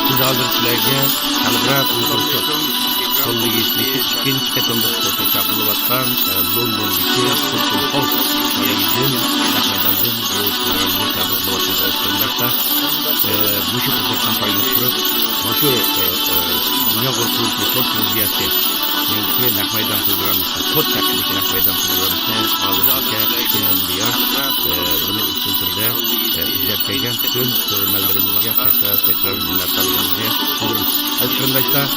Biz hazır sizlerge Xalqaro Uyg'ur sot kollegisindeki ikinci katında sotga chaqirilayotgan Londondagi Sultan House televizyon rahmatlardan bu programni tabriklashmoqda. Bu shu fursatdan foydalanib, shu Dünya Kurtuluşu Sot Türkiyesi Menki Nakmaydan programı Sot Takibiki Nakmaydan programı Ağzıca Şundan bunu için türde izletmeyken tüm görünmelerimizce tekrar minnettarlığımızı sunuruz. Arkadaşlar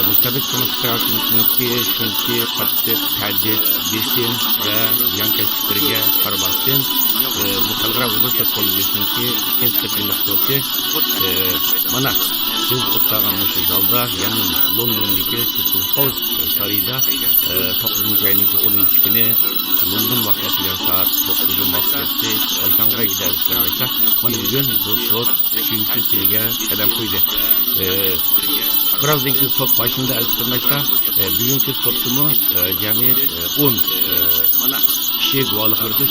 müstabit konuştuklarımızki şunki katı tercih bilsin ve yan keşiflerine karabastın. Bu Xalqaro Uyg'ur Sot Kollegisindeki ikinci katında sotu mana biz o'tlagan shu zalda ya'ni Londondagi Sultan House sarayida 9 ayning 10 kuni London vaqtiga soat 9 vaqtda Alkang'a gideriz arkadaşlar. Mana bugun bu sot 3. kuniga qadam qo'ydi. Birazdan keyin sot başında arkadaşlar bugungi sotimiz ya'ni 10 kishi guvohlik berdi.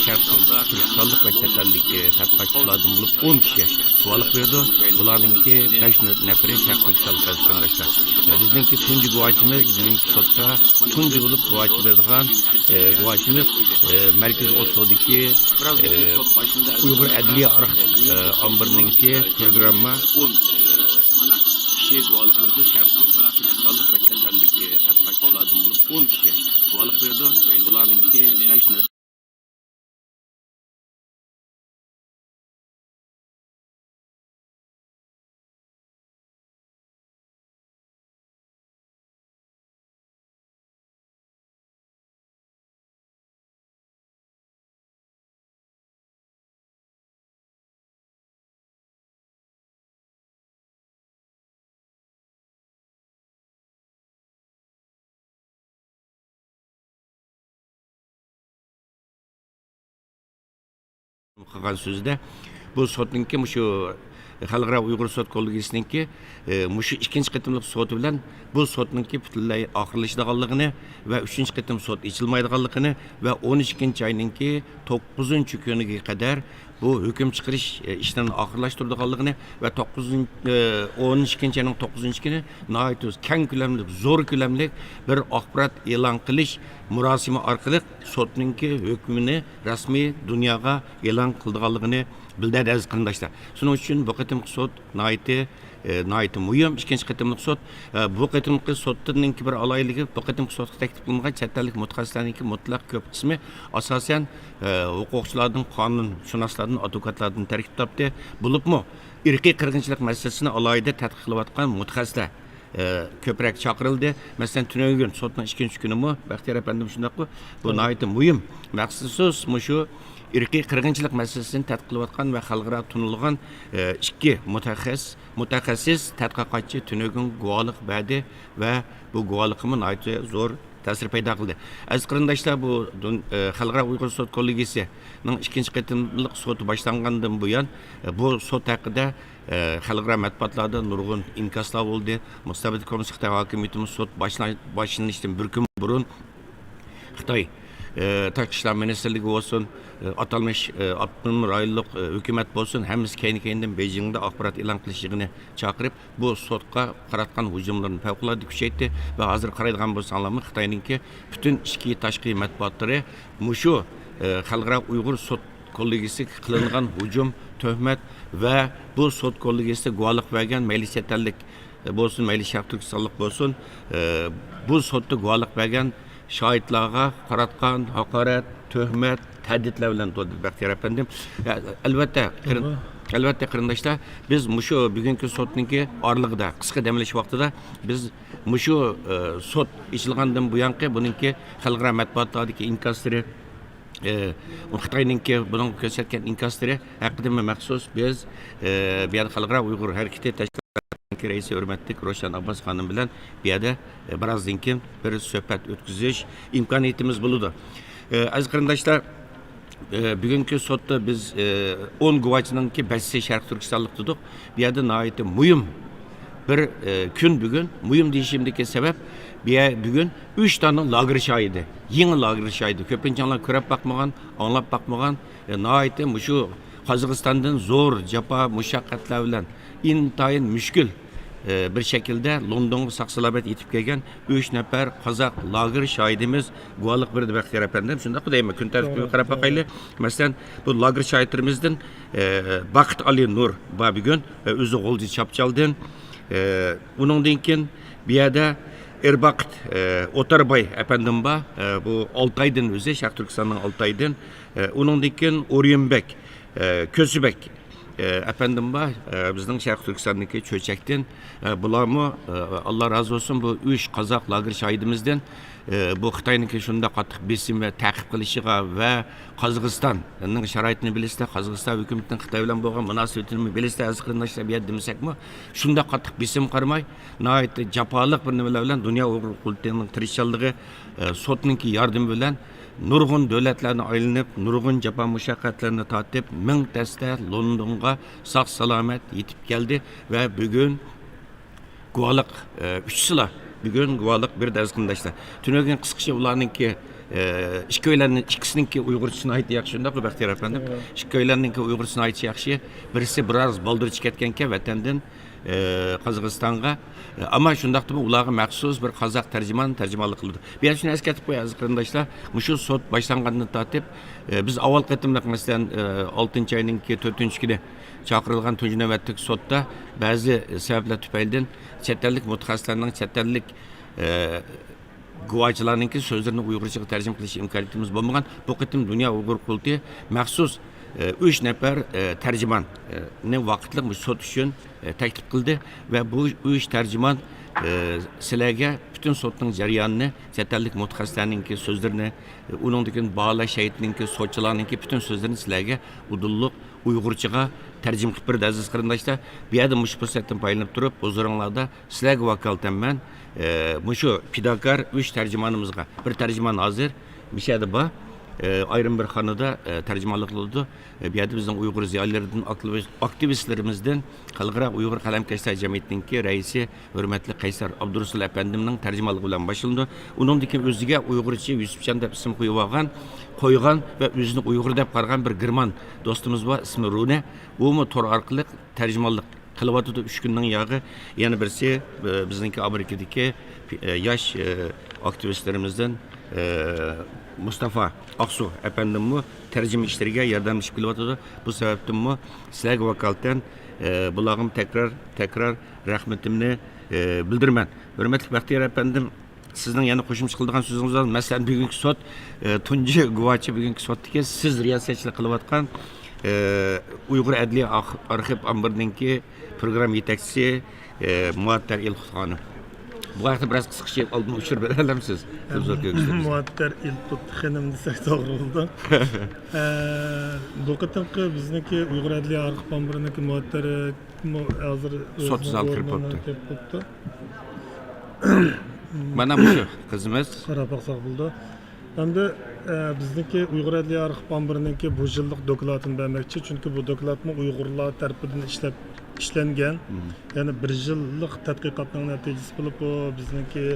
Turkistonlik va chet ellik tadqiqotchilardan bo'lib 10 kishi guvohlik berdi. Bularninki 5 nafari turkistonlik arkadaşlar. Bizningki tunji guvohchimiz bugungi sotda tunji bo'lib guvohlik beradigan guvohchimiz Markaz Osodagi Uyg'ur adliya ombirininki programma kishi guvohlik berdi. Turkistonlik va chet ellik tadqiqotchilardan bo'lib 10 kishi guvohlik berdi. Bularninki 5 qilgan so'zda bu sotninki shu Xalqaro Uyg'ur Sot Kollegisininki shu ikkinchi qitimliq soti bilan bu sotninki butunlay oxirlashadiganligini va 3-chi qitim sot ichilmaydiganligini va 12-chi oyninki 9-chi kuniga qadar bu hukm chiqarish ishlarini oxirlashtiradiganligini va 12-chi oyning 9-chi kuni nihoyat keng ko'lamli, zo'r ko'lamli bir axborot e'lon qilish murosimi orqali sotninki hukmini rasmiy dunyoga e'lon qildiganligini bildirdi aziz qarindoshlar. Shuning uchun bu qitimliq sot nihoyat muhim. Ikkinchi qitimliq sot bu qitimliq sotning bir aloyligi bu qitimliq sotga taklif qilingan chet ellik mutaxassislarning mutlaq ko'p qismi asosan huquqchilarning, qonunshunoslarning, advokatlarning tarkib topdi. Bo'libmi irqiy qirg'inchilik masalasini alohida tadqiq qilayotgan mutaxassislar ko'proq chaqirildi. Masalan, tunagun sotning 2-chi kunimi Baxtiyor apandim shundaqmi? Bu nihoyat muhim. Maqsadsiz shu irqiy qirg'inchilik masalasini tadqiq qilayotgan va xalqaro tanilgan ikki mutaxassis tadqiqotchi tunagun guvohlik berdi va bu guvohlikmi nihoyat zo'r ta'sir paydo qildi. Aziz qarindoshlar, bu Xalqaro Uyg'ur Sot Kollegisining 2-chi qitimliq soti boshlangandan buyon bu sot haqida xalqaro matbuotlarda nurg'un inkoslar bo'ldi. Mustabid Kommunistik hokimiyatimiz sot boshlanishdan bir kun burun Xitoy Tashqi ishlar ministrligi bo'lsin, atalmış Abdunur rayonlik hukumat bo'lsin, hammasi keyin-keyindan Beijingda axborot e'lon qilishini chaqirib, bu sotga qaratgan hujumlarni favqulodda kuchaytirdi va hozir qaraydigan bo'lsanglarmi, Xitoyninki butun ichki tashqi matbuotlari shu Xalqaro Uyg'ur Sot Kollegisiga qilingan hujum, tuhmat va bu sot kollegisiga guvohlik bergan mayli chet ellik bo'lsin, mayli Sharq Turkistonlik bo'lsin, bu sotda guvohlik bergan şahitlarga qaratgan haqorat, tuhmat, tahdidlar bilan to'ldi Baxtiyor apandim. Albatta qarindoshlar, biz shu bugungi sotninki orlig'ida, qisqa damlash vaqtida biz shu sot ichilgandan buyonqi buningki xalqaro matbuotlardagi inkoslari Xitoyninki buning ko'rsatgan inkoslari haqida maxsus biz bu yerda Xalqaro Uyg'ur harakati reisi hürmetli Roşan Abbas Hanım bilen bir yerde birazdan keyin bir sohbet ötkizish imkoniyatimiz bulundu. Aziz qarindoshlar, bugungi sotda biz 10 guvohchininki 5 Sharq Turkistonlik dedik. Bu yerda nihoyat muhim bir kun bugun muhim deyishimdagi sabab bugun 3 tane lager şahidi. Yeni lager şahidi. Köpinçanlar körep bakmagan, anlap bakmagan. Naite muşu Kazakıstan'dan zor, japa, muşakkatlar bilen intayin müşkül bir şekilde London'a saksılabet yetip gelgen 3 nefer Kazak lager şahidimiz guvalık bir de Bahtiyar efendim. Şunda kudayım gün tarifini karab bakaylı. Mesela bu lager şahitlerimizden Bakht Ali Nur babigün özü golcu çapçaldın. Bunun dinkin bir yerde Erbakt Otarbay efendim bu Altay'dan özü Şarkı Türkistan'ın Altay'dan. Onun dinkin Oriyembek Kösübek efendim bizden Şarkı Türkistan'daki çöçekten bulamı Allah razı olsun bu 3 Kazak lager şahidimizden bu Xitay'nınki şunda qattiq besim ve takip qilishig'a ve Qozog'istonning sharoitini bilisizlar. Qozog'iston hukumatining Xitoy bilan bo'lgan munosabatini bilisizlar. Aziz qarindoshlar, bu yerda demasakmi, shunda qattiq besim qarmay, nihoyatda jafoliq bir nimalar bilan Dunyo Uyg'ur qulturining tirishchanligi sotninki yordami bilan nurg'un davlatlarni aylanib, nurg'un jafo mushaqqatlarni tatib, ming dasta Londonga sog' salomat yetib keldi ve bugun guvohlik 3 Bugün guvalık bir ders kındaşlar. Tünögen kısıkça ularınki işköylerinin ikisininki Uygurçasına ait yakışında bu Bahtiyar efendim. İşköylerninki Uygurçasına ait yakışı. Birisi biraz baldır çıketkenke vatandın Kazakıstan'a. Ama şundaqtı bu ulağı məxsus bir Kazak tercümanlık kıldı. Bir yer şunu esketip koyarız kırındaşlar. Muşu sot başlanğanını tatip. Biz aval qetimlik mesela 6. ayninki 4. günü çakırılgan tuncu nöbetlik sotda bazı sebepler tüpeyden çetellik mutaxassislarning çetellik guvohchilarninki sözlerini Uygurchaga tercüme qilish imkoniyatimiz bo'lmagan. Bu qitim Dunyo Uyg'ur qulti maxsus 3 nefer tercümanni vaqtliq sot uchun taklif qildi ve bu 3 tercüman sizlarga bütün sotning jarayonini çetellik mutaxassislarninki sözlerini uningdagi bağla şehitninki sotchilarninki bütün sözlerini sizlarga udulluq Uygurchaga tercüme qilib berdi aziz qarindoshlar. Bu yerda mush fursatdan foydalanib turib, huzuringlarda sizlarga vakolatan men mushu fidokor 3 tercümanimizga bir tercüman hozir mishada bor. Ayrım bir xonada tercümanlık qildi. Bu yerda bizning Uyg'ur ziyolilardan, aktivistlerimizden Xalqaro Uyg'ur qalamkashlar jamiyatininki raisi hurmatli Qaysar Abdurasul efendimning tercümanligi bilan boshlandi. Uningdagi o'ziga Uyg'urcha Yusufjon deb ism qo'ygan ve o'zini Uyg'ur deb qaragan bir girman do'stimiz bor, ismi Rune. U tor orqali tercümanlık qilyapti 3 kunning yog'i. Yana birisi bizningki Amerikadagi yosh aktivistlerimizden Mustafa Aksu efendim tercüme işleriga yordamlashib kelyapti. Bu sebepten sizlarga vakolatan bulağım tekrar rahmetimni bildirman. Hurmatli Bahtiyar efendim, sizning yana qo'shimcha qiladigan so'zingiz bor. Masalan, bugungi sot tunji guvohchi bugungi sotdagi siz riyosatchilik qilayotgan Uyg'ur Adliya arxiv ambirininki program yetakchisi Muattar Ilhut xonim. Bu haqda biraz qisqacha oldin ushur beralamsiz? Muattar Ilhut xonim desak to'g'ri bo'ldi. Bu qatorqi bizniki Uyg'ur Adliya arxiv ambiriniki Muattar hozir sot zal kirib o'tdi. Mana bu qizimiz qarab baqsaq bo'ldi. Hamda bizniki Uyg'ur Adliya arxiv ambiriniki bu yillik dokladini bermoqchi, chunki bu dokladni Uyg'urlar tarafidan ishlangan. Ya'ni 1 yillik tadqiqotning natijasi bo'lib, bu bizniki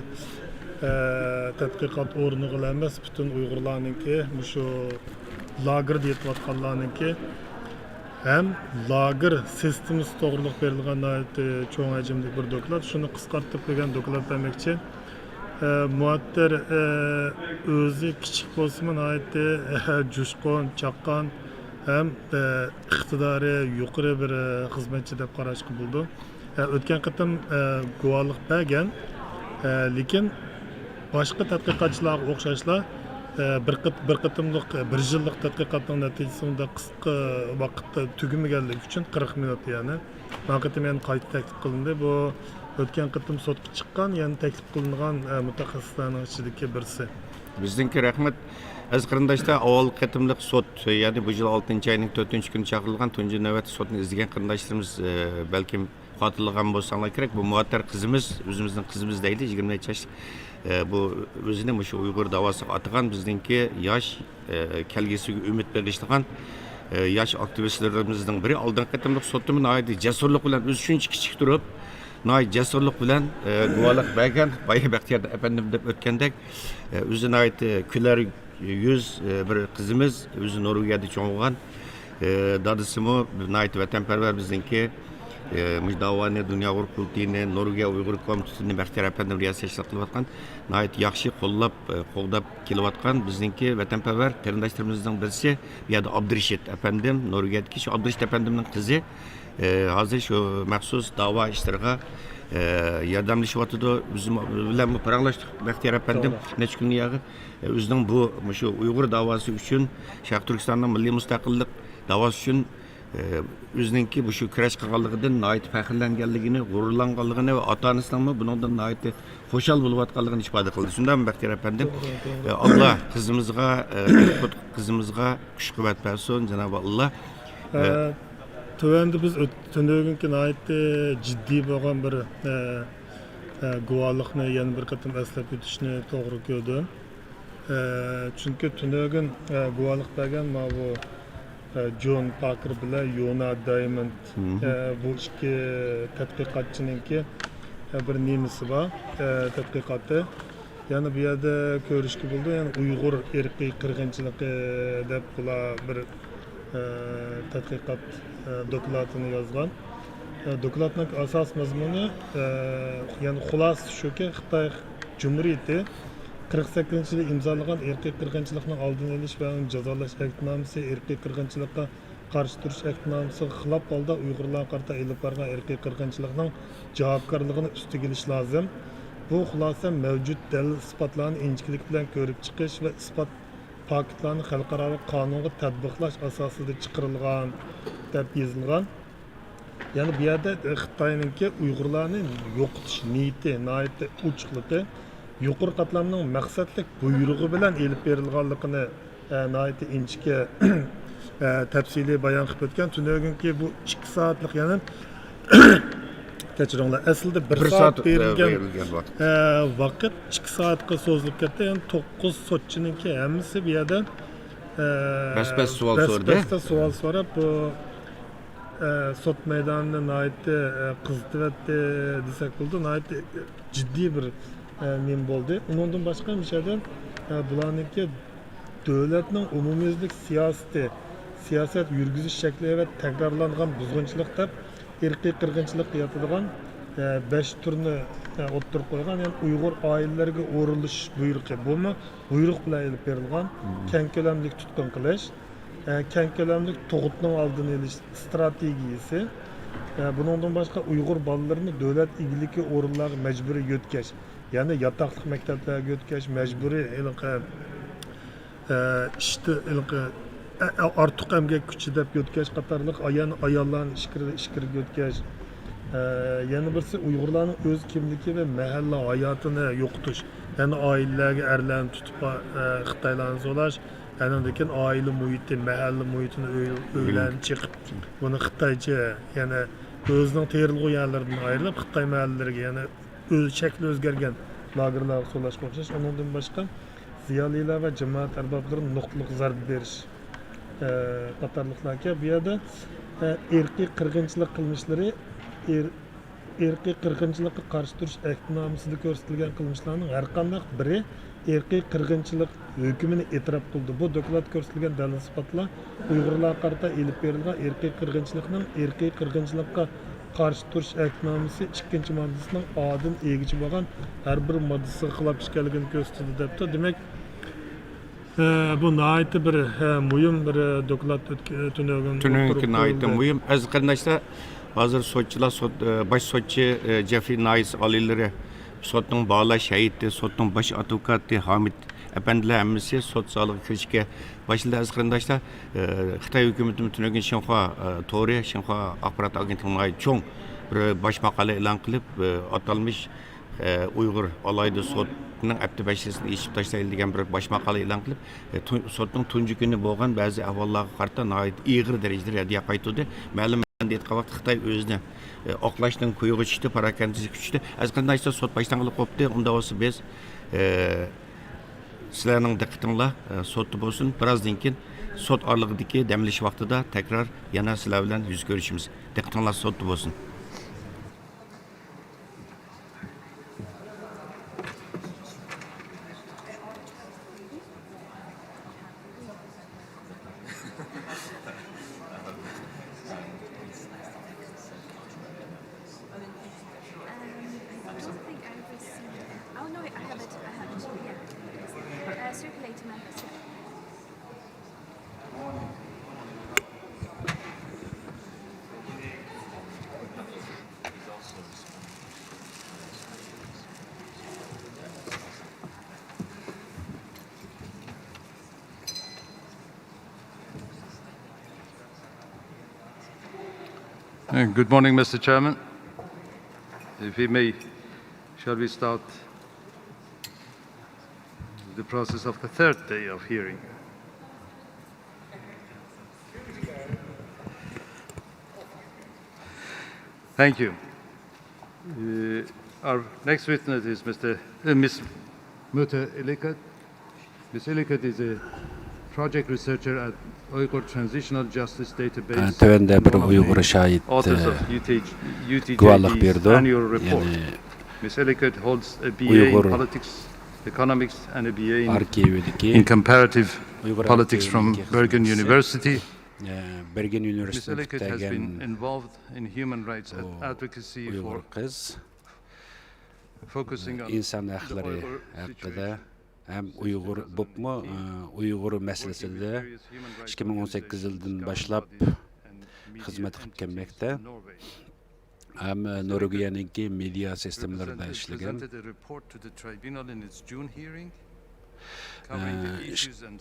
tadqiqot o'rniga emas, butun Uyg'urlarningki shu lager deyotganlarningki hem lager sistemasi to'g'riliq berilgan cho'ng hajmli bir doklad. Shuni qisqartirib qo'ygan doklad bermoqchi. Muattar o'zi kichik bo'lsa-mu nihoyatda jo'shqin, chaqqon hem iqtidori yuqori bir xizmatchi deb qarashga bo'ldi. O'tgan qatim guvohlik bergan, lekin boshqa tadqiqotchilarga o'xshashlar bir qatimliq 1 yillik tadqiqotning natijasida qisqa vaqtda tugamaganligi uchun 40 minut yani vaqtim yana qayta taklif qilindi. Bu o'tgan qatim sotga chiqqan, yani taklif qilingan mutaxassislarning ichidagi birisi. Bizningki rahmat aziz qarindoshlar, avval qatimliq sot, ya'ni bu yil 6 ayning 4 kuni chaqirilgan tunji navbat sotni izlagan qarindoshlarimiz balkim xotirlagan bo'lsanglar kerak. Bu Muattar qizimiz, o'zimizning qizimiz deydi, 20 yosh. Bu o'zini shu Uyg'ur davosiga atgan bizningki yosh kelgusiga umid bag'ishlagan yosh aktivistlarimizning biri. Oldin qatimliq sotni nihoyatda jasurlik bilan o'zi shuncha kichik turib nayet cesurluk bilen guvalık bergen Bayı Bekhtiyar efendim de ötkendek özü nayet küler yüz bir kızımız özü Norvegia'da çoğulgan dadısımı nayet vatanperver bizdenki Müjdavane Dünya Uğur Kultini Norvegiya Uygur Komitesi'nin Bekhtiyar efendim riyasetçilik kılıvatkan nayet yaxşı kollap qoğdap kelivatkan bizdenki vatanperver terindaşlarımızdan birisi ya da Abdurişit efendim Norvegia'daki şu Abdurişit efendim'in kızı hazır şu məxsus dava işlerine yardımlaşıvatıdı. Bizim bilen bu paranlaştık Bekhtiyar efendim neçə gün yağı özünün bu şu Uygur davası için Şarkı Türkistan'ın milli müstakillik davası için özününki bu şu küreş qılğanlığından nayet fəxrlənganligini, gururlanganligini ve ata-anasının bundan nayet hoşal buluvatqanligini ifade kıldı. Şundan Bekhtiyar efendim Allah kızımızga kuş kuvvet versin Cenab-ı Allah. Tövəndə biz ötündüğünkü nayetde ciddi bo'lgan bir guvallıqni yana bir qatam eslab o'tishni to'g'ri ko'rdim. Çünkü tündüğün guvallık bergan bu John Parker bilan Yona Diamond bu ikki tadqiqotchininki bir nemisi bor tadqiqoti. Yani bu yerda ko'rishga bo'ldi, yani Uyg'ur irqiy qirg'inchiligi deb bular bir tadqiqot dokladını yazgan. Dokladning asas mazmuni yani xulos shuki Xitoy Cumhuriyeti 48-yilda imzolagan irqiy qirg'inchilikning oldini olish va uni jazolash aktnomasi, irqiy qirg'inchilikqa qarshi turish aktnomasiga xilof holda Uyg'urlar qarata elib borgan irqiy qirg'inchilikning javobgarligini ustiga olish lozim. Bu xulosa mavjud dalil isbotlarni injiqlik bilan ko'rib chiqish va isbot paketlarni xalqaro qonunga tatbiqlash asosida chiqarilgan deb yozilgan. Yani bu yerda Xitoyninki Uyg'urlarni yo'qotish niyati, nihoyatda ochiqligi, yuqori qatlamning maqsadlik buyrug'i bilan elib berilganligini nihoyatda inchga tafsiliy bayon qilib o'tgan. Tundagi bu 2 soatlik yani kechiringlar, aslida 1 soat berilgan vaqt 2 soatga so'zilib ketdi. Yani 9 sotchininki hammasi bu yerda bas savol so'rab bu sot meydanını nayetde kızdıvetdi desek oldu. Nayetde ciddi bir nem oldu. Ondan başka bir şeyden bulanınki devletin umumiyetlik siyaset yürgüzüş şekli ve tekrarlanan buzgunçılık da irqiy qirg'inchilik qilayotgan 5 turni o'ttirib qo'ygan. Yani Uyg'ur oilalariga o'rilish buyruqi bo'lma, buyruq bilan elib berilgan keng ko'lamli tutqun qilish, keng ko'lamli tug'utning oldini olish strategiyasi. Bundan başka Uyg'ur bolalarini davlat egiligi o'rinlariga majburiy yo'tkash, ya'ni yotoqlik maktablarga yo'tkash, majburiy ishda ortiq emgak kuchi deb yo'tkash qatorliq ayollarni ishkirga yo'tkash. Yana birisi Uyg'urlarning o'z kimligi va mahalla hayotini yo'qotish. Yani ailelerge erlerini tutup Xitoylarni so'lash, lekin aile muhiti, mahalle muhitini öğlen çıkıp bunu Xitoycha, yani o'zining terilgan yerlaridan ayrilib Xitoy mahallelariga, yani o'z shakli o'zgargan lagerlarga so'lashga o'xshash. Undan boshqa ziyolilar va jamoat arboblarini nuqtaliq zarba berish qatorliqlarga bu yerda irqiy qirg'inchilik qilmishlari irqiy qirg'inchilikqa qarshi turish aktnomasida ko'rsatilgan qilmishlarning har qanday biri irqiy qirg'inchilik hukmini e'tirof qildi. Bu doklad ko'rsatilgan dalil isbotlar Uyg'urlar qarata elib berilgan irqiy qirg'inchilikqa qarshi turish aktnomasi 2-moddasining odin egichi bo'lgan har bir moddasiga xilof chiqganligini ko'rsatdi debdi. Demak, bu nihoyat bir muhim bir doklad tünönki nihoyat muhim. Az qardaşlar hazır sotçular, baş sotçu Jeffrey Nice alileri sotning bağlaş şehidi, sotning baş advokati Hamid efendiler hemmisi sot sağlığı kirişke başladı. Az qardaşlar Xitoy hükümetinin tünönki Xinhua Tori, Xinhua Axborot agentliğine çoğun bir baş makale e'lon qilib atalmış Uyghur alayda sotning abdi başlasını işip taşlayıldı degan bir baş makale e'lon qilib sotning tunji kuni bo'lgan ba'zi ahvollarga qarata nihoyat ig'ir darajada raddiya qaytadi. Ma'lum deyotgan vaqt Xitoy o'zini oqlashdan kuyuga tushdi, parakandizga tushdi. Az qandaysa sot boshlanib qopti. Unda bo'lsa biz sizlarning diqqatinglar sotda bo'lsin. Birozdan keyin sot orlig'idagi damlash vaqtida takrar yana sizlar bilan yuz ko'rishimiz. Diqqatinglar sotda bo'lsin. no, I have it. I have it. Yeah. Circulate members. Good morning, Mr. Chairman. If we may, shall we start the process of the third day of hearing? Thank you. Our next witness is Ms. Mute Ilikat. Ms. Ilikat is a project researcher at Uyghur Transitional Justice Database. Tövende bir Uyghur şahit Authors of guvallık UTJD's berdi. annual report. Yani Ms. Ilikat holds a BA Uyghur in politics, economics, and a BA in arkividiki comparative Uyghur politics from arkividiki Bergen hizmetçisi. University. Bergen Ms. Üniversitesi'nde Ilikat has been bitiren involved in human rights advocacy Uyghur for kız focusing on insan the hakları Uyghur hakkında situation. hem Uyghur bupmu Uyghur meselesinde 2018 yıldan başlap hizmet qilib kelmekte. Hem Norvegiyanınki media sistemlerinde işleyen.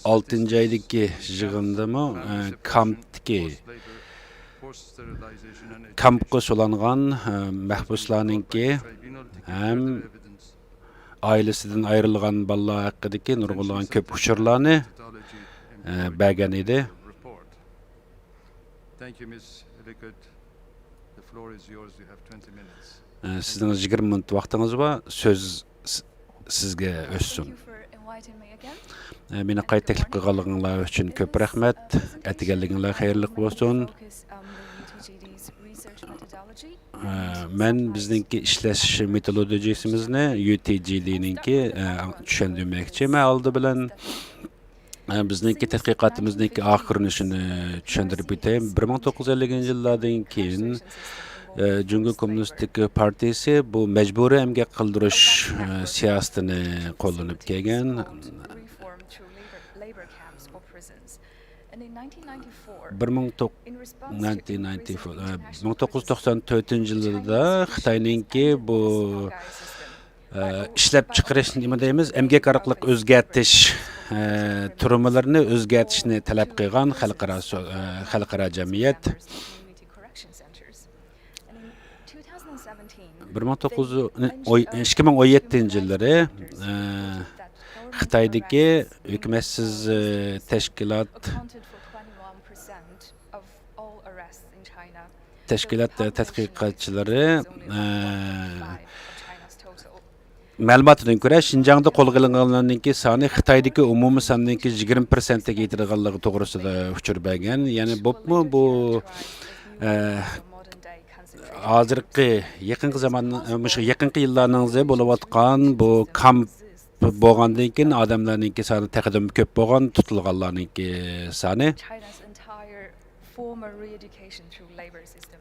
6. aydaki yığında mı kamptaki kampga solangan mahbuslarnınki hem ailesinden ayrılgan balla hakkındaki nurgulagan köp uçurlarını bergen idi. Thank you, Ms. Ilikat. The floor is yours. You have 20 minutes. Sizin 20 minut vaktiniz var. Söz sizge össün. Thank you for inviting me again. Meni qayta teklif qilganliginglar uchun ko'p rahmat. Atiganliginglar xayrli bo'lsin. Focus on the UTJD's research methodology. Men bizningki ishlash metodologiyasimizni UTJD'ninki tushundirmoqchi. Men oldi bilan bizningki tadqiqotimizningki oxirinishini tushuntirib o'tayim. 1950-yillardan keyin Jungo Kommunistik Partiyasi bu majburiy emgak qildirish siyosatini qo'llanib kelgan. Reform through labor camps or prisons. And in 1994, 1994 yılında Xitoyninki bu ishlab chiqarish nima deymiz, emgak orqali o'zgartish turmalarni o'zgartishni talab qilgan xalqaro jamiyat 2017 yillari Xitoydagi hukumatsiz tashkilot tadqiqotchilari ma'lumotidan ko'ra Xinjiangda qo'lga olinganlarning soni Xitoydagi umumiy sonning 20% ga yetilganligi to'g'risida uchur bergan. Ya'ni bu hozirgi yaqinqi yaqinqi yillarning bo'layotgan bu kamp bo'lgandan keyin odamlarning soni taqdim ko'p bo'lgan, tutilganlarning soni China's entire former re-education through labor system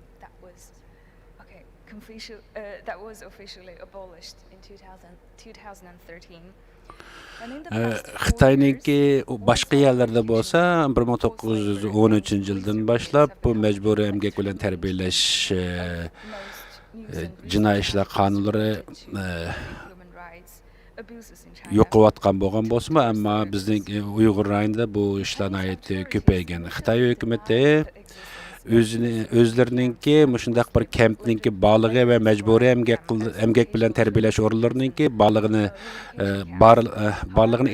that was officially abolished in 2013. Xitoyninki boshqa yerlarda bo'lsa 1913-yildan boshlab bu majburiy emgak bilan tarbiyalash jinoiy ishlar qonunlari yo'qotgan bo'lgan bo'lsa-mu, ammo bizning Uyg'ur rayonida bu ishlar ko'paygan. Xitoy hukumati o'zlarininki shundaq bir kampninki bog'lig'i va majburiy emgak bilan tarbiyalash o'rinlarininki bog'lig'ini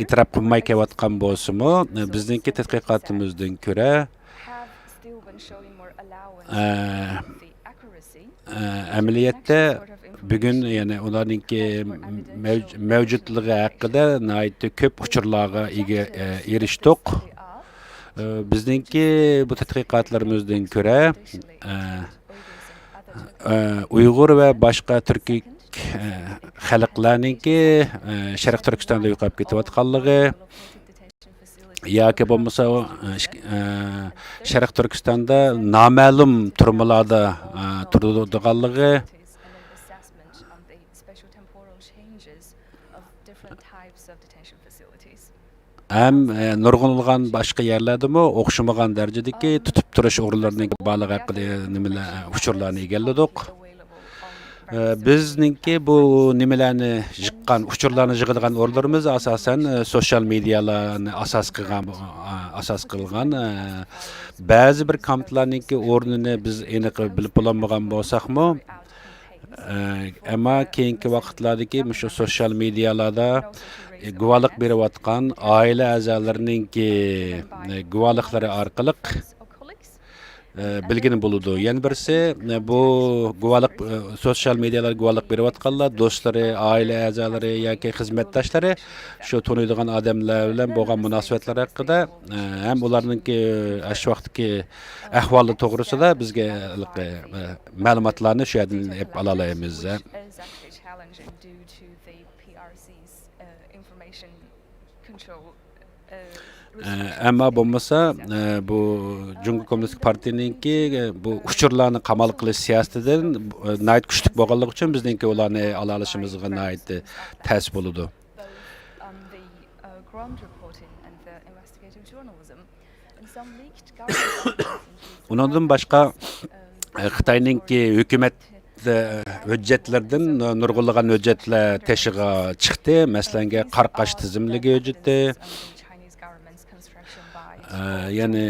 e'tirof qilmay kelayotgan bo'lsa-mu, bizningki tadqiqotimizdan ko'ra amaliyotda bugun ya'ni ularninki mavjudligi haqida ko'p uchurlarga erishdik. Bizningki bu tadqiqotlarimizdan ko'ra Uyg'ur va boshqa turkiy xalqlarninki Sharq Turkistonda yo'qolib ketayotganligi yoki bo'lmasa Sharq Turkistonda noma'lum turmalarda turadiganligi temporal changes of different types of detention facilities. Hem nurg'unilgan boshqa yerlardami o'xshamagan darajadagi tutib turish o'rinlarining baliq haqida nimalar uchurlarni egalladik. Bizningki bu nimalarni jiqqan uchurlarni yig'adigan o'rinlarimiz asosan sosyal medialarni asos qilgan ba'zi bir kamplarningki o'rnini biz aniq bilib bo'lmagan bo'lsakmi, ammo keyingi vaqtlardagi shu sosyal medialarda guvohlik berayotgan oila a'zolarininki guvohliklari orqali bilgini bo'ladi. Yana birisi bu guvohlik sosyal medialar guvohlik berayotganlar do'stlari, oila a'zolari yoki xizmatdoshlari shu taniydigan odamlar bilan bo'lgan munosabatlar haqida ham ularningki shu vaqtdagi ahvoli to'g'risida bizga ma'lumotlarni shu yerdan ola olamiz. Is actually challenging due to the PRC's information control. Ammo bo'lmasa bu Jungo Kommunistik Partiyaningki bu uchurlarni qamal qilish siyosatidan nayt kuchli bo'lganligi uchun bizningki ularni ola olishimizga nayt ta'sir bo'ladi. Both on the ground reporting and the investigative journalism, and some leaked government Undan boshqa Xitoyningki hukumat hujjatlardan nurg'unlagan hujjatlar teshiga chiqdi. Masalan, Qarqash tizimligi hujjati, Chinese government's construction by ya'ni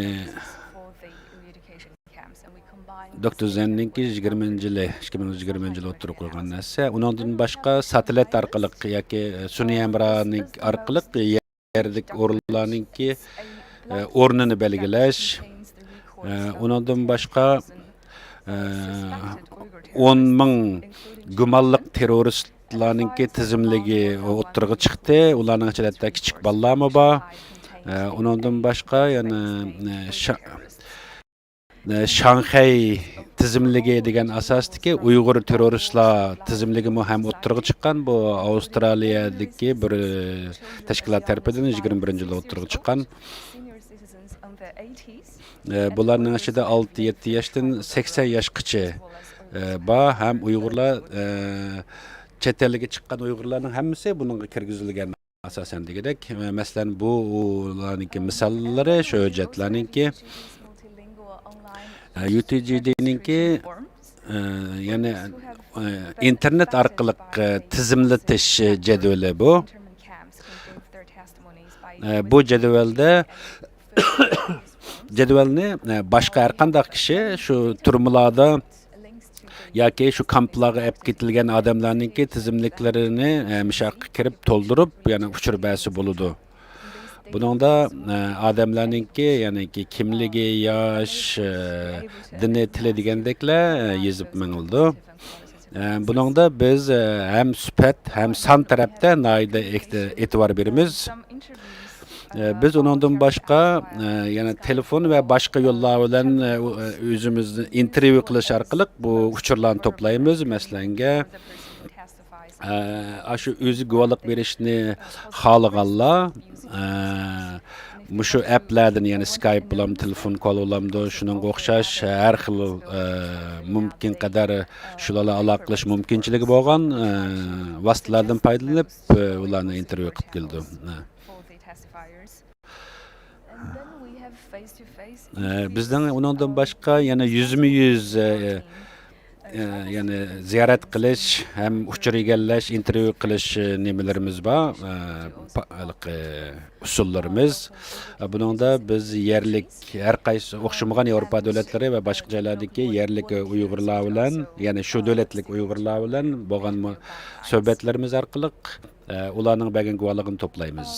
for the re-education camps, and we combine Dr. Zenninki 2020 yili o'tirib qo'ygan narsa. Undan boshqa satellit orqali yoki sun'iy hamrohlik orqali yerlik o'rinlarningki o'rnini belgilash, undan boshqa 10,000 gumonliq terroristlarningki tizimligi o'tirg'i chiqdi. Ularning ichida kichik bolalarmi bor. Undan boshqa yana Shanxay tizimligi degan asosdagi Uyg'ur terroristlar tizimligi ham o'tirg'i chiqqan. Bu Avstraliyadagi bir tashkilot tarafidan 21-yilda o'tirg'i chiqqan. senior citizens in their 80s. Bularning ichida 6-7 yoshdan 80 yoshgacha bor. Ham Uyg'urlar chet elga chiqqan Uyg'urlarning hammasi bunga kirgizilgan asosan degidek. Masalan, bu ularningki misollari shu hujjatlarningki UTGD'ninki ya'ni internet orqali tizimlatish jadvali bu. Bu jadvalni boshqa har qanday kishi shu turmalarda yoki shu kamplarga olib ketilgan odamlarningki tizimliklarini mishaqqa kirib to'ldirib, ya'ni uchur basi bo'ladi. Buningda odamlarningki, ya'ni kimligi, yosh, dini, tili degandeklar yozib mangildi. Buningda biz ham sifat, ham son tarafda noida e'tibor beramiz. Biz undan boshqa yana telefon va boshqa yo'llar bilan o'zimizni intervyu qilish orqali bu uchurlarni to'playmiz. Masalan, shu o'zi guvohlik berishni xohlaganlar mushu applardan, ya'ni Skype bilan, telefon kol bilan, shuningga o'xshash har xil mumkin qadar shularga aloqa qilish mumkinchiligi bo'lgan vositalardan foydalanib ularni intervyu qilib keldi. Bizdan undan boshqa yana yuzma-yuz ya'ni ziyorat qilish, ham uchur egallash, intervyu qilish nimalarimiz bor, usullarimiz. Buningda biz yerlik har qaysi o'xshamagan Yevropa davlatlari va boshqa joylardagi yerlik Uyg'urlar bilan, ya'ni shu davlatlik Uyg'urlar bilan bo'lgan suhbatlarimiz orqali ularning bergan guvohligini to'playmiz.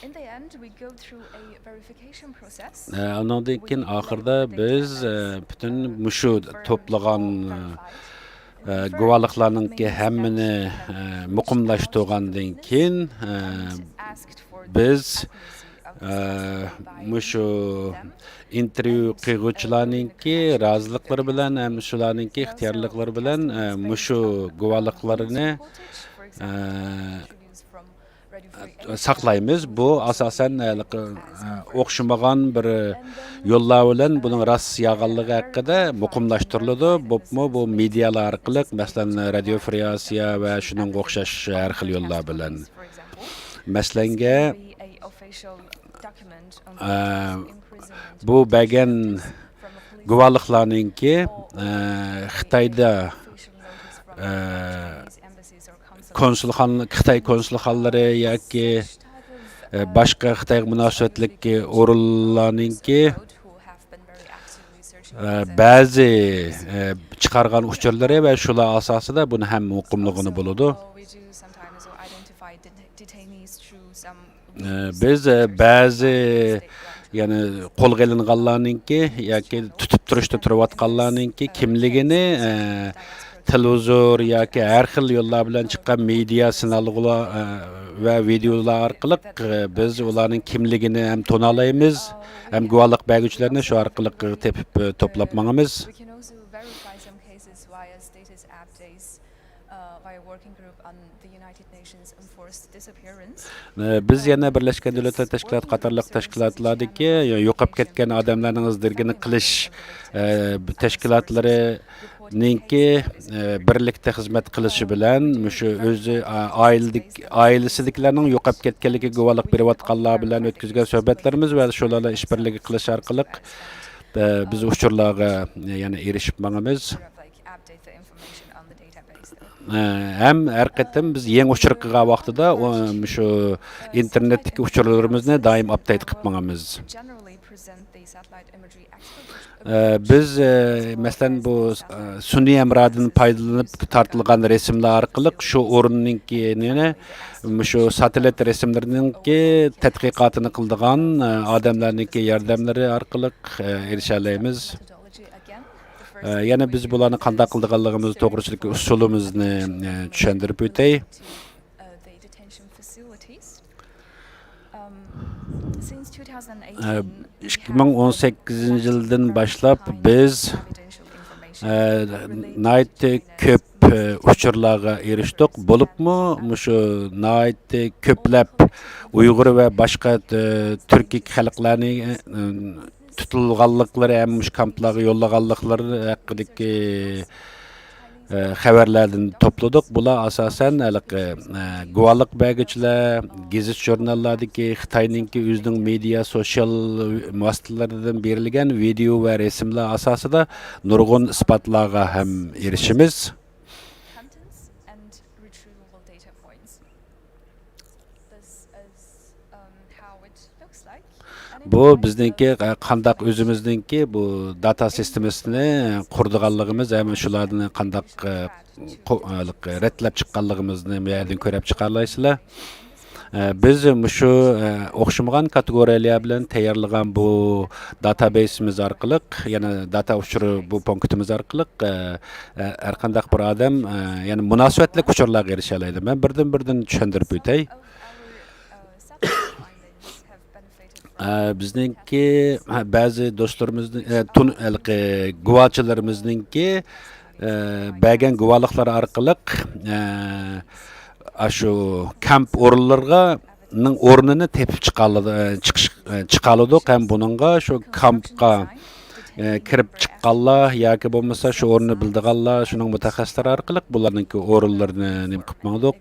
In the end, we go through a verification process. Ondan keyin oxirida biz bütün mushu to'plagan guvohliklarningki hammani muqimlashtirgandan keyin biz mushu intervyu qiluvchilarningki roziliklari bilan ham shularningki ixtiyorliklari bilan mushu guvohliklarini saqlaymiz. Bu asosan o'xshamagan bir yo'llar bilan buning rost yog'anligi haqida muqimlashtiriladi. Bu medialar orqali, masalan, radio frequensiya va shuning o'xshash har xil yo'llar bilan. Masalanga bu bagan guvohliklarningki Xitoyda Xitoy konsulxonalari yoki boshqa Xitoy munosabatlik o'rinlarningki ba'zi chiqargan uchurlari va shular asosida buni ham muqimligini bo'ladi. Biz ba'zi yani qo'lga ilinganlarningki yoki tutib turishda turayotganlarningki kimligini televizor yoki har xil yo'llar bilan chiqqan media signallar va videolar orqali biz ularning kimligini ham to'nalaymiz, ham guvohlik beruvchilarni shu orqali tepib to'plab mangamiz. Biz yana Birleşken Devletler Teşkilatı qatorliq tashkilotlardagi yo'qolib ketgan odamlarning izdirgini qilish tashkilotlari ninki birlikda xizmat qilishi bilan shu o'zi oilasidagilarning yo'qolib ketganligiga guvohlik berayotganlar bilan o'tkazgan suhbatlarimiz va shularla ishbirligi qilish orqali biz uchurlarga yana erishib mangamiz. Hem her qatim biz yangi uchur qilgan vaqtida shu internetdagi uchurlarimizni doim update qilib mangamiz. Biz masalan bu sun'iy amradan foydalanib tortilgan resimlar orqali shu o'rinninkini shu satelit resimlarininki tadqiqotini qildigan odamlarningki yordamlari orqali erisha olamiz. Yana biz bularni qanday qildiganligimiz to'g'risidagi usulimizni tushuntirib o'tay. 2018 yildan boshlab biz ko'p uchurlarga erishdik. Bo'libmi shu ko'plab Uyg'ur va boshqa turkiy xalqlarning tutilganlıkları hem kamplarga yollaganlıkları hakkındaki xabarlardan topladık. Bular asasen guvohlik beruvchilar, gazet jurnallardagi Xitoyninki o'zining media, sosyal vositalardan berilgan video va resimlar asosida nurg'un isbotlarga ham erishimiz. Bu bizningki qandaq o'zimizningki bu data sistemasini qurdiganligimiz ham shularni qandaq retlab chiqqanligimizni bu yerdan ko'rib chiqarlaysizlar. Biz shu o'xshamagan kategoriyalar bilan tayyorlagan bu databasemiz orqali, yana data uchuri bu punktimiz orqali har qanday bir odam yana munosabatli uchurlarga erisha oladi. Men birdan tushuntirib o'tay. Bizningki ba'zi do'stlarimizning guvohchilarimizninki bergan guvohliklari orqali shu kamp o'rinlarga o'rnini tepib chiqaladik ham buningga shu kampga kirib chiqqanlar yoki bo'lmasa shu o'rni bildiganlar shuning mutaxassislari orqali bularningki o'rinlarini nim qilib mangdik.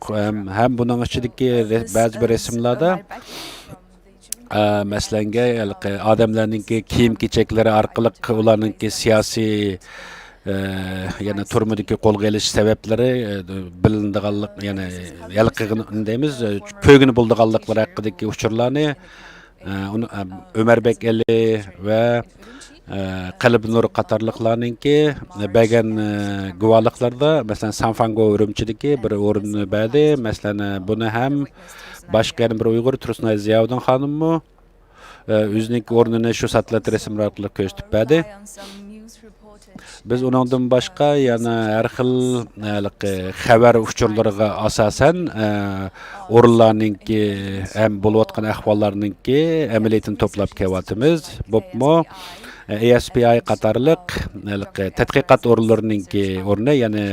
Ham buning ichidagi ba'zi bir resimlarda masalanga odamlarningki kiyim-kechaklari orqali ularningki siyosiy yana turmudagi qo'lga olish sabablari bilindiganlik, yana yalqig'ini deymiz, ko'gini bo'ldiganliklari haqidagi uchurlarni Ömerbek Ali va Qalbnur qatorliqlarningki bergan guvohliklarda masalan Sanfango Urumchidagi bir o'rinni berdi. Masalan buni ham boshqa bir Uyg'ur Tursunay Ziyoddin xonimmi o'zining o'rnini shu satlat resimlar orqali ko'rsatib berdi. Biz uningdan boshqa yana har xil xabar uchurlariga asosan o'rinlarningki ham bo'layotgan ahvollarningki amaliyotini to'plab kelyapmiz. Bo'pmi ASPI qatarlıq tədqiqat organlarınınki ornu, yəni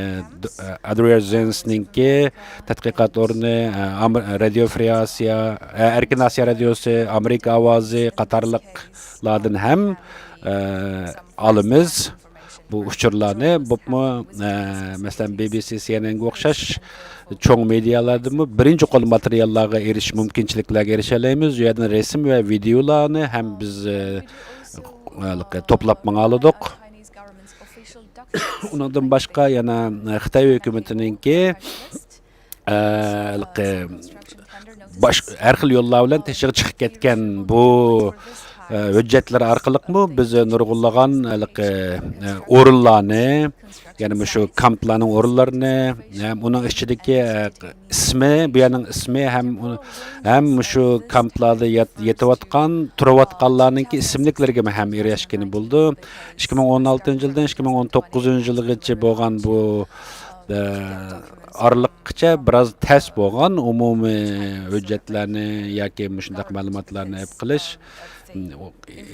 Adrezen'sninki tədqiqat ornu, Radio Friyasiya, Erkin Asiya Radiosu, Amerika Avazı qatarlıqlardan həm alımız bu uçurlarını, bu məsələn BBC, CNN oxşaş çoğ medialardımı birinci qol materiallarga eriş mümkünçiliklərə erişələyimiz. Yerdən resim və videolarını həm biz toplap mağalıdıq. Ondan başqa yana Xitay hökumətininki hər xil yollar bilan təşviq çıxıb ketgan bu hüccətlər arqılıqmı biz nurg'unlagan o'rinlarni, ya'ni shu kamplarning o'rinlarini, uning ichidagi ismi, bu yerning ismi ham shu kamplarda yetayotgan, turayotganlarning ismliklariga ham erishgani bo'ldi. 2016-yildan 2019-yilgacha bo'lgan bu araliqcha biroz tez bo'lgan umumiy hujjatlarni yoki shunday ma'lumotlarni ep qilish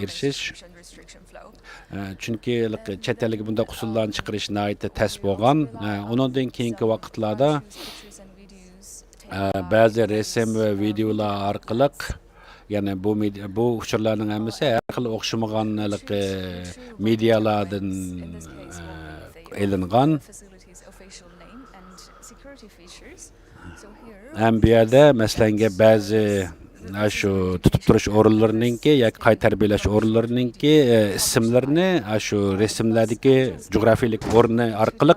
erishish, chunki chet elga bunday usullarni chiqarish nihoyatda tez bo'lgan. Undan keyingi vaqtlarda ba'zi resim va videolar orqali, ya'ni bu uchurlarning hammasi har xil o'xshamagan medialardan elingan. Ham bu yerda masalanga ba'zi shu tutib turish o'rinlarininki yoki qayta tarbiyalash o'rinlarininki ismlarini shu resimlardagi geografik o'rni orqali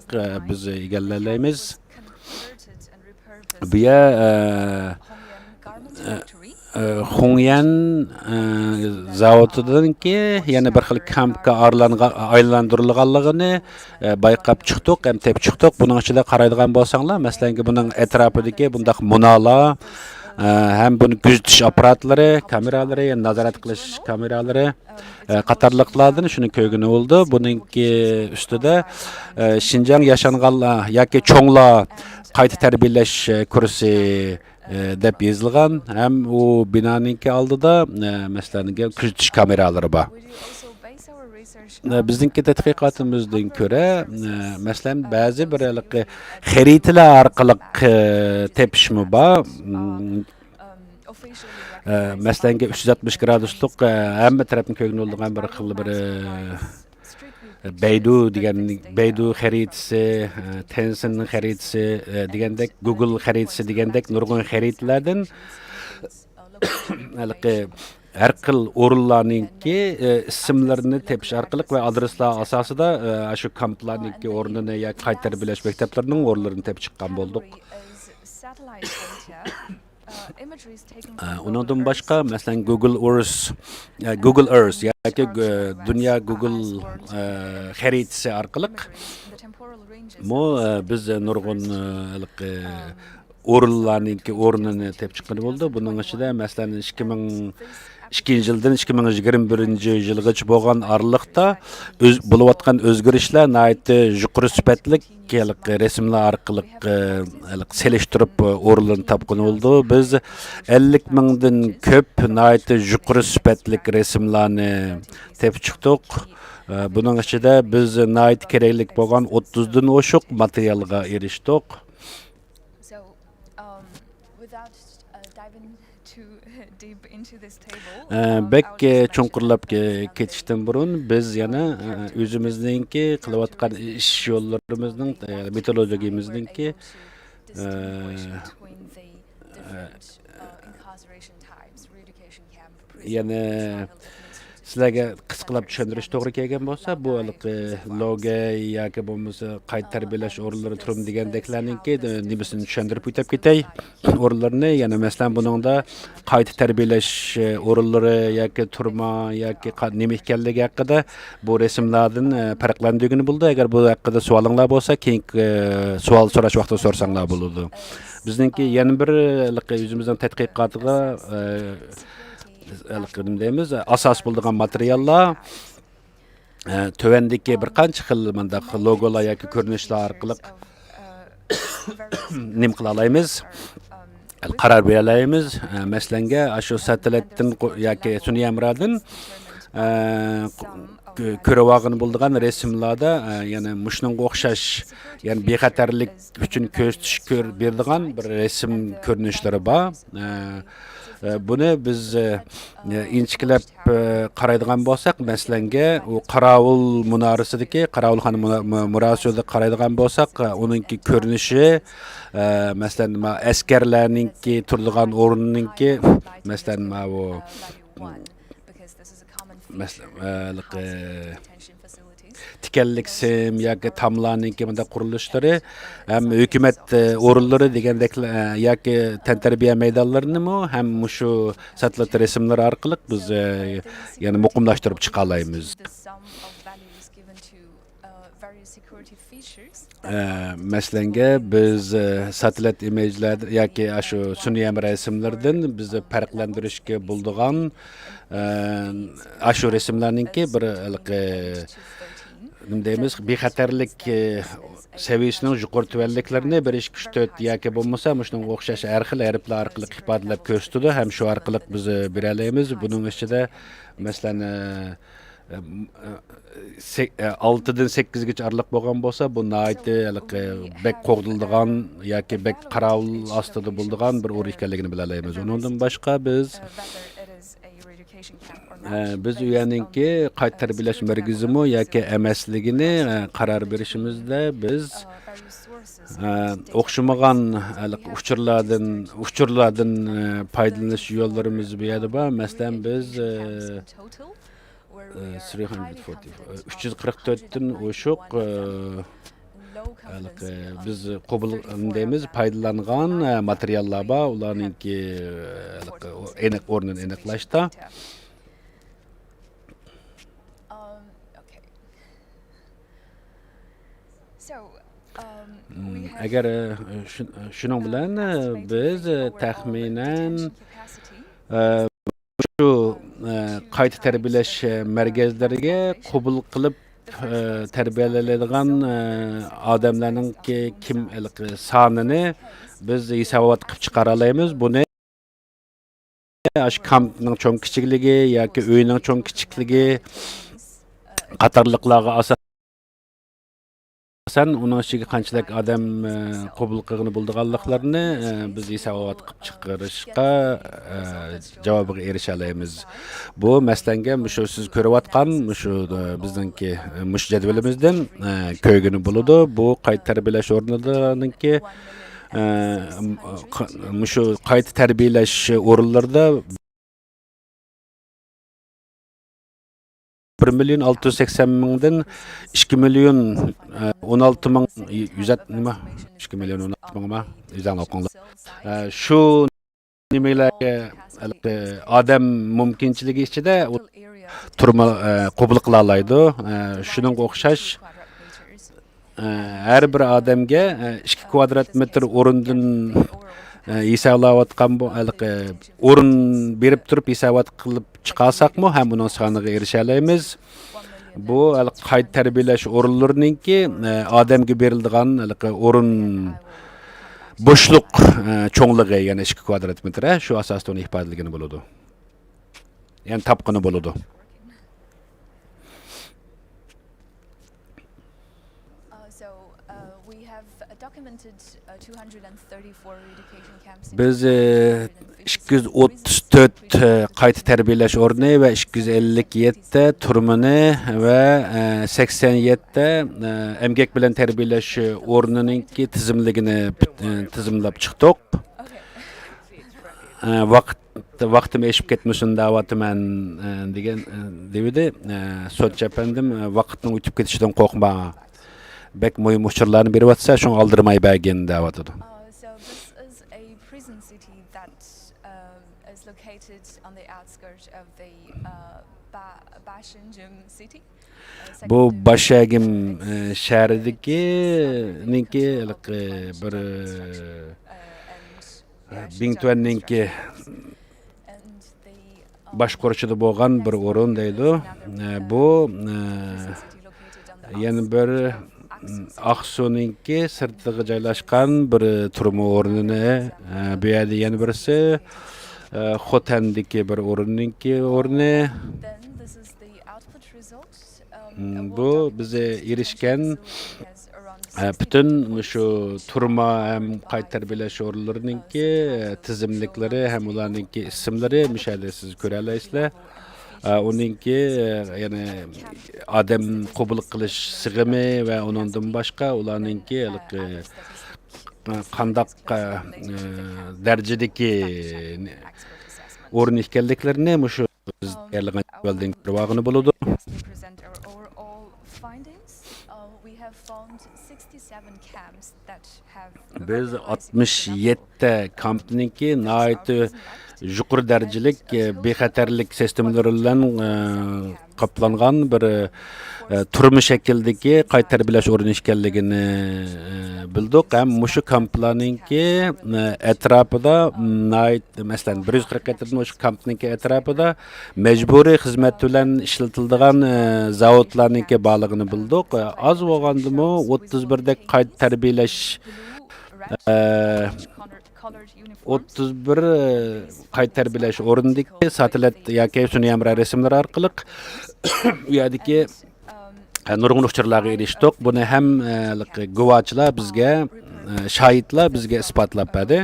biz egallalaymiz. Bu Hongyan zavodidanki yana bir xil kampga aylantirilganligini bayqab chiqdik, ham tep chiqdik. Buning ichida qaraydigan bo'lsanglar, masalan, buning atrofidagi bundaq munolar, ham buni kuzatish apparatlari, kameralari, nazorat qilish kameralari qatorliqlardan shuni ko'rgani bo'ldi. Buningki ustida Xinjiang yashanganlar yoki cho'nglar qayta tarbiyalash kursi deb yozilgan, ham u binoninki oldida masalan kuzatish kameralari bor. Bizningki tadqiqotimizdan ko'ra, masalan, ba'zi bir xaritalar orqali tepishmi bor. Masalan, 360 graduslik hamma tarafni ko'rgan bo'lgan bir xil bir Baidu xaritasi, Tencent xaritasi degandek, Google xaritasi degandek nurg'un xaritalardan har xil o'rinlarninki ismlarini tepish orqali va adreslar asosida shu kamplarninki o'rnini yoki qayta tarbiyalash maktablarining o'rinlarini tepib chiqqan bo'ldik. Undan boshqa masalan Google Earth yoki dunyo Google xaritasi orqali biz nurg'un o'rinlarninki o'rnini tepib chiqqan bo'ldi. Buning ichida masalan 2002-yildan 2021-yilgacha bo'lgan araliqda bo'layotgan o'zgarishlar nihoyatda yuqori sifatli resimlar orqali selishtirib o'rinlarni topgan bo'ldi. Biz 50 mingdan ko'p nihoyatda yuqori sifatli resimlarni tepib chiqdik. Buning ichida biz nihoyat kerakli bo'lgan 30 dan oshiq materialga erishdik. Bek cho'nqirlab ketishdan burun biz yana o'zimizningki qilayotgan ish yo'llarimizning metodologiyamizningki yana sizlarga qisqalab tushuntirish to'g'ri kelgan bo'lsa, bu loga yoki bo'lmasa qayta tarbiyalash o'rinlari turum degandeklarninki nimasini tushuntirib o'tib ketay. O'rinlarni yana masalan buningda qayta tarbiyalash o'rinlari yoki turma yoki nima ekanligi haqida bu resimlardan farqlandigini bo'ldi. Agar bu haqida savolinglar bo'lsa, keyin savol so'rash vaqtida so'rasanglar bo'ladi. Bizningki yana bir o'zimizning tadqiqotiga deymiz, asos bo'lgan materiallar tövendeki bir qancha xil manda logolar yoki ko'rinishlar orqali nim qila olamiz, qaror bera olamiz. Masalan, shu satelitdan yoki sun'iy amrodan ko'rib olgan bo'lgan resimlarda yana mushunga o'xshash yani bexatarlik uchun ko'z tushib beradigan bir resim ko'rinishlari bor. Buni biz inchikilab qaraydigan bo'lsak, masalanga u Qarovul munorasidagi Qarovulxon munosida qaraydigan bo'lsak, uningki ko'rinishi masalan askarlarningki turadigan o'rniningki masalan bu tikanlik sim yoki tamlarninki bunda qurilishlari ham hukumat o'rinlari degandek yoki tantarbiya maydonlarini ham shu satlat resimlar orqali biz yana muqimlashtirib chiqa olamiz. Masalanga biz satelit image'lar yoki shu sun'iy resimlardan biz farqlantirishga bo'ladigan shu resimlarningki bir deymiz bexatarlik seviyasining yuqori tuvanliklarini 1 2 3 4 yoki bo'lmasa shunga o'xshash har xil harflar orqali ifodalab ko'rsatadi. Ham shu orqali biz bera olamiz. Buning ichida masalan 6dan 8 gacha araliq bo'lgan bo'lsa, bu nayti bek qo'g'dildigan yoki bek qarovul ostida bo'ladigan bir o'rin ekanligini bila olamiz. Undan boshqa biz u yerningki qayta tarbiyalash markazimi yoki emasligini qaror berishimizda biz o'xshamagan uchurlardan foydalanish yo'llarimiz bu yerda bor. Masalan biz 344dan o'shiq biz qabul deymiz foydalangan materiallar bor. Ularningki aniq o'rnini aniqlashda agar shuning bilan biz taxminan shu qayta tarbiyalash markazlariga qabul qilib tarbiyalanadigan odamlarning kim sonini biz hisobot qilib chiqara olamiz. Buni kampning cho'ng kichikligi yoki uyning cho'ng kichikligi qatorliqlarga asosan uning ichiga qanchalik odam qabul qilgani bo'lganliklarini biz hisobot qilib chiqarishga javobiga erisha olamiz. Bu masalanga shu siz ko'rayotgan shu bizningki jadvalimizdan ko'rgani bo'ladi. Bu qayta tarbiyalash o'rnidaningki shu qayta tarbiyalash o'rinlarida 1.680.000dan 2.016.100 nima 2.016.000 yuzdan o'qinglar. Shu nimalarga odam mumkinchiligi ichida turma qabul qila oladi. Shuningga o'xshash har bir odamga 2 kvadrat metr o'rindan hisoblayotgan o'rin berib turib hisobot qilib chiqarsaqmi ham uning soniga erisha olamiz. Bu qayta tarbiyalash o'rinlarininki odamga beriladigan o'rin bo'shliq cho'ngligi ya'ni 2 kvadrat metr shu asosda uni ifodalagani bo'ladi. Ya'ni topqini bo'ladi. Biz 234 qayta tarbiyalash o'rni va 257 turmini va 87 emgak bilan tarbiyalash o'rnininki tizimligini tizimlab chiqdik. Vaqtim eshib ketmasin da'vatiman degan devdi. So'tchi apandim vaqtning o'tib ketishidan qo'rqma. Bek muhim uchurlarni beryapsa, shuni oldirmay bergin da'vatidi. So this is a prison city that is located on the outskirts of the Bashingim city. Bu Bashagim shahridagi bir Bingtuanninki boshqurishida bo'lgan bir o'rin deydi. Bu yana bir Aqsuninki sirtiga joylashgan bir turma o'rnini bu yerda yana birisi Xotandagi bir o'rinninki o'rni. Then this is the output results Bu bize erişken bütün şu turma hem qayta terbiyeleş orlarınınki tizimlikleri hem ularınınki isimleri müşahede siz göreleysizler. Onunki yani adem qabul qilish sig'imi ve onundan başka ularınınki qandaq darajadagi o'rin ekanliklarini mushu biz tayyorlagan jadvaldan ko'rib bo'ladi. Present our overall findings. We have found 67 camps that have Biz 67 kampninki nəhayət yuqori dərəcəlik bexəterlik sistemləri bilan qaplanğan bir turmuş şəkildəki qayta tərbiyələş orunu ekanligini bildik. Həm muşu kamplarninki ətrafında nəhayət məsələn 147 muşu kampninki ətrafında məcburi xidmət bilan işlətildiğən zavodlarninki bağlığını bildik. Az bolğandımı 31 dək qayta tərbiyələş 31 qayta tərbiyələş orundakı satelit yoki sun'iy əmri resimləri orqali u yerdagi nurg'un uchurlarga erishdik. Buni ham guvohchilar bizga, shohidlar bizga isbotlab berdi.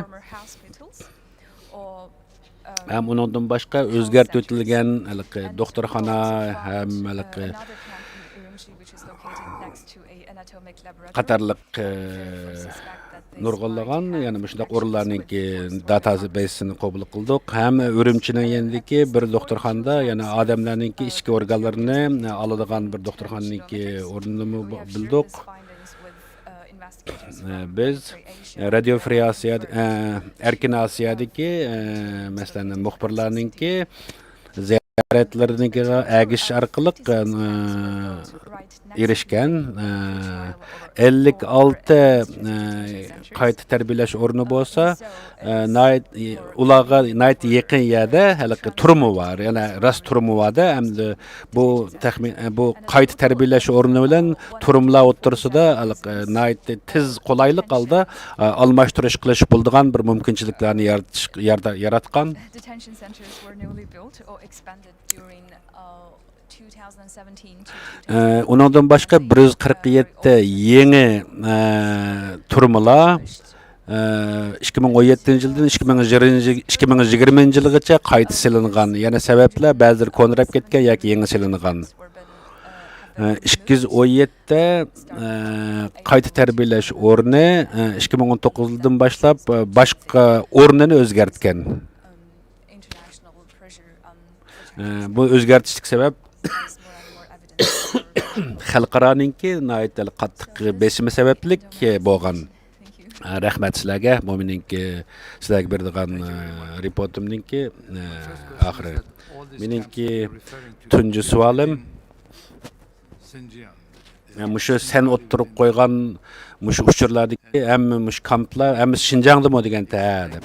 Ham undan boshqa o'zgartirilgan doktorxona ham qatorliq nurg'unlagan yani shunday o'rinlarninki databasini qabul qildik. Ham Urumchining yanidagi bir doktorxonada yana odamlarninki ichki organlarini oladigan bir doktorxonaniki o'rnini bildik. Biz Radio Free Asiya Erkin Asiyadagi masalan muxbirlarninki ziyoratlariniga agish orqali erishgan 56 qayta tarbiyalash o'rni bo'lsa, ularga nayt yaqin yerda haliqi turmi var, yana rast turmi varda. Hamda bu taxmin bu qayta tarbiyalash o'rni bilan turumlar o'rtasida nayt tez qolaylik holda almashtirish qilish bo'ladigan bir mumkinchiliklarni yaratgan. Detention centers were newly built or expanded during 2017 to Ondan başqa 147 yeni turmalar 2017 yıldan 2020 yılgacha qayta silingan. Yana sabablar ba'zilar konrab ketgan yoki yangi silingan. 217 qayta tarbiyalash o'rni 2019 yıldan boshlab boshqa o'rnini o'zgartgan. Bu o'zgartishlik sabab xalqaroninki naytal qattiq besimi sabablik bo'lgan. Rahmat sizlarga. Bu meninki sizlarga berdigan reportimninki oxiri. Meninki tunji savolim mushu sen o'ttirib qo'ygan mushu uchurlardagi hamma mush kamplar hamma Xinjiangdami degan ta deb.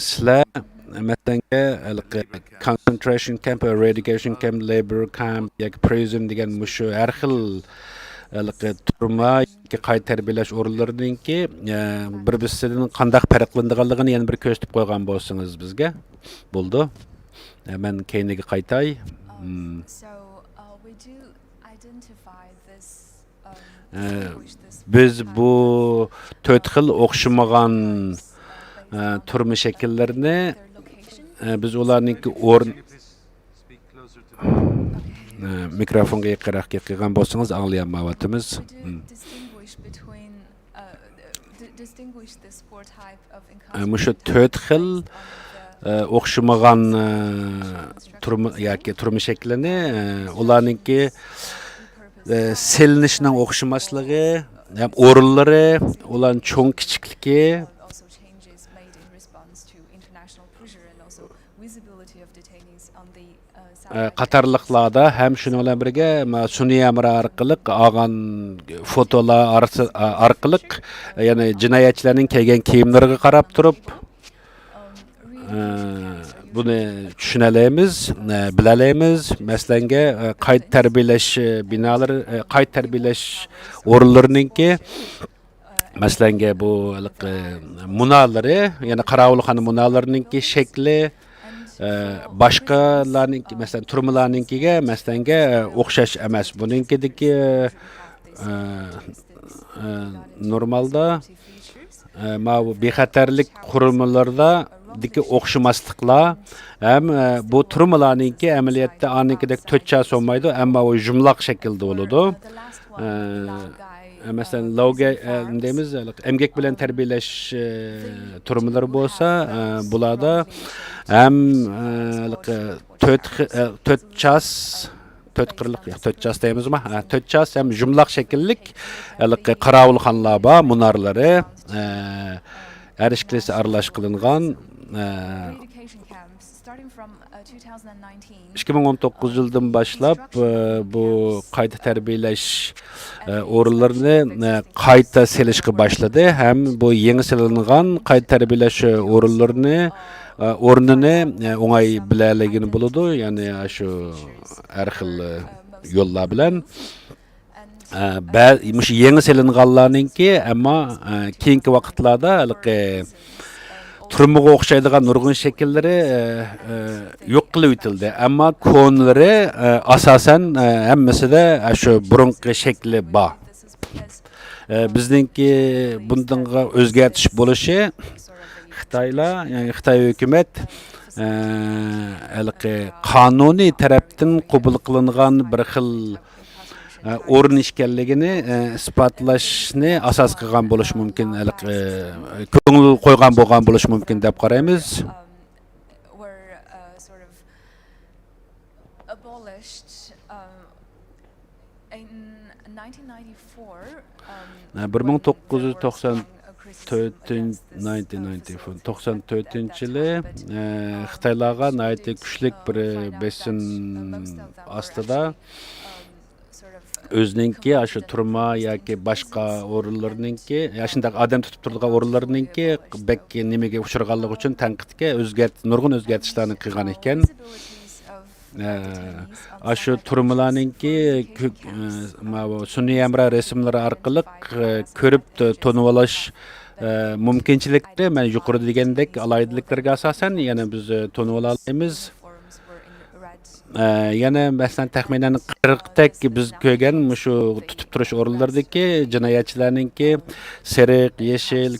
Sizlar masalanga concentration camp, eradication camp, labor camp yoki prison degan mushu har xil turma qayta tarbiyalash o'rinlarininki bir-biridan qanday farqlanadiganligini yana bir ko'rsatib qo'ygan bo'lsangiz bizga bo'ldi. Men keyinga qaytay. Biz bu 4 xil o'xshamagan turmuş şekillerini biz ularninki o'rin mikrofonga yaqinroq kelgan bo'lsangiz anglayolmayapmiz. Mushu 4 xil o'xshamagan turmuş şeklini ularninki selinishning o'xshamasligi, ham o'rinlari, ularning cho'ng kichikligi qatarlıqlarda hem şunu bilan birga sun'iy amri orqali olgan fotolar orqali ya'ni jinoyatchilarning kelgan kiyimlariga qarab turib buni tushunalamiz, bilalamiz. Masalanga qayta tarbiyalash binolari, qayta tarbiyalash o'rinlarininki Maslanga bu munalari, yani Qaravulxon munalarininki shakli boshqalarninki, masalan, turmalarninkiga, maslanga o'xshash emas. Buninkidagi normalda ma bu bexatarlik qurilmalarda diki o'xshamasliklar ham bu turmalarninki amaliyotda aninkidek 4 chas olmaydi, ammo u jumloq shaklda bo'ladi. Masalan, lavga deymiz, emgak bilan tarbiyalash turmalari bo'lsa, bularda ham 4 chas 4 qirliq, 4 chas deymizmi? 4 chas ham jumloq shakllik Qaravulxonlar bor, munarlari har ikkisi aralash qilingan. 2019 yıldan başlap bu qayta terbiyelash o'rinlarini qayta selishga başladı. Hem bu yeni selingan qayta terbiyelash o'rnini o'ngay bilaligini bo'ladi. Ya'ni shu har xil yo'llar bilan mush yeni selinganlarninki, ammo keyingi vaqtlarda turmaga o'xshaydigan nurg'un shakllari yo'q qilib o'tildi. Ammo konlari asosan hammasida shu burunqi shakli bor. Bizningki bundanga o'zgartish bo'lishi Xitoylar, ya'ni Xitoy hukumat qonuniy tarafdan qabul qilingan bir xil o'rin ishkanligini isbotlashni asos qilgan bo'lish mumkin, ko'ngil qo'ygan bo'lgan bo'lish mumkin deb qaraymiz. Were sort of abolished in 1994-yili Xitoylarga nayt kuchlik bir besin ostida özününki aşı turma yoki boshqa o'rinlarninki, shunday odam tutib turadigan o'rinlarninki bek nimaga uchraganligi uchun tanqidga nurg'un o'zgartishlarni qilgan ekan. Aşı turmalarninki sun'iy amra rasmlari orqali ko'rib tonib olish mumkinchilikni men yuqorida degandek alaydiliklarga asosan yana biz tonib olamiz. Yana masalan taxminan 40 tak biz ko'rgan shu tutib turish o'rinlaridagi jinoyatchilarninki sariq, yeshil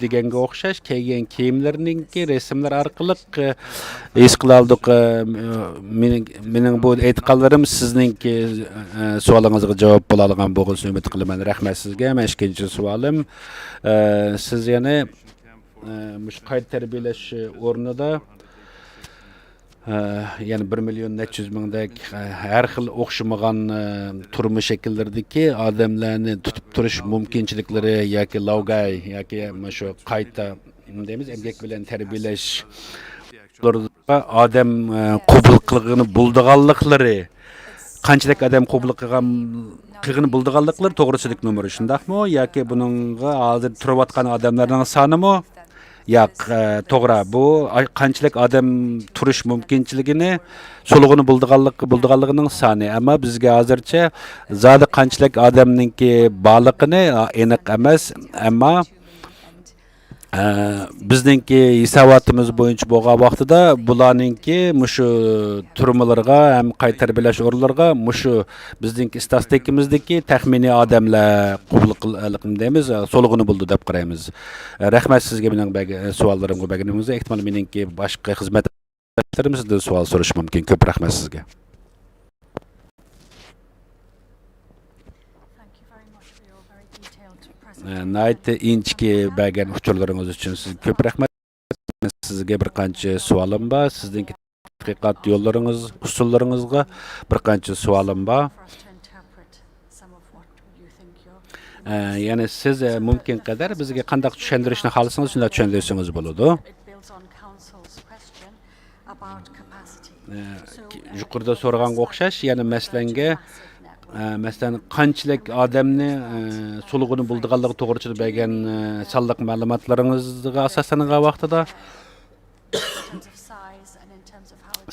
deganga o'xshash kiygan kiyimlarninki rasmlar orqali his qilaldik. Mening bu aytganlarim sizninki savolingizga javob bo'la olgan bo'lsa umid qilaman. Rahmat sizga. Men ikkinchi savolim, siz yana mush qayta tarbiyalash o'rnida yani 1 milyon 400 mingdek her xil o'xshamagan turmuş şekillerindeki adamlarni tutib turish mumkinchilikleri yoki lavgay yoki shu qayta deymiz emgak bilan tarbiyalash odam qabul qilg'ini buldiganliklari qanchalik odam qabul qilg'ini buldiganliklari to'g'risilik nomeri shundaqmi yoki buningga hozir turayotgan odamlarning sonimi? Yo'q, to'g'ri, bu qanchalik odam turish mumkinchiligini so'lig'ini buldiganligining soni, ammo bizga hozircha zodi qanchalik odamninki borligini aniq emas, ammo bizningki hisobotimiz bo'yicha bo'lgan vaqtida bularninki mushu turmalarga ham qayta tarbiyalash o'rinlariga mushu bizningki statistikamizdagi taxminiy odamlar qabul qilamiz, so'lig'ini buldi deb qaraymiz. Rahmat sizga mening savollarimga berganingizga. Ehtimol meningki boshqa xizmatlarimizdan savol so'rash mumkin. Ko'p rahmat sizga. Nayt inchki bergan uchurlaringiz uchun sizga ko'p rahmat. Sizga bir qancha savolim bor. Sizning tadqiqot yo'llaringiz, usullaringizga bir qancha savolim bor. Yani siz mumkin qadar bizga qanday tushuntirishni xohlasangiz shunday tushuntirsangiz bo'ladi. Yuqorida so'raganga o'xshash, ya'ni masalan qanchalik odamni so'lig'ini buldiganligi to'g'risida bergan sonliq ma'lumotlaringizga asoslangan vaqtida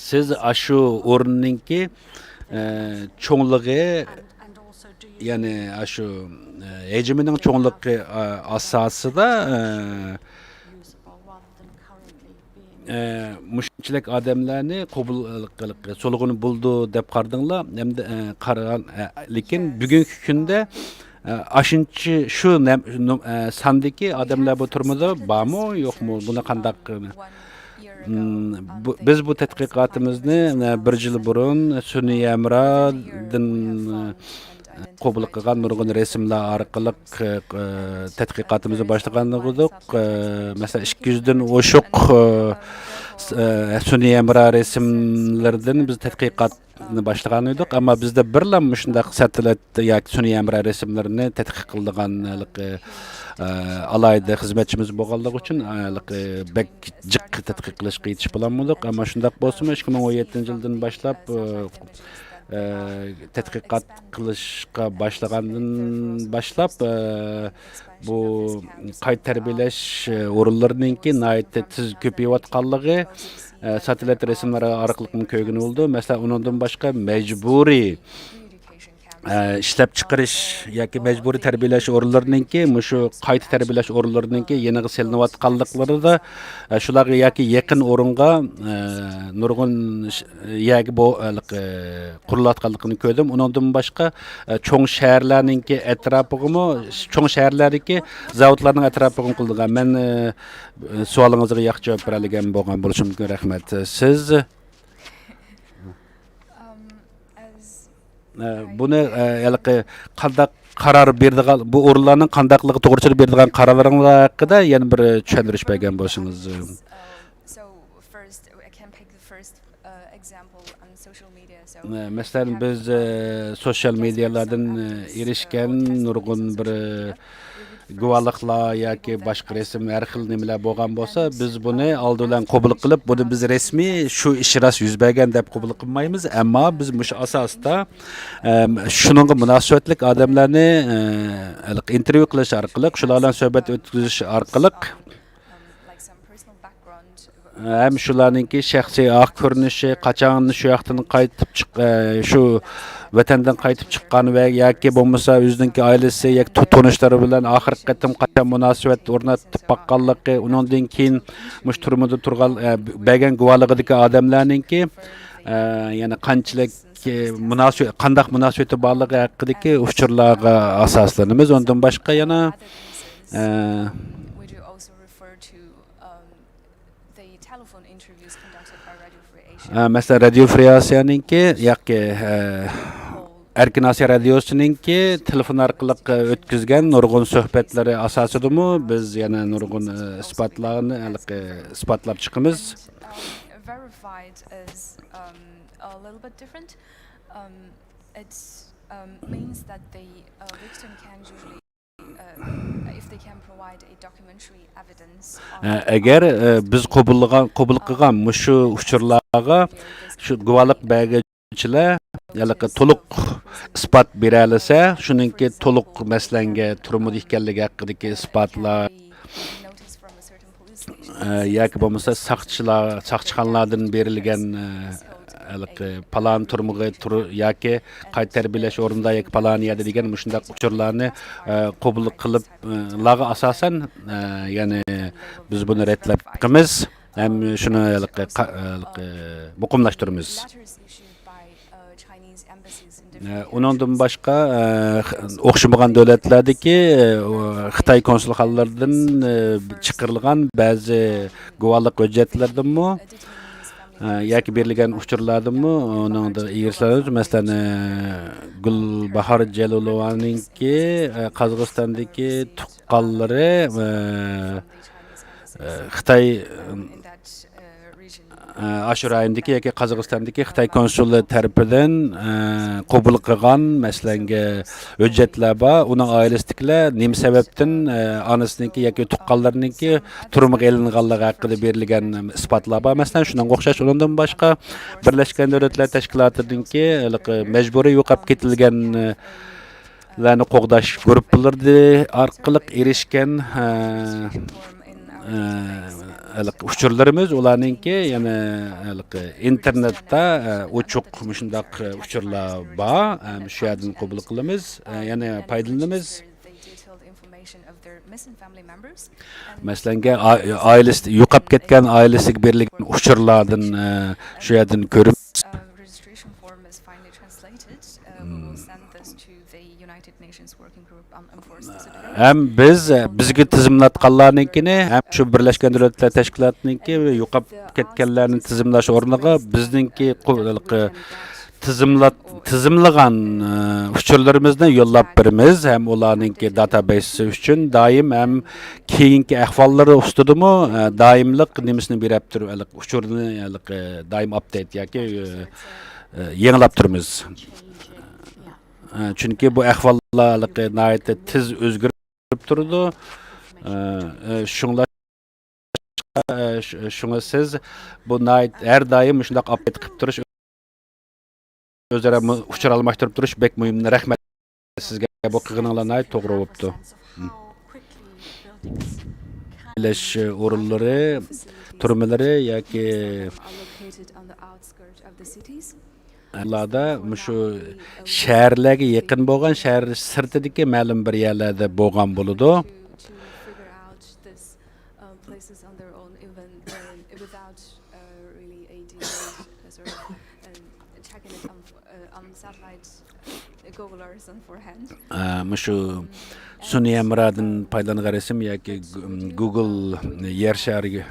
siz shu o'rinninki cho'ngligi yani şu hecminin çoğunluğu asasında müşkilik adamlarni qabul qilib solug'ini buldu deb qardinglar hamda qaragan lekin bugungi kunda aşınçı şu sandaki adamlar bu turmada barmı yok mu buna qandaq biz bu tadqiqotimizni bir yil burun Sun'iy Emradan qabul qilgan nurg'un rasmlar orqali tadqiqotimizni boshlagan edik. Masalan 200 dan oshiq Sun'iy Emra rasmlaridan biz tadqiqotni boshlagan edik, ammo bizda birlam shunday satelit yoki Sun'iy Emra rasmlarini tadqiq qilganlik alayda xizmatchimiz bo'lganligi uchun bek jiq tadqiq qilishga yetish bo'lmadik, ammo shunday bo'lsa 2017-yildan boshlab tadqiqot qilishga boshlagandan boshlab bu qayta tarbiyalash o'rinlarininki nihoyatda tez ko'payayotganligi satelit rasmlari orqali ko'rgan bo'ldi. Masalan, undan boshqa majburiy ishlab chiqarish yoki majburiy tarbiyalash o'rinlarininki shu qayta tarbiyalash o'rinlarininki yeniga selinayotganliklarida shularga yoki yaqin o'ringa nurg'un yoki bu qurilayotganligini ko'rdim. Undan boshqa cho'ng shaharlarninki atrofigami, cho'ng shaharlardagi zavodlarning atrofiga qildigan. Men savolingizga yaxshi javob bera olgan bo'lgan bo'lishim mumkin. Rahmat. Siz buni qandaq qaror berdigan bu o'rinlarning qandaqligi to'g'risida berdigan qarorlaringiz haqida yana bir tushuntirish bergan bo'lsangiz. So first, I can pick the first example on social media. So Masalan, biz sosyal medyalardan erishgan nurg'un bir guvohliklar yoki boshqa rasm har xil nimalar bo'lgan bo'lsa, biz buni oldidan qabul qilib, buni biz rasmiy shu ish rost yuz bergan deb qabul qilmaymiz, ammo biz mush asosda shuningga munosabatlik odamlarni intervyu qilish orqali, shular bilan suhbat o'tkazish orqali like some personal background. hem shularninki shaxsiy ko'rinishi, qachon shu yoqdan qaytib shu vatandan qaytib chiqqan va yoki bo'lmasa o'zining oilasi yoki tanishlari bilan oxirgi qatim qachon munosabat o'rnatib baqqanligi, undan keyin mush turmada turgan bergan guvohligidagi odamlarninki yana qanchalik munosabat qandaq munosabati borligi haqidagi uchurlarga asoslanamiz. Undan boshqa yana We do also refer to the telephone interviews conducted by Radio Free Asia. masalan Radio Free Asia'ninki yoki Erkin Asiya Radiosu'ninki telefon orqali o'tkazgan nurg'un suhbatlari asosidami biz yana nurg'un isbotlarni isbotlab chiqamiz. Verified is a little bit different. It means that the victim can usually, if they can provide a documentary evidence. Agar biz qabul qilgan shu uchurlarga shu guvohlik beruvchilar to'liq isbot bera olsa, shuningki to'liq masalanga turmudi ekanligi haqidagi isbotlar yoki bo'lmasa soqchixonalardan berilgan palan turmuga yoki qayta tarbiyalash o'rinda yoki palan yerda degan shunday uchurlarni qabul qilib larga asosan ya'ni biz buni redlab chiqamiz ham shuni muqimlashtiramiz. Undan boshqa o'xshamagan davlatlardagi Xitoy konsulxonalaridan chiqarilgan ba'zi guvohlik hujjatlardanmi yoki berilgan uchurlardanmi uningda egilishlar, masalan Gulbahor Jalolovaningki Qozog'istondagi tuqqanlari Xitoy Aşurayındaki yoki Qozog'istondagi Xitoy konsuli tarafidan qabul qilgan masalanga hujjatlar bor. Uning oilasidagilar nima sababdan onasiniki yoki tuqqanlarniki turmuga elinganligi haqida berilgan isbotlar bor. Masalan, shunga o'xshash undan boshqa Birlashgan Davlatlar Tashkilotininki majburiy yo'qolib ketilgan larni qo'g'dash guruhlari orqali erishgan uchurlarimiz ularninki yana internetda uchuq shundaq uchurlar bor. Shu yerdan qabul qilamiz, yana foydalanamiz. Masalan, oilasi yo'qolib ketgan oilasiga berilgan uchurlardan shu yerdan ko'rib Registration form is finally translated. We will send this to the United Nations Working Group on Enforced Disability. ham bizga tizimlatganlarnikini ham shu Birlashgan Davlatlar Tashkilotininki yo'qolib ketganlarni tizimlash o'rniga bizningki tizimlagan uchurlarimizni yo'llab beramiz. Ham ularninki database uchun doim ham keyingi ahvollari ustidimi doimlik nimasini berib turib, uchurni doim update yoki yangilab turamiz. Chunki bu ahvollar nihoyatda tez o'zgarib turadi. Shunga siz bu har doim shunday update qilib turish, o'zaro uchur almashtirib turish bek muhim. Rahmat sizga, bu qilganinglar to'g'ri bo'libdi. Ilash o'rinlari, turmalari yoki ularda shu shaharlarga yaqin bo'lgan, shahar sirtidagi ma'lum bir yerlarda bo'lgan bo'ladi. Shu sun'iy amradan foydalangan resim yoki Google yer shariga,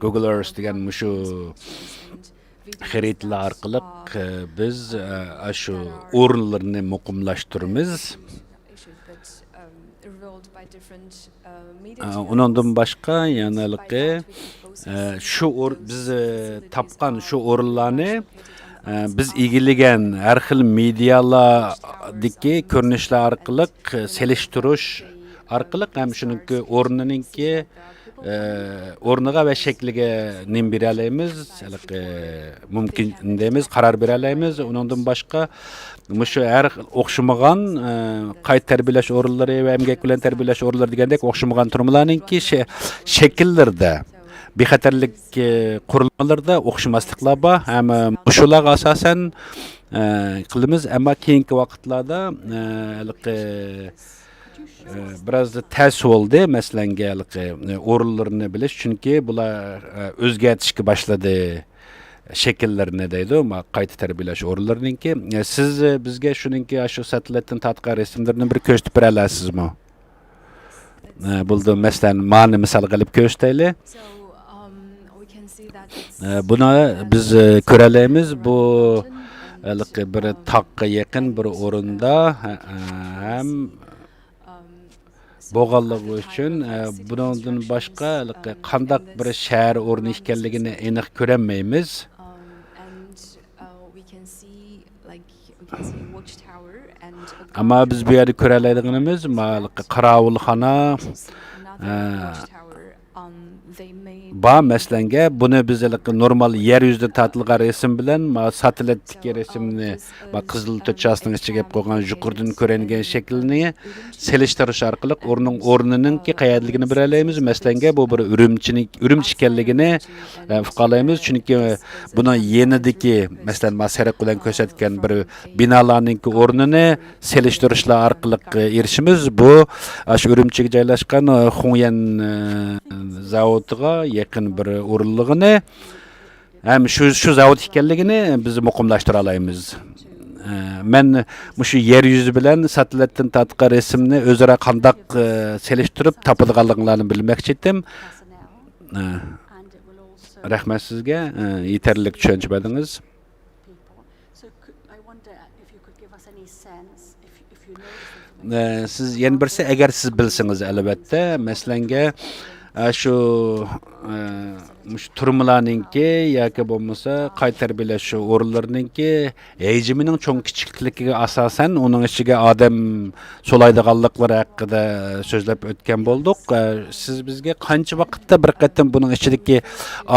Google Earth degan shu xaritlar orqali biz shu o'rinlarni muqimlashtiramiz. Undan boshqa yana shu biz topgan shu o'rinlarni biz egillagan har xil medialardagi ko'rinishlar orqali selishtirish orqali ham shuningki o'rnininki o'rniga va shakliga nim bera olamiz, mumkin deymiz, qaror bera olamiz. Undan boshqa shu har o'xshamagan qayta tarbiyalash o'rinlari va emgak bilan tarbiyalash o'rinlari degandek o'xshamagan turmalarninki shakllarda bexatarlik qurilmalarda o'xshamasliklar bor. Ham shularga asosan qilamiz, ammo keyingi vaqtlarda biraz ters oldu meslenge o'rinlarini bilish, chunki bular o'zgartishga boshladi shakllarni deydi, qayta tarbiyalash o'rinlariniki. Siz bizga shuningki shu satellitdan tatqiq rasmlarni bir ko'rsatib bera olasizmi? Bo'ldi, masalan, ma'ni misol qilib ko'rsataylik. Buni biz ko'ralaymiz. Bu bir taqqa yaqin bir o'rinda ham bo'lganligi uchun bundan boshqa qandaq bir shahar o'rni ekanligini aniq ko'rolmaymiz. Ammo biz bu yerda ko'ralaydiganimiz qorovulxona ba maslanga buni biz normal yer yuzida tatilgan resim bilan satellitdagi resimni qizil to'chasining ichiga qo'ygan yuqoridan ko'ringan shaklni selishtirish orqali o'rniningki qayerligini bilalaymiz. Maslanga bu bir Urumchi ekanligini uqalaymiz, chunki buni yenidagi masalan masariq bilan ko'rsatgan bir binolarning o'rnini selishtirishlar orqali erishimiz. Bu shu Urumchiga joylashgan Xunyan zavodiga yaqin bir o'rinligini ham shu zavod ekanligini biz muqimlashtira olamiz. Men shu yer yuzi bilan satellitdan tatqiq resimni o'zaro qandaq selishtirib topadiganligini bilmoqchi edim. Rahmat sizga, yetarli tushuncha berdingiz. Siz yana birsi agar siz bilsangiz albatta, masalanga shu turmalarninki yoki bo'lmasa qayta tarbiyalash o'rinlarininki hajmining cho'ng kichikligiga asosan uning ichiga odam so'laydiganliklari haqida so'zlab o'tgan bo'ldik. Siz bizga qancha vaqtda bir qatim buning ichidagi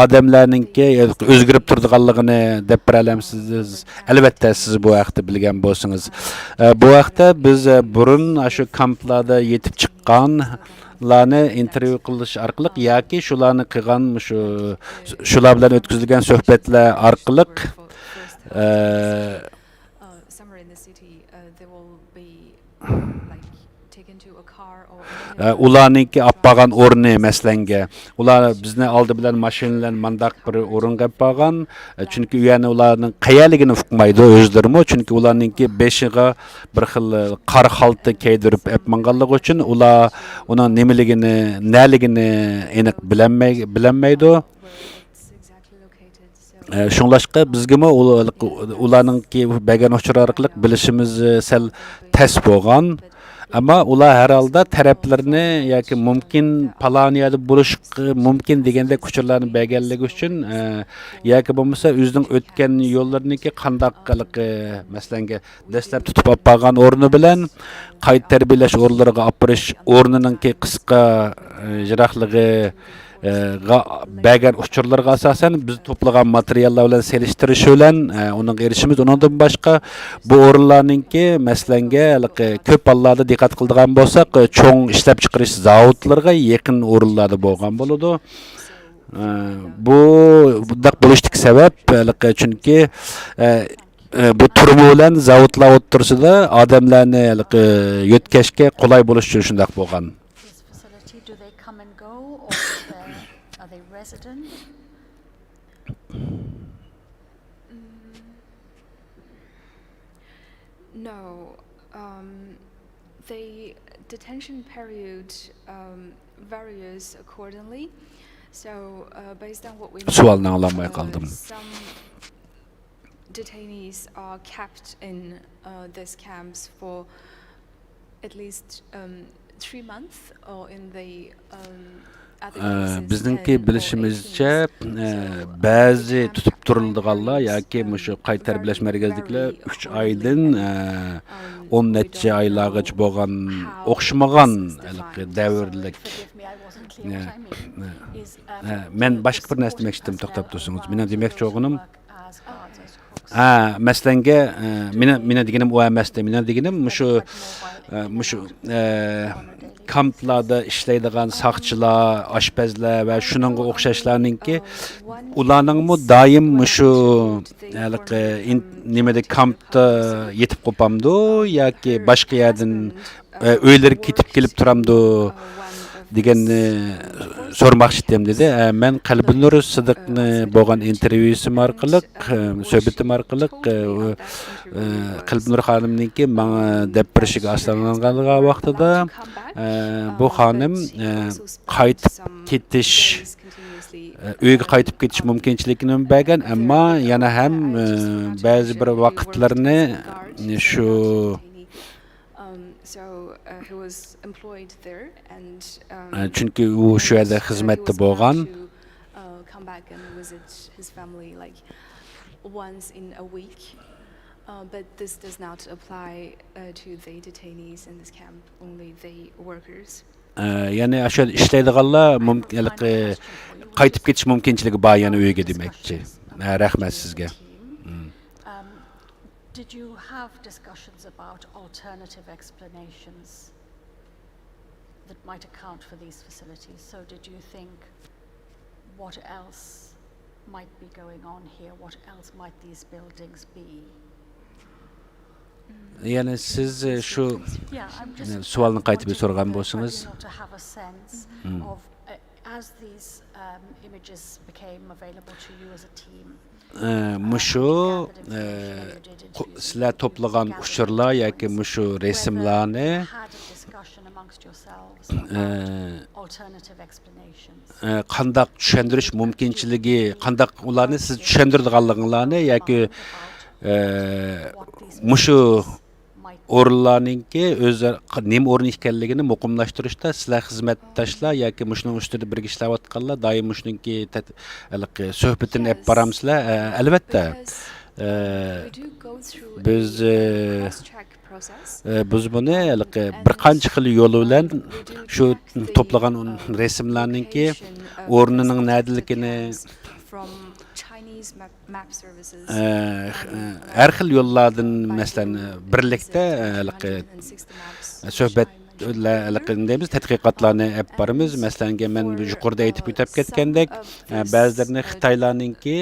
odamlarninki o'zgarib turadiganligini deb beralamsiz? Albatta siz bu haqda bilgan bo'lsangiz. Bu haqda biz burun shu kamplarda yetib chiqqan ularni intervyu qilish orqali yoki shularni qilgan shular bilan o'tkazilgan suhbatlar orqali somewhere in the city, they will be like taken to a car or ularningki olib borgan o'rni masalanga ular bizni oldi bilan mashinalar mandaq bir o'ringa olib borgan chunki u yerni ularning qayaligini uqmaydi o'zlarimi chunki ularningki beshiga bir xil qor xalta kiydirib olib manganligi uchun ular uning nimaligini naligini aniq bilinmaydi. it's exactly located. So Şunlaşqa bizgimi ularningki bergan uchur orqali bilishimiz sal tas bo'lgan. Ama ular her halda taraflarını yoki mumkin paloniyada bo'lish mumkin deganda kuchurlarni berganligi uchun yoki bo'lmasa o'zining o'tgan yo'llariniki qandaqligi masalan dastlab tutib olib qolgan o'rni bilan qayta tarbiyalash o'rnlariga olib borish o'rnininki qisqa jiroqligi bergan uchurlarga asosan biz to'plagan materiallar bilan selishtirish bilan uning erishimiz undan boshqa bu o'rinlarningki masalanga ko'p hollarda diqqat qiladigan bo'lsak cho'ng ishlab chiqarish zavodlariga yaqin o'rinlarda bo'lgan bo'ladi. Bu bundaq bo'lishdagi sabab chunki bu turmi bilan zavodlar o'rtasida odamlarni yo'tkashga qulay bo'lish uchun shunday bo'lgan. This facility, do they come and go, or are they resident? no, the detention period varies accordingly. So based on what we know, Sualını anlamaya kaldım. some detainees are kept in these camps for at least 3 months, or in the other cases Bizdeki 10 or 18 bilişimizce months. bazı tutup turulduğalla yoki şu qayta tarbiyalash merkezlikler 3 aydan 10 neçe aylagacha bo'lgan o'xshamagan davrlik. Forgive me, I wasn't clear what I mean. Is, Men başqa bir narsa demek istedim, to'xtab tursangiz. Meni demoqchi o'g'lim work as guards, as cooks. maslanga meni deganim u emasdi. Meni deganim mushu kamplarda ishlaydigan saqchilar, oshpazlar va shuningga o'xshashlarningki ularningmi doim mushu nimada kampda yetib qopamdi yoki boshqa yerdan o'ylar ketib kelib turamdi deganni so'ramoqchi edim dedi. Men Qalbinur Sidiqni bo'lgan intervyusim orqali, suhbatim orqali Qalbinur xonimningki menga deb berishiga asoslanganligi vaqtida bu xonim qaytib ketish uyga qaytib ketish mumkinchiligini bergan, ammo yana ham ba'zi bir vaqtlarni shu So he was employed there, and chunki u shu yerda xizmatda bo'lgan. Come back and visit his family like once in a week. But this does not apply to the detainees in this camp, only the workers. Yani aşağı ishlaydiganlar qaytib ketish mumkinchiligi bor yana uyga demoqchi. Rahmat sizga. Did you have discussions about alternative explanations that might account for these facilities? So did you think what else might be going on here? What else might these buildings be? Yani siz şu Yeah, I'm just sualını qaytib wanting so'ragan bo'lsangiz, to have a sense of as these images became available to you as a team. mushu sizlar to'plagan uchurlar yoki mushu resimlarni Had a discussion amongst yourselves alternative explanations. qandaq tushundirish mumkinchiligi, qandaq ularni siz tushundirganliginglarni yoki mushu o'rinlarningki o'zi nima o'rin ekanligini muqimlashtirishda sizlar xizmatdoshlar yoki mushuning ustida birga ishlayotganlar doim mushuninki suhbatini olib boramsizlar. Albatta We do go through biz fast-track process. biz buni bir qancha xil yo'l bilan shu to'plagan resimlarningki o'rnining nadiligini From Chinese map services. har xil yo'llardan masalan birlikda suhbat deymiz tadqiqotlarni olib boramiz. Masalan, men yuqorida aytib o'tib ketgandek, ba'zilarini Xitoylarninki,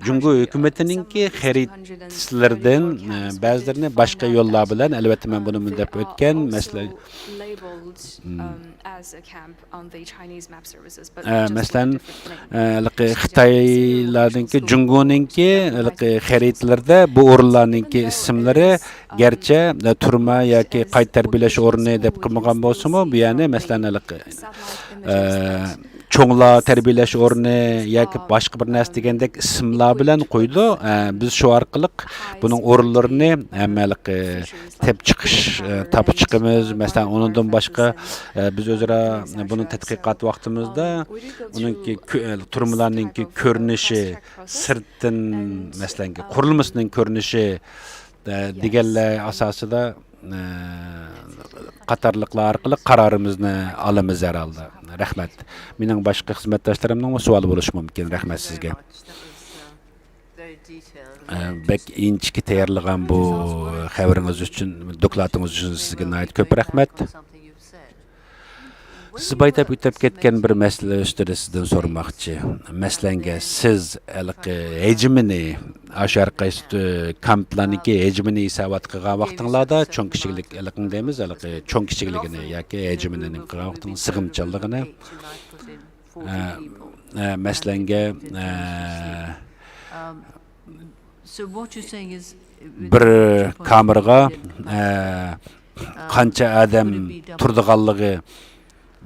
Jungo hukumatiningki xaritlardan, ba'zilarini boshqa yo'llar bilan albatta men buni deb o'tgan. Masalan, masalan, Xitoylarninki, Jungoninki xaritlarda bu o'rinlarninki ismlari gerçi turma yoki qayta tarbiyalash o'rni deb qilmagan bo'lsa-mu, bu ya'ni masalan cho'nglar tarbiyalash o'rni yoki boshqa bir narsa degandek ismlar bilan qo'ydi. Biz shu orqali buning o'rinlarini hammalik topib chiqamiz. Masalan, undan boshqa biz o'zaro buni tadqiqot vaqtimizda uningki turmalarninki ko'rinishi, sirtdan masalan qurilmasining ko'rinishi deganlar asosida qatorliqlar orqali qarorimizni olamiz herhalde. Rahmat. Mening boshqa xizmatdoshlarimning savol bo'lishi mumkin. Rahmat sizga. Bek inchki tayyorlagan bu xabaringiz uchun, dokladingiz uchun sizga nihoyat ko'p rahmat. Siz baytab o'tib ketgan bir masala ustida sizdan so'ramoqchi. Masalanga siz hejmini ashar qaysi kamplarniki hejmini hisobot qilgan vaqtinglarda cho'ng kichiklik deymiz, cho'ng kichikligini yoki hejmini qilgan vaqting sig'imchanligini masalanga bir kameraga qancha odam turdiganligi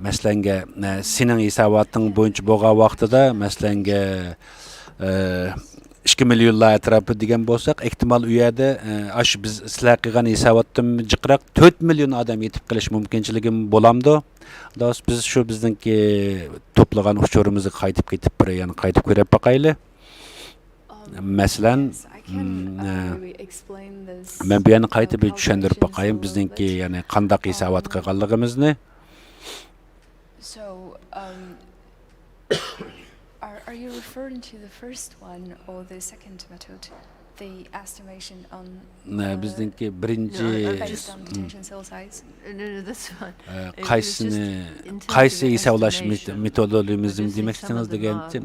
masalanga sening hisoboting bo'yicha bo'lgan vaqtida masalanga 2 millionlar atrofi degan bo'lsak, ehtimol u yerda biz sizlar qilgan hisobotdan jiqroq 4 million odam yetib qilish mumkinchiligi bo'lamdi. Do'st, biz shu bizningki to'plagan uchurimizni qaytib ketib yana qaytib ko'rib boqayli. Masalan, men bu yerni qaytib tushuntirib boqayim bizningki ya'ni qanday hisobot qilganligimizni. So, are you referring to the first one or the second method, the estimation on bizningki birinchi based on detention cell size? No, that's fine. Qaysi hisoblash metodologiyamizni demoqchisiniz degancha,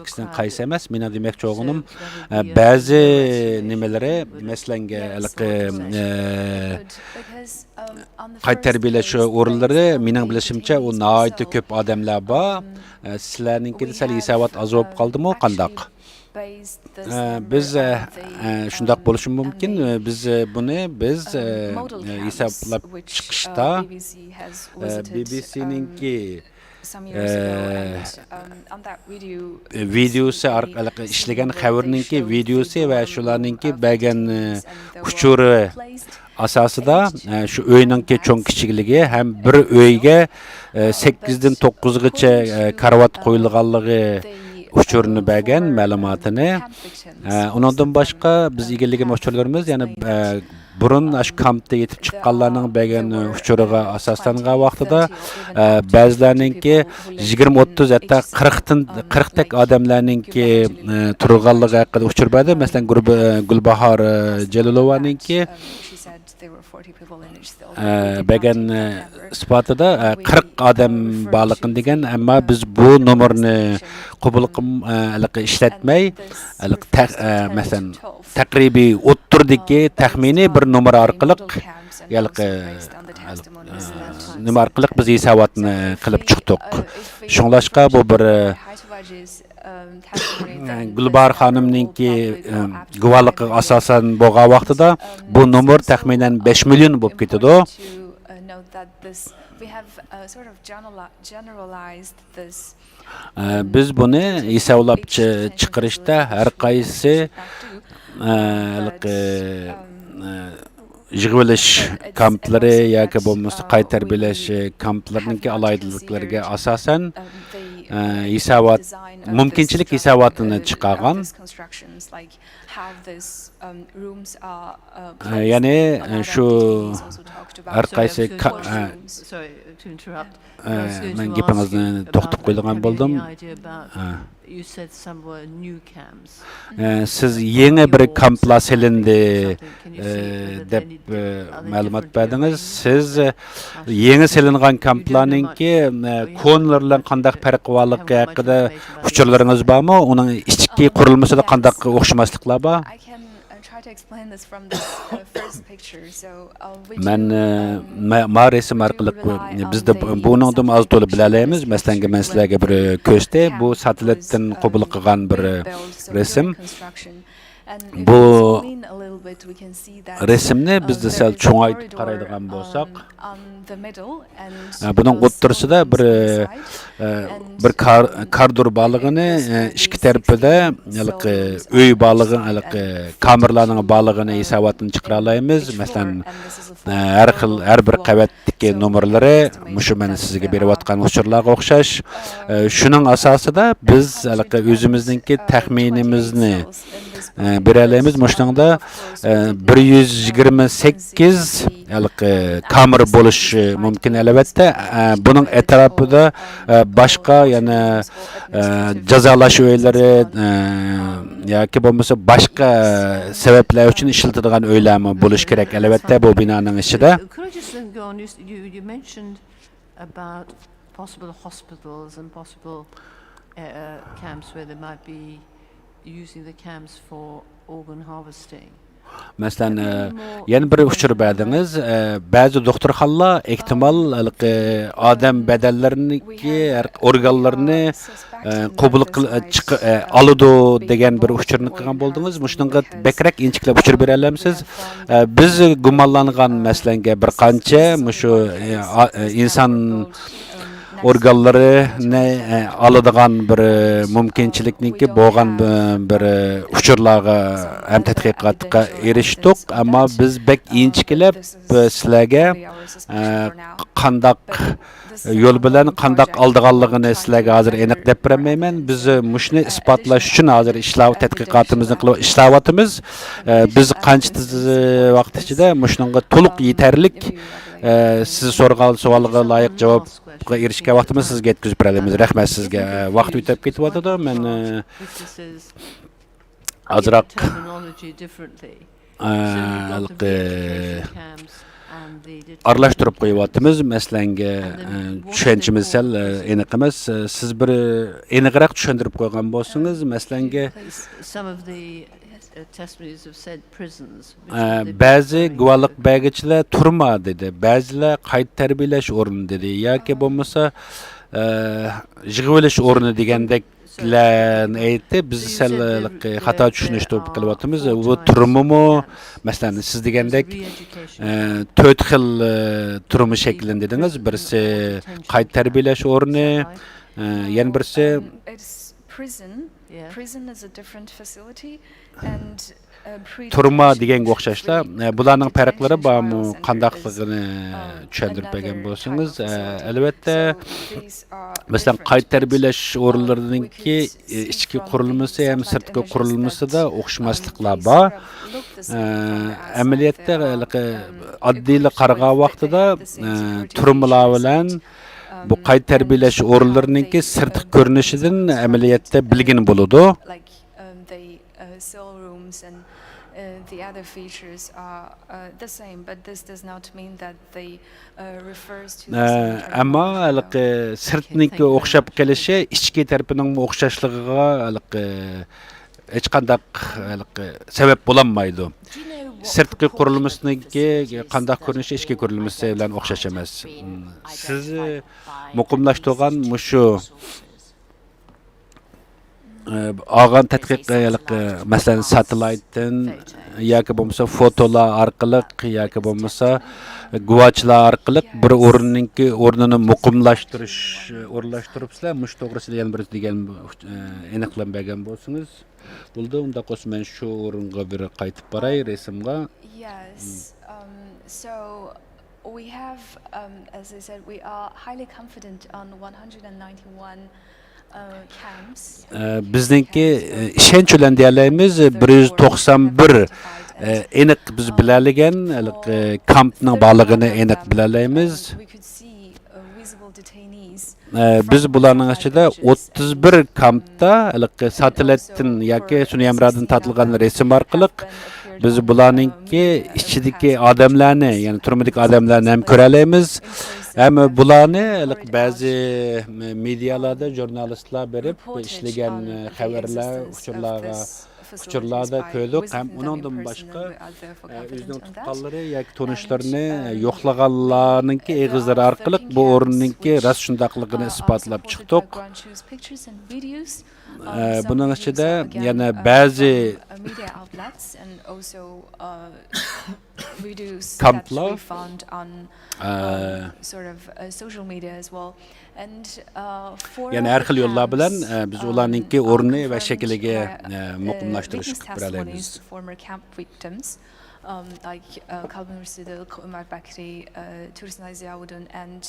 ikkisidan qaysi emas, meni demoqchi o'g'lim ba'zi nimalari masalanga qayta tarbiyalash o'rinlari mening bilishimcha u nihoyatda ko'p odamlar bor. Sizlarninkida sal hisobot oz bo'lib qoldimi, qandoq? Biz shundoq bo'lishi mumkin. Biz buni hisoblab chiqishda BBC'ninki videosi orqali ishlagan xabarninki videosi va shularninki bergan uchuri asosida shu uyninki cho'ng kichikligi ham bir uyga 8 dan 9 gacha karvat qo'yilganligi uçurunu bergen ma'lumotini. Undan boshqa biz egallagan uçurlarimiz yani burun aş kampda yetib chiqqanlarning bergan uçuriga asoslangan vaqtida ba'zilarninki 20-30 hatta 40 tak odamlarninki turganligi haqida uçur berdi. Masalan, Gulbahor Jalolovaninki bergan sifatida 40 odam borligini degan, ammo biz bu nomerni qabul ishlatmay masalan taqribiy o'tturdiki taxminiy bir nomer orqali nima orqali biz hisobotni qilib chiqdik. Shunglashqa bu bir Gulbar xonimninki guvohligiga asosan bo'lgan vaqtida bu nomer taxminan 5 million bo'lib ketadi. Biz buni hisoblab chiqarishda har qaysi yig'ilish kamplari yoki bo'lmasa qayta tarbiyalash kamplarining alaydiliklarga asosan hisobot design of mumkinchilik this hisobotini of chiqargan. this constructions, like how these rooms are Yani placed. şu He's also talked about har qaysi washrooms. Sorry to interrupt. men gapingizni to'xtatib qo'ydigan bo'ldim. You said some were new cams. Siz yangi bir kamplar silindi deb ma'lumot berdingiz. Siz yangi silingan kamplarninki konlarla qanday farqi borligi haqida uchurlaringiz bormi? Uning ichki qurilmasida qanday o'xshamasliklar bor? I can try to explain this from this first picture. So we Men do, ma resim orqali bizda buningdan az to'la bilalaymiz. Masalan, men sizlarga bir ko'rsatay. Bu satelitdan qabul qilgan bir resim. Bu resimni bizda sal cho'ngaytib qaraydigan bo'lsak, buning o'ttirisida bir kardor borligini, ikki tarafida uy borligini, kameralarning borligini hisobotini chiqara olamiz. Masalan, har bir qavatdagi nomerlari mushu men sizga berib atgan uchurlarga o'xshash. Shuning asosida biz o'zimizningki taxminimizni beralamiz. Mushunda 128 kamera bo'lishi mumkin albatta. Buning atrofida boshqa yana jazolash uylari yoki bo'lmasa boshqa sabablar uchun ishlatiladigan uylarmi bo'lishi kerak albatta bu binoning ichida. Could I just then go on? You mentioned about possible hospitals and possible camps where they might be using the cams for organ harvesting. Masalan, yana bir uchur berdingiz. Ba'zi doktorxonalar ehtimol odam badallariniki organlarini qabul oladi degan bir uchurni qilgan bo'ldingiz. Shunga bakrak inchiklab uchur bera olamsiz. Biz gumonlangan masalanga bir qancha shu inson organlarini oladigan bir mumkinchilikniki bo'lgan bir uchurlarga ham tadqiqotga erishdik, ammo biz bek inchikilab sizlarga qandaq yo'l bilan qandaq oldiganligini sizlarga hozir aniq deb bermayman. Biz mushni isbotlash uchun hozir tadqiqotimizni qilib ishlayapmiz. Biz qancha vaqt ichida mushunga to'liq yetarlik siz so'ragan savolga loyiq javobga erishgan vaqtimiz sizga yetkazib beramiz. Rahmat sizga. Vaqt o'tib ketyapti. Men azroq aralashtirib qo'yyapmiz. Masalanga tushunchimiz sal aniq emas. Siz bir aniqroq tushuntirib qo'ygan bo'lsangiz, masalanga ba'zi guvohlik bergichlar turma dedi, ba'zilar qayta tarbiyalash o'rni dedi, yoki bo'lmasa yig'ilish o'rni degandek aytdi. Biz sal xato tushunishni qilyapmiz. Bu turmimi? Masalan, siz degandek 4 xil turmush shaklini dedingiz. Birisi qayta tarbiyalash o'rni, yana birisi prison is a different facility and turma deganga o'xshashlar. Bularning farqlari bormi? Qandaqligini tushuntirib bergan bo'lsangiz, albatta masalan qayta tarbiyalash o'rinlarininki ichki qurilmasi ham sirtqi qurilmasida o'xshamasliklar bor. Amaliyotda oddiyli qaragan vaqtida turmalar bilan bu qayta tarbiyalash o'rinlarininki sirtqi ko'rinishidan amaliyotda bilgin bo'ladi. The other features are the same, but this does not mean that they refers to ammo sirtniki o'xshab qolishi ichki tarafining o'xshashligiga hech qanday sabab bo'lolmaydi. Sirtqi qurilmasiniki qanday ko'rinishi ichki qurilmasi bilan o'xshash emas. Siz muqimlashtirgan mushu olgan tadqiqot masalan satellitdan yoki bo'lmasa fotolar orqali yoki bo'lmasa guvohchilar orqali bir o'rnini o'rinlashtiribsizlar. Mush to'g'risida yana bir degan aniqlanmagan bo'lsangiz bo'ldi. Unda qo'sman shu o'ringa bir qaytib boray resimga. Yes. So we have as I said, we are highly confident on 191 camps. Bizningki ishonch bilan deyalamiz 191 aniq biz biladigan kampning borligini aniq bilalaymiz. We could see visible detainees. Biz bularning ichida 31 kampda satelitdan yoki shuni yamradan tortilgan resim orqali biz bularningki ichidagi odamlarni, ya'ni turmadagi odamlarni ham ko'ra olamiz. Hem bularni ba'zi medialarda jurnalistlar berib ishlagan xabarlar, uchurlarda ko'rdik. Hem undan boshqa o'zining tutqanlari yoki tanishlarini yo'qlaganlarningki eg'izlari orqali bu o'rinninki rost shundaqligini isbotlab chiqdik. Bunun ichida yana ba'zi kamplar yani her xil yo'llar bilan biz ularningki o'rni va shakliga muqimlashtirish qilib beramiz. Like Kalbin Rısidil, Ömer Bekri, Tursun Ziyavudun and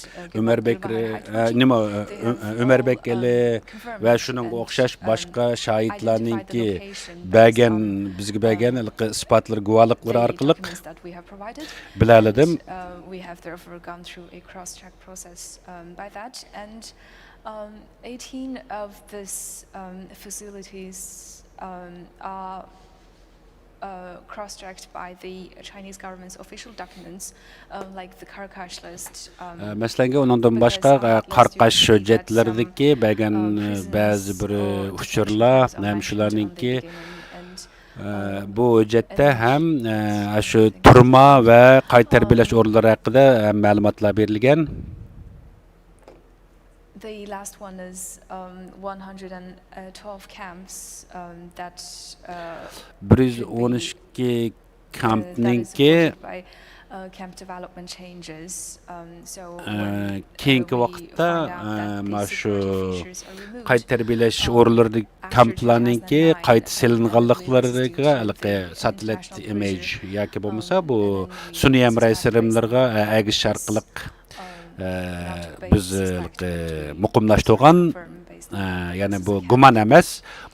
Ömer Bekeli ve şunun o'xshash boshqa shohidlarningki bergan bizga bergan isbotlar guvohliklari orqali bilaladim. We have therefore gone through a cross-check process by that, and 18 of these facilities are cross-checked by the Chinese government's official documents, like the Karakash list. Masalan, ondan boshqa Qarqash hujjatlaridagi bergan ba'zi bir uchurlar, ham shularningki bu hujjatda ham shu turma va qayta tarbiyalash o'rinlari haqida ma'lumotlar berilgan. The last one is 112 camps that 112 kampninki camp development changes. So keyingi vaqtda mana shu qayta tarbiyalash o'rinlaridagi kamplarninki qayta silinganliklariga satellite image yoki bo'lmasa bu sun'iy amraysirimlarga agish orqali biz muqimlashtirgan yani bu gumon emas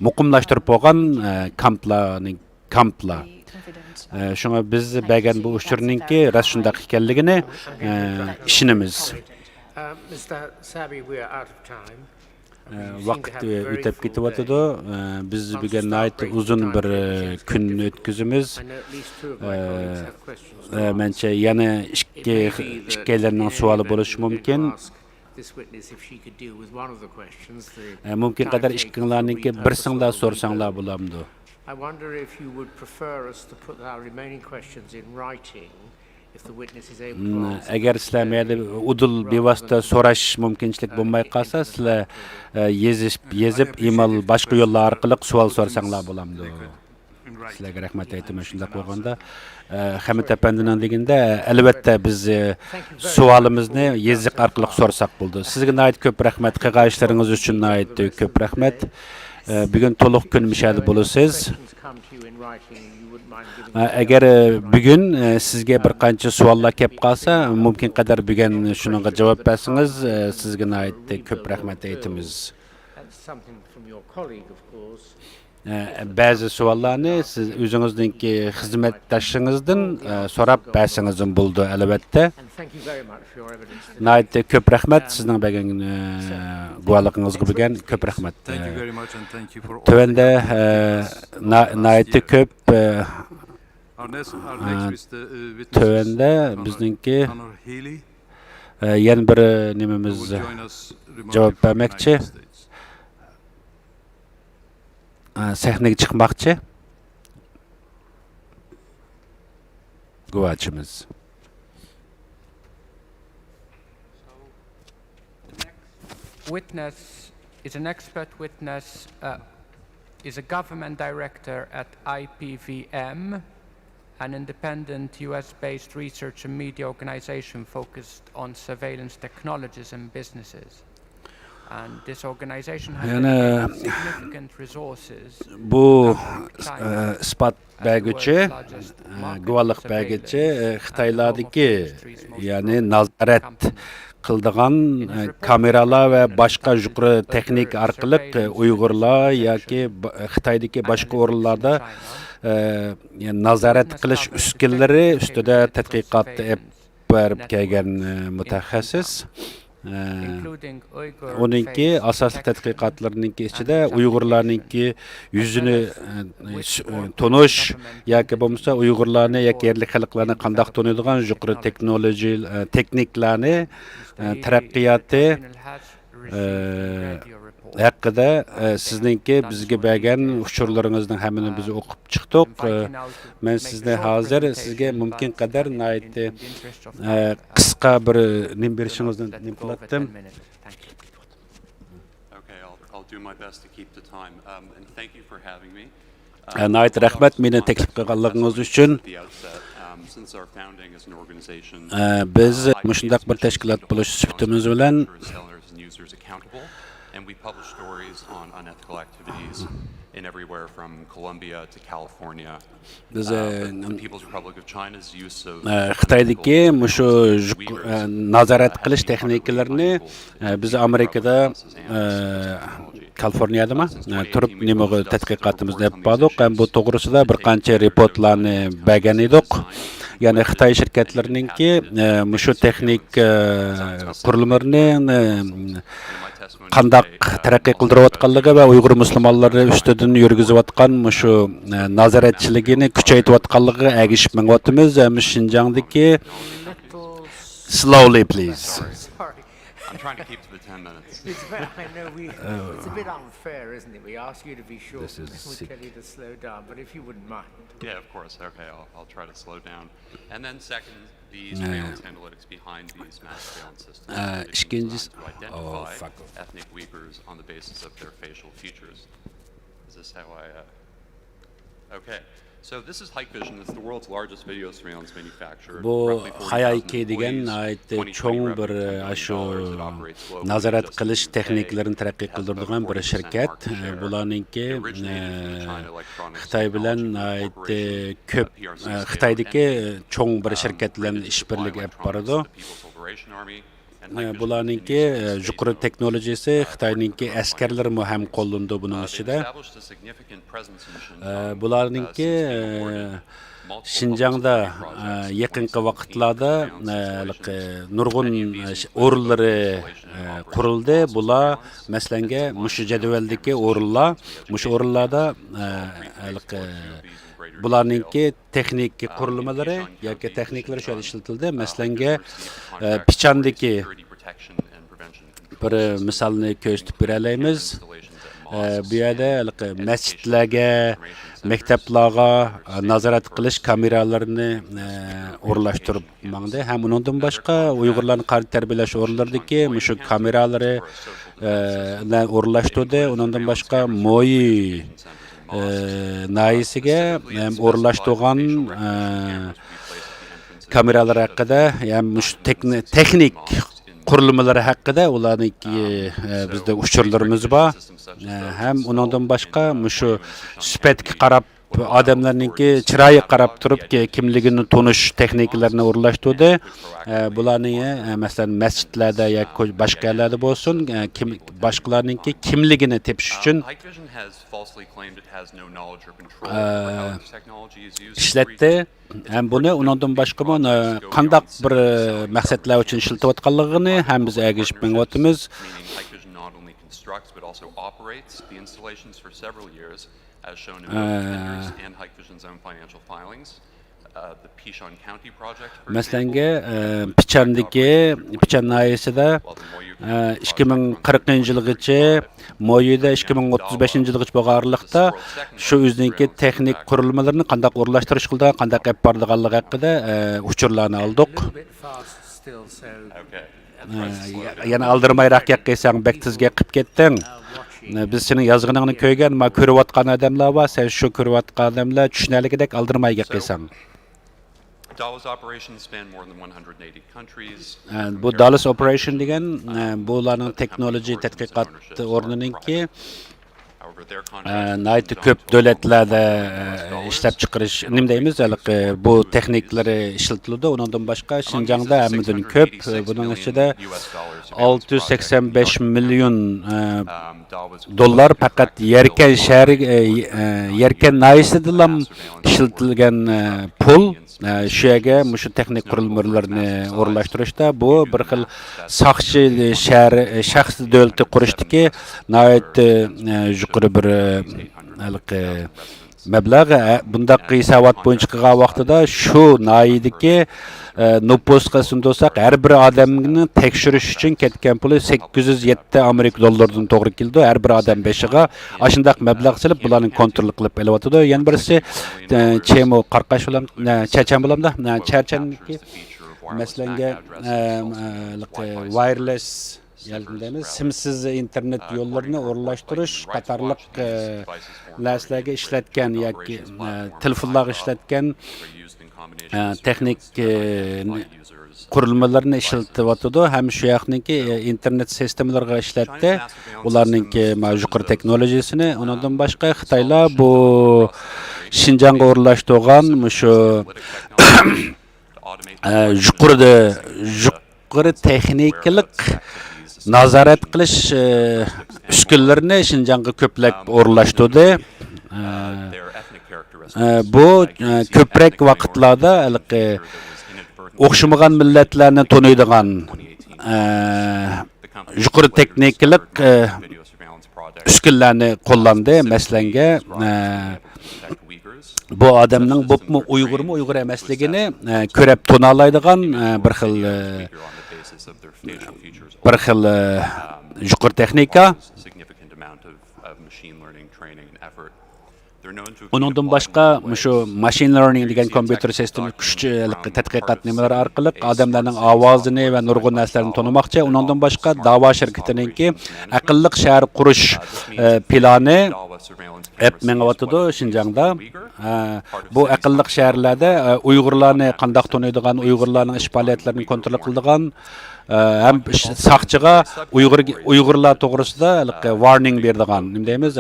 muqimlashtirib bo'lgan kamplar shunga biz bergan bu uchurningki rost shundaq ekanligini ishonamiz. Mr. Sabi, we are out of time. Vaqt o'tib ketyapti. Biz bugun uzun bir kun o'tkazamiz. Menimcha yana ikkilarning savoli bo'lishi mumkin. Mumkin qadar ikkilarningki birsinglar so'rsanglar bo'lamdi. I wonder if you would prefer us to put our remaining questions in writing. Agar sizlar udul bevosita so'rash mumkinchilik bo'lmay qolsa, sizlar yezib email boshqa yo'llar orqali savol so'rasanglar bo'lamdi. Sizlarga rahmat aytaman shunday bo'lganda. Hamid apandining deganda albatta biz savolimizni yeziq orqali so'rasak bo'ldi. Sizga nayt ko'p rahmat, qilgan uchun nayt ko'p rahmat. Bugun to'liq kun mishadi bo'lasiz. Agar bugun sizga bir qancha savollar kelib qolsa, mumkin qadar bugun shunga javob bersangiz, sizga nayt ko'p rahmat aytamiz. Ba'zi savollarni siz o'zingizningki xizmatdoshingizdan so'rab bersangiz bo'ldi albatta. Nayt ko'p rahmat sizning bergan guvohligingizga bo'lgan ko'p rahmat. Tövende nayt ko'p tövende bizningki yana bir nimamiz javob bermoqchi. Sahnaga chiqmoqchi. Guvohchimiz. Witness is an expert witness, is a government director at IPVM, an independent US-based research and media organization focused on surveillance technologies and businesses. And this organization has significant resources. Bu isbot berguchi, guvohlik berguchi Xitoylardagi, ya'ni nazorat qildigan kameralar va boshqa yuqori texnik orqali Uyg'urlar yoki Xitoydagi boshqa o'rinlarda nazorat qilish uskunalari ustida tadqiqot berib kelgan mutaxassis. Onunki asaslı tədqiqatlarının içində Uyğurlarınki yüzünü tonuş yoki bo'lmasa Uyğurlarni yoki yerli xalqlarni qandaq tanıydigan yuqori texniklarni taraqqiyoti haqida sizningki bizga bergan uchurlaringizning hammani biz o'qib chiqdik. Men sizni hozir sizga mumkin qadar qisqa bir nim berishingizni nim qilatdim. I'll do my best to keep the time. And thank you for having me. Nəhayət rəhmət məni təklif qılğanlığınız üçün. Since our founding as an organization, biz məşundaq bir təşkilat buluş sübtimiz bilan sellers and users accountable, and we publish stories on unethical activities in everywhere from Colombia to California. Biz The People's Republic of China's use of Xitoydagi mushu nazorat qilish texnikalarini biz Amerikada Kaliforniyadami turib nima tadqiqotimizni olib bordik. Bu to'g'risida bir qancha reportlarni bergan edik. Ya'ni Xitoy shirkatlarininki mushu texnik qurilmalarni qandaq taraqqiy qildirayotganligi va Uyg'ur musulmonlari ustidan yurgizayotgan mushu nazoratchiligini kuchaytirayotganligi agishib mengyapmiz. Xinjiangdagi slowly please. Sorry. I'm trying to keep to the 10 minutes. I know it's a bit unfair, isn't it? We ask you to be short, and then we tell you to slow down. But if you wouldn't mind. Yeah, of course. Okay, I'll try to slow down. And then second, the surveillance analytics behind these mass surveillance systems. İkincisi, to identify ethnic Uyghurs on the basis of their facial features. Is this how I? Okay. So this is Hikvision. It's the world's largest video surveillance manufacturer. Bu Hayaki degan cho'ng bir shu nazorat qilish texniklarini taraqqiy qildiradigan bir shirkat. Bularningki Xitoy bilan ko'p Xitoydagi cho'ng bir shirkat bilan ishbirlik olib boradi. Bularninki yuqori texnologiyasi Xitoyninki askarlari ham qo'llandi buning ichida. Bularninki Xinjiangda yaqinqi vaqtlarda nurg'un o'rinlari qurildi. Bular masalanga mushu jadvaldagi o'rinlar, mushu o'rinlarda bularninki texnik qurilmalari yoki texniklar shu ishlatildi. Masalanga Pichandagi bir misolni ko'rsatib beraymiz. Bu yerda masjidlarga, maktablarga nazorat qilish kameralarini o'rnashtirib mangdi. Ham undan boshqa Uyg'urlarni qarshi tarbiyalash o'rinlaridagi mushu kameralari o'rnashtirdi. Undan boshqa Moyi naisiga o'rnashtirgan kameralar haqida, ham mushu texnik qurilmalari haqida ularniki bizda uchurlarimiz bor. Ham undan boshqa mushu sifatga qarab odamlarningki chiroyiga qarab turib kimligini tonish texnikalarini o'rnashtirdi. Bularni masalan masjidlarda yoki boshqa yerlarda bo'lsin, boshqalarningki kimligini tepish uchun ishlatdi. Hem buni undan boshqa qandaq bir maqsadlar uchun ishlatayotganligini ham biz agishib mengyapmiz. As shown in both and Hikvision's own financial filings. The Pishan County project. Masalanga Pichan nahisida 2040-yilgacha, Moyida 2035-yilgacha bo'lgan araliqda shu o'ziniki texnik qurilmalarni qanday o'rnashtirish qildi, qanday qilib borganligi haqida uchurlarni oldik. Yana aldirmayroq gapqaysang bek tizga qilib ketding. Biz sening yozganingni ko'rgan, ma ko'rayotgan odamlar bor, sen shu ko'rayotgan odamlar tushunarligidek aldirmay gapqaysang. Dallas operations span more than 180 countries. Bu Dallas operation degan bularning texnology tadqiqot o'rniningki However, their contract Naiti köp dövlətlerde işlep çıkarış nim deyimiz bu texnikleri işletildi. Ondan başka Şinjan'da əmidin köp. Bunun içinde 685 milyon dollar fakat yerken şehri yerken naisidilam işletilgen pul şu yerge muşu texnik kurulmalarını orlaştırışta bu bir xil saqçı şahs dövleti kuruştu ki nait yuqori bir meblag bunda hisobat bo'yicha qilgan vaqtida shu noidiki nupusga sundosak har bir odamni tekshirish uchun ketgan puli 807 Amerika dollaridan to'g'ri keldi. Har bir odam beshiga ashundaq mablag' silib bularni kontrol qilib olyapti. Yana birisi chemo qarqash bilan chachan bilamda chachanki masalanga wireless deymiz simsiz internet yo'llarini o'rlashtirish qatorliq narsalarga ishlatgan yoki telefonlarga ishlatgan texnik qurilmalarni ishlatyapti. Ham shu yoqniki internet sistemalarga ishlatdi. Ularningki yuqori texnologiyasini, undan boshqa Xitoylar bu Xinjiangga o'rlashtirgan shu yuqori texnikalik nazorat qilish uskunalarini Xinjiangga ko'plab o'rlashtirdi. Bu ko'proq vaqtlarda o'xshamagan millatlarni taniydigan yuqori texnikalik uskunlarni qo'llandi. Masalanga bu odamning bo'pmi Uyg'urmi Uyg'ur emasligini ko'rib tonalaydigan bir xil yuqori texnika. Onundan başqa şu machine learning degan kompüter sistemi kuchli tadqiqot nimalari orqali odamlarning ovozini va nurg'un narsalarni tonimoqchi. Onundan başqa davo shirkatininki aqlli shahar qurish plani hep mengavatdı Şinjan'da. Bu aqlli shaharlarda Uyg'urlarni qandaq taniydigan, Uyg'urlarning ish faoliyatlarini kontrol qiladigan hem saqchiga Uyg'urlar to'g'risida warning berdigan, nima deymiz,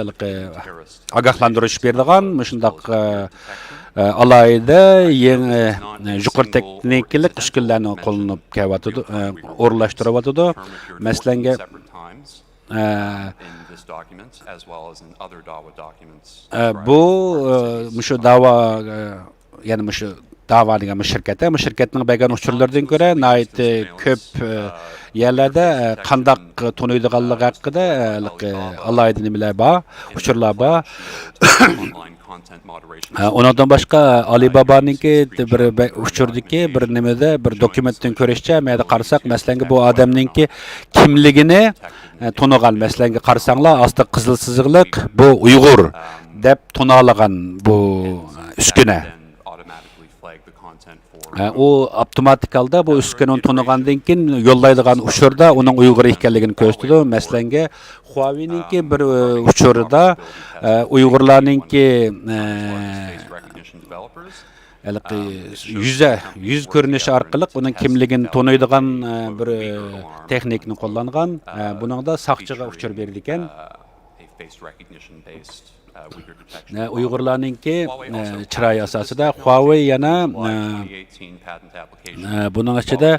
ogohlantirish berdigan, shundaq alayda yuqori texnikalik uskunlarni qo'llanib kelyapti, o'rlashtiryapti. Masalanga bu shu davo ya'ni shu dava degan şirketning bergan uchurlaridan ko'ra nayt ko'p yerlarda qandaq tunuydiganligi haqida alayda nimalar bor, uchurlar bor. Ondan başqa Alibabaninki bir uchurdiki bir nimada bir dokumentdan ko'rishcha, menda qarasak, masalanga bu odamninki kimligini tunugan, masalanga qarasanglar, osti qizil siziqliq bu Uyg'ur deb tunalagan bu uskuna. O avtomatik holda bu uskunani tunugandan keyin yo'llaydigan uchurda uning Uyg'ur ekanligini ko'rsatdi. Masalanga Huawei'ninki bir uchurida Uyg'urlarninki yüz ko'rinishi orqali uning kimligini taniydigan bir texnikni qo'llangan. Buningda saqchiga uchur berdi ekan. Uyg'urlarninki chiroy asosida Huawei yana buning ichida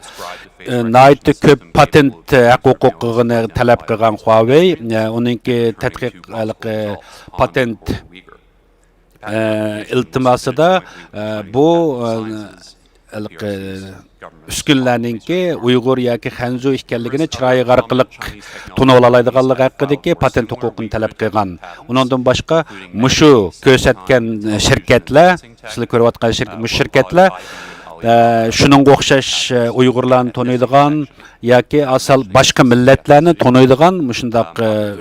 nayt ko'p patent huquqini talab qilgan Huawei, uningki tadqiq patent iltimosida bu uskunlarninki Uyg'ur yoki Xanzu ekanligini chiroyi orqali tunib oladiganligi haqidagi patent huquqini talab qilgan. Undan boshqa mushu ko'rsatgan shirkatlar, sizlar ko'rayotgan shirkatlar shuningga o'xshash Uyg'urlarni taniydigan yoki asal boshqa millatlarni taniydigan shundaq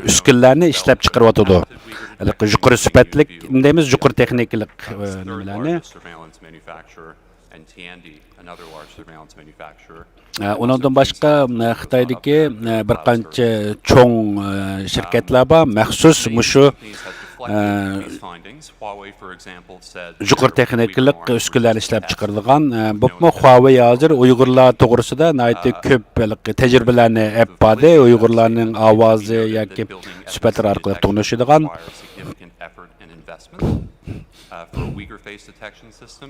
uskunlarni ishlab chiqaryapti. Yuqori sifatlik deymiz, yuqori texnikalik nimalarni. Ondan başqa Xitoydagi bir qancha cho'ng shirkatlar bor, maxsus mushu Reflecting these findings, Huawei, for example, said yuqori texnikalik uskunalar ishlab chiqarilgan. Bu Huawei hozir Uyg'urlar to'g'risida nayt ko'p tajribalarni olib Uyg'urlarning ovozi yoki sifatlari orqali tunishadigan. For a Uyghur face detection system,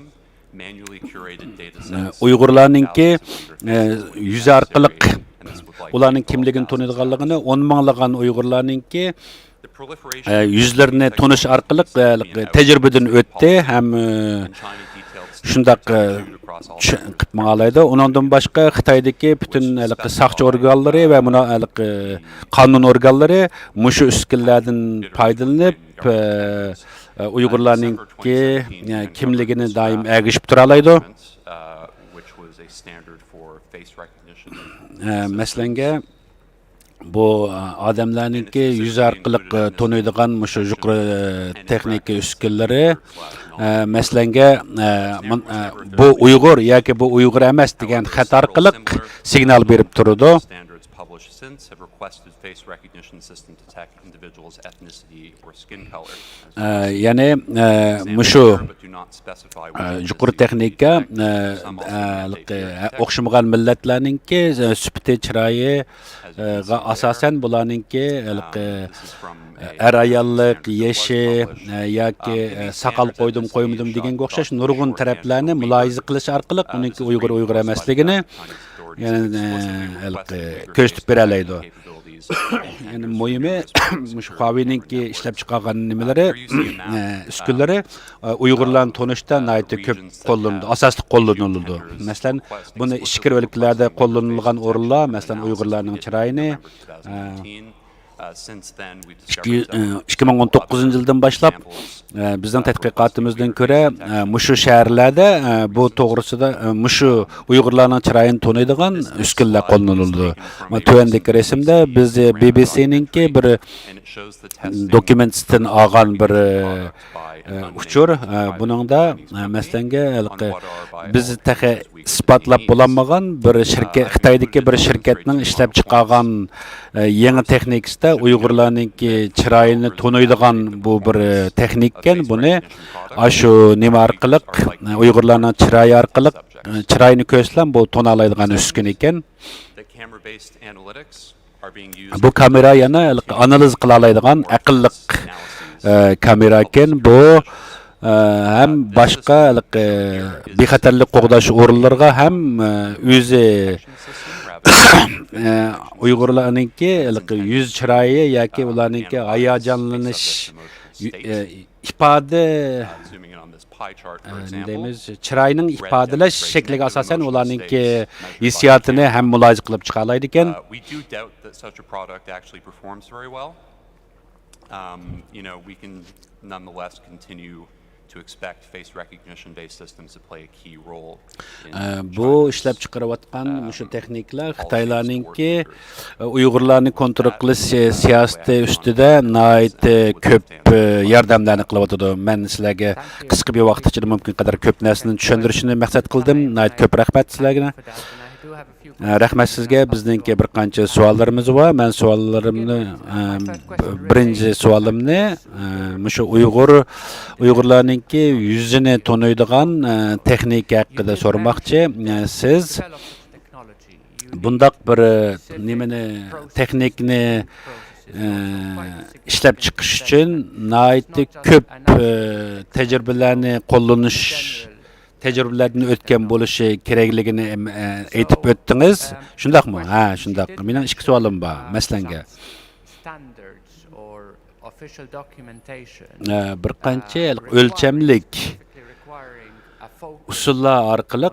manually curated data sets. Uyg'urlarningki yuz orqali ularning kimligini taniydiganligini 10 minglagan Uyg'urlarningki yüzlerini tonish orqali tajribadan o'tdi ham shundaq qilib undan boshqa Xitoydagi butun saqchi organlari va qonun organlari mushu uskunlardan foydalanib Uyg'urlarningki kimligini doim agishib tura oladi. Masalanga bu odamlarningki yuz orqali taniydigan mushu yuqori texnika uskunlari masalanga bu Uyg'ur yoki bu Uyg'ur emas degan xat orqali signal berib turadi. Ya'ni mushu yuqori texnika o'xshamagan millatlarningki sifati chiroyi ga asosan bularningki er ayollik, yeshi yoki saqal qo'ydim qo'ymadim deganga o'xshash nurg'un taraflarni muloyiza qilish orqali uningki Uyg'ur emasligini ko'rsatib beradi. Yani muhimi shu Huawei'ninki ishlab chiqargan nimalari uskunlari Uyg'urlarni tanishda nayt ko'p qo'llanildi, asosli qo'llanildi. Masalan, buni ichki o'liklarda qo'llanilgan o'rinlar, masalan, Uyg'urlarning chiroyini 2019 yildan boshlab bizning tadqiqotimizdan ko'ra mushu shaharlarda bu to'g'risida mushu Uyg'urlarning chiroyini taniydigan uskunlar qo'llanildi. Tuvandagi rasmda biz BBC'ninki bir dokumentdan olgan bir uchur. Buningda masalanga biz taqa isbotlab bo'lmagan bir shirkat, Xitoydagi bir shirkatning ishlab chiqargan yangi texnikasida Uyg'urlarningki chiroyini taniydigan bu bir texnik ekan. Buni shu nima orqali Uyg'urlarning chiroyi orqali chiroyini ko'rsalam bu tona oladigan uskun ekan. Bu kamera yana analiz qila oladigan aqlli kamera ekan. Bu hem başka bexatarlik qo'g'dash o'rinlarga ham o'zi Uyg'urlarningki yuz chiroyi yoki ularningki hayajonlanish ifoda deymiz, chiroyining ifodalash shakliga asosan ularningki hissiyotini ham muloyiza qilib chiqa oladi ekan. We can nonetheless continue to expect face recognition based systems to play a key role. Bu ishlab chiqarayotgan shu texniklar Xitoylarningki Uyg'urlarni kontrol qilish siyosati ustida nayt ko'p yordamlarni qilyotdi. Men sizlarga qisqa bir vaqt ichida mumkin qadar ko'p narsani tushuntirishni maqsad qildim. Nayt ko'p rahmat sizlarga. Rahmat sizga. Bizningki bir qancha savollarimiz bor. Men savollarimni birinchi savolimni shu Uyg'urlarningki yuzini taniydigan texnika haqida so'ramoqchi. Siz bundaq bir nimani texnikni ishlab chiqish uchun nayt ko'p tajribalarni qo'llanish tecrübelerden ötken bo'lishi kerakligini aytib o'tdingiz. Shundaqmi? Ha, shundaq. Mening ikki savolim bor. Masalanga bir qancha o'lchamlik usullar orqali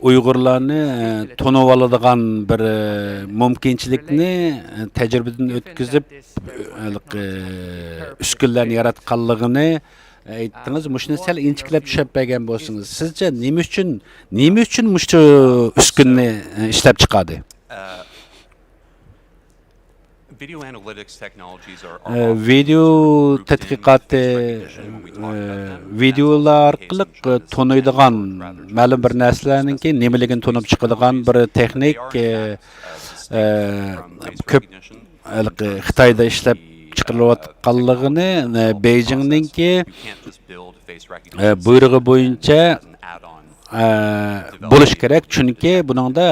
Uyg'urlarni tanib oladigan bir mumkinchilikni tajribadan o'tkazib uskunlarni yaratganligini aytdingiz. Mushuni sal inchiklab tushunib bergan bo'lsangiz, sizcha nima uchun mushu uskunni ishlab chiqadi? Video tadqiqoti videolar orqali taniydigan ma'lum bir narsalarningki nimaligini tanib chiqadigan bir texnik ko'p Xitoyda ishlab chiqarilayotganligini Beijing'ninki You can't just build face recognition buyrug'i systems bo'yicha as an add-on. bo'lish kerak, chunki buningda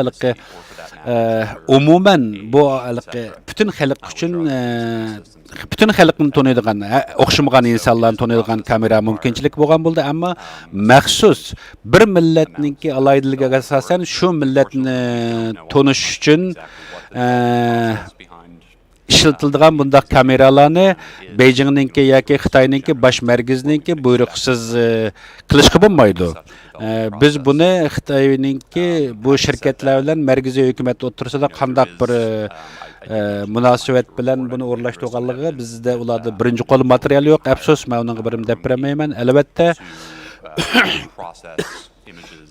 umuman bu bütün xalq uchun bütün xalqni tanıydigan, o'xshamagan insonlarni tanıydigan kamera mumkinchilik bo'lgan bo'ldi, ammo maxsus bir millatningki alayidiligiga asosan shu millatni tanish uchun ishlatiladigan bundaq kameralarni Beijing'ninki yoki Xitoyninki bosh markazininki buyruqsiz qilishga bo'lmaydi. Biz buni Xitoyninki bu shirkatlar bilan markaziy hukumat o'tirsida qandaq bir munosabat bilan buni o'rlashtirganligi bizda ularda birinchi qo'l material yo'q. Afsus, men unga birim deb bermayman. Albatta Process images,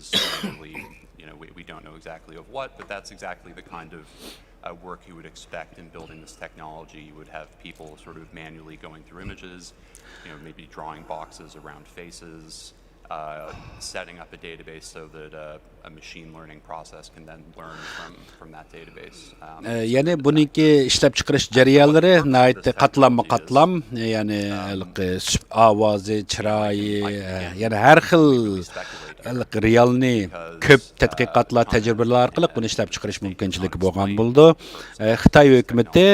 we don't know exactly of what, but that's exactly the kind of work you would expect in building this technology. You would have people sort of manually going through images, maybe drawing boxes around faces, setting up a database so that a machine learning process can then learn from that database. Yani buniki ishlab chiqarish jarayonlari nihoyatda qatlam, ya'ni ovozi, chiroyi, yana har xil realni ko'p tadqiqotlar, tajribalar orqali buni ishlab chiqarish mumkinchiligi bo'lgan bo'ldi. Xitoy hukumatı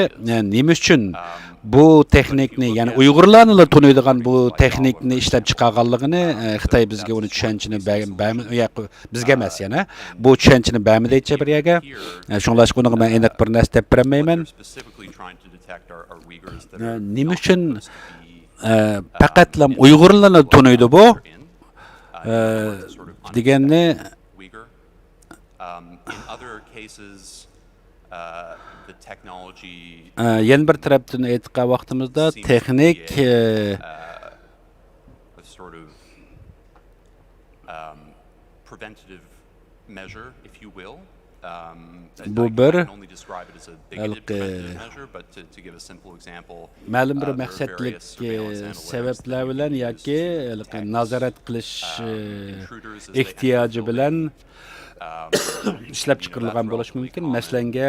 nima uchun bu texnikni, ya'ni Uyg'urlarni tanıydigan bu texnikni ishlab chiqarganligini Xitoy bizga uni tushunchini bizga emas, yana bu tushunchini bermadi aytcha bir yerga. Shunlashqa uni men aniq bir narsa deb bermayman. Nima uchun faqatlam Uyg'urlarni tanıydi bu? Deganni yana bir tarafdan aytgan vaqtimizda texnik bu bir ma'lum bir maqsadlik sabablar bilan yoki nazorat qilish ehtiyoji bilan ishlab chiqarilgan bo'lishi mumkin. Masalanga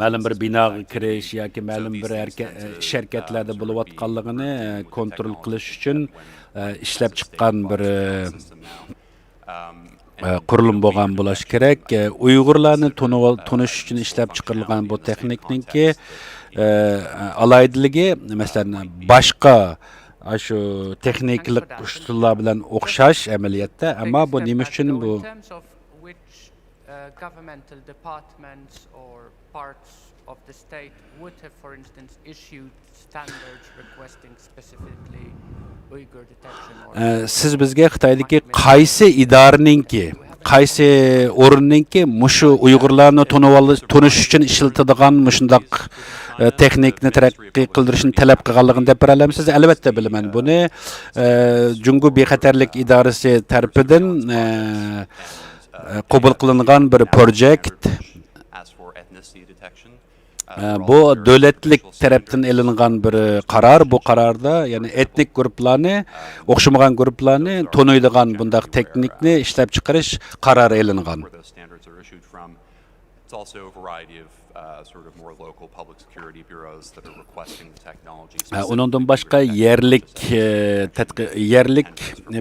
ma'lum bir binoga kirish yoki ma'lum bir harakatlarda bo'layotganligini kontrol qilish uchun ishlab chiqqan bir qurilma bo'lgan bo'lishi kerak. Uyg'urlarni tanish uchun ishlab chiqarilgan bu texnikninki alayidiligi masalan boshqa shu texniklik usullar bilan o'xshash amaliyotda, ammo bu nima uchun bu governmental departments or parts of the state would have, for instance, issued standards requesting specifically Uyghur detection. Siz bizga Xitoydagi qaysi idoraninki, qaysi o'rinninki mushu Uyg'urlarni tanish uchun ishlatiladigan mushundaq texnikni taraqqiy qildirishni talab qilganligini deb beralamsiz? Albatta bilaman buni. Jungo bexatarlik idorasi tarafidan qabul qilingan bir projekt. Bu davlatlik tarafdan elingan bir qaror. Bu qarorda ya'ni etnik guruhlarni, o'xshamagan guruhlarni tanıydigan bundaq texnikni ishlab chiqarish qarori elingan. Onundan başqa yerlik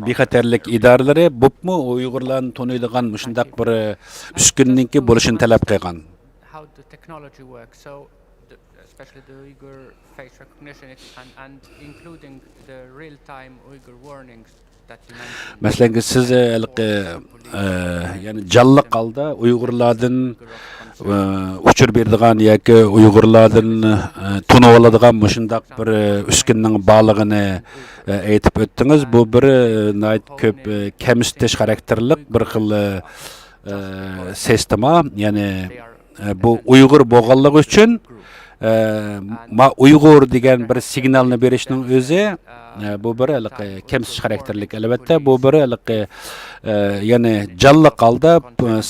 bexatarlik idoralari bupmu Uyg'urlarni tanıydigan mushundaq bir uskunninki bo'lishini talab qilgan. How the technology works, so especially the Uyghur face recognition and including the real-time Uyghur warnings that you mentioned. Masalan, siz yani canlı qalda Uyg'urlardan uçur berdigan yoki Uyg'urlardan tunib oladigan mushundaq bir uskunning borlig'ini aytib o'tdingiz. Bu bir nihoyat ko'p kamsitish xarakterlik bir xil sistema, ya'ni bu Uyg'ur bo'lganligi uchun Uyg'ur degan bir signalni berishning o'zi bu bir kamsitish xarakterlik. Albatta bu bir ya'ni jonli holda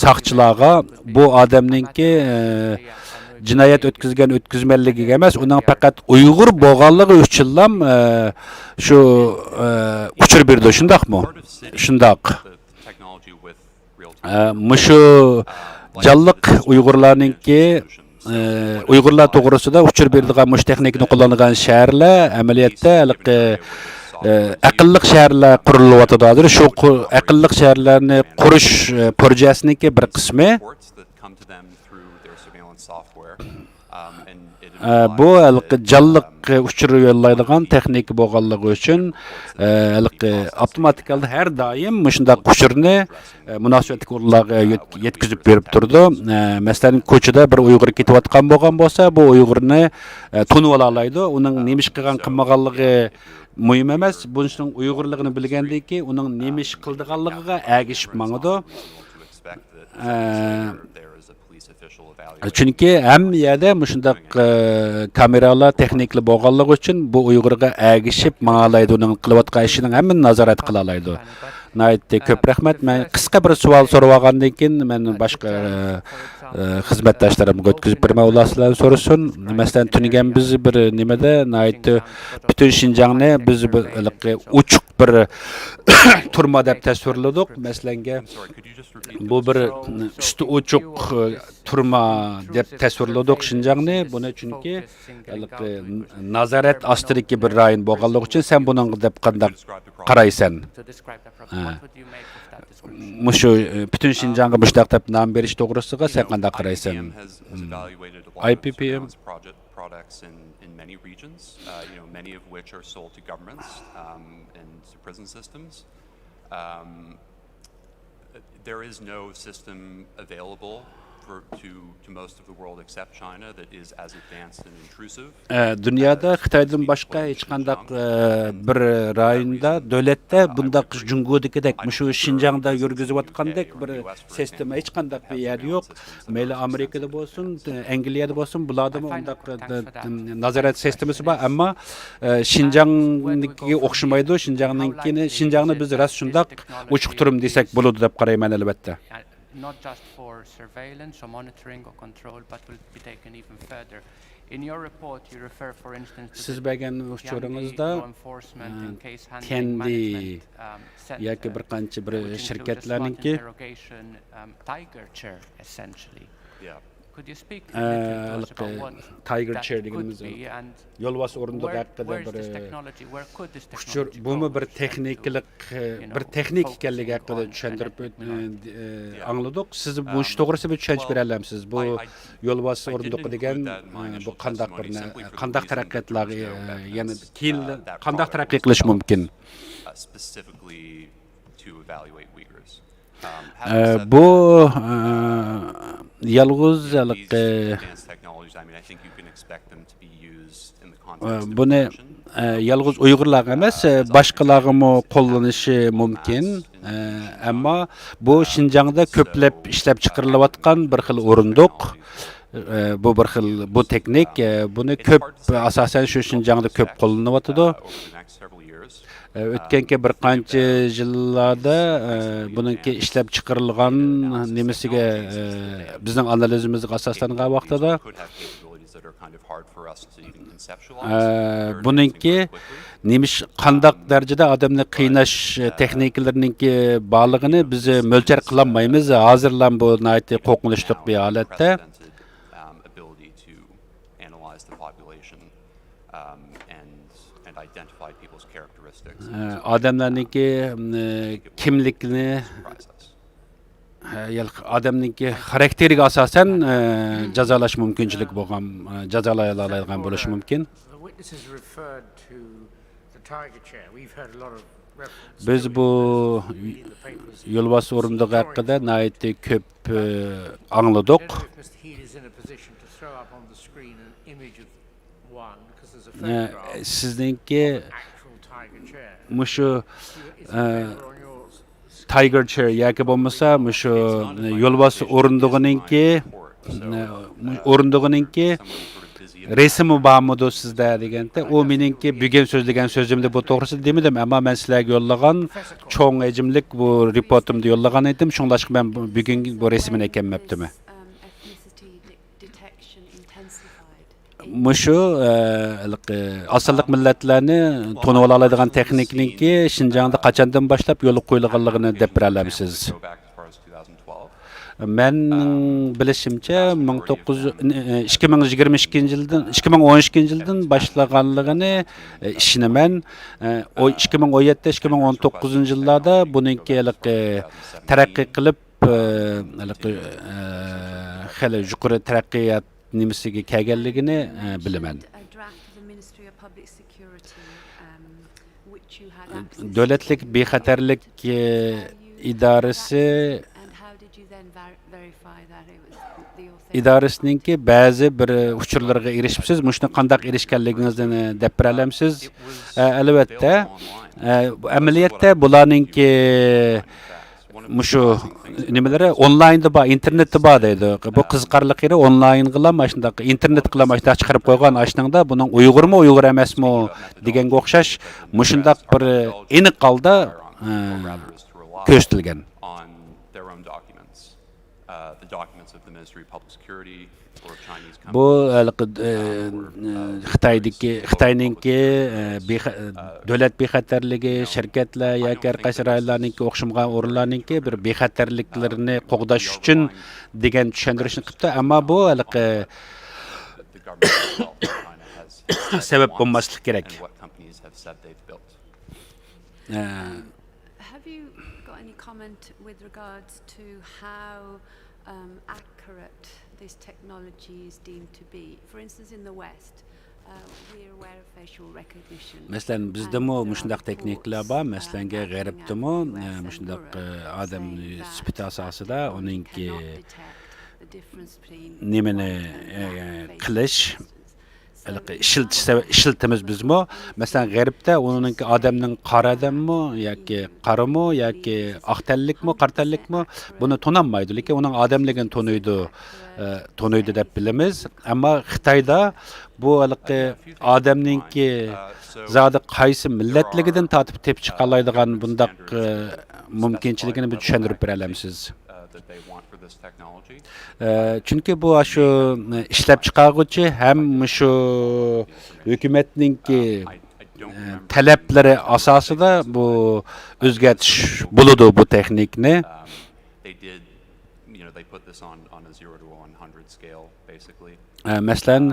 saqchilarga bu odamningki jinoyat o'tkazganligiga emas, uning faqat Uyg'ur bo'lganligi uchun ham shu uchur berdi, shundaqmi? Shundaq. Mushu Jalliq Uyg'urlarningki Uyg'urlar to'g'risida uchur berilgan mush texnikani qo'llangan shaharlar amaliyotda aqlliq shaharlar qurilyotdi hozir. Shu aqlliq shaharlarni qurish projesiniki bir qismi reports that come to them through their surveillance software. And it implies bu that, jalliq uchur yollaydigan texnika bo'lganligi uchun avtomatik har doim shunday uchurni munosabatli o'rinlarga yetkazib berib turdi. Masalan, ko'chada bir Uyg'ur ketayotgan bo'lgan bo'lsa, bu Uyg'urni tunib olaydi. Uning nima ish qilgan qilmaganligi muhim emas. Buning Uyg'urligini bilgandan keyin uning nima ish qildiganligiga agishib mangadi. to expect that there is a police official evaluating. Chunki hamma yerda shundaq kameralar texnikli bo'lganligi uchun bu Uyg'urga agishib manglaydi, uning qilayotgan ishining hammani nazorat qila oladi. Naytdi ko'p rahmat. Men qisqa bir savol so'rab olgandan keyin men boshqa xizmatdoshlarimga o'tkazib bermay ular sizlardan so'rasin. Masalan, tunigan biz bir nimada naytdi butun Shinjongni biz uchuq bir turma deb tasvirladik. Masalanga Sorry, could you just repeat? bu bir üstü uçuk turma deb tasvirladik Shinjongni. Buni chunki nazorat ostidagi bir rayon bo'lganligi uchun sen buning deb qanday qaraysan? To describe the problem, what would you make of that description? Mushu butun Shinjongga mushtaq deb nom berish to'g'risida sen qanday qaraysan? IPPM has evaluated a lot IPPM. of surveillance products in many regions, many of which are sold to governments and to prison systems. There is no system available to most of the world except China that is as advanced and intrusive. Dunyoda Xitoydan boshqa hech qanday bir rayonda, davlatda bundaq Jungodagidek, shu Shinjongda yurgizayotgandek bir sistema hech qanday bir yer yo'q. Mayli Amerikada bo'lsin, Angliyada bo'lsin, bularda undaq nazorat sistemasi bor, ammo Shinjongnikiga o'xshamaydi. Shinjongni biz ras shundaq uchuq turum desak bo'ladi deb qarayman albatta. Not just for surveillance or monitoring or control, but will be taken even further. In your report, you refer, for instance, to Siz the bergan Yangi uchuringizda law enforcement and case handling kendi management yoki center, bir qancha bir which includes a smart shirkatlarniki interrogation tiger chair, essentially. Yeah. Could you speak a little to us about what Tiger that chair could deganimiz be and yo'lbos o'rindiq haqida where is bir this technology? Where could this uchur technology bumi go bir with respect to, texniklik you know, bir texnik ekanligi focusing haqida on tushuntirib ethnic minorities? angladik. Siz bu ish to'g'risida bir tushunch bera olamsiz? Bu yo'lbos o'rindiq degan bu qandaq bir qandaq taraqqiyotlarga yana keyin qandaq taraqqiy qilish mumkin? Specifically to evaluate Uyghurs. Bu yalg'iz Advanced technologies, I mean, I think you can expect them to be used in the context of buni detention. yalg'iz Uyg'urlar emas, boshqalarga qo'llanishi mumkin. Ammo bu Shinjongda ko'plab ishlab chiqarilayotgan bir xil o'rindiq. Bu bir xil bu texnik, buni ko'p asosan shu Shinjongda ko'p qo'llanyapti. Over the next several years. O'tganki bir qancha yillarda buningki ishlab chiqarilgan nimasiga bizning analizimizga asoslangan vaqtida Could have capabilities that are kind of hard for us to even conceptualize. buningki nemish qandaq darajada odamni qiynash texnikalarininki borlig'ini biz mo'lchar qila olmaymiz. Hozirlam bu nayt qo'rqinchli bir holatda. Ability to analyze the population and identify people's characteristics. Odamlarninki kimlikni odamninki xarakteriga asosan jazolash mumkinchilik bo'lgan, jazolay oladigan bo'lishi mumkin. The witnesses referred to the tiger chair. We've heard a lot of reference. Biz bu yo'lbos o'rindiq haqida nayt ko'p angladik. I don't know if Mr. Healy is in a position to throw up on the screen an image of one because there's a photograph of Sizningki an actual tiger chair. mushu Is it available on your Tiger chair yoki bo'lmasa mushu yo'lbos o'rindig'ininki resmi bormidi sizda deganda u meningki bugun so'zlagan so'zimda bu to'g'risida demadim, ammo men sizlarga yo'llagan cho'ng hajmlik bu reportimda yo'llagan edim. Shunlashqa men bugun bu resmini ekanmabdimi? Mushu asalliq millatlarni to'nib oladigan texnikniki Shinjongda qachondan boshlab yo'l qo'yilganligini deb bera olamsiz? Go back as far as 2012. Mening bilishimcha 2022 yildan 2012 yildan başlaganlığını işinaman. O 2017-2019 yıllarda buningki taraqqiy qilib xeli yuqori taraqqiyot nimasiga kelganligini bilaman. Davlatlik bexatarlik idorasi idorasininki ba'zi bir uchurlarga erishibsiz. Mushuni qanday erishganligingizni deb bera olamsiz? Albatta, amaliyotda bularninki mushu nimalari onlaynda bor, internetda bor deydi. Bu qiziqarli yeri onlayn qilam, shunday internet qilam, shunday chiqarib qo'ygan ashningda buning Uyg'urmi, Uyg'ur emasmi deganga o'xshash mushundaq bir aniq holda ko'rsatilgan. Bu Xitoyninki davlat bexatarligi, shirkatlar yoki qaysi rayonlarninki o'xshamagan o'rinlarninki bir bexatarliklarini qo'g'dash uchun degan tushuntirishni qilibdi, ammo bu sabab bo'lmasligi kerak. Have you got any comment with regards to how accurate this technology is deemed to be? For instance, in the West, we're aware of facial recognition. Mesela bizde mi müşndaq teknikler var? Mesela g'arbda mi müşndaq adam spit asosida oningki nimani qilish ishiltimiz bizmi? Mesela g'arbda uningki odamning qora odammi yoki qarimi yoki oqtanlikmi, qartanlikmi buni tonolmaydi, lekin uning odamligini tonuydu deb bilamiz. Ammo Xitoyda bu odamninki zodi qaysi millatligidan tortib tepib chiqa oladigan bundaq mumkinchiligini biz tushuntirib bera olamsiz. Chunki bu shu ishlab chiqaruvchi ham shu hukumatninki talablari asosida bu o'zgartish bo'ladi bu texnikni. Masalan,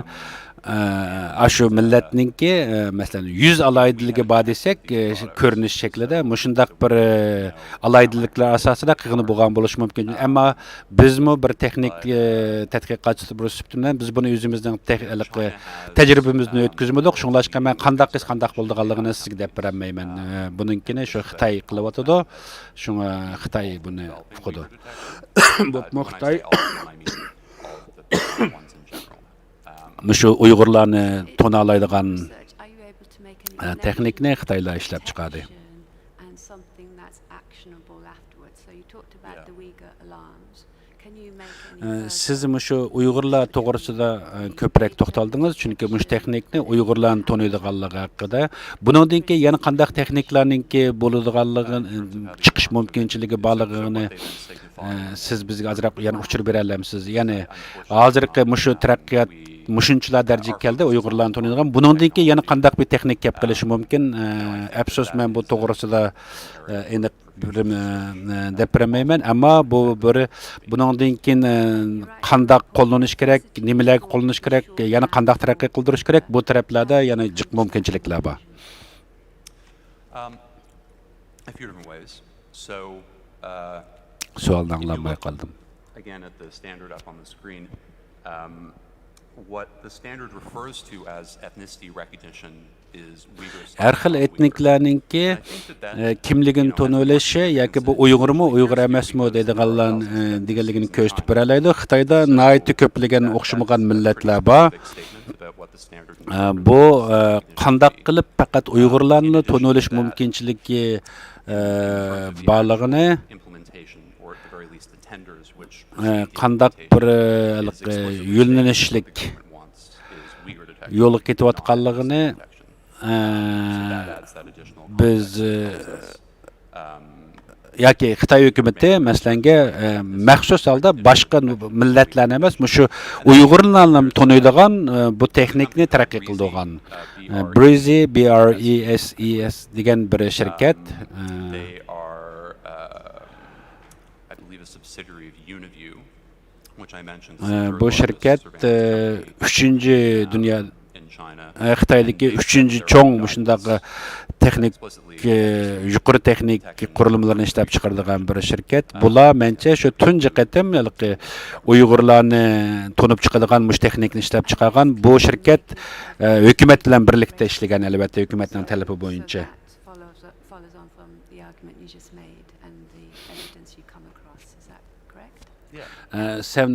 shu millatninki masalan 100 alaydiligi bor desak, ko'rinish shaklida mushundaq bir alaydiliklar asosida qilg'ini bo'lgan bo'lishi mumkin. Ammo bizmi bir texnik tadqiqotchi bilan biz buni o'zimizning tajribamizni o'tkazmadik. Shunglashqa men qanday bo'lganligini sizga deb bermayman. Buninkini shu Xitoy qilyotdi. Shunga Xitoy buni uqdi. Bu Xitoy Müşü Uygurlarni tonalaydigan texnikni Xitoylar ishlab chiqadi. Siz müşü Uygurlar to'g'risida ko'proq to'xtaldingiz, chunki mush texnikni Uygurlarni tonaydiganligi haqida. Buningdan keyin yana qanday texniklarninki bo'ladiganligi, chiqish mumkinchiligi borligini siz bizga ozroq yana uchirib bera olamsiz. Ya'ni hozirgi mushu taraqqiyot mushunchalar darajaga keldi, Uyg'urlarni tonaydigan. Buningdan keyin yana qanday bir texnik kelib qilishi mumkin? Afsus, men bu to'g'risida aniq deb bermayman, ammo bu bir buningdan keyin qanday qo'llanish kerak, nimalarga qo'llanish kerak, yana qanday taraqqiy qildirish kerak, bu taraflarda yana jiq mumkinchiliklar bor. Savoldan anlamay qoldim. Again, at the standard up on the screen, what the standard refers to as ethnicity recognition is Uyghur. Har xil etniklarninki kimligini tonolashi yoki bu Uyg'urmi, Uyg'ur emasmi deganligini ko'rsatib beradi. Xitoyda nihoyatda ko'plagan o'xshamagan millatlar bor. Bu qanday qilib faqat Uyg'urlarni tonolish mumkinchiligi borligini qandaq bir yo'llanishlik yo'li ketayotganligini biz yoki Xitoy hukumati masalanga maxsus holda boshqa millatlarni emas, shu Uyg'urlarni tonaydigan bu texnikni taraqqiy qildigan BRESES degan bir shirkat They are, I believe, a subsidiary of Uniview. which I mentioned. Bu şirket 3-cü dünya Xitoydagi 3-cü cho'ng mushunday texnik yuqori texnik qurilmalarni ishlab chiqaradigan bir shirkat. Bular mencha shu tunji qatim Uyg'urlarni to'nib chiqadigan mush texnikni ishlab chiqargan bu shirkat hukumat bilan birlikda ishlagan, albatta hukumatning talabi bo'yicha. Follows on from the argument you just made and the evidence you come across. Is that correct? Sen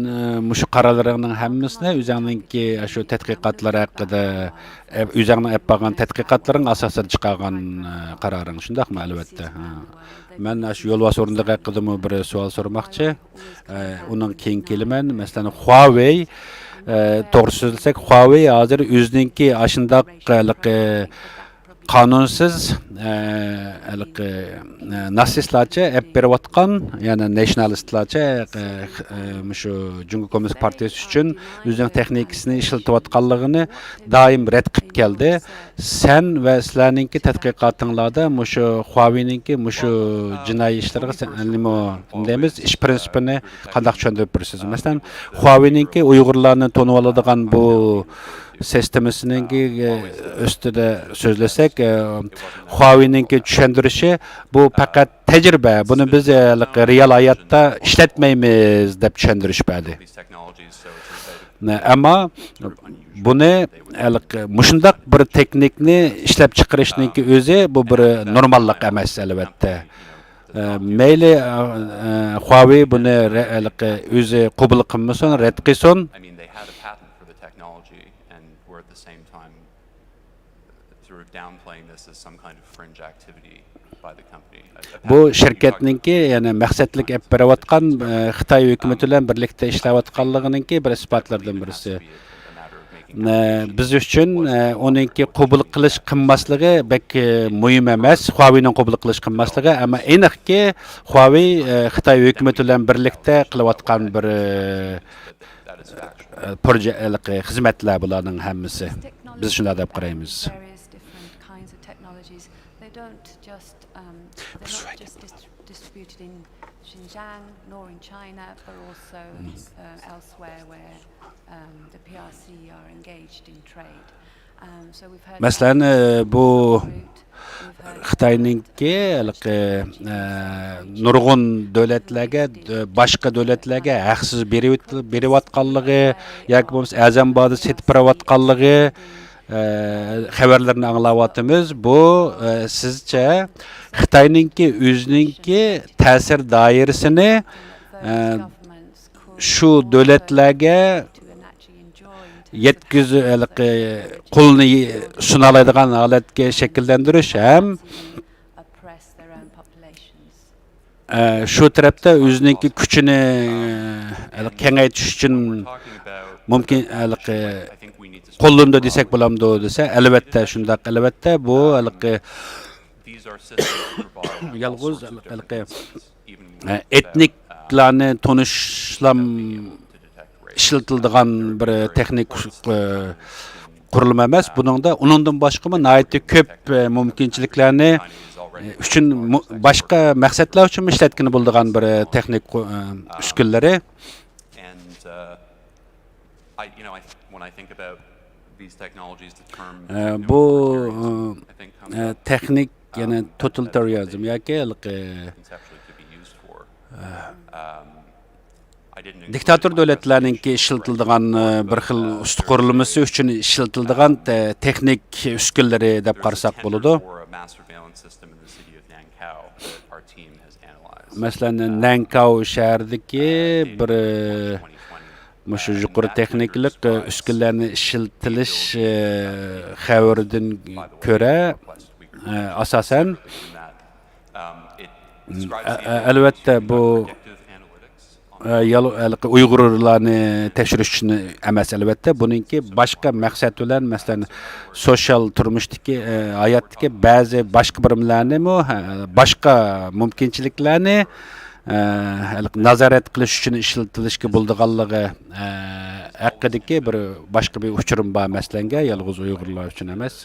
mush qarorlaringning hammasini o'zingning shu tadqiqotlar haqida o'zingning olib borgan tadqiqotlaring asosida chiqargan qaroring, shundaqmi? Albatta. Men shu yo'lbosh o'rindiq haqida bir savol so'ramoqchi. Uning keyin kelaman. Masalan, Huawei to'g'ri so'zlasak, Huawei hozir o'zininki ashundaq qonunsiz narsistlarcha ep berayotgan, ya'ni nationalistlarcha shu Jungo Kommunist partiyasi uchun o'zining texnikasini ishlatayotganligini doim rad qilib keldi. Sen va sizlarningki tadqiqotinglarda shu Huawei'ninki shu jinoiy ishlarga nima deymiz, ish prinsipini qanday tushuntirib berasiz? Masalan, Huawei'ninki Uyg'urlarni to'nib oladigan bu sistemasining ustida so'zlasak, Huawei'ninki tushundirishi bu faqat tajriba. Buni biz real hayotda ishlatmaymiz deb tushuntirishadi. Ammo buni mushundaq bir texnikni ishlab chiqarishninki o'zi bu bir normallik emas, albatta. Mayli Huawei buni o'zi qabul qilmasin, rad qilsin. Bu şirketninki, yani maqsadlik olib berayotgan Xitoy hukumati bilan birlikda ishlayotganligininki bir isbotlardan birisi. Biz uchun uninki qabul qilish qilmasligi bek muhim emas, Huawei'ning qabul qilish qilmasligi, ammo aniqki Huawei Xitoy hukumati bilan birlikda qilayotgan bir proje xizmatlar bularning hammasi. Biz shunday deb qaraymiz. They're not just distributed in Xinjiang nor in China, but also elsewhere where the PRC are engaged in trade. So we've heard. Masalan, bu Xitoyninki nurg'un davlatlarga, boshqa davlatlarga haqsiz berayotganligi yoki bo'lmasa Azamboda setib berayotganligi xabarlarni anglayapmiz. Bu sizcha Xitoyninki o'zininki ta'sir doirasini shu davlatlarga qo'lni suna oladigan holatga shakllantirish ham shu tarafda o'zininki kuchini kengaytirish uchun mumkin qo'llandi desak bo'lamdi desa, albatta shundaq, albatta bu yalg'iz etniklarni tunishlam ishlatiladigan bir texnik qurilma emas. Buningda uningdan boshqa nihoyatda ko'p mumkinchiliklarni uchun boshqa maqsadlar uchun ishlatgan bo'ladigan bir texnik uskunalari. Bu texnik, yani totalitarianizm yoki diktator davlatlarninki ishlatiladigan bir xil ust qurilmasi uchun ishlatiladigan texnik uskunalari deb qarasak bo'ladi. Masalan, Nankao shahridagi bir shu yuqori texniklik uskunlarni ishlatilish xabaridan ko'ra asosan albatta bu Uyg'urlarni tekshirish uchun emas, albatta buningki boshqa maqsad bilan, masalan sotsial turmushdagi hayotdagi ba'zi boshqa birimlarni, boshqa mumkinchiliklarni nazorat qilish uchun ishlatilishga bo'ldiganligi haqidagi bir boshqa bir uchurim bor, masalanga yolg'iz Uyg'urlar uchun emas.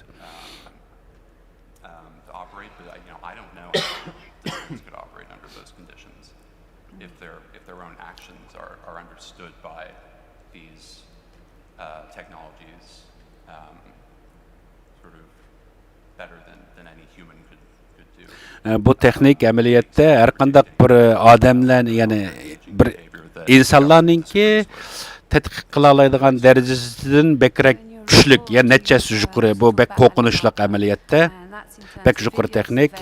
technology is sort of better than any human could do. Bu texnik amaliyotda har qanday bir odamlar, ya'ni bir insonlarningki tadqiq qila oladigan darajasidan bekrak kuchlik, ya'ni nechasi yuqori, bu bek qo'rqinchli amaliyotda, bek yuqori texnik.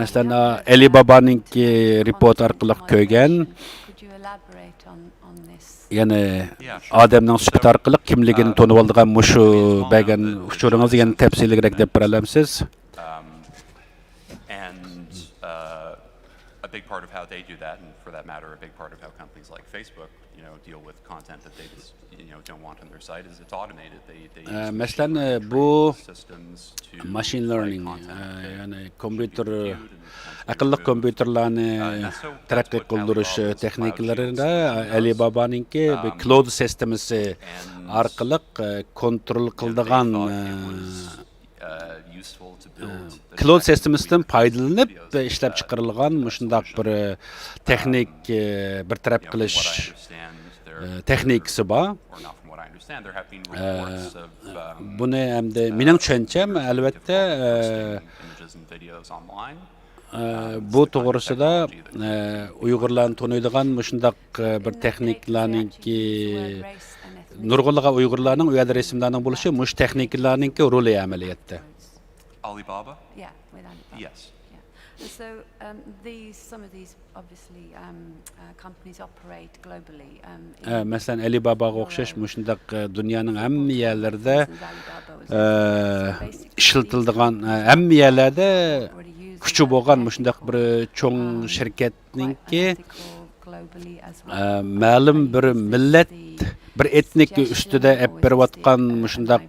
Masalan, Alibabaninki report orqali ko'rgan, ya'ni odamning sifati orqali kimligini tanib oladigan mushu bergan uchuringizni yana tafsilroq deb bera olamsiz? And a big part of how they do that, and for that matter, a big part of how companies like Facebook, deal with content that they just, don't want on their site is it's automated. They use Masalan, bu systems to machine learning, ya'ni kompyuter, viewed and aqlli kompyuterlarni taraqqiy qildirish texnikalarida Alibabaninki cloud sistemasi orqali kontrol qiladigan useful to build cloud sistemasidan foydalanib ishlab chiqarilgan shundoq bir texnik bir taraf qilish texnikasi bor. Buni hamda mening tushuncham albatta bu to'g'risida Uyg'urlarni taniydigan shundoq bir texniklarningki nurg'unlagan Uyg'urlarning u yerda rasmlarning bo'lishi mush texnikalarningki roli amaliyotda. Alibaba? Yeah, with Alibaba. Yes. So some of these obviously companies operate globally. Masalan, Alibabaga o'xshash shundoq dunyoning hamma yerlarida ishlatiladigan, hamma yerlarda kuchi bo'lgan shundoq bir cho'ng shirkatningki ma'lum bir millat, bir etnik ustida olib berayotgan shundoq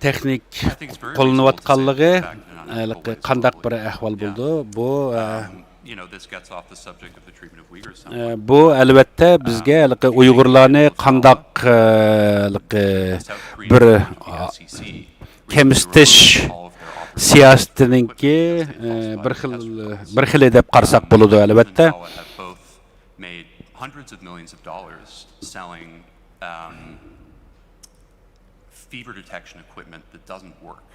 texnik qo'llanayotganligi qandaq bir ahvol bo'ldi. Bu albatta bizga Uyg'urlarni qandaq bir kemsitish siyosatininki bir xil deb qarasak bo'ladi albatta. Made hundreds of millions of dollars selling fever detection equipment that doesn't work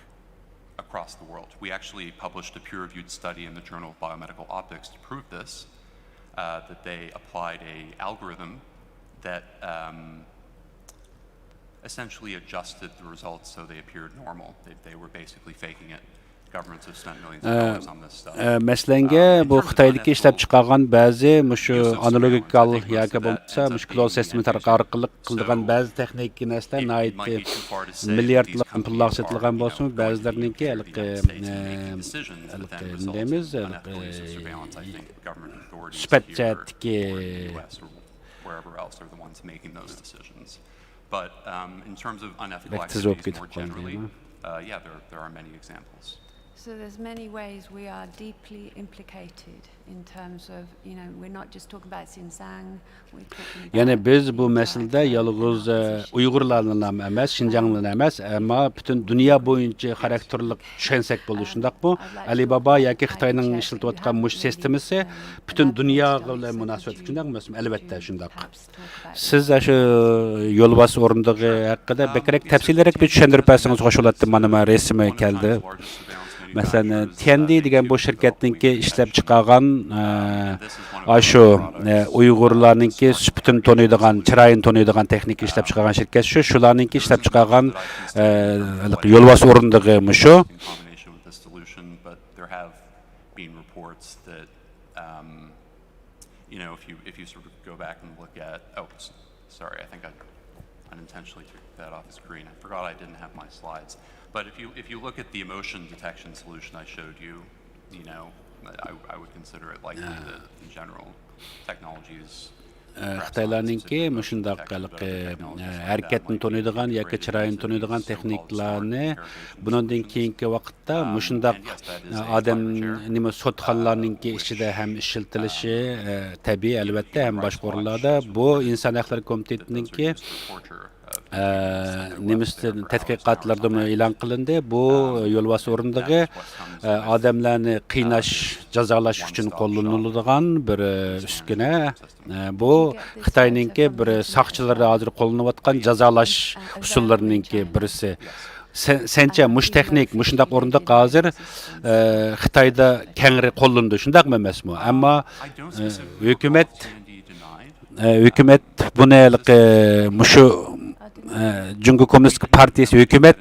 across the world. We actually published a peer-reviewed study in the Journal of Biomedical Optics to prove this, that they applied an algorithm that essentially adjusted the results so they appeared normal. They were basically faking it. Governments have spent millions of dollars on this stuff. Maslanga bu Xitoydagi ishlab chiqargan ba'zi shu analogikal yoki bo'lmasa cloud sistemi orqali qiladigan ba'zi texnik narsalar milliardlab pullar sotilgan bo'lsin, ba'zilarininki deymiz sifatdagi wherever else are the ones making those decisions. But in terms of unethical activities more generally, yeah, there are many examples. So there's many ways we are deeply implicated in terms of, we're not just talking about Xinjiang, we're talking about... Yani biz bu meselede yalnız Uygurlarla emas, Şinjan'la emas, ama bütün dünya boyunca karakterlik düşünsek buluşundak bu. Alibaba yoki Xitoyning ishlatayotgan mush sistemasi bütün dunyoga munosabat shundoq emasmi? Albatta shundoq. Siz shu yo'lbos o'rindig'i haqida bekrak tafsilroq tushuntirib bersangiz xo'sh bo'lardi. Mana resmi keldi. Masalan, Tiandi degan bu shirkatninki ishlab chiqargan shu Uyg'urlarninki sifatini taniydigan, chiroyini taniydigan texnik ishlab chiqargan shirkat shularninki ishlab chiqargan yo'lbos o'rindig'i shu. If you sort of go back and look at, sorry, I think I unintentionally took that off the screen. I forgot I didn't have my slides. But if you look at the emotion detection solution I showed you, I would consider it likely that in general technologies Xitoylarninki shundoq harakatni taniydigan yoki chiroyini taniydigan texniklarni bundan keyingi vaqtda shundoq odam nima sotxonlarninki ichida ham ishlatilishi tabiiy albatta ham boshqa o'rinlarda bu inson huquqlari komitetininki nemiston tadqiqotlarda e'lon qilindi. Bu yo'lbos o'rindig'i odamlarni qiynash, jazolash uchun qo'llaniladigan bir uskuna. Bu Xitoyninki bir soqchilarda hozir qo'llanayotgan jazolash usullarininki birisi. Sence mush texnik, mushundaq o'rindiq hozir Xitoyda kengri qo'llandi, shundaqmi emasmi? Ammo hukumat buni mushu Jungo Kommunistik Partiyasi hukumat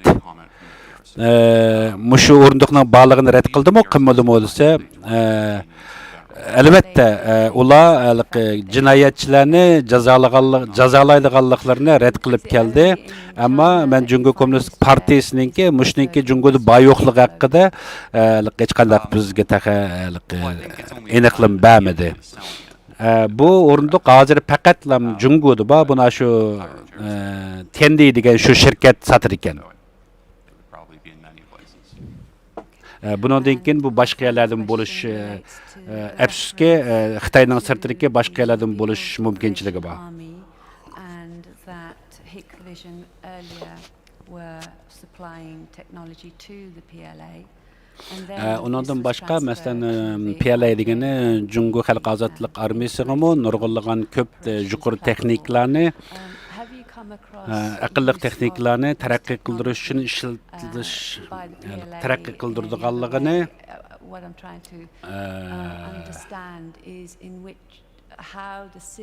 mushu o'rindiqning borlig'ini rad qildimi, qilmadimi desa, albatta ular jinoyatchilarni jazolaydiganliklarini rad qilib keldi. Ammo men Jungo Kommunistik Partiyasininki mushniki Jungoda bor yo'qligi haqida hech qanday bizga aniqlik bermadi. Bu o'rindiq hozir faqat Jungoda bor, buni shu Tendi degan shu shirkat satar ekan. Bundan keyin bu boshqa yerlardan bo'lish afsuski Xitoyning sirtidagi boshqa yerlardan bo'lish mumkinchiligi bor. Ondan başqa masalan PLA degani Jungo Xalq Ozodlik Armiyasiga nurg'unlagan ko'p yuqori texniklarni aqlli texniklarni taraqqiy qildirish uchun ishlatish taraqqiy qildirganligini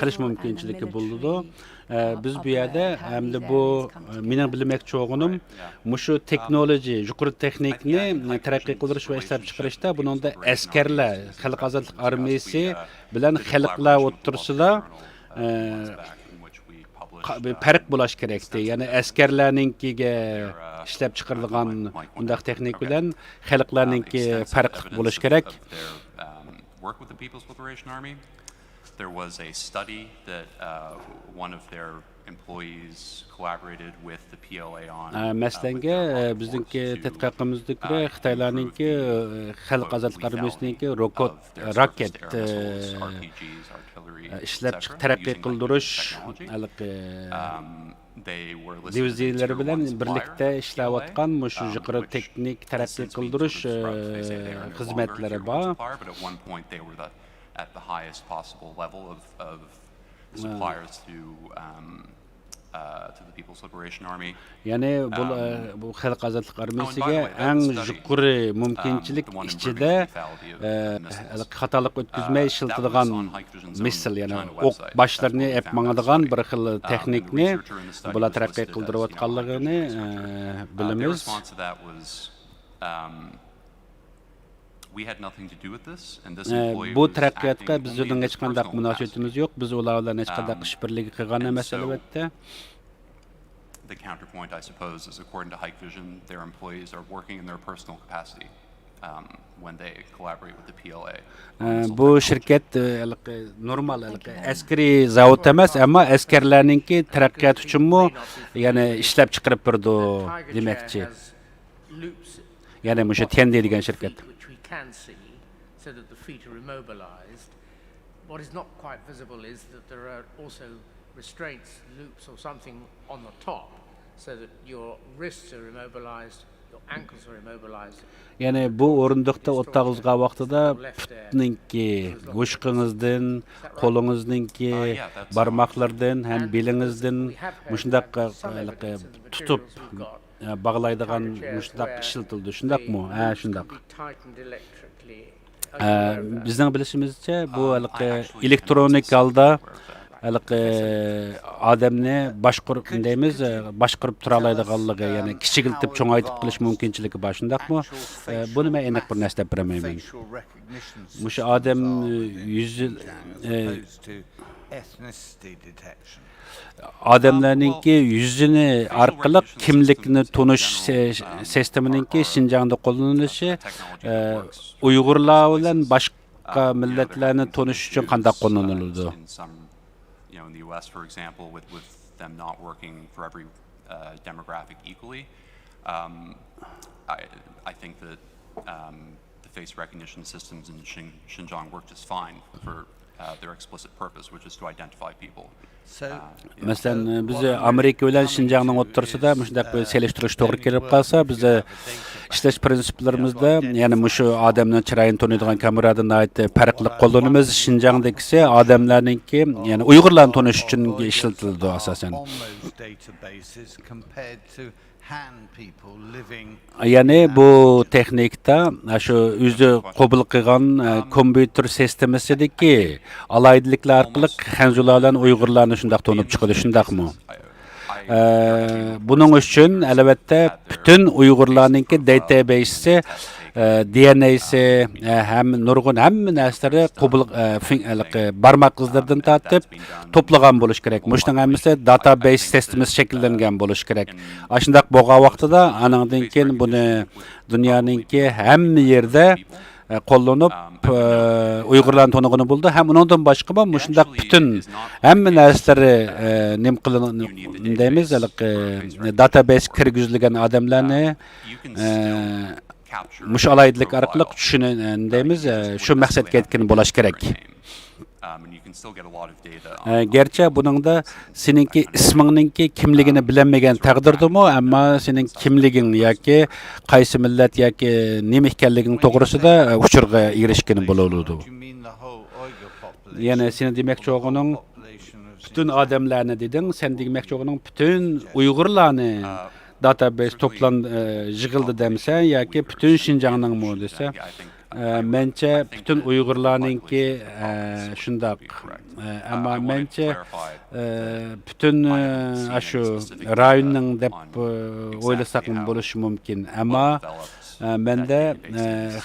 qilish mumkinchiligi bo'ldi. Biz bu yerda hamda bu mening bilmoqchi o'g'lim mushu texnologiya, yuqori texnikni taraqqiy qildirish va ishlab chiqarishda buningda askarlar, Xalq Ozodlik Armiyasi bilan xalqlar o'tirsida farq bo'lish kerakdi. Ya'ni askarlarninkiga ishlab chiqarilgan undaq texnik bilan xalqlarninki farqli bo'lish kerak. There was a study that one of their employees collaborated with the PLA on. Maslanga bizningki tadqiqotimizdagi Xitoylarninki Xalq Ozodlik Armiyasininki roket ishlab taraqqiy qildirish diviziyalari bilan birlikda ishlayotgan mushu yuqori texnik taraqqiy qildirish xizmatlari bor. At the highest possible level of suppliers to the People's Liberation Army. Yani bu Xalq Ozodlik Armiyasiga eng yuqori mumkinchilik ichida xatolik o'tkazmay ishlatadigan misl, ya'ni o'q boshlarini ep mangadigan bir xil texnikni bular taraqqiy qildirayotganligini bilamiz. Bu taraqqiyotga bizning hech qanday munosabatimiz yo'q. Biz ular bilan hech qanday ishbirlik qilgan emas albatta. The counterpoint, I suppose, is according to Hike Vision, their employees are working in their personal capacity when they collaborate with the PLA. Bu shirkat normal askariy zavod emas, ammo askarlarninki taraqqiyot uchunmi, ya'ni ishlab chiqarib turdi demakchi. Ya'ni o'sha Tendi degan shirkat. Can see so that the feet are immobilized. What is not quite visible is that there are also restraints, loops or something on the top so that your wrists are immobilized, your ankles are immobilized. Yani bu o'rindiqda o'tag'izga vaqtida putninki, go'shqingizdan, qo'lingizninki, barmoqlardan, ham belingizdan mushundaq tutib bağlaydigan mushundaq ishiltildi. Shundaqmi? Ha, shundaq. Bizning bilishimizcha bu elektronik holda odamni boshqarib tura oladiganligi, ya'ni kichikiltib cho'ngaytib qilish mumkinchiligi bor. Shundaqmi? Buni men aniq bir narsa deb bilmayman. Mushu odam yuzi odamlarninki yuzini orqali kimlikni tunish sistemininki Xinjiangda qo'llanilishi Uyg'urlar bilan boshqa millatlarni tunish uchun qanday qo'llaniladi? In the US, for example, with them not working for every demographic equally, I think that the face recognition systems in Xinjiang work just fine for their explicit purpose, which is to identify people. Mesela biz Amerika bilen Şinjan'ın o'rtasida müşdak bir seleştiriş to'g'ri kelib qolsa, biz ishlash prinsiplerimizde yani şu adamның chirayini tanıydigan kameradan ait farqli qo'llanamiz. Şinjan'dakisi adamlarninki yani Uyg'urlarni tanish uchun ishlatildi asosan. Yani bu texnikda şu o'zi qabul qilgan kompyuter sistemasidagi alaydiliklar orqali xanzulardan Uyg'urlarni shundoq tanib chiqadi, shundaqmi? Bunun uchun albatta bütün Uyg'urlarninki database DNA'si hem nurgun hamma narsaları qabul barmoq izlaridan tortib to'plagan bo'lish kerak. Mushning hammasi database sistemasi shakllangan bo'lish kerak. Shundaq bo'lgan vaqtida anandan keyin buni dunyoninki hamma yerda qo'llanib Uyg'urlarni tanig'ini bo'ldi. Ham undan boshqa ham shundaq bütün hamma narsalari nim qilinib deymiz, database kirgizilgan odamlarni mush alaydilik orqali tushunib deymiz, shu maqsadga yetgan bo'lish kerak. Gerçi buningda seninki ismingninki kimligini bilinmagan taqdirdimi, ammo sening kimliging yoki qaysi millat yoki nima ekanliging to'g'risida uchurga erishgan bo'ladi. Yani seni demoqchi o'g'ing bütün odamlarni deding, sen demoqchi o'g'ing bütün Uyg'urlarni database toplan yig'ildi demsen yoki bütün Şinjan'ning mu desa, menche bütün Uyg'urlarninki shundaq. Ama menche bütün shu rayonning deb o'ylasak bo'lishi mumkin. Ama menda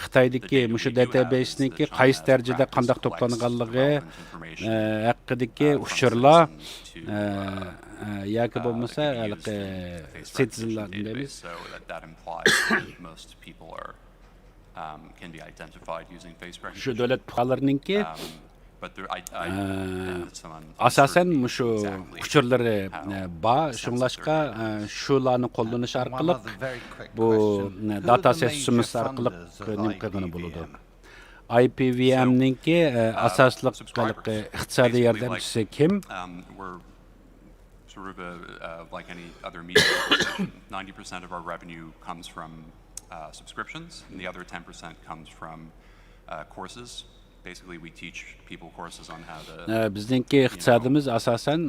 Xitoydagi mushu database'niki qaysi darajada qanday to'planganligi haqidagi uchurlar yoki bo'lmasa citizenlar deymiz. Shu davlat fuqarolarininki asosan mushu uchurlari bor, shunlashqa shularni qo'llanish orqali bu data sistemasi orqali nim qilgani bo'ladi. IPVMninki asosliq iqtisodiy yordamchisi kim? Sort of like any other media organization, 90% of our revenue comes from subscriptions, and the other 10% comes from courses. Basically, we teach people courses on how to. Bizdeki iqtisodimiz asosan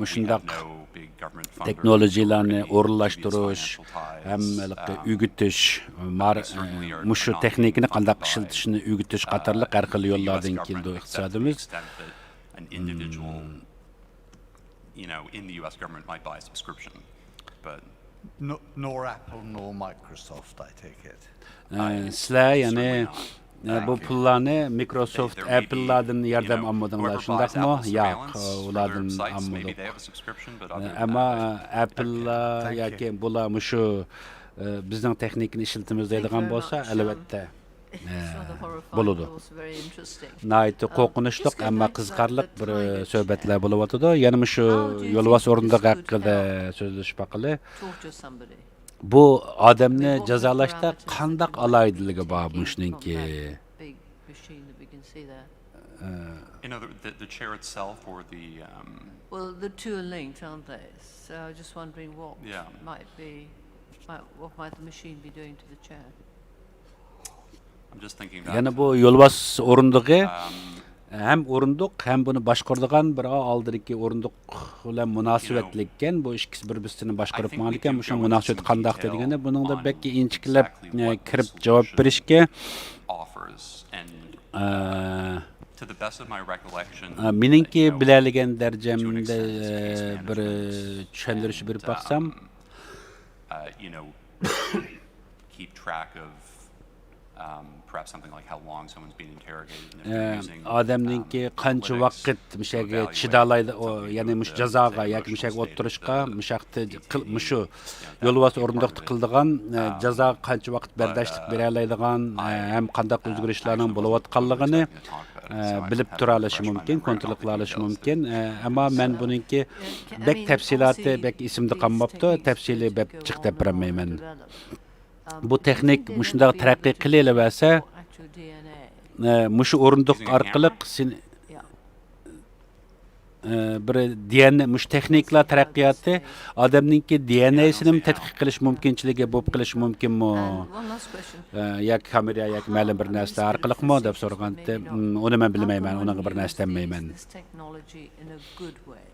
mushundaq texnologiyalarni o'rinlashtirish, ham o'gitish, mushu texnikani qanday ishlatishni o'gitish qatorli har xil yo'llardan keldi iqtisodimiz. An individual, in the U.S. government might buy a subscription, but nor Apple nor Microsoft, I take it. Sizlar yani bu pullarni Microsoft, Apple'lardan yordam olmadinglar, shundaqmi? Yo'q, ulardan olmadik. Ammo Apple yoki bular mushu bizning texnikani ishlatamiz deydigan bo'lsa, albatta bo'ladi. Nayt qo'rqinchli, ammo qiziqarli bir suhbatlar bo'layotdi. Yana shu yo'lbos o'rindiq haqida so'zlashib baqili. Bu odamni jazolashda qandaq alaydiligi bor mushningki? The chair itself or the well, the two are linked, aren't they? So I'm just wondering what what might the machine be doing to the chair? I'm just thinking Yani bu yo'lbos o'rindig'i hem o'rindiq hem buni boshqaradigan bir oldidagi o'rindiq bilan munosabatli ekan. Bu ikkisi bir-birini boshqarib qo'ygan ekan. Bu munosabat qanday deganda buningda bekki inchiklab kirib javob berishga to the best of my recollection meningki biladigan darajamda bir tushuntirish berib baqsam keep track of perhaps something like how long someone's been interrogated and if they're using adamninki qancha vaqt mishaga chidalaydi, ya'ni mush jazoga yoki mishaga o'tirishga mushu yo'lbos o'rindiqda qildigan jazo qancha vaqt bardashlik bera oladigan ham qanday o'zgarishlarning bo'layotganligini bilib tura olishi mumkin, kontrol qila olishi mumkin. Ammo men buningki bek tafsiloti bek esimda qolmabdi, tafsili bek chiq deb bermayman. Bu texnik shunday taraqqiy qilaversa mushu o'rindiq Using a orqali camera? sen Yeah. bir DNA mush texniklar taraqqiyoti odamningki DNAsini see how. tadqiq qilish mumkinchiligi bo'lib qilish mumkinmi? And one last question. Yoki kamera yoki ma'lum bir narsa orqaliqmi deb so'raganda uni men bilmayman, uning bir narsa bilmayman. This technology in a good way.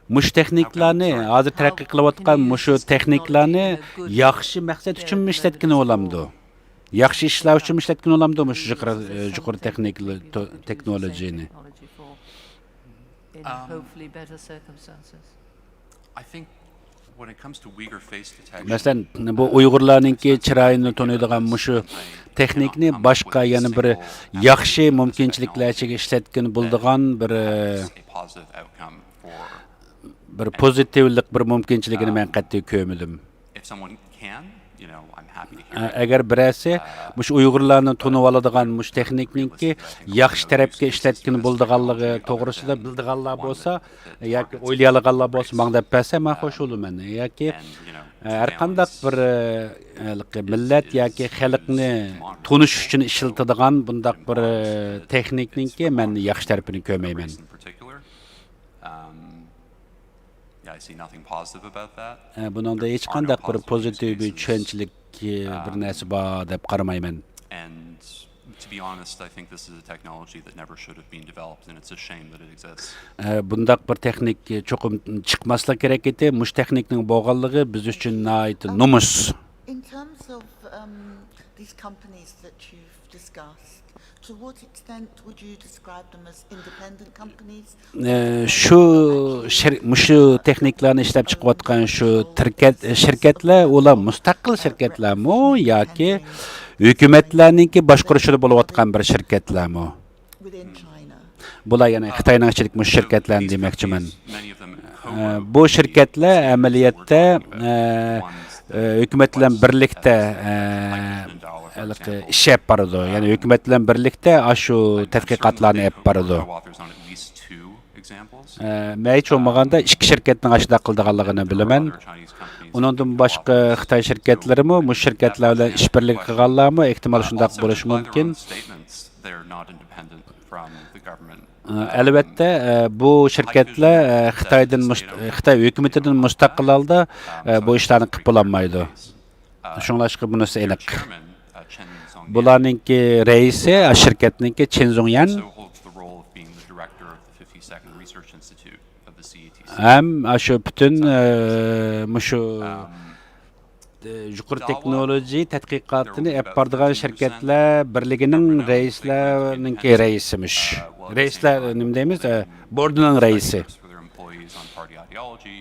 Mush texniklarni hozir taraqqiy qilayotgan mushu texniklarni yaxshi maqsad uchun ishlatgan bo'lamdi. Yaxshi ishlar uchun ishlatgan bo'lamdi mush yuqori texnologiyani. Technology for in hopefully better circumstances. I think when it comes to Uyghur face detection, Masalan, bu Uyg'urlarningki chiroyini taniydigan mushu texnikni boshqa yana bir yaxshi mumkinchiliklarga ishlatgan bo'ladigan bir has a positive outcome for bir pozitivlik bir mumkinchiligini men qat'iy ko'rmadim. if someone can, you know, I'm happy to hear it. Agar birasi mush Uyg'urlarni tunib oladigan mush texnikningki yaxshi tarafga ishlatgan bo'ladiganligi to'g'risida bildiganlar bo'lsa yoki o'ylay olganlar bo'lsa, menga deb bersa, men xush bo'laman. Yoki And, you know, to har qanday families, bir millat yoki xalqni tunish uchun ishlatadigan bundaq bir texnikningki men yaxshi tarafini ko'rmayman. in particular, yeah, I see nothing positive about that. Buningda hech qanday bir pozitiv bir tushunchalik bir narsa bor deb qaramayman. And to be honest, I think this is a technology that never should have been developed, and it's a shame that it exists. Bundaq bir texnik cho'qim chiqmaslik kerak edi. Mush texnikning bo'lganligi biz uchun nihoyat numus. In terms of these companies that you've discussed, to what extent would you describe them as independent companies? Mushu texniklarni ishlab chiqayotgan shu shirkatlar ular mustaqil shirkatlarmi yoki hukumatlarningki boshqarishida bo'layotgan bir shirkatlarmi? Within China. Bular yana Xitoyning ichidagi mush shirkatlarni demoqchiman. Many of them co-work Bu shirkatlar amaliyotda hukumat bilan birlikda ish olib boradi. Ya'ni hukumat bilan birlikda shu tadqiqotlarni olib boradi. co-authors on at least 2 examples. Men hech bo'lmaganda ikki shirkatning ashida qildiganligini bilaman. Other Chinese companies Undan boshqa Xitoy shirkatlarimi bu shirkatlar bilan ishbirlik qilganlarmi? Ehtimol shunday also, bo'lishi by their mumkin. own statements, they're not independent from the government. Albatta bu shirkatlar Xitoy hukumatidan mustaqil holda bu ishlarni qilib bo'lolmaydi. Shunglashqa bunisi aniq. Chairman, Chen Zhongyan, Bularningki raisi, shirkatningki Chen Zhongyan also holds the role of being the director of the 52nd Research Institute of the CETC. ham shu butun mushu yuqori texnologiya tadqiqotini olib boradigan shirkatlar birligining raislarininki raisimish. Raislar nima deymiz? Bordining raisi. For their employees on party ideology,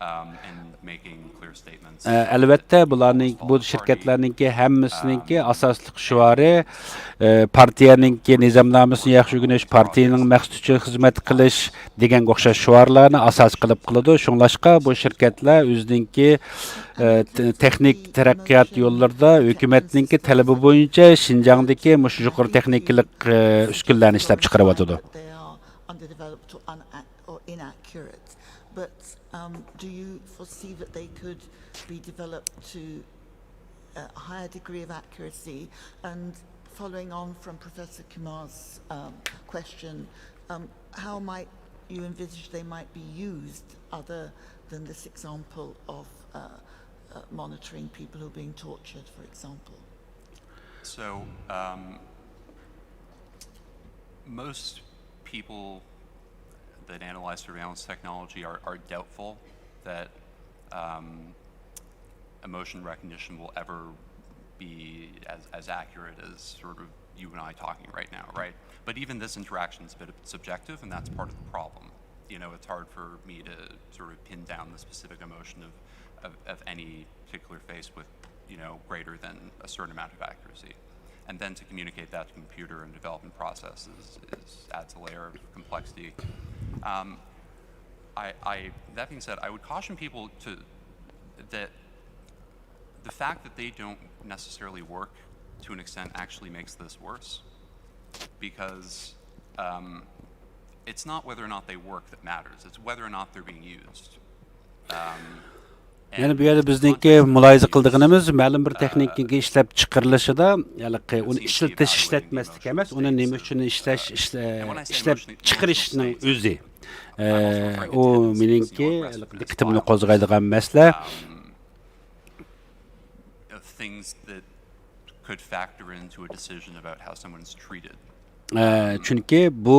and making clear statements. Albatta bularning bu shirkatlarningki hammasininki asosli shiori partiyaninki nizomnomasini yaxshi o'rganish, partiyaning maqsadi uchun xizmat qilish degan o'xshash shiorlarni asos qilib qiladi. Shunglashqa bu shirkatlar o'zininki texnik taraqqiyot yo'llarida hukumatninki talabi bo'yicha Xinjiangdagi mush yuqori texnikalik uskunlarni ishlab chiqaryotadi. They are underdeveloped or inaccurate. But do you foresee that they could be developed to a higher degree of accuracy? And following on from Professor Kumar's question, how might you envisage they might be used other than this example of monitoring people who are being tortured, for example? So, most people that analyze surveillance technology are doubtful that emotion recognition will ever be as accurate as sort of you and I talking right now, right? But even this interaction is a bit subjective, and that's part of the problem. You know, it's hard for me to sort of pin down the specific emotion of any particular face with, you know, greater than a certain amount of accuracy. And then to communicate that to computer and development processes adds a layer of complexity. That being said, I would caution people that the fact that they don't necessarily work to an extent actually makes this worse, because it's not whether or not they work that matters, it's whether or not they're being used. Yani bu yerda bizningki muloyiza qildiganimiz ma'lum bir texnikaga ishlab chiqarilishida, ya'ni uni ishlatish ishlatmaslik emas, uni nima uchun ishlab chiqarishning o'zi. U meningki diqqatimni qo'zg'aydigan masala. Things that could factor into a decision about how someone's treated. Chunki bu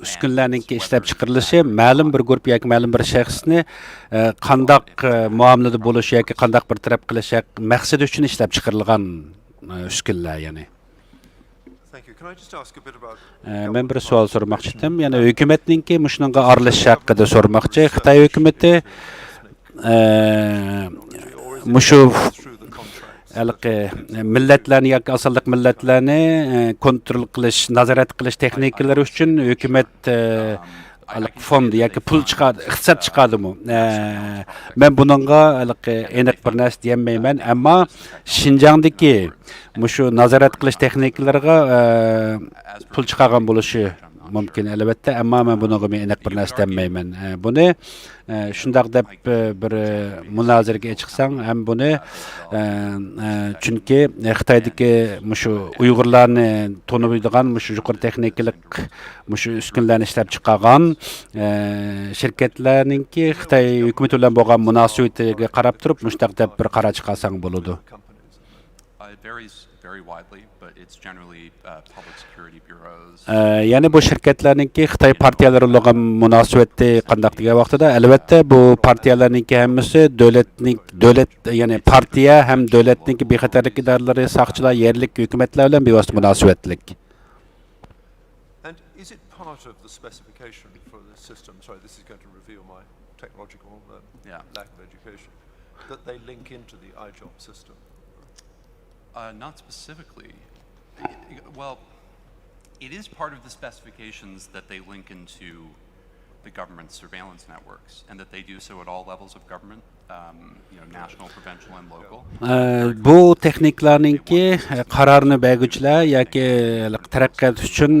uskunlarninki ishlab chiqarilishi ma'lum bir guruh yoki ma'lum bir shaxsni qandaq muomalada bo'lish yoki qandaq bir taraf qilish maqsadi uchun ishlab chiqarilgan uskunlar, ya'ni. Men bir savol so'ramoqchi edim. Yana hukumatninki shunga aralashish haqida so'ramoqchi. Xitoy hukumati mushu millatlarni yoki asonliq millatlarni kontrol qilish, nazorat qilish texnikalari uchun hukumat fond yoki pul chiqadi, iqtisod chiqadimi? Men buningga aniq bir narsa deyolmayman, ammo Xinjiangdagi mushu nazorat qilish texnikalariga pul chiqargan bo'lishi mumkin albatta, ammo men buningga aniq bir narsa demayman. Buni shundaq deb bir munozaraga chiqsang ham buni chunki Xitoydagi mushu Uyg'urlarni to'nibiydigan mushu yuqori texnikalik mushu uskunlarni ishlab chiqargan shirkatlarningki Xitoy hukumati bilan bo'lgan munosabatiga qarab turib mushtaq deb bir qaror chiqarsang bo'ladi. It varies very widely, but it's generally public security bureaus. Yani bu şirketlerninki Xitoy partiyalari bilan munosabati qandaq degan vaqtida albatta bu partiyalarninki hammasi davlat ya'ni partiya ham davlatninki bexatarlik idoralari, soqchilar, yerlik hukumatlar bilan bevosita munosabatlik. And is it part of the specification for the system? Sorry, this is going to reveal my technological lack of education. That they link into the iJob system. Not specifically. Well, it is part of the specifications that they link into the government surveillance networks, and that they do so at all levels of government, national, provincial, and local. Bu texniklarninki qarorni beruvchilar yoki taraqqiyot uchun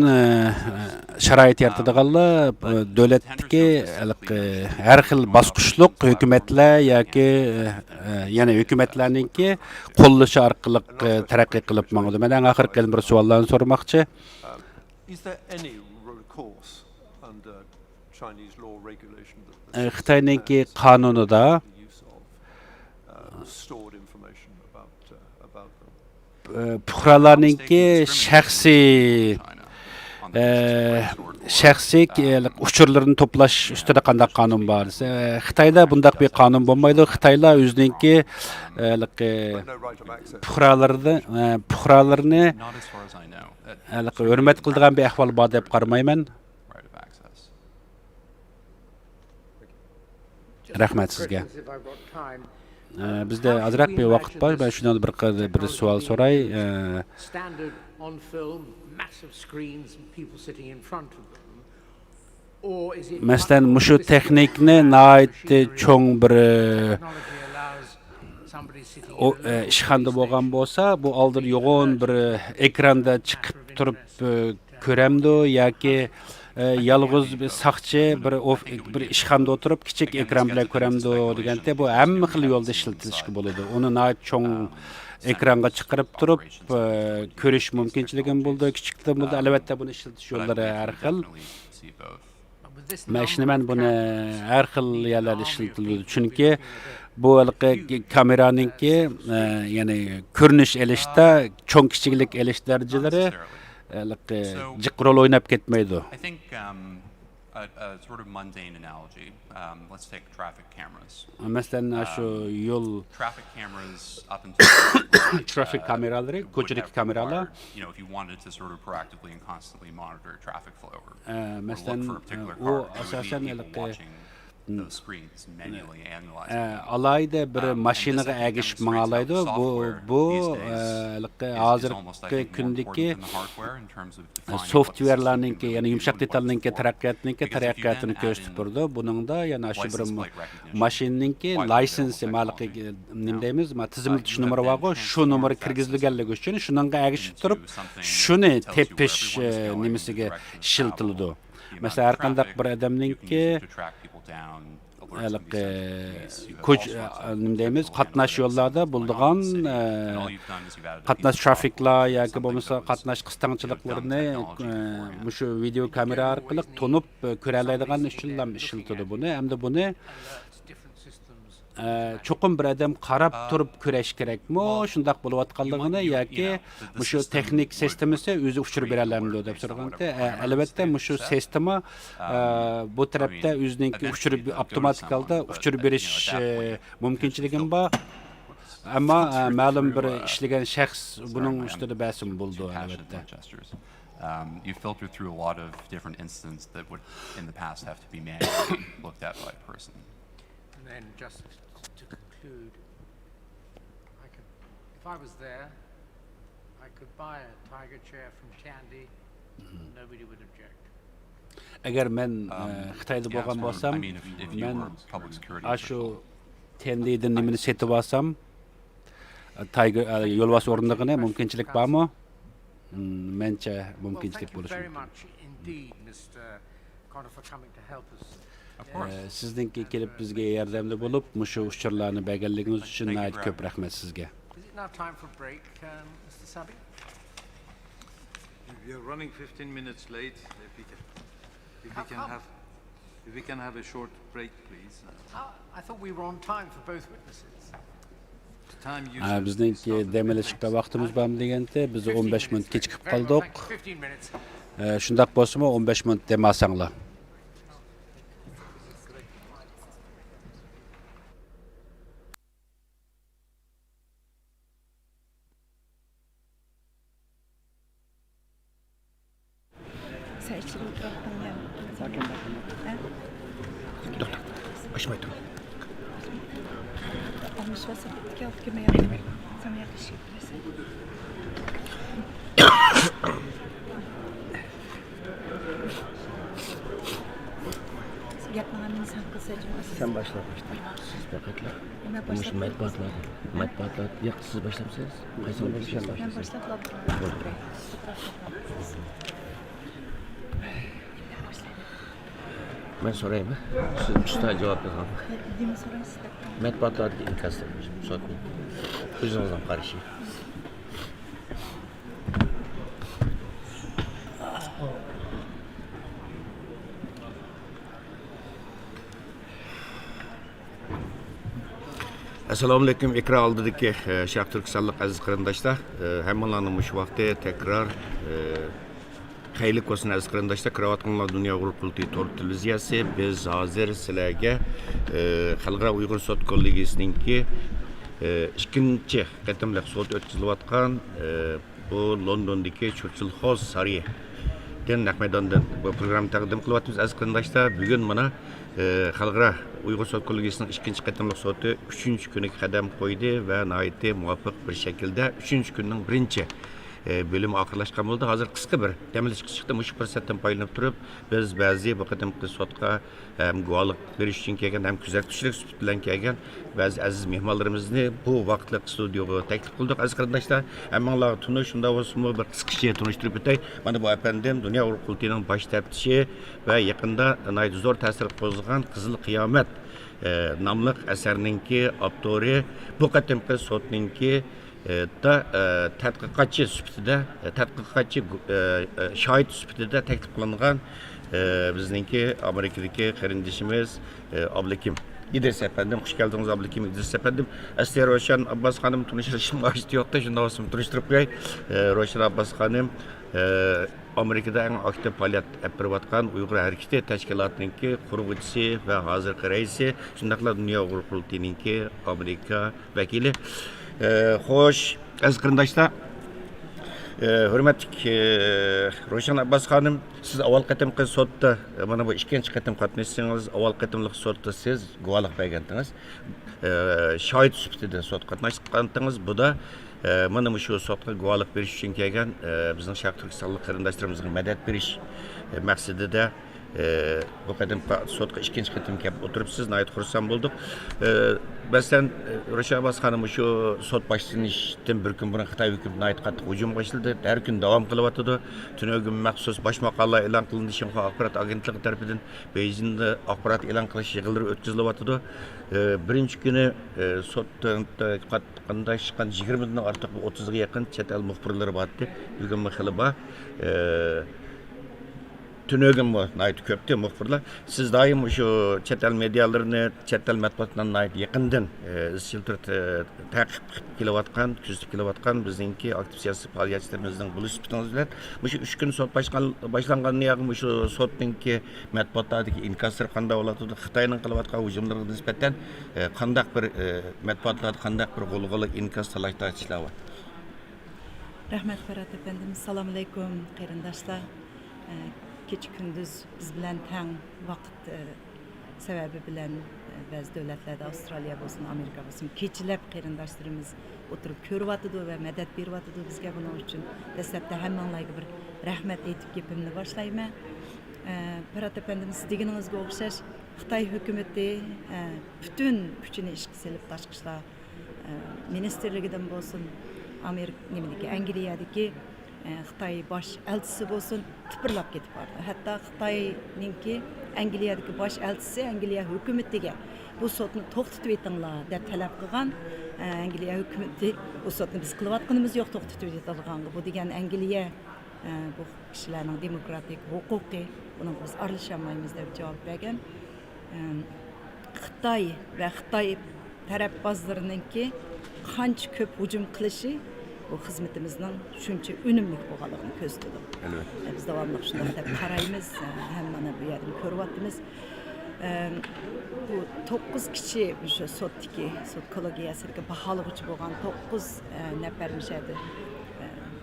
sharoit yaratadiganlar davlatdagi har xil bosqichliq hukumatlar yoki yana hukumatlarninki qo'llashi orqali taraqqiy qilib mangdi. Men oxirgi bir savollarni so'ramoqchi. Is there any recourse under Chinese law regulation Xitoyninki qonunida stored information about them? Fuqarolarninki shaxsiy uchurlarini to'plash ustida qanday qonun bor? Xitoyda bundaq bir qonun bo'lmaydi. Xitoylar o'zininki fuqarolarni hurmat qiladigan bir ahvol bor deb qaramayman. Rahmat sizga. Bizda ozroq bir vaqt bor. Ben shundan bir savol so'ray. Standard on film, massive screens and people sitting in front of them. Or is it Masalan, mushu texnikni nihoyatda cho'ng bir ishxonada bo'lgan bo'lsa, bu oldin yo'g'on bir ekranda chiqib turib ko'ramdi yoki yalğız bir saqchi bir ishxonada o'tirib kichik ekran bilan ko'ramdi deganda bu hamma xil yo'lda ishlatilishi bo'ladi. Uni nihoyat cho'ng ekranga chiqarib turib ko'rish mumkinchiligi bo'ldi, kichiklar bo'ldi. Albatta buni ishlatish yo'llari har xil. Men buni har xil yerlarda ishlatiladi. Chunki bu kameraninki ya'ni ko'rinish elishda cho'ng kichiklik elish darajalari jiq rol o'ynab ketmaydi. I think a sort of mundane analogy. Let's take traffic cameras. Masalan, shu yo'l traffic cameras up until traffic kameralari, ko'chadagi kameralar. If you wanted to sort of proactively and constantly monitor traffic flow or masalan, look for a particular u car, asosan watching those screens manually analyzing. Alayda bir mashinaga agishib mang'alaydi. Bu hozirgi kundagi softwarelarninki, ya'ni yumshoq detallarninki taraqqiyotini ko'rsatib turdi. Buningda yana shu bir mashinaninki lisensi maliki nima deymiz, tizimlatish nomeri bor. Shu nomer kirgizilganligi uchun shuningga agishib turib, shuni tepish nimasiga ishlatiladi. Masalan, har qanday bir odamninki deymiz qatnash yo'llarda bo'lgan qatnash trafiklar yoki bo'lmasa qatnash qisqanchiliklarini shu video kamera orqali tunib ko'ralaydigan uchun ham ishlatadi buni. Hamda buni cho'qim bir odam qarab turib ko'rish kerakmi? Shundaq bo'layotganligini yoki shu texnik sistemasi o'zi uchirib beralamdi deb so'raganda, albatta shu sistema bu tarafda o'zining uchirib avtomatik holda uchirib berish mumkinchiligi bor. Ammo ma'lum bir ishlagan shaxs buning ustida basim bo'ldi albatta. You filter through a lot of different instances that would in the past have to be manually looked at by a person. And then just to conclude, if I was there, I could buy a tiger chair from Chandy, nobody would object. Agar men Xitoyda bo'lgan bo'lsam, men shu Chandydan nimani setib olsam, tiger yo'lbos o'rindig'ini mumkinchilik bormi? Mencha mumkinchilik bo'lishi mumkin. Sizningki kelib bizga yordamda bo'lib, shu uchurlarni berganligingiz uchun ko'p rahmat sizga. We are running 15 minutes late. If we can have a short break, please. I thought we were on time for both witnesses. Bizningki demalashga vaqtimiz bormi deganda, biz 15 minut kechikib qoldik. Shundaq bo'lsa-mu 15 minut demasanglar. Açmayın. Sen başla. Siz bakatla. Matbaatlar. Yok, siz başlamışsınız. Qaysi başlasınız? Ben başladım. Ben sorayım mı? Siz üstüne cevap yazalım. Demi sorayım. Matbaatlardaki inkaslarımız. Sotmayın. Özünüzden karışıyım. Assalomu alaykum. Ekran oldidagi Sharq Turkistonlik aziz qarindoshlar, hammalarning shu vaqtda tekrar xayrlik olsun aziz qarindoshlar. Kiravotganlar Dunyo Uyg'ur qulti to'rt televiziyasi. Biz hozir sizlarga Xalqaro Uyg'ur sud kollegiyasininki ikkinchi qatimliq sud o'tkazilayotgan bu Londondagi Churchill House sarayi naq maydondan bu program taqdim qilyapmiz aziz qarindoshlar. Bugun mana Xalqaro Uyg'ur sud kollegiyasining ikkinchi qatimliq sudi 3-kuniga qadam qo'ydi va nihoyatda muvofiq bir shaklda 3-kunning birinchi bölümü oxirlashgan bo'ldi. Hozir qisqa bir damlash chiqdi. Shu fursatdan foydalanib turib, biz ba'zi bu qatimki sudga ham guvohlik berish uchun kelgan, ham kuzatuvchilik bilan kelgan ba'zi aziz mehmonlarimizni bu vaqtliq studiyega taklif qildik. Aziz qarindoshlar, hammalarga tunish shunda bo'lsa-mu bir qisqacha tunishtirib o'tay. Mana bu apandim Dunyo Uyg'ur qultining bosh taftishi va yaqinda zo'r ta'sir qo'zg'agan Qizil qiyomat nomli asarninki avtori bu qatimki sudninki da tadqiqotchi sifatida tadqiqotchi shohid sifatida taklif qilingan bizningki Amerikadagi qarindishimiz Abdukim İdris efendim, hoş geldiniz Abdukim İdris efendim. Asli Roşan Abbas Hanım tanıştırışım başta yoktu. Şimdi olsun tanıştırıp koyay. Roşan Abbas Hanım Amerika'da en aktif faaliyet yapıp Uygur Hareketi Teşkilatı'nınki kurgucusu ve hazırki reisi. Şundakla Dünya Uygur Kurultayı'nınki Amerika vekili. Xo'sh, aziz qarindoshlar, hurmatli Ro'shan Abbas xonim, siz avval qatimqi sudda mana bu ikkinchi qatim qatnashsangiz, avval qatimliq sudda siz guvohlik bergandingiz. Shohid sifatida sud qatnashgandingiz. Bu da mana shu sudga guvohlik berish uchun kelgan bizning Sharq Turkistonlik qarindoshlarimizga madad berish maqsadida bu kadar sotqa ikinci qitim kelib o'tiribsiz, nayt xursand bo'ldik. Masalan, Ro'shanbaz xonim shu sot boshlanishdan bir kun burun Xitoy hukumati nayt qattiq hujum boshladi. Har kun davom qilyotdi. Tunogum maxsus bosh maqola e'lon qilindi Shanxay axborot agentligi tomonidan Beijingda axborot e'lon qilish yig'inlari o'tkazilyotdi. Birinchi kuni sotdan qatnashgan chiqqan 20 dan ortiq 30 ga yaqin chet el muxbirlari bordi. Bugun xili bor. Tünögün bu, nayt köptü muhbirler. Siz daim şu chet el medyalarını, chet el matbuotlarına nayt yakından izchil takip kilovatkan, kuzatib kilovatkan bizninki aktiv siyosiy faoliyatchilarimizning bo'lish sifatingiz bilan shu 3 kun sot boshlangandan yaqin shu sotninki matbuotlardagi inkaslar qanday bo'ladi? Xitoyning qilayotgan hujumlarga nisbatan qanday bir matbuotlarda qanday bir g'ulg'ula inkas talashlar bor? Rahmat Ferhat efendim. Assalomu alaykum qarindoshlar. Keç gündüz biz bilen tang vaqt sebebi bilen bazı devletlerde Avustralya olsun, Amerika olsun keçilep qarindoshlarimiz oturup ko'ryotidu ve medet beryotidi bizga buning uchun. Dastlabda hammalarga bir rahmat aytib gapimni boshlayman. Ferhat efendimiz deganingizga o'xshash Xitoy hukumati bütün kuchini ishga solib tashqi ishlar ministerligidan bo'lsin, Amerika, Angliyadagi Xitoy bosh elchisi bo'lsin tipirlab ketib bordi. Hatto Xitoyninki Angliyadagi bosh elchisi Angliya hukumatiga bu sotni to'xtatib etinglar deb talab qilgan. Angliya hukumati bu sotni biz qilayotganimiz yo'q, to'xtatib etinglar. Bu degan Angliya bu kishilarning demokratik huquqi, buni biz aralashamaymiz deb javob bergan. Xitoy va Xitoy tarafbozlarininki qancha ko'p hujum qilishi bu xizmetimizden shuncha unumli bo'lganligini ko'rsatadi. Biz davomli shunday deb qaraymiz, hammani bu yerdan ko'ryapmiz. Bu 9 kishi shu sotdagi sot kollegiyasiga baholovchi bo'lgan 9 nafar mishadi.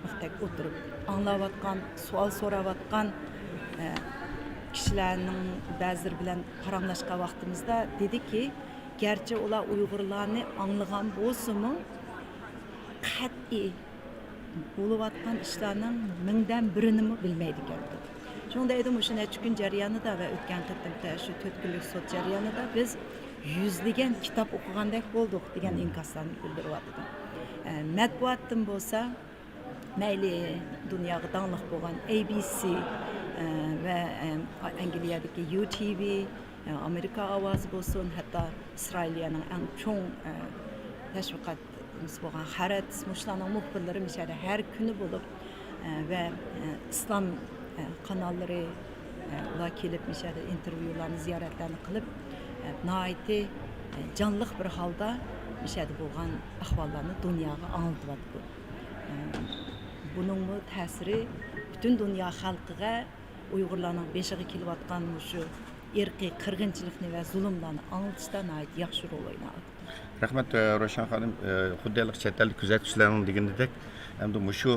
Vaqtda o'tirib anglayotgan, savol so'rayotgan kishilarning ba'zilari bilan paranglashgan vaqtimizda dediki, garchi ular Uyg'urlarni anglagan bo'lsa-mu, qat'iy bo'layotgan ishlarning mingdan birini bilmaydi ekan. Shunda edim o'sha necha kun jarayonida va o'tgan qitimda shu 4 kunlik sot jarayonida biz yuzlagan kitob o'qigandek bo'ldik degan inkaslarni bildiryapti. Matbuotdan bo'lsa, mayli dunyoga tanliq bo'lgan ABC va Angliyadagi UTV, Amerika ovozi bo'lsin, hatto Isroilning eng cho'ng tashviqot bo'lgan Haaretz mushlarning muxbirlari mishada har kuni bo'lib va islom kanallari ular kelib mishada intervyularni, ziyoratlarni qilib nihoyatda jonliq bir holda mishada bo'lgan ahvollarni dunyoga anglatyapti. Buning ta'siri butun dunyo xalqiga Uyg'urlarning beshiga kelayotgan shu irqiy qirg'inchilikni va zulmlarni anglatishda nihoyat yaxshi rol o'ynayapti. Rahmat Ro'shan xonim, xuddalik chet el kuzatuvchilarining deganidek, hamda shu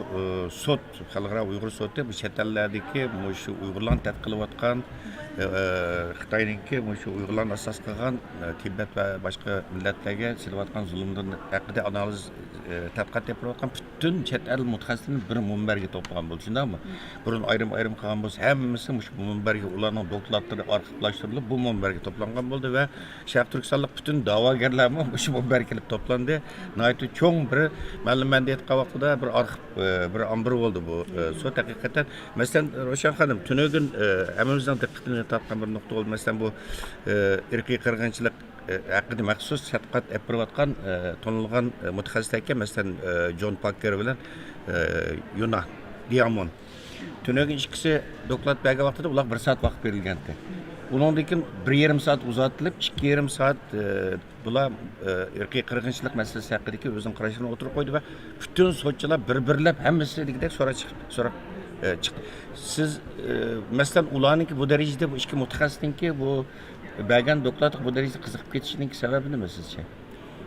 sot, xalqaro Uyg'ur soti bu chet ellardagi shu Uyg'urlarni tadqiq qilayotgan, Xitoyninki shu Uyg'urlarni asos qilgan Tibet va boshqa millatlarga silayotgan zulmlarni haqida analiz tadqiqot yapayotgan butun chet el mutaxassislarni bir munbarga to'plagan bo'ldi, shundaymi? Burun ayrim qilgan bo'lsa, hammasi shu munbarga ularning dokladlari arxivlashtirilib bu munbarga to'plangan bo'ldi va Sharq Turkistonlik butun da'vogarlar shu munbarga kelib to'plandi. Nihoyat cho'ng bir ma'lumotni aytgan vaqtida bir arxiv, bir ombir bo'ldi bu. Sot haqiqatan, masalan, Ro'shan xonim, tunugun hammamizning diqqatini tortgan bir nuqta bo'ldi. Masalan, bu irqiy qirg'inchilik haqida maxsus tadqiqot olib borayotgan tanilgan mutaxassislar ekan, masalan, Jon Pakker bilan Yunan Diamond. Tunugun ikkisi doklad bergan vaqtida ular 1 soat vaqt berilgandi. Undan keyin 1,5 soat uzatilib, 2,5 soat bular irqiy qirg'inchilik masalasi haqidagi o'zining qarashini o'tirib qo'ydi va butun sotchilar bir-birlab hammasi degidek so'rab chiqdi. Siz masalan ularningki bu darajada bu ikki mutaxassisningki bu bergan doklad bu darajada qiziqib ketishining sababi nima sizcha?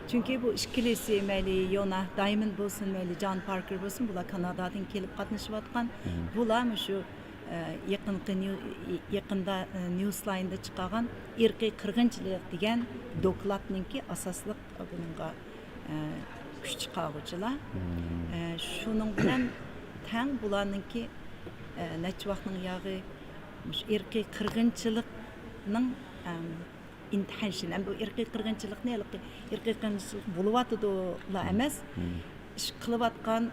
Chunki bu ikkilisi mayli Yona Diamond bo'lsin, mayli John Parker bo'lsin, bular Kanadadan kelib qatnashayotgan. Bular shu yaqinda Newsline'da chiqqan irqiy qirg'inchilik degan dokladninki asosliq bunga kuch chiqaruvchilar. Shuning bilan tang bularninki necha vaqtning yog'i irqiy qirg'inchilikning intention, bu irqiy qirg'inchilikni irqiy qirg'inchilik bo'lyotidila emas, ish qilayotgan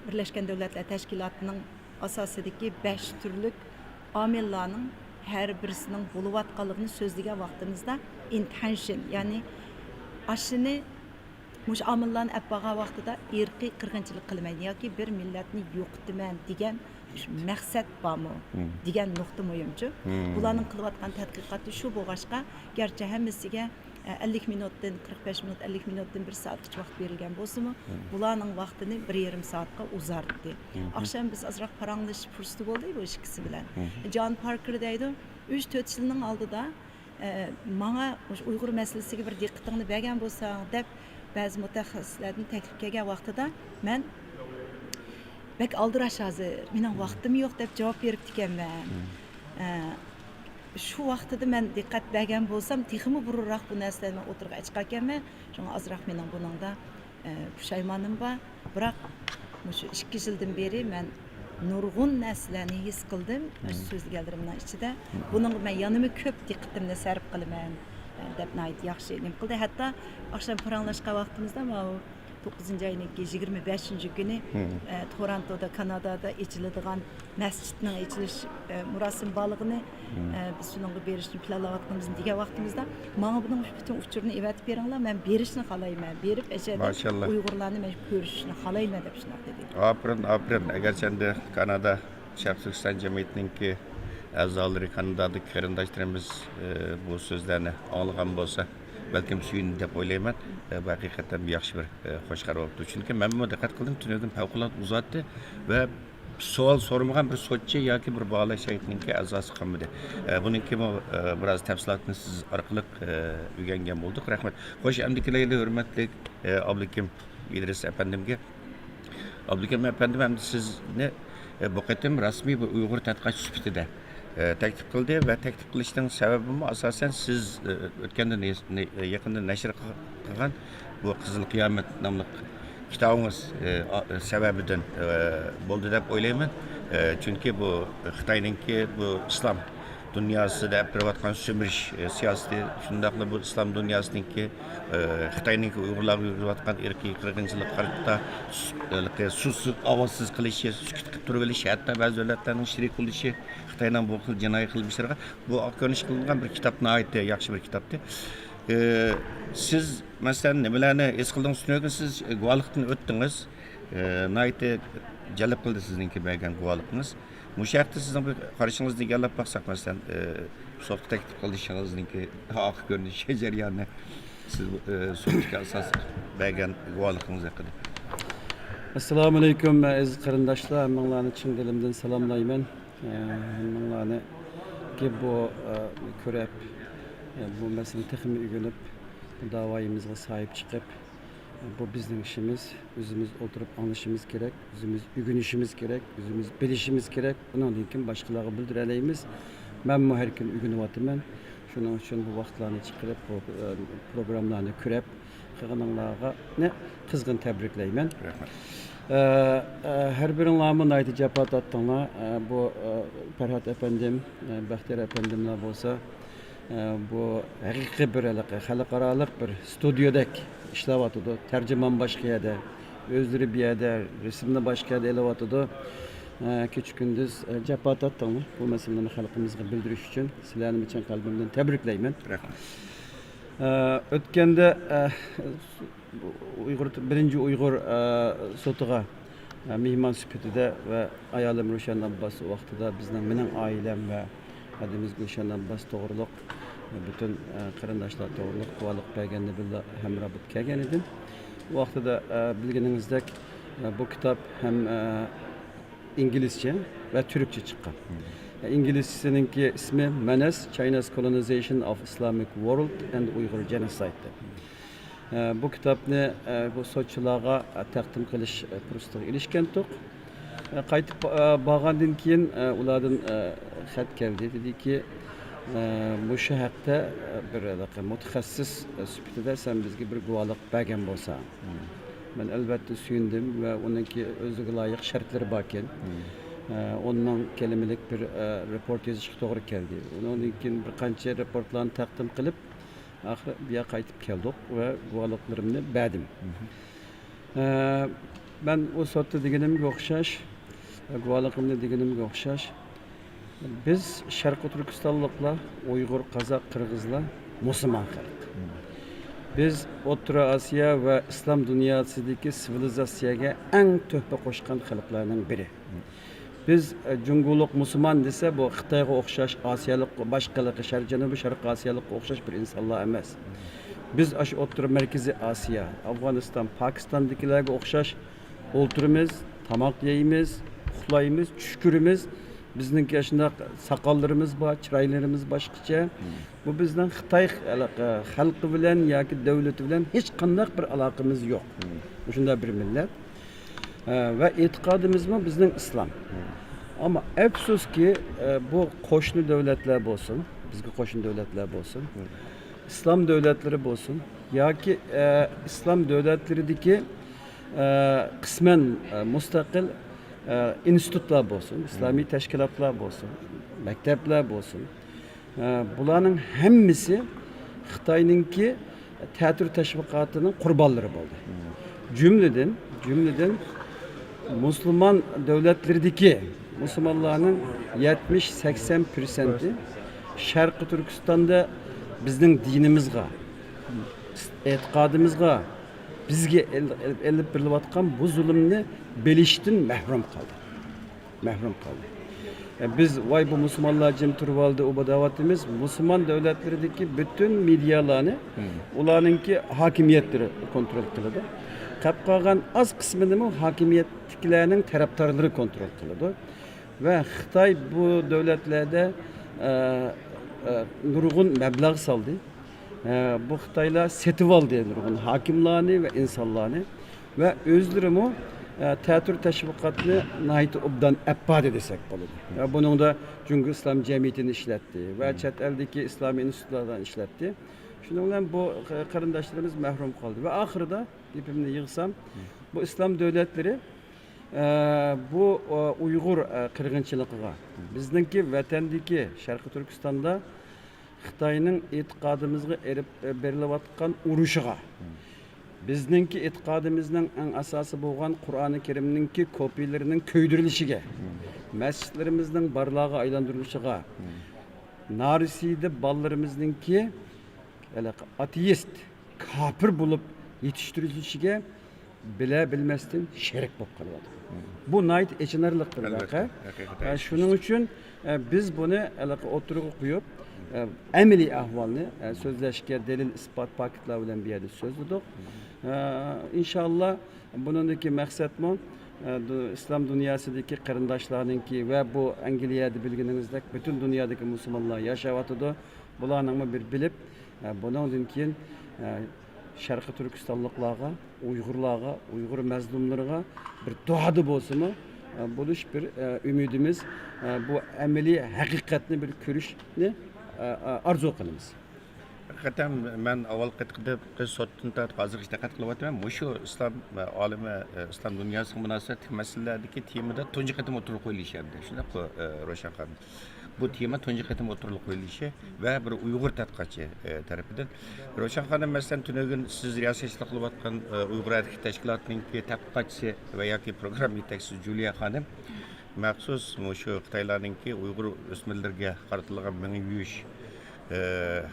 Birleşken Devletler Teşkilatı'nın asasidagi 5 türlük amillarning her birisinin bo'layotganligini so'zlagan vaqtimizda intention, ya'ni ashini mush amillarni appagan vaqtida irqiy qirg'inchilik qilmaydi yoki bir millatni yo'qotaman degan maqsad bormi degan nuqta muhimchi. Bularning qilayotgan tadqiqoti shu bo'lg'achqa, garchi hammasiga 50 minutdan 45 minut, 50 minutdan 1 soatgacha vaqt berilgan bo'lsa-mu, bularning vaqtini 1,5 soatga uzartdi. Akşam biz azroq paranglashib fursati bo'ldi bu ikkisi bilan. John Parker deydi, 3-4 yilning oldida menga Uyg'ur masalasiga bir diqqatingni bergan bo'lsang deb ba'zi mutaxassislarning taklif kelgan vaqtida men bek aldirash hozir, mening vaqtim yo'q deb javob berib ekanman. Shu vaqtida men diqqat bergan bo'lsam, texmi burunroq bu narsalarni o'tirib aytgan ekanman. Shunga ozroq mening buningda pushaymonim bor. Biroq shu 2 yildan beri men nurg'un narsalarni his qildim. So'zlaganlarimning ichida buning men yanama ko'p diqqatimni sarf qilaman deb yaxshi nima qildi. Hatto oqshom paranglashgan vaqtimizda 9 ayning 25 kuni Torontoda, Kanadada ochiladigan masjidning ochilish murosim borligini biz shunga berishni planlayotganimizni degan vaqtimizda menga buning butun uchurini evatib beringlar, men berishni xohlayman, berib ashada Uyg'urlarni men ko'rishni xohlayman deb shunday dedi. Aprin, agar sende Kanada Sharq Turkiston jamiyatininki a'zolari, Kanadadagi qarindoshlarimiz bu so'zlarni olgan bo'lsa, balkim suyun deb o'ylayman. Bu haqiqatan yaxshi bir xo'sh qaror bo'ldi. Chunki men buni diqqat qildim, tunadim favqulodda uzatdi va savol so'ramagan bir so'tchi yoki bir bog'lash shaytninki a'zosi qolmadi. Buningki biroz tafsilotni siz orqali o'rgangan bo'ldik. Rahmat. Xo'sh, endi hurmatli Abdukim İdris efendimga. Abdukim efendim, endi sizni bu qatim rasmiy bir Uyg'ur tadqiqotchi sifatida taklif qildi va taklif qilishning sababi asosan siz o'tganda yaqinda nashr qilgan bu Qizil Qiyomat nomli kitobingiz sababidan bo'ldi deb o'ylayman. Chunki bu Xitoyninki bu islom dunyosida qilayotgan so'mirish siyosati, shundaqla bu islom dunyosiningki Xitoyninki Uyg'urlarga yurayotgan irqiy qirg'inchilik qarta susuz, ovozsiz qilishi, sukut qilib turilishi, hatto ba'zi davlatlarning shirik bo'lishi, Xitoyning bu xil jinoiy qilmishlarga bu ko'rinish qilingan bir kitobni aytdi, yaxshi bir kitobdi. Siz masalan nimalarni es qildingiz, siz guvohlikdan o'tdingiz. Nayti jalb qildi sizningki bergan guvohligingiz. Bu şartda sizning bir qarashingizni egallab baqsak, masalan, so'xta taklif qilishingizningki oxir ko'rinishi jarayonni siz so'zga asos bergan guvohligingiz haqida. Assalomu alaykum aziz qarindoshlar, hammalarni chin dilimdan salomlayman. Hammalarni ki bu ko'rib, bu masalani texmi o'rganib, davoyimizga sahip chiqib, bu bizning ishimiz, o'zimiz o'tirib anglashimiz kerak, o'zimiz o'rganishimiz kerak, o'zimiz bilishimiz kerak. Bundan keyin boshqalarga bildira olamiz. Men har kun o'rganyapman. Shuning uchun bu vaqtlarni chiqarib, bu programmalarni ko'rib, qilganlarga qizg'in tabriklayman. Her biringlarni aytib javob atdinglar. Bu Farhod efendim, Baxtiyor efendimlar bo'lsa, bu haqiqiy bir xalqaro bir studiyodek ishlayotdi. Tarjimon boshqa yerda, o'zlari bu yerda, rasmni boshqa yerda elayotidu. Kecha kunduz javob atdinglar. Bu masalani xalqimizga bildirish uchun sizlarni chin qalbimdan tabriklayman. Rahmat. O'tganda birinchi Uyg'ur sotiga mehmon sifatida va ayolim Rushan Abbas vaqtida bizning mening oilam va adimiz Gulshan Abbas to'g'riliq bütün qarindoshlar to'g'riliq guvohlik berganini bilib hamroh bo'lib kelgan edim. Bu vaqtida bilganingizdek bu kitob ham inglizcha va turkcha chiqqan. İngilizceninki ismi Menace, China's Colonization of Islamic World and Uyghur Genocide. Bu kitobni bu so'tchilarga taqdim qilish fursatiga erishgandik. Qaytib borgandan keyin ulardan xat keldi, dediki, bu haqda bir mutaxassis sifatida sen bizga bir guvohlik bergan bo'lsan. Men albatta suyundim va uningki o'ziga loyiq shartlari bor ekan. Ondan kelimelik bir raport yazışık doğru geldi. Onun için bir kança raportlarını takdim kılıp ahir bir yer kayıtıp geldik ve guvalıklarımı verdim. Ben o sotta digenim okşaş, guvalıkımda digenim okşaş. Biz Şarkı Türkistanlıkla, Uygur, Kazak, Kırgızla, Müslüman halk. Biz Orta Asya ve İslam dünyasındaki sivilizasyaya en töhbe koşkan halklarının biri. Biz Cunguluk Müslüman dese bu Xitayga okşaş, Asiyalık, başkalık, Janubi Şarkı Asiyalık okşaş bir insanlar emez. Biz aşı Orta Merkezi Asya, Afganistan, Pakistan'dakilerge okşaş oturumuz, tamak yeyimiz, uxlayımız, çüşkürümüz. Bizning yaşında sakallarımız var, çıraylarımız başkaça. Bu bizden Xitay halkı bilen yoki devleti bilen hiç qanday bir alakamız yok. Şunda bir millet. Ve etikadımız mı bizden İslam. Ama efsus ki bu qo'shni devletler olsun, bizga qo'shni devletler olsun, İslam devletleri olsun, yoki İslam devletlerideki kısmen müstakil institutlar olsun, İslami teşkilatlar olsun, mektepler olsun. Bularning hammasi Xitoyninki teatr teşviqotining qurbonlari bo'ldi. Cümleden Müslüman devletlerideki Müslümanların 70-80% Şarkı Türkistan'da bizning dinimizga, e'tiqodimizga, bizga elib berilayotgan bu zulmni bilishdan mahrum kaldı. Biz vay bu Müslümanlar cem turib oldi u davatimiz Müslüman devletlerideki bütün medyalarni ularninki hakimiyetleri kontrol qiladi. Qolib qolgan az qismini hakimiyetliklarning tarafdorlari kontrol qiladi. Ve Xitoy bu devletlerde nurg'un mablag' soldi. Bu Xitoylar setib oldi nurg'un hakimlarni ve insonlarni ve o'zlari teatr teşvikatını nahit obdan epade desek bo'ladi. Bunun da Cumhuriyet İslam Cemiyeti'ni işletti ve chet eldeki İslami institutlardan işletti. Şundan bu karındaşlarımız mahrum kaldı ve ahırda ipimini yığsam bu İslam devletleri bu Uygur kırgınçılıkıga bizdeki vatandaki Şarkı Türkistan'da Xitoyning e'tiqodimizga erib berilayotgan urushiga bizninki e'tiqodimizning eng asosi bo'lgan Qur'oni Karimninki kopiyalarining ko'ydirilishiga, masjidlarimizning barlog'i aylantirilishiga, narisida bolalarimizningki ateist, kafir bo'lib yetishtirilishiga bile bilmezden şerik bo'lib qoladi. Bu nayt echinarliqdir. Shuning uchun biz buni o'tirg'i qo'yib amaliy ahvolni so'zlashga delil isbot paketlar bilan bu yerda so'zladik. İnşallah bunundaki maqsadmi İslam dünyasındaki qarindoshlarninki ve bu Angliyada bilginimizdek bütün dünyadaki Müslümanlar yaşayotidi. Bularning bir bilib bundan keyin Şarkı Türkistanlıklarga, Uygurlarga, Uygur mazlumlarga bir duadı bolsunmu buluş bir ümidimiz bu ameli hakikatni bir ko'rishni arzu qilamiz. Hakikaten ben avval qitqida sotdan hozir diqqat qilyapman. Mushu islom olimi, islom dunyosi munosabat masalalardagi temada tunji qatim o'tirib qo'yilishyapti. Shunday Ro'shan xonim. Bu tema tunji qatim o'tirib qo'yilishi va bir Uyg'ur tadqiqotchi tarafidan Ro'shan xonim masalan tunugun siz riyosatchilik qilayotgan Uyg'ur harbiy tashkilotining tadqiqotchisi va yoki program yetakchisi Juliya xonim maxsus mushu Xitoylarninki Uyg'ur o'smirlarga qaratilgan ming yuyish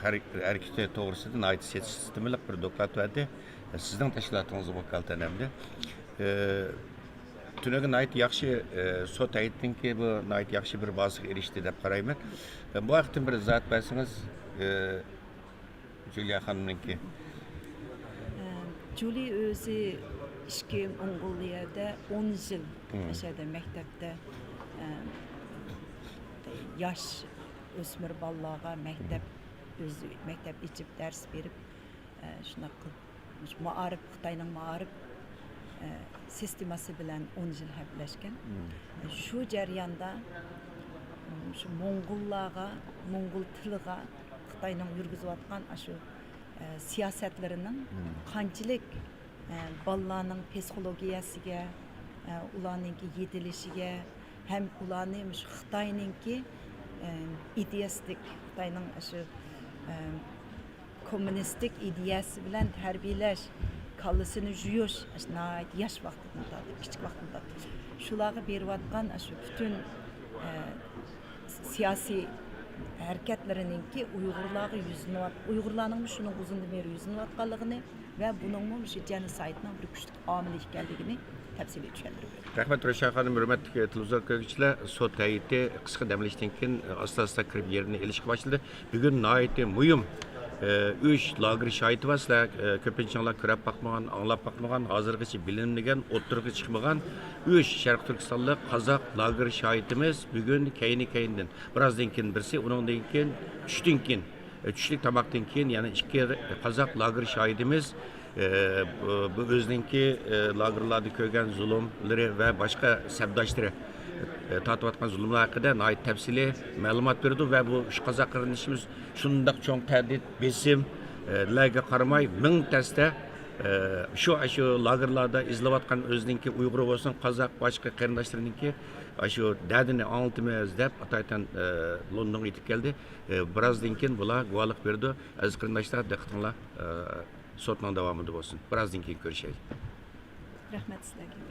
hareketi to'g'risida ait sistemli bir doklad verdi. Sizden tashkilotingiz vakolatlanamdi. Tunugun ait yaxshi sot aytdinki bu ait yaxshi bir bosiga erishdi deb qarayman. Bu vaqtdan bir zat bersangiz Juliya xonimniki. Julie o'zi ishki Mongoliyada 10 yil yashadi maktabda yosh o'smir bolalarga maktab ichib dars berib shunaqa ma'arif Xitoyning ma'arif sistemasi bilan 10 yil hablashgan. Shu jarayonda shu Mongollarga, Mongol tiliga Xitoyning yurgizayotgan shu siyosatlarining qanchalik bolalarning psixologiyasiga, ularning yetilishiga hem ularni şu Xitoyninki idealistik Xitoyning shu kommunistik ideyasi bilan tarbiyalash, kallasini juyish, yosh vaqtidan tortib, kichik vaqtdan tortib shularga berayotgan shu butun siyosiy hareketlerinin Uygurlarning şunun uzundan beri yüzünüyotganligini ve bunun şu genoside'ning bir güçlü amil ekanligini tafsiliy tushuntirib berdi. Rahmat Roshan xonim, hurmatli televizor ko'ruvchilar, sud hay'ati qisqa dam olishdan keyin asta-asta kirib yerini elishga boshladi. Bugun nihoyatda muhim 3 lager şahidi var. Sizlar ko'pincha ko'rib bakmagan, anglab bakmagan, hozirgacha bilinmagan, o'ttirga chiqmagan 3 Sharq Turkistonlik qozoq lager şahidimiz bugun keyindan birozdan keyin birisi, uningdan keyin tushlik tomoqdan keyin yana 2 qozoq lager şahidimiz bu o'ziniki lagerlarda ko'rgan zulmlari va boshqa sabdoshlari tatvatgan zulmlar haqida nihoyat tafsiliy ma'lumot berdi va bu shu qozoq qarindoshimiz shundoq cho'ng tadid besim larga qaramay ming tasda shu lagerlarda izlayotgan o'ziniki uyg'ur bo'lsin qozoq boshqa qarindoshlariniki shu dardini anlatmaymiz deb ataytan Londonga yetib keldi. Birozdan keyin bular guvohlik berdi. Aziz qarindoshlar, diqqatinglar sotning davomida bo'lsin. Birozdan keyin ko'rishaylik. Rahmat sizlarga.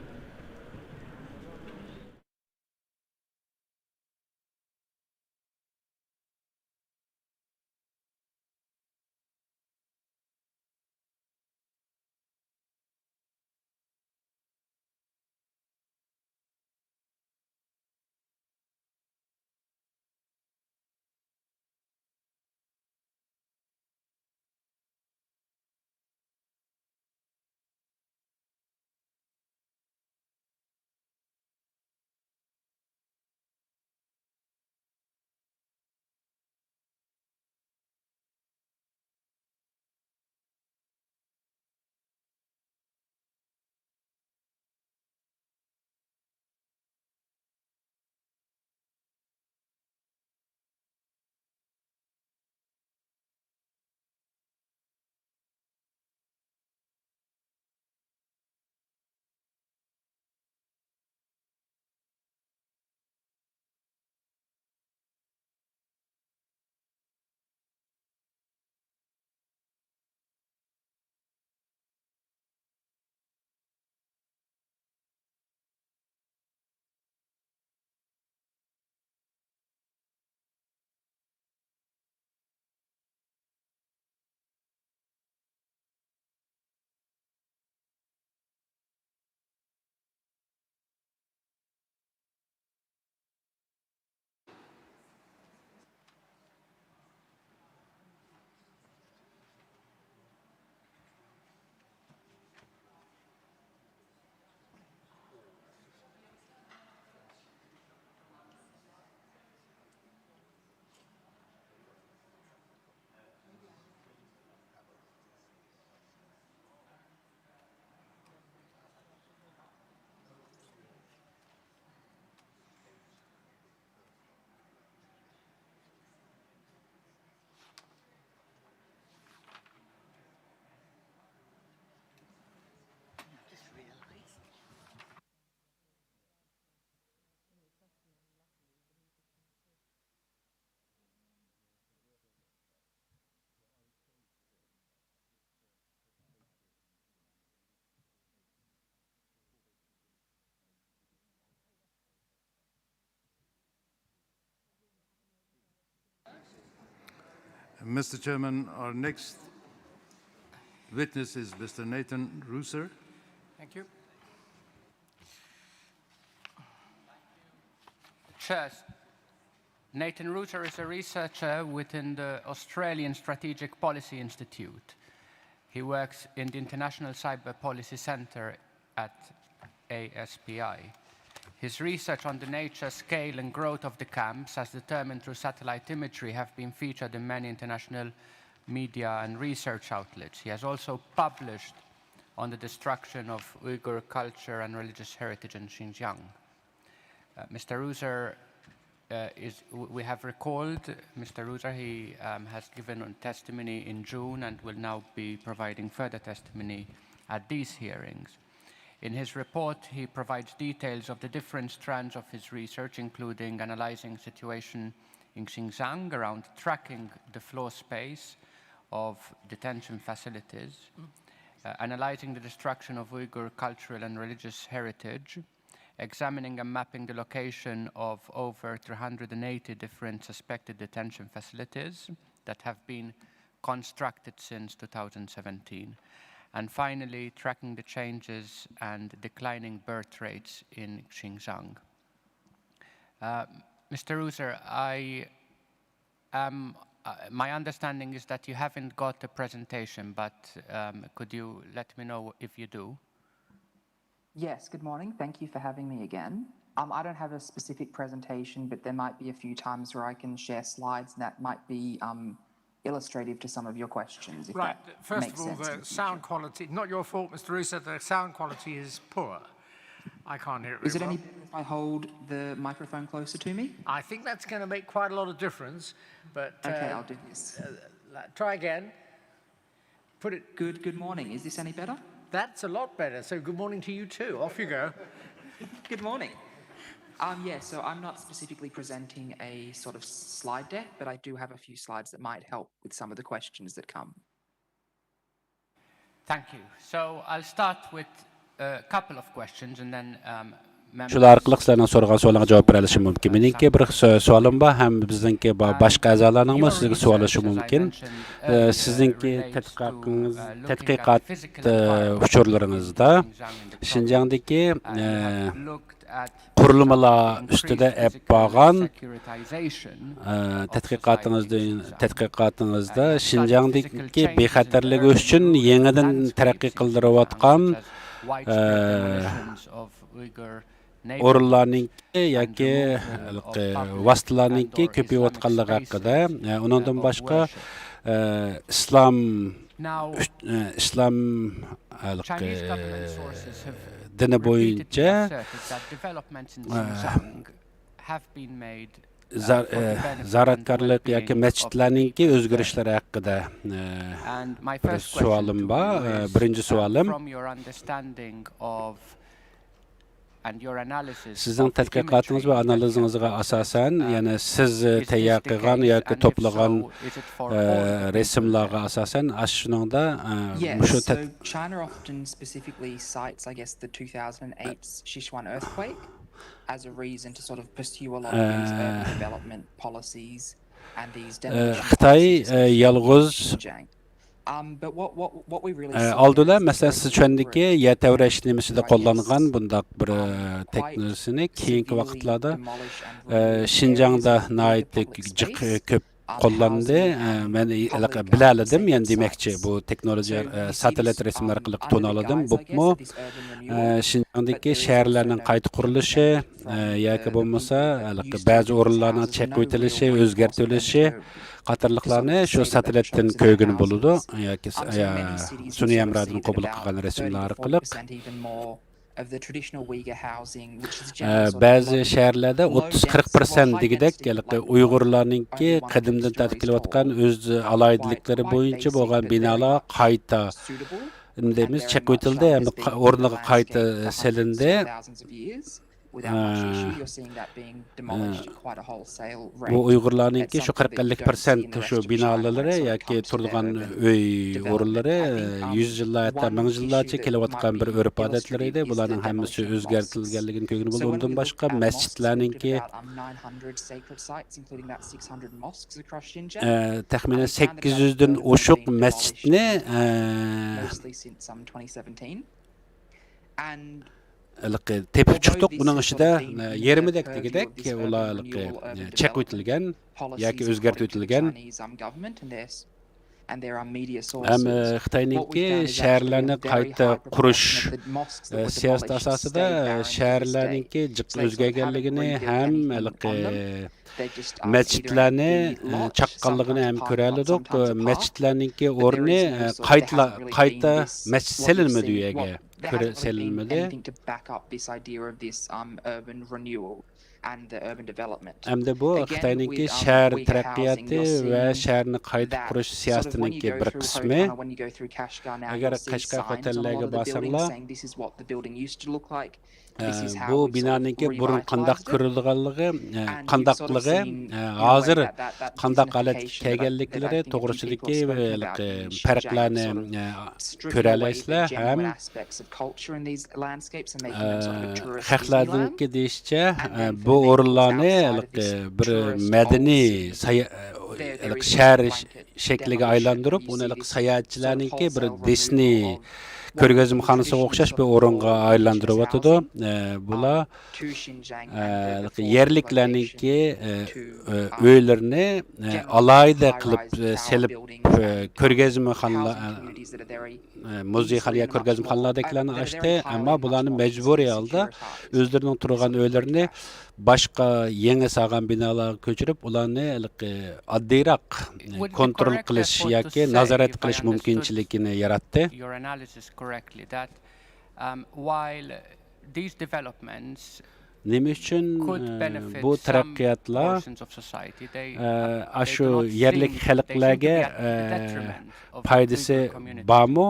Mr. Chairman, our next witness is Mr. Nathan Rooser. Thank you. Chair, Nathan Rooser is a researcher within the Australian Strategic Policy Institute. He works in the International Cyber Policy Centre at ASPI. His research on the nature, scale and growth of the camps, as determined through satellite imagery, have been featured in many international media and research outlets. He has also published on the destruction of Uyghur culture and religious heritage in Xinjiang. Mr. Rooser we have recalled Mr. Rooser. He has given testimony in June and will now be providing further testimony at these hearings. In his report, he provides details of the different strands of his research, including analyzing situation in Xinjiang around tracking the floor space of detention facilities, analyzing the destruction of Uyghur cultural and religious heritage, examining and mapping the location of over 380 different suspected detention facilities that have been constructed since 2017. And finally, tracking the changes and declining birth rates in Xinjiang. Mr. Reuser, my understanding is that you haven't got a presentation, but could you let me know if you do? Yes, good morning. Thank you for having me again. I don't have a specific presentation, but there might be a few times where I can share slides that might be illustrative to some of your questions. If Right. that First makes of all, sense in the sound quality, not your fault, Mr. Russo, the sound quality is poor. I can't hear it very Is it well. any better if I hold the microphone closer to me? I think that's going to make quite a lot of difference, but... Okay, I'll do this. Try again. Put it... Good morning. Is this any better? That's a lot better, so good morning to you too. Off you go. Good morning. Yeah, so I'm not specifically presenting a sort of slide deck, but I do have a few slides that might help with some of the questions that come. Thank you. So I'll start with a couple of questions and then Shular arqali sizlarning so'ragan savollariga javob bera olishim mumkin. Meningki bir savolim bor, ham bizningki boshqa a'zolarning ham sizga savol olishi mumkin. Sizningki tadqiqot uchurlaringizda Xinjiangdagi qurilmalar ustida bo'lgan tadqiqotingizda Xinjiangdagi bexatarligi uchun yangidan taraqqiy qildirayotgan o'rinlarninki yoki vositalarninki ko'payayotganligi haqida, undan boshqa islom dini bo'yicha zaratkorlik yoki masjidlarninki o'zgarishlari haqida bir savolim bor. Birinchi savolim, sizning tadqiqotingiz va analizingizga asosan, ya'ni siz tayyor qilgan yoki to'plagan rasmlarga asosan shuningda So China often specifically cites, I guess, the 2008 Sichuan earthquake as a reason to sort of pursue a lot of these urban development policies and these Xitoy yolg'iz but what we really oldilar, masalan, Sichuandagi yer tavrash nimasida qo'llangan bundaq bir texnologiyani keyingi vaqtlarda Xinjiangda jiq ko'p qo'llandi. Men bilaladim, yani demakchi bu texnologiya satelit rasmlar orqali to'naladim. Bupmi Xinjiangdagi shaharlarning qayta qurilishi yoki bo'lmasa ba'zi o'rinlarning chekaytilishi, o'zgartirilishi qatorliqlarni shu satelitdan ko'rgan bo'ladi yoki sun'iy amraddan qabul qilgan rasmlar orqali ba'zi shaharlarda 30-40% degidek Uyg'urlarningki qadimdan tartib qilayotgan o'z aloyidliklari bo'yicha bo'lgan binolar qayta deymiz chekaytildi, hamda o'rniga qayta silindi. Bu Uyg'urlarninki shu 40-50% shu binoları yoki turgan uy o'rinlari 100 yillar hatto 1000 yillarcha kelayotgan bir urf odatlar edi. Bularning hammasi o'zgartirilganligini ko'rgan bo'ldi. Undan boshqa masjidlarninki taxminan 800 dan oshiq masjidni tepib chiqdik. Buning ichida yerimidek degidek ular chekaytilgan yoki o'zgartirilgan. Ham Xitoyninki shaharlarni qayta qurish siyosati asosida shaharlarninki jiq o'zgarganligini ham masjidlarni chaqqanligini ham ko'ralik. Masjidlarninki o'rni qayta masjid silinmadi uyaga. There hasn't really been anything to back up this idea of this urban renewal. and the urban development. Әмді bu Xitayninki şəhər tərəqqiyatı və şəhərini qaytıb quruş siyasətininki bir qismi. Əgər Qashqar hotellərə baxsaqlar, bu binanınki burun qandaq görülganlığı, qandaqlığı, hazır qandaq halat kelganliklari to'g'risidagi farqlarni ko'ralaysizlar ham xalqlarninki deyishcha bu o'rinlarni bir madaniy shahar shakliga aylantirib, uni sayohatchilarninki bir Disney ko'rgazmaxonasiga o'xshash bir o'ringa aylantiryapti. Bular yerliklarninki uylarini alayda qilib selib ko'rgazmaxonalar muzeyxonalar ko'rgazmaxonalardagilarni ochdi, ammo bularni majburiy holda o'zlarining turgan uylarini boshqa yangi salgan binolarga ko'chirib, ularni oddiyroq kontrol qilish yoki nazorat qilish mumkinchiligini yaratdi. Your analysis correctly that while these developments Nima uchun bu taraqqiyotlar shu yerlik xalqlarga foydasi bormi?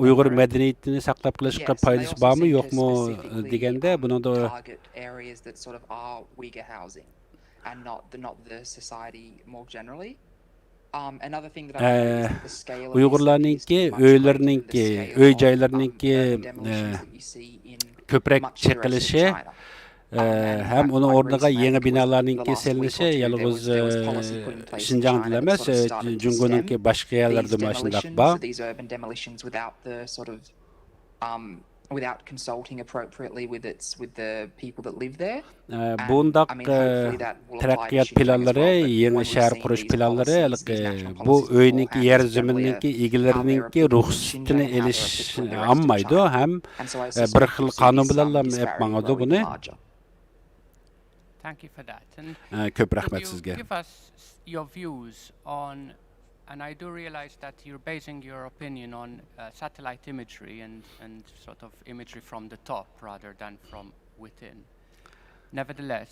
Uyg'ur madaniyatini saqlab qolishga foydasi bormi, yo'qmi deganda buningda areas that sort of are Uyghur housing and not the society more generally. Another thing that I the scale of Uyg'urlarninki uylarninki, uy joylarninki ko'proq chiqilishi ham uni o'rniga yangi binolarning kesilinishi yalnız Xinjiangda emas, Jungoninki boshqa yerlarda ham shunday bor. Without consulting appropriately with the people that live there. Bundaq taraqqiyot planlari, yangi shahar qurish planlari bu uyninki yer zaminninki egalarininki ruxsatini elish olmaydi, ham bir xil qonun bilan yapmag'adi buni. Thank you for that. Ko'p rahmat sizga. Give us your views on, and I do realize that you're basing your opinion on satellite imagery and sort of imagery from the top rather than from within. Nevertheless,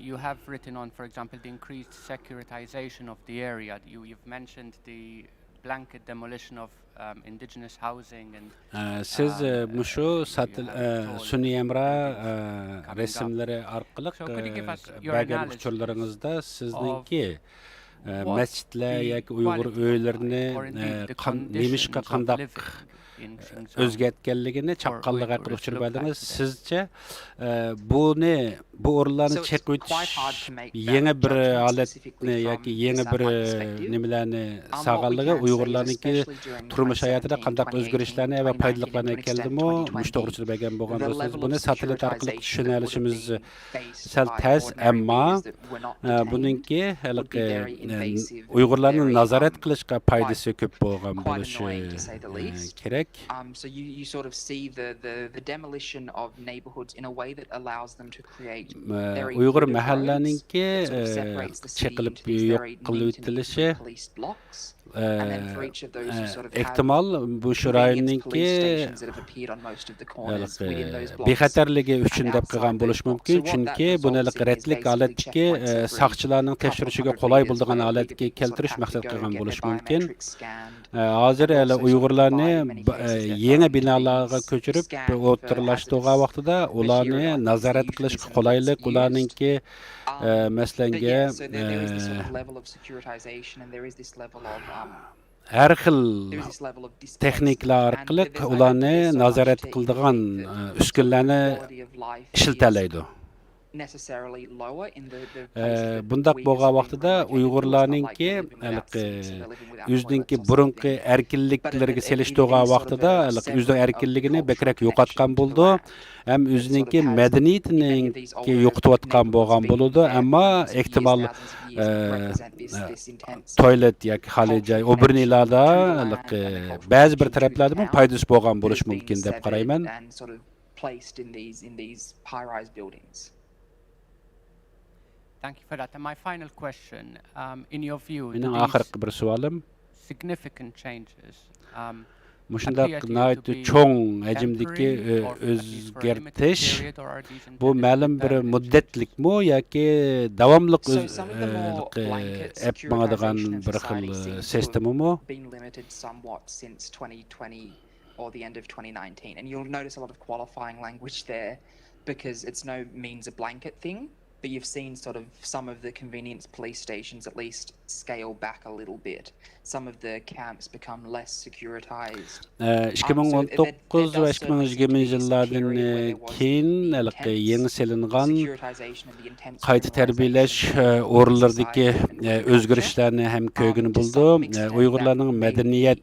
you have written on, for example, the increased securitization of the area. You've mentioned the blanket demolition of indigenous housing and siz mushu sun'iy emra rasmlari orqali bergan uqtirlaringizda sizninki masjidlar yoki Uyg'ur uylarini nemishqa qandaq o'zgartganligini chaqqonlik haqida uchirib berdingiz. Sizcha bu o'rinlarni chekib o'tish yangi bir holatni yoki yangi bir nimalarni sog'anligi Uyg'urlarningki turmush hayotida qandaq o'zgarishlarni va foydalarni keldimi? Mush to'g'risida bergan bo'lgan bo'lsangiz, buni satelit orqali tushuna olishimiz sal tez, ammo buningki Uyg'urlarni nazorat qilishga foydasi ko'p bo'lgan bo'lishi kerak. So you sort of see the demolition of neighborhoods in a way that allows them to create very Uyg'ur mahallaninki chiqilib yo'q qilib o'tilishi ehtimol bu shu rayonninki bexatarligi uchun deb qilgan bo'lishi mumkin, chunki buni ratlik holatdagi soqchilarning tekshirishiga qulay bo'ladigan holatga keltirish maqsad qilgan bo'lishi mumkin. Hozir Uyg'urlarni yangi binolarga ko'chirib o'tirlashtirgan vaqtida ularni nazorat qilishga qulaylik, ularninki maslanga har xil texnikalar orqali ularni nazorat qiladigan uskunlarni ishlatalaydi. Bundaq bo'lgan vaqtida Uyg'urlarninki o'zininki burunqi erkinliklarga selishtirgan vaqtida o'zining erkinligini bekrak yo'qotgan bo'ldi. Ham o'zininki madaniyatini yo'qotayotgan bo'lgan bo'ladi, ammo ehtimol toilet yoki xali joy o'birnilarda ba'zi bir taraflarda foydasi bo'lgan bo'lishi mumkin deb qarayman. Thank you for that. And my final question, in your view, Mening oxirgi bir savolim, significant changes Muşundaq appear to you to nəhayət be çoğ həcmdəki temporary or at least for a limited özgərtiş period, or are these bu intended məlum bir permanent müddətlikmi yoki davamlıq So some of the more blanket əp bağladıqan securitization of bir society xil seems to sistemimi? have been limited somewhat since 2020 or the end of 2019. And you'll notice a lot of qualifying language there because it's no means a blanket thing, but you've seen sort of some of the convenience police stations at least scale back a little bit. Some of the camps become less securitized. 2019 ve 2020 yıllardan keyin yeni selingan qayta terbiyeleş orlarındaki özgürüşlerini hem köygünü buldu. Uygurlarning medeniyet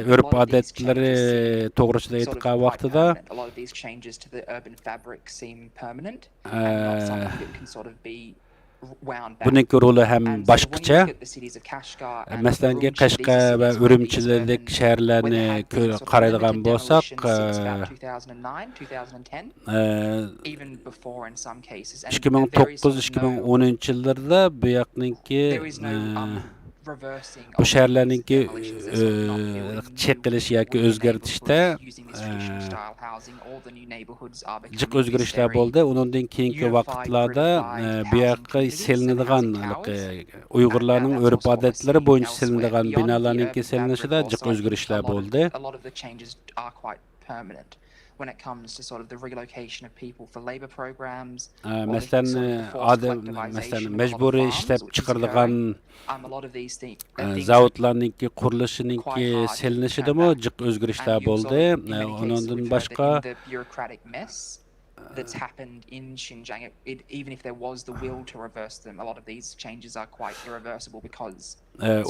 örp adetleri toğrusida aytqan vaqtida A lot of these changes to the urban fabric seem permanent and not something that can sort of be wound back. bunun rolu hem And so when you başqaça. look at the cities of Kashgar and Məsələn, Urumqi, these Qashqa are və cities where these Ürümçilik urban- şəhərlərini when there have been sort of qaraydigan limited bolsaq, demolitions since about 2009, 2010, even before in some cases. And there is sort of no 2009-2010 yıllarda bu yaqninki there is no reversing bu of şəhərlərinki demolitions. They're sort of not building çekiliş new yoki özgərtişdə using this traditional style housing. All the new neighborhoods are jiq becoming these özgürüşlər very boldu. Onundan keyinki unified, vaqtlarda grid-fied bu housing yaqqa communities and selinadigan housing towers. Uygurlarning And that's örp also what we're adetleri seeing boyunca elsewhere selinadigan beyond the binalarninki urban selinishida fabric jiq also. I think özgürüşlər a lot of- boldu. A lot of the changes are quite permanent when it comes to sort of the relocation of people for labor programs. Məsələn, məsələn məcburi işləp çıxardığan A lot of these things zavodlarninki qurilishinin selinishidimi jiq özgürüşlər boldu. Onundan başqa the bureaucratic mess that's happened in Xinjiang, even if there was the will to reverse them, a lot of these changes are quite irreversible because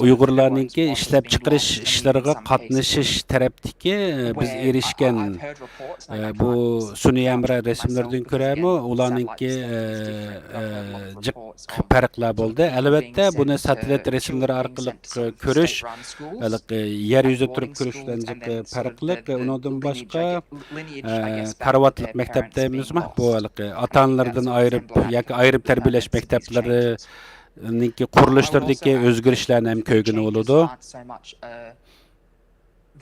Uygurlarninki ishlab chiqarish ishlariga qatnashish tarafdagi biz erishgan bu sun'iy amra rasmlardan ko'rami ularninki jiq farqlar bo'ldi. Albatta buni satelit rasmlari orqali ko'rish yer yuzida turib ko'rish bilan jiq farqli. Undan boshqa taravatlik maktab deymizmi? Bu ota-onalardan ayirib yoki ayirib tarbiyalash maktablari ninki qurilishlardagi o'zgarishlarni ham ko'rgani bo'ladi.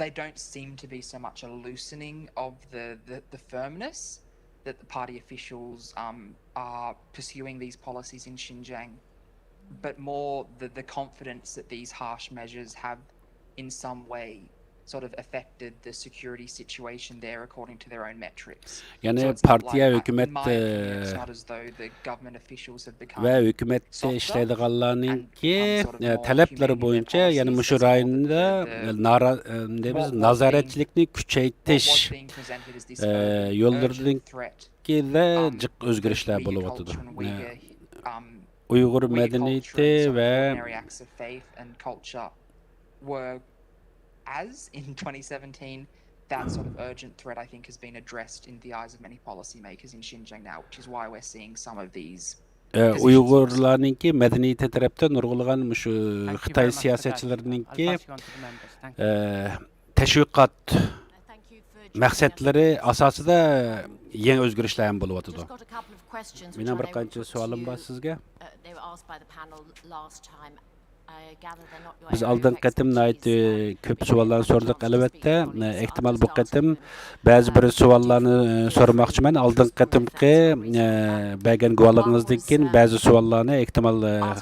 They don't seem to be so much a loosening of the firmness that the party officials are pursuing these policies in Xinjiang, but more the confidence that these harsh measures have in some way sort of affected the security situation there according to their own metrics. Yani So it's not partiya, like, hükümet, in my opinion, it's not as though the government officials have become ve hükümetde softer işleydiganlarninki sort of more talepleri humane in boyunca their yani policies. Muşur rayonunda nazaretçilikni What was küçeytiş being presented as this urgent threat ki de jiq o'zgarishlar bo'lyapti. Uyg'ur madaniyati va ordinary acts of faith and culture were, as in 2017, that sort of urgent threat I think has been addressed in the eyes of many policymakers in Xinjiang now, which is why we're seeing some of these Uyg'urlarninki madaniyati tarafdan nurg'ulg'an shu Xitoy siyosatchilarininki tashviqot maqsadlari asosida yangi o'zgarishlar ham bo'lyapti. Mening bir qancha savolim bor sizga. Biz oldingi qatim ko'p savollarni so'radik albatta. Ehtimol bu qatim ba'zi bir savollarni so'ramoqchiman. Oldingi qatimki bergan guvohligingizdan keyin ba'zi savollarni ehtimol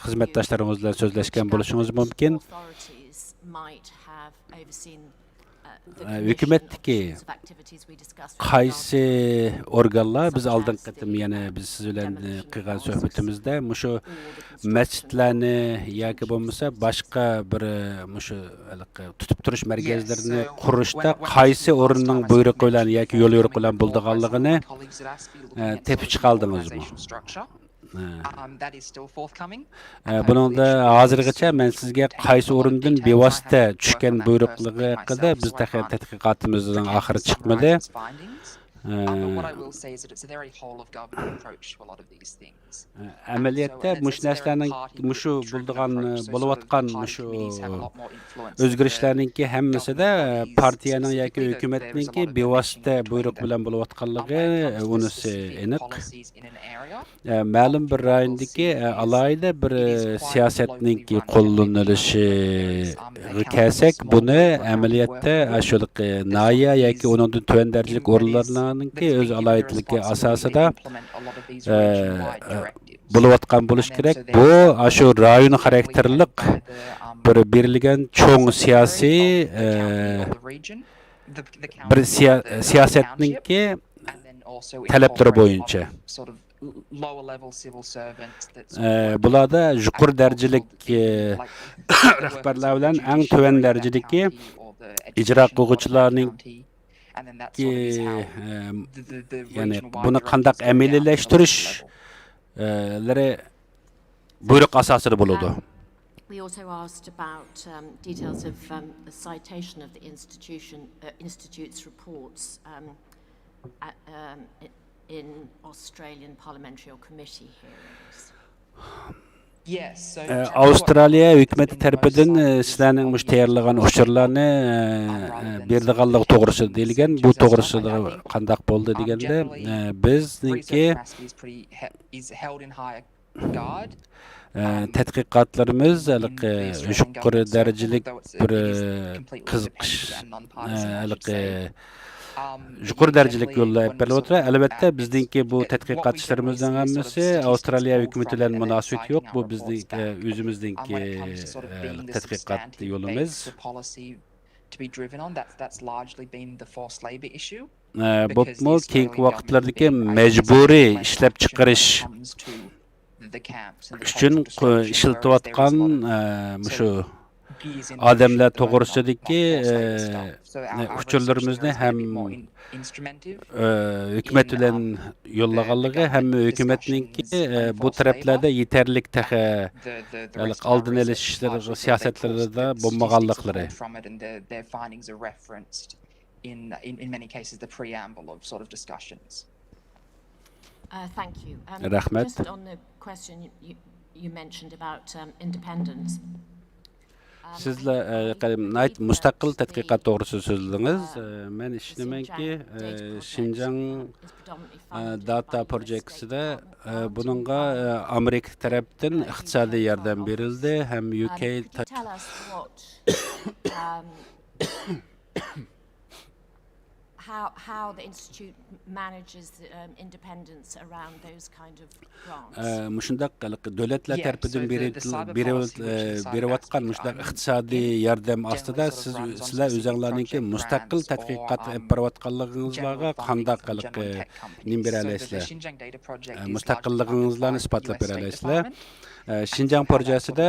xizmatdoshlaringiz bilan so'zlashgan bo'lishingiz mumkin. Hükümetdeki qaysi organlar biz oldingi qatim yana biz siz bilan qilgan suhbatimizda mushu masjidlarni yoki bo'lmasa boshqa bir mushu tutib turish markazlarini qurishda qaysi o'rinning buyruqi bilan yoki yo'l yo'riqi bilan bo'lganligini tepib chiqaldingizmi? That is still forthcoming. Buningda hozirgacha men sizga qaysi o'rindan bevosita tushgan buyruqligi haqida biz tadqiqotimizning oxiri chiqmadi. But what I will say is that it's a very whole of government approach to a lot of these things. Әмәлиятте mush нәрсәләрнең мушу булдыган булып аткан мушу өзгәрешләрнеңки һәммәсе дә партияның яки хөкүмәтнеңки бевасита буйрук белән булып атканлыгы унысы эник. Мәлум бер райондагы алайда бер сиясәтнеңки колланылышы кәсәк буны әмәлиятте ашылык ная яки оның төвән дәрәҗәлек орыннарыныңки өз алайдылыгы асасында булып аткан булыш керек. Бу ашу район характерлык bir berilgan cho'ng siyosiy bir siyosetninki talablari bo'yicha bularda yuqori darajalik rahbarlar bilan eng tuvan darajadagi ijro qiluvchilarning ya'ni buni qandaq amaliylashtirishlari buyruq asosida bo'ladi. We also asked about details of the citation of the institute's reports in Australian parliamentary or committee hearings. Yes, so Avstraliya hökuməti tərəfindən sizlərning müştəyirləgan uçurlarını berdiganligi to'g'risida deyilgan. Bu to'g'risida qandaq bo'ldi deganda bizningki tədqiqatlarımız yuqori dərəcəlik bir qiziqish yuqori dərəcəlik yo'lda berib o'tadi. Albatta bizningki bu tədqiqat ishlarimizdan hammasi Avstraliya hökuməti bilan munosabati yo'q. Bu bizning o'zimizningki tədqiqat yo'limiz. Bu keyingi vaqtlardagi majburiy ishlab chiqarish uchun ishlatayotgan shu odamlar to'g'risidagi uchurlarimizni ham hukumat bilan yo'llaganligi ham hukumatninki bu taraflarda yetarlik oldini olish siyosatlarida bo'lmaganliklari. In many cases, the preamble of sort of discussions. Thank you. Rahmat. Just on the question you mentioned about independence. Sizlar mustaqil tadqiqot to'g'risida so'zladingiz. Men ishlamanki Xinjiang Data Projects'da buningga Amerika tarafdan iqtisodiy yordam berildi, ham UK Tell us what how the institute manages independence around those kind of grants. Muşundaq dövlətlər tərəfindən beriyotqan muşundaq iqtisadi yordam ostida sizlar o'zinglarninki mustaqil tadqiqot olib borayotganligingizlarga qandaq nim bera olasizlar? Mustaqilligingizlarni isbotlab bera olasizlar? Xinjiang projesida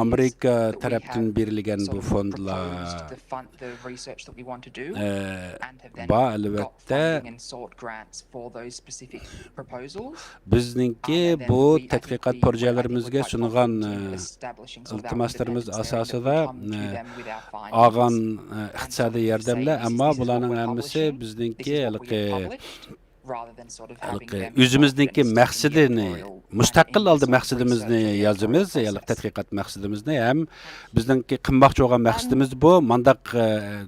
Amerika tarafından berilgan bu fondlar albatta bizningki bu tadqiqot projelarimizga sungan iltimoslarimiz asosida olgan iqtisodiy yordamlar, ammo bularning hammasi bizningki o'zimizningki maqsadini mustaqil oldi maqsadimizni yozamiz, ya'ni tadqiqot maqsadimizni ham bizningki qilmoqchi bo'lgan maqsadimiz bu mandaq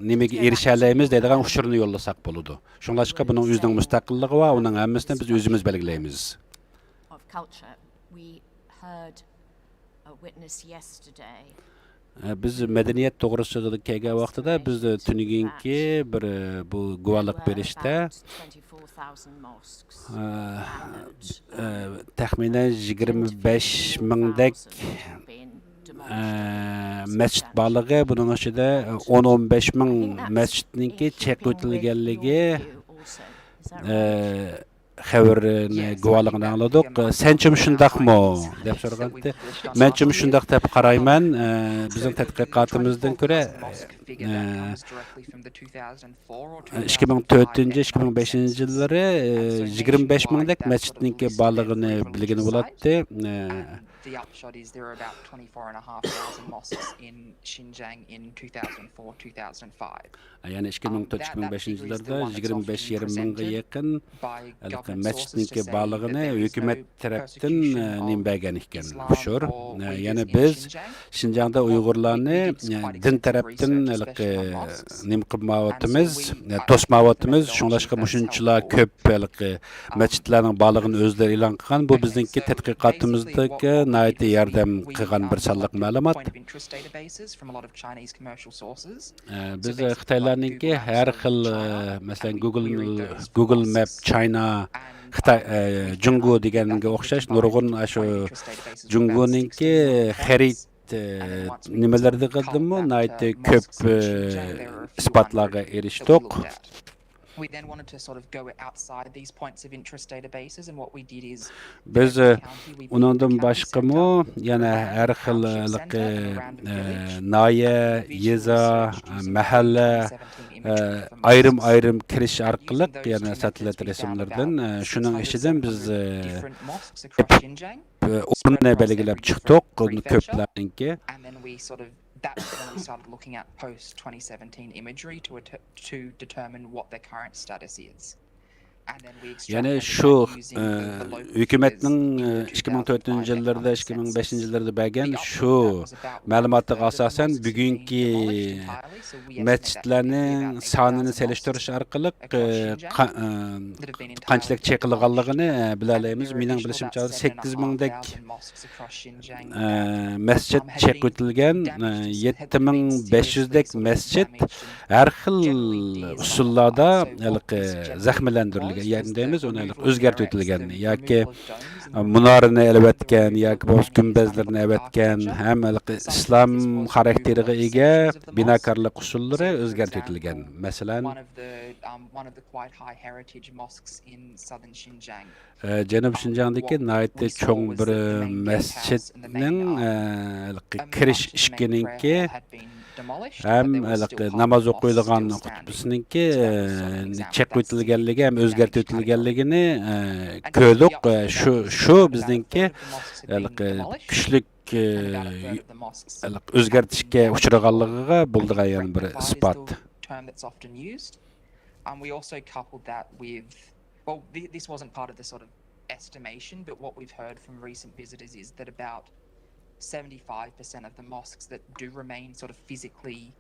nimaga erisha olamiz deydigan uchurni yo'llasak bo'ladi. Shunlashqa buning o'zining mustaqilligi va uning hammasini biz o'zimiz belgilaymiz. Of culture, we heard a witness yesterday. Biz madaniyat to'g'risida kelgan vaqtida biz tunuginki bir bu guvohlik berishda taxminan 25 mingdek masjid borligi, buning ichida 10-15 ming masjidninki chek o'tilganligi xabarini guvohligini angladik. Senchim shundaqmi deb so'raganda, menchim shundaq deb qarayman. Bizning tadqiqotimizdan ko'ra 2004-2005 yillari 25 mingdek masjidninki borligini bilgani bo'ladi. the upshot is there are about 24,500 mosques in Xinjiang in 2004-2005. Yani 2004-2005 yıllarda 25-20 mingga yaqin mescidniki bağlığını hükümet tarafından nimbergen ekan. Şur. Yani biz Şinjan'da Uygurlarını din tarafından nim qilmayotimiz, tosmayotimiz. Şunlaşqa mushunchalar köp mescidlarning bağlığını özleri e'lon qilgan. Bu bizningki tadqiqotimizdagi nayt yordam qilgan bir sonliq ma'lumot. Biz Xitoylarninki har xil masalan Google Map China Xitoy Jungo deganga o'xshash nurg'un shu Jungoninki xarit nimalarda qildimmi nayt ko'p isbotlarga erishdik. We then wanted to sort of go outside these points of interest databases, and what we did is biz undan boshqami yana har xil noya, yeza, mahalla ayrim kirish orqali yana satelit rasmlardan shuning ichidan biz o'rnini belgilab chiqdik ko'plarninki. That's when we started looking at post-2017 imagery to determine what their current status is. Yani şu hükümetning 2004-yillarda 2005-yillarda bergan şu ma'lumotga asosan bugungi masjidlarning sonini selishtirish orqali qanchalik chekilganligini bilalaymiz. Mening bilishimcha 8 mingdek masjid chekitilgan, 7500dek masjid har xil usullarda zaxmlantirilgan. Yani deymiz onu o'zgartib o'tilgan yoki munorini elbatgan yoki gumbazlarni elbatgan ham islom xarakteriga ega binokorlik usullari o'zgartib o'tilgan. Masalan, Janub Xinjiangdagi nayt cho'ng bir masjidning kirish ishkininki hem namoz o'qiydigan qutbisininki chek o'tilganligi ham o'zgartib o'tilganligini ko'rdik. Shu bizningki kuchlik o'zgartishga uchraganligiga bo'ldigan yana bir isbot. We also coupled that with, well, this wasn't part of the sort of estimation, but what we've heard from recent visitors is that about 75% of the mosques that do remain sort of physically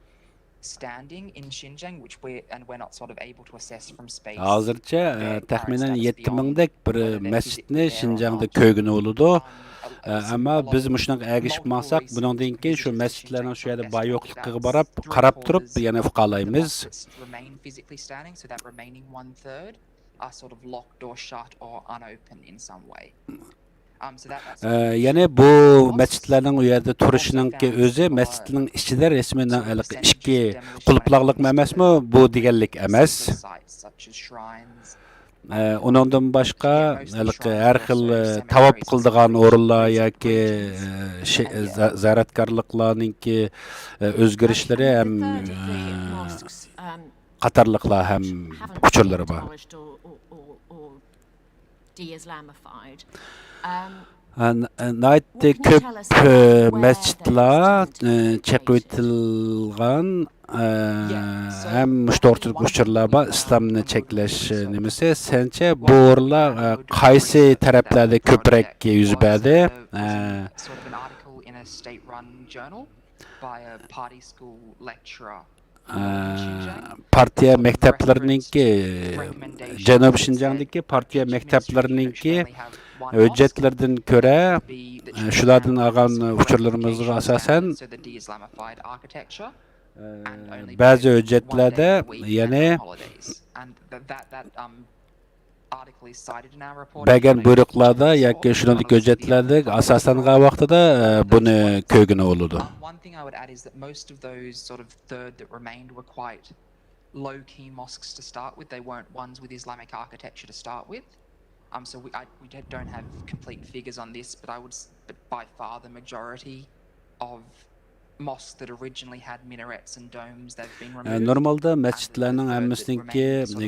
standing in Xinjiang, which we're not sort of able to assess from space. Hozircha taxminan 7000dek bir masjidni Xinjiangda ko'rgan bo'ladi. Ama biz mushunga ergishib maqsaq, bundan keyin shu masjidlarning shu yerda bor yo'qligiga borib, qarab turib yana fuqalaymiz. Remain physically standing, so that remaining 1/3 are sort of locked or shut or unopened in some way. Yani bu masjidlarning u yerda turishininki o'zi masjidning ichida resmen ikki quluploqlik emasmi? Bu deganlik emas. Ondan boshqa har xil tavob qildigan o'rinlar yoki zaratkorliklarninki o'zgarishlari ham qatorliqlar ham uchurlari bor. Nayt ko'p masjidlar chekib o'tilgan hem müştorchilik uchurlar bor islomni cheklash nimasi. Sence bu o'rinlar qaysi taraflarda ko'proq yuz berdi? Partiya maktablarininki Janub Xinjiangdagi partiya maktablarininki hujjatlardan ko'ra shulardan olgan uchurlarimizga asosan ba'zi hujjatlarda yana bergan buyruqlarda yoki shunday hujjatlarda asoslangan vaqtida buni ko'rgani bo'ladi. One thing I would add is that most of those sort of third that remained were quite low-key mosques to start with. They weren't ones with Islamic architecture to start with. So we don't have complete figures on this, but by far the majority of mosques that originally had minarets and domes, they've been removed. Normalda mescitlerning hammasiniki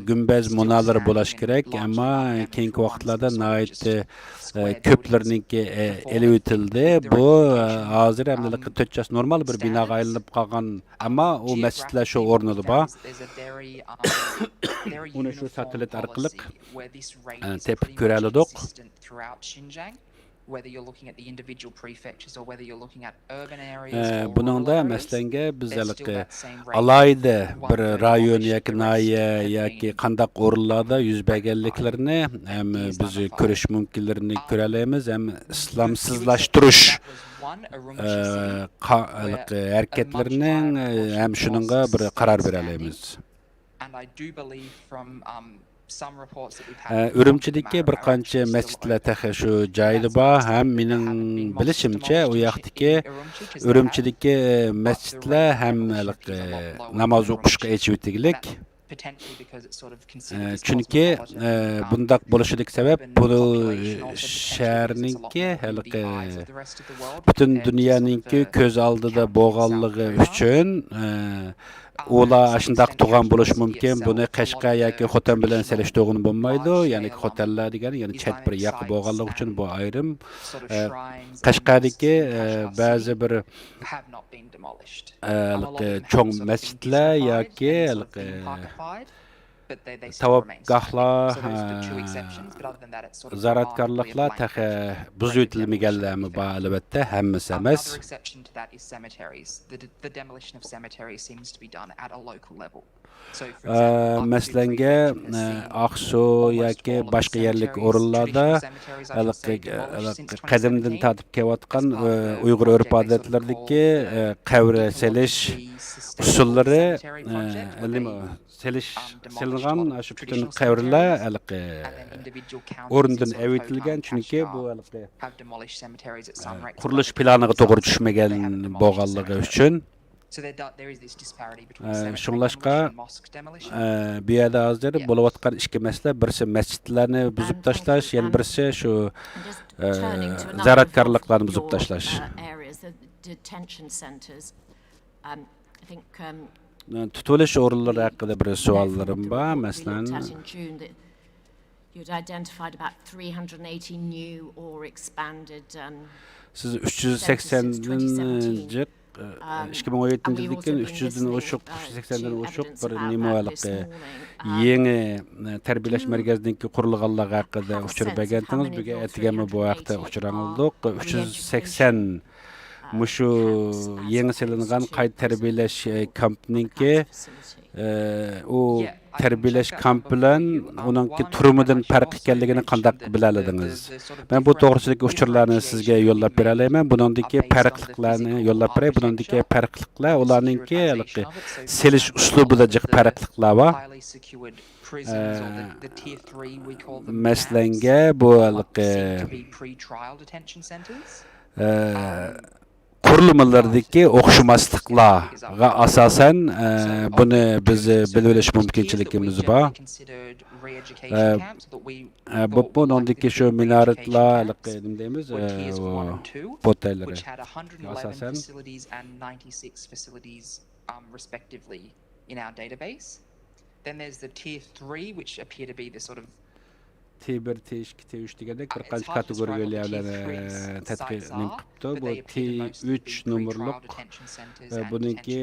gümbez munalary bolaş gerek, ama keyinki vaqtlarda nayt köplerinki elip ötildi. Bu hazır emlilik 4 yaş normal bir binaga aylanıp qalgan, ama o mescitler şu ornuda ba. Onu şu satelit arqalı tepip görelidik. Whether you're looking at the individual prefectures or whether you're looking at urban areas Buningda meslenge bizlik alayda bir rayon yoki nahiye yoki qandaq o'rinlarda yuz berganliklarini ham biz ko'rish mumkinligini ko'ramiz, ham islomsizlashtirish harakatlarining ham shuningga bir qaror beramiz. And I do believe from Ürümçidagi bir qancha masjidlar taxi shu joyda bor. Ham mening bilishimcha u yoqdagi Ürümçidagi masjidlar ham namoz o'qishga echib o'tiglik. Chunki bundaq bo'lishilik sabab bu shaharningki butun dunyoninki ko'z oldida bo'lganligi uchun ular shundaq tug'an bo'lishi mumkin. Buni Qashqar yoki Xotan bilan solishtirgan bo'lmaydi. Ya'ni xotanlar degani, ya'ni chet bir yaqin bo'lganligi uchun bu ayrim. Qashqardagi ba'zi bir cho'ng masjidlar yoki tavafgahlar, zaratkorliklar taxi buzib o'tilmaganlarmi bor, albatta hammasi emas. Maslanga Aqsu yoki boshqa yerlik o'rinlarda qadimdan tatib kelayotgan Uyg'ur urf-odatlaridagi qabr selish usullari selingan shu butun qabrlar o'rnidan evitilgan, chunki bu qurilish planiga to'g'ri tushmagan bo'lganligi uchun. Shunlashqa bu yerda hozir bo'layotgan ikki masala, birisi masjidlarni buzib tashlash, yana birisi shu zaratkorliklarni buzib tashlash. Tutilish o'rinlari haqida bir savollarim bor. Masalan, siz 380 jiq 2017-yildan 300dan oshiq, 380dan oshiq bir nimalik yangi tarbiyalash markazininki qurilganlar haqida uchirib bergandingiz. Buga atgami bu haqda uchirgandik. 380 mushu yangi selingan qayta tarbiyalash kampininki u tarbiyalash kamp bilan uningki turimidan farq ekanligini qanday bilaladingiz? Men bu to'g'risidagi uchurlarni sizga yo'llab bera olaman. Buningdagi farqliliklarni yo'llab beray. Buningdagi farqliliklar ularningki selish uslubidagi farqliliklar bor. Maslanga bu qurilmalardagi o'xshamasliklarga asosan buni biz bilib olish mumkinchiligimiz bor. Bu nondagi shu minaretlar, nima deymiz, potaylari asosan respectively in our database. Then there's the tier 3, which appear to be the sort of T1, T2, T3 degandek bir qancha kategoriyalarni tadqiq qilibdi. Bu T3 nomerlik buningki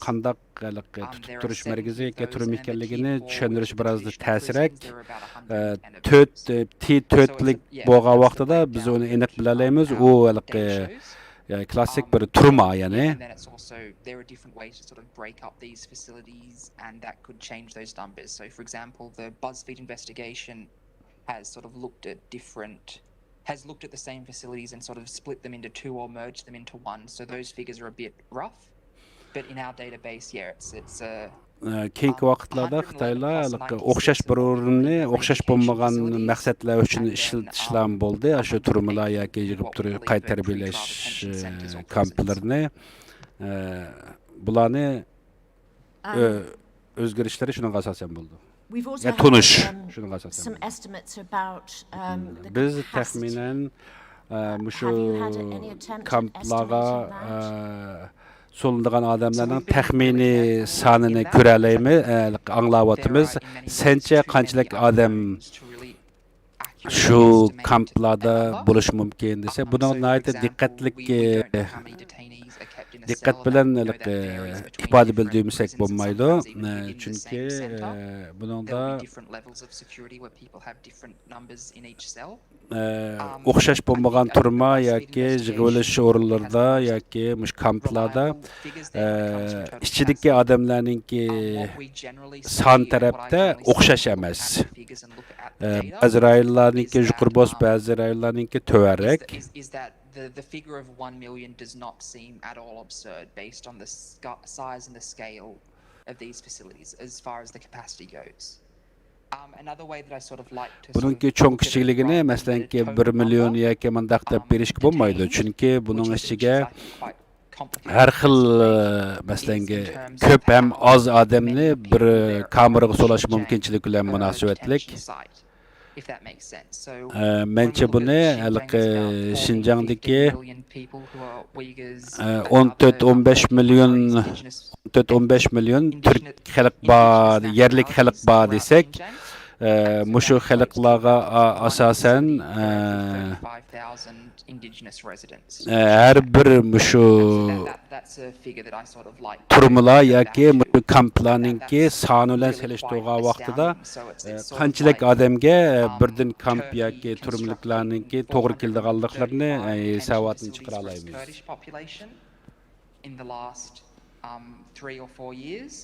qandaq tutib turish markazi yoki turim ekanligini tushuntirish biroz ta'sirrak. T4lik bo'lgan vaqtida biz uni aniq bila olamiz. U klassik bir turma, ya'ni there are different ways to sort of break up these facilities, and that could change those numbers. So for example, the BuzzFeed investigation has sort of looked at the same facilities and sort of split them into two or merged them into one. So those figures are a bit rough, but in our database, yeah, it's keyingi vaqtlarda Xitoylar o'xshash bir o'rinni o'xshash bo'lmagan maqsadlar uchun ishlatishlar bo'ldi. Shu turmalar yoki yig'ib turib qayta tarbiyalash kamplarini bularni o'zgarishlari shunga asosan bo'ldi. We've also had some estimates about biz taxminan mushu kamplarga solinadigan odamlarning taxminiy sonini ko'ralaymi, anglayapmiz. Sencha qanchalik odam shu kamplarda bo'lishi mumkin desa, buni nihoyatda diqqat bilan ifoda bildirmasak bo'lmaydi. Chunki buningda o'xshash bo'lmagan turma yoki yig'ilish o'rinlarida yoki mush kamplarda ichidagi odamlarningki son tarafda o'xshash emas. Ba'zi rayonlarningki yuqori bos, ba'zi rayonlarningki to'varrak. The figure of 1 million does not seem at all absurd based on the size and the scale of these facilities as far as the capacity goes. Another way that I sort of like to buningki cho'ng kichikligini masalanki 1 million yoki mandaq deb berishga bo'lmaydi. Chunki buning ichiga har xil masalanki ko'p ham oz odamni bir kameraga solash mumkinchiligi bilan munosabatlik. Mencha buni Xinjiangdagi 14-15 million Türk xalq bor, yerlik xalq bor desak, mushu xalqlarga asosan har bir mushu turmalar yoki kamplarningki soni bilan selishtirgan vaqtida qanchalik odamga birdan kamp yoki turmaliklarningki to'g'ri keladiganliklarini hisobotini chiqara olamiz. In the last 3 or 4 years,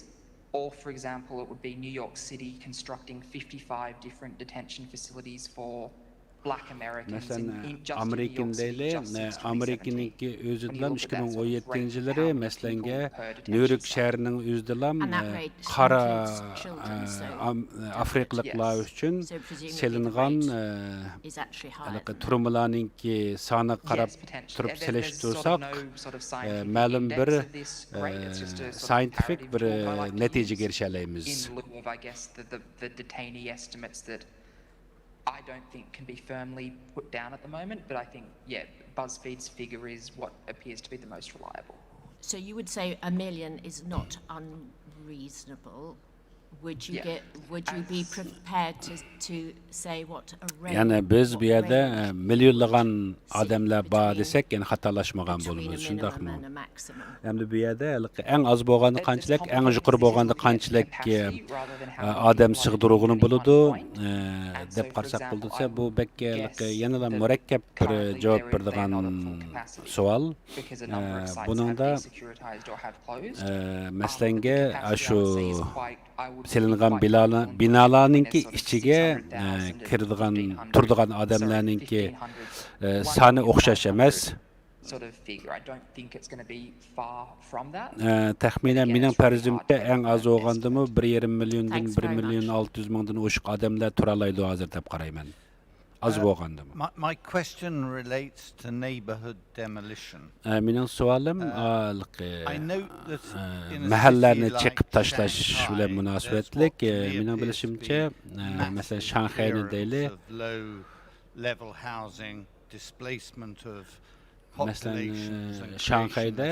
or for example, it would be New York City constructing 55 different detention facilities for Black Americans in just Amerikan deyli, Amerikanninki o'zidan 2017-yilları masalanga New York shahrining o'zidan qara afrikaliklar uchun selingan turmalarninki soni qarab turib selishtirsak, ma'lum bir scientific bir natijaga erisha olamiz. I don't think can be firmly put down at the moment, but I think, yeah, BuzzFeed's figure is what appears to be the most reliable. So you would say 1 million is not unreasonable. Would you be prepared to say what a range? Yani biz bu yerda milyonlagan odamlar bor desak, yani xatolashmagan bo'lamiz, shundaqmi? Endi bu yerda eng az bo'lganda qanchalik, eng yuqori bo'lganda qanchalik odam sig'dirug'ini bo'ladi deb qarasak bo'lsa, bu bekka yana murakkab bir javob beradigan savol. Buningda masalanga shu selingan binalarninki ichiga kiradigan turadigan odamlarninki soni o'xshash emas. Taxminan mening farzimda eng az bo'lgandimi 1,5 milliondan 1 million 600 mingdan oshiq odamlar tura oladi hozir deb qarayman. Az bo'lgandimi? My question relates to neighborhood demolition. Mening savolim mahallarni chiqib tashlash bilan munosabatlik. Mening bilishimcha, masalan Shanxayni deyli, low level housing, displacement of masalan Shanxayda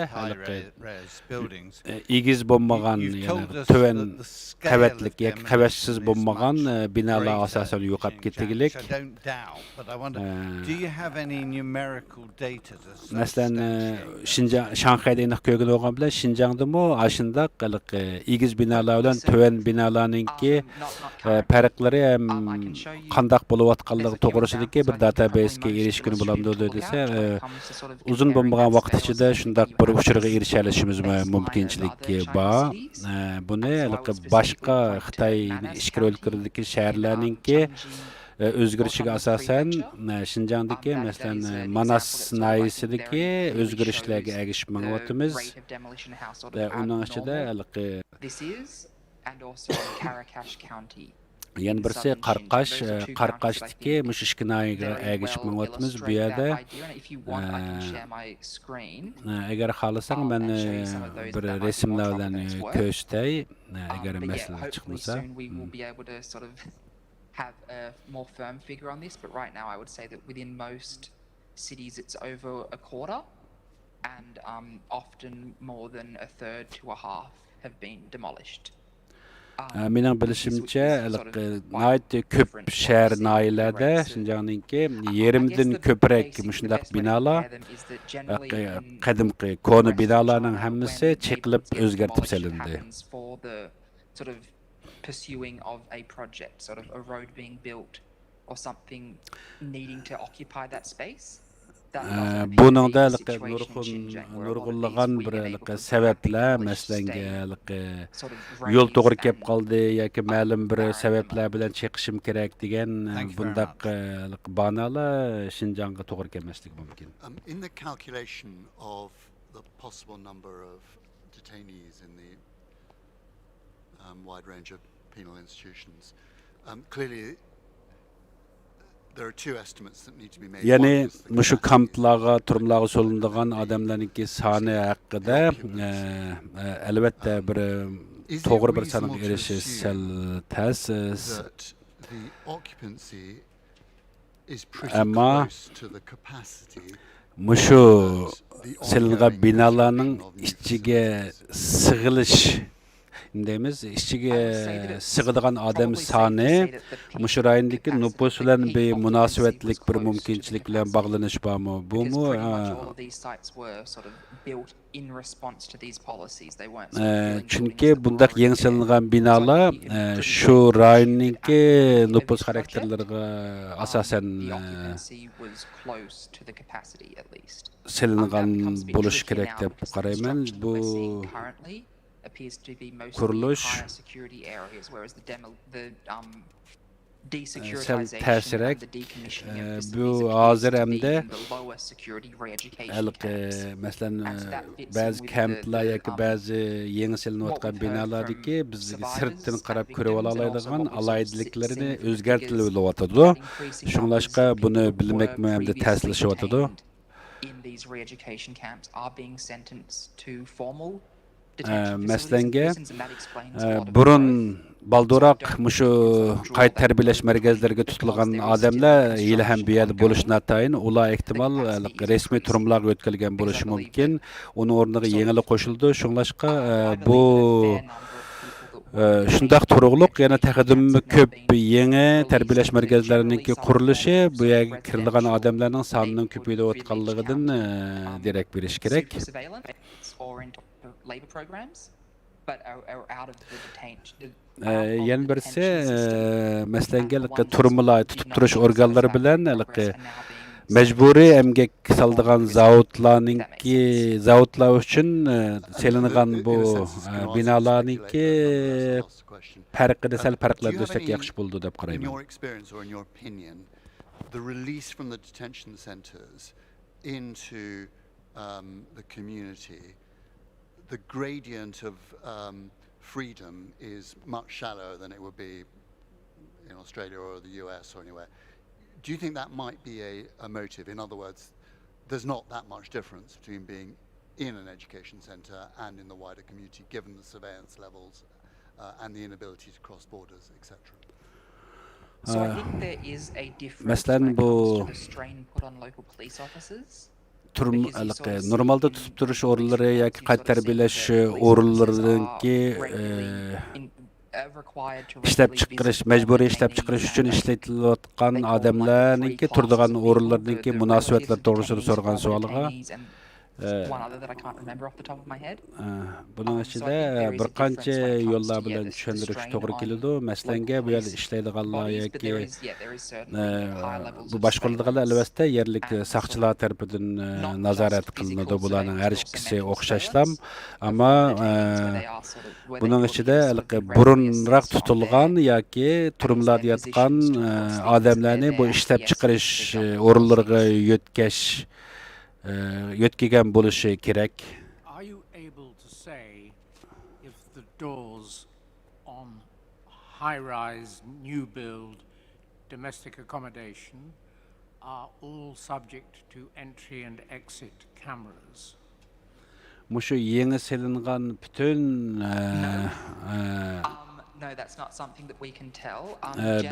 egiz bo'lmagan, ya'ni to'van qavatlik yoki qavatsiz bo'lmagan binolar asosan yo'qolib ketdigilik. Do you have any numerical data? Masalan Shanxayda aniq ko'rgan bo'lgan bilan Xinjiangdami ashundaq egiz binolar bilan to'van binolarningki farqlari ham qandoq bo'layotganligi to'g'risidagi bir databasega erishgan bo'lamdi desa, uzun bo'lmagan vaqt ichida shundaq bir uchurga erisha olishimiz mumkinchiligi bor. Buni boshqa Xitoy ichki o'lkalardagi shaharlarningki o'zgarishiga asosan Xinjiangdagi masalan Manas nahiyasidagi o'zgarishlarga ergishib manyapmiz. Uning ichida yana birisi Qarqashdagi mush ishkinaga ergishib manyapmiz. Bu yerda agar xohlasang men bir rasmlar bilan ko'rsatay, agar masala chiqmasa. Have a more firm figure on this, but right now I would say that within most cities it's over a quarter. and often more than a third to a half have been demolished. Mening bilishimcha, nayt köp şäher nailerde Şinjanynki yerimden köprek muşundaq binalar qadimqi konu binalarning hammasi çeqilib özgertip selindi. Sort of pursuing of a project, sort of a road being built or something needing to occupy that space. Buningda nurg'unlagan bir sabablar masalanga yo'l to'g'ri kelib qoldi yoki ma'lum bir sabablar bilan cheqishim kerak degan bundaq banalar Xinjiangga to'g'ri kelmasligi mumkin. In the calculation of the possible number of detainees in the wide range of penal institutions, clearly there are two estimates that need to be made. Yani muşu kamplarga, turumlarga solunduğan adamlarınki sani hakkında elbette bir doğru bir sanık erişiş tez. Ama muşu selinga binalarının içige sığılış deymiz, içige sığıdığan adam sani muşu rayondaki nüfus bilen bir münasebetlik bir mümkünçilik bilen bağlanış barmı? Bu mu? Çünkü bundak yeni salıngan binalar şu rayondaki nüfus karakterlerine asasen salıngan buluş gerek dep qarayman. Bu kuruluş sel təsirək bu hazır əmdə məsələn bəzi kamplar yoki bəzi yeni silinayotgan binalardaki biz sirtdan qarab görüb alalaydigan alaydiliklərini özgərtilib olayotydy. Şunlaşqa bunu bilmək məndə təsirləşiyotydy. Məslenge burun baldurak muşu qayt tərbiyələş mərkəzlərinə tutulğan adamlar ilə həm bir yerdə buluşuna tayin ular ehtimal resmi turumlarga ötkəlgən buluşı mümkün. Onun ornuna yenilik qoşuldu. Şunlaşqa bu şundaq turuqluq yana təqdim köp yeni tərbiyələş mərkəzlərinin quruluşu bu yerə kirilgan adamların sanının köpüyüb atqanlığından dirək biriş kerak. Labor programs, but are out of the detention. Yani birisi məsələn turumlar tutup turuş organları bilen mecburi emgek saldığan zavutlar üçün selinğan bu binalarınki farqını sel farqlandırsaq yaxşı buldu dep qarayman. In your experience or in your opinion, the release from the detention centers into the community, the gradient of freedom is much shallower than it would be in Australia or the US or anywhere. Do you think that might be a motive? In other words, there's not that much difference between being in an education centre and in the wider community, given the surveillance levels and the inability to cross borders, etc. So I think there is a difference when it comes to the strain put on local police officers. Normalda tutup turuş orulları yoki qayta tərbiyələş orullarınki işləp çıxırış, məcburi işləp çıxırış üçün işletilayotgan adamlarınki turduğan orullarınki münasibətlər doğrusunu sorğan sualığa bunun içinde bir qancha yollar bilan tushundirish to'g'ri keladi. Maslanga bu yerda ishlaydiganlar yoki bu boshqariladiganlar albatta yerlik saqchilar tarafidan nazorat qilinadi. Bularning har ikkisi o'xshashlam, ammo bunun içinde burunroq tutilgan yoki turumlarda yotgan odamlarni bu ishlab chiqarish o'rinlariga yötkigen buluşu kerak. Are you able to say if the doors on high-rise, new build, domestic accommodation are all subject to entry and exit cameras? Muşu yeni selingan bütün no, that's not something that we can tell.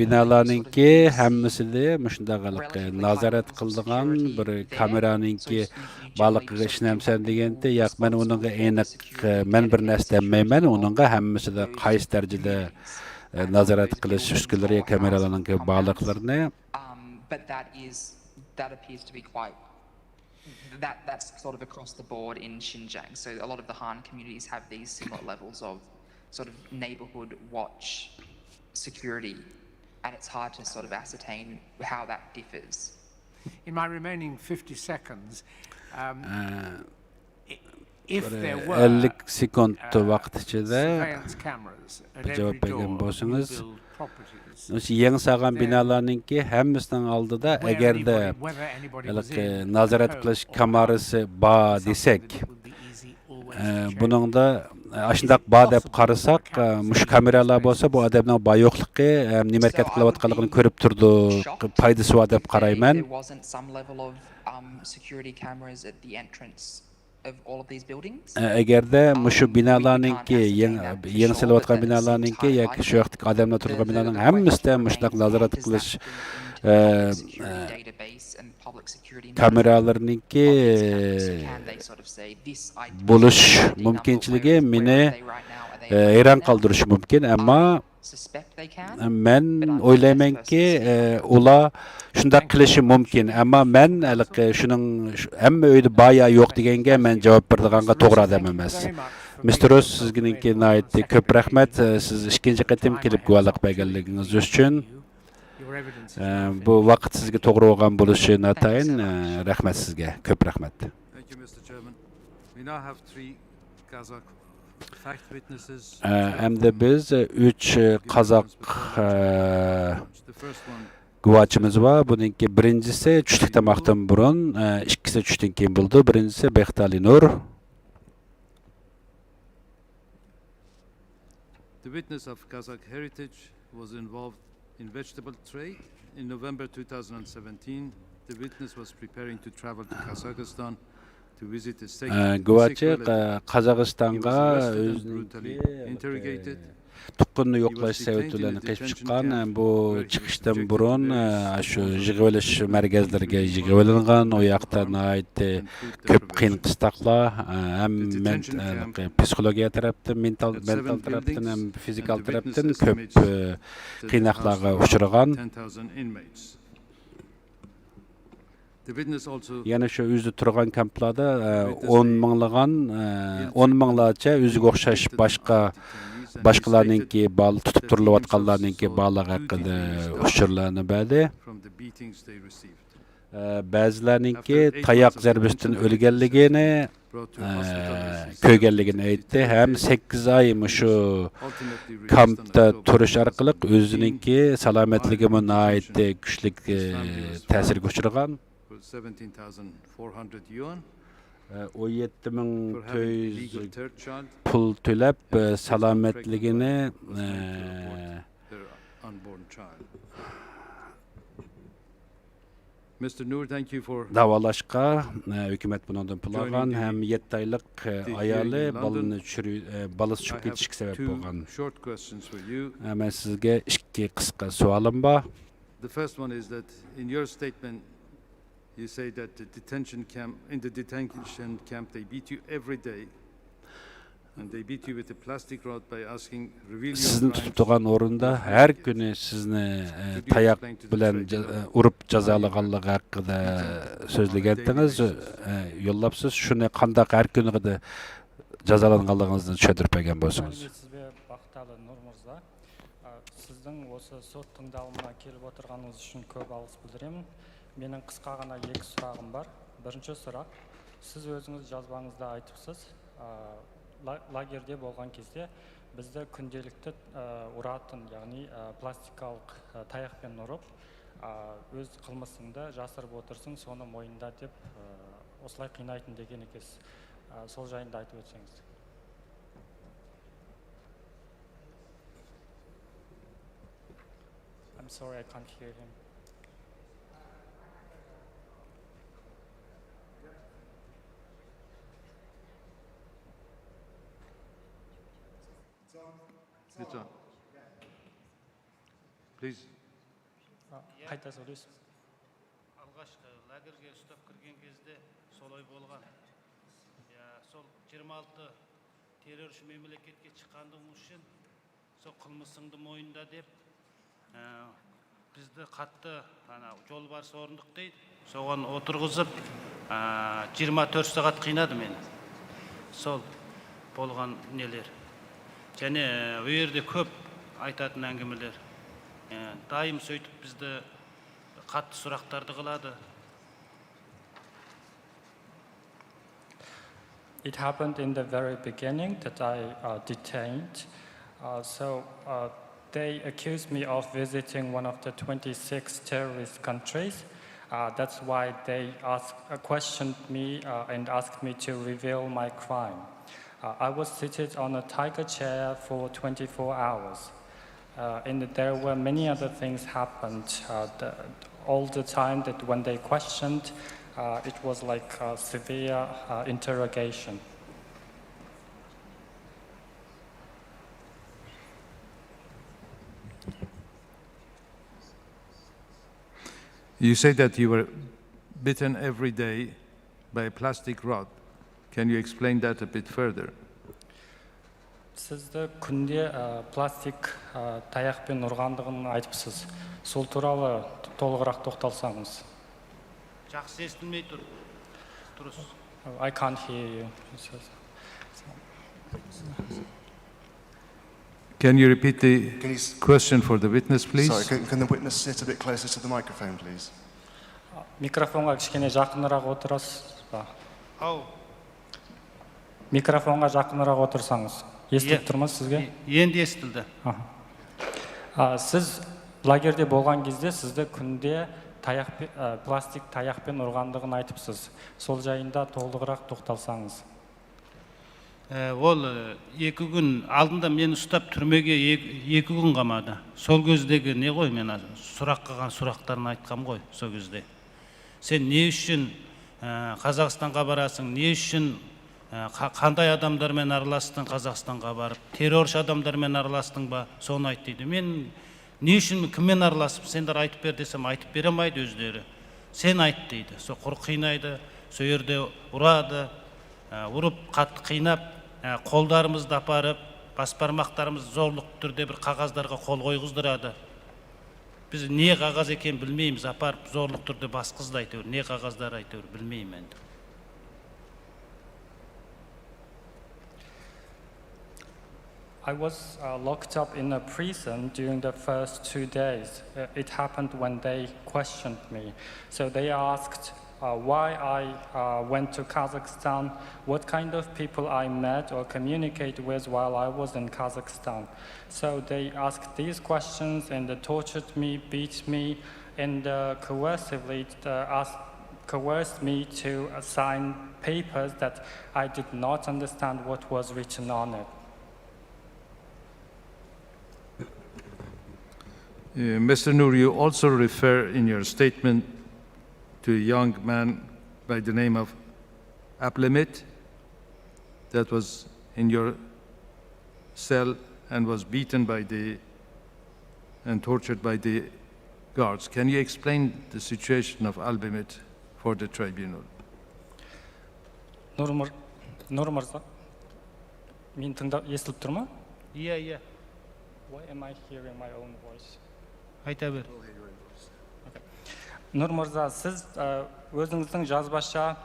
Binalarninki hammasida mushundaqalik nazorat qildigan bir kameraninki balıqqa ishlamsan deganda, yo'q, men uningga aniq men bir narsa demayman, uningga hammasida qaysi darajada nazorat qilish uskunalari kameralarninki balıqlarni. But that appears to be quite. That's sort of across the board in Xinjiang. So a lot of the Han communities have these similar levels of sort of neighborhood watch security, and it's hard to sort of ascertain how that differs. In my remaining 50 seconds, if there were 50 sekund vaqt ichida surveillance cameras at javob every bergan door bo'lsangiz, of new build properties, yangi salgan binalarninki hammasining oldida agarda nazorat qilish kamerasi bor desak, buningda ashundaq bor deb qarasak, mush kameralar bo'lsa bu odamning bor yo'qligi, nima harakat qilayotganligini ko'rib turdik, foydasi bor deb qarayman. There wasn't some level of security cameras at the entrance of all of these buildings. Agarda mushu binalarninki yangi salayotgan binalarninki yoki shu vaqtdagi odamlar turgan binalarning hammasida mushtaq nazorat qilish kameralarninki bo'lish mumkinchiligi meni hayron qoldirishi mumkin, ammo men o'ylaymanki ular shunday qilishi mumkin, ammo men shuning hamma uyda boya yo'q deganga men javob berdiganga to'g'ri odam emas. Mr. Ross, sizga nihoyatda ko'p rahmat, siz ikkinchi qatim kelib guvohlik berganligingiz uchun. Bu vaqt sizga to'g'ri bo'lgan bo'lishi natayin, rahmat sizga, ko'p rahmat. Thank you, Mr. Chairman. We now have 3 Kazakh fact witnesses. Endi biz 3 qozoq guvohchimiz bor. Buningki birinchisi tushlik tomoqdan burun, ikkisi tushdan keyin bo'ldi. Birinchisi Behtali Nur. The witness of Kazakh heritage was involved in vegetable trade. In November 2017, the witness was preparing to travel to Kazakhstan to visit the state. Guvohchi Qozog'istonga interrogated. Tuqqunni yo'qlash sabablarini qilib chiqqan. Bu chiqishdan burun shu yig'ilish markazlariga yig'ilingan, u yoqda ko'p qiyin qistoqlar, ham psixologiya tarafdan, mental tarafdan, ham fizikal tarafdan ko'p qiynoqlarga uchragan. Yana shu o'zi turgan kamplarda 10 minglarcha o'ziga o'xshash boshqalarninki tutib turilayotganlarninki bog'lar haqida uchurlarni berdi. Ba'zilarninki tayoq zarbasidan o'lganligini, ko'rganligini aytdi. Ham 8 oy shu kampda turish orqali o'zininki salomatligini nihoyatda kuchli ta'sirga uchragan. 17,400 yuan. 17,400 pul to'lab salomatligini Mr. Nur, thank you for davolashga hukumat bundan pul olgan, ham 7 oylik ayoli balasi tushib ketishga sabab bo'lgan. Men sizga 2 qisqa savolim bor. The first one is that in your statement you say that the detention camp they beat you every day. And they beat you with a plastic rod by asking reveal your Sizni tutib turgan o'rinda har kuni sizni tayoq bilan urib jazolaganligi haqida so'zlagandingiz, yo'llabsiz. Shuni qanday har kunida jazolanganligingizni tushuntirib bergan bo'lsangiz. Sizga Baxtali Nur Mirza, sizning o'sha sud tыңдалымына kelib o'tirganingiz uchun ko'p alqış bildiraman. Mening qisqa gana 2 so'ragim bor. Birinchi so'roq, siz o'zingiz yozbangizda aytibsiz, lagerda bo'lgan кезде bizda kundelikda urатын, ya'ni plastikalik tayoqdan urib, o'z qilmisingda jasirib o'tirsin, so'ni mo'yinda deb oslay qiynaytin degan ekansiz. Sol joyinda aytib o'tsangiz. I'm sorry, I can't hear him. It's on. Please. Қайта сөйлейсіз. Алғашқы лагерге ұстап кірген кезде солай болған. Сол 26 терроршы мемлекетке шыққандығың үшін сол қылмысыңды мойында деп бізді қатты жолбарыс орындық дейді. Соған отырғызып 24 сағат қинады мені. Сол болған нелер. Және ол жерде көп айтатын әңгімелер. Дайым сөйтіп бізді қатты сұрақтарды қылады. It happened in the very beginning that I detained. They accused me of visiting one of the 26 terrorist countries. That's why they questioned me and asked me to reveal my crime. I was seated on a tiger chair for 24 hours. And there were many other things happened all the time that when they questioned, it was like a severe interrogation. You say that you were bitten every day by a plastic rod. Can you explain that a bit further? Сізді күнде пластик таяқпен ұрғандығын айтыпсыз. Сол туралы толығырақ тоқталсаңыз. Жақсы естілмей тұр. Дұрыс. I can't hear you. Can you repeat the question for the witness, please? Sorry, can the witness sit a bit closer to the microphone, please? Микрофонға кішкене жақынырақ отырасыз ба? Ау. Микрофонға жақынырақ отырсаңыз. Естіліп тұрмыз сізге? Енді естілді. Сіз лагерде болған кезде сізді күнде пластик таяқпен ұрғандығын айтыпсыз. Сол жайында толығырақ тоқталсаңыз. Ол 2 күн алдында мені ұстап түрмеге 2 күн қамады. Сол кездегі не ғой, мен сұрақ қылған сұрақтарын айтқам ғой сол кезде. Сен не үшін Қазақстанға барасың, не үшін қандай адамдармен араластың Қазақстанға барып, терроршы адамдармен араластың ба, соны айт дейді. Мен не үшін кіммен араласып, сендер айтып бер десем, айтып бере алмайды өздері. Сен айт дейді. Сол құр қинайды, сол жерде ұрады, ұрып қатты қинап, қолдарымызды апарып, бас бармақтарымыз зорлық түрде бір қағаздарға қол қойғыздырады. Біз не қағаз екен білмейміз, апарып зорлық түрде басқызды әйтеуір, не қағаздар әйтеуір білмеймін енді. I was locked up in a prison during the first 2 days. It happened when they questioned me. So they asked why I went to Kazakhstan, what kind of people I met or communicated with while I was in Kazakhstan. So they asked these questions and they tortured me, beat me, and coercively coerced me to sign papers that I did not understand what was written on it. Mr. Noor, you also refer in your statement to a young man by the name of Ablemit that was in your cell and was beaten by and tortured by the guards. Can you explain the situation of Ablemit for the tribunal? Nur Mirza, мен естіліп тұр ма? Иә. Why am I hearing my own voice? Айта бер. Нұр Мырза, сіз өзіңіздің жазбаша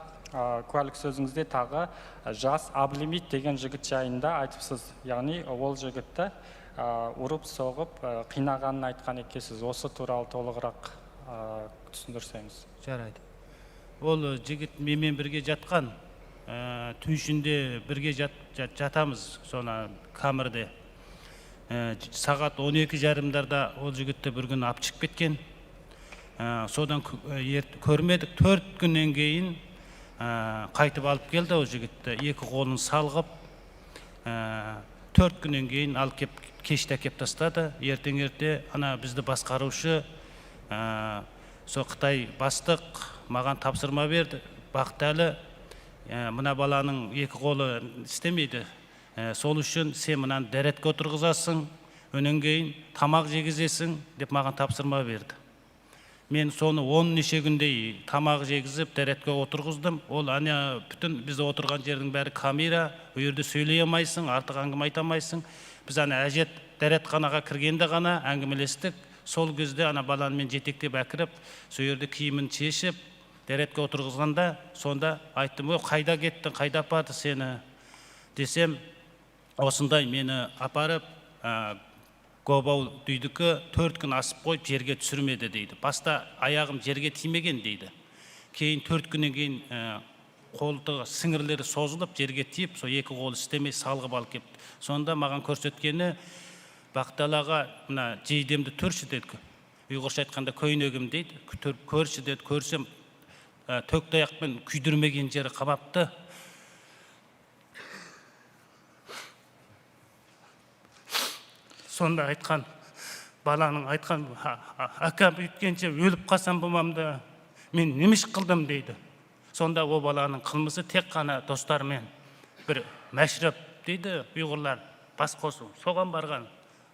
куәлік сөзіңізде тағы жас Аблемит деген жігіт жайында айтыпсыз. Яғни ол жігітті ұрып соғып қинағанын айтқан екенсіз. Осы туралы толығырақ түсіндірсеңіз. Жарайды. Ол жігіт менімен бірге жатқан, түн ішінде бірге жатамыз сона камерде. Сағат 12:30-дарда ол жігітті бір күн алып шығып кеткен. Содан көрмедік, 4 күннен кейін қайтып алып келді ол жігітті, 2 қолын салғып, 4 күннен кейін алып кеп кеште әкеп тастады. Ертең-ерте ана бізді басқарушы сол Қытай бастық маған тапсырма берді. Бақталы, мына баланың 2 қолы істемейді. Сол үшін сен мынаны дәретке отырғызасың, Өнен кейін тамақ жегізесің деп маған тапсырма берді. Мен соны 10 неше күндей тамақ жегізіп, дәретке отырғыздым. Ол ана бүтін біз отырған жердің бәрі камера, ол жерде сөйлей алмайсың, артық әңгіме айта алмайсың. Біз ана әжет дәретханаға кіргенде ғана әңгімелестік. Сол кезде ана баланы мен жетектеп әкіріп, сол жерде киімін шешіп, дәретке отырғызғанда, сонда айттым, "О, қайда кеттің, қайда апарды сені?" Десем, осындай мені апарып, Гобау дүйдікі 4 күн асып қойып, жерге түсірмеді дейді. Баста аяғым жерге тимеген дейді. Кейін 4 күннен кейін қолтығы сіңірлері созылып, жерге тиіп, сол 2 қол істемей салғып алып кепті. Сонда маған көрсеткені, Бақталаға мына жейдемді төрші деді. Ұйғырша айтқанда көйнегім дейді. Көрші деді, көрсем төк таяқпен күйдірмеген жері қамапты. Сонда айтқан, баланың айтқан, "Акам үйткенше өліп қалсам болмамды, мен немеш қылдым" дейді. Сонда о баланың қылмысы тек қана достармен бір мәшреп дейді ұйғырлар, бас қосу, соған барған.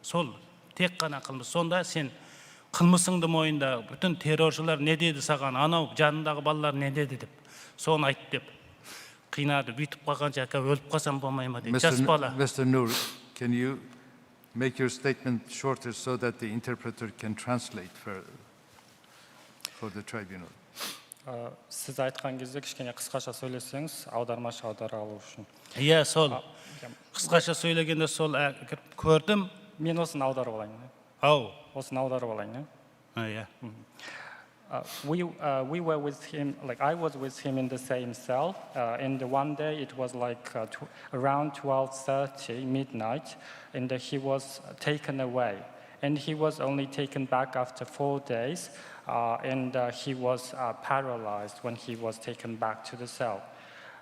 Сол тек қана қылмыс. Сонда сен қылмысыңды мойында, бүтін терроршылар не деді саған, анау жанындағы балалар не деді деп, соны айт деп қинады. Бүйтіп қалғанша ака өліп қалсам болмай ма дейді. Жас бала. Mr. Noor, can you make your statement shorter so that the interpreter can translate for the tribunal? Сіз айтқан кезде кішкене қысқаша сөйлесеңіз, аудармашы аудара алу үшін. Иә, сол. Қысқаша сөйлегенде сол көрдім. Мен осыны аударып алайын. Ау. Осыны аударып алайын. Иә. We were with him, like I was with him in the same cell. And one day it was like around 12:30 midnight, and he was taken away. And he was only taken back after 4 days, and he was paralyzed when he was taken back to the cell.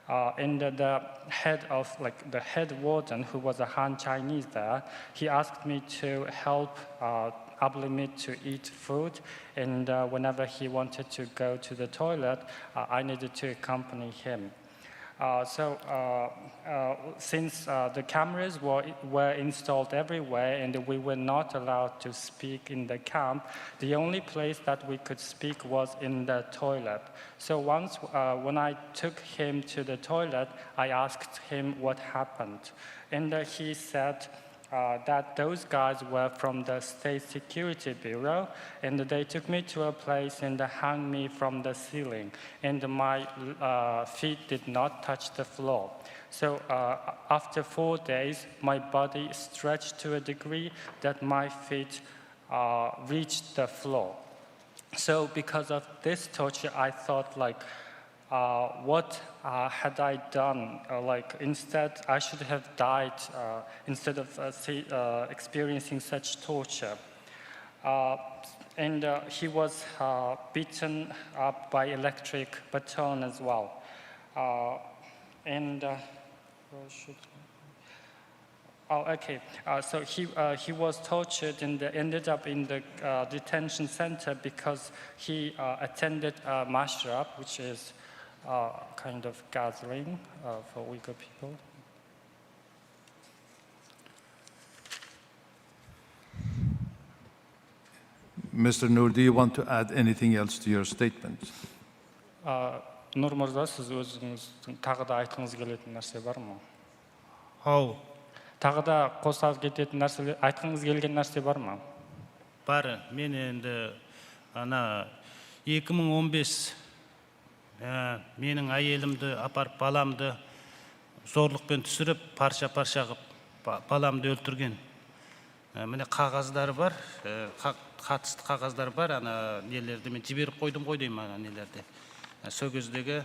And the head warden, who was a Han Chinese there, he asked me to help Ablimit to eat food, and whenever he wanted to go to the toilet, I needed to accompany him. Since the cameras were installed everywhere and we were not allowed to speak in the camp, the only place that we could speak was in the toilet. So once when I took him to the toilet, I asked him what happened. And he said that those guys were from the State Security Bureau, and they took me to a place and hung me from the ceiling, and my feet did not touch the floor. So after 4 days, my body stretched to a degree that my feet reached the floor. So because of this torture, I thought like, what had I done? Instead, I should have died instead of experiencing such torture. And he was beaten up by electric baton as well. So he was tortured and ended up in the detention center because he attended a mashrab, which is kind of gathering for Uyghur people. Mr. Noor, do you want to add anything else to your statement? Нұр мырза, сіз өзіңіздің тағы да айтқыңыз келетін нәрсе бар ма? Ау. Тағы да қоса кететін нәрсе, айтқыңыз келген нәрсе бар ма? Бар, мен енді ана 2015 менің әйелімді апарып баламды зорлықпен түсіріп, парша-парша қылып баламды өлтірген. Міне қағаздары бар, қатысты қағаздар бар, ана нелерді мен жіберіп қойдым ғой деймін ана нелерді. Сол кездегі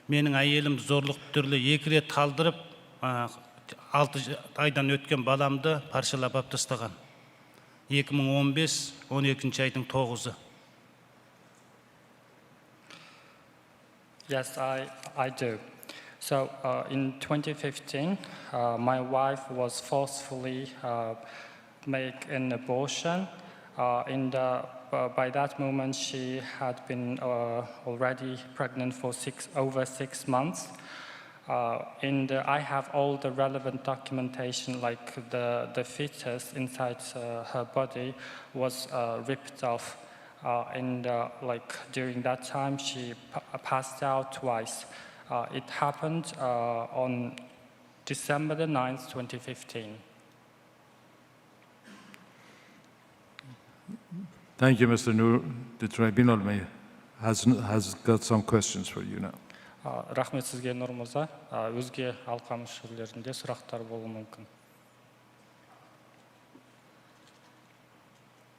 менің әйелімді зорлық түрлі 2 рет талдырып, 6 айдан өткен баламды паршалап алып тастаған. 2015 12 айдың 9-ы. Yes, I do. So in 2015, my wife was forcefully make an abortion. By that moment, she had been already pregnant for over 6 months. And I have all the relevant documentation, like the fetus inside her body was ripped off. Like during that time, she passed out twice. It happened on December the 9th, 2015. Thank you, Mr. Noor. The tribunal has got some questions for you now. Рахмет сізге, Нұр мырза. Өзге алқа мүшелерінде сұрақтар болуы мүмкін.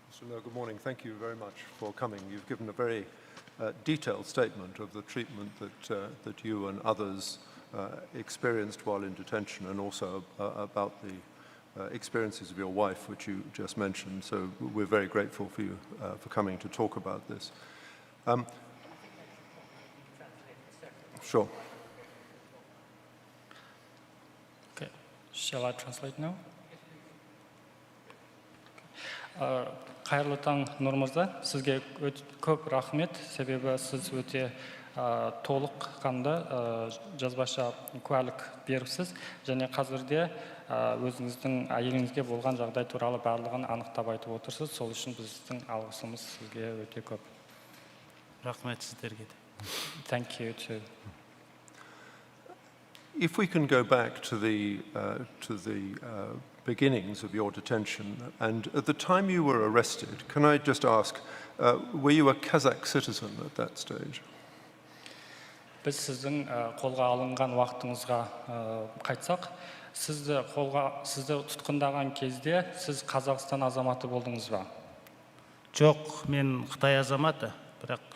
Mr. Noor, good morning. Thank you very much for coming. You've given a very detailed statement of the treatment that you and others experienced while in detention, and also about the experiences of your wife, which you just mentioned. So we're very grateful for you for coming to talk about this. Sure. Okay. Shall I translate now? Қайырлы таң, Нұр мырза. Сізге көп рахмет, себебі сіз өте толыққанды жазбаша куәлік беріпсіз, және қазірде өзіңіздің әйеліңізге болған жағдай туралы барлығын анықтап айтып отырсыз. Сол үшін біздің алғысымыз сізге өте көп. Рахмет сіздерге. Thank you too. If we can go back to the beginnings of your detention, and at the time you were arrested, can I just ask, were you a Kazakh citizen at that stage? Біз сіздің қолға алынған уақытыңызға қайтсақ, сізді тұтқындаған кезде сіз Қазақстан азаматы болдыңыз ба? Жоқ, мен Қытай азаматы, бірақ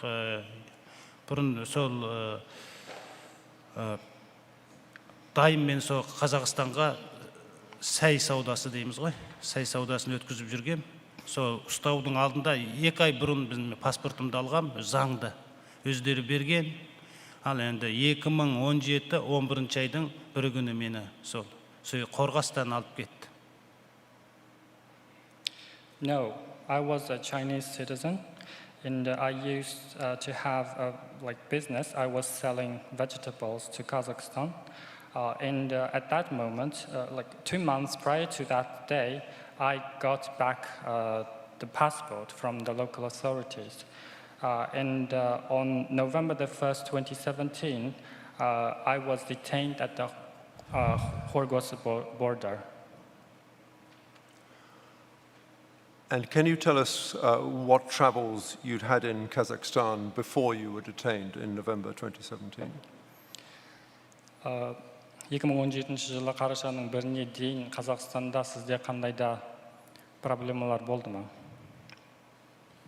бұрын сол дайыммен сол Қазақстанға сәй саудасы дейміз ғой, сәй саудасын өткізіп жүргем. Сол ұстаудың алдында 2 ай бұрын біздің паспортымды алғам, заңды өздері берген. Ал енді 2017 11 айдың бір күні мені сол Қорғастан алып кетті. No, I was a Chinese citizen, and I used to have like business. I was selling vegetables to Kazakhstan. And at that moment, like 2 months prior to that day, I got back the passport from the local authorities. And on November the 1st, 2017, I was detained at the Horgoz border. And can you tell us what travels you'd had in Kazakhstan before you were detained in November 2017? 2017 жылы қарашаның 1-іне дейін Қазақстанда сізде қандай да проблемалар болды ма?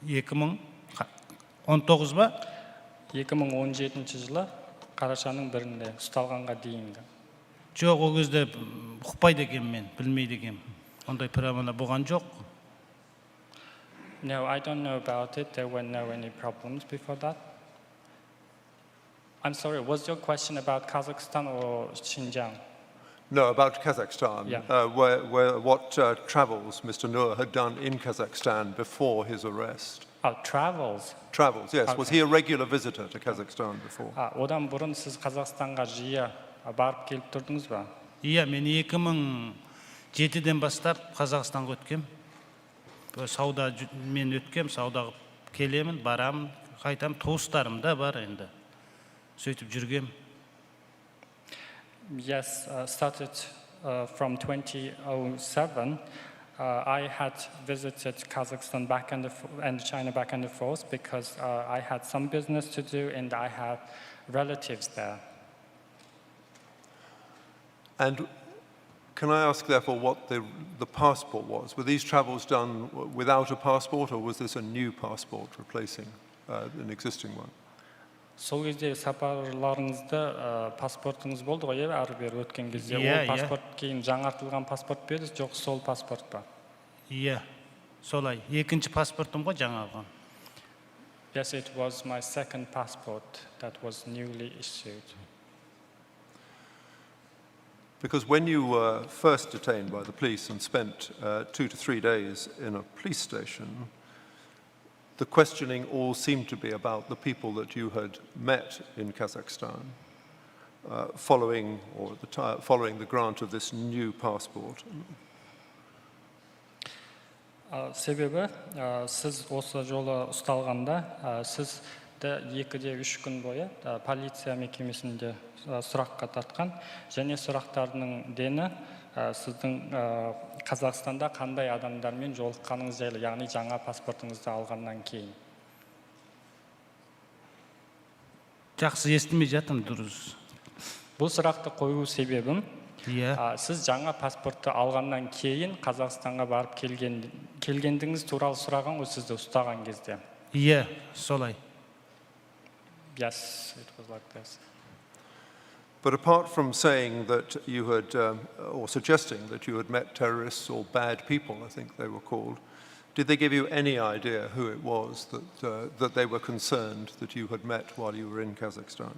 2019 ба? 2017 жылы қарашаның 1-інде ұсталғанға дейінгі. Жоқ, ол кезде ұқпайды екенмін мен, білмейді екенмін. Ондай проблема болған жоқ. No, I don't know about it. There were no any problems before that. I'm sorry, was your question about Kazakhstan or Xinjiang? No, about Kazakhstan. Yeah. What travels Mr. Noor had done in Kazakhstan before his arrest? Oh, travels? Travels, yes. Okay. Was he a regular visitor to Kazakhstan before? Одан бұрын сіз Қазақстанға жиі барып келіп тұрдыңыз ба? Иә, мен 2007-ден бастап Қазақстанға өткем. Сауда мен өткем, саудаға келемін, барамын, қайтам, туыстарым да бар енді. Сөйтіп жүргем. Yes, started from 2007. I had visited Kazakhstan back and China back and forth because I had some business to do and I had relatives there. And can I ask, therefore, what the passport was? Were these travels done without a passport, or was this a new passport replacing an existing one? Сол кезде сапарларыңызда паспортыңыз болды ғой, әрі-бері өткен кезде. Ол паспорт кейін жаңартылған паспорт берді, жоқ сол паспорт па? Иә, солай. Екінші паспортым ғой жаңағы. Yes, it was my second passport that was newly issued. Because when you were first detained by the police and spent 2 to 3 days in a police station, the questioning all seemed to be about the people that you had met in Kazakhstan. following the grant of this new passport? Себебі сіз осы жолы ұсталғанда сізді 2-3 күн бойы полиция мекемесінде сұраққа тартқан, және сұрақтардың дені сіздің Қазақстанда қандай адамдармен жолыққаныңыз жайлы, яғни жаңа паспортыңызды алғаннан кейін. Жақсы естімей жатырмын, дұрыс. Бұл сұрақты қою себебім, сіз жаңа паспортты алғаннан кейін Қазақстанға барып келгендігіңіз туралы сұраған ғой сізді ұстаған кезде. Иә, солай. Yes, it was like this. But apart from saying that you had, or suggesting that you had met terrorists or bad people, I think they were called, did they give you any idea who it was that they were concerned that you had met while you were in Kazakhstan?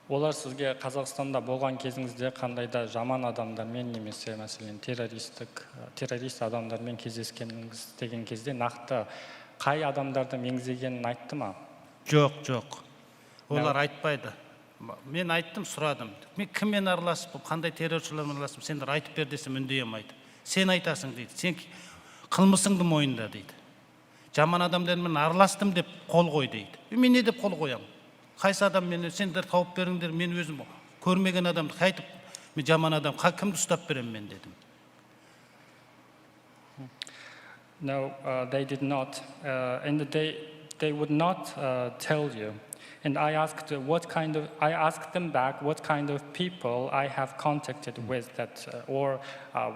Олар сізге Қазақстанда болған кезіңізде қандай да жаман адамдармен немесе мәселен террорист адамдармен кездескеніңіз деген кезде нақты қай адамдарды меңзегенін айтты ма? Жоқ. Олар айтпайды. Мен айттым, сұрадым. Мен кіммен араласып, қандай терроршылармен араласып, сендер айтып бер десем үндей алмайды. Сен айтасың дейді. Сен қылмысыңды мойында дейді. Жаман адамдармен араластым деп қол қой дейді. Мен не деп қол қоямын? Қайсы адам мені сендер тауып беріңдер, мен өзім көрмеген адамды қайтып, мен жаман адам, кімді ұстап берем мен дедім. No, they did not. And they would not tell you. And I asked them back what kind of people I have contacted with that, or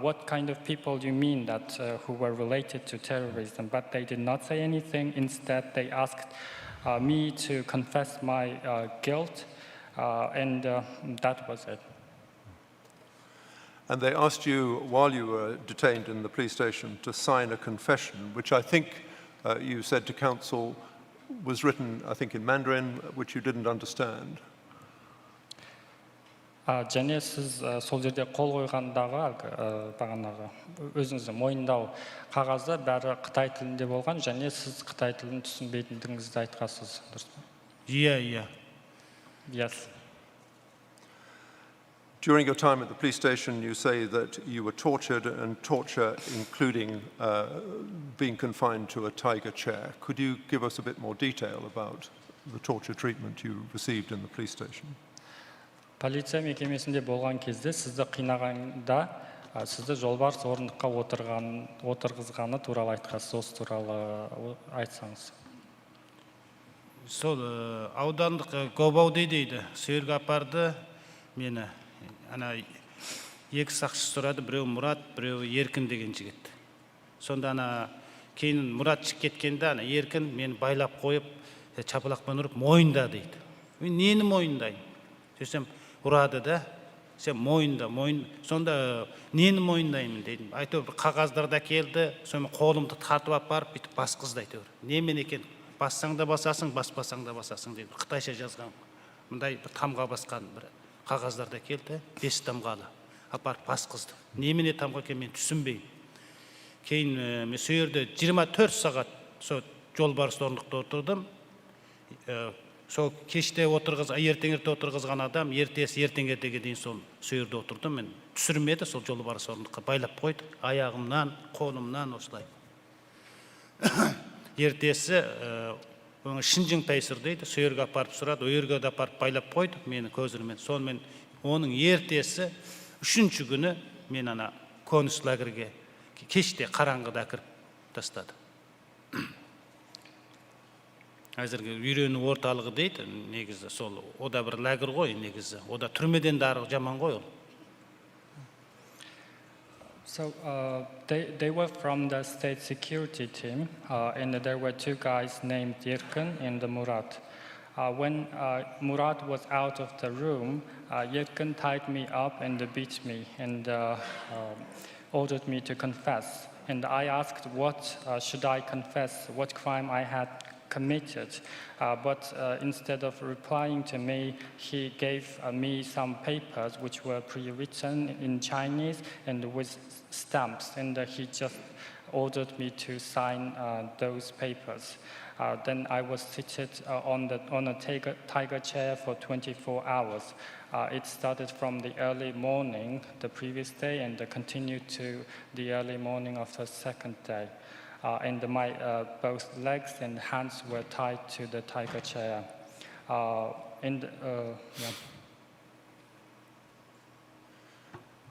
what kind of people you mean that who were related to terrorism. But they did not say anything. Instead, they asked me to confess my guilt, and that was it. And they asked you, while you were detained in the police station, to sign a confession, which I think you said to counsel was written, I think, in Mandarin, which you didn't understand. Және сіз сол жерде қол қойғандағы бағанағы өзіңізді мойындау қағазы бәрі Қытай тілінде болған, және сіз Қытай тілін түсінбейтіндігіңізді айтқансыз, дұрыс па? Иә. Yes. During your time at the police station, you say that you were tortured, and torture including being confined to a tiger chair. Could you give us a bit more detail about the torture treatment you received in the police station? Полиция мекемесінде болған кезде сізді қинағанда сізді жолбарыс орындыққа отырғызғаны туралы айтқансыз, осы туралы айтсаңыз. Сол аудандық Гобау дейді, сүйерге апарды мені. Ана екі сақшы сұрады, біреу Мұрат, біреу Еркін деген жігіт. Сонда ана кейін Мұрат шығып кеткенде ана Еркін мені байлап қойып, чапалақпен ұрып мойында дейді. Мен нені мойындайын? Десем, ұрады да, сен мойында. Сонда нені мойындаймын дедім. Айтып, қағаздарда келді, сонымен қолымды тартып апарып, бүйтіп басқызды айтып. Немен екен? Бассаң да басасың, баспасаң да басасың деді. Қытайша жазған. Мұндай бір тамға басқан бір қағаздарда келді, 5 тамғалы. Апарып басқызды. Немене тамға екен мен түсінбеймін. Кейін мен сол жерде 24 сағат сол жолбарыс орындықта отырдым. Сол кеште ертең-ерте отырғызған адам, ертең-ертеңге дейін сол жерде отырдым. Мен түсірмеді, сол жолбарыс орындыққа байлап қойды. Аяғымнан, қолымнан осылай. Ертесі Шинжың Тайсыр дейді, сол жерге апарып сұрады, ол жерге де апарып байлап қойды мені көзірмен. Сонымен оның ертесі 3-ші күні мен ана конус лагерге кеште қараңғыда кіріп тастады. Әзірге үйрену орталығы дейді, негізі сол, о да бір лагер ғой негізі, о да түрмеден де жаман ғой ол. So they were from the state security team, and there were 2 guys named Yerkin and Murat. When Murat was out of the room, Yerkin tied me up and beat me and ordered me to confess. And I asked what should I confess, what crime I had committed, but instead of replying to me, he gave me some papers which were pre-written in Chinese and with stamps, and he just ordered me to sign those papers. Then I was seated on a tiger chair for 24 hours. It started from the early morning the previous day and continued to the early morning of the second day. And my both legs and hands were tied to the tiger chair. Yeah.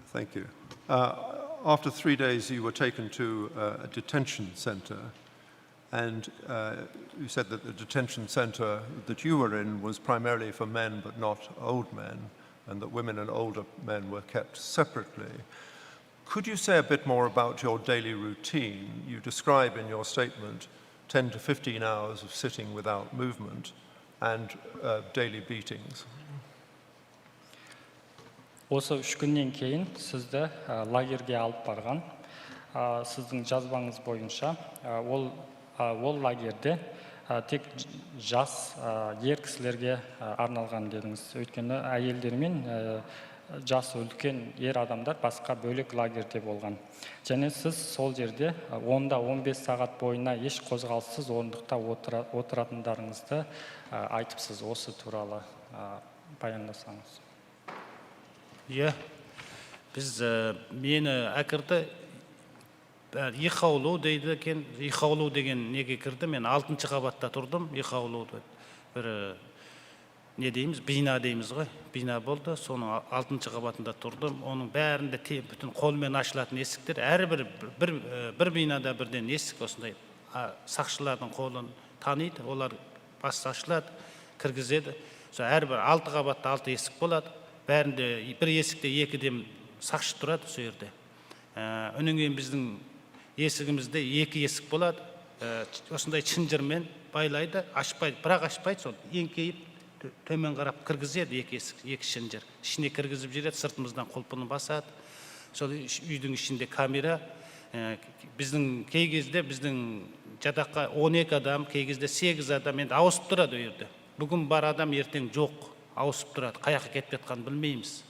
Thank you. After 3 days, you were taken to a detention center, and you said that the detention center that you were in was primarily for men but not old men, and that women and older men were kept separately. Could you say a bit more about your daily routine? You describe in your statement 10 to 15 hours of sitting without movement and daily beatings. Осы 3 күннен кейін сізді лагерге алып барған. Сіздің жазбаңыз бойынша ол лагерде тек жас ер кісілерге арналған дедіңіз. Өйткені әйелдер мен жас үлкен ер адамдар басқа бөлек лагерде болған. Және сіз сол жерде 10-15 сағат бойына еш қозғалыссыз орындықта отыратындарыңызды айтыпсыз. Осы туралы баяндасаңыз. Иә, біз мені әкірді иқаулу дейді екен, иқаулу деген неге кірді, мен 6-шы қабатта тұрдым, иқаулу бір не дейміз, бина дейміз ғой, бина болды, соның 6-шы қабатында тұрдым, оның бәрінде бүтін қолмен ашылатын есіктер, бір бинада бірден есік осындай, сақшылардың қолын таниды, олар басы ашылады, кіргізеді, әрбір 6 қабатта 6 есік болады, бәрінде бір есікте 2 сақшы тұрады сол жерде. Өнен кейін біздің есігімізде 2 есік болады. Осындай шынжырмен байлайды, ашпайды, бірақ ашпайды, сол еңкейіп төмен қарап кіргізеді 2 есік, 2 шынжыр. Ішіне кіргізіп жүреді, сыртымыздан құлпыны басады. Сол үйдің ішінде камера. Біздің кей кезде біздің жатаққа 12 адам, кей кезде 8 адам енді ауысып тұрады ол жерде. Бүгін бар адам, ертең жоқ. Ауысып тұрады, қаяққа кетіп жатқанын білмейміз.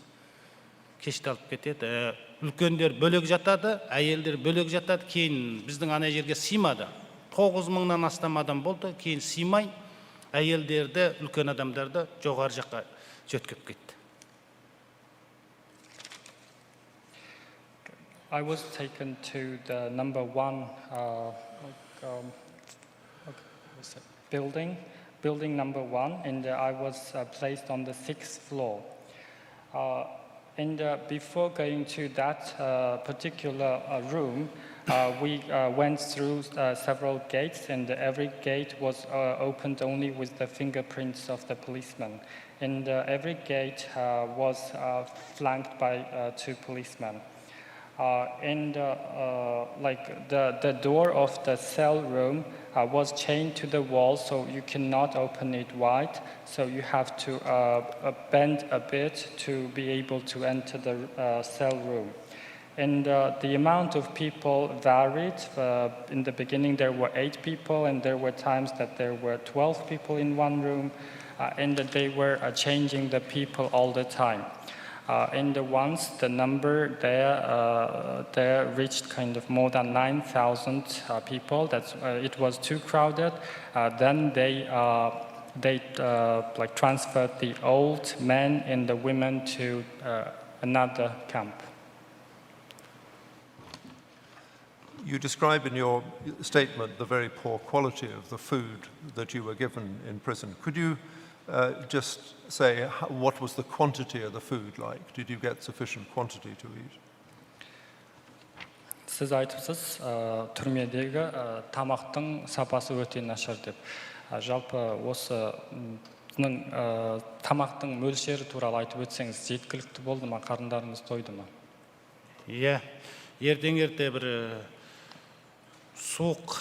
Кешті алып кетеді. Үлкендер бөлек жатады, әйелдер бөлек жатады. Кейін біздің ана жерге сыймады. 9,000-нан астам адам болды, кейін сыймай, әйелдерді, үлкен адамдарды жоғары жаққа жөткіп кетті. I was taken to the number 1 building number 1, and I was placed on the 6th floor. And before going to that particular room, we went through several gates, and every gate was opened only with the fingerprints of the policeman. And every gate was flanked by 2 policemen. Like the door of the cell room was chained to the wall, so you cannot open it wide. So you have to bend a bit to be able to enter the cell room. And the amount of people varied. In the beginning, there were 8 people, and there were times that there were 12 people in one room, and that they were changing the people all the time. And once the number there reached kind of more than 9,000 people, it was too crowded. Then they like transferred the old men and the women to another camp. You describe in your statement the very poor quality of the food that you were given in prison. Could you just say what was the quantity of the food like? Did you get sufficient quantity to eat? Сіз айтыпсыз, түрмедегі тамақтың сапасы өте нашар деп. Жалпы осы тамақтың мөлшері туралы айтып өтсеңіз, жеткілікті болды ма, қарындарыңыз тойды ма? Иә, ертең-ерте бір суық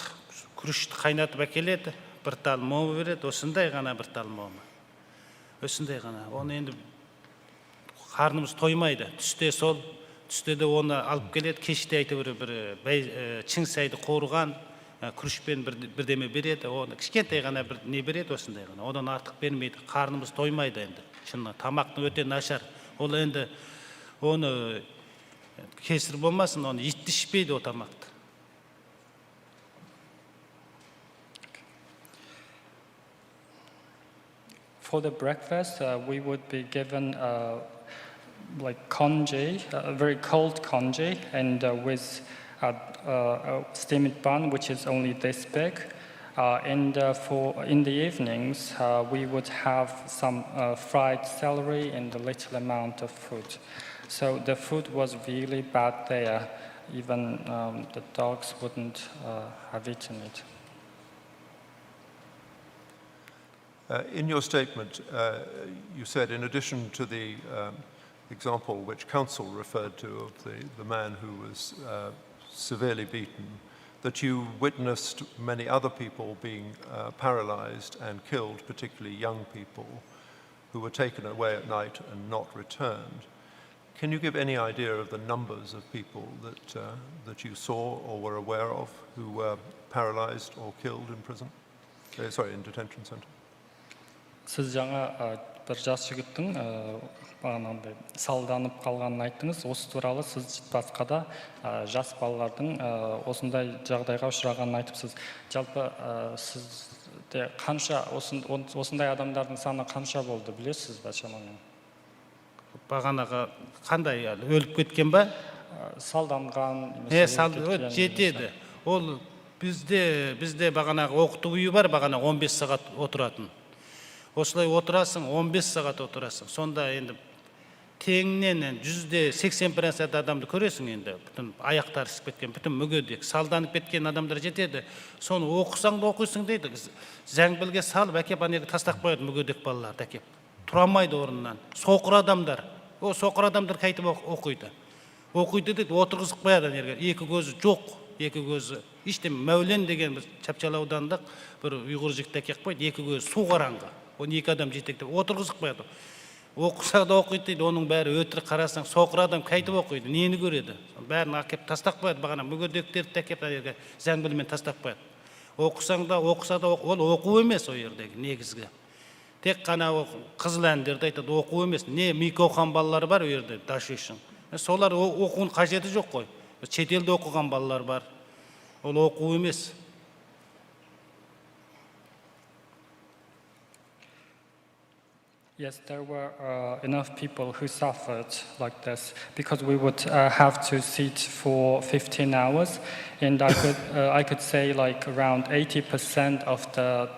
күрішті қайнатып әкеледі, бір тал мол береді, осындай ғана бір тал мол. Осындай ғана. Оны енді қарнымыз тоймайды. Түсте де оны алып келеді, кеште әйтеуір бір чыңсайды қорған күрішпен бірдеме береді. Оны кішкентай ғана бір не береді, осындай ғана. Одан артық бермейді. Қарнымыз тоймайды енді. Шынында тамақтың өте нашар. Ол енді оны кесір болмасын, оны итті ішпейді о тамақты. For the breakfast, we would be given like congee, a very cold congee, and with a steamed bun, which is only this big. And for in the evenings, we would have some fried celery and a little amount of food. So the food was really bad there. Even the dogs wouldn't have eaten it. In your statement, you said, in addition to the example which Council referred to of the man who was severely beaten, that you witnessed many other people being paralyzed and killed, particularly young people, who were taken away at night and not returned. Can you give any idea of the numbers of people that you saw or were aware of who were paralyzed or killed in prison? Sorry, in detention center. Сіз жаңа бір жас жігіттің бағанағындай салданып қалғанын айттыңыз. Осы туралы сіз басқа да жас балалардың осындай жағдайға ұшырағанын айтыпсыз. Жалпы сізде қанша осындай адамдардың саны қанша болды білесіз бе шамамен? Бағанағы қандай өліп кеткен ба? Салданған. Жетеді. Ол бізде бағанағы оқыту үйі бар, бағанағы 15 сағат отыратын. Осылай отырасың, 15 сағат отырасың. Сонда енді теңнен 80% адамды көресің енді. Бүтін аяқтары ісіп кеткен, бүтін мүгедек, салданып кеткен адамдар жетеді. Соны оқысаң да оқисың дейді. Зәңбілге салып, әкеп анеге тастап қояды мүгедек балаларды әкеп. Тұрамайды орнынан. Соқыр адамдар. О, соқыр адамдар қайтып оқиды. Оқиды дейді, отырғызып қояды анеге. Екі көзі жоқ, екі көзі. Іштен Мәулен деген біз Чапчалаудандық бір ұйғыр жігіт әкеп қойды, екі көзі су қараңғы. Он екі адам жетектеп отырғызып қояды. Оқыса да оқиды дейді, оның бәрі өтірік қарасаң, соқыр адам қайтып оқиды, нені көреді? Бәрін әкеп тастап қояды, бағана мүгедектерді әкеп зәңбілмен тастап қояды. Оқысаң да, оқыса да, ол оқу емес ол жердегі негізгі. Тек қана қызыл әндерді айтады, оқу емес. Не микрохан балалар бар ол жерде, дашишін. Солар оқуын қажеті жоқ қой. Шетелде оқыған балалар бар. Ол оқу емес. Yes, there were enough people who suffered like this because we would have to sit for 15 hours, and I could say like around 80% of the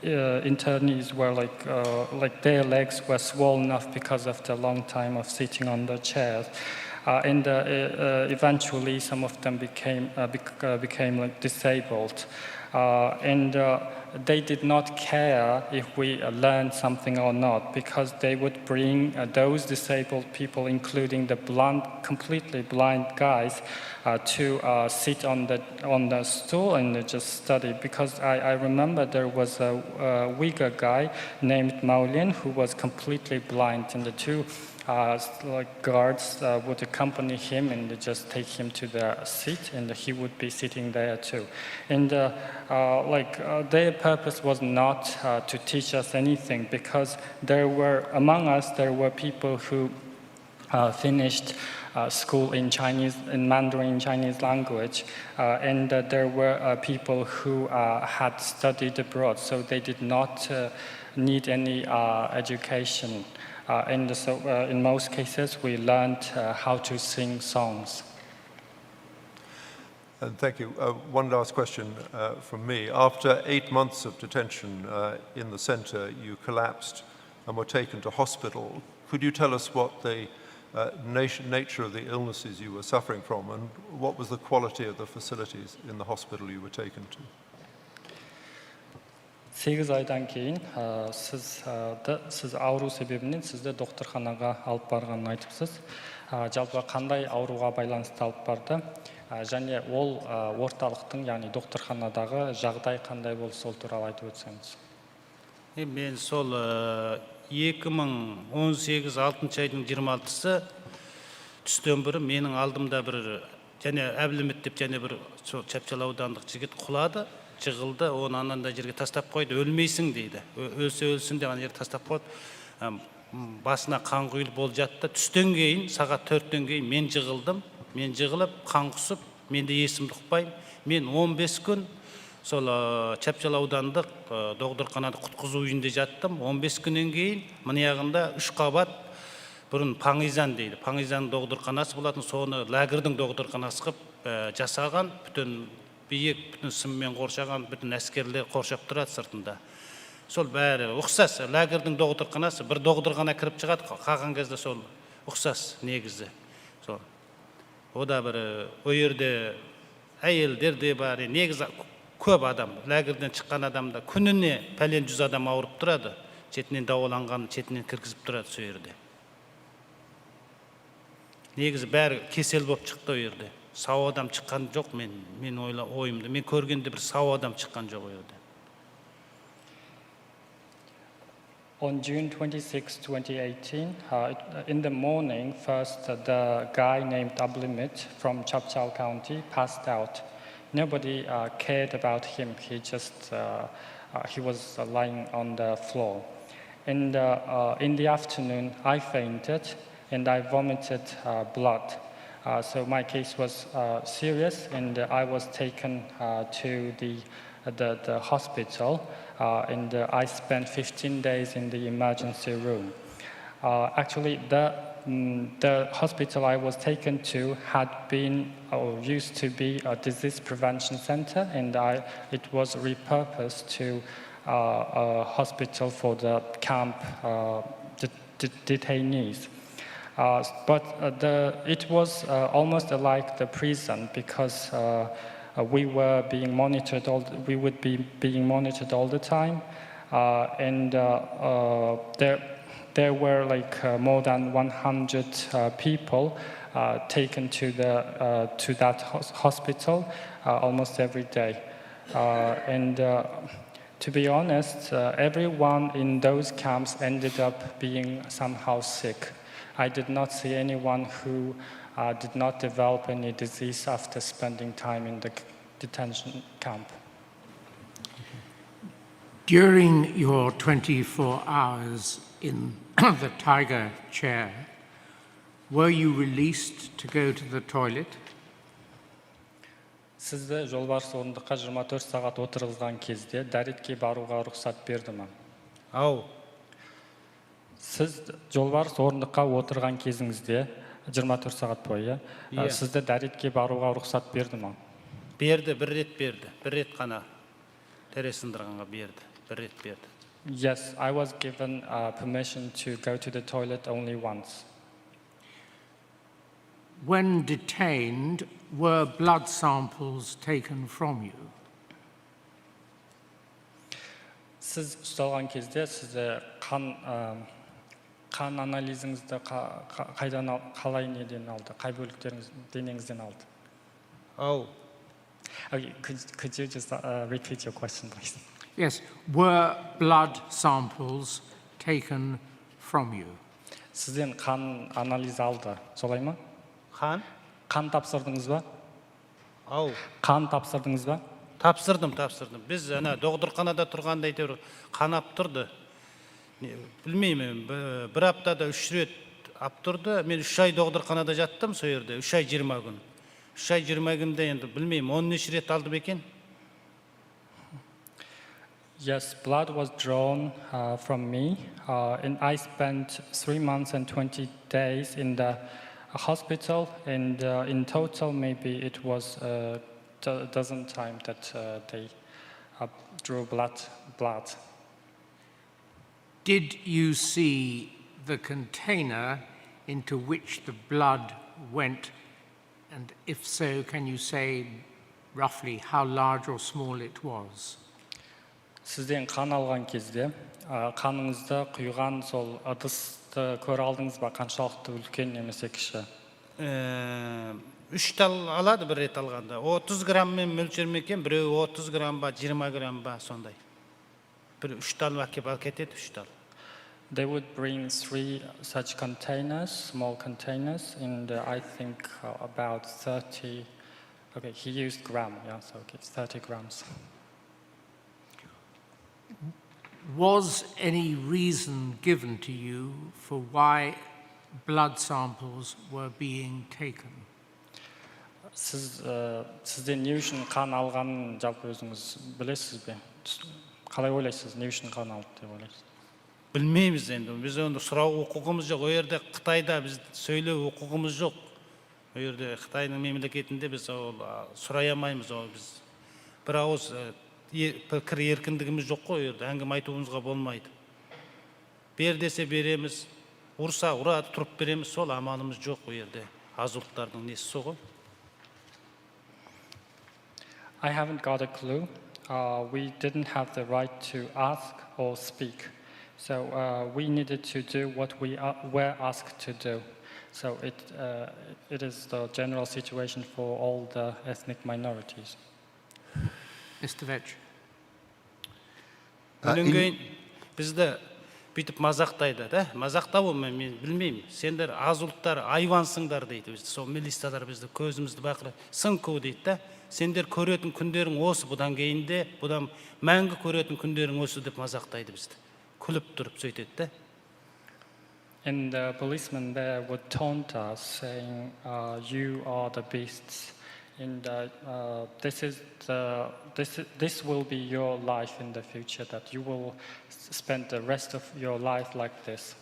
internees were like their legs were swollen off because of the long time of sitting on the chairs, and eventually some of them became like disabled. And they did not care if we learned something or not, because they would bring those disabled people, including the completely blind guys, to sit on the stool and just study. Because I remember there was a Uyghur guy named Maulin who was completely blind, and the two like guards would accompany him and just take him to the seat, and he would be sitting there too. And their purpose was not to teach us anything, because among us there were people who finished school in Mandarin Chinese language, and there were people who had studied abroad, so they did not need any education. And so in most cases, we learned how to sing songs. Thank you. One last question from me. After 8 months of detention in the center, you collapsed and were taken to hospital. Could you tell us what the nature of the illnesses you were suffering from, and what was the quality of the facilities in the hospital you were taken to? 8 айдан кейін сіз ауру себебінен сізді докторханаға алып барғанын айтыпсыз. Жалпы қандай ауруға байланысты алып барды? Және ол орталықтың, яғни докторханадағы жағдай қандай болды, сол туралы айтып өтсеңіз. Мен сол 2018 6 айдың 26-сы түстен бірі менің алдымда бір және Әбілмет деп және бір Чапчалаудандық жігіт құлады. Жығылды, оны анандай жерге тастап қойды, өлмейсің дейді. Өлсе өлсін деп ана жерге тастап қойды. Басына қан құйылып болып жатты. Түстен кейін, сағат 4-тен кейін мен жығылдым. Мен жығылып, қан құсып, менде есімді ұқпаймын. Мен 15 күн сол Чапчал аудандық доғдырханада құтқызу үйінде жаттым. 15 күннен кейін мына жағында 3 қабат бұрын Паңизан дейді. Паңизан доғдырханасы болатын, соны лагердің доғдырханасы қылып жасаған, бүтін биік, бүтін сыммен қоршаған, бүтін әскерлер қоршап тұрады сыртында. Сол бәрі ұқсас, лагердің доғдырханасы, бір доғдырхана кіріп шығады, қалған кезде сол ұқсас негізі. Сол. Ода бір о жерде әйелдер де бар, негізі көп адам, лагерден шыққан адамда күніне пәлен 100 адам ауырып тұрады, шетінен дауаланған, шетінен кіргізіп тұрады сол жерде. Негізі бәрі кесел болып шықты о жерде. Сау адам шыққан жоқ, мен ойымды. Мен көргенде бір сау адам шыққан жоқ о жерде. On June 26, 2018, in the morning, first the guy named Ablimit from Chapchal County passed out. Nobody cared about him. He was lying on the floor. In the afternoon, I fainted and I vomited blood. So my case was serious, and I was taken to the hospital, and I spent 15 days in the emergency room. Actually, the hospital I was taken to had been or used to be a disease prevention center, and it was repurposed to a hospital for the camp detainees. But it was almost like the prison, because we were being monitored. We would be being monitored all the time, and there were like more than 100 people taken to that hospital almost every day. And to be honest, everyone in those camps ended up being somehow sick. I did not see anyone who did not develop any disease after spending time in the detention camp. During your 24 hours in the tiger chair, were you released to go to the toilet? Сізді жолбарыс орындыққа 24 сағат отырғызған кезде дәретке баруға рұқсат берді ме? Ау. Сіз жолбарыс орындыққа отырған кезіңізде 24 сағат бойы сізді дәретке баруға рұқсат берді ме? Берді, бір рет қана тері сындырғанға берді, бір рет берді. Yes, I was given permission to go to the toilet only once. When detained, were blood samples taken from you? Сіз ұсталған кезде сізді қан анализіңізді қалай неден алды, қай бөліктеріңіз денеңізден алды? Oh. Okay, could you just repeat your question, please? Yes, were blood samples taken from you? Сізден қан анализ алды, солай ма? Қан тапсырдыңыз ба? Ау. Қан тапсырдыңыз ба? Тапсырдым. Біз доғдырханада тұрғанда әйтеуір қанап тұрды. Білмеймін, бір аптада 3 рет ап тұрды. Мен 3 ай доғдырханада жаттым сол жерде, 3 ай 20 күн. 3 ай 20 күнде енді білмеймін, 10 рет алды бекен? Yes, blood was drawn from me, and I spent 3 months and 20 days in the hospital, and in total maybe it was a dozen times that they drew blood. Did you see the container into which the blood went, and if so, can you say roughly how large or small it was? Сізден қан алған кезде қаныңызды құйған сол ыдысты көре алдыңыз ба, қаншалықты үлкен немесе кіші? 3 тал алады бір рет алғанда. 30 граммен мөлшермекен, біреу 30 грамм ба, 20 грамм ба, сондай. 3 тал әкеп кетеді, 3 тал. They would bring 3 such containers, small containers, and I think about 30, okay, he used gram, yeah, so okay, 30 grams. Was any reason given to you for why blood samples were being taken? сізден не үшін қан алғанын жалпы өзіңіз білесіз бе? Қалай ойлайсыз, не үшін қан алды деп ойлайсыз? Білмейміз енді. Біз оны сұрау құқығымыз жоқ. О жерде Қытайда біз сөйлеу құқығымыз жоқ. О жерде Қытайдың мемлекетінде біз сұрай алмаймыз. Біз бір ауыз пікір еркіндігіміз жоқ қой, о жерде әңгіме айтуымызға болмайды. Бер десе береміз, ұрса ұрады тұрып береміз, сол амалымыз жоқ о жерде. Аз ұлттардың несі со ғой. I haven't got a clue. We didn't have the right to ask or speak. So we needed to do what we were asked to do. So it is the general situation for all the ethnic minorities. Mr. Vetch. Одан кейін бізді бүйтіп мазақтайды, да? Мазақтау мен білмеймін. Сендер аз ұлттар айвансыңдар дейді. Сол милициялар бізді көзімізді бақырып, сыңку дейді, да? Сендер көретін күндерің осы, бұдан кейін де, бұдан мәңгі көретін күндерің осы деп мазақтайды бізді. Күліп тұрып сөйтеді, да? And the policemen there would taunt us, saying, "You are the beasts." And this will be your life in the future, that you will spend the rest of your life like this.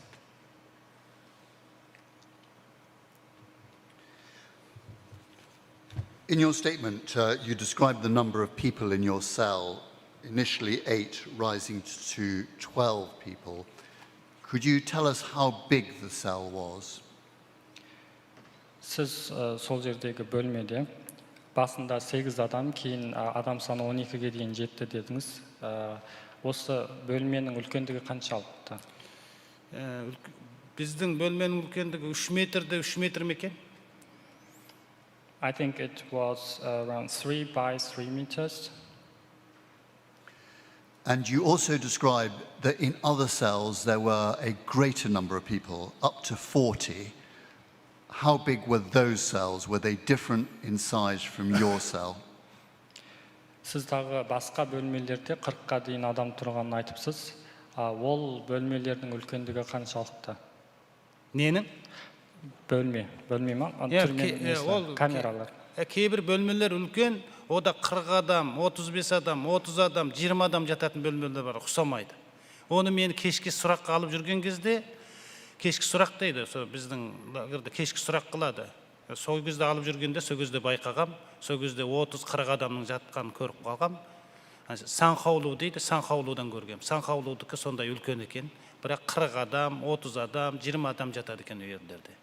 In your statement, you described the number of people in your cell, initially 8, rising to 12 people. Could you tell us how big the cell was? Siz sol yerdagi bölmede basında 8 adam, кейін адам саны 12-ге дейін жетті дедіңіз. Осы бөлменің үлкендігі қаншалықты? Біздің бөлменің үлкендігі 3 метрде 3 метр ме екен? I think it was around 3 by 3 meters. And you also described that in other cells there were a greater number of people, up to 40. How big were those cells? Were they different in size from your cell? Сіз тағы басқа бөлмелерде 40-қа дейін адам тұрғанын айтыпсыз. Ол бөлмелердің үлкендігі қаншалықты? Ненің? Бөлме ма? Камералар. Кейбір бөлмелер үлкен, ода 40 адам, 35 адам, 30 адам, 20 адам жататын бөлмелер бар, ұқсамайды. Оны мен кешкі сұраққа алып жүрген кезде, кешкі сұрақ дейді, біздің кешкі сұрақ қылады. Сол кезде алып жүргенде, сол кезде байқағам, сол кезде 30-40 адамның жатқанын көріп қалғам. Санхаулу дейді, Санхаулудан көргем. Санхаулудікі сондай үлкен екен, бірақ 40 адам, 30 адам, 20 адам жатады екен өйерлерде.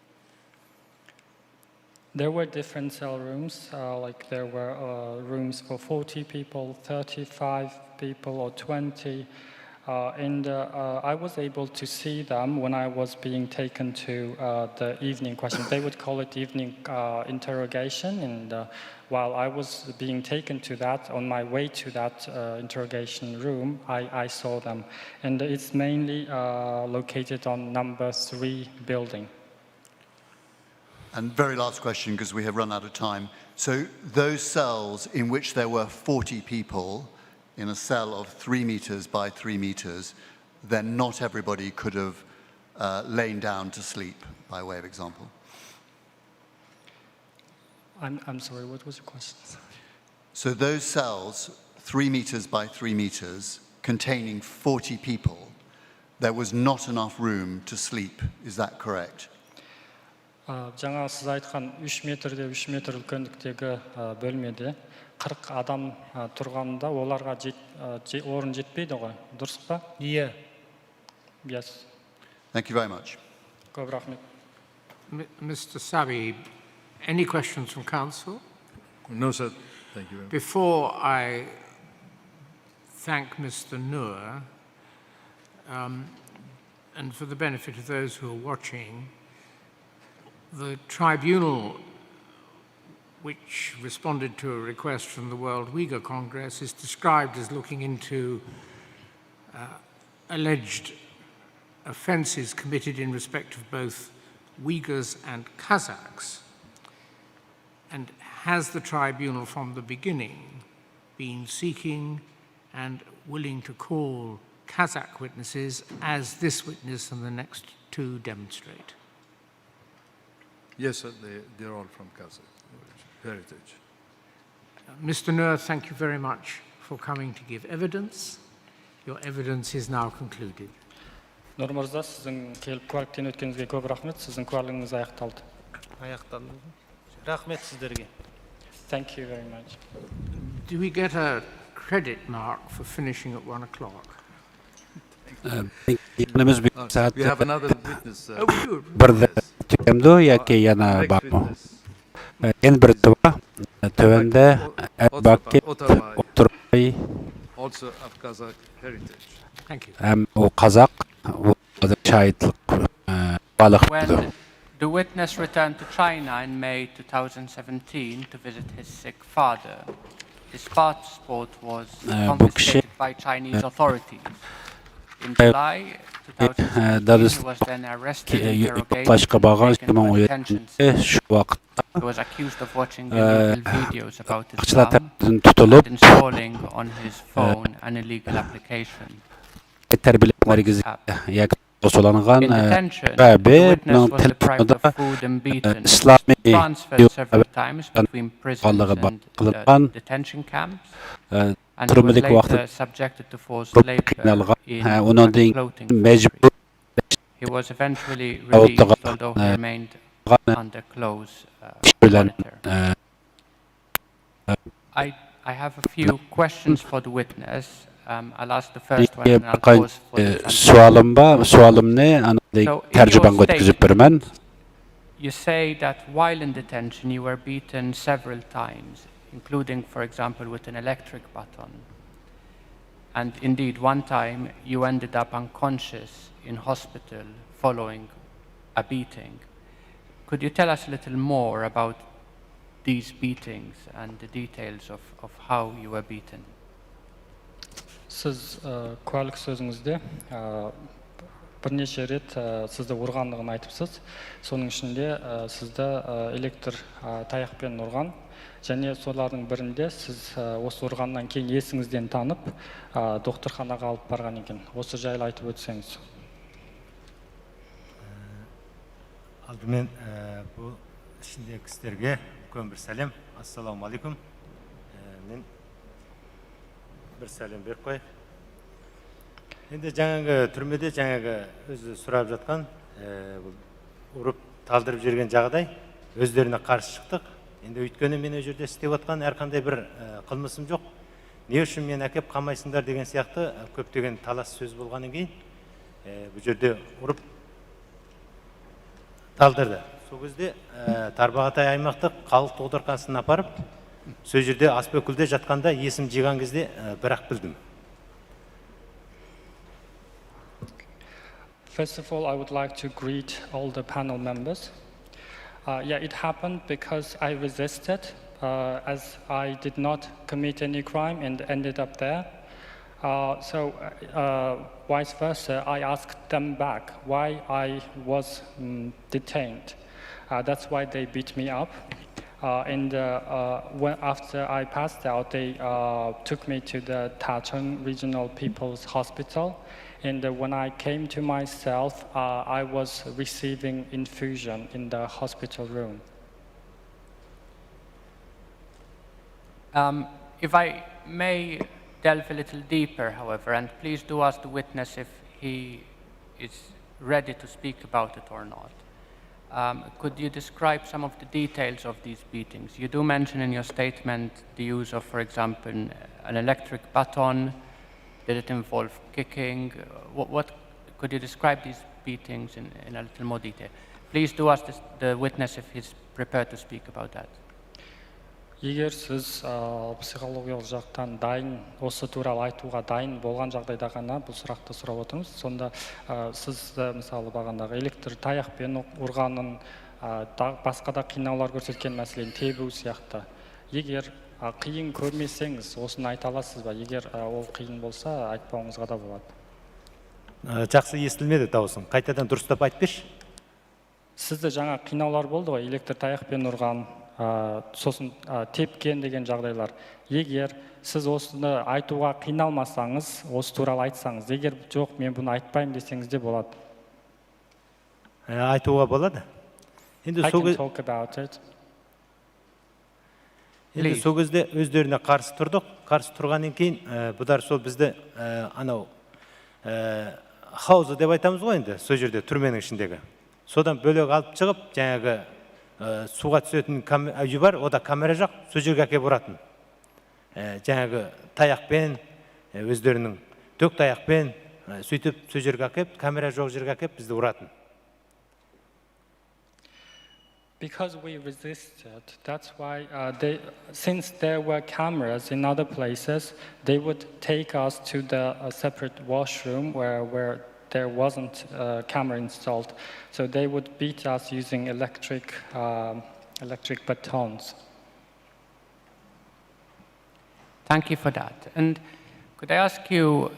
There were different cell rooms, like there were rooms for 40 people, 35 people, or 20. I was able to see them when I was being taken to the evening question. They would call it evening interrogation. And while I was being taken to that, on my way to that interrogation room, I saw them. And it's mainly located on number 3 building. And very last question, because we have run out of time. So those cells in which there were 40 people in a cell of 3 meters by 3 meters, then not everybody could have lain down to sleep, by way of example. I'm sorry, what was your question? So those cells, 3 meters by 3 meters, containing 40 people, there was not enough room to sleep. Is that correct? жаңа сіз айтқан 3 метрде 3 метр үлкендіктегі бөлмеде 40 адам тұрғанда оларға орын жетпейді ғой, дұрыс па? Yeah. Yes. Thank you very much. Көп рахмет. Mr. Sabi, any questions from Council? No, sir. Thank you. Before I thank Mr. Noor, and for the benefit of those who are watching, the tribunal which responded to a request from the World Uyghur Congress is described as looking into alleged offences committed in respect of both Uyghurs and Kazakhs. And has the tribunal from the beginning been seeking and willing to call Kazakh witnesses as this witness and the next 2 demonstrate? Yes, sir, they're all from Kazakhstan. heritage. Mr. Noor, thank you very much for coming to give evidence. Your evidence is now concluded. Нұр мырза, сіздің келіп куәліктен өткеніңізге көп рахмет. Сіздің куәлігіңіз аяқталды. Аяқталды. Рахмет сіздерге. Thank you very much. Do we get a credit mark for finishing at 1 o'clock? We have another witness. Birde tükendu yoki yana bormi? En bir duo tövende Bakir Oturbay Also of Kazakh heritage. Thank you. O Kazak o şahitlik balık. When the witness returned to China in May 2017 to visit his sick father, his passport was confiscated by Chinese authorities. In July 2017, he was then arrested, interrogated, and taken to a detention center. He was accused of watching illegal videos about Islam and installing on his phone an illegal application. Terbiyelik merkezi to'langan the witness was deprived of food and beaten, transferred several times between prisons and detention camps, and he was later subjected to forced labor in a floating factory. He was eventually released, although he remained under close monitor. I have a few questions for the witness. I'll ask the first one and I'll pause for the translation. You say that while in detention you were beaten several times, including, for example, with an electric baton. And indeed, one time you ended up unconscious in hospital following a beating. Could you tell us a little more about these beatings and the details of how you were beaten? Сіз куәлік сөзіңізде бірнеше рет сізді ұрғандығын айтыпсыз. Соның ішінде сізді электр таяқпен ұрған, және солардың бірінде сіз осы ұрғаннан кейін есіңізден танып, докторханаға алып барған екен. Осы жайлы айтып өтсеңіз. Алдымен бұл ішіндегі кісілерге үлкен бір сәлем. Ассаламу алейкум. Мен бір сәлем беріп қой. Енді жаңағы түрмеде жаңағы өзі сұрап жатқан, ұрып талдырып жүрген жағдай, өздеріне қарсы шықтық. Енді өйткені мен өз жерде істеп отқан әрқандай бір қылмысым жоқ. Не үшін мен әкеп қамайсыңдар деген сияқты көптеген талас сөз болғаннан кейін, бұл жерде ұрып талдырды. Сол кезде Тарбағатай аймақтық халық докторханасына апарып, сол жерде Аспекүлде жатқанда есім жиған кезде бірақ білдім. First of all, I would like to greet all the panel members. It happened because I resisted, as I did not commit any crime and ended up there. Vice versa, I asked them back why I was detained. That's why they beat me up. After I passed out, they took me to the Tachung Regional People's Hospital. And when I came to myself, I was receiving infusion in the hospital room. If I may delve a little deeper, however, and please do ask the witness if he is ready to speak about it or not. Could you describe some of the details of these beatings? You do mention in your statement the use of, for example, an electric baton. Did it involve kicking? Could you describe these beatings in a little more detail? Please do ask the witness if he's prepared to speak about that. Егер сіз психологиялық жақтан дайын, осы туралы айтуға дайын болған жағдайда ғана бұл сұрақты сұрап отырмыз. Сонда сіз мысалы бағандағы электр таяқпен ұрғанын, басқа да қинаулар көрсеткен мәселені тебу сияқты. Егер қиын көрмесеңіз, осыны айта аласыз ба? Егер ол қиын болса, айтпауыңызға да болады. Жақсы естілмеді дауысың. Қайтадан дұрыстап айтып берші. Сізді жаңа қинаулар болды ғой, электр таяқпен ұрған, сосын тепкен деген жағдайлар. Егер сіз осыны айтуға қиналмасаңыз, осы туралы айтсаңыз, егер жоқ, мен бұны айтпаймын десеңіз де болады. Айтуға болады. I can talk about it. Енді сол кезде өздеріне қарсы тұрдық. Қарсы тұрғаннан кейін бұдар сол бізді анау хаузы деп айтамыз ғой енді, сол жерде түрменің ішіндегі. Содан бөлек алып шығып, жаңағы суға түсетін үйі бар, ода камера жоқ, сол жерге әкеп ұратын. Жаңағы таяқпен, өздерінің дөк таяқпен, сөйтіп сол жерге әкеп, камера жоқ жерге әкеп бізді ұратын. Because we resisted, that's why since there were cameras in other places, they would take us to the separate washroom where there wasn't a camera installed. So they would beat us using electric batons. Thank you for that. And could I ask you,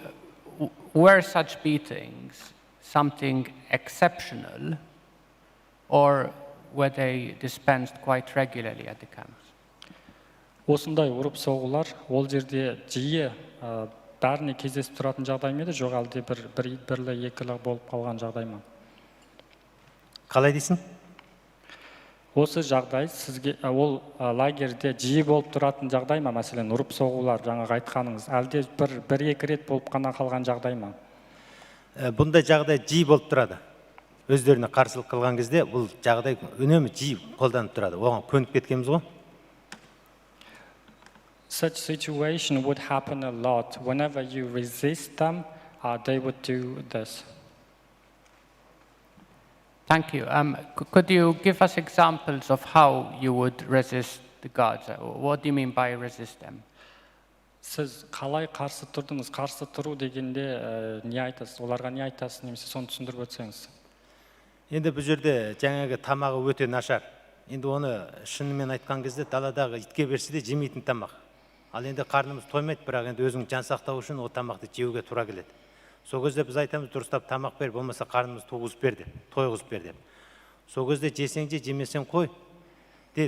were such beatings something exceptional, or were they dispensed quite regularly at the camps? Осындай ұрып соғулар ол жерде жиі бәріне кездесіп тұратын жағдай ма еді, жоқ әлде бірлі екілі болып қалған жағдай ма? Қалай дейсің? Осы жағдай сізге ол лагерьде жиі болып тұратын жағдай ма, мәселен ұрып соғулар жаңағы айтқаныңыз, әлде бір-екі рет болып қана қалған жағдай ма? Бұндай жағдай жиі болып тұрады. Өздеріне қарсылық қылған кезде бұл жағдай үнемі жиі қолданып тұрады. Оған көніп кеткенбіз ғой. Such situation would happen a lot. Whenever you resist them, they would do this. Thank you. Could you give us examples of how you would resist the guards? What do you mean by resist them? Сіз қалай қарсы тұрдыңыз? Қарсы тұру дегенде не айтасыз? Оларға не айтасыз? Немесе соны түсіндіріп өтсеңіз. Енді бұл жерде жаңағы тамағы өте нашар. Енді оны шынымен айтқан кезде даладағы итке берсе де жемейтін тамақ. Ал енді қарнымыз тоймайды, бірақ енді өзің жан сақтау үшін ол тамақты жеуге тура келеді. Сол кезде біз айтамыз, дұрыстап тамақ бер, болмаса қарнымыз тойғызып бер деп, тойғызып бер деп. Сол кезде жесең же, жемесең қой.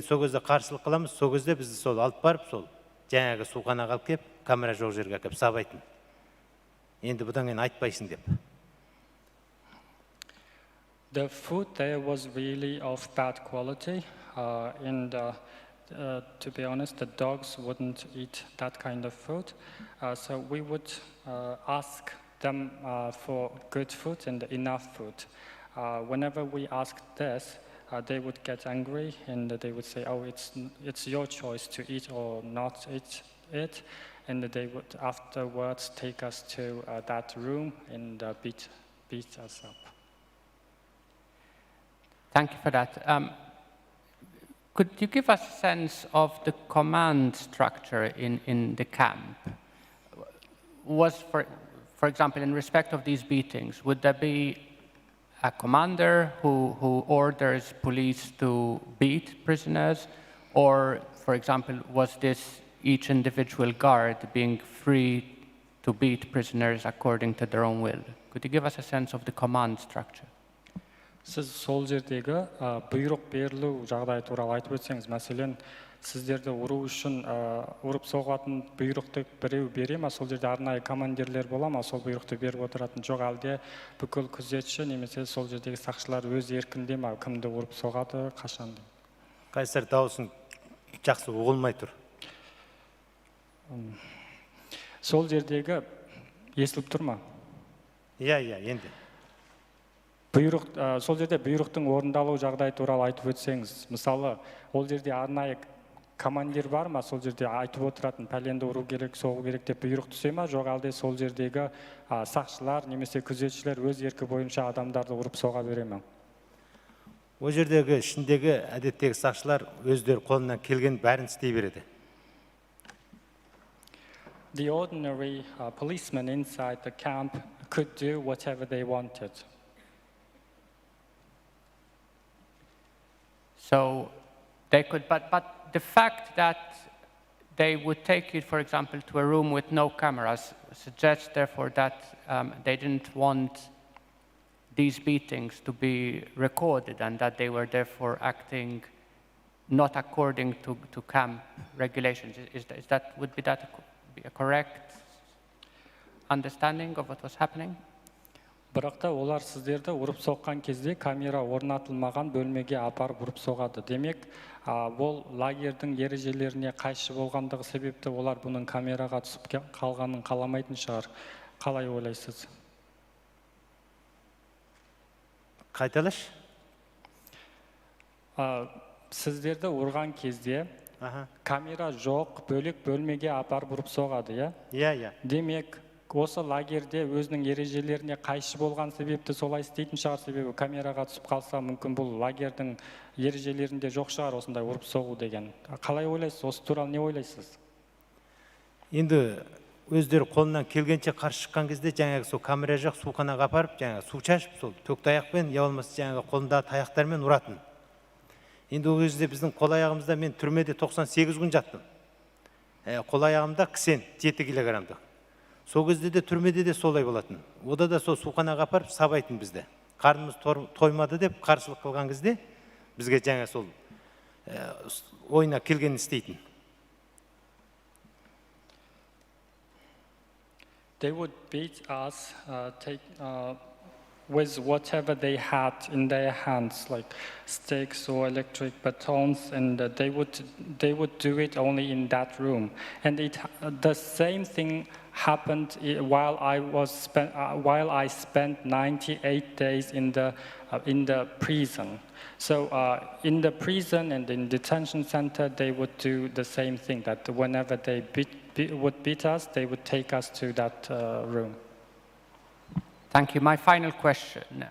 Сол кезде қарсылық қыламыз, сол кезде бізді сол алып барып, сол жаңағы суханаға алып кеп, камера жоқ жерге әкеп сабайтын. Енді бұдан кейін айтпайсың деп. The food there was really of bad quality, and to be honest, the dogs wouldn't eat that kind of food. So we would ask them for good food and enough food. Whenever we asked this, they would get angry and they would say, "Oh, it's your choice to eat or not eat it," and they would afterwards take us to that room and beat us up. Thank you for that. Could you give us a sense of the command structure in the camp? Was, for example, in respect of these beatings, would there be a commander who orders police to beat prisoners? Or, for example, was this each individual guard being free to beat prisoners according to their own will? Could you give us a sense of the command structure? Сіз сол жердегі бұйрық берілу жағдай туралы айтып өтсеңіз, мәселен, сіздерді ұру үшін ұрып соғатын бұйрықты біреу бере ма, сол жерде арнайы командирлер бола ма, сол бұйрықты беріп отыратын, жоқ әлде бүкіл күзетші немесе сол жердегі сақшылар өз еркінде ма, кімді ұрып соғады, қашан? Қайсар, дауысың жақсы ұғылмай тұр. Сол жердегі естіліп тұр ма? Иә, енді. Сол жерде бұйрықтың орындалу жағдай туралы айтып өтсеңіз, мысалы, ол жерде арнайы командир бар ма, сол жерде айтып отыратын пәленді ұру керек, соғу керек деп бұйрық түсе ма, жоқ әлде сол жердегі сақшылар немесе күзетшілер өз еркі бойынша адамдарды ұрып соға бере ма? Ол жердегі ішіндегі әдеттегі сақшылар өздері қолынан келген бәрін істей береді. The ordinary policemen inside the camp could do whatever they wanted. So they could, but the fact that they would take you, for example, to a room with no cameras suggests, therefore, that they didn't want these beatings to be recorded and that they were therefore acting not according to camp regulations. Would that be a correct understanding of what was happening? Бірақ та олар сіздерді ұрып соққан кезде камера орнатылмаған бөлмеге апарып ұрып соғады. Демек, бұл лагердің ережелеріне қайшы болғандығы себепті олар бұның камераға түсіп қалғанын қаламайтын шығар. Қалай ойлайсыз? Қайталаш? Сіздерді ұрған кезде камера жоқ, бөлек бөлмеге апарып ұрып соғады, иә? Иә. Демек, осы лагерде өзінің ережелеріне қайшы болған себепті солай істейтін шығар, себебі камераға түсіп қалса, мүмкін бұл лагердің ережелерінде жоқ шығар осындай ұрып соғу деген. Қалай ойлайсыз? Осы туралы не ойлайсыз? Енді өздері қолынан келгенше қарсы шыққан кезде жаңағы сол камера жоқ, суханаға апарып, жаңағы су шашып, сол төк таяқпен, я болмаса жаңағы қолындағы таяқтармен ұратын. Енді ол кезде біздің қол аяғымызда, мен түрмеде 98 күн жаттым. Қол аяғымда кісен 7 килограммдық. Сол кезде де түрмеде де солай болатын. Ода да сол суханаға апарып сабайтын бізді. Қарнымыз тоймады деп қарсылық қылған кезде бізге жаңа сол ойына келгенін істейтін. They would beat us, with whatever they had in their hands, like sticks or electric batons, and they would do it only in that room. And the same thing happened while I spent 98 days in the prison. So in the prison and in detention center, they would do the same thing. That whenever they would beat us, they would take us to that room. Thank you. My final question.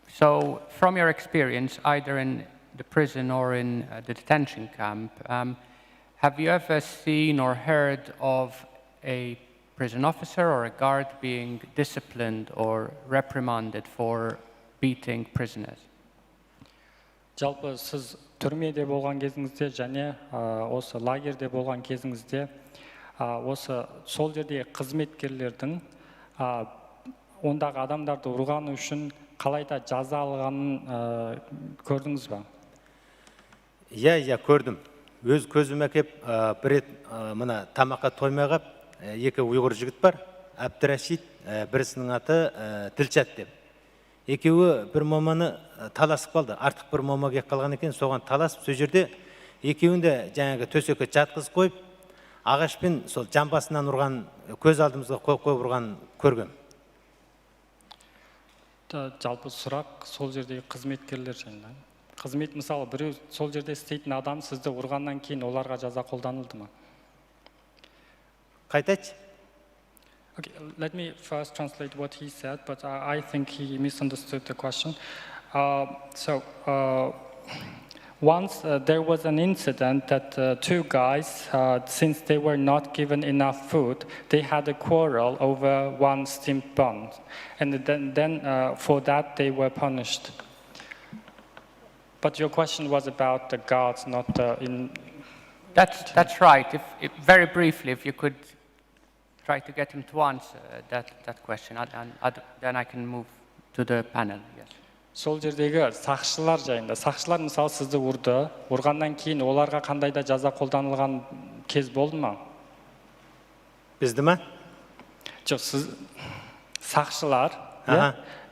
So from your experience, either in the prison or in the detention camp, have you ever seen or heard of a prison officer or a guard being disciplined or reprimanded for beating prisoners? Жалпы сіз түрмеде болған кезіңізде және осы лагерде болған кезіңізде осы сол жердегі қызметкерлердің ондағы адамдарды ұрғаны үшін қалайда жаза алғанын көрдіңіз ба? Иә, көрдім. Өз көзіме кеп бір рет мына тамаққа тоймай қап, екі ұйғыр жігіт бар, Әбдірашид, бірісінің аты Ділшат деп. Екеуі бір моманы таласып қалды. Артық бір мома кеп қалған екен, соған таласып, сол жерде екеуін де жаңағы төсекке жатқызып қойып, ағашпен сол жамбасынан ұрған, көз алдымызға қойып ұрған көргем. Жалпы сұрақ сол жердегі қызметкерлер жайында. Қызмет, мысалы, біреу сол жерде істейтін адам сізді ұрғаннан кейін оларға жаза қолданылды ма? Қайтайшы? Okay, let me first translate what he said, but I think he misunderstood the question. Once there was an incident that two guys, since they were not given enough food, they had a quarrel over one steamed bun. And then for that they were punished. But your question was about the guards, not in... That's right. If very briefly, if you could try to get him to answer that question, then I can move to the panel. Yes. Сол жердегі сақшылар жайында. Сақшылар мысалы сізді ұрды, ұрғаннан кейін оларға қандай да жаза қолданылған кез болды ма? Бізді ма? Жоқ, сіз сақшылар,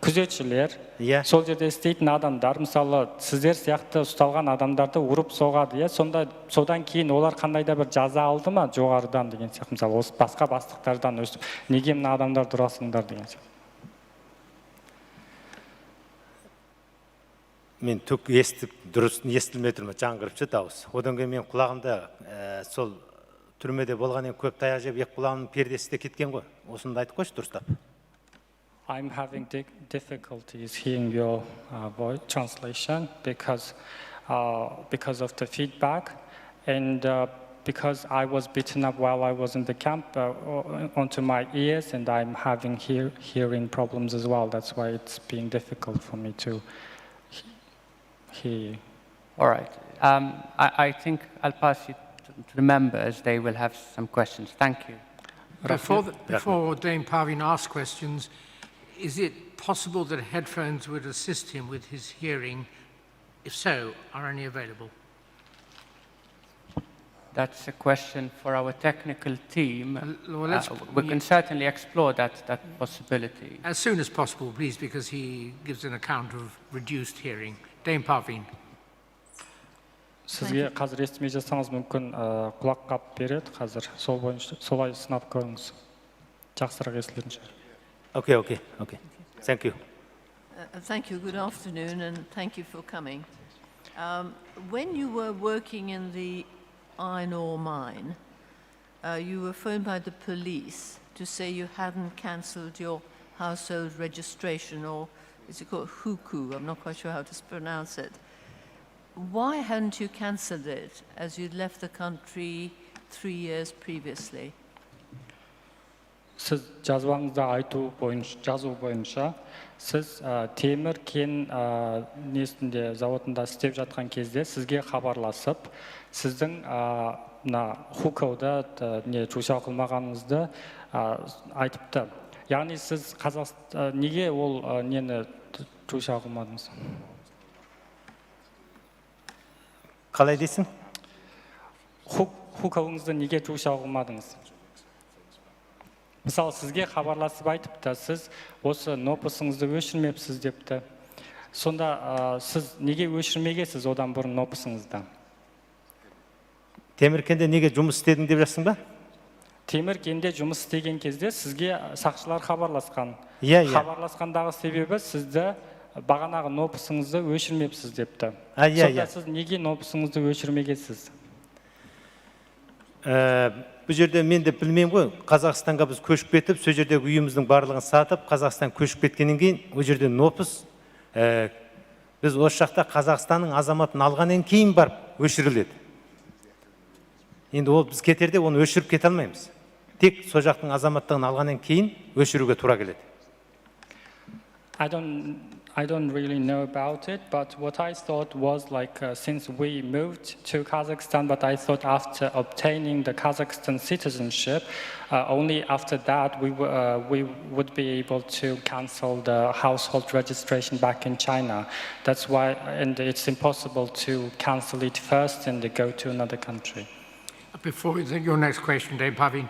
күзетшілер, сол жерде істейтін адамдар, мысалы сіздер сияқты ұсталған адамдарды ұрып соғады, содан кейін олар қандай да бір жаза алды ма жоғарыдан деген сияқты, мысалы осы басқа бастықтардан өстіп, неге мына адамдарды ұрасыңдар деген сияқты. Мен түк естіп, дұрыс естілмей тұрмын, жаңғырып ше дауыс. Одан кейін мен құлағымда сол түрмеде болғаннан көп таяқ жеп, екі құлағымның пердесі де кеткен ғой. Осында айтып қойшы дұрыстап. I'm having difficulties hearing your voice translation because of the feedback and because I was beaten up while I was in the camp onto my ears, and I'm having hearing problems as well. That's why it's being difficult for me to hear you. All right. I think I'll pass you to the members. They will have some questions. Thank you. Before Dame Parveen asks questions, is it possible that headphones would assist him with his hearing? If so, are any available? That's a question for our technical team. Well, we can certainly explore that possibility. As soon as possible, please, because he gives an account of reduced hearing. Dame Parveen. Сізге қазір естімей жатсаңыз мүмкін құлақ қап береді қазір. Сол бойынша солай сынап көріңіз. Жақсырақ естілетін шығар. Okay. Thank you. Thank you. Good afternoon, and thank you for coming. When you were working in the iron ore mine, you were phoned by the police to say you hadn't cancelled your household registration, or is it called huku? I'm not quite sure how to pronounce it. Why hadn't you cancelled it, as you'd left the country 3 years previously? Сіз жазбаңызда жазу бойынша, сіз темір кен несінде заводында істеп жатқан кезде сізге хабарласып, сіздің хукауда не чусау қылмағаныңызды айтыпты. Яғни сіз неге ол нені чусау қылмадыңыз? Қалай дейсің? Хукауыңызды неге чусау қылмадыңыз? Мысалы, сізге хабарласып айтыпты, сіз осы нопысыңызды өшірмепсіз депті. Сонда сіз неге өшірмегесіз одан бұрын нопысыңызды? Темір кенде неге жұмыс істедің деп жатсың ба? Темір кенде жұмыс істеген кезде сізге сақшылар хабарласқан. Хабарласқандағы себебі сізді бағанағы нопысыңызды өшірмепсіз депті. Сонда сіз неге нопысыңызды өшірмегесіз? Бұл жерде мен де білмеймін ғой, Қазақстанға біз көшіп кетіп, сол жердегі үйіміздің барлығын сатып, Қазақстан көшіп кеткеннен кейін, ол жерде нопыс, біз осы жақта Қазақстанның азаматын алғаннан кейін барып өшіріледі. Енді ол біз кетерде оны өшіріп кете алмаймыз. Тек сол жақтың азаматтығын алғаннан кейін өшіруге тура келеді. I don't really know about it, but what I thought was like since we moved to Kazakhstan, but I thought after obtaining the Kazakhstan citizenship, only after that we would be able to cancel the household registration back in China. That's why, and it's impossible to cancel it first and go to another country. Before your next question, Dame Parveen,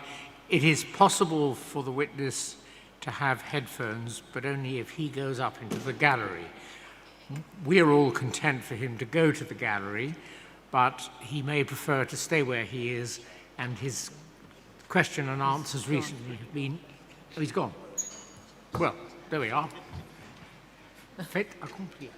it is possible for the witness to have headphones, but only if he goes up into the gallery. We're all content for him to go to the gallery, but he may prefer to stay where he is, and his question and answers recently have been... Oh, he's gone. Well, there we are. Fait accompli.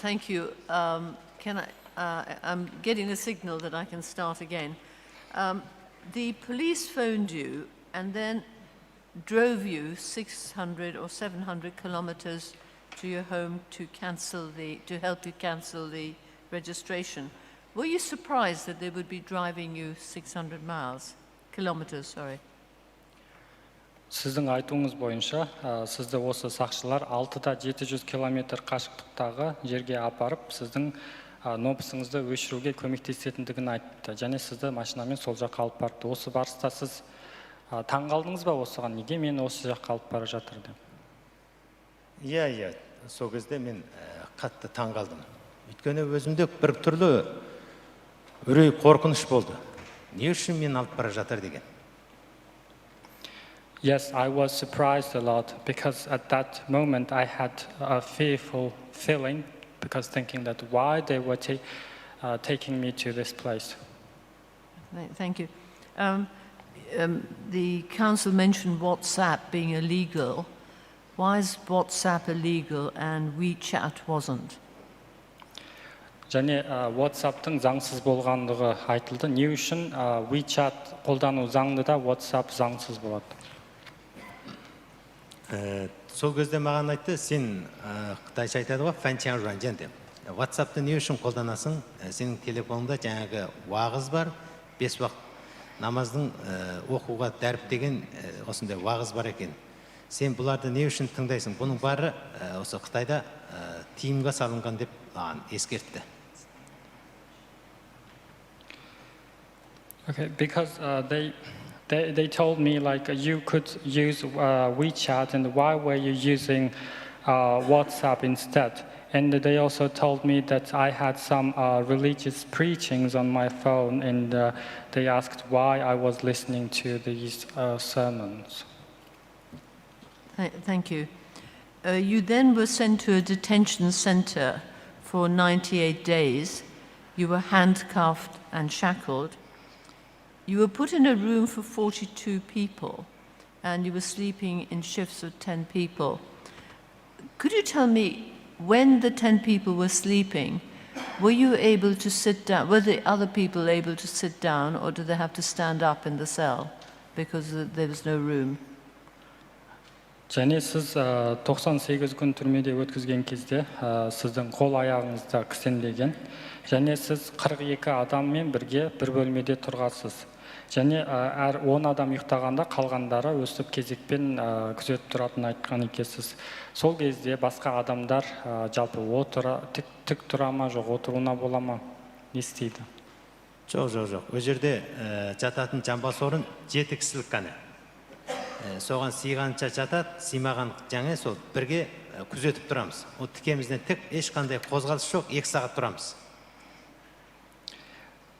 Thank you. I'm getting a signal that I can start again. The police phoned you and then drove you 600 or 700 kilometers to your home to help you cancel the registration. Were you surprised that they would be driving you 600 kilometers, sorry? Сіздің айтуыңыз бойынша, сізді осы сақшылар 6-700 километр қашықтықтағы жерге апарып, сіздің нопысыңызды өшіруге көмектесетіндігін айтты. Және сізді машинамен сол жаққа алып барды. Осы барыста сіз таң қалдыңыз ба осыған? Неге мен осы жаққа алып бара жатыр деп? Иә, сол кезде мен қатты таң қалдым. Өйткені өзімде бір түрлі үрей қорқыныш болды. Не үшін мен алып бара жатыр деген? Yes, I was surprised a lot because at that moment I had a fearful feeling because thinking that why they were taking me to this place. Thank you. The council mentioned WhatsApp being illegal. Why is WhatsApp illegal and WeChat wasn't? Және WhatsApp-тың заңсыз болғандығы айтылды. Не үшін WeChat қолдану заңды да WhatsApp заңсыз болады? Сол кезде маған айтты, сен қытайша айтады ғой, фанчан жуанжан деп. WhatsApp-ты не үшін қолданасың? Сенің телефоныңда жаңағы уағыз бар, 5 уақыт намаздың оқуға дәріптеген осындай уағыз бар екен. Сен бұларды не үшін тыңдайсың? Бұның бары осы Қытайда тиымға салынған деп ескертті. Okay, because they told me like you could use WeChat, and why were you using WhatsApp instead? And they also told me that I had some religious preachings on my phone, and they asked why I was listening to these sermons. Thank you. You then were sent to a detention center for 98 days. You were handcuffed and shackled. You were put in a room for 42 people, and you were sleeping in shifts of 10 people. Could you tell me, when the 10 people were sleeping, were you able to sit down? Were the other people able to sit down, or did they have to stand up in the cell because there was no room? Және сіз 98 күн түрмеде өткізген кезде сіздің қол аяғыңызда кісенделген, және сіз 42 адаммен бірге бір бөлмеде тұрғансыз. Және әр 10 адам ұйықтағанда қалғандары өстіп кезекпен күзетіп тұратын айтқан екенсіз. Сол кезде басқа адамдар жалпы тік тұра ма, жоқ отыруына бола ма, не істейді? Жоқ. Ол жерде жататын жамбас орын 7 кісілік қана. Соған сыйғанша жатады, сыймаған жаңа сол бірге күзетіп тұрамыз. Ол тікемізден тік ешқандай қозғалыс жоқ, 2 сағат тұрамыз.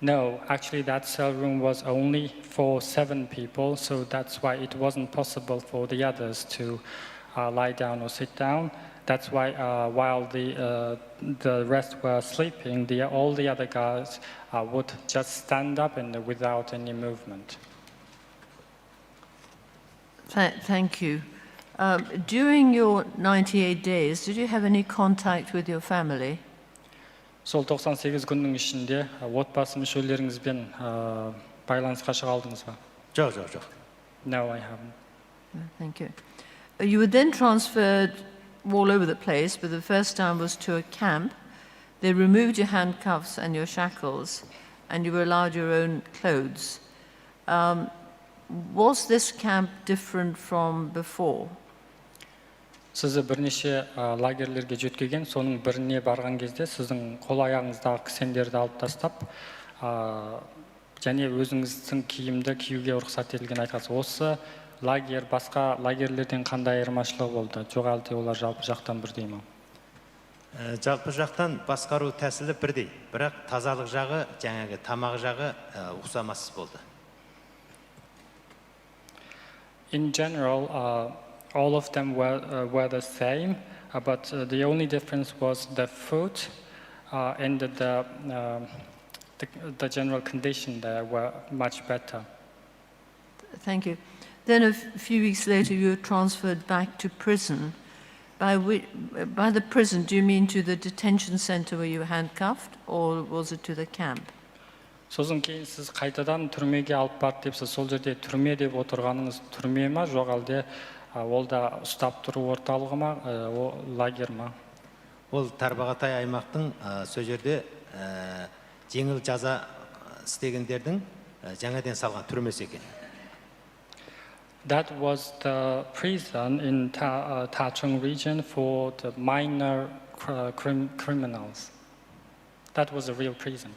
No, actually that cell room was only for 7 people, so that's why it wasn't possible for the others to lie down or sit down. That's why while the rest were sleeping, all the other guys would just stand up and without any movement. Thank you. During your 98 days, did you have any contact with your family? Сол 98 күннің ішінде отбасы мүшелеріңізбен байланысқа шыға алдыңыз ба? Жоқ. No, I haven't. Thank you. You were then transferred all over the place, but the first time was to a camp. They removed your handcuffs and your shackles, and you were allowed your own clothes. Was this camp different from before? Сізді бірнеше лагерлерге жеткізген, соның біріне барған кезде сіздің қол аяғыңыздағы кісендерді алып тастап, және өзіңіздің киімді киюге рұқсат етілген айтасыз. Осы лагер басқа лагерлерден қандай айырмашылығы болды? Жоқ әлде олар жалпы жақтан бірдей ме? Жалпы жақтан басқару тәсілі бірдей, бірақ тазалық жағы, жаңағы тамақ жағы ұқсамассыз болды. In general, all of them were the same, but the only difference was the food and the general condition there were much better. Thank you. Then a few weeks later, you were transferred back to prison. By the prison, do you mean to the detention center where you were handcuffed, or was it to the camp? Сосын кейін сіз қайтадан түрмеге алып барды депсіз, сол жерде түрме деп отырғаныңыз түрме ма, жоқ әлде ол да ұстап тұру орталығы ма, лагер ма? Ол Тарбағатай аймақтың сол жерде жеңіл жаза істегендердің жаңадан салған түрмесі екен. That was the prison in Tachung region for the minor criminals. That was a real prison.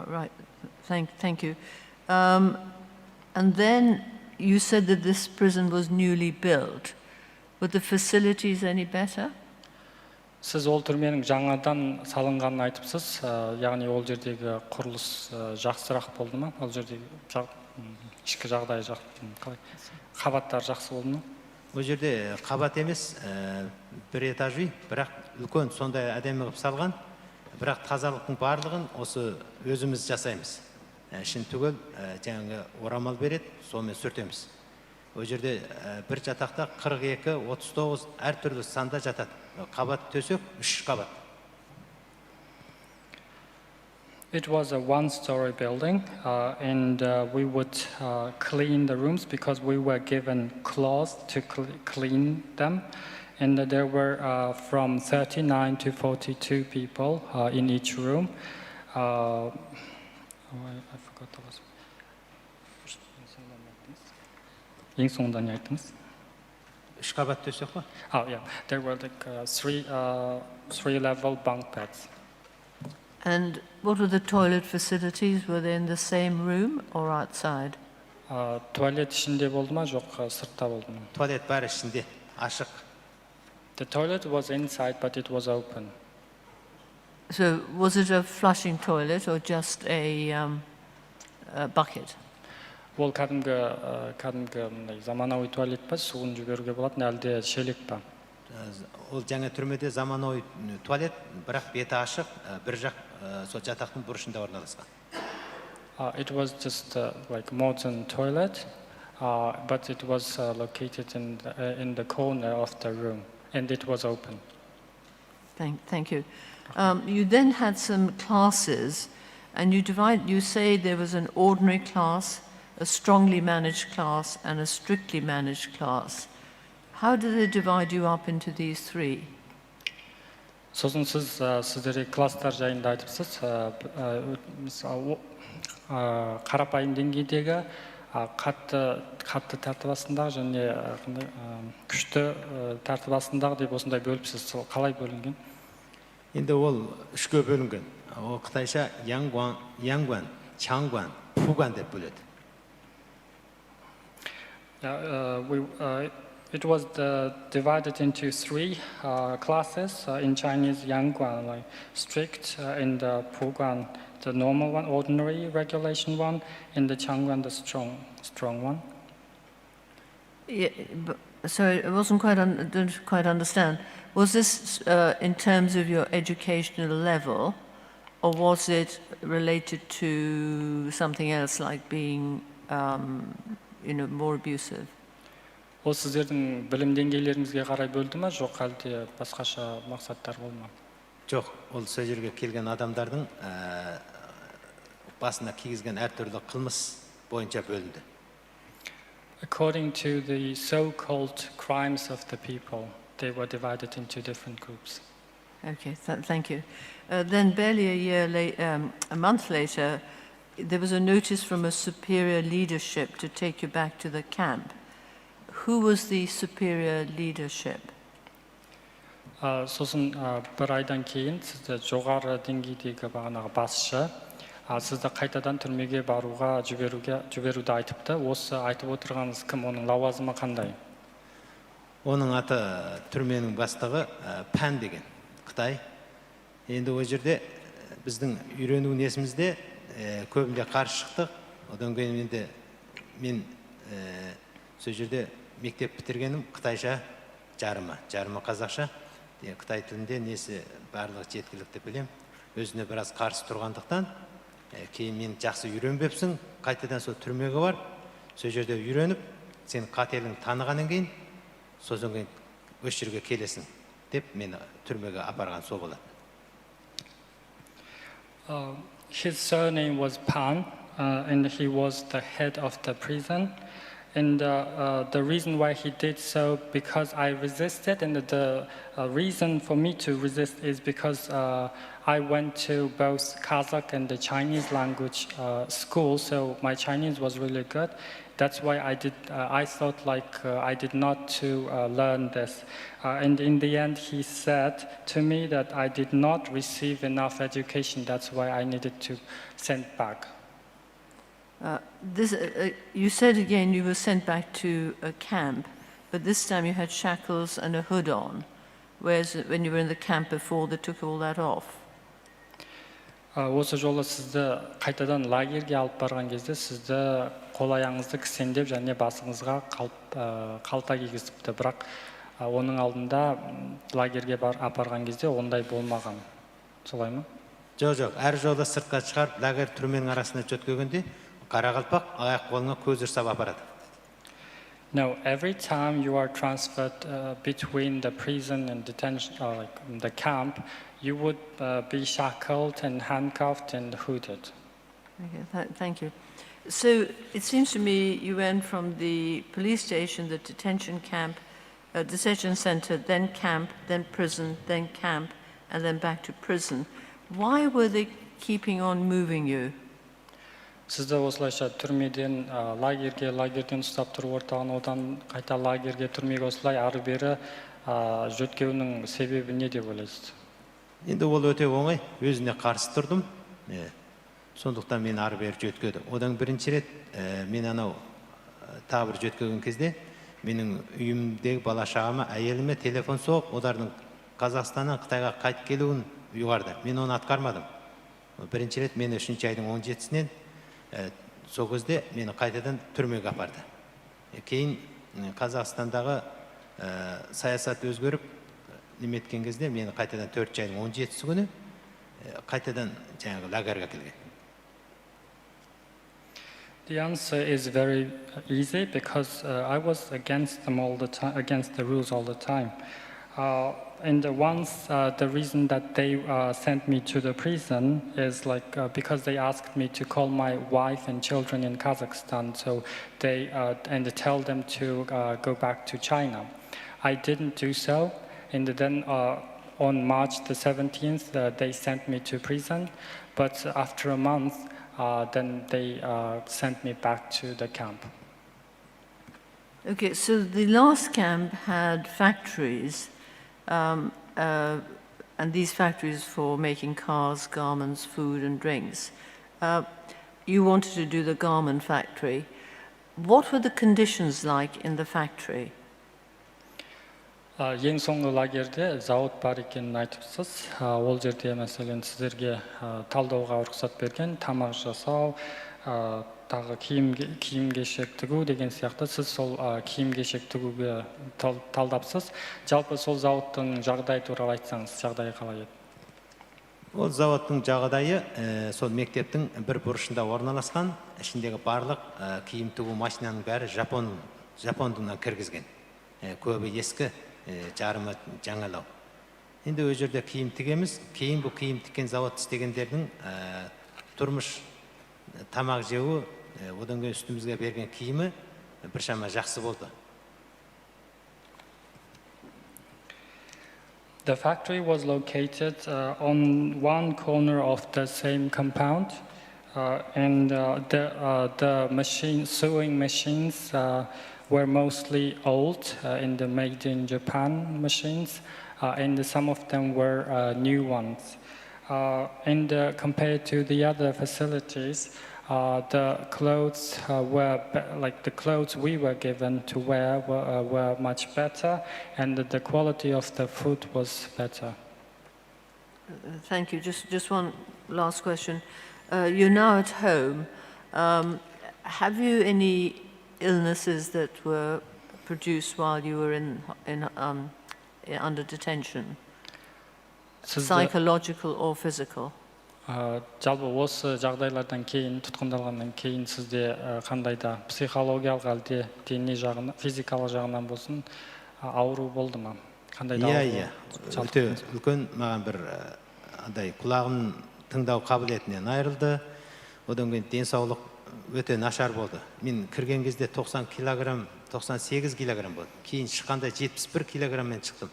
Right. Thank you. And then you said that this prison was newly built. Were the facilities any better? Сіз ол түрменің жаңадан салынғанын айтыпсыз, яғни ол жердегі құрылыс жақсырақ болды ма? Ол жердегі ішкі жағдай қалай? Қабаттар жақсы болды ма? Ол жерде қабат емес, бір этажи, бірақ үлкен сондай әдемі қылып салған, бірақ тазалықтың барлығын осы өзіміз жасаймыз. ішін түгел жаңағы орамал береді, сонымен сүртеміз. Ол жерде бір жатақта 42-39 әртүрлі санда жатады. Қабат төсек 3 қабат. It was a one-story building, and we would clean the rooms because we were given cloths to clean them. And there were from 39 to 42 people in each room. I forgot the last one. ең соңында не айттыңыз? 3 қабат төсек қой? Oh, yeah. There were like three-level bunk beds. And what were the toilet facilities? Were they in the same room or outside? Туалет ішінде болды ма, жоқ сыртта болды ма? Туалет бар ішінде, ашық. The toilet was inside, but it was open. So was it a flushing toilet or just a bucket? Ол кәдімгі заманауи туалет па, суын жіберуге болатын, әлде шелек па? Ол жаңа түрмеде заманауи туалет, бірақ беті ашық, бір жақ сол жатақтың бұрышында орналасқан. It was just like modern toilet, but it was located in the corner of the room, and it was open. Thank you. You then had some classes, and you say there was an ordinary class, a strongly managed class, and a strictly managed class. How do they divide you up into these three? Сосын сіздерге класстар жайында айтыпсыз. Қарапайым деңгейдегі қатты тәртіп астындағы және күшті тәртіп астындағы деп осындай бөліпсіз. Қалай бөлінген? Енді ол 3-ке бөлінген. Ол қытайша яңгуан, чаңгуан, пугуан деп бөледі. It was divided into 3 classes. In Chinese, Yangguan, like strict, in the Puguan, the normal one, ordinary regulation one, in the Changguan, the strong one. Yeah, so I didn't quite understand. Was this in terms of your educational level, or was it related to something else, like being, more abusive? Ол сіздердің білім деңгейлеріңізге қарай бөлді ма, жоқ әлде басқаша мақсаттар болды ма? Жоқ, ол сол жерге келген адамдардың басына кигізген әртүрлі қылмыс бойынша бөлінді. According to the so-called crimes of the people, they were divided into different groups. Okay, thank you. Then barely a month later, there was a notice from a superior leadership to take you back to the camp. Who was the superior leadership? Сосын бір айдан кейін сізді жоғары деңгейдегі бағанағы басшы сізді қайтадан түрмеге баруға жіберуді айтыпты. Осы айтып отырғаныңыз кім, оның лауазымы қандай? Оның аты түрменің бастығы Пән деген, Қытай. Енді ол жерде біздің үйрену несімізде көбінде қарсы шықтық. Одан кейін енді мен сол жерде мектеп бітіргенім қытайша жарымы қазақша. Қытай тілінде несі барлығы жеткілікті білем. Өзіне біраз қарсы тұрғандықтан, кейін мен жақсы үйренбепсің, қайтадан сол түрмеге бар. Сол жерде үйреніп, сен қателігін танығаннан кейін, сосын кейін осы жерге келесің деп мені түрмеге апарған сол болады. His surname was Pan, and he was the head of the prison. And the reason why he did so, because I resisted, and the reason for me to resist is because I went to both Kazakh and the Chinese language school, so my Chinese was really good. That's why I thought like I did not to learn this. And in the end, he said to me that I did not receive enough education. That's why I needed to send back. You said again you were sent back to a camp, but this time you had shackles and a hood on, whereas when you were in the camp before, they took all that off. Осы жолы сізді қайтадан лагерге алып барған кезде сізді қол аяғыңызды кісендеп және басыңызға қалта кигізіпті, бірақ оның алдында лагерге апарған кезде ондай болмаған. Солай ма? Жоқ, әр жолы сыртқа шығарып, лагерь түрменің арасына жөткөгенде, қарақалпақ аяқ қолыңа көз ұрсап апарады. No, every time you are transferred between the prison and detention, like the camp, you would be shackled and handcuffed and hooded. Okay, thank you. So it seems to me you went from the police station, the detention camp, detention center, then camp, then prison, then camp, and then back to prison. Why were they keeping on moving you? Сізді осылайша түрмеден лагерьден ұстап тұрып ортаған, одан қайта лагерьге түрмеге осылай ары бері жөткеуінің себебі не деп ойлайсыз? Енді ол өте оңай, өзіне қарсы тұрдым. Сондықтан мен ары бері жөткеді. Одан бірінші рет мен анау тағы бір жөткеген кезде менің үйімдегі бала шағама, әйеліме телефон соғып, олардың Қазақстаннан Қытайға қайтып келуін ұйғарды. Мен оны атқармадым. Бірінші рет мені 3 айдың 17-сінен сол кезде мені қайтадан түрмеге апарды. Кейін Қазақстандағы саясат өзгеріп, неметкен кезде мені қайтадан 4 айдың 17-сі күні қайтадан жаңағы лагерьге келген. The answer is very easy because I was against them all the time, against the rules all the time. And once the reason that they sent me to the prison is like because they asked me to call my wife and children in Kazakhstan, so they and tell them to go back to China. I didn't do so, and then on March the 17th they sent me to prison, but after a month then they sent me back to the camp. Okay, so the last camp had factories. And these factories for making cars, garments, food and drinks. You wanted to do the garment factory. What were the conditions like in the factory? Ең соңғы лагерьде завод бар екенін айтыпсыз. Ол жерде мәселен сіздерге талдауға рұқсат берген, тамақ жасау, тағы киім-кешек тігу деген сияқты. Сіз сол киім-кешек тігуге талдапсыз. Жалпы сол заводтың жағдайы туралы айтсаңыз, жағдайы қалай еді? Ол заводтың жағдайы сол мектептің бір бұрышында орналасқан, ішіндегі барлық киім тігу машинаның бәрі Жапондан кіргізген. Көбі ескі, жарымы жаңалау. Енді өз жерде киім тігеміз, кейін бұл киім тіккен завод істегендердің тұрмыш тамақ жеуі, одан кейін үстімізге берген киімі біршама жақсы болды. The factory was located on one corner of the same compound, and the sewing machines were mostly old, in the made in Japan machines, and some of them were new ones. And compared to the other facilities, the clothes like the clothes we were given to wear were much better, and the quality of the food was better. Thank you. Just one last question. You're now at home. Have you any illnesses that were produced while you were under detention? Psychological or physical? Жалпы осы жағдайлардан кейін, тұтқындалғаннан кейін сізде қандай да психологиялық әлде дене жағынан, физикалық жағынан болсын ауру болды ма? Қандай да ауру? Өте үлкен маған бір андай құлағым тыңдау қабілетінен айырылды. Одан кейін денсаулық өте нашар болды. Мен кірген кезде 90 килограмм, 98 килограмм болды. Кейін шыққанда 71 килограммен шықтым.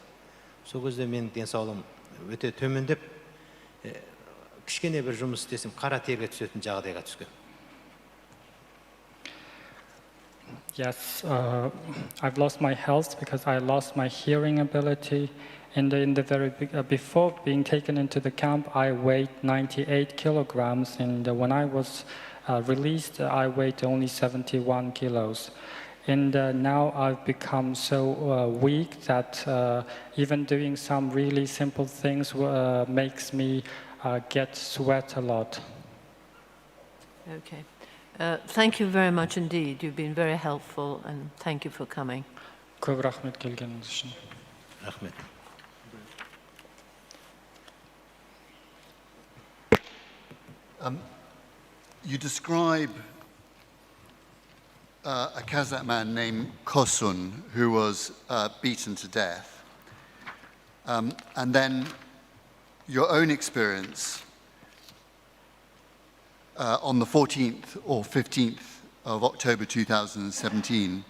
Сол кезде мен денсаулығым өте төмендеп, кішкене бір жұмыс істесем қара терге түсетін жағдайға түскен. Yes, I've lost my health because I lost my hearing ability. And in the before being taken into the camp, I weighed 98 kilograms, and when I was released, I weighed only 71 kilos. And now I've become so weak that even doing some really simple things makes me get sweat a lot. Okay. Thank you very much indeed. You've been very helpful, and thank you for coming. Көп рахмет келгеніңіз үшін. Рахмет. You describe a Kazakh man named Kosun who was beaten to death. And then your own experience on the 14th or 15th of October 2017,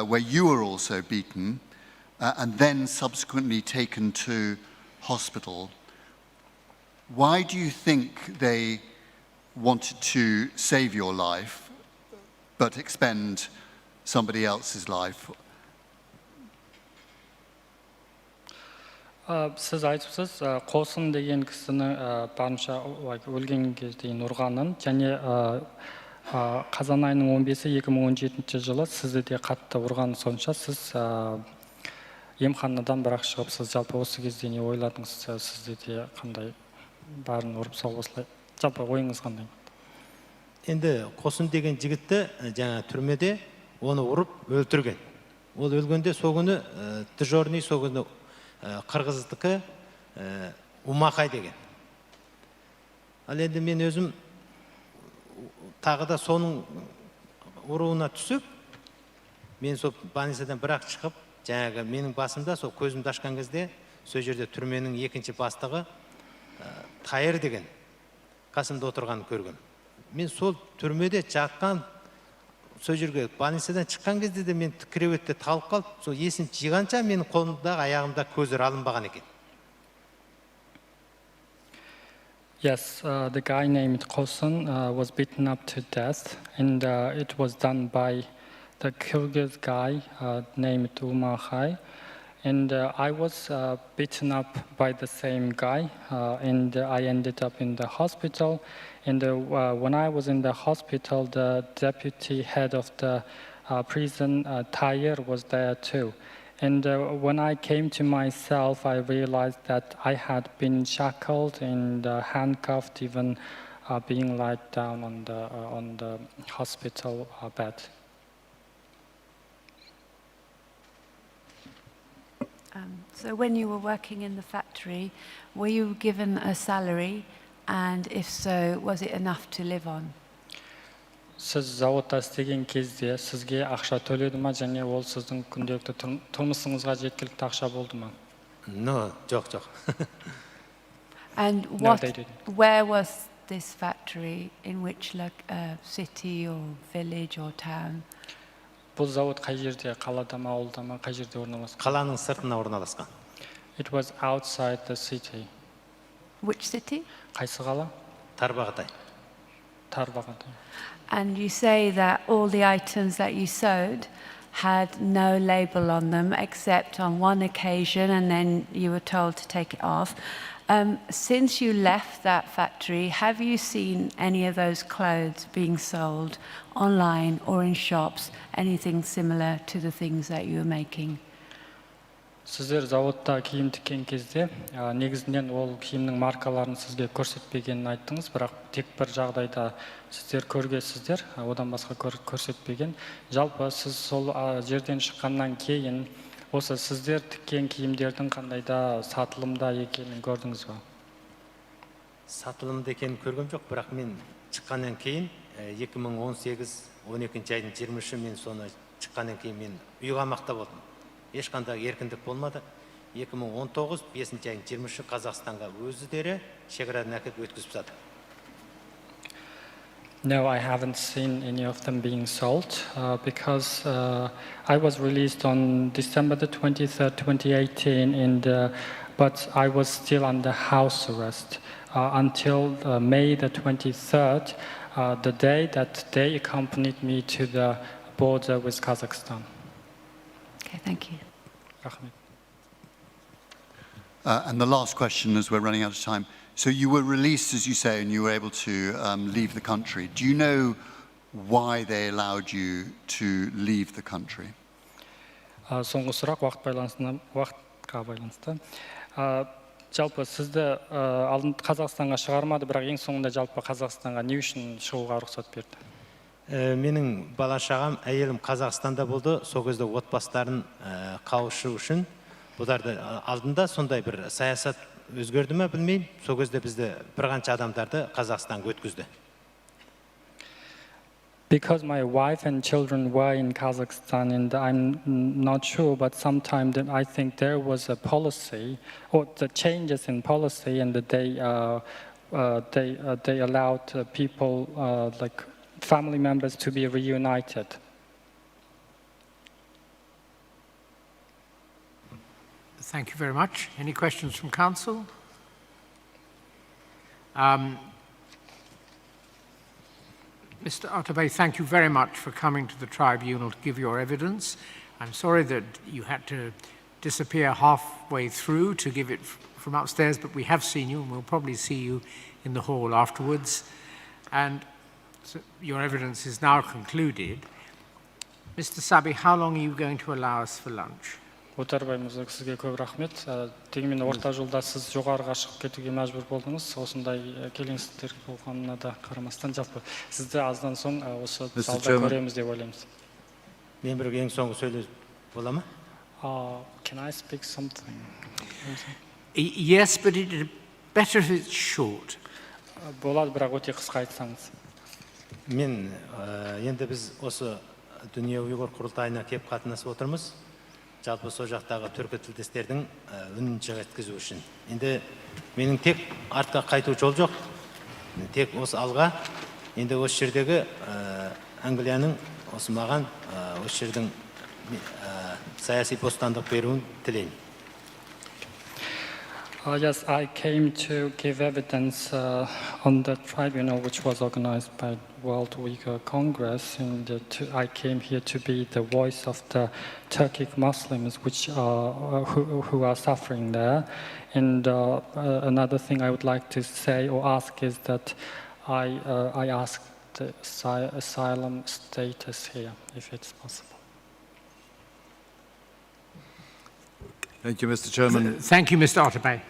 where you were also beaten and then subsequently taken to hospital. Why do you think they wanted to save your life but expend somebody else's life? Сіз айтыпсыз, Қосын деген кісіні барынша өлгенге дейін ұрғанын, және қазан айының 15-і 2017 жылы сізді де қатты ұрғаны сонша, сіз емханадан бірақ шығып, сіз жалпы осы кезде не ойладыңыз, сізде де қандай барын ұрып сол осылай, жалпы ойыңыз қандай? Енді Қосын деген жігітті жаңа түрмеде оны ұрып өлтірген. Ол өлгенде сол күні дежурный, сол күні қырғыздікі Умақай деген. Ал енді мен өзім тағы да соның ұруына түсіп, мен сол больницадан бірақ шығып, жаңағы менің басымда сол көзімді ашқан кезде сол жерде түрменің екінші бастығы Тайыр деген қасымда отырғанын көргем. Мен сол түрмеде жатқан, сол жерге больницадан шыққан кезде де мен креветте талып қалып, сол есін жиғанша менің қолымдағы аяғымда көзір алынбаған екен. Yes, the guy named Kosun was beaten up to death, and it was done by the Kyrgyz guy named Umaqay. And I was beaten up by the same guy, and I ended up in the hospital. And when I was in the hospital, the deputy head of the prison, Tayir, was there too. And when I came to myself, I realized that I had been shackled and handcuffed, even being laid down on the hospital bed. So when you were working in the factory, were you given a salary? And if so, was it enough to live on? Сіз зауытта істеген кезде сізге ақша төледі ма, және ол сіздің күнделікті тұрмысыңызға жеткілікті ақша болды ма? No, жоқ. And where was this factory, in which city or village or town? Бұл зауыт қай жерде, қалада ма, ауылда ма, қай жерде орналасқан? Қаланың сыртына орналасқан. It was outside the city. Which city? Қайсы қала? Тарбағатай. Тарбағатай. And you say that all the items that you sewed had no label on them except on one occasion, and then you were told to take it off. Since you left that factory, have you seen any of those clothes being sold online or in shops, anything similar to the things that you were making? Сіздер зауытта киім тіккен кезде, негізінен ол киімнің маркаларын сізге көрсетпегенін айттыңыз, бірақ тек бір жағдайда сіздер көргенсіздер, одан басқа көрсетпеген. Жалпы сіз сол жерден шыққаннан кейін, осы сіздер тіккен киімдердің қандайда сатылымда екенін көрдіңіз бе? Сатылымда екенін көргем жоқ, бірақ мен шыққаннан кейін 2018-12 айдың 23-і мен соны шыққаннан кейін мен үй қамақта болдым. Ешқандай еркіндік болмады. 2019 5 айдың 23-і Қазақстанға өздері шекарадан әкеліп өткізіп тастады. No, I haven't seen any of them being sold because I was released on December the 23rd, 2018, but I was still under house arrest until May the 23rd, the day that they accompanied me to the border with Kazakhstan. Okay, thank you. And the last question, as we're running out of time. So you were released, as you say, and you were able to leave the country. Do you know why they allowed you to leave the country? Соңғы сұрақ уақытқа байланысты. Жалпы сізді Қазақстанға шығармады, бірақ ең соңында жалпы Қазақстанға не үшін шығуға рұқсат берді? Менің бала-шағам, әйелім Қазақстанда болды. Сол кезде отбасыларын қауышу үшін бұларды алдында сондай бір саясат өзгерді ме білмеймін. Сол кезде бізді бір қанша адамдарды Қазақстанға өткізді. Because my wife and children were in Kazakhstan, and I'm not sure, but sometimes I think there was a policy, or the changes in policy, and that they allowed people, like family members, to be reunited. Thank you very much. Any questions from Council? Mr. Atabey, thank you very much for coming to the tribunal to give your evidence. I'm sorry that you had to disappear halfway through to give it from upstairs, but we have seen you, and we'll probably see you in the hall afterwards. And so your evidence is now concluded. Mr. Sabi, how long are you going to allow us for lunch? Отарбай мырза, сізге көп рахмет. Дегенмен орта жолда сіз жоғарыға шығып кетуге мәжбүр болдыңыз. Осындай келеңсіздіктер болғанына да қарамастан, жалпы сізді аздан соң осы залда көреміз деп ойлаймыз. Мен бір ең соңғы сөйлес бола ма? Can I speak something? Yes, but it's better if it's short. Болады, бірақ өте қысқа айтсаңыз. Мен енді біз осы дүние ұйғыр құрылтайына кеп қатынасып отырмыз. Жалпы сол жақтағы түркі тілдестердің үнін жеткізу үшін. Енді менің тек артқа қайту жол жоқ. Тек осы алға. Енді осы жердегі Англияның осы маған осы жердің саяси бостандық беруін тілеймін. Yes, I came to give evidence on the tribunal which was organized by World Uyghur Congress, and I came here to be the voice of the Turkic Muslims who are suffering there. And another thing I would like to say or ask is that I asked the asylum status here, if it's possible. Thank you, Mr. Chairman. Thank you, Mr. Atabey.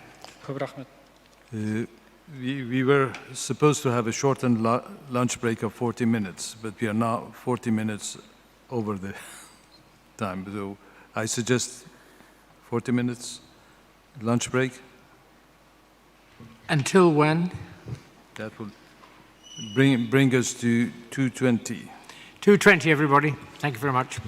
We were supposed to have a shortened lunch break of 40 minutes, but we are now 40 minutes over the time. So I suggest 40 minutes lunch break. Until when? That will bring us to 2:20. 2:20, everybody. Thank you very much.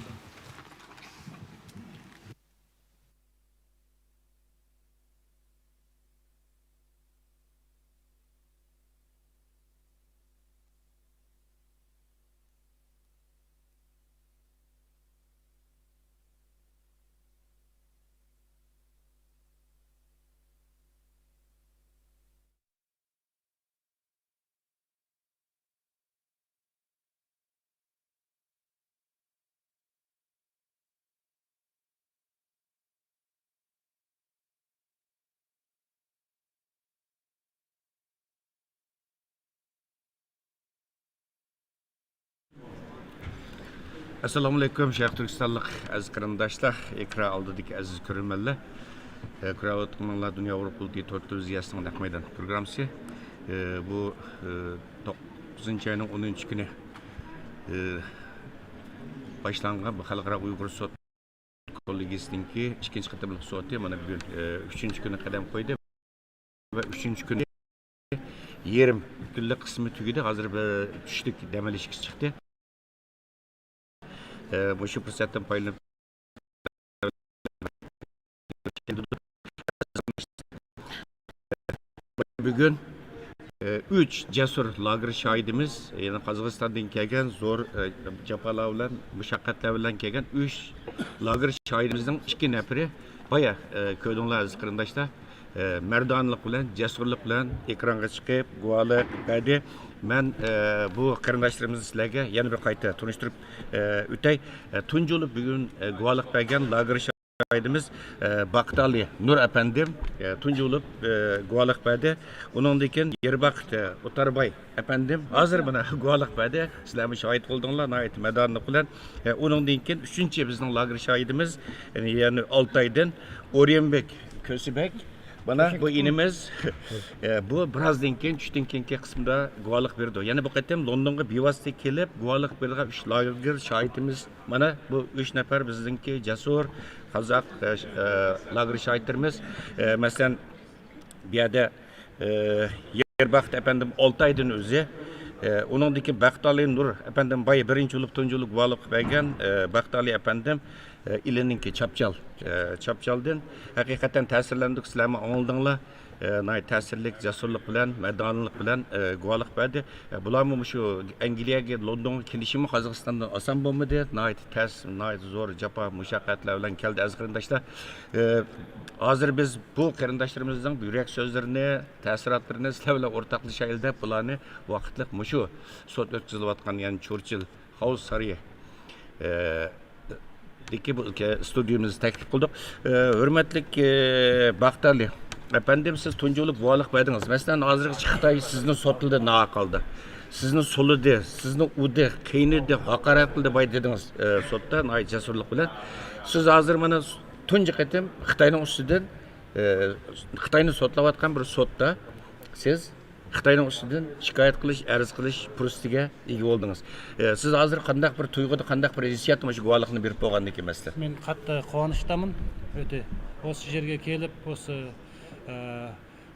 Assalamu alaikum, Şeyh Türkistanlıq aziz qarindoshlar, ekran oldidagi aziz ko'ruvchilar. Ko'rayotganlar Dunyo Avropalik televiziyasining naq maydon programmasi. Bu 9-oyning 10-kuni boshlangan bu xalqaro Uyg'ur sud kollegiyasininki 2-qatimliq sudi mana bugun 3-kuni qadam qo'ydi va 3-kuni yerim kunlik qismi tugadi. Hozir bir tushlik dam olishga chiqdi. Bu şu fırsattan paylanıp bugün 3 cesur lager şahidimiz, yani Kazakistan'dan kelgen zor jafalar bilan, mushaqqatlar bilan kelgen 3 lager şahidimizden 2 neferi baya ko'rdinglar aziz qarindoshlar. Merdonlik bilan, jasurlik bilan ekranga chiqib, guvohlik berdi. Men bu qarindoshlarimizni sizlarga yana bir qayta tanishtirib o'tay. Tunji bo'lib bugun guvohlik bergan lager şahidimiz Baqtali Nur efendim tunji bo'lib guvohlik berdi. Uningdan keyin Yerbaqt O'tarbay efendim hozir mana guvohlik berdi. Sizlar shahid bo'ldinglar, nihoyat madonlik bilan. Uningdan keyin 3-chi bizning lager şahidimiz, ya'ni Oltaydan O'ryanbek Ko'sibek. Bana bu inimiz bu birazdan keyin tushdan keyingi qismda guvohlik berdi. Ya'ni bu qatam Londonga bevosita kelib guvohlik bergan 3 lager shahidimiz. Mana bu 3 nafar bizningki jasur qozoq lager shahidlarimiz. Masalan bu yerda Yerbakt efendim 6 aydan o'zi onundaki Baktali Nur efendim bayı birinci olup tunculuk valık vergen Baktali efendim ilininki Çapçal'dan hakikaten tesirlendik silahı anıldığınla ta'sirlik, cesurluk bilen, medanlık bilen guvalık verdi. Bular şu Angliyaga, Londonga kelişimi Kazakistan'dan asan bulmadı. Zor, capa, müşakkatler bilen geldi az kırındaşlar. Hazır biz bu kırındaşlarımızdan yürek sözlerini, təsiratlarını sizlerle ortaklaşa bularını vakitlik şu sot ötküzülüvatkan yani Churchill House Sarayı deki bu stüdyomuzu teklif kıldık. Hürmetlik Baktali efendim siz tunculuk vualık verdiniz. Mesela hazır Xitay sizin sotulda nağa kaldı. Sizin soludu, sizin udu, kıynidu, hakaret kıldı bay dediniz sotta, nay cesurluk bilen. Siz hazır bana tuncu ketim Xitay'ın üstüden, Xitay'ın sotlavatkan bir sotta siz Xitay'ın üstüden şikayet kılış, arz kılış pürüstüge iyi oldunuz. Siz hazır kandak bir tuygudu, kandak bir hissiyatı şu guvalıqını berip boğandı ki mesela. Men katты қуаныштамын өте осы жерге келіп осы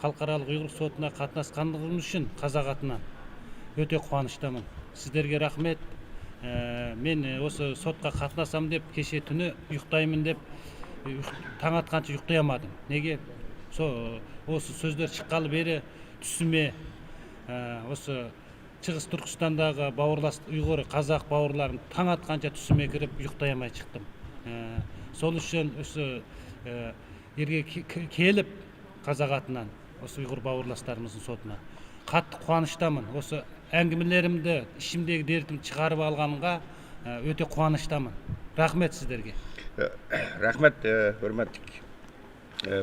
халықаралық ұйғыр сотына қатынасқандығым үшін қазақ атынан өте қуаныштамын. Сіздерге рахмет. Мен осы сотқа қатынасам деп кеше түні ұйықтаймын деп таң атқанша ұйықтай алмадым. Неге? Осы сөздер шыққалы бері түсіме осы Шығыс Түркістандағы бауырлас ұйғыр қазақ бауырларым таң атқанша түсіме кіріп ұйықтай алмай шықтым. Сол үшін осы yerге келіп қазақ атынан осы ұйғыр бауырластарымыздың сотына қатты қуаныштамын. Осы әңгімелерімді ішімдегі дертімді шығарып алғанға өте қуаныштамын. Рахмет сіздерге. Rahmet, hürmetlik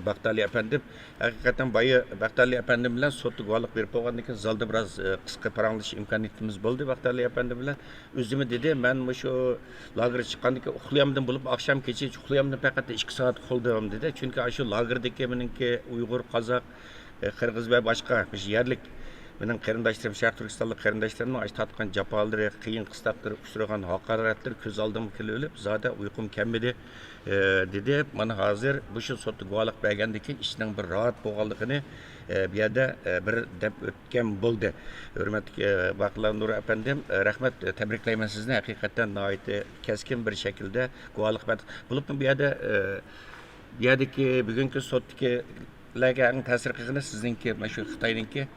Baktali efendim. Hakikaten bayı Baktali efendim bilen sotluk varlık verip olgandan keyin zalda biraz kısa paranglış imkaniyetimiz oldu Baktali efendim bilen. Özümü dedi ben şu lager çıkandan keyin uxlayamdım bulup akşam keçe uxlayamdım fakat 2 saat uxladım dedi. Çünkü şu lagerdeki meniki Uygur, Kazak, Kırgız ve başka yerlik benim qarindaşlarım, Şarkı Türkistanlık qarindaşlarımın aç tatkan japaları, kıyın kıstaktır, uçurgan hakaretler köz aldım kelip zaten uykum kemmedi dedi. Bana hazır bu şu sotu guvalık bergendeki işinin bir rahat boğalıqını bir yerde bir dep ötken buldu. Hürmetli Baktali Nur efendim, rahmet tebrikleymen sizni hakikaten naiti keskin bir şekilde guvalık verdik. Bulup bir yerdeki bugünkü sottaki Lakin tesir kılığını sizinki, şu Xitay'ınki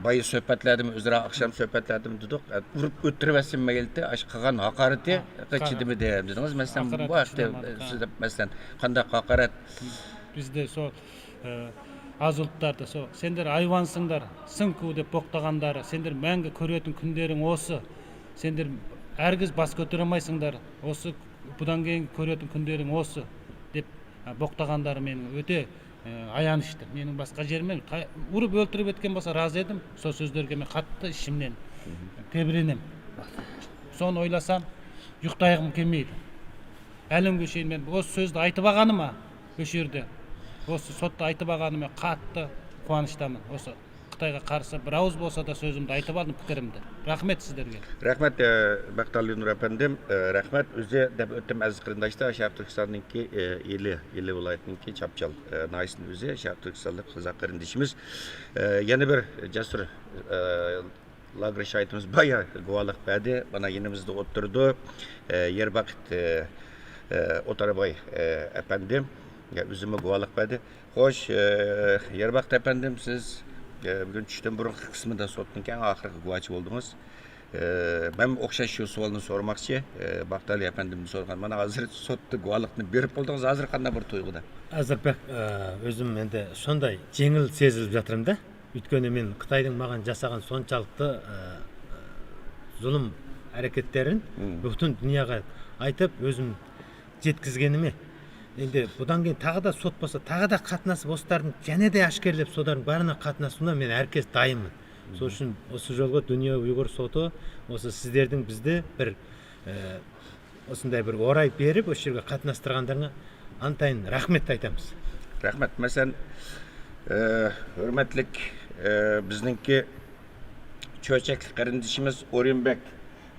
bayı söhbetlerdim, üzere akşam söhbetlerdim dedik. Vurup öttürüversin meyildi, kılgan hakareti kaçıdımı deyemdiniz. Mesela bu hafta sizde mesela kandak hakaret. Bizde az ұлттарда сендер айвансыңдар, сыңку деп боқтағандары, сендер мәңгі көретін күндерің осы. Сендер әргіз бас көтере алмайсыңдар, осы бұдан кейін көретін күндерің осы деп боқтағандары мен өте аянышты. Менің басқа жеріме ұрып өлтіріп еткен болса разы едім. Сол сөздерге мен қатты ішімнен тебіренем. Соны ойласам, ұйықтайғым келмейді. Әлі күнге шейін мен осы сөзді айтып алғаныма, осы жерде осы сотта айтып алғаныма қатты қуаныштамын. Осы Қытайға қарсы бір ауыз болса да сөзімді айтып алдым, пікірімді. Рахмет сіздерге. Rahmet Baktali Nur efendim, rahmet özü de ötüm aziz kırındaşta Şarkı Türkistan'ınki ili vilayetindeki Çapçal naisinin özü Şarkı Türkistan'lık Kızak kırındışımız. Yeni bir cesur lager şahitimiz bayağı guvalık verdi. Bana yenimizde oturdu. Yerbakt Otarabay efendim. Üzümü guvalık verdi. Hoş, Yerbakt efendim siz bugün düştüm burun kısmında sottunken ahırkı guvaçı oldunuz. Ben okşaş şu sualını sormakçı. Baktali efendim sorgan. Bana hazır sottu guvalıkını berip oldunuz. Hazır qanday bir tuyguda? Hazır bak özüm енді сондай жеңіл сезіліп жатырмын да. Өйткені мен Қытайдың маған жасаған соншалықты зұлым әрекеттерін бүтін дүнияға айтып өзім жеткізгеніме. Енді бұдан кейін тағы да сот болса, тағы да қатынасып осылардың және де ашкерлеп содардың барына қатынасуына мен әркез дайынмын. Сол үшін осы жолғы дүние ұйғыр соты осы сіздердің бізді бір осындай бір орай беріп осы жерге қатынастырғандарыңа антайын рахмет айтамыз. Rahmet. Mesela hürmetlik bizninki çöçekli karındışımız Orionbek,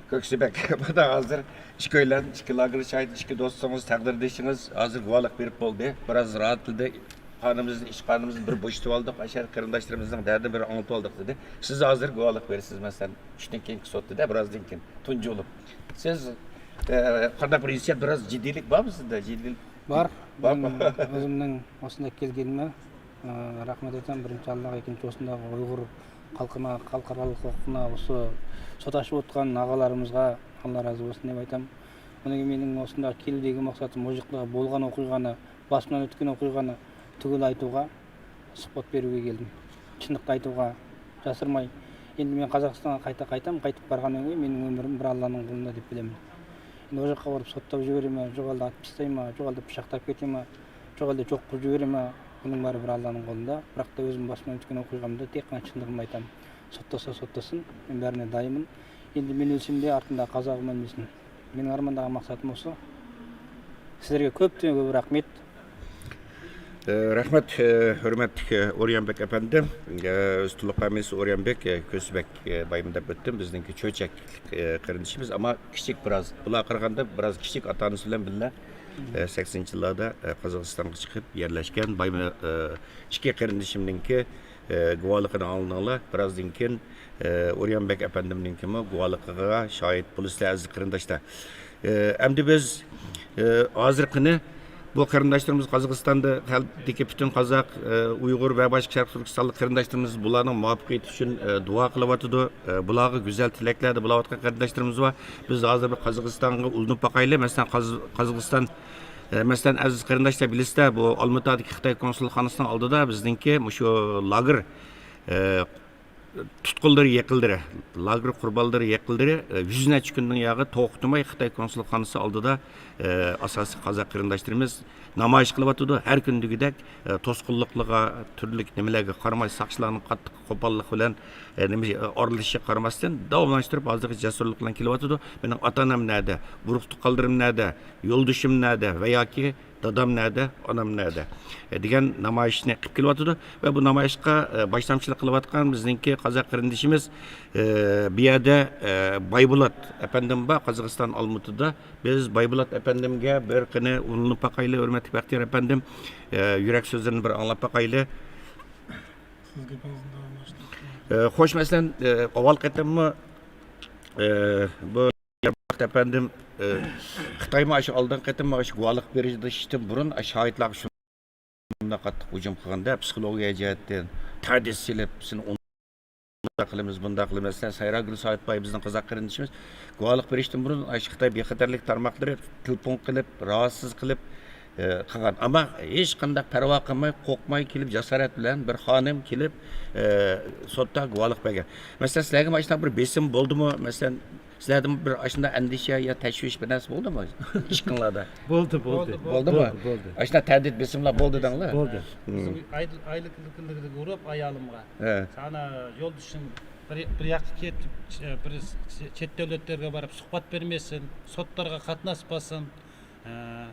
Köksübek. Bu da hazır işköylen, işki lager şahit, işki dostumuz, takdirdişiniz hazır guvalık berip oldu. Biraz rahatladı. qonimizning ish qonimizni bir bo'shatib oldik, ashar qarindoshlarimizning dardini bir anlatib oldik dedi. Siz hozir guvohlik berasiz, masalan, 3dan keyingi sotda, birozdan keyin tunji bo'lib. Siz qanday bir hissiyat, biroz jiddiylik bormi sizda? Jiddiylik bor. O'zimning osida kelganimga rahmat aytaman. Birinchi Allohga, ikkinchi osindagi Uyg'ur xalqына, xalqarалық huquqына, осы соташып отқан ағаларымызға Алла разы болсын деп айтамын. Оның менің осында келудегі мақсатым ол жақта болған оқиғаны, басымнан өткен оқиғаны түгел айтуға, сұхбат беруге келдім. Шындықты айтуға, жасырмай. Енді мен Қазақстанға қайтамын, қайтып барғаннан кейін менің өмірім бір Алланың қолында деп білемін. Енді ол жаққа барып соттап жібере ме, жоқ әлде атып тастай ма, жоқ әлде пышақтап кете ме, жоқ әлде жоқ қылып жібере ме, бұның бәрі бір Алланың қолында. Бірақ та өзім басымнан өткен оқиғамды тек қана шындығымды айтамын. Соттаса соттасын, мен бәріне дайынмын. Енді мен өлсем де артында қазағым өлмесін. Менің армандаған мақсатым осы. Сіздерге көп рахмет. Rahmet, hürmet Oryanbek efendim. Üstülükamiz Oryanbek, Kösbek bayımda bittim. Bizdenki çöçek kardeşimiz ama küçük biraz. Bula qaraganda biraz küçük atanız bilen billa 80 yıllarda Kazakistan'a çıkıp yerleşken bayımda iki kardeşimdenki guvalıqını alınanlar birazdan keyin Oryanbek efendimninki mi guvalıqıga şahit polisler aziz qarindoshlar. Endi biz hozirgina bu qarindoshlarimiz Qozog'istonda xalqdagi butun qozoq, Uyg'ur va boshqa sharq turkistonlik qarindoshlarimiz bularning muvaffaqiyati uchun duo qilyotdi. Bularga go'zal tilaklarni bilayotgan qarindoshlarimiz bor. Biz hozir Qozog'istonga ulinib boqaylik. Masalan, Qozog'iston masalan aziz qarindoshlar bilasizlar, bu Olmaotadagi Xitoy konsulxonasining oldida bizningki shu lager tutqunlari yiqildi, lager qurbonlari yiqildi. 100 necha kunning yog'i to'xtamay Xitoy konsulxonasi oldida asosiy qozoq qarindoshlarimiz namoyish qilyotdi. Har kundagidek to'sqinliqlarga, turli nimalarga qaramay soqchilarning qattiq qo'pollik bilan oralashiga qaramasdan davomlashtirib hozirgi jasurlik bilan kelyotdi. Mening ota-onam nerede, guruh tuqqanlarim nerede, yo'ldoshim nerede va yoki dadam nerede, onam nerede degan namoyishni qilib kelyotdi va bu namoyishga boshlamchilik qilayotgan bizningki qozoq qarindoshimiz bu yerda Baybulat efendim bor Qozog'iston Olmaotada. Biz Baybulat efendimga bir kuni ulinib boqayli, hurmatli Baxtiyor efendim, yurak so'zlarini bir anglab boqayli. Xo'sh, masalan, avval qatammi bu efendim Xitoyma shu oldin qatammi shu guvohlik berishdan burun shohidlar shunda qattiq hujum qilganda psixologiya jihatdan ta'dis silib seni qilamiz, bunda qilamiz. Sayragul Soyitboy bizning qozoq qarindoshimiz guvohlik berishdan burun shu Xitoy bexatarlik tarmoqlari telefon qilib, rahatsız qilib qilgan. Ama hech qanday parvo qilmay, qo'rqmay kelib jasorat bilan bir xonim kelib sotda guvohlik bergan. Masalan, sizlarga mana shunday bir besim bo'ldimi? Masalan, sizlarda bir shunday andisha yo tashvish bir narsa bo'ldimi? Ishqinlarda. Bo'ldi. Bo'ldimi? Shunday ta'did besimlar bo'ldi denglar. Bo'ldi. Aylık urup ayalımga. Sana yol düşün bir yakı ketip bir chet devletlerge barıp suhbat vermesin, sotlarga katnaşpasın.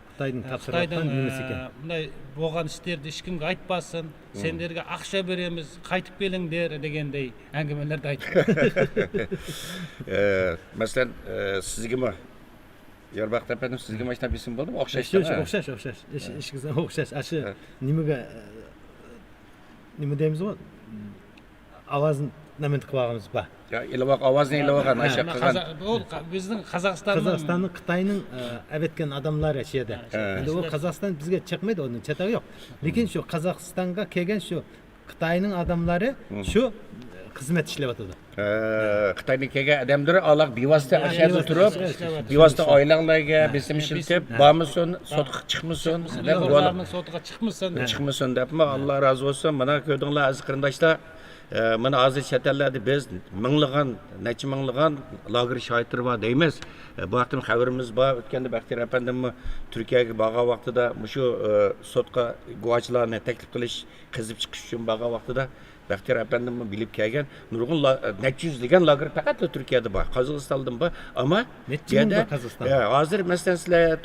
Xitoyning topshiriqdan nimasi ekan? Bunday bo'lgan ishlarni hech kimga aytpasin, senlarga ақша beramiz, qaytib kelinglar degandey әңгімелерді aytib. Masalan, sizgimi Yorbaqt efendim sizga mana shunaqa besim bo'ldimi? O'xshash. Ishingizga o'xshash. Shu nimaga nima deymiz u? Ovozini nima qilganimiz bor. Ya ilovoq ovozni ilovoqan o'sha qilgan. Bizning Qozog'istonning Xitoyning avetgan odamlari shu yerda. Endi u Qozog'iston bizga chiqmaydi, uning chetagi yo'q. Lekin shu Qozog'istonga kelgan shu Xitoyning odamlari shu xizmat ishlayotdi. Xitoyga kelgan odamlar Alloh bevosita ashyoda turib, bevosita oilalarga besim shiltib, bormisin, sotqa chiqmisin, deb ularning sotqa chiqmisin deb Alloh razı olsun. Mana ko'rdinglar aziz qarindoshlar. Mana hozir chet ellarda biz minglagan, necha minglagan lager shohidlar bor deymiz. Bu vaqtda xabarimiz bor. O'tganda Baxtiyor efendimni Turkiyaga borgan vaqtida shu sotqa guvohchilarni taklif qilish, qizib chiqish uchun borgan vaqtida Baxtiyor efendimni bilib kelgan nurg'un necha yuz degan lager faqat Turkiyada bor, Qozog'istonda bor. Ammo necha Qozog'iston. Hozir masalan sizlar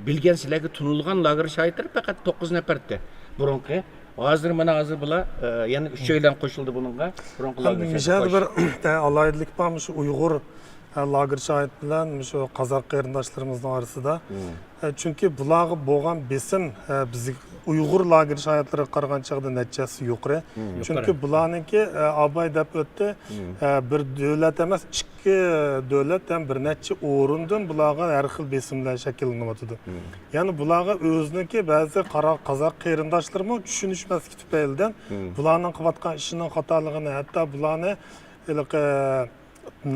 bilgan sizlarga tunilgan lager shohidlar faqat 9 nafarda. Burunqi hozir mana hozir bular yana 3 oydan qo'shildi buningga. Bizda bir alayidlik bormi shu Uyg'ur lager şahit bilen şu Kazak qarindoshlarımızın arasında. Çünkü bularga bo'lgan besim biz Uyg'ur lager shahitlariga qaragan chaqda natijasi yuqori. Çünkü bularniki abay deb o'tdi, bir davlat emas, ikki davlat ham bir necha o'rindan bularga har xil besimlar shakllanyapti. Ya'ni bularga o'ziniki ba'zi Qozaq qarindoshlarimi tushunishmaslik tufaylidan bularning qilayotgan ishining xatoligini, hatto bularni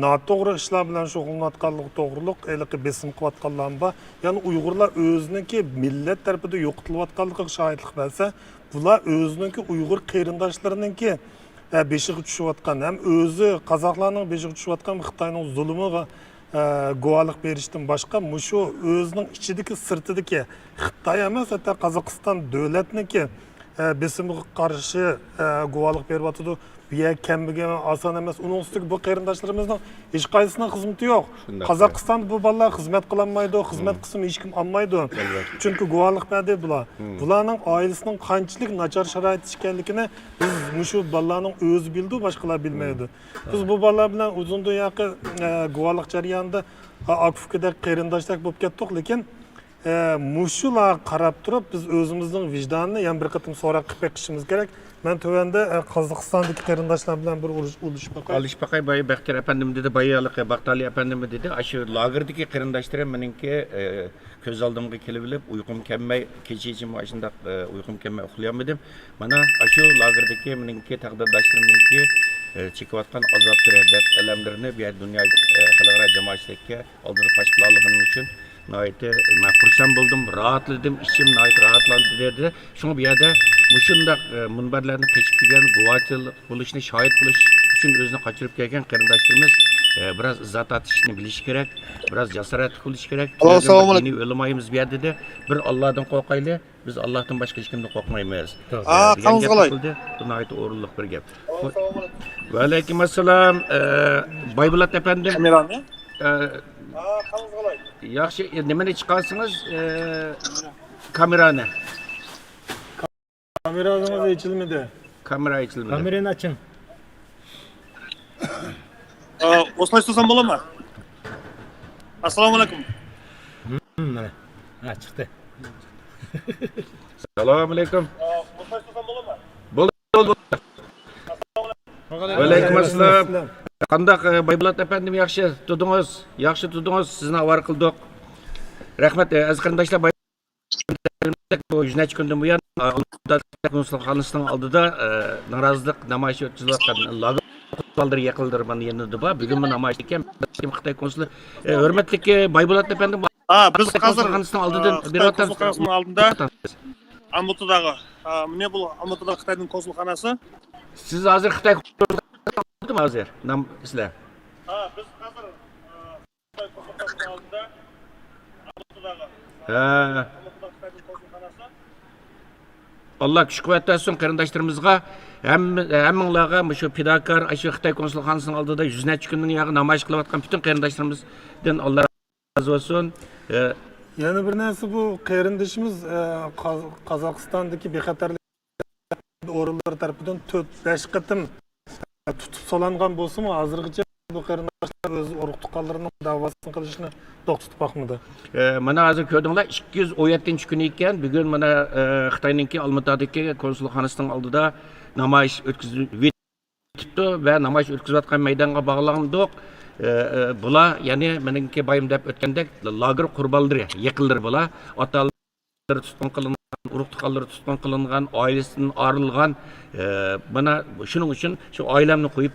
noto'g'ri ishlar bilan shug'ullanayotganligi to'g'riliq besim qilayotganlar bor. Ya'ni Uyg'urlar o'ziniki millat tarafida yo'qotilayotganligiga shohidlik bersa, bular o'ziniki Uyg'ur qarindoshlarininki beshiga tushayotgan, ham o'zi qozoqlarning beshiga tushayotgan Xitoyning zulmiga guvohlik berishdan boshqa mushu o'zining ichidagi sirtidagi Xitoy emas, hatto Qozog'iston davlatniki besimga qarshi guvohlik beryapti. Bir kembigen asan emas, onun üstüne bu qarindoshlarımızın hiç qaysısının hizmeti yok. Qozog'iston bu balalar hizmet kılanmaydı, hizmet kısmı hiç kim almaydı. Çünkü guvohlik berdi bular. Bularning oilasining qanchalik nachar sharoit ekanligini biz şu balalarning o'zi bildi, boshqalar bilmaydi. Biz bu balalar bilan uzundan yaqin guvohlik jarayonida aktifdagi qarindoshlar bo'lib ketdik, lekin muşular qarab turib biz o'zimizning vijdonini yana bir qatim so'roq qilib beqishimiz kerak. Ben tövende Kazakistan'daki qarindoshlar bilan bir urushib bakay. Alış bakay bayı Bektir efendim dedi, bayalık Baktali efendim dedi. Aşı lagerdeki qarindoshlarım menimki köz aldığımda kelip uykum kelmey, keçi için başında uykum kelmey uxlayamadım. Bana aşı lagerdeki menimki taqdirdoshlarım menimki çekivatkan azaptır, elemlerini bir dünya xalqaro jamoatchilikka oldida pash qilaligim uchun nayeti ben xursand buldum, rahatladım, içim nayet rahatlandı dedi. Şunu bir yerde muşundaq munbarlarni keçip kelgan guvohchilik bo'lishni, shohid bo'lish uchun o'zini qochirib kelgan qarindoshlarimiz biraz izzat atishni bilishi kerak, biraz jasorat qilish kerak. Assalomu alaykum. O'lamaymiz bu yerda de bir Allohdan qo'rqaylik, biz Allohdan boshqa hech kimdan qo'rqmaymiz. Qanday qilay? Bu nayet o'rinliq bir gap. Va alaykum assalom. Baybulat efendim. Kamerani? Yaxshi, nimani chiqarsınız? Kamerani. Kameranız açılmadı. Kamera açılmadı. Kamerani açın. Osman istiyorsan bola mı? Assalamu alaikum. Ha çıktı. Assalamu alaikum. Osman istiyorsan bola mı? Bo'ldi. Alaykum assalom. Qandaq Baybulat efendim yaxshi tudingiz? Yaxshi tudingiz. Sizni avar qildik. Rahmat aziz qarindoshlar. Bu 100 kundan buyon konsulxonasining oldida norozilik namoyishi o'tkazayotgan lager qurollar yiqildi mana endi bor. Bugun men namoyish ekan Xitoy konsuli hurmatli Baybulat efendim. Biz hozir konsulxonasining oldidan beryapmiz. Konsulxonasining oldida Almatadagi mene bu Almatadagi Xitoyning konsulxonasi. Siz hozir Xitoy ko'rdingizmi hozir? Sizlar? Biz hozir Xitoy konsulxonasining oldida Almatadagi Allah kuch quvvat bersin qarindoshlarımızga, hammanglarga shu fidokor shu Xitoy konsulxonasining oldida 100 kundan yog'i namoyish qilayotgan bütün qarindoshlarımizdan Allah razı olsun. Yani bir narsa bu qarindoshimiz Qozog'istondagi bexatarlik o'rinlari tarafidan 4-5 qatim tutib solangan bo'lsa-mu, hozirgacha bu qarindoshlar o'z urug' tuqqanlarining davosini qilishni to'xtatib boqmadi. Mana hozir ko'rdinglar 217-kuni ekan, bugun mana Xitoyninki Olmatadagi konsulxonasining oldida namoyish o'tkazilibdi va namoyish o'tkazayotgan maydonga bog'landik. Bular ya'ni menimki bayım deb o'tgandek lager qurbonlari yiqildi bular. Otalari tutqun qilingan, urug' tuqqanlari tutqun qilingan, oilasidan ayrilgan. Mana shuning uchun shu oilamni qo'yib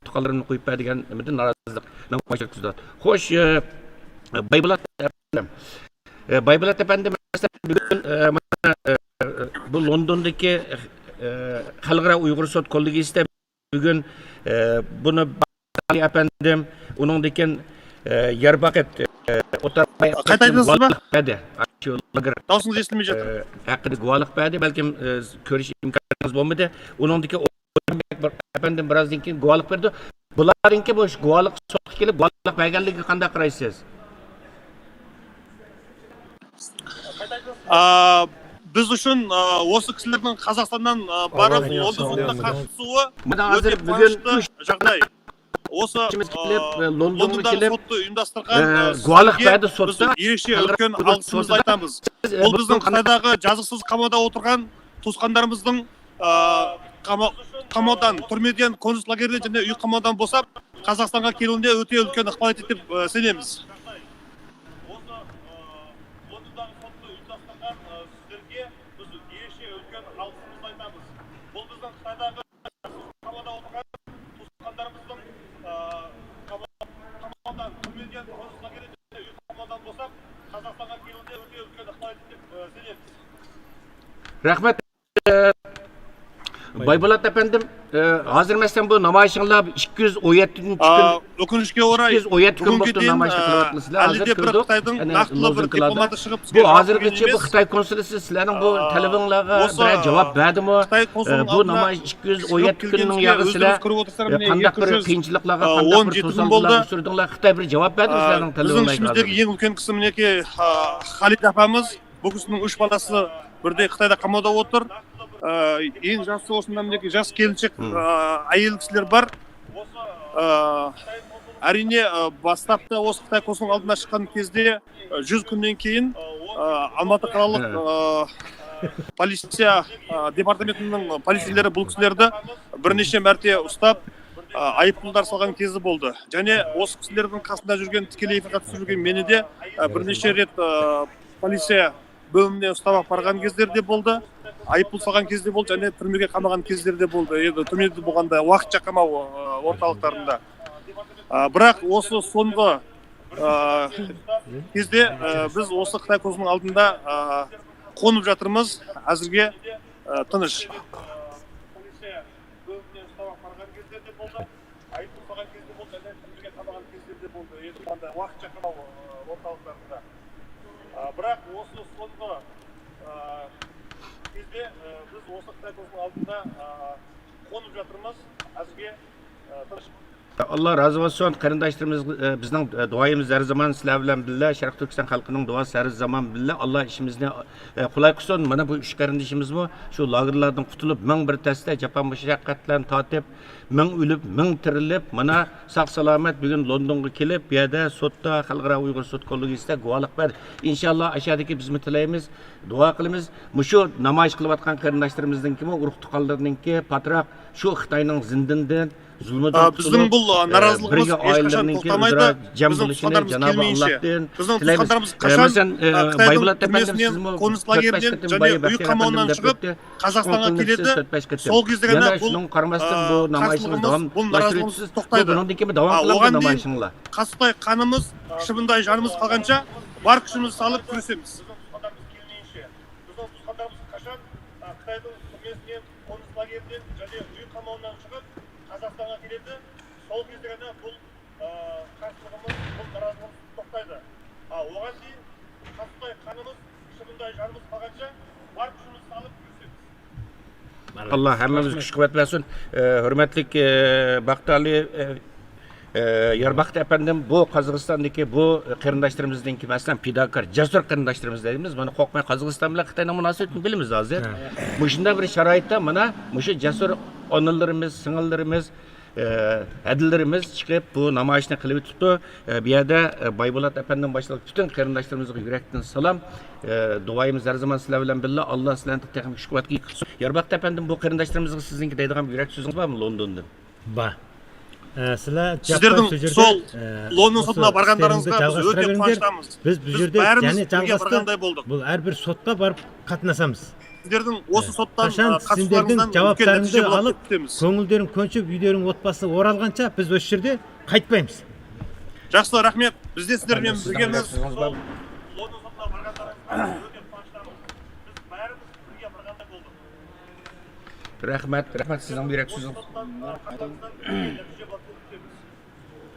tuqqanlarimni qo'yib degan nimada norozilik namoyish o'tkazdi. Xo'sh, Baybulat efendim bugun bu Londondagi xalqaro Uyg'ur sud kollegiysida bugun buni efendim uningdan Yarbaqat o'tarmay qaytaydingizmi? Dawsınız eslemeyecek. Hakkında guvalık berdi, belki görüş imkanınız olmadı. Uningdagi efendim birazdan keyin guvalık berdi. Bularninki bu guvalık so'qqa kelib guvalık berganligiga qanday qaraysiz? Biz uchun o'sha kishilarning Qozog'istondan borib, Londonga qatishuvi hozir bugun жағдай. осы Londonga Londonдағы kelib, сотты ұйымдастырған guvohlik berdi sotda. ерекше үлкен алғысымызды айтамыз. Бұл біздің Қытайдағы жазықсыз қамауда отырған туысқандарымыздың қамаудан, түрмеден, концлагерьден және үй қамаудан босап, Қазақстанға келуінде өте үлкен ықпал етеді деп сенеміз. Rahmet. Baybulat efendim, hazır mesela bu namayışınlar 217 gün Өкінішке орай, 217 gün бүгінге bu дейін namayışta kılıvatmışsınlar. Hazır әлі де бір kıldık. Қытайдың нақтылы бір дипломаты шығып бізге Bu жауап hazır берген geçe bu емес. Xitay konsolisi sizlerin bu telefonlarga bir cevap verdi mi? Bu namayış 217 günün yağı sizler kandak bir kıyınçılıklarga, kandak bir to'salg'ularga uchradinglar. Xitay bir cevap verdi mi sizlerin Біздің telefonlarga? ішіміздегі ең үлкен кісі мінекей Халид апамыз, бұл кісінің 3 баласы бірде Қытайда қамауда отыр. Ең жасы осында мінекей жас келіншек әйел кісілер бар. Әрине бастапта осы Қытай консулының алдына шыққан кезде 100 күннен кейін Алматы қалалық полиция департаментінің полицейлері бұл кісілерді бірнеше мәрте ұстап айыппұлдар салған кезі болды. Және осы кісілердің қасында жүрген, тікелей эфирге түсіп жүрген мені де бірнеше рет полиция бөліміне ұстап апарған кездер де болды. Айыппұл салған кезде болды, және түрмеге қамаған кездер де болды. Енді түрмеде болғанда уақытша қамау орталықтарында. Бірақ осы соңғы кезде біз осы Қытай консулының алдында қонып жатырмыз. Әзірге тыныш. Бірақ осы соңғы кезде біз осы Қытай консулының алдында қонып жатырмыз. Әзірге тыныш. Allah razı olsun. Qarindoshlarimiz bizning duoyimiz har zaman sizlar bilan birga, Sharq Turkiston xalqining duosi har zaman birga. Allah ishimizni qulay qilsin. Mana bu uch qarindishimizmi shu lagerlardan qutulib, ming bir tasda jafo mushaqqatlarni tatib, ming o'lib, ming tirilib, mana sog' salomat bugun Londonga kelib, bu yerda sotda xalqaro Uyg'ur sud kollegiysida guvohlik berdi. Inshaalloh ashadagi biz tilaymiz, duo qilamiz. Shu namoyish qilayotgan qarindoshlarimizninkimi, urug' tuqqanlarninki patroq shu Xitoyning zindondan Біздің бұл наразылығымыз ешқашан тоқтамайды. Біздің тұтқандарымыз келмейінше. Біздің тұтқандарымыз қашан Қытайдың түрмесінен, концлагерінен және үй қамауынан шығып, Қазақстанға келеді. Сол кезде ғана бұл қарсылығымыз, бұл наразылығымыз тоқтайды. Оған дейін қасықтай қанымыз, шыбындай жанымыз қалғанша бар күшімізді салып күресеміз. Біздің тұтқандарымыз қашан Қытайдың түрмесінен, концлагерінен және үй қамауынан шығып, Қазақстанға келеді, сол кезде ғана бұл қарсылығымыз, бұл наразылығымыз тоқтайды. Оған дейін қасықтай қанымыз, шыбындай жанымыз қалғанша бар күшімізді салып күресеміз. Allah hammamiz kuch quvvat bersin. Hurmatli Baxtali Yarbaqt efendim, bu Qozog'istondagi bu qarindoshlarimizningki masalan fidokor, jasur qarindoshlarimiz deymiz. Mana qo'rqmay Qozog'iston bilan Xitoyning munosabatini bilamiz hozir. Shunday bir sharoitda mana shu jasur onalarimiz, singillarimiz, adillarimiz chiqib bu namoyishni qilib o'tibdi. Bu yerda Baybulat efendim boshliq butun qarindoshlarımizga yurakdan salom. Duoyimiz har zaman sizlar bilan birga. Alloh sizlarni texnik kuch quvvatga qilsin. Yarbaqt efendim, bu qarindoshlarimizga sizningki deydigan yurak so'zingiz bormi Londondan? Bor. Сіздердің сол Лондон сотына барғандарыңызға біз өте қуаныштамыз. Біз бұл жерде және жалғасты бұл әрбір сотқа барып қатынасамыз. Сіздердің осы соттан қатысуларыңыздан жауаптарыңызды алып, көңілдерің көншіп, үйлерің отбасы оралғанша біз осы жерде қайтпаймыз. Жақсы, рахмет. Біз де сіздермен біргеміз. Лондон сотына барғандарыңызға өте қуаныштамыз. Біз бәріміз бірге барғандай болдық. Rahmat sizning yurak so'zingiz.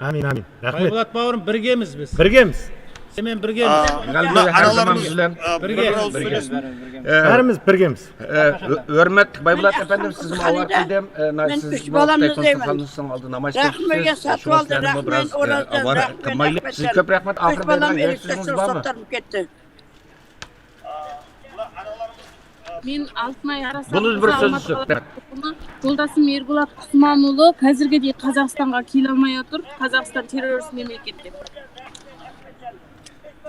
Amin, amin. Rahmet. Baybulat bavurım, birgemiz biz. Birgemiz. Hemen birgemiz. Bәріміз біргеміз. Hürmet Baybulat efendim, siz muavvat edem. Siz konsultanlığınızın aldı namaz Rahmeye satı aldı, rahmet oradan, rahmet. Siz köp rahmet. Ahir balam erişte ruhsatlarım gitti. Men Altınay arasında Bunuz bir sözü. Жолдасым Эрболат Кусманұлы қазірге дейін Қазақстанға келе алмай отыр. Қазақстан террорист мемлекет деп.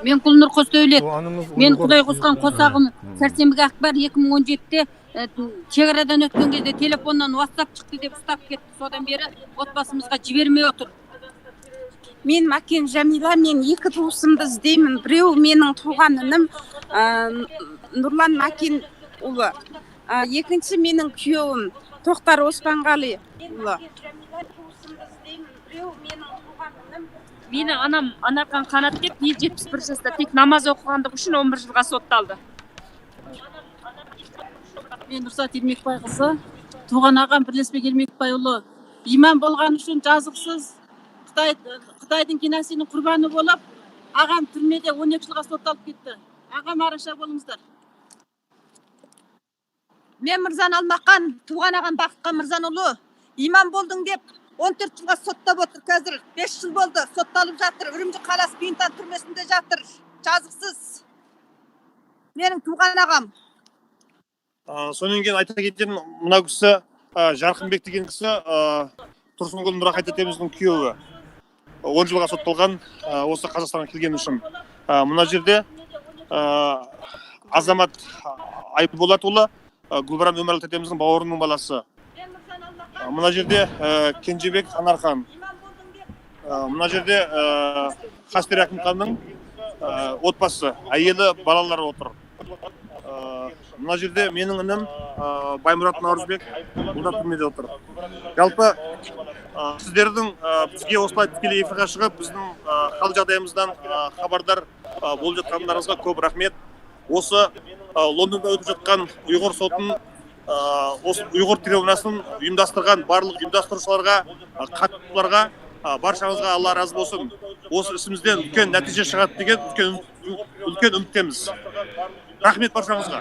Мен Гүлнұр Қостөйлет. Мен Құдай қосқан қосағым Сәрсенбі Ақбар 2017-те шекарадан өткен кезде телефоннан WhatsApp шықты деп ұстап кетті. Содан бері отбасымызға жібермей отыр. Мен Макен Жәмила, мен екі туысымды іздеймін. Біреу менің туған інім Нұрлан Макен ұлы. Екінші менің күйеуім Тоқтар Оспанғали ұлы. Менің анам Анархан Қанат деп 71 жаста тек намаз оқығандығы үшін 11 жылға сотталды. Мен Нұрсат Ермекбай қызы, туған ағам Бірлесбек Ермекбайұлы имам болған үшін жазықсыз Қытайдың кинасының құрбаны болып, ағам түрмеде 12 жылға сотталып кетті. Ағам араша болыңыздар. Мен Мырзан Алмақан, туған ағам Бақытқан Мырзанұлы, имам болдың деп 14 жылға соттап отыр. Қазір 5 жыл болды, сотталып жатыр. Үрімжі қаласы Бейінтан түрмесінде жатыр. Жазықсыз. Менің туған ағам. Сонен кейін айта кететін мына кісі Жарқынбек деген кісі Тұрсынғұл Нұрақай тетеміздің күйеуі. 10 жылға сотталған осы Қазақстанға келген үшін. Мына жерде Азамат Айболатұлы Гүлбарам Өмірәлі тетеміздің бауырының баласы. Мына жерде Кенжебек Анархан. Мына жерде Қастер Әкімханның отбасы, әйелі, балалары отыр. Мына жерде менің інім Баймұрат Наурызбек бұлда түрмеде отыр. Жалпы сіздердің бізге осылай тікелей эфирге шығып, біздің хал жағдайымыздан хабардар болып жатқандарыңызға көп рахмет. Осы Лондонда өтіп жатқан ұйғыр сотын, осы ұйғыр трибунасын ұйымдастырған барлық ұйымдастырушыларға, қатысушыларға баршаңызға Алла разы болсын. Осы ісімізден үлкен нәтиже шығады деген үлкен үміттеміз. Рахмет баршаңызға.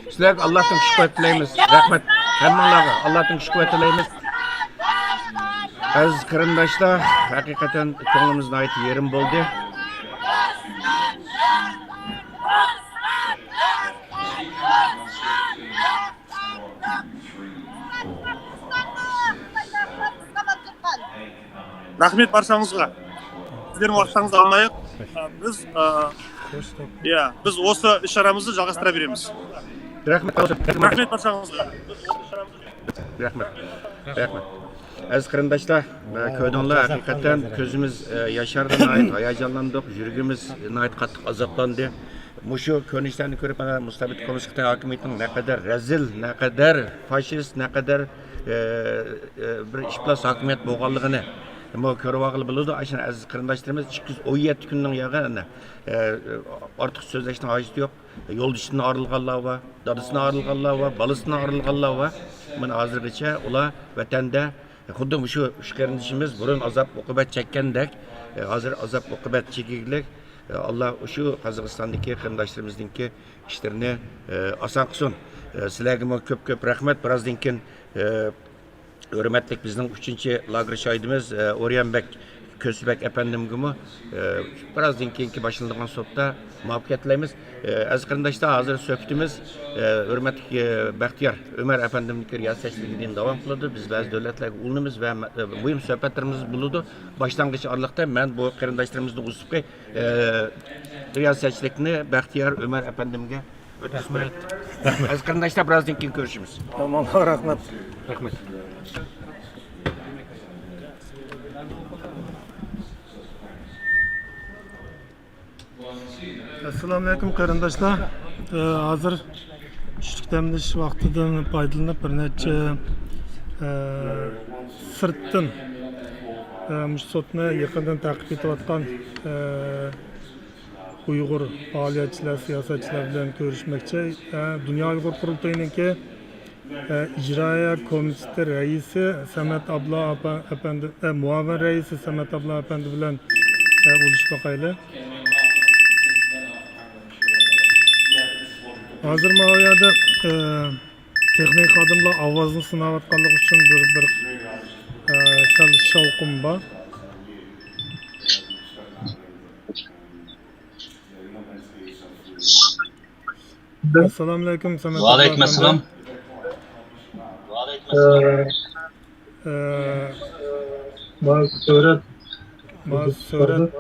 Sizlerge Allah'tan şükür tileyimiz. Rahmet. Hemmanlarga Allah'tan şükür tileyimiz. Az kırındaşlar hakikaten konuğumuzun ait yerim oldu. Рахмет баршаңызға. Сіздердің уақыттарыңызды алмайық. Біз осы іс-шарамызды жалғастыра береміз. Рахмет баршаңызға. Рахмет. Әз қырындаштар, көдіңлі hakikaten көзіміз yaşardan ait, hayacanlandık, жүргіміз ait қатты azaplandı. Muşu körünüşlerini görüp Mustabit Konuşuk'ta hakimiyetin ne kadar rezil, ne kadar faşist, ne kadar bir işplas hakimiyet boğallığını bu körüp ağıl buludu. Aşın aziz kırındaşlarımız 217 günün yağı artık sözleştiğine hacısı yok. Yol dışına arılğanlar var, dadısına arılğanlar var, balısına arılğanlar var. Bunu hazırgıça ola vatanda xuddi şu karindişimiz burun azap uqubat çekkendek hazır azap uqubat çekiglik Allah şu Qozog'istondagi qarindoshlarimizningki ishlarini oson qilsin. Sizlarga ko'p rahmat. Birozdan keyin hurmatli bizning 3-lager shoidimiz O'ryanbek Ko'sbek apandimga birozdan keyingi boshlanadigan sudda muvaffaqiyat tilaymiz. Aziz qarindoshlar, hozir suhbatimiz hurmatli Baxtiyor Umar apandimning riyosatchiligidan davom qiladi. Biz ba'zi davlatlarga ulinamiz va muhim suhbatlarimiz bo'ladi. Boshlang'ich oraliqda men bu qarindoshlarimizni uzib riyosatchilikni Baxtiyor Umar apandimga o'tkazmayman. Aziz qarindoshlar, birozdan keyin ko'rishamiz. Tamam, rahmat. Rahmat. Assalomu alaykum qarindoshlar. Hozir tushlik damlash vaqtidan foydalanib bir necha sirtdan sotni yaqindan ta'qib etayotgan Uyg'ur faoliyatchilar, siyosatchilar bilan ko'rishmoqchi. Dunyo Uyg'ur qurultoyiniki ijroiya komiteti raisi Samat Ablo apandi, muavin raisi Samat Ablo apandi bilan bo'lishmoqayli. Hozir bu yerda texnik xodimlar ovozini sinayotganligi uchun bir sal shavqim bor. Assalomu alaykum Samat. Va alaykum assalom. Bazı surat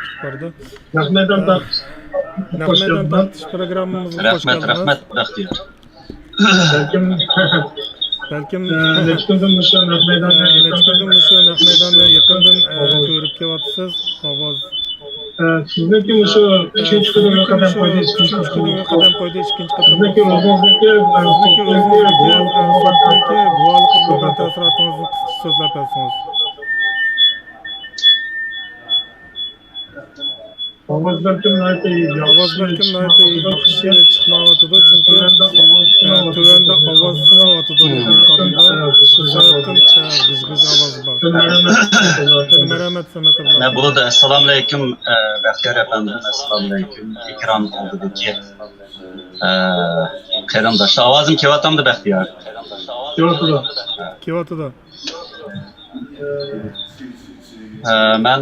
çıkardı. Nahmedan tartış programımızga hoş geldiniz. Rahmet, Baxtiyor. Belkim neçe kundan mushu Nahmedanni yaqindan ko'rib kelyapsiz. Ovoz sizniki mushu 3-chi kunga qadam qo'ydi, 2-chi sizniki o'zingizniki bo'lgan taassurotingizni so'zlab bersangiz. Ovoz balkim yaxshi chiqmayotidi, chunki tuvanda ovoz silayotidi. G'ij ovoz bor. Marhamat Samat abla. Ne bo'ldi? Assalomu alaykum Baxtiyor efendim. Assalomu alaykum ikram oldidagi qarindoshlar. Ovozim kelyaptimi Baxtiyor? Kelyapti. Men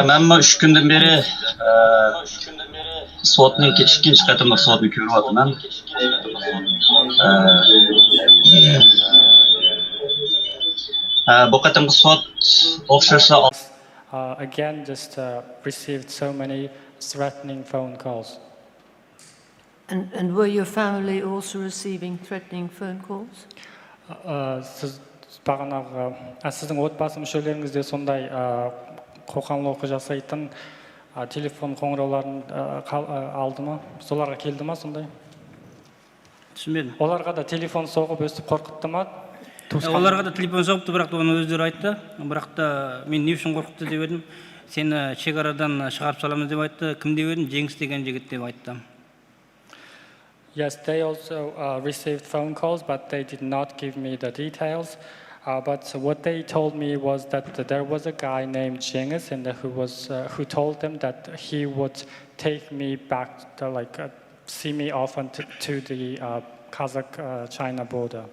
men 3 kundan beri soatning ikkinchi qatimliq soatni ko'ryapman. Bu qatimki soat o'xshasa again just received so many threatening phone calls. And were your family also receiving threatening phone calls? Siz бағанағы сіздің отбасы мүшелеріңізде сондай қоқаң-лоққы жасайтын телефон қоңырауларын алды ма? Соларға келді ма сондай? Түсінбедім. Оларға да телефон соғып өстіп қорқытты ма? Оларға да телефон соғыпты, бірақ та оны өздері айтты. Бірақ та мен не үшін қорқытты деп едім. Сені шекарадан шығарып саламыз деп айтты. Кім деп едім? Жеңіс деген жігіт деп айтты. Yes, they also received phone calls, but they did not give me the details. But what they told me was that there was a guy named Cengiz, and who told them that he would take me back to see me off to the Kazakh-China border.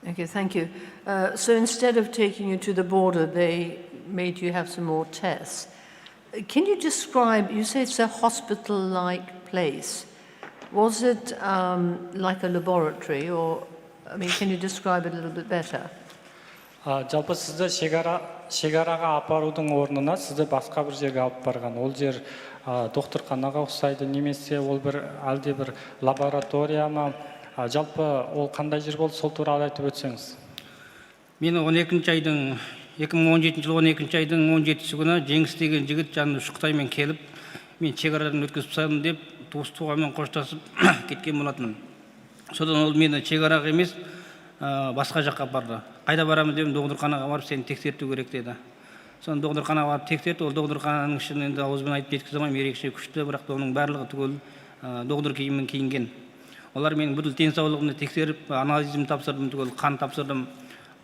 Okay, thank you. So instead of taking you to the border, they made you have some more tests. Can you describe? You say it's a hospital-like place. Was it like a laboratory, or can you describe it a little bit better? Жалпы сізді шекараға апарудың орнына сізді басқа бір жерге алып барған. Ол жер докторханаға ұқсайды, немесе ол әлде бір лаборатория ма? Жалпы ол қандай жер болды, сол туралы айтып өтсеңіз. Мені 12 айдың 2017 жылы 12 айдың 17-сі күні Жеңіс деген жігіт жанымда Қытаймен келіп, мен шекарадан өткізіп тастадым деп туыс-туғанмен қоштасып кеткен болатын. Содан ол мені шекараға емес, басқа жаққа барды. Қайда барамын дедім, докторханаға барып сені тексерту керек деді. Соны докторханаға барып тексертті, ол докторхананың ішін енді ауызбен айтып жеткізе алмаймын, ерекше күшті, бірақ оның барлығы түгел доктор киіммен киінген. Олар менің бүкіл денсаулығымды тексеріп, анализімді тапсырдым, түгел қан тапсырдым.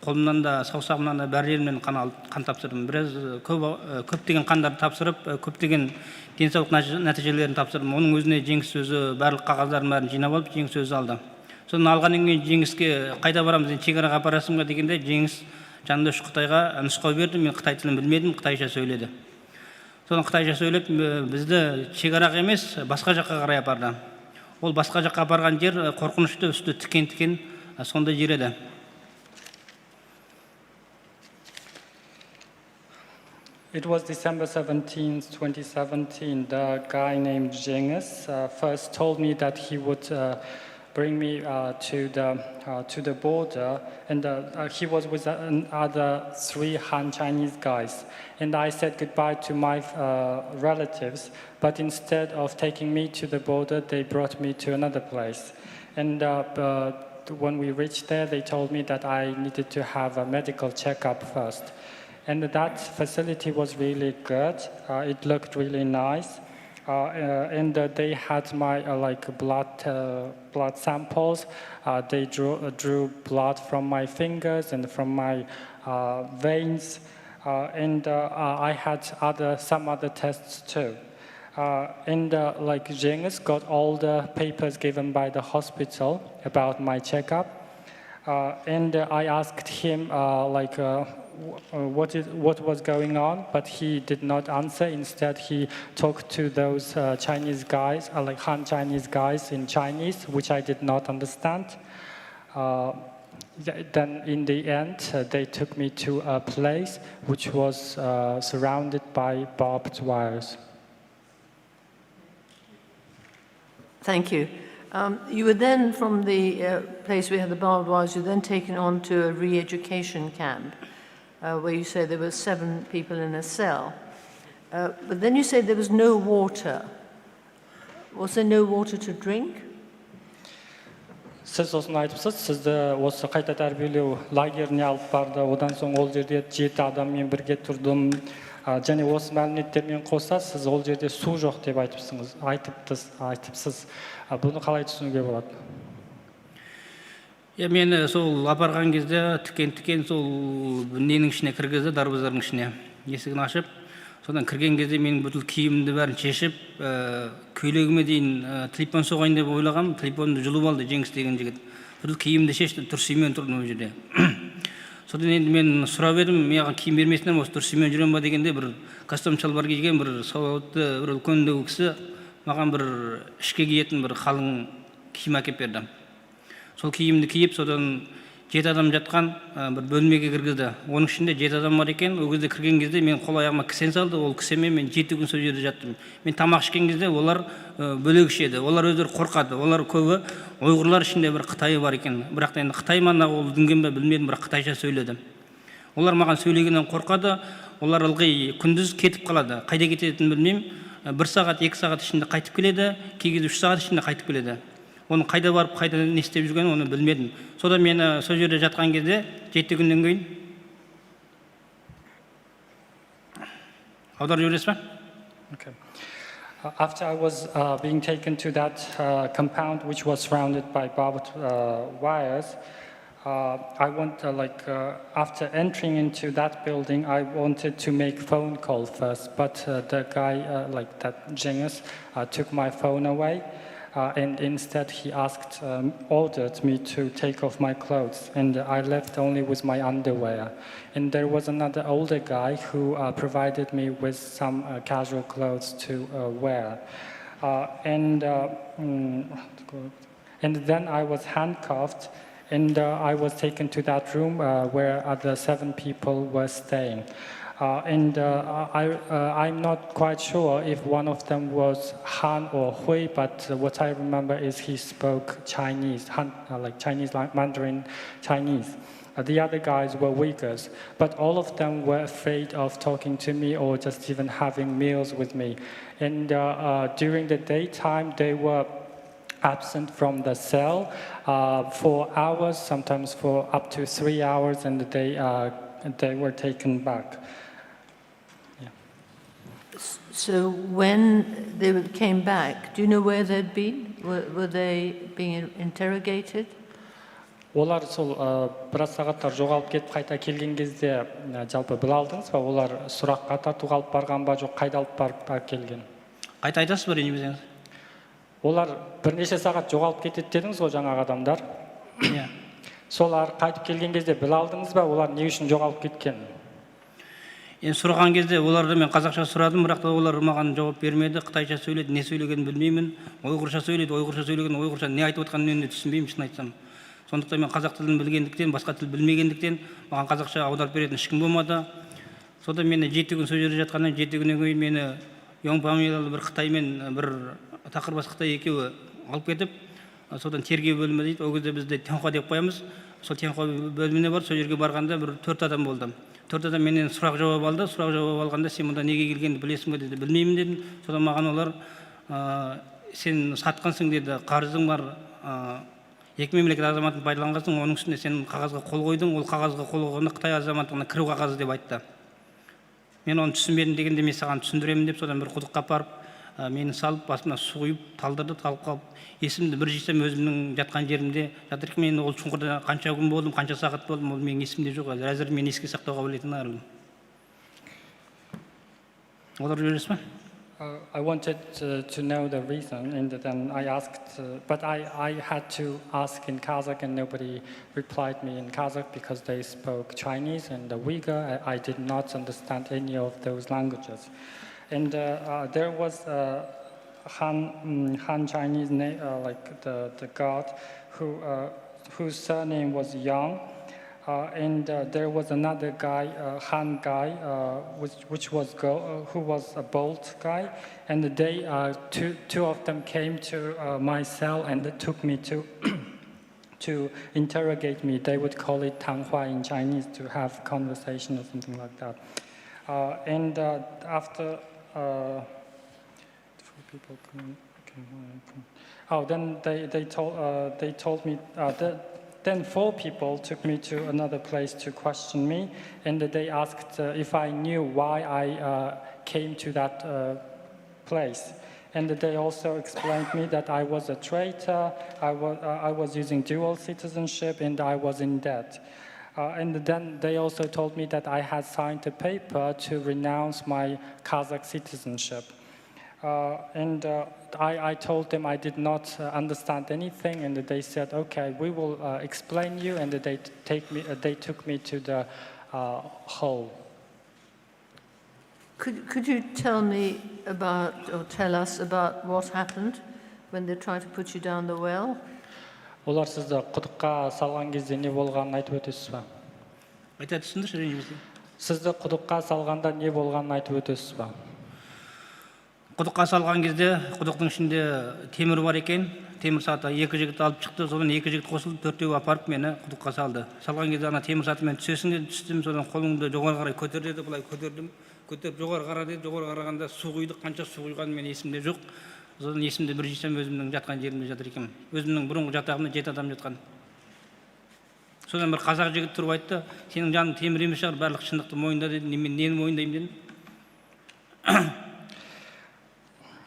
Қолымнан да, саусағымнан да бәр жерімнен қан тапсырдым. Біраз көптеген қандарды тапсырып, көптеген денсаулық нәтижелерін тапсырдым. Оның өзіне Жеңіс өзі барлық қағаздарын бәрін жинап алып, Жеңіс өзі алды. Соны алғаннан кейін Жеңіске қайда барамыз, шекараға апарасың ба дегенде, Жеңіс жанында Қытайға нұсқау берді. Мен Қытай тілін білмедім, Қытайша сөйледі. Соны Қытайша сөйлеп, бізді шекараға емес, басқа жаққа қарай апарды. Ол басқа жаққа апарған жер қорқынышты, үсті тікен-тікен, сондай жер еді. It was December 17, 2017. The guy named Cengiz first told me that he would bring me to the border, and he was with other 3 Han Chinese guys. And I said goodbye to my relatives, but instead of taking me to the border, they brought me to another place. And when we reached there, they told me that I needed to have a medical checkup first. And that facility was really good. It looked really nice. And they had my blood samples. They drew blood from my fingers and from my veins. And I had some other tests too. And Cengiz got all the papers given by the hospital about my checkup. And I asked him what was going on, but he did not answer. Instead, he talked to those Chinese guys, like Han Chinese guys in Chinese, which I did not understand. Then in the end, they took me to a place which was surrounded by barbed wires. Thank you. You were then, from the place where you had the barbed wires, you were then taken on to a re-education camp, where you say there were 7 people in a cell. But then you said there was no water. Was there no water to drink? Сіз осыны айтыпсыз, сізді осы қайта тәрбиелеу лагеріне алып барды, одан соң ол жерде 7 адаммен бірге тұрдым. Және осы мәліметтермен қоса, сіз ол жерде су жоқ деп айтыпсыз. Бұны қалай түсінуге болады? Мені сол апарған кезде тікен сол ненің ішіне кіргізді, дарбыздардың ішіне. Есігін ашып, содан кірген кезде мен бүткіл киімімді бәрін шешіп, көйлегіме дейін телефон соғайын деп ойлағам, телефонды жұлып алды Жеңіс деген жігіт. Бүткіл киімімді шешті, тұрсымен тұрдым ол жерде. Содан енді мен сұрап едім, маған киім бермесінен осы тұрсымен жүрем ба дегенде, бір костюм шалбар киген бір сауатты, бір үлкендеу кісі маған бір ішке киетін бір қалың киім әкеп берді. Сол киімді киіп, содан 7 адам жатқан бір бөлмеге кіргізді. Оның ішінде 7 адам бар екен. Ол кезде кірген кезде мен қол аяғыма кісен салды. Ол кісемен мен 7 күн сол жерде жаттым. Мен тамақ ішкен кезде олар бөлек ішеді. Олар өздері қорқады. Олар көбі ұйғырлар ішінде бір Қытай бар екен. Бірақ енді Қытай мана ол дүнген бе білмедім, бірақ Қытайша сөйледі. Олар маған сөйлегеннен қорқады. Олар ылғи күндіз кетіп қалады. Қайда кететінін білмеймін. 1 сағат, 2 сағат ішінде қайтып келеді. Кей кезде 3 сағат ішінде қайтып келеді. Оны қайда барып, қайда не істеп жүргенін оны білмедім. Содан мені сол жерде жатқан кезде 7 күннен кейін аударып жібересіз ба? Okay. After I was being taken to that compound which was surrounded by barbed wires, I want after entering into that building, I wanted to make phone call first, but the guy that Cengiz took my phone away. And instead he ordered me to take off my clothes, and I left only with my underwear. And there was another older guy who provided me with some casual clothes to wear. And then I was handcuffed, and I was taken to that room where other 7 people were staying. I'm not quite sure if one of them was Han or Hui, but what I remember is he spoke Chinese, Han, like Chinese, like Mandarin Chinese. The other guys were Uyghurs, but all of them were afraid of talking to me or just even having meals with me. And during the daytime, they were absent from the cell for hours, sometimes for up to 3 hours, and they were taken back. So when they came back, do you know where they'd been? Were they being interrogated? Олар сол біраз сағаттар жоғалып кетіп қайта келген кезде жалпы біле алдыңыз ба? Олар сұраққа тартуға алып барған ба, жоқ қайда алып барып келген? Қайта айтасыз ба ренжімесеңіз? Олар бірнеше сағат жоғалып кетеді дедіңіз ғой жаңағы адамдар. Солар қайтып келген кезде біле алдыңыз ба? Олар не үшін жоғалып кеткен? Енді сұраған кезде оларды мен қазақша сұрадым, бірақ олар маған жауап бермеді. Қытайша сөйледі, не сөйлегенін білмеймін. Ойғырша сөйледі, ойғырша сөйлеген, ойғырша не айтып отқанын мен түсінбеймін, шын айтсам. Сондықтан мен қазақ тілін білгендіктен, басқа тіл білмегендіктен маған қазақша аударып беретін ешкім болмады. Содан мені 7 күн сол жерде жатқаннан 7 күннен кейін мені Йоңпамилалы бір Қытаймен бір тақырбас Қытай екеуі алып кетіп, содан тергеу бөлімі дейді. Ол кезде бізде Тянхуа деп қоямыз. Сол Тянхуа бөліміне бар, сол жерге барғанда бір 4 адам болды. 4 адам менен сұрақ жауап алды. Сұрақ жауап алғанда сен мұнда неге келгенді білесің бе деді. Білмеймін дедім. Содан маған олар сен сатқансың деді. Қарызың бар. 2 мемлекет азаматын пайдаланғансың, оның үстіне сен қағазға қол қойдың. Ол қағазға қол қойғанда Қытай азаматына кіру қағазы деп айтты. Мен оны түсінбедім дегенде мен саған түсіндіремін деп содан бір құдыққа апарып мені салып басына су құйып талдырды, талып қалып есімді бір жисем өзімнің жатқан жерімде жатыр. Мен ол шұңқырда қанша күн болдым, қанша сағат болдым, ол менің есімде жоқ. Әзір мен еске сақтауға білетін армын. Олар жүресіз ба? I wanted to know the reason, and then I asked, but I had to ask in Kazakh, and nobody replied me in Kazakh because they spoke Chinese and the Uyghur. I did not understand any of those languages. And there was Han Chinese name, like the god, whose surname was Yang. And there was another guy, Han guy, who was a bold guy, and they two of them came to my cell and they took me to interrogate me. They would call it Tanghua in Chinese, to have conversation or something like that. And after people then they told me that. Then 4 people took me to another place to question me, and they asked if I knew why I came to that place. And they also explained me that I was a traitor, I was using dual citizenship, and I was in debt. And then they also told me that I had signed a paper to renounce my Kazakh citizenship. I told them I did not understand anything, and they said, "Okay, we will explain you." And they took me to the hole. Could you tell me about, or tell us about what happened when they tried to put you down the well? Олар сізді құдыққа салған кезде не болғанын айтып өтесіз ба? Айта түсіндірші ренжімесең. Сізді құдыққа салғанда не болғанын айтып өтесіз ба? Құдыққа салған кезде құдықтың ішінде темір бар екен. Темір саты 2 жігіт алып шықты, содан 2 жігіт қосылып 4-еу апарып мені құдыққа салды. Салған кезде ана темір сатымен түсесің деді, түстім, содан қолыңды жоғары қарай көтер деді, былай көтердім. Көтеріп жоғары қара деді, жоғары қарағанда су құйдық, қанша су құйғанын мен есімде жоқ. Содан есімде бір жесем өзімнің жатқан жерімде жатыр екен. Өзімнің бұрынғы жатағымда 7 адам жатқан. Содан бір қазақ жігіт тұрып айтты, сенің жаның темір емес шығар, барлық шындықты мойында деді. Мен нені мойындаймын дедім.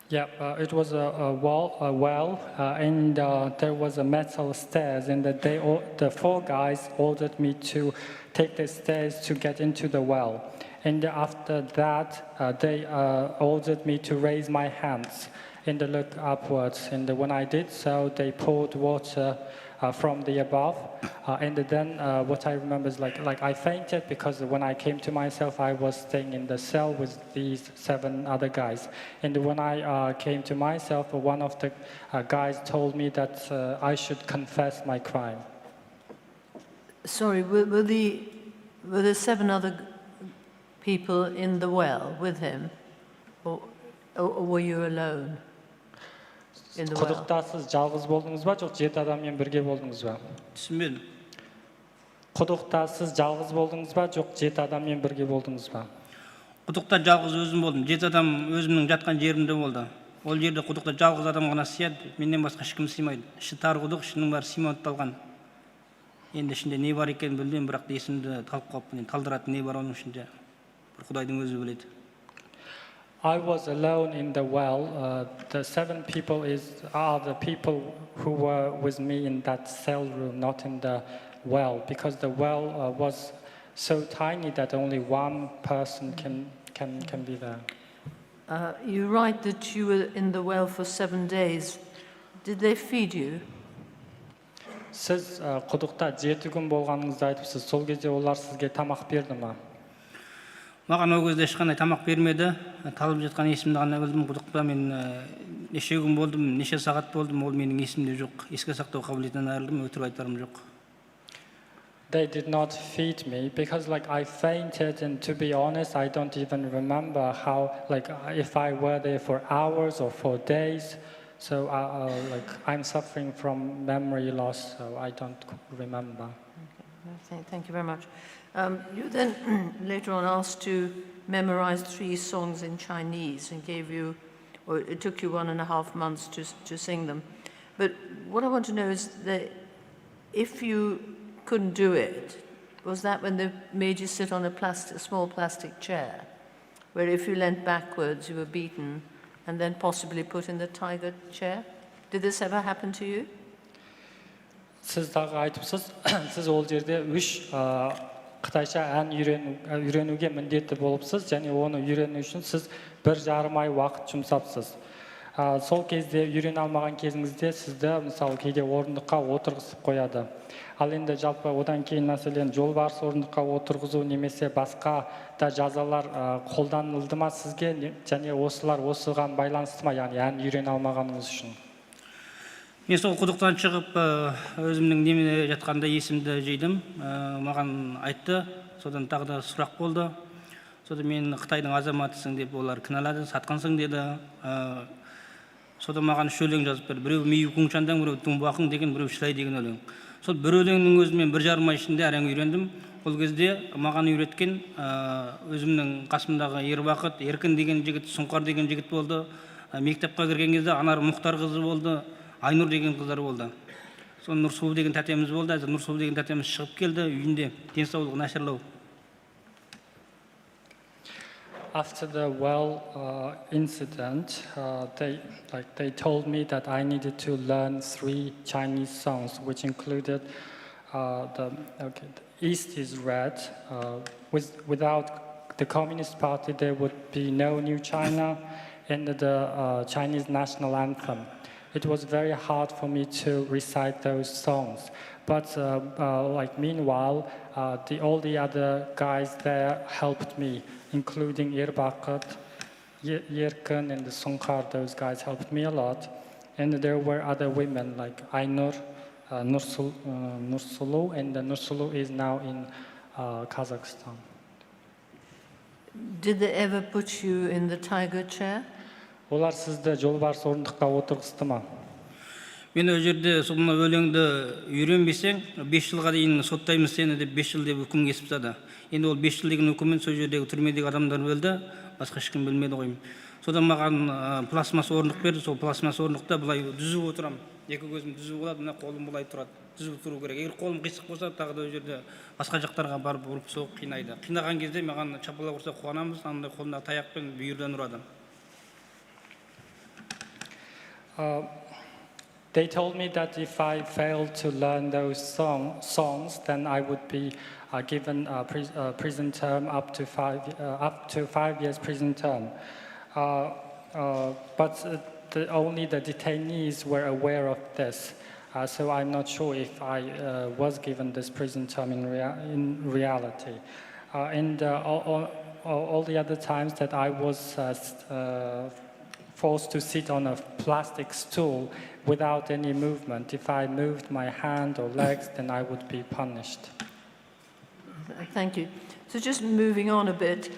Yeah, it was a well, and there was a metal stairs, and the 4 guys ordered me to take the stairs to get into the well. And after that, they ordered me to raise my hands and look upwards. And when I did so, they poured water from the above. And then what I remember is like I fainted, because when I came to myself, I was staying in the cell with these 7 other guys. And when I came to myself, one of the guys told me that I should confess my crime. Sorry, were there 7 other people in the well with him, or were you alone in the well? Құдықта сіз жалғыз болдыңыз ба, жоқ 7 адаммен бірге болдыңыз ба? Түсінбедім. Құдықта сіз жалғыз болдыңыз ба, жоқ 7 адаммен бірге болдыңыз ба? Құдықта жалғыз өзім болдым. 7 адам өзімнің жатқан жерімде болды. Ол жерде құдықта жалғыз адам ғана сыяды, менен басқа ешкім сыймайды. Іші тар құдық, ішінің бәрі цементталған. Енді ішінде не бар екенін білмеймін, бірақ есімді талып қалыппын. Талдыратын не бар оның ішінде? Бір Құдайдың өзі біледі. I was alone in the well. The 7 people are the people who were with me in that cell room, not in the well, because the well was so tiny that only 1 person can be there. You write that you were in the well for 7 days. Did they feed you? Siz құдықта 7 күн болғаныңызды айтыпсыз. Сол кезде олар сізге тамақ берді ма? Маған ол кезде ешқандай тамақ бермеді. Талып жатқан есімді ғана білдім. Құдықта мен неше күн болдым, неше сағат болдым, ол менің есімде жоқ. Еске сақтау қабілетінен айырылдым, өтірік айтарым жоқ. They did not feed me because I fainted, and to be honest, I don't even remember how, if I were there for hours or for days. So I'm suffering from memory loss, so I don't remember. Okay. Thank you very much. You then later on asked to memorize 3 songs in Chinese, and it took you 1.5 months to sing them. But what I want to know is that if you couldn't do it, was that when they made you sit on a small plastic chair, where if you leant backwards, you were beaten, and then possibly put in the tiger chair? Did this ever happen to you? Siz дағы айтыпсыз, сіз ол жерде 3 Қытайша ән үйренуге міндетті болыпсыз, және оны үйрену үшін сіз 1,5 ай уақыт жұмсапсыз. Сол кезде үйрене алмаған кезіңізде сізді мысалы кейде орындыққа отырғызып қояды. Ал енді жалпы одан кейін мәселен жолбарыс орындыққа отырғызу немесе басқа да жазалар қолданылды ма сізге, және осылар осыған байланысты ма, яғни ән үйрене алмағаныңыз үшін? Мен сол құдықтан шығып өзімнің неме жатқанда есімді жидым, маған айтты, содан тағы да сұрақ болды. Содан мен Қытайдың азаматысың деп олар кінәлады, сатқансың деді. Содан маған үш өлең жазып берді. Біреу мию күңшандаң, біреу тумбақың деген, біреу шылай деген өлең. Сол бір өлеңнің өзімен 1,5 ай ішінде әрең үйрендім. Ол кезде маған үйреткен өзімнің қасымдағы Ербақыт, Еркін деген жігіт, Сұңқар деген жігіт болды. Мектепқа кірген кезде Анар Мұхтар қызы болды, Айнұр деген қыздар болды. Сол Нұрсұлу деген тәтеміз болды. Әзір Нұрсұлу деген тәтеміз шығып келді үйінде, денсаулығын нашарлау. After the well incident, they told me that I needed to learn 3 Chinese songs, which included the East is Red. Without the Communist Party, there would be no New China, and the Chinese national anthem. It was very hard for me to recite those songs, but meanwhile, all the other guys there helped me, including Erbakut, Yerkan, and the Sunkar. Those guys helped me a lot. And there were other women like Ainur, Nursulu, and Nursulu is now in Kazakhstan. Did they ever put you in the tiger chair? Олар сізді жолбарыс орындыққа отырғызды ма? Мен ол жерде сол өлеңді үйренбесең, 5 жылға дейін соттаймыз сені деп 5 жыл деп үкім кесіп тастады. Енді ол 5 жыл деген үкіммен сол жердегі түрмедегі адамдар өлді, басқа ешкім білмеді ғой. Содан маған пластмасс орындық берді, сол пластмасс орындықта былай дүзіп отырамын. Екі көзім дүзіп болады, мына қолым былай тұрады. Дүзіп тұру керек. Егер қолым қисық болса, тағы да ол жерде басқа жақтарға барып ұрып соғып қинайды. Қинаған кезде маған шапалақ ұрса қуанамыз, андай қолымдағы таяқпен бүйірден ұрады. They told me that if I failed to learn those songs, then I would be given a prison term up to 5 years prison term. But only the detainees were aware of this, so I'm not sure if I was given this prison term in reality. And all the other times that I was forced to sit on a plastic stool without any movement. If I moved my hand or legs, then I would be punished. Thank you. So just moving on a bit,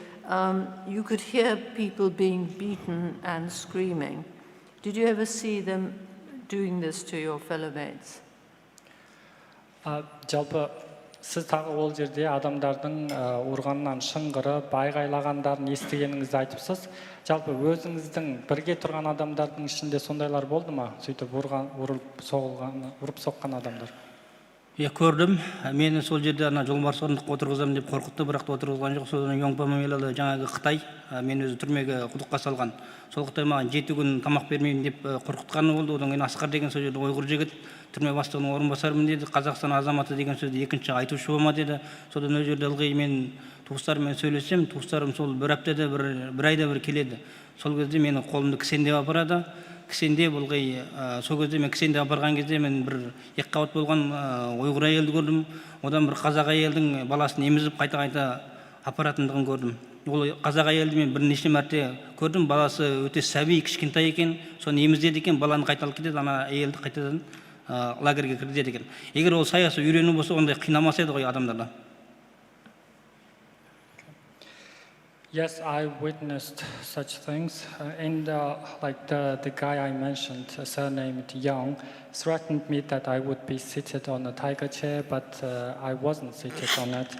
you could hear people being beaten and screaming. Did you ever see them doing this to your fellow mates? жалпы сіз тағы ол жерде адамдардың ұрғаннан шыңғырып, айғайлағандарын естігеніңізді айтыпсыз. Жалпы өзіңіздің бірге тұрған адамдардың ішінде сондайлар болды ма? Сөйтіп ұрып соққан адамдар. Көрдім. Мені сол жерде жолбарыс орындыққа отырғызамын деп қорқытты, бірақ отырғызған жоқ. Содан Йоңпа Мамелалы жаңағы Қытай мен өзі түрмеге құдыққа салған. Сол Қытай маған 7 күн тамақ бермеймін деп қорқытқаны болды. Одан кейін Асқар деген сол жерде ойғыр жігіт түрме бастығының орынбасарымын деді. Қазақстан азаматы деген сөзді екінші айтушы болма деді. Содан ол жерде ылғи мен туыстарыммен сөйлесем, туыстарым сол бір аптада бір айда бір келеді. Сол кезде мені қолымды кісендеп апарады. Кісенде болғай, сол кезде мен кісенде апарған кезде мен бір екіқабат болған ойғыр әйелді көрдім. Одан бір қазақ әйелдің баласын емізіп қайта апаратындығын көрдім. Ол қазақ әйелді мен бірнеше мәрте көрдім. Баласы өте сәби, кішкентай екен. Соны еміздеді екен, баланы қайталып кетеді, ана әйелді қайтадан лагерге кіргізеді екен. Егер ол саясы үйрену болса, ондай қинамас еді ғой адамдарда. Yes, I witnessed such things. And the guy I mentioned, surnamed Young, threatened me that I would be seated on a tiger chair, but I wasn't seated on it.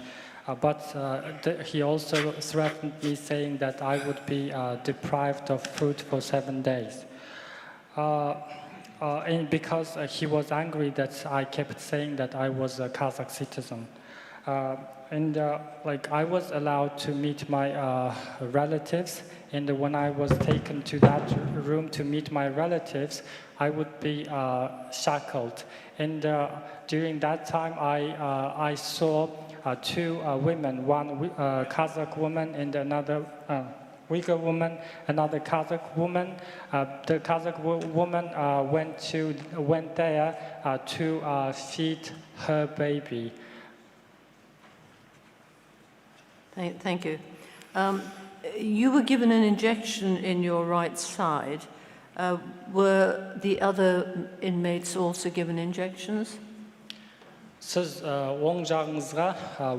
He also threatened me, saying that I would be deprived of food for 7 days. And because he was angry that I kept saying that I was a Kazakh citizen. I was allowed to meet my relatives, and when I was taken to that room to meet my relatives, I would be shackled. And during that time, I saw 2 women, one Kazakh woman and another Uyghur woman, another Kazakh woman. The Kazakh woman went there to feed her baby. Thank you. You were given an injection in your right side. Were the other inmates also given injections? Сіз оң жағыңызға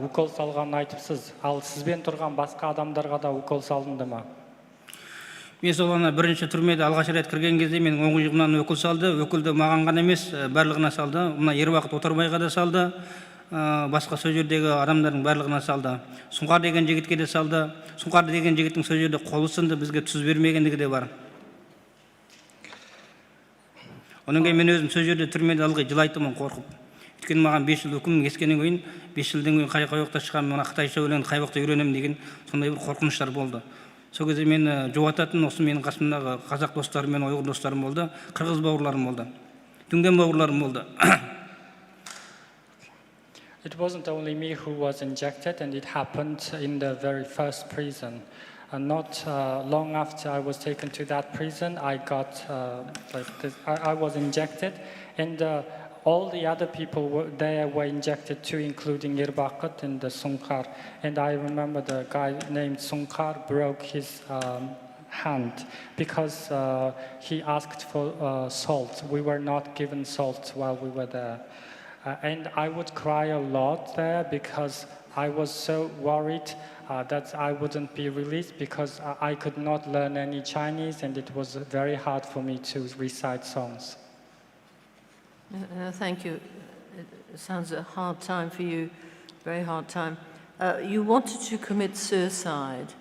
укол салғанын айтыпсыз. Ал сізбен тұрған басқа адамдарға да укол салынды ма? Мен сол бірінші түрмеде алғаш рет кірген кезде менің оң жағымнан укол салды. Уколды маған ғана емес, барлығына салды. Мына ер уақыт отырбайға да салды. Басқа сол жердегі адамдардың барлығына салды. Сұңқар деген жігітке де салды. Сұңқар деген жігіттің сол жерде қолы сынды, бізге түз бермегендігі де бар. Онан кейін мен өзім сол жерде түрмеде ылғи жылайтынмын қорқып. Өйткені маған 5 жыл үкім кескеннен кейін 5 жылдан кейін қай уақытта шығамын, мына қытайша өлеңді қай уақытта үйренемін деген сондай бір қорқыныштар болды. Сол кезде мені жуататын осы менің қасымдағы қазақ достарым мен ұйғыр достарым болды, қырғыз бауырларым болды, дүнген бауырларым болды. It wasn't only me who was injected, and it happened in the very first prison. And not long after I was taken to that prison, I got I was injected, and all the other people there were injected too, including Irbaqat and the Sunkar. And I remember the guy named Sunkar broke his hand because he asked for salt. We were not given salt while we were there. And I would cry a lot there because I was so worried that I wouldn't be released because I could not learn any Chinese, and it was very hard for me to recite songs. Thank you. It sounds a hard time for you, very hard time. You wanted to commit suicide.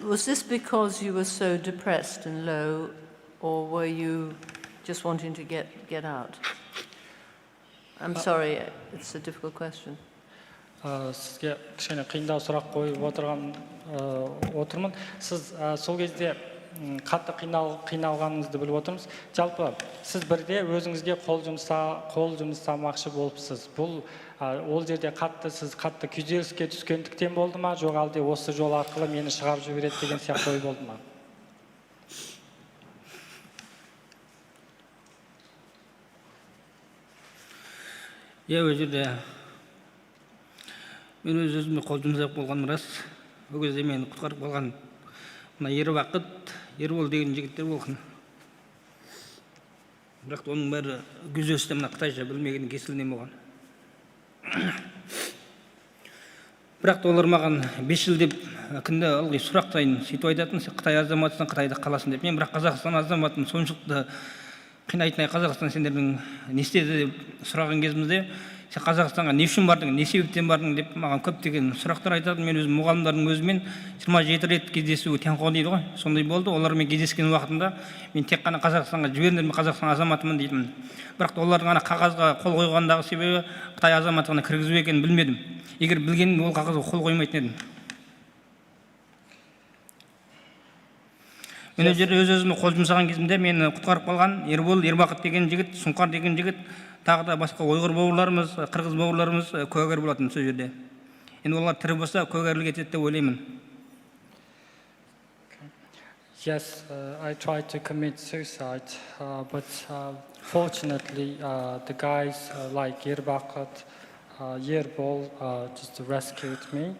Was this because you were so depressed and low, or were you just wanting to get out? I'm sorry, it's a difficult question. Сізге кішкене қиындау сұрақ қойып отырмын. Сіз сол кезде қатты қиналғаныңызды біліп отырмыз. Жалпы сіз бірде өзіңізге қол жұмсамақшы болыпсыз. Бұл ол жерде сіз қатты күйзеліске түскендіктен болды ма, жоқ әлде осы жол арқылы мені шығарып жібереді деген сияқты ой болды ма? Ол жерде мен өзіме қол жұмсап болғаным рас. Ол кезде мені құтқарып қалған мына Ербол деген жігіттер болған. Бірақ оның бәрі күйзелісте мына қытайша білмеген кесілінен болған. Бірақ олар маған 5 жыл деп күнде ылғи сұрақтайын, сөйтіп айтатын, сен Қытай азаматысың, Қытайда қаласың деп. Мен бірақ Қазақстан азаматын соншалықты қинайтын Қазақстан сендердің не істеді деп сұраған кезімізде, сен Қазақстанға не үшін бардың, не себептен бардың деп маған көптеген сұрақтар айтады. Мен өзім мұғалімдардың өзімен 27 рет кездесу теңқо дейді ғой, сондай болды. Олармен кездескен уақытында мен тек қана Қазақстанға жіберіңдер, мен Қазақстан азаматымын дейтін. Бірақ олардың ана қағазға қол қойғандағы себебі Қытай азаматтығына кіргізу екенін білмедім. Егер білгенім ол қағазға қол қоймайтын едім. Мен өз-өзіме қол жұмсаған кезімде мені құтқарып қалған Ербол, Ербақыт деген жігіт, Сұңқар деген жігіт, тағы да басқа ұйғыр бауырларымыз, қырғыз бауырларымыз куәгер болатын сол жерде. Енді олар тірі болса куәгерлік етеді деп ойлаймын. Yes, I tried to commit suicide, but fortunately the guys like Irbaqat, Yerbol just rescued me.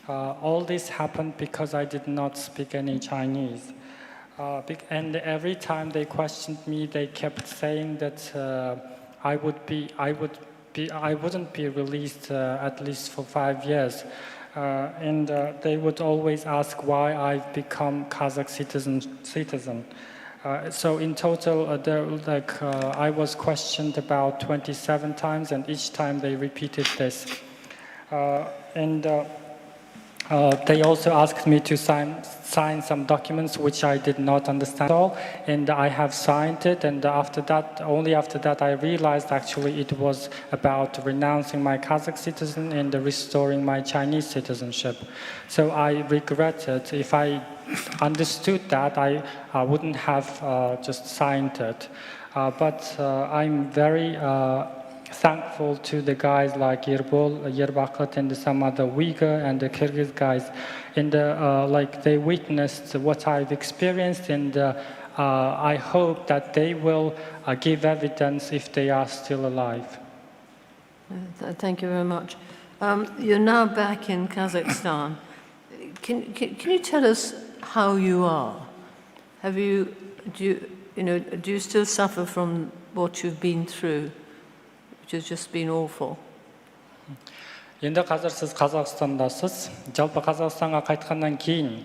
All this happened because I did not speak any Chinese. And every time they questioned me, they kept saying that I wouldn't be released at least for 5 years. And they would always ask why I've become Kazakh citizen. So in total, I was questioned about 27 times, and each time they repeated this. They also asked me to sign some documents which I did not understand at all, and I have signed it. And only after that, I realized actually it was about renouncing my Kazakh citizen and restoring my Chinese citizenship. So I regret it. If I understood that, I wouldn't have just signed it. But I'm very thankful to the guys like Yerbol, Yerbakut, and some other Uyghur and the Kyrgyz guys. And like they witnessed what I've experienced, and I hope that they will give evidence if they are still alive. Thank you very much. You're now back in Kazakhstan. Can you tell us how you are? Do you still suffer from what you've been through, which has just been awful? Енді қазір сіз Қазақстандасыз. Жалпы Қазақстанға қайтқаннан кейін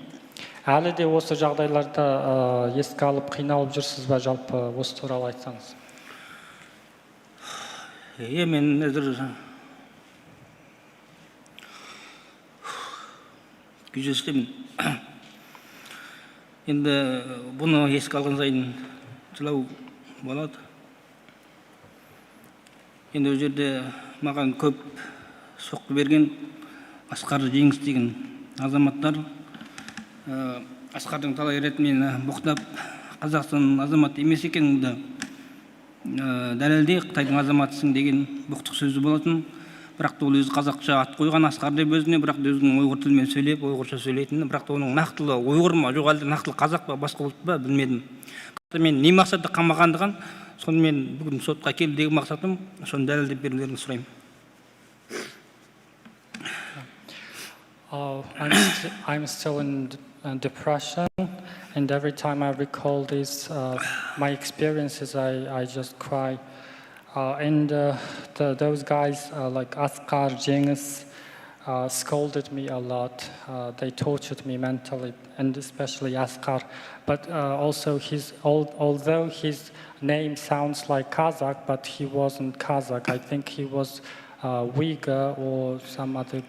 әлі де осы жағдайларда еске алып қиналып жүрсіз ба? Жалпы осы туралы айтсаңыз. Мен қазір күйзелістемін. Енді бұны еске алған сайын жылау болады. Енді ол жерде маған көп соққы берген Асқар Жеңіс деген азаматтар. Асқардың талай рет мені боқтап, Қазақстан азаматы емес екеніңді дәлелде, Қытайдың азаматысың деген боқтық сөзі болатын. Бірақ та ол өзі қазақша ат қойған Асқар деп өзіне, бірақ та өзінің ұйғыр тілімен сөйлеп, ұйғырша сөйлейтін. Бірақ та оның нақтылы ұйғыр ма, жоқ әлде нақтылы қазақ па, басқа ұлт па білмедім. Мен не мақсатта қамағандығын, соны мен бүгін сотқа келдегі мақсатым, соны дәлелдеп берулеріңізді сұраймын. I'm still in depression, and every time I recall these my experiences, I just cry. Those guys like Asqar, Cengiz scolded me a lot. They tortured me mentally, and especially Asqar. But also, although his name sounds like Kazakh, but he wasn't Kazakh. I think he was Uyghur or some other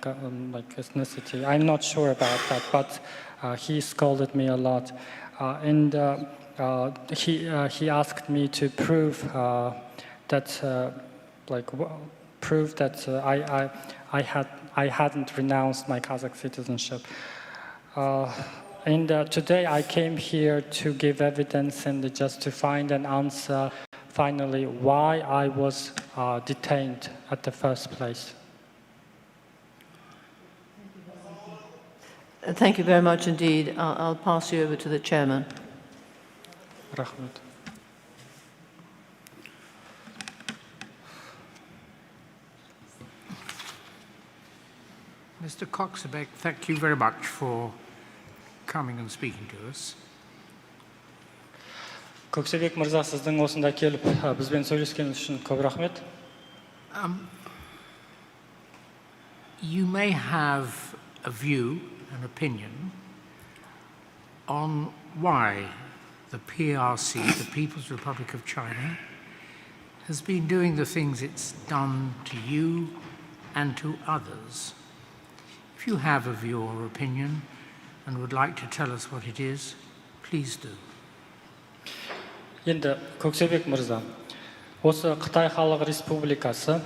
like ethnicity. I'm not sure about that, but he scolded me a lot, and he asked me to prove that I hadn't renounced my Kazakh citizenship. And today I came here to give evidence and just to find an answer, finally, why I was detained at the first place. Thank you very much indeed. I'll pass you over to the chairman. Rahmat. Mr. Koksabek, thank you very much for coming and speaking to us. Көксебек мырза, сіздің осында келіп бізбен сөйлескеніңіз үшін көп рахмет. You may have a view, an opinion, on why the PRC, the People's Republic of China, has been doing the things it's done to you and to others. If you have a view or opinion and would like to tell us what it is, please do. Енді Көксебек мырза, осы Қытай Халық Республикасы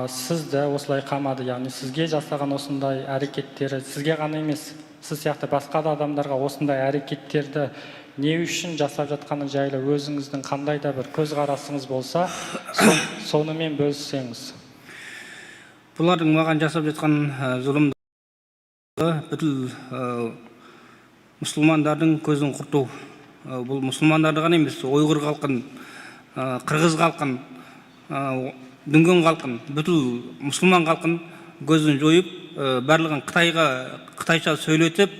сізді осылай қамады, яғни сізге жасаған осындай әрекеттері, сізге ғана емес, сіз сияқты басқа да адамдарға осындай әрекеттерді не үшін жасап жатқаны жайлы өзіңіздің қандай да бір көзқарасыңыз болса, сонымен бөліссеңіз. Бұлардың маған жасап жатқан зұлымдығы бүткіл мұсылмандардың көзін құрту. Бұл мұсылмандарды ғана емес, ұйғыр халқын, қырғыз халқын, дүнген халқын, бүткіл мұсылман халқын көзін жойып, барлығын қытайша сөйлетіп,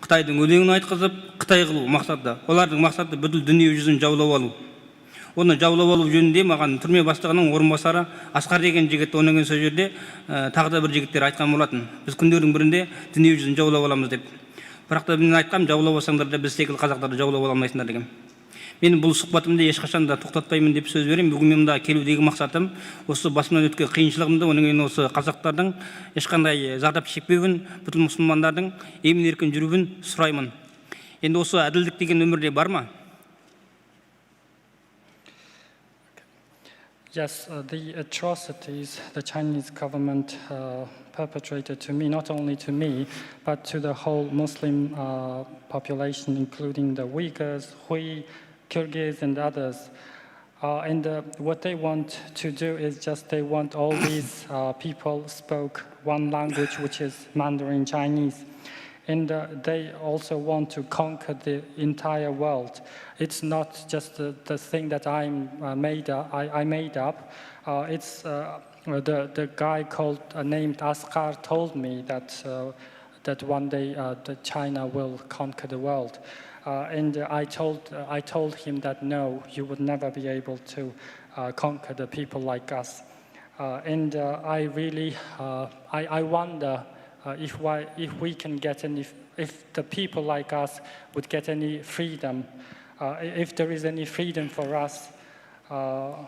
Қытайдың өлеңін айтқызып, Қытай қылу мақсаты. Олардың мақсаты бүткіл дүние жүзін жаулап алу. Оны жаулап алу жөнінде маған түрме бастығының орынбасары Асқар деген жігіт оның сол жерде тағы да бір жігіттер айтқан болатын. Біз күндердің бірінде дүние жүзін жаулап аламыз деп. Бірақ та мен айтқам, жаулап алсаңдар да біз секілді қазақтарды жаулап ала алмайсыңдар деген. Мен бұл сұхбатымды ешқашан да тоқтатпаймын деп сөз беремін. Бүгін мен мұнда келудегі мақсатым осы басымнан өткен қиыншылығымды, оның кейін осы қазақтардың ешқандай зардап шекпеуін, бүткіл мұсылмандардың емін-еркін жүруін сұраймын. Енді осы әділдік деген өмірде бар ма? Yes, the atrocities the Chinese government perpetrated to me, not only to me, but to the whole Muslim population, including the Uyghurs, Hui, Kyrgyz, and others. And what they want to do is just they want all these people spoke one language, which is Mandarin Chinese. And they also want to conquer the entire world. It's not just the thing that I made up. It's the guy named Asghar told me that one day China will conquer the world. And I told him that no, you would never be able to conquer the people like us. And I really, I wonder if we can get if the people like us would get any freedom, if there is any freedom for us. Was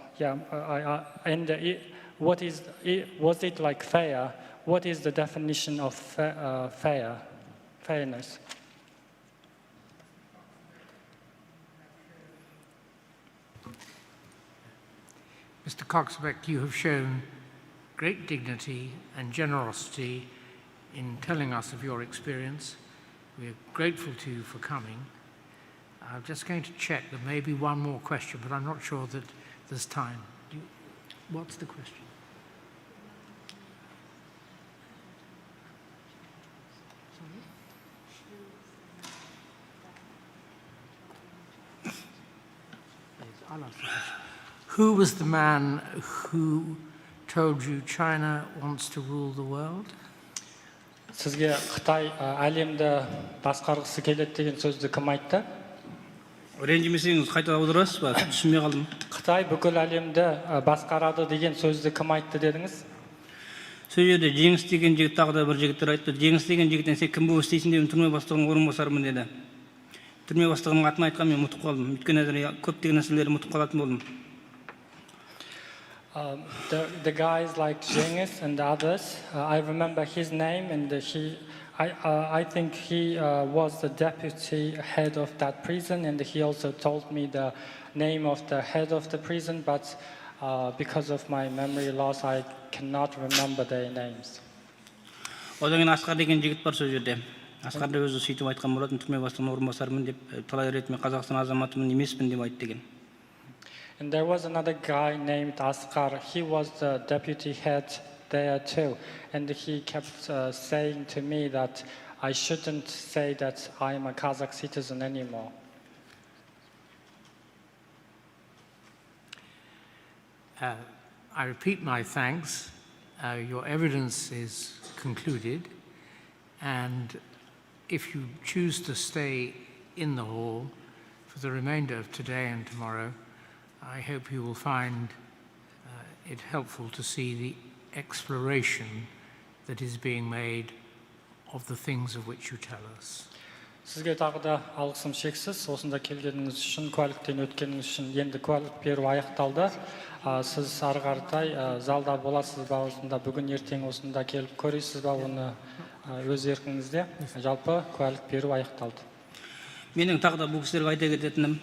it like fair? What is the definition of fairness? Mr. Coxbeck, you have shown great dignity and generosity in telling us of your experience. We are grateful to you for coming. I'm just going to check. There may be one more question, but I'm not sure that there's time. What's the question? I'll ask the question. Who was the man who told you China wants to rule the world? Сізге Қытай әлемді басқарғысы келеді деген сөзді кім айтты? Ренжімесеңіз қайта аударасыз ба? Түсінбей қалдым. Қытай бүкіл әлемді басқарады деген сөзді кім айтты дедіңіз? Сол жерде Жеңіс деген жігіт тағы да бір жігіттер айтты. Жеңіс деген жігіттен сен кім болып істейсің деп түрме бастығының орынбасарымын деді. Түрме бастығының атын айтқан мен ұмытып қалдым. Өйткені көптеген нәрселерді ұмытып қалатын болдым. The guys like Genghis and others, I remember his name, and I think he was the deputy head of that prison, and he also told me the name of the head of the prison, but because of my memory loss, I cannot remember their names. Одан кейін Асқар деген жігіт бар сол жерде. Асқар да өзі сөйтіп айтқан болатын, түрме бастығының орынбасарымын деп, талай рет мен Қазақстан азаматымын емеспін деп айтты деген. And there was another guy named Asghar. He was the deputy head there too. And he kept saying to me that I shouldn't say that I am a Kazakh citizen anymore. I repeat my thanks. Your evidence is concluded. And if you choose to stay in the hall for the remainder of today and tomorrow, I hope you will find it helpful to see the exploration that is being made of the things of which you tell us. Сізге тағы да алғысым шексіз. Осында келгеніңіз үшін, куәліктен өткеніңіз үшін енді куәлік беру аяқталды. Сіз ары қаратай залда боласыз ба, осында бүгін ертең осында келіп көресіз ба, оны өз еркіңізде. Жалпы куәлік беру аяқталды. Менің тағы да бұл кісілерге айта кететінім,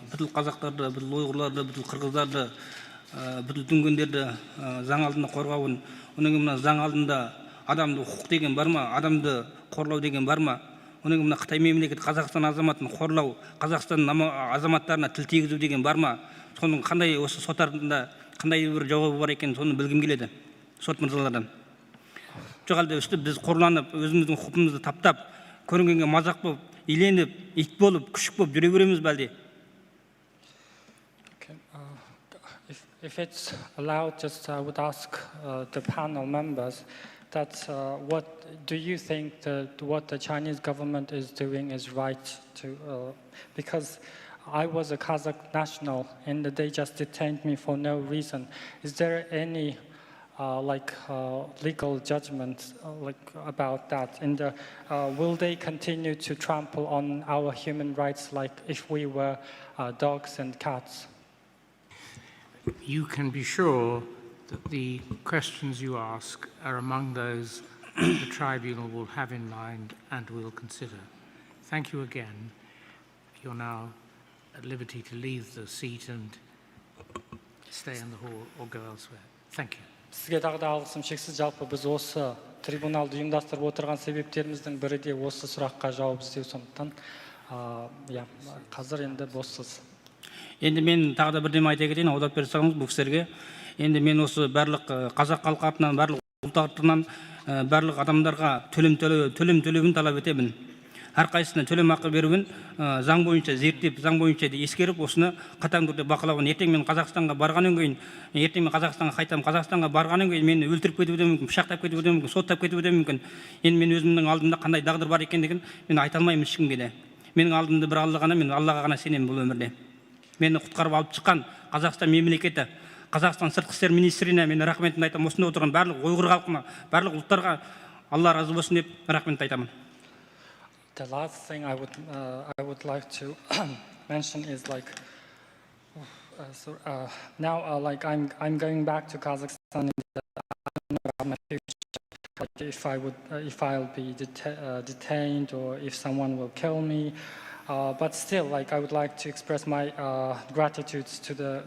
бүткіл қазақтарды, бүткіл ұйғырларды, бүткіл қырғыздарды, бүткіл дүнгендерді заң алдында қорғауын, оның мына заң алдында адамды құқық деген бар ма, адамды қорлау деген бар ма? Оның мына Қытай мемлекеті Қазақстан азаматын қорлау, Қазақстан азаматтарына тіл тигізу деген бар ма? Соның қандай осы соттарында қандай бір жауабы бар екенін соны білгім келеді, сот мырзалардан. Жоқ әлде үстіп біз қорланып, өзіміздің құқығымызды таптап, көрінгенге мазақ болып, иленіп, ит болып, күшік болып жүре береміз бе әлде? If it's allowed, just I would ask the panel members that what do you think that what the Chinese government is doing is right to, because I was a Kazakh national and they just detained me for no reason. Is there any legal judgment about that? And will they continue to trample on our human rights like if we were dogs and cats? You can be sure that the questions you ask are among those the tribunal will have in mind and will consider. Thank you again. You're now at liberty to leave the seat and stay in the hall or go elsewhere. Thank you. Сізге тағы да алғысым шексіз. Жалпы біз осы трибуналды ұйымдастырып отырған себептеріміздің бірі де осы сұраққа жауап іздеу. Сондықтан қазір енді боссыз. Енді мен тағы да бірдеме айта кетейін, аудап бере салыңыз бұл кісілерге. Енді мен осы барлық қазақ халқы атынан, барлық ұлт атынан барлық адамдарға төлем төлеуін талап етемін. Әрқайсысына төлем ақы беруін заң бойынша зерттеп, заң бойынша ескеріп, осыны қатаң түрде бақылауын. Ертең мен Қазақстанға барғаннан кейін, ертең мен Қазақстанға қайтам, Қазақстанға барғаннан кейін мені өлтіріп кетуі де мүмкін, пышақтап кетуі де мүмкін, соттап кетуі де мүмкін. Енді мен өзімнің алдымда қандай тағдыр бар екендігін мен айта алмаймын ешкімге де. Менің алдымда бір Алла ғана, мен Аллаға ғана сенемін бұл өмірде. Мені құтқарып алып шыққан Қазақстан мемлекеті, Қазақстан сыртқы істер министріне мен рахметімді айтамын. Осында отырған барлық ұйғыр халқына, барлық ұлттарға Алла разы болсын деп рахметімді айтамын. The last thing I would like to mention is like now like I'm going back to Kazakhstan. I don't know about my future, like if I'll be detained or if someone will kill me. But still, like I would like to express my gratitude to the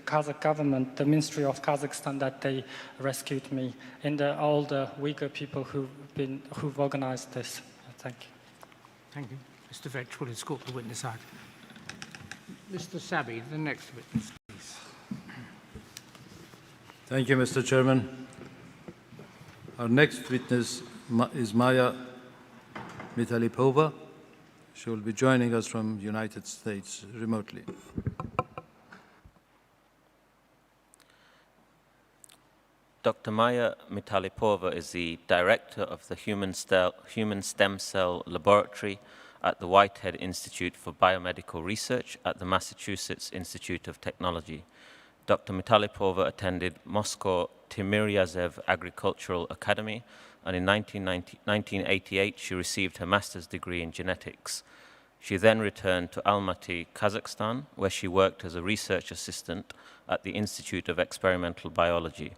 Kazakh government, the Ministry of Kazakhstan, that they rescued me, and all the Uyghur people who've organized this. Thank you. Thank you. Mr. Vetch will escort the witness out. Mr. Sabi, the next witness, please. Thank you, Mr. Chairman. Our next witness is Maya Mitalipova. She will be joining us from the United States remotely. Dr. Maya Mitalipova is the director of the Human Stem Cell Laboratory at the Whitehead Institute for Biomedical Research at the Massachusetts Institute of Technology. Dr. Mitalipova attended Moscow Timiryazev Agricultural Academy, and in 1988 she received her master's degree in genetics. She then returned to Almaty, Kazakhstan, where she worked as a research assistant at the Institute of Experimental Biology.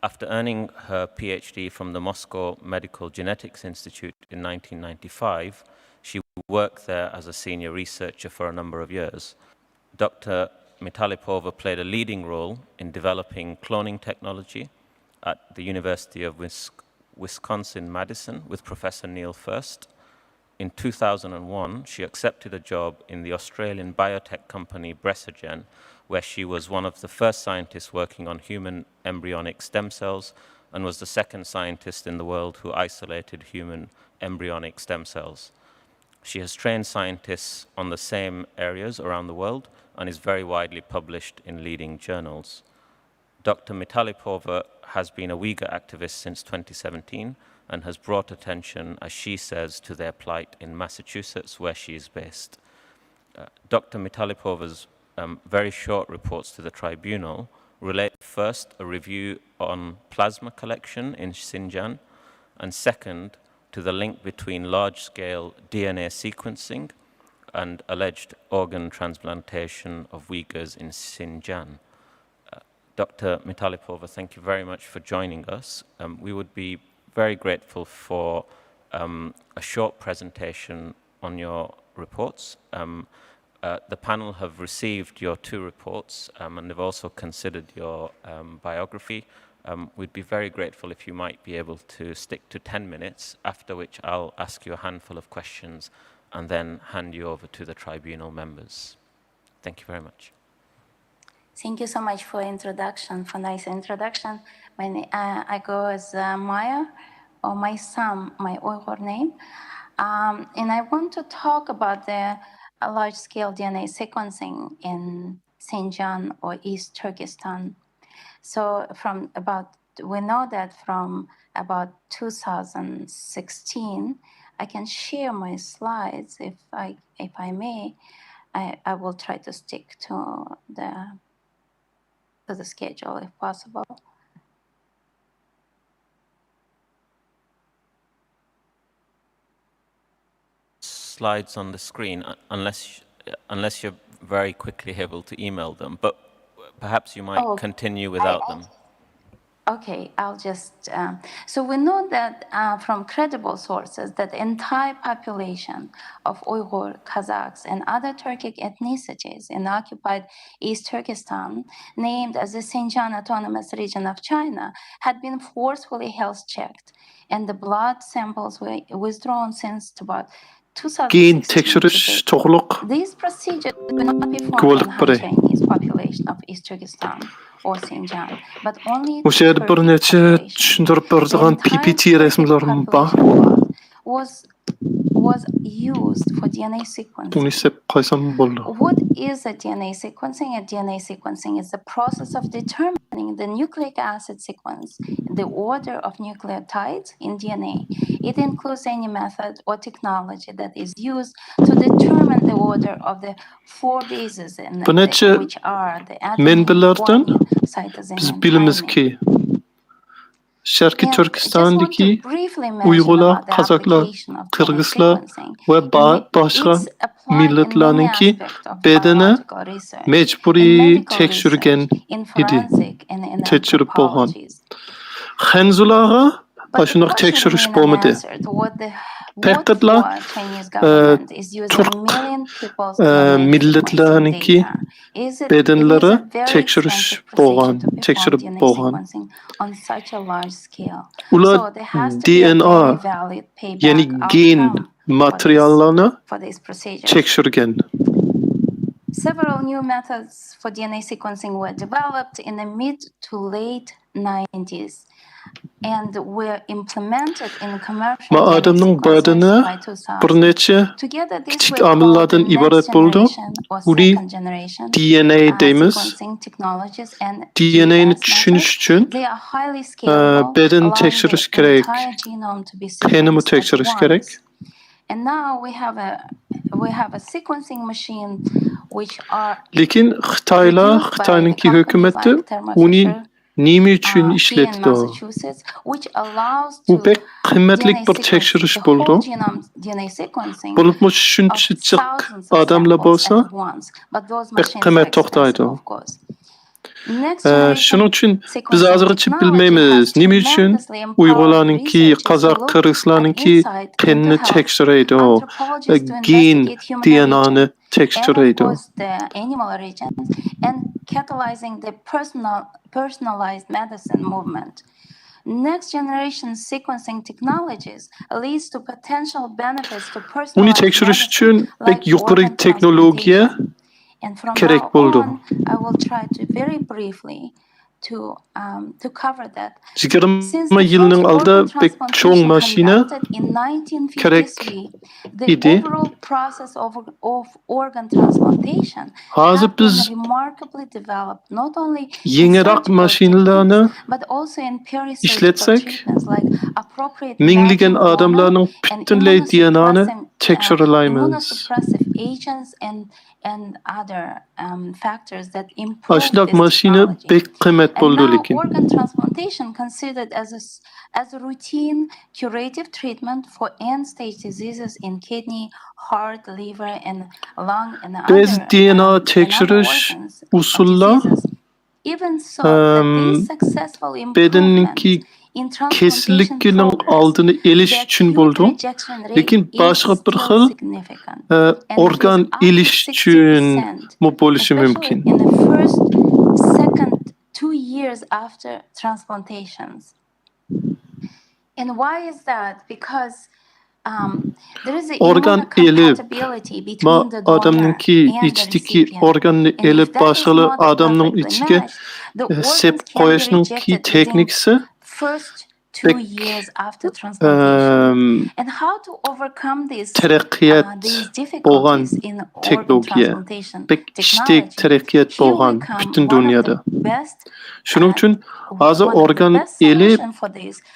After earning her PhD from the Moscow Medical Genetics Institute in 1995, she worked there as a senior researcher for a number of years. Dr. Mitalipova played a leading role in developing cloning technology at the University of Wisconsin-Madison with Professor Neil First. In 2001, she accepted a job in the Australian biotech company Bresogen, where she was one of the first scientists working on human embryonic stem cells and was the second scientist in the world who isolated human embryonic stem cells. She has trained scientists on the same areas around the world and is very widely published in leading journals. Dr. Mitalipova has been a Uyghur activist since 2017 and has brought attention, as she says, to their plight in Massachusetts, where she is based. Dr. Mitalipova's very short reports to the tribunal relate first a review on plasma collection in Xinjiang, and second to the link between large-scale DNA sequencing and alleged organ transplantation of Uyghurs in Xinjiang. Dr. Mitalipova, thank you very much for joining us. We would be very grateful for a short presentation on your reports. The panel have received your two reports and they've also considered your biography. We'd be very grateful if you might be able to stick to 10 minutes, after which I'll ask you a handful of questions and then hand you over to the tribunal members. Thank you very much. Thank you so much for introduction, for nice introduction. I go as Maya, or my son, my Uyghur name. And I want to talk about the large-scale DNA sequencing in Xinjiang or East Turkestan. So we know that from about 2016, I can share my slides if I may. I will try to stick to the schedule if possible. Slides on the screen, unless you're very quickly able to email them, but perhaps you might continue without them. Okay, I'll just, so we know that from credible sources that the entire population of Uyghur, Kazakhs, and other Turkic ethnicities in occupied East Turkestan, named as the Xinjiang Autonomous Region of China, had been forcefully health checked, and the blood samples were withdrawn since about gen tekşiriş to'g'riliq guvohlik beray. O'sha yerda bir necha tushuntirib beradigan PPT rasmlarim bor. Was used for DNA sequencing. Uni sep qaysam bo'ldi. What is a DNA sequencing? A DNA sequencing is the process of determining the nucleic acid sequence, the order of nucleotides in DNA. It includes any method or technology that is used to determine the order of the 4 bases in which are the adenine, cytosine, biz bilimiz ki Şarkı Türkistan'daki Uygurlar, Kazaklar, Kırgızlar ve başka milletlerninki bedene mecburi tekşürgen idi. Tekşürüp bolğan. Xenzulara başınıq tekşürüş bolmadı. Pekatla Türk milletlerninki bedenleri tekşürüp bolğan. Ular DNA yani gen materyallarını tekşürgen. Several new methods for DNA sequencing were developed in the mid to late 90s. And were implemented in commercial adamның badını bir neçe küçük amillardan ibaret buldu. Uni DNA deymiz. DNA'ni düşünüş için beden tekşiriş gerek. Genomu tekşiriş gerek. And now we have a sequencing machine which are Lekin Xitayninki hükümeti uni nimi için işletti o. Bu pek kıymetlik bir tekşiriş buldu. Bulutmuş şunçıcık adamla bolsa pek kıymet toktaydı o. Şunun için biz azırıcı bilmeyimiz. Nimi için Uygurlarınki, Kazak, Kırgızlarınki kendini tekşireydi o. Gen DNA'nı tekşireydi o. catalyzing the personalized medicine movement. Next generation sequencing technologies leads to potential benefits to personalized Bunu tekşiriş için pek yukarı teknolojiye gerek buldu. I will try to very briefly to cover that. 20 yılının aldı pek çoğun maşine gerek idi. Hazır biz yenirak maşinelerini işletsek, minligen adamların bütünley DNA'nı tekşirilayımız. And other factors that improve Aşnak this maşine technology. pek kıymet buldu And now lekin. organ transplantation considered as a routine curative treatment for end-stage diseases in kidney, heart, liver, and lung, and Bez other DNA tekşiriş usulla even so, these successful improvements bedeninki kesinlikinin aldığını eliş için buldum. Lakin başka bir xil organ eliş için mu buluşu mümkün. in the first, second 2 years after transplantations. And why is that? Because there is a Organ elip ma adamınki içteki organını elip başkalı adamın içine sep koyuşunki tekniksi first 2 years after transplantation. And how to overcome these bolğan difficulties in organ teknolojiye transplantation pek iştek terekkiyat bolğan bütün dünyada. Şunun için hazır organ elip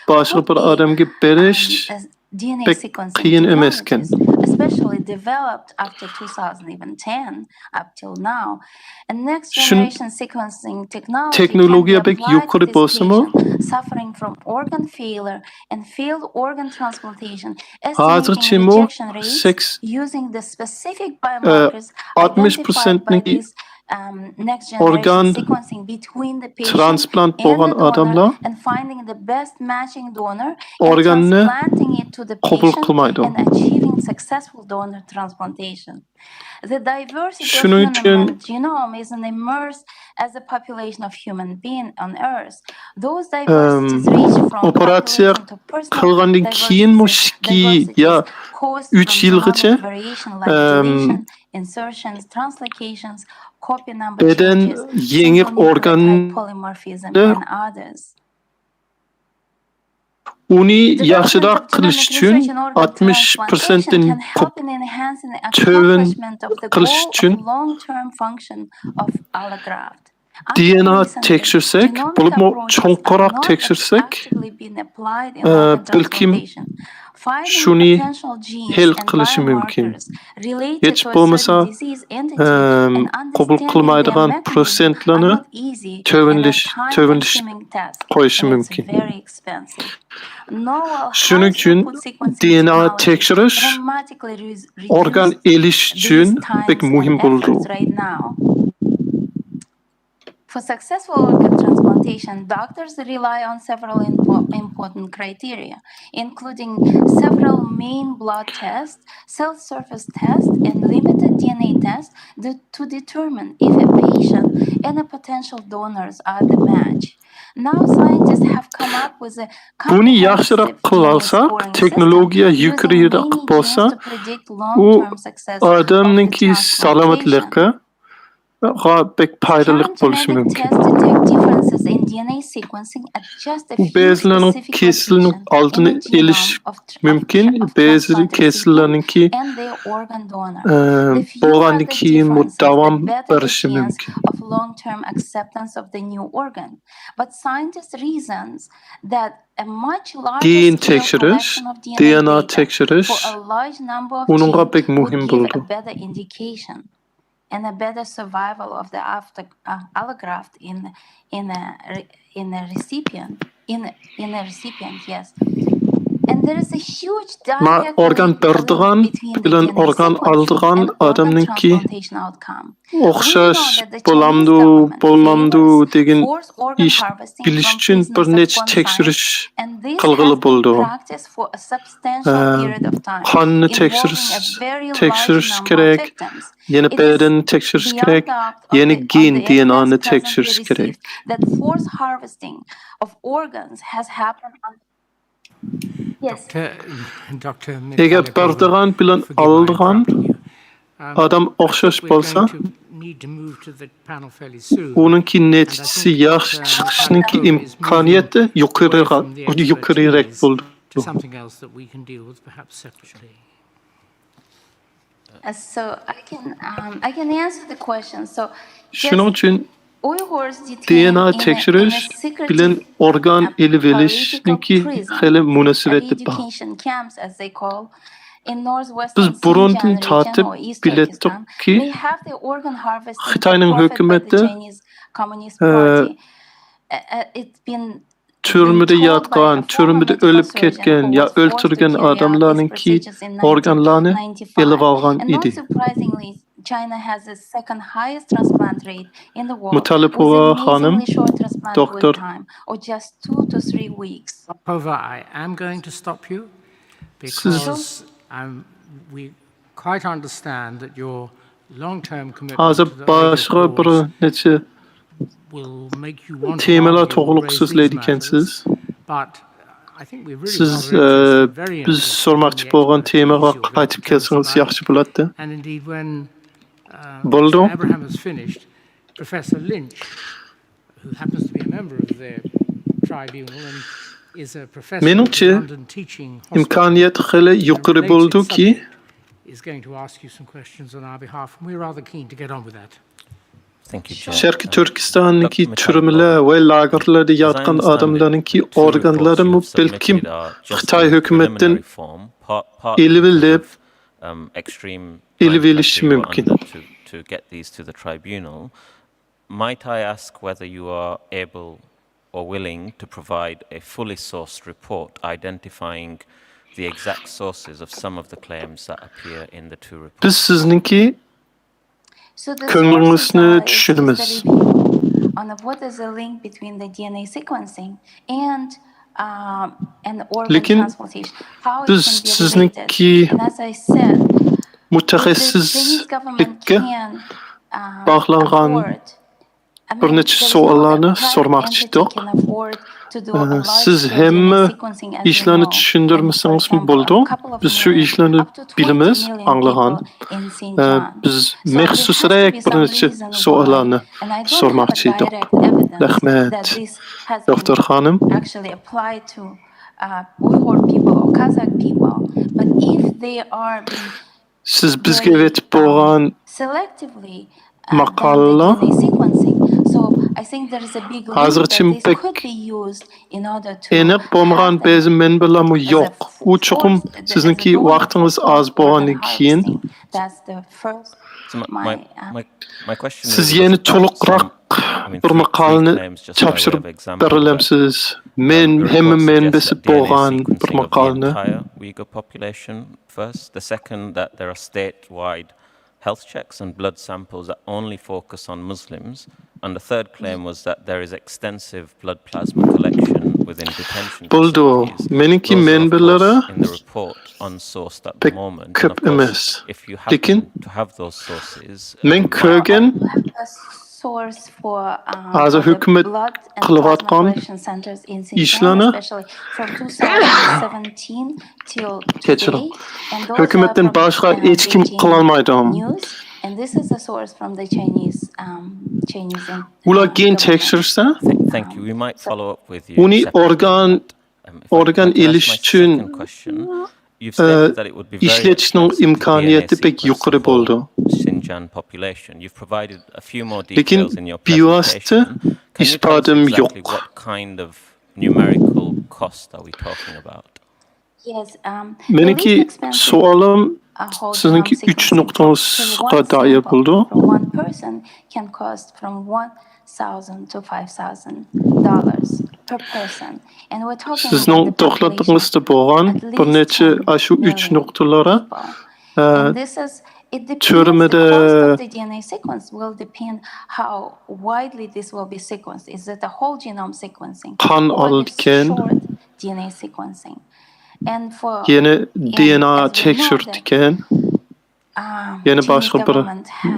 başka bir adamga beriş DNA pek sequencing kıyın emesken. especially developed after 2010 up till now. And next Şun generation sequencing technology teknolojiye can be pek applied to yukarı this bolsa mı? patient suffering from organ failure and failed organ transplantation, Hazır estimating çimo rejection rates using the specific biomarkers 60%'nin next Organ generation sequencing between the patient transplant and bo'lgan the donor odamlar and finding the best matching donor and organni transplanting it to the qabul patient qilmaydi. and achieving successful donor transplantation. The diversity of Shuning human uchun genome is an immersed as a population of human being on Earth. Those diversities range from operatsiya population to personal qilgandan keyin mushki ya 3 yilgacha variation like deletion, insertions, translocations, copy number beden changes, yeni simple nucleotide organni polymorphism, and others. uni Development yaxshiroq of qilish genomic uchun research in organ 60% transplantation dan can help in enhancing the tövün accomplishment of the qilish goal uchun of long-term function of allograft. DNA tekshirsek, bo'libmi cho'nqaroq tekshirsek, balkim shuni hal qilishi mumkin. Hech bo'lmasa qabul qilmaydigan prosentlarni tövünlish qo'yishi mumkin. Shuning uchun DNA tekshirish organ elish uchun pek muhim bo'ldi. For successful organ transplantation, doctors rely on several important criteria, including several main blood tests, cell surface tests, and limited DNA tests to determine if a patient and a potential donors are the match. Now scientists have come up with a Buni yaxshiroq qilsak, texnologiya yuqoriroq bo'lsa, u odamning salomatligiga pek foydali bo'lishi mumkin. Bu ba'zilarning kasallik oldini olish mumkin, ba'zi kasallarningki bo'lgandan keyin davom berishi mumkin. Gen tekshirish, DNA tekshirish uningga pek muhim bo'ldi. And a better survival of the allograft in a recipient, yes. And there is a huge direct organ berdigan bilan organ aldigan odamningki o'xshash bo'lamdu, bo'lmamdu degan ish bilish uchun bir necha tekshirish qilg'ili bo'ldi. Qonni tekshirish kerak, yana bedanni tekshirish kerak, yana gen DNAni tekshirish kerak. That forced harvesting of organs has happened on Yes. Agar berdigan bilan aldigan odam o'xshash bo'lsa, uningki natijasi yaxshi chiqishning imkoniyati yuqoriroq bo'ldi. Something else that we can deal with perhaps separately. So I can answer the question. So shuning uchun DNA tekshirish bilan organ elib olishninki xeli munosabati bor. Biz burundan tortib biletdikki, Xitoyning hukumati turmada yotgan, turmada o'lib ketgan ya o'ltirgan odamlarningki organlarni elib olgan edi. China has the second highest transplant rate in the world Mutalipova with amazingly Hanım, short transplant Doktor. wait time of just 2 to 3 weeks. Pova, I am going to stop you because we quite understand that your long-term commitment Hazır to the başqa bir neçə will make you want to temalar argue or to'g'riliq raise these so'zlaydikansiz. matters, but I think we really Siz very biz sormoqchi bo'lgan temaga qaytib kelsangiz yaxshi bo'ladi. And indeed when Bo'ldi. Mr. Abraham has finished, Professor Lynch, who happens to be a member of the tribunal and is a professor at Menimcha the London Teaching imkoniyat xili yuqori bo'ldiki, is going to ask you some questions on our behalf, and we're rather keen to get on with that. Thank you, Chair. Sharqiy Turkistondagi turmalar va lagerlarda yotgan odamlarningki organlari balkim Xitoy hukumatidan elib extreme elib olishi mumkin. To get these to the tribunal, might I ask whether you are able or willing to provide a fully sourced report identifying the exact sources of some of the claims that appear in the two reports? Biz sizningki So the Көңіліңізді sources is түсінеміз. just a review on what is the link between the DNA sequencing and organ Lekin transplantation. How it biz can be sizniki related. And as I said, if the Chinese government mutaxassislikka can bağlanğan afford, bir neçe suallarni sormoqchi edik. Siz hamma ishlarni tushundirmasangiz bo'ldi. Biz shu ishlarni bilamiz, anglagan. Biz maxsusroq bir necha savollarni sormoqchi edik. Rahmat, doktor xonim. Actually apply to Uyghur people or Kazakh people, but if they are being Siz bizga aytib bo'lgan selectively maqolalar hozircha pek aniq bo'lmagan ba'zi manbalarmi yo'q. U chuqur sizniki vaqtingiz oz bo'lgandan keyin siz yana to'liqroq bir maqolani topshirib beralamsiz. Men hamma manbasi bo'lgan bir maqolani. Uyghur population first. The second, that there are statewide health checks and blood samples that only focus on Muslims. And the third claim was that there is extensive blood plasma collection within detention facilities. Meniki Those are, of manbalari course, in the report unsourced at the moment. And of course, if you happen to have those sources, men ko'rgan hozir hukumat qilayotgan ishlarni kechiring. Hukumatdan boshqa hech kim qilolmaydi. And this is a source from the Chinese Ular gen tekshirsa, thank you. We might follow up with you. uni organ elish uchun ishlatishning imkoniyati pek yuqori bo'ldi. Xinjiang population. You've provided a few more details in your presentation. Can you tell us exactly what kind of numerical cost are we talking about? Yes. Meniki savolim sizniki 3 nuqtangizga doir bo'ldi. One person can cost from $1,000 to $5,000 per person. And we're talking Sizning to'xtatishingizda bo'lgan bir necha shu 3 nuqtalara it depends, the cost of the DNA sequence will depend how widely this will be sequenced. Is it a whole genome sequencing or it's short DNA sequencing? And for yana DNA tekshirtgan yana boshqa bir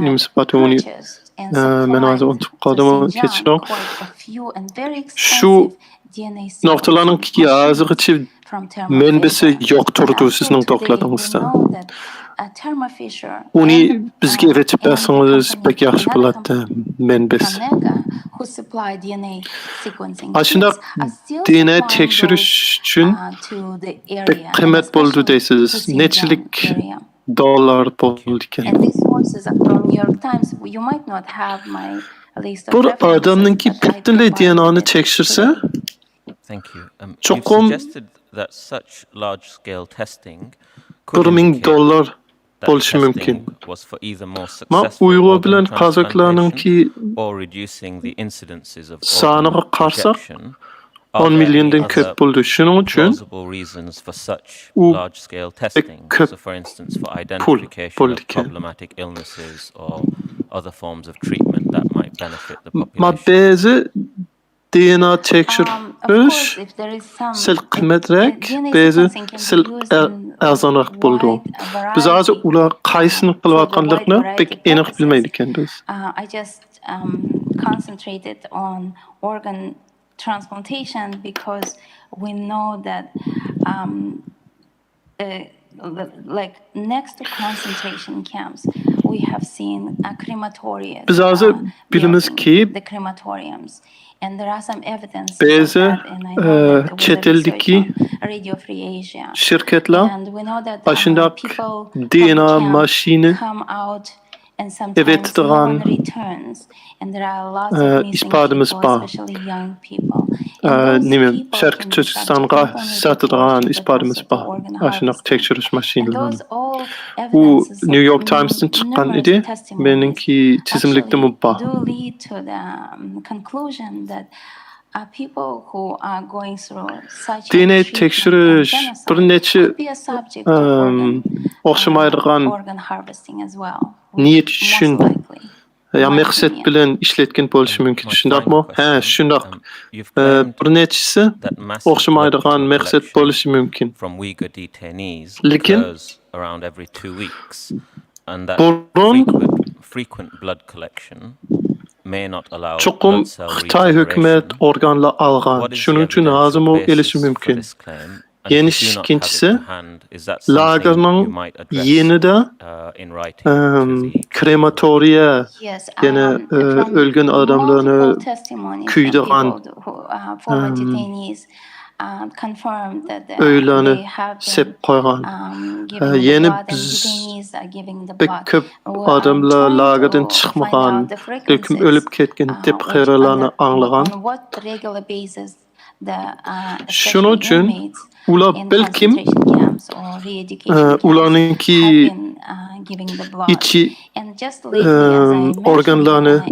nimasi uni men hozir unutib qoldim, kechiring. Shu nuqtalarning hozirgacha manbasi yo'q turdi sizning to'xtatingizda. Uni bizga aytib bersangiz pek yaxshi bo'ladi, manbasi. Ashundoq DNA tekshirish uchun pek qimmat bo'ldi deysiz. Nechilik dollar bo'ldi ekan. Bir odamninki butunlay DNAni tekshirsa, thank you. You've suggested that such large-scale testing $1,000 bo'lishi mumkin. Men Uyg'ur bilan Qozoglarninki soniga qarasak 10 milliondan ko'p bo'ldi. Shuning uchun u ko'p pul bo'ldi ekan. Ba'zi DNA tekshirish sil qimmatroq, ba'zi sil arzonroq bo'ldi. Biz hozir ular qaysini qilayotganligini pek aniq bilmaydi ekanmiz. I just concentrated on organ transplantation because we know that like next to concentration camps we have seen crematoria. Biz hozir bilimizki the crematoriums. And there are some evidence ba'zi chet eldagi shirkatlar ashundoq DNA mashina evettirgan ispadimiz bor. Nima Sharq Turkistonga sotadigan ispadimiz bor. Ashundoq tekshirish mashinalari. U New York Times'dan chiqqan edi. Meningki tizimlikda bor. DNA tekshirish bir necha o'xshamaydigan niyat uchun ya maksat bilen işletken boluşu mümkün. Şundaqmı? He, şundaq. Bir neçisi oxşamaydigan maksat boluşu mümkün. From Uyghur detainees Lekin occurs around every 2 weeks, and that burun frequent blood collection may not allow çokum blood cell Xitay hükümet regeneration. organla algan. What is the Şunun için evidential hazım o basis gelişi for mümkün. this claim? And if you Yeni do not have it ikincisi to hand, is that something you lagernin might address yeni de in writing? krematoriya Yes, yine from ölgün adamlarını multiple testimonies from küydüğün people who former detainees confirmed that they öyleni have been sep koygan. giving the Yeni blood and biz detainees are giving the pek blood. köp We are adamlar trying lagerden to find çıkmagan, out the döküm frequencies ölüp ketken tep which xeralarını anlagan. on what regular basis the Şunun especially için inmates ula in belkim concentration camps or re-education camps ulanınki have been giving the blood. içi And just lately, as I mentioned organlarını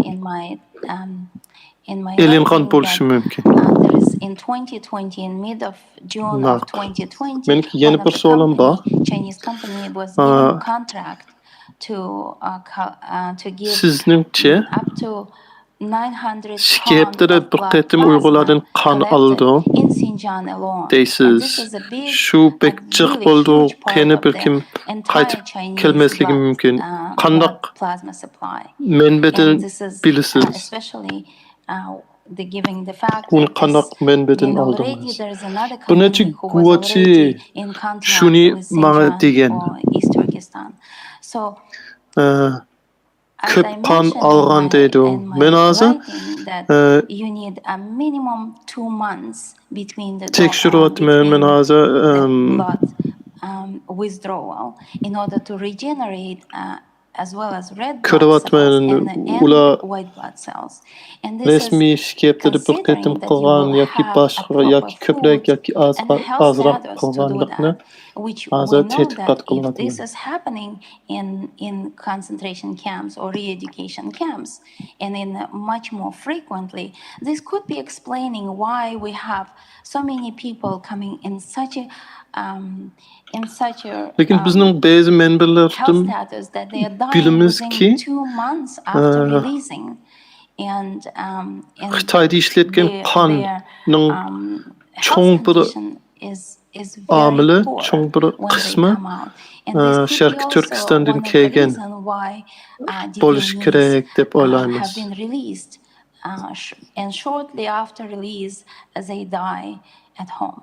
in my elingan writing, boluşu that mümkün. there is in 2020, in mid of June of 2020, Benimki one yeni of bir the sorum var. Chinese company was given a contract to give Sizningçe up to 900 pounds şikayetleri of bir blood ketim plasma Uygurlardan kan collected aldı. in Xinjiang alone. And this Deysiz. is a big, Şu pek cık really oldu. huge part Peni of bir the kim entire kaytıp Chinese kelmesligi blood, mümkün. blood Kandak plasma supply. menbeden And this is bilisiz. especially the giving the fact Bunu that kandak menbeden and already aldınız. there's another Bu company neci who was already guvaçı in contract şuni with bana Xinjiang degen. or East Turkestan. So as I köp kan mentioned algan deydi o. in my Men azı writing that you need a minimum 2 months between the tekşür etmeyen men azı blood withdrawal in order to regenerate as well as red blood cells körüvatmayanın and ula white blood cells. And this is resmi şikayetleri bir ketim considering that you kılgan will yaki have a başka proper yaki köprek food yaki and health azrak status to do kılganlıkını that, which we azı know tetkikat that if kılmadı. this is happening in concentration camps or re-education camps and in much more frequently, this could be explaining why we have so many people coming in such a Lekin bizning bazı health menberlerden status that they are dying bilimiz within ki 2 months after releasing. And Xitayda işletken their kanның health çoğun bir condition is very amili, poor çoğun bir when they kısmı come out. And this could be Şarkı also Türkistan'dan one of the kelgen reason why boluş detainees kerek dep have oylaymiz. been released and shortly after release they die at home.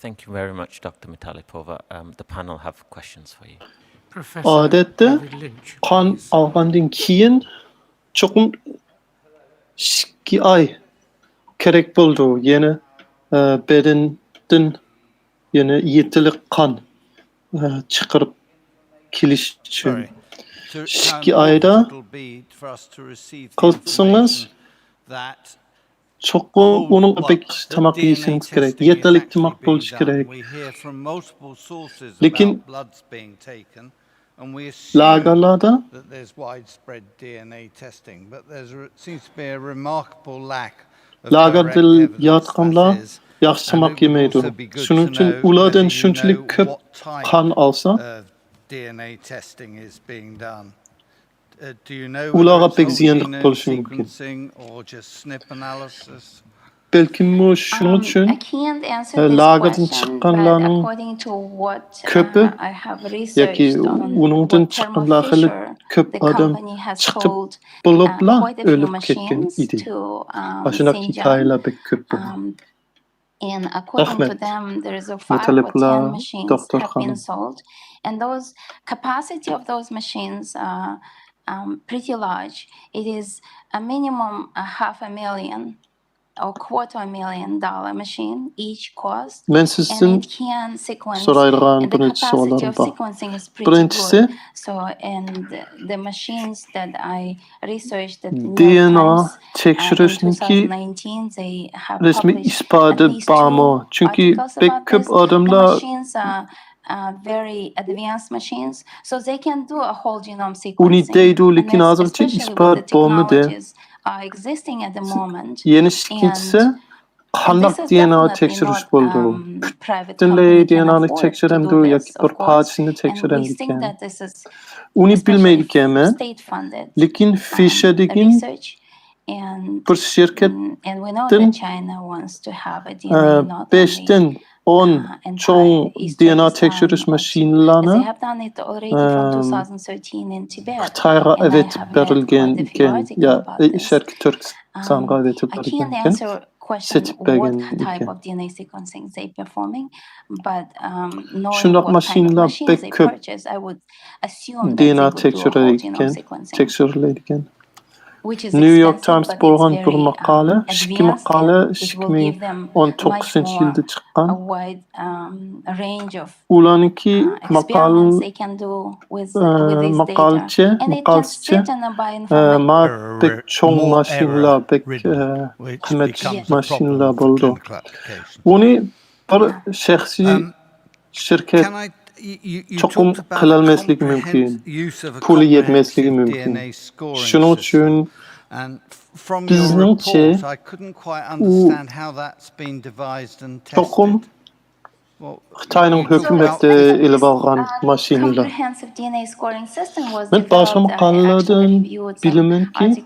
Thank you very much, Dr. Mitalipova. The panel have questions for you. Professor Adette David Lynch, kan please. algandan keyin çoğun 2 ay kerek boldu. Yine bedenden yine yetilik kan çıkarıp keliş için. 2 ayda kılsanız çok onun pek tamak yiyesiniz gerek. Yeterlik tamak buluş gerek. Lakin lagerlarda lagerda yatqanlar yaxshi tamak yemaydi. Shuning uchun ulardan shunchalik ko'p qon olsa ularga pek ziyonli bo'lishi mumkin. Belki shuning uchun I can't answer this lagerdan question, but chiqqanlarning according to what ko'pi I have yoki researched on uningdan what Thermo chiqqanlar hali Fisher, ko'p the odam company has chiqib sold bo'liblar quite a few o'lib ketgan machines edi. to Shunaqa Xinjiang. hikoyalar bek ko'p bo'lgan. And according to Rahmet. them, there is a 5 or 10 Mataliplar, machines doktor have been xonim. sold, and those capacity of those machines are pretty large. It is a minimum $500,000 or $250,000 machine each cost, Men and sizden it can sequence. soraydigan And the birinchi capacity savollarim of bor. sequencing is pretty Birinchisi good. So, and the machines that I researched at New York DNA Times in tekshirishniki 2019, they have resmi published ispadı at least 2 barmı? Çünkü articles pek about köp this. The adamlar machines are very advanced machines, so they can do a whole genome uni sequencing. deydi And lekin hazırcha especially with the ispat bolmadı. technologies existing at the moment. Yeni And ikincisi Qandaq DNA tekşiriş boldu? Bütünley DNA'nı tekşiremdi yoki bir parçasını tekşiremdiken? Uni bilmeydikenmi? Lekin Fisher degen bir şirkettin 5'ten 10 çoğun DNA tekşiriş maşinelerini Xitayga evetip berilgen iken, ya şerki Türkistan'a evetip berilgen iken, setip bergen iken. Şundaq maşineler bek köp DNA tekşirileydiken. New York Times bolgan bir makale, iki makale 2019 yılda çıkan. Ulanınki makalçı ma pek çoğun maşinler, pek kıymet maşinler buldu. Onu bir şahsi şirket çokum kılalmasligi mümkün, pulu yetmesligi mümkün. Şunun için bizningçe çokum Xitayning hökümeti ele algan maşineler. Men başka makalelerden bilimin ki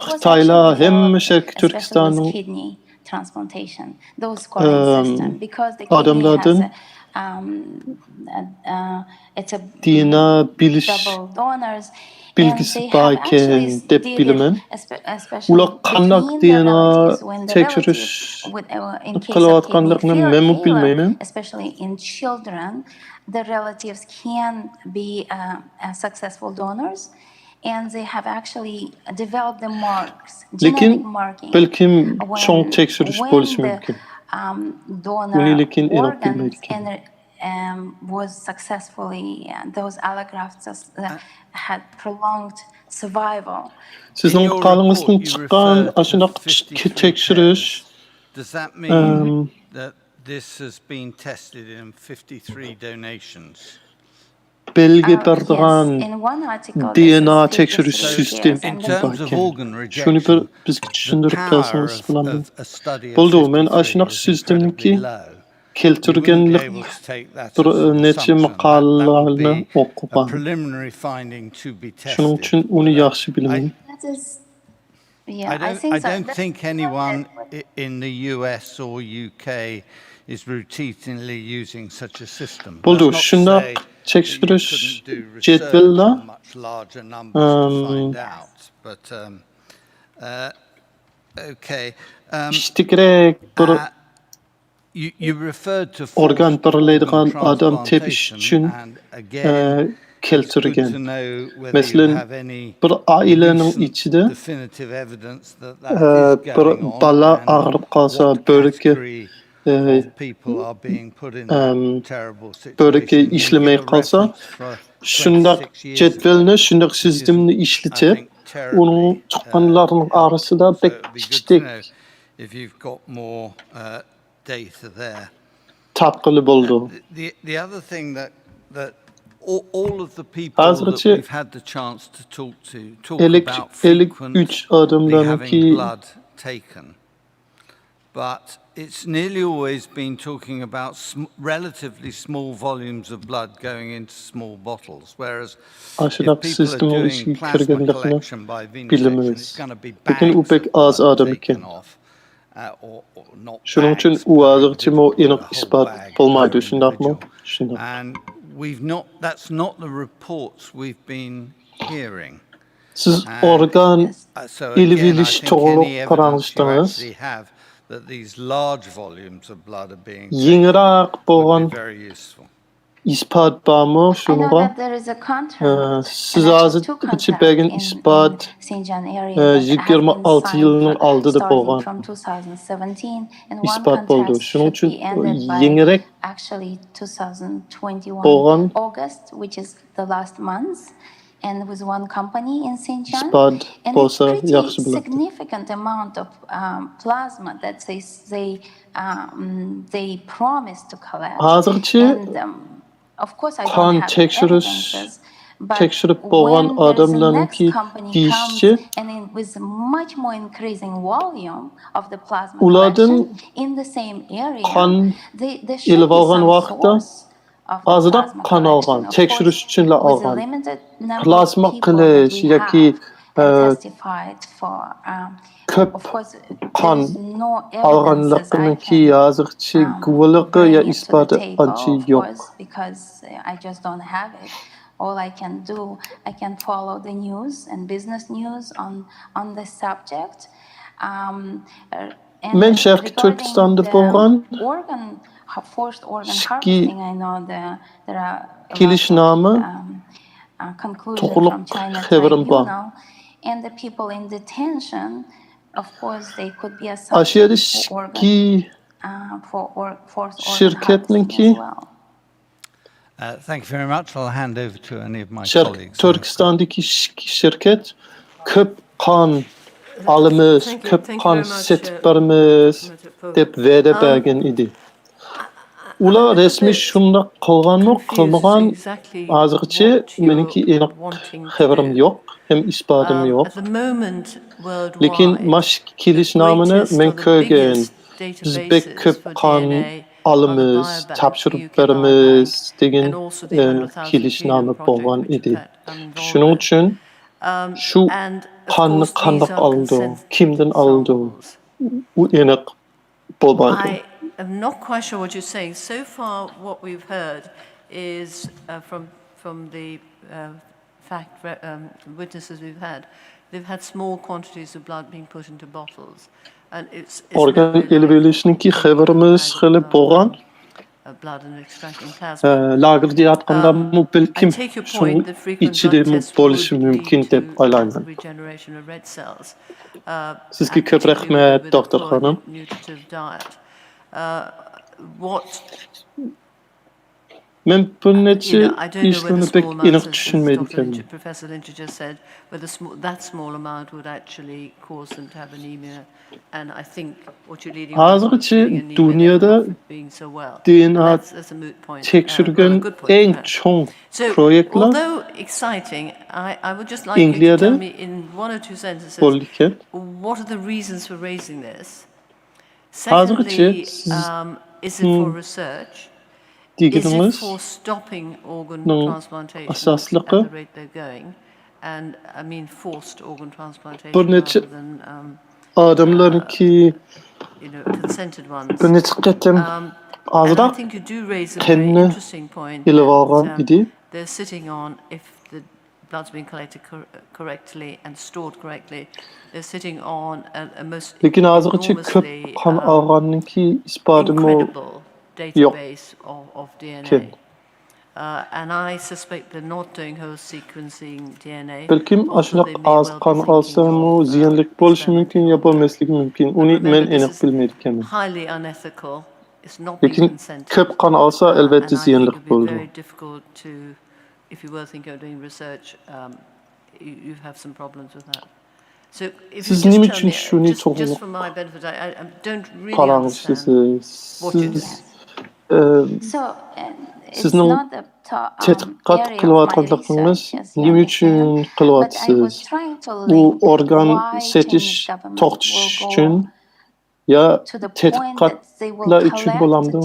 Xitaylar hem Şerki Türkistan'ın adamlardan DNA bilgisi bayken dep bilimen. Ular qandaq DNA tekşiriş kılayotganligini men bilmeyman. Especially in children, the relatives can be successful donors. And they have actually developed the marks, genetic marking. Belki çoğun tekşiriş polisi mümkün. Donor organs was successfully, those allografts had prolonged survival. Sizin kalınızdan çıkan aşınaq tekşiriş Does that mean that this has been tested in 53 donations? belge berdigan DNA tekşiriş sistemi şunu bir bizga tushundirib bersangiz bilaman. Bo'ldi, men aşınaq sistemniki keltirganlik bir necha maqolalarni o'qigan. Shuning uchun uni yaxshi bilaman. I don't think anyone in the US or UK is routinely using such a system. Bo'ldi, shundaq tekshirish jadvallar ishtikrek bir organ birlaydigan odam tepish uchun keltirgan. Masalan, bir oilaning ichida bir bola og'rib qolsa, böreki ishlamay qolsa, shundaq jadvalni, shundaq sistemni ishlatib, uning chiqqanlarining orasida bek kichik tapqili bo'ldi. The other thing that all of the people that we've had the chance to talk about frequently having blood taken. But it's nearly always been talking about relatively small volumes of blood going into small bottles, whereas if people are doing plasma collection by venous, it's going to be bags taken off, or not bags, and that's not the reports we've been hearing. Siz organ ilgili çoğuluk qaranışdınız. That these large volumes of blood are being yenirak bolgan ispat barmı şunga? Siz azı içi bergen ispat 26 yılının aldıda bolgan ispat boldu. Şunun için yenirek bolgan and with one company in Xinjiang, and it's pretty significant amount of plasma that they promised to collect. And of course, I don't have evidences, tekshirib bo'lgan odamlarniki deyishicha ulardan qon ilib olgan vaqtda ozroq qon olgan, tekshirish uchun olgan. Plazma qilish yoki ko'p qon olganliginiki hozircha guvohligi ya isboti ancha yo'q. All I can do, I can follow the news and business news on this subject. Men Sharqiy Turkistonda bo'lgan forced organ harvesting, I know there are kelishnoma conclusions from China tribunal, and the people in detention, of course, they could be a subject for forced organ harvesting as well. Thank you very much. I'll hand over to any of my Sharqiy colleagues. Turkistondagi shirkat ko'p qon olamiz, ko'p qon setib beramiz deb va'da bergan edi. Ular rasmiy shunday qilganmi, qilmagan hozircha meniki aniq xabarim yo'q, ham isbotim yo'q. Lekin mash kelishnomani men ko'rgan. Biz bek ko'p qon olamiz, topshirib beramiz degan kelishnoma bo'lgan edi. Shuning uchun shu qonni qandoq oldi, kimdan oldi, u aniq bo'lmaydi. I'm not quite sure what you're saying. So far, what we've heard is from the witnesses we've had, they've had small quantities of blood being put into bottles. And it's organ elib olishniki xabarimiz qilib bo'lgan. Blood and extracting plasma. Lagerda yotganda balkim shuning ichida bo'lishi mumkin deb o'ylayman. Sizga ko'p rahmat, doktor xonim. Men bunnecha ishlarni pek aniq tushunmaydi ekanman. Professor Lynch just said whether that small amount would actually cause them to have anemia, and I think what you're leading hozircha dunyoda DNA tekshirgan eng chong proyektlar although exciting, I would just like you to tell me in one or two sentences what are the reasons for raising this. Secondly, is it for research? Is it for stopping organ transplantation at the rate they're going? And I mean forced organ transplantation rather than adamlarki consented ones. And I think you do raise a very interesting point that they're sitting on, if the blood's been collected correctly and stored correctly, they're sitting on a most enormously incredible database of DNA. And I suspect they're not doing whole sequencing DNA. Balkim ashunaq az qon olsamu ziyanlik bo'lishi mumkin yo bo'lmasligi mumkin. Uni men aniq bilmaydi ekanman. Highly unethical. It's not being consented. Ko'p qon olsa albatta ziyanlik bo'ladi. Very difficult to, if you were thinking of doing research, you have some problems with that. So if you just tell me, just for my benefit, I don't really understand what you're doing. So sizning tadqiqot qilayotganligingiz nima uchun qilyapsiz? U organ setish to'xtatish uchun yo tadqiqotlar uchun bo'lamdi?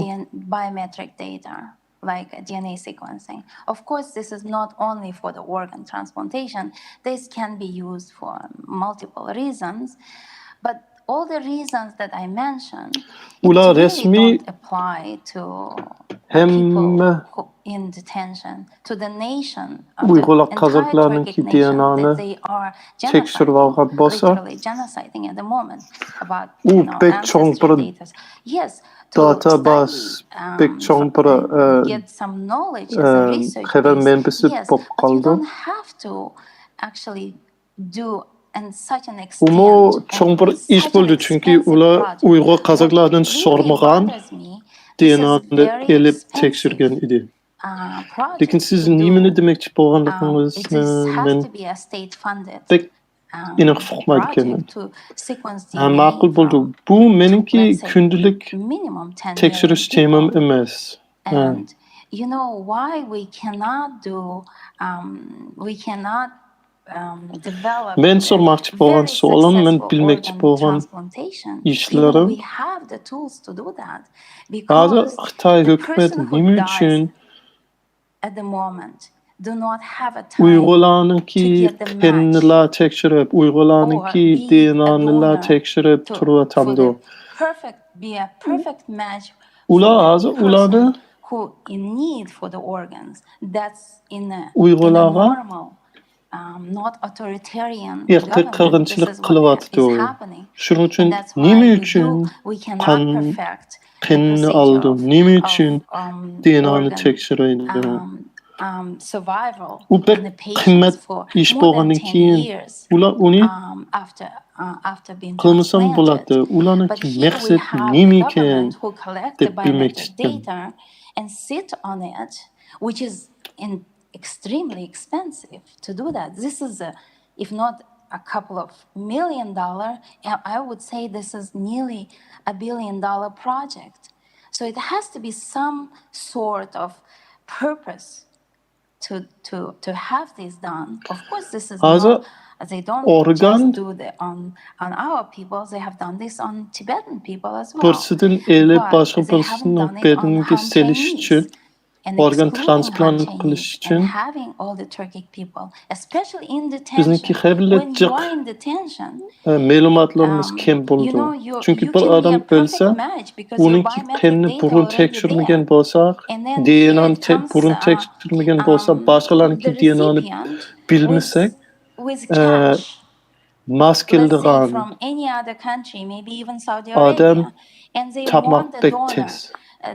Biometric data, like DNA sequencing. Of course, this is not only for the organ transplantation. This can be used for multiple reasons, but all the reasons that I mentioned, it really don't apply to people in detention, to the nation, of the entire Turkic nation, that they are literally genociding at the moment about ancestral data. Yes, to get some knowledge as a researcher. Yes, but you don't have to actually do and such an extent. Umu cho'ng bir ish bo'ldi chunki ular Uyg'ur qozog'lardan so'rmagan DNAni elib tekshirgan edi. Lekin siz nimani demoqchi bo'lganligingizni men pek aniq uqmaydi ekanman. Ma'qul bo'ldi. Bu meniki kundalik tekshirish temam emas. you know why we cannot develop Men sormakçı bolgan very sualım, men successful bilmekçi organ bolgan transplantation, even işlerim. we have the tools to do that, Hazır because Xitay the hökümeti person who nime dies üçün at the moment do not have a time Uygulaninki to get the match qenniler tekşirip, Uygulaninki or be a DNA'niler donor tekşirip for turvatamdı. the be a perfect match Ula for hazır the person ulanı who in need for the organs. That's in a Uygulağa normal, not authoritarian erkek government. This kırgınçılık is what kılıvatıdı is o. happening. Şunun And için that's why nime üçün we cannot kan perfect the qenni procedure aldım, nime of üçün DNA'nı organ tekşireydi. survival U in pek the patients kıymet for iş more than bolgandan 10 keyin years ula onu after being kılmasam transplanted. boladı. But Ulanınki here we meqsed have nime the eken government who collect the dep biometric bilmekçidim. data and sit on it, which is extremely expensive to do that. This is if not a couple of $1 million, I would say this is nearly $1 billion project. So it has to be some sort of purpose to have this done. Of course, this is Hazır not. They don't organ just do on our people. They have done this on Tibetan people as well. Pırsıdın elip But başka they haven't pırsının done it on bedenini Han seliş Chinese. için, And organ excluding Han transplant Chinese kılış and için having all the Turkic people, especially in bizimki detention. When hebilecek you are in detention, melumatlarımız kem you buldu. know, you Çünkü bir can be a adam perfect ölse, match because your onunki biometric kendini data burun already there. tekşirmegen bolsak, And then here DNA'nı it comes burun tekşirmegen bolsa, the başkalarınki DNA'nı recipient bilmesek, with cash. Let's say maskeldiğen from any other country, maybe even Saudi adam Arabia, and they want tapmak the pek donor, tez.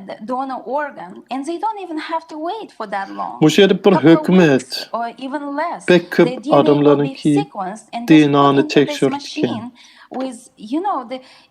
the donor organ, and they don't even have to wait for that long. Bu şerde bir Couple of weeks hükümet or even less. pek Their köp DNA will be adamlarınki sequenced and just put DNA'nı into this tekşirtken. machine with,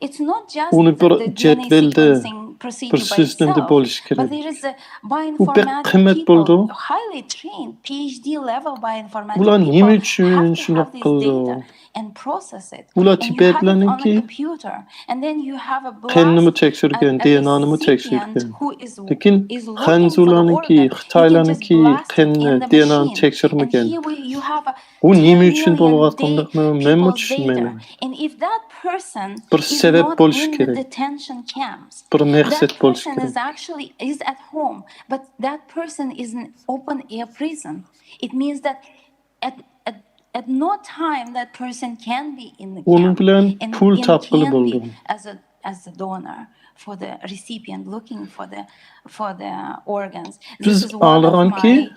it's not just Onu the bir DNA cetvelde, sequencing bir procedure by sistemde itself, bolish but gerek. there is a Bu pek bioinformatic kıymet people, buldu. highly trained, PhD level bioinformatic Ulan people nime üçün have to have şunak this kıldı? data and process it. Ula And you have it on a Tibetlerinki computer. And then you have a kendimi blast, tekşirgen, a DNA'nımı recipient tekşirgen. who is Lakin looking for the Hanzularınki, organ. You can just Xitaylarınki blast it in kendini the DNA'nı machine. And tekşirmegen. here you have a Bu 10 nime üçün million bolgatkanlıkını men mi people's data. düşünmenim. And if that person Bir is sebep not bolish in the gerek. detention camps, Bir that meqsed bolish person gerek. is actually is at home, but that person is in open air prison. It means that at no time that person can be in the Onun camp bilen and pul tapkılı can buldum. be as a donor for the recipient looking for the organs. This Biz is one of ağlagan my ki,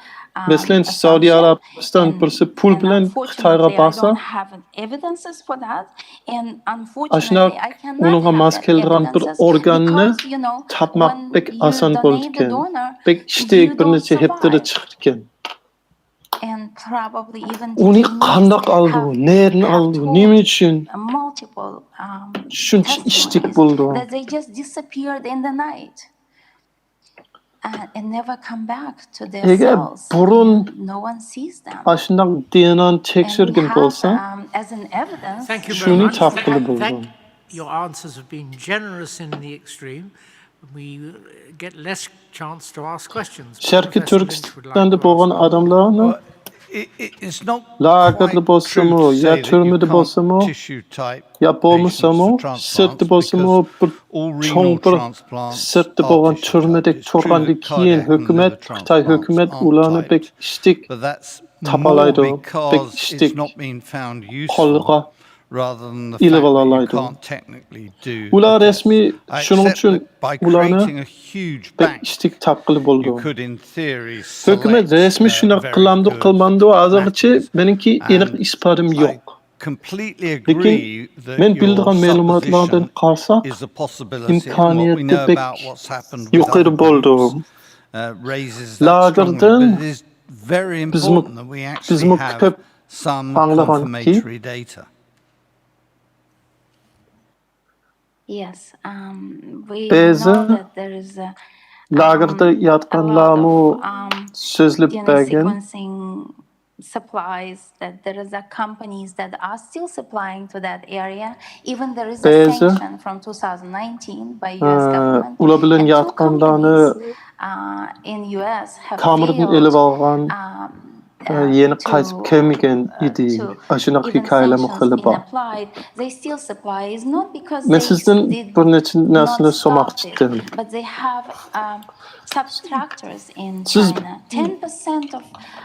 mesela Saudi Arabistan birisi pul bilen unfortunately Xitayga I basa, don't have evidences for that, and aşına unfortunately I cannot onunla have mas that keldiren bir evidences organını because you know tapmak when pek you asan donate the bolduken. donor, Pek işteyik you bir don't neçe hepleri survive. çıkırken. And probably even Onu detainees kandak aldı, have nerini aldı, told nime için? multiple Şunç iştik testimonies buldu. that they just disappeared in the night and never come back to their Eğer cells. burun And no one sees them. aşındak DNA'nı And we tekşirgen have bolsa, as an evidence. Thank you very şunu much. tapkılı buldum. Your answers have been generous in the extreme. We get less chance to ask questions. Şarkı Türkistan'da boğan adamlarını It's not lagerli quite bolsa true to mı, say ya that you türmede bolsa can't mı, tissue type ya boğmasa patients for mı, transplants sırtı bolsa because mı, bir all renal çoğun bir transplants sırtı are boğan tissue type. türmedek It's true turgandı that kiyin cardiac and liver hükümet, Xitay hükümet transplants aren't ulanı pek typed, iştik but that's more tapalaydı, pek because it's iştik not been found useful kolluğa rather than the fact that you ilavalaydı. can't technically do Ular a test. resmi I şunun accept için that by ulanı creating a huge pek bank, iştik tapkılı you buldu. could in theory Hükümet select resmi şuna very kılandı good kılmandı azıcık benimki and enik ispadım I yok. completely Lakin agree that men your bildiğim melumatlardan supposition kalsak is a possibility and what we imkaniyeti know pek about what's happened with other yukarı groups buldu. raises that strongly. But Lagerden it is very bizim important that we actually bizim have köp some anlagan ki confirmatory data. Yes, we Bezi know that there is lagerda a yatkanlar lot of mı sözlü DNA belgen sequencing supplies, that there is companies that are still supplying to that area. Even there is a Bezi sanction from 2019 by US government. ulabilen And two yatkanlarını companies in US have Kamerdan failed elib algan yeni qaytib kelmegen idi. Aşınak hikayelerimi been qılıba. applied, they still supply is not because Men they sizden did bir neçe narsani not sormak stop it, istedim. but they have subtractors in Siz- China. 10%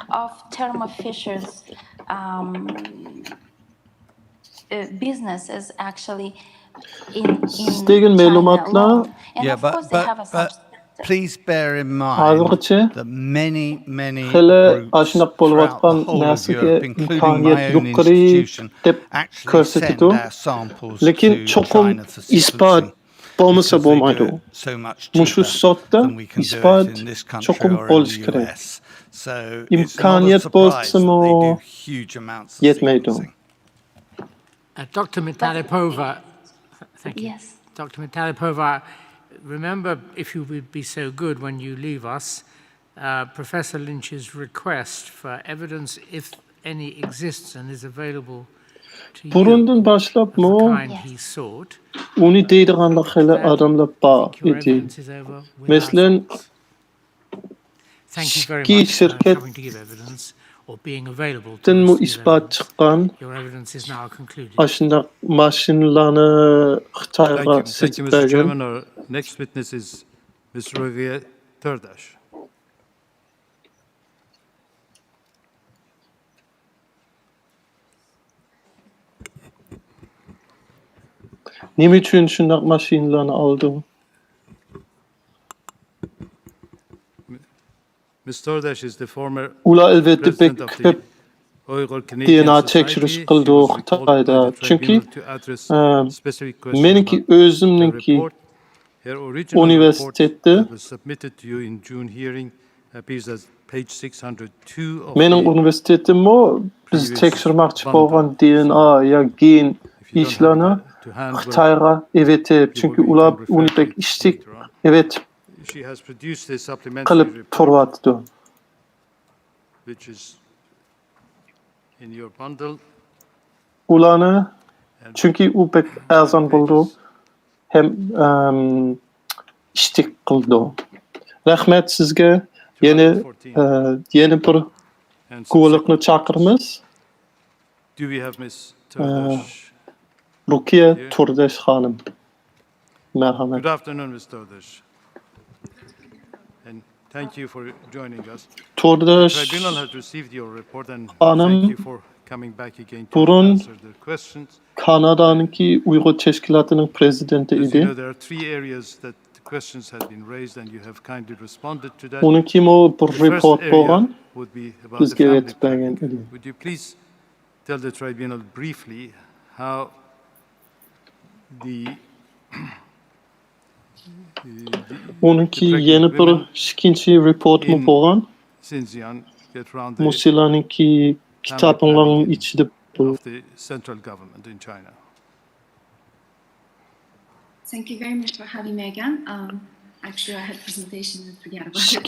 of Thermo Fisher's business is actually in Sizden China məlumatla alone. And Yeah, of course they have a substractor. Please bear in mind hazırçı that many hele groups aşınap throughout the bolwatkan whole of näsige Europe, including my imkaniyet own yukarı institution, dep actually send körsetidu. our samples Lekin to çokum China for ispat sequencing bolmasa because they do bolmaydı. it so much Muşu cheaper sotda than we can do ispat it in this country çokum or in bolish the kerek. US. So it's not a İmkaniyet surprise that they bolsa do mı huge amounts of yetmeydi. sequencing. Dr. Mitalipova, thank you. Yes. Dr. Mitalipova, remember, if you would be so good when you leave us, Professor Lynch's request for evidence, if any exists and is available to you, Burundan başlap of the mı kind he sought. onu deydiganlar hele adamlar ba Your idi. evidence is over with us. Meselen Thank you very ki much for şirket having to give evidence or being available to den us mu to give ispat evidence. çıkan Your evidence is now concluded. aşında maşinlarını Xitayga Thank you, seçip Mr. bergen. Chairman. Our next witness is Ms. Rogier Turdash. Nime üçün şundaq maşinlarını aldım? Ms. Turdash is the former Ula elbette president pek of the köp Uyghur Canadian DNA Society. tekşiriş She kıldı was recalled by Xitayda. the Çünkü tribunal to address specific questions meniki about her özümninki report. Her original üniversitede report that was submitted to you in June hearing appears as page 602 of menin the üniversitetim o biz previous tekşirmakçı bundle. bolgan DNA ya gen işlerini To hand, we'll Xitayga evet çünkü ula uni pek iştik evet she has produced a supplementary kılıp report, turvatdı. which is in your bundle. Ulanı çünkü u pek azan buldu hem iştik kıldı. Rahmet sizge yeni yeni bir guvalıkını çakırmız. Do we have Ms. Turdash? Rukiye Turdash Hanım. Merhamet. Good afternoon, Ms. Turdash. And thank you for joining us. Turdash The tribunal has received your report and Hanım, thank you for coming back again to burun answer the questions. Kanada'nınki Uyghur Teşkilatı'nın prezidenti As you know, idi. there are three areas that the questions have been raised and you have kindly responded to that. Onunki o The bir first report area bolgan. would be about the Bizge family yetbergen planning. idi. Would you please tell the tribunal briefly how the Onunki yeni bir ikinci report mu bolgan. Xinjiang get around the Musilanınki kitabının içinde bu. of the central government in China? Thank you very much for having me again. Actually, I had a presentation and forget about it.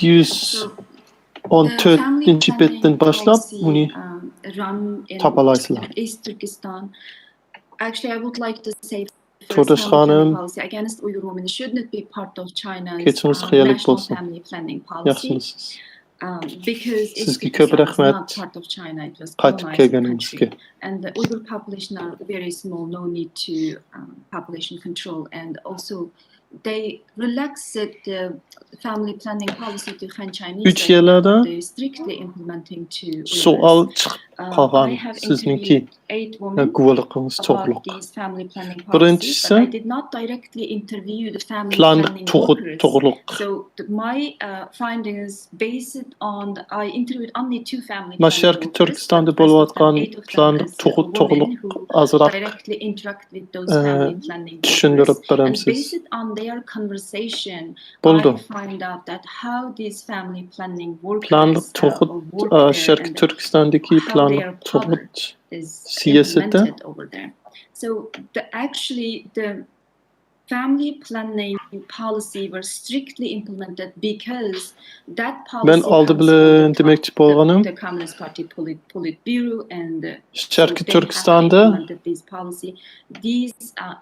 214. betten başlap bunu tabalaysılar. East Turkestan. Actually, I would like to say Turdash Hanım, policy against Uyghur women should not be part of China's keçiniz hayırlı national olsun. family planning policy. Yaxşımısınız. Because Sizge East köp Turkestan is not rahmet. part of China, it was Qaytib colonized kelgeningizge. country. And the Uyghur population are very small, no need to population control. And also, they relaxed the family planning policy to Han Chinese. Üç yerlerde They strictly implementing to Uyghurs. sual çıkıp I kalgan have sizinki interviewed 8 women guvalıqınız çoxluq. about these family planning policies, but I Birincisi did not directly interview the family plan planning workers. toğruluq. So my findings based on I interviewed only 2 family Maşarki planning workers. Türkistan'da but rest of them, bolwatkan 8 of them plan is women toğruluq who azıraq directly interact with those family planning düşündürüp workers. And beremsiz. based on their conversation, Boldu. I find out that how these family planning workers Planlık work toğut there Şarkı and Türkistan'daki how their planlık power toğut is siyasette implemented over there. So actually the family planning policy were strictly implemented because that Ben policy aldı comes bilen from demekçi bolganım. the Communist Party Politburo and Şarkı they have Türkistan'da implemented this policy. These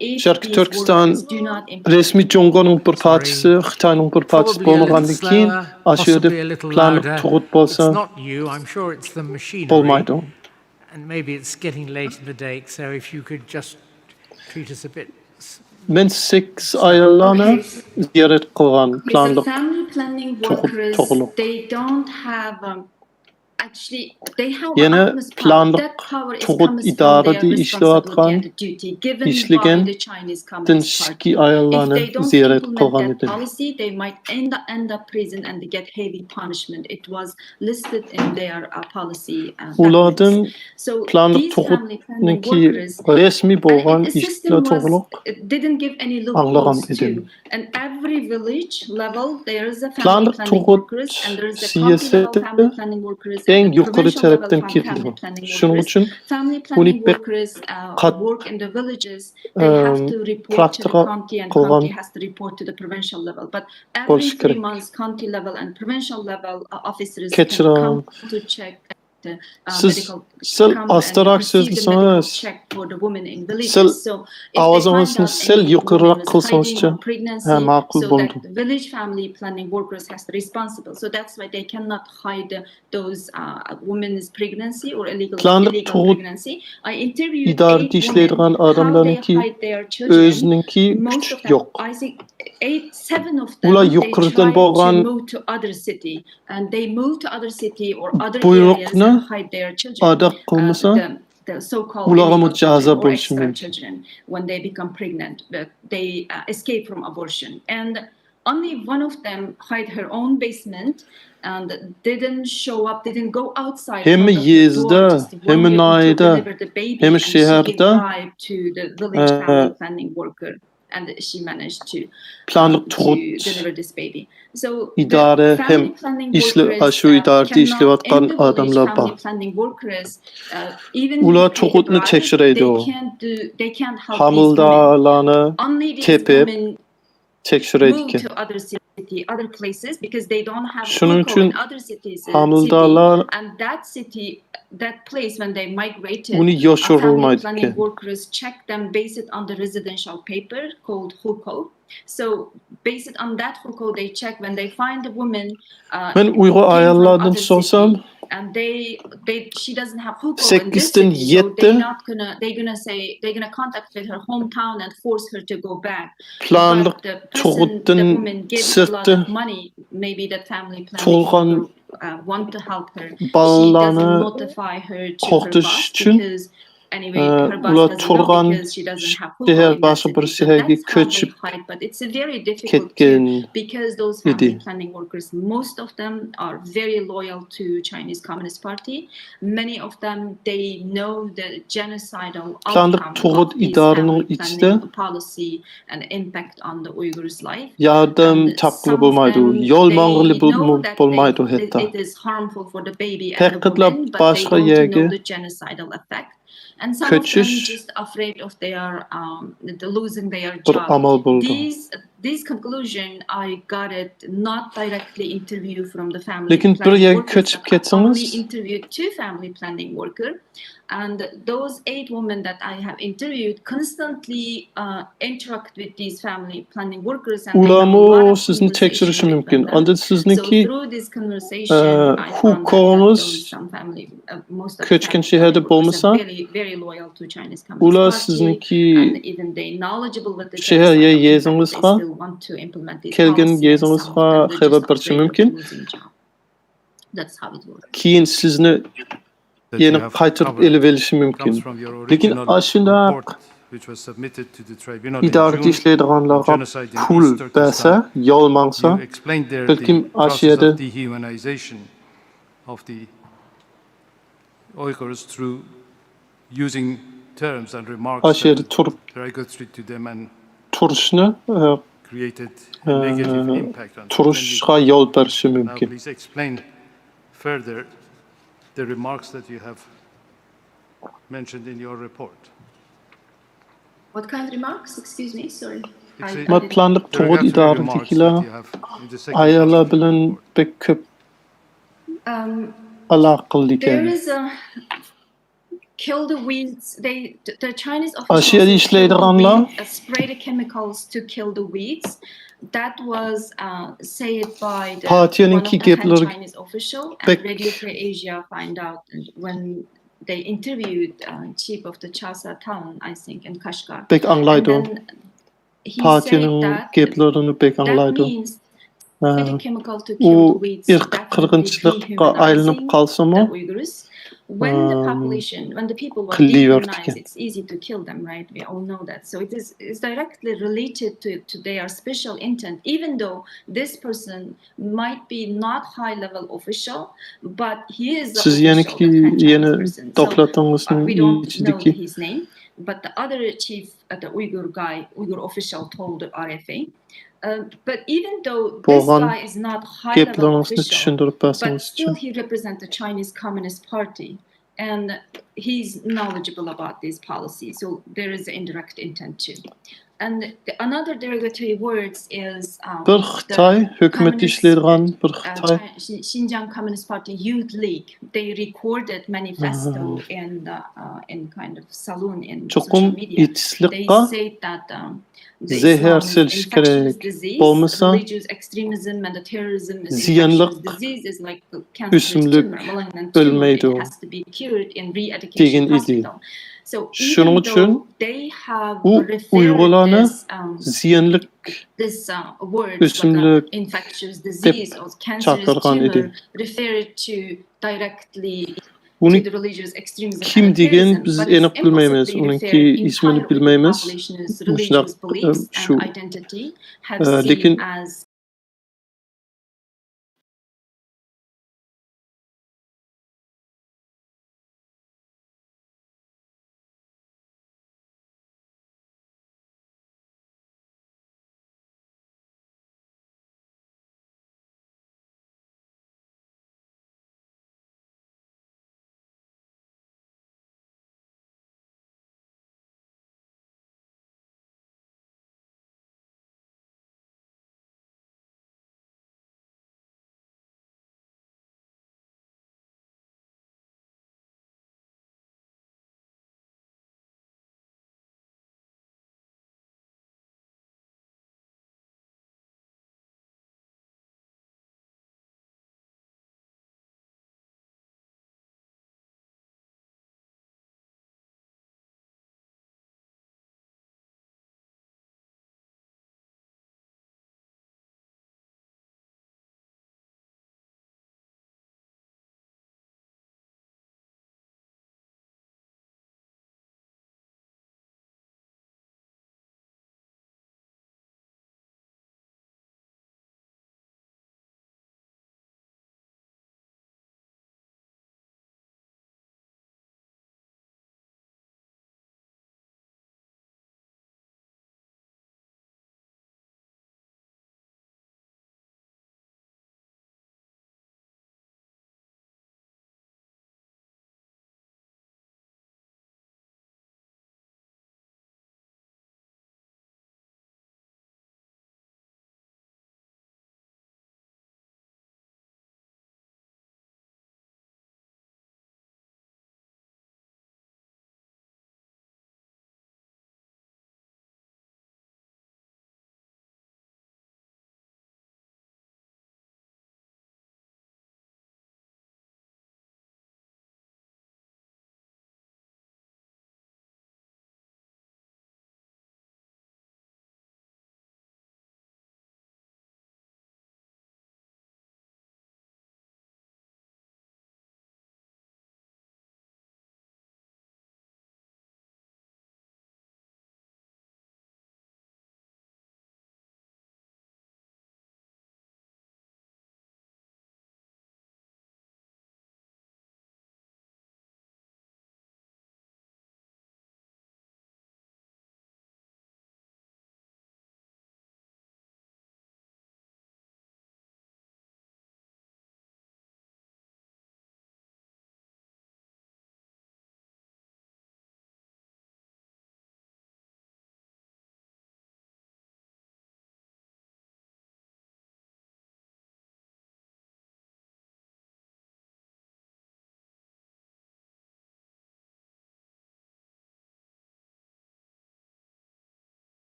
eight Şarkı these Türkistan workers do not implement resmi Jongo'nun bir partisi, Xitayning bir partisi Probably a little bolmagandan keyin slower, aşırı possibly a little planlık louder. tuğut It's bolsa not you, I'm sure it's the machinery. bolmaydı. And maybe it's getting late in the day, so if you could just treat us a bit. Ben 8 aylarına ziyaret kılgan the planlık family planning tuğut workers, tuğuluk. they don't have actually they have Yine utmost power. planlık That power is tuğut comes from idarede their responsibility işlevatkan and duty given by işligen the Chinese Communist Party. dinşki If aylarına they don't ziyaret implement kılgan that idim. policy, they might end up prison and they get heavy punishment. It was listed in their policy Ulardan documents. So planlık these family planning tuğutniki workers, resmi bolgan and the system işle was tuğuluk it didn't give any anlagan loopholes too. idim. And every village level there is a family Planlık planning tuğut workers and there is a county level siyaseti family planning workers en and the yukarı provincial level taraftan family kilidi. planning Şunun workers. için Family bunu planning bir workers kat work in the villages. They have to report to the praktika county and kılgan county has to report to the provincial level. But every bolish 3 gerek. months county level and provincial level officers can Keçiram. come to check the Siz medical sil come and astarak receive the medical sözlüsünüz. check for the women in villages. Sil So if they find avazınızın out sil any woman yukarırak is kılsanız hiding için or pregnancy, he makul so buldu. that the village family planning workers has the responsible. So that's why they cannot hide those women's pregnancy or illegal Planlık tuğut pregnancy. I interviewed idare 8 işleydiğin women how they adamlarınki hide their children. özününki Most güç of them, yok. I think 7 of them, Ula they yukarıdan try to bolgan move to other city and they move to other city or other areas buyrukna and hide their children. adak kılmasa The so-called ulağa illegal mucaza children or bolsun extra mümkün. children when they become pregnant, but they escape from abortion. And only one of them hide her own basement and didn't show up, didn't go outside Hem front of the door, yezde, just hem one year to nayda, deliver the baby, hem and she gave şehirde bribe to the village family planning worker, and she managed to planlık to tuğut deliver this baby. So idare the family hem planning işle workers aşı idarede cannot işlevatkan in the village adamlar family var. planning workers even Ula pay the tuğutunu bribe, tekşireydi o. they can't help these women. Hamıldarlarını Only these tepip women tekşireydi move ki. to other city, other places because they don't have Şunun hukou in için other cities, hamıldarlar and that city, that place when they migrated, bunu family yoşurulmaydı planning ki. workers check them based on the residential paper called hukou. So based on that hukou, they check when they find a woman Ben Uygur came from ayarlardan other sorsam city, and she doesn't have hukou in this 8'ten city, so 7 they're gonna contact with her hometown and force her to go back. planlık But the person, the tuğutun woman gives a lot sırtı of money. Maybe the family planning tuğulgan worker, want to help her. She doesn't ballarını notify her to her korkutuş boss için because anyway her boss ula doesn't know turgan because she doesn't have hukou şehir in that başı bir city. So şehirge that's how they köçüp hide. But it's a very difficult too ketken because those family idi. planning workers, most of them are very loyal to Chinese Communist Party. Many of them, they know the genocidal Planlık outcome tuğut of this idarının family içinde planning policy and impact on the Uyghurs' life. yardım And tapkılı some of bulmaydı. them, Yol they mağrılı know that bulmaydı hatta. it is harmful for the baby and the Pekatla woman, but they başka don't know yerge the genocidal effect. And some of them köçüş just afraid of their losing their bir job. amal buldu. This conclusion I got it not directly interview from the family Lekin bir planning yerge workers. köçüp I only ketseniz interviewed 2 family planning worker, and those 8 women that I have interviewed constantly interact with these family planning workers, and they have a lot ulamı of sizin tekşirişi conversation mümkün. with them. Ancak So sizinki through this conversation, I found out that hukukunuz some family, most of the köçken family planning şehirde workers are bulmasa very loyal to Chinese Communist ula Party, sizinki and even they knowledgeable with the şehirye genocidal impact, they yezingizga still want to implement these kelgen policies, and some of yezingizga them they're xabar just berishi afraid of mümkün. losing job. That's how it works. Keyin sizni that yeni you have qaytarib covered ele verishi comes mümkün. from your Lekin original aşında report, which was submitted to the tribunal in idarede June, işleydiganlarga genocide in pul East Turkestan. berse, yol mangsa, You explained there belkim the process aşiyede of dehumanization of the Uyghurs through using terms and remarks aşiyede turup derogatory to them and turuşunu created a negative impact on them. turuşga yol berishi Now mümkün. please explain further the remarks that you have mentioned in your report. What kind of remarks? Excuse me, sorry. Matlanlık toğut idaretikiler ayala bilen pek köp alakalı There iken. is a kill the weeds. The Chinese Aşiya officials işleydiranlar spray the chemicals to kill the weeds. That was said by one partiyanınki of the Han gepleri Chinese official, and pek Radio Free Asia find out when they interviewed chief of the Chasa town, I think, in Kashgar. pek And anlaydı. then he said Partiyanın that geplerini pek that anlaydı. means the chemical to kill O the weeds irk definitely kırgınçılıkka aylanıp dehumanizing kalsa the mı? Uyghurs. When the population, when the people were Kılli dehumanized, vertike. it's easy to kill them, right? We all know that. So it is directly related to their special intent, even though this person might be not high level official, but he is the Siz official, yeni the ki Han Chinese yeni person. So doklatınızın we don't know içindeki his name, but the other chief, the Uyghur guy, Uyghur official told the RFA. But even though this boğan guy is not high level geplerini official, düşündürüp but basınız still için. he represents the Chinese Communist Party, and he's knowledgeable about these policies. So there is an indirect intent too. And another derogatory words is Bir the Xitay hükümet Communist işleydiğen bir Xitay Xinjiang Communist Party Youth League. They recorded manifesto in kind of saloon in social çokum media. They itislikka say that the zehir Islam is seliş infectious gerek. disease, Olmasa religious extremism, and the terrorism is ziyanlık infectious disease, is like a cancerous üsümlük tumor, malignant tumor. ölmeydi It o. has to be cured in re-education Degen idi. hospital. So Şunun even için though they have bu referred Uygurlarını this ziyanlık this words like a üsümlük infectious dep disease or cancerous çakırgan tumor idi. referred to directly Bunu to the religious extremism and kim the terrorism, degen biz but it's enik bilmeymiz. implicitly Onunki refer ismini entire Uyghur bilmeymiz. population's Şunak religious beliefs şu and identity have seen lekin as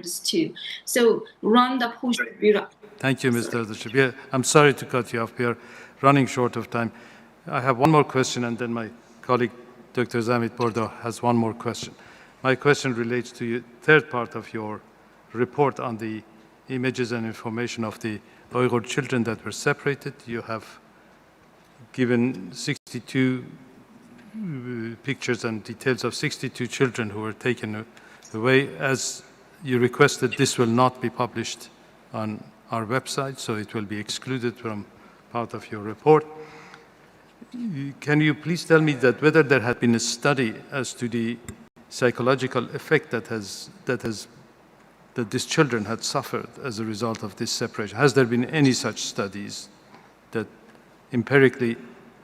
too. So Rwanda Push Bureau. Thank you, Mr. Ardashir. I'm sorry to cut you off. We are running short of time. I have one more question, and then my colleague, Dr. Zamit Bordo, has one more question. My question relates to the third part of your report on the images and information of the Uyghur children that were separated. You have given 62 pictures and details of 62 children who were taken away. As you requested, this will not be published on our website, so it will be excluded from part of your report. Can you please tell me that whether there had been a study as to the psychological effect that these children had suffered as a result of this separation? Has there been any such studies that empirically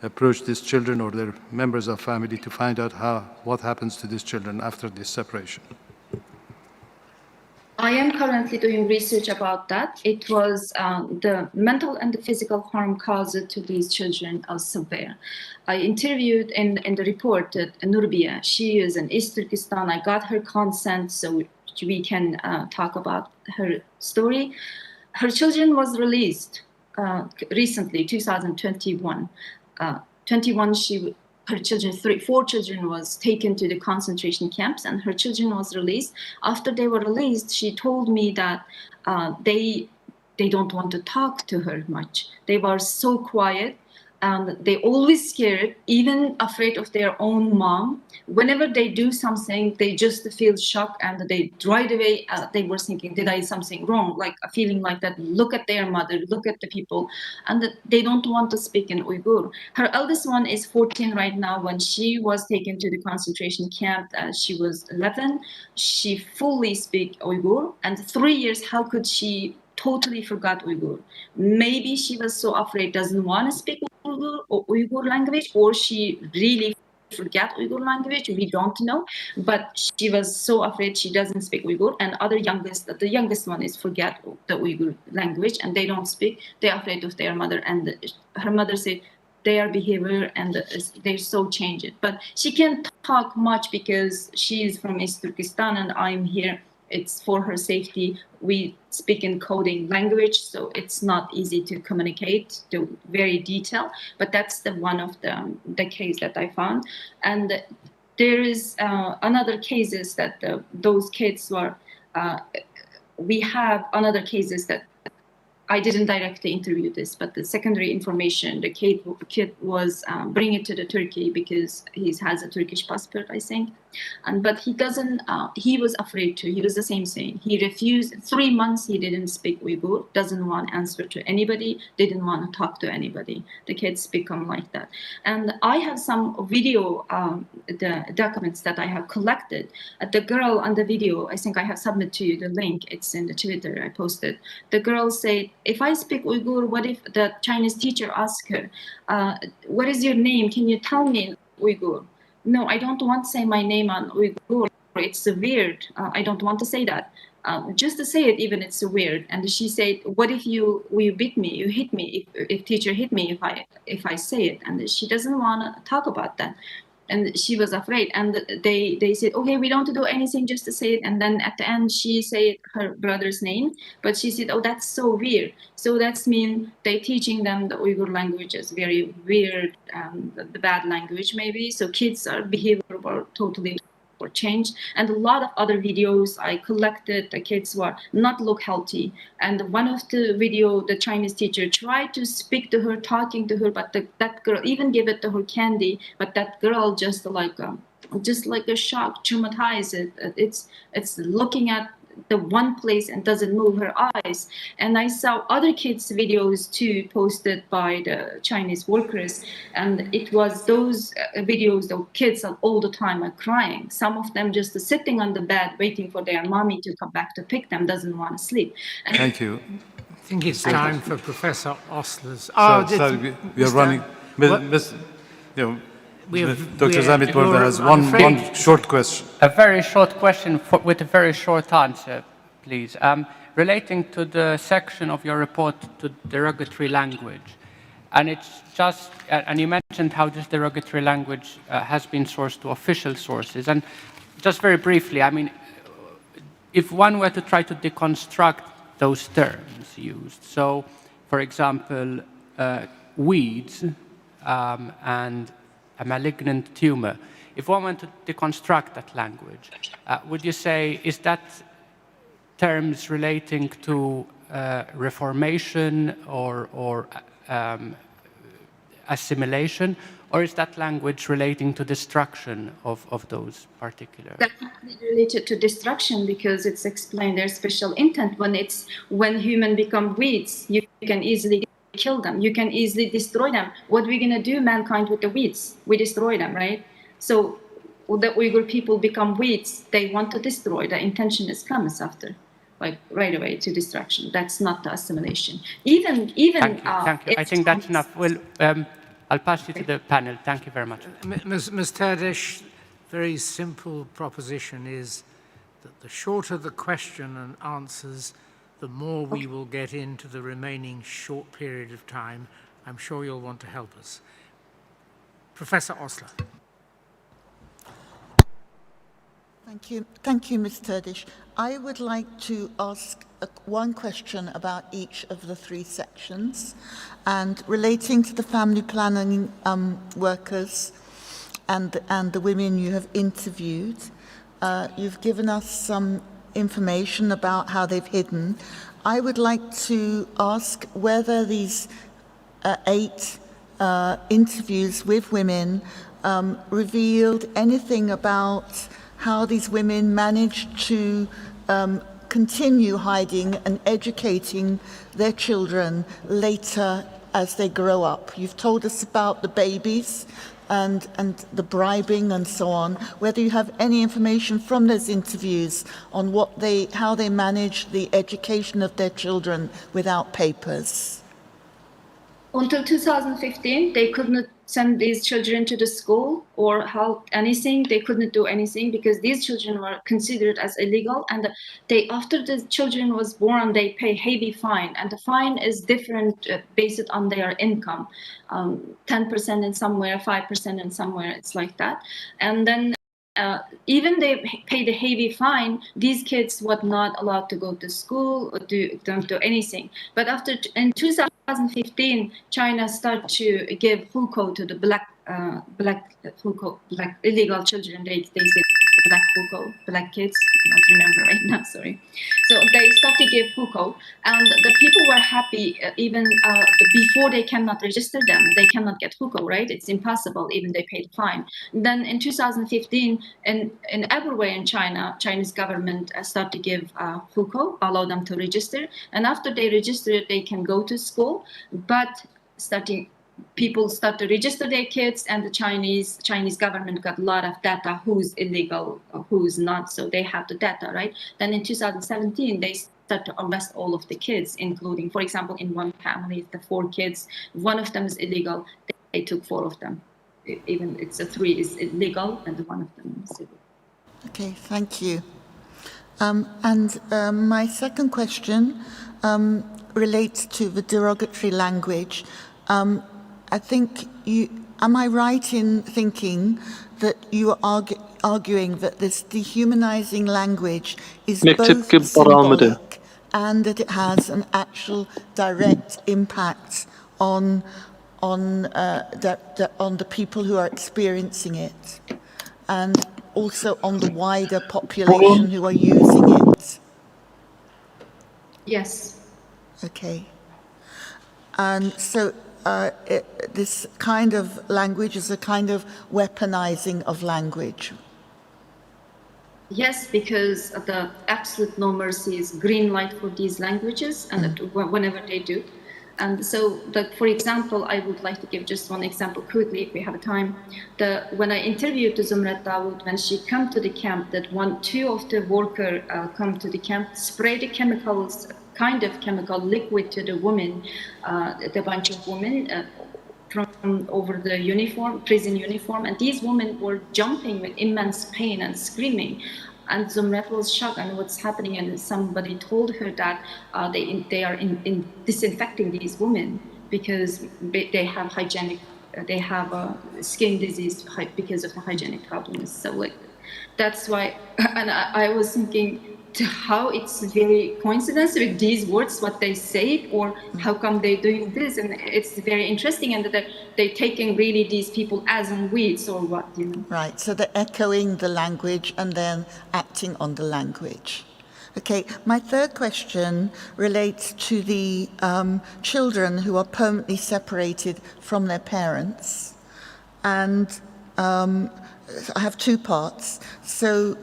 approach these children or their members of family to find out what happens to these children after this separation? I am currently doing research about that. It was the mental and the physical harm caused to these children are severe. I interviewed in the report Nurbia. She is in East Turkestan. I got her consent so we can talk about her story. Her children was released recently, 2021. 21, her children, 4 children was taken to the concentration camps, and her children was released. After they were released, she told me that they don't want to talk to her much. They were so quiet, and they always scared, even afraid of their own mom. Whenever they do something, they just feel shocked and they right away, they were thinking, did I do something wrong? Like a feeling like that, look at their mother, look at the people, and they don't want to speak in Uyghur. Her eldest one is 14 right now. When she was taken to the concentration camp, she was 11. She fully speaks Uyghur, and 3 years, how could she totally forgot Uyghur? Maybe she was so afraid, doesn't want to speak Uyghur or Uyghur language, or she really forget Uyghur language, we don't know, but she was so afraid she doesn't speak Uyghur. And the youngest one is forget the Uyghur language and they don't speak. They're afraid of their mother, and her mother said their behavior and they're so changed. But she can't talk much because she is from East Turkestan and I'm here. It's for her safety. We speak in coding language, so it's not easy to communicate to very detail. But that's the one of the case that I found. And there is another cases that those kids were. We have another cases that I didn't directly interview this, but the secondary information, the kid was bring it to the Turkey because he has a Turkish passport, I think. But he doesn't, he was afraid to, he was the same thing. He refused, 3 months he didn't speak Uyghur, doesn't want to answer to anybody, didn't want to talk to anybody. The kids become like that. And I have some video, the documents that I have collected. The girl on the video, I think I have submitted to you the link, it's in the Twitter I posted. The girl said, if I speak Uyghur, what if the Chinese teacher asked her, what is your name? Can you tell me in Uyghur? No, I don't want to say my name on Uyghur. It's weird. I don't want to say that. Just to say it, even it's weird. And she said, what if you beat me, you hit me, if teacher hit me if I say it? And she doesn't want to talk about that. And she was afraid. And they said, okay, we don't do anything, just to say it. And then at the end, she said her brother's name. But she said, oh, that's so weird. So that's mean they teaching them the Uyghur language is very weird, the bad language maybe. So kids' behavior were totally changed. And a lot of other videos I collected, the kids were not look healthy. And one of the video, the Chinese teacher tried to speak to her, talking to her, but that girl even gave it to her candy, but that girl just like a shock, traumatized. It's looking at the one place and doesn't move her eyes. And I saw other kids' videos too posted by the Chinese workers, and it was those videos the kids are all the time are crying. Some of them just sitting on the bed waiting for their mommy to come back to pick them, doesn't want to sleep. And thank you. I think it's time for Professor Osler's. Sorry, we are running. Dr. Zamit Bordo has one short question. A very short question with a very short answer, please. Relating to the section of your report to derogatory language. And it's just, and you mentioned how this derogatory language has been sourced to official sources. And just very briefly, I mean, if one were to try to deconstruct those terms used, so, for example, weeds and a malignant tumor, if one were to deconstruct that language, would you say, is that terms relating to reformation or assimilation, or is that language relating to destruction of those particular? Definitely related to destruction, because it's explained their special intent. When humans become weeds, you can easily kill them. You can easily destroy them. What we're gonna do, mankind, with the weeds? We destroy them, right? So the Uyghur people become weeds. They want to destroy. The intention is comes after, like right away to destruction. That's not the assimilation. Even. Thank you. I think that's enough. Well, I'll pass you to the panel. Thank you very much. Ms. Terdish, very simple proposition is that the shorter the question and answers, the more we will get into the remaining short period of time. I'm sure you'll want to help us. Professor Osler. Thank you, Ms. Terdish. I would like to ask one question about each of the three sections, and relating to the family planning workers and the women you have interviewed. You've given us some information about how they've hidden. I would like to ask whether these 8 interviews with women revealed anything about how these women managed to continue hiding and educating their children later as they grow up. You've told us about the babies and the bribing and so on, whether you have any information from those interviews on how they managed the education of their children without papers. Until 2015, they could not send these children to the school or help anything. They couldn't do anything because these children were considered as illegal. And after the children was born, they pay heavy fine. And the fine is different based on their income. 10% in somewhere, 5% in somewhere, it's like that. And then even they paid a heavy fine, these kids were not allowed to go to school or don't do anything. But in 2015, China started to give hukou to the black illegal children. They said black hukou, black kids. I don't remember right now. Sorry. So they started to give hukou, and the people were happy. Even before they cannot register them, they cannot get hukou. Right? It's impossible. Even they paid fine. Then in 2015, in everywhere in China, Chinese government started to give hukou, allow them to register, and after they register, they can go to school. But people start to register their kids, and the Chinese government got a lot of data, who's illegal, who's not, so they have the data, right? Then in 2017, they start to arrest all of the kids, including, for example, in one family, the 4 kids, one of them is illegal, they took 4 of them. Even it's 3 is illegal, and one of them is illegal. Okay, thank you. My second question relates to the derogatory language. I think am I right in thinking that you are arguing that this dehumanizing language is both symbolic and that it has an actual direct impact on the people who are experiencing it, and also on the wider population who are using it? Yes. Okay. And so this kind of language is a kind of weaponizing of language. Yes, because the absolute no mercy is green light for these languages, and whenever they do. And so, for example, I would like to give just one example quickly, if we have time. When I interviewed Zumrat Dawood, when she came to the camp, that 2 of the workers come to the camp, spray the chemicals, kind of chemical liquid to the women, the bunch of women from over the uniform, prison uniform, and these women were jumping with immense pain and screaming. And Zumrat was shocked on what's happening, and somebody told her that they are disinfecting these women because they have a skin disease because of the hygienic problems. So that's why, and I was thinking, how it's very coincidence with these words, what they say, or how come they're doing this, and it's very interesting, and that they're taking really these people as in weeds or what, you know. Right, so they're echoing the language and then acting on the language. Okay, my third question relates to the children who are permanently separated from their parents. And I have two parts. So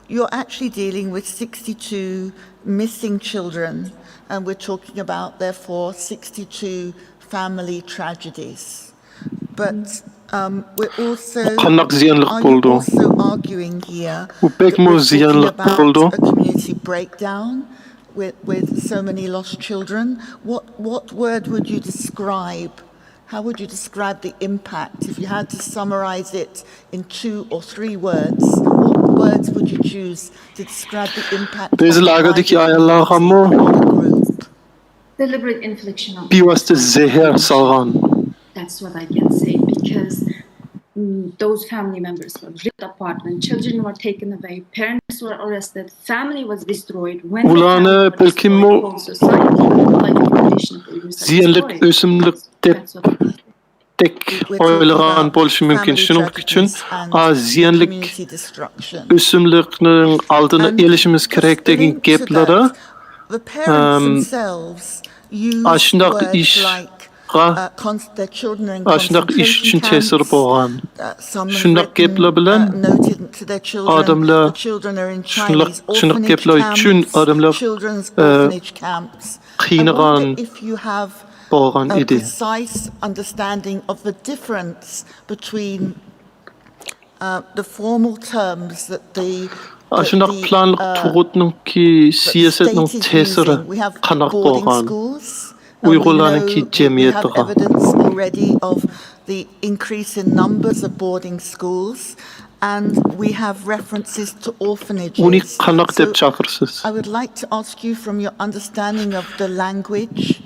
you're actually dealing with 62 missing children, and we're talking about, therefore, 62 family tragedies. But we're also arguing here that we're talking about a community breakdown with so many lost children. What word would you describe? How would you describe the impact? If you had to summarize it in 2 or 3 words, what words would you choose to describe the impact of deliberate infliction of that's what I can say, because those family members were ripped apart when children were taken away, parents were arrested, family was destroyed. When the family were destroyed, whole society, life foundation for destroyed. That's what tek ойлаған болушу мүмкүн. Шуның үчүн зыянлык өсүмлүктүн алдына элишimiz керек деген кеплери ашындак иш үчүн тесир болгон. Шундак кеплер менен адамлар шундак кеплер үчүн адамлар кыйнаган болгон a иди. precise understanding of the difference between the formal terms that the Ашындак планлык тугутныңки сиясаттын тесири канак болгон. Уйгурларныңки жемиятыга. Evidence already of the increase in numbers of boarding schools, and we have references to orphanages. Уни канак деп чакырсыз. I would like to ask you, from your understanding of the language,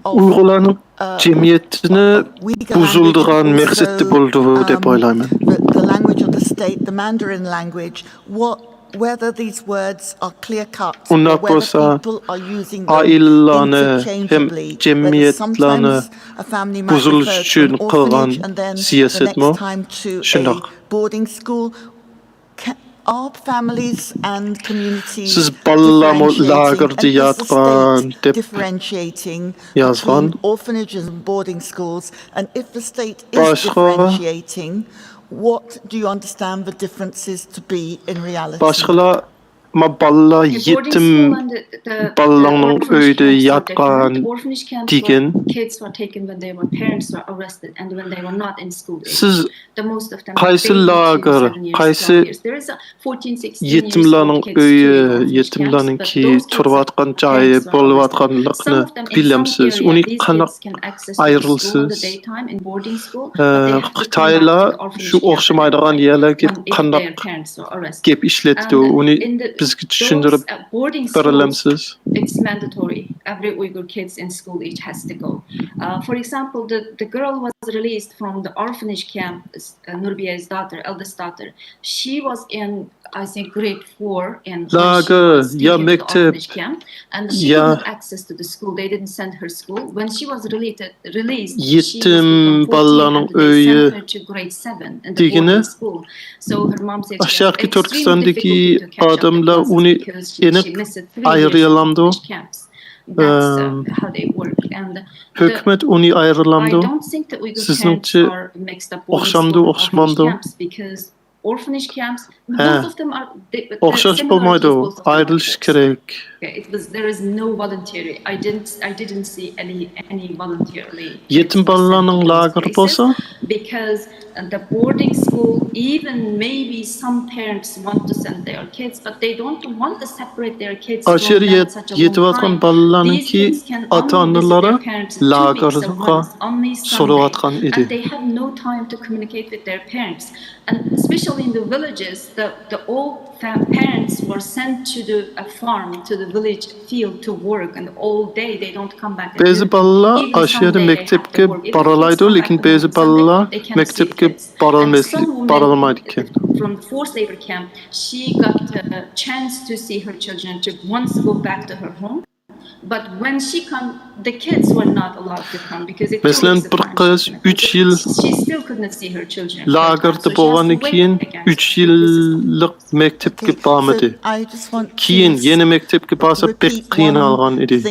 Uyg'urlarning jamiyatini buzildigan maqsadda bo'ldi deb o'ylayman. The language of the state, the Mandarin language, whether these words are clear cut, or whether people are using them interchangeably, whether sometimes a family might refer to an orphanage and then the next time to a boarding school. Are families and communities differentiating between orphanages and boarding schools? And if the state is differentiating, what do you understand the differences to be in reality? Ma ballar yetim ballarning uyda yatgan degan kids were taken when their parents were arrested and when they were not in school. Siz the most of them qaysi lager, qaysi yetimlarning uyi, yetimlarningki turayotgan joyi bo'layotganligini bilamsiz. Uni qanday ayrilsiz? Xitoylar shu o'xshamaydigan yerlarga qanday gap ishlatdi? Uni bizga tushuntirib beralamsiz? It's mandatory. Every Uyghur kids in school each has to go. For example, the girl was released from the orphanage camp, Nurbiya's daughter, eldest daughter. She was in, I think, grade 4 in the orphanage camp, and she didn't have access to the school. They didn't send her school. When she was released, she was from 14 and they sent her to grade 7 in the boarding school. So her mom said she had extremely difficulty to catch up in classes because she missed 3 years of orphanage camps. That's how they work. And Hükümet uni ayrılamdı. I don't think that Uyghur parents are mixed up with orphanage camps, because orphanage camps, both of them are Oxşaş bulmaydı. Ayrılış gerek. There is no voluntary. I didn't see any voluntarily. Yetim ballarning lager bolsa? Because the boarding school, even maybe some parents want to send their kids, but they don't want to separate their kids from such a long time. These things can only visit their parents 2 weeks or once, only Sunday, and they have no time to communicate with their parents. And especially in the villages, the all parents were sent to the farm, to the village field to work, and all day they don't come back. Bezi balla aşırı mektepke baralaydı, lekin bezi balla mektepke baralmaydı iken. From the forced labor camp, she got a chance to see her children, to once go back to her home. But when she come, the kids were not allowed to come because it Mesela bir kız 3 yıl she still could not see her children. lagerda bolgandan keyin 3 yıllık mektepke barmadı. Keyin yeni mektepke barsa pek kıyın algan idi.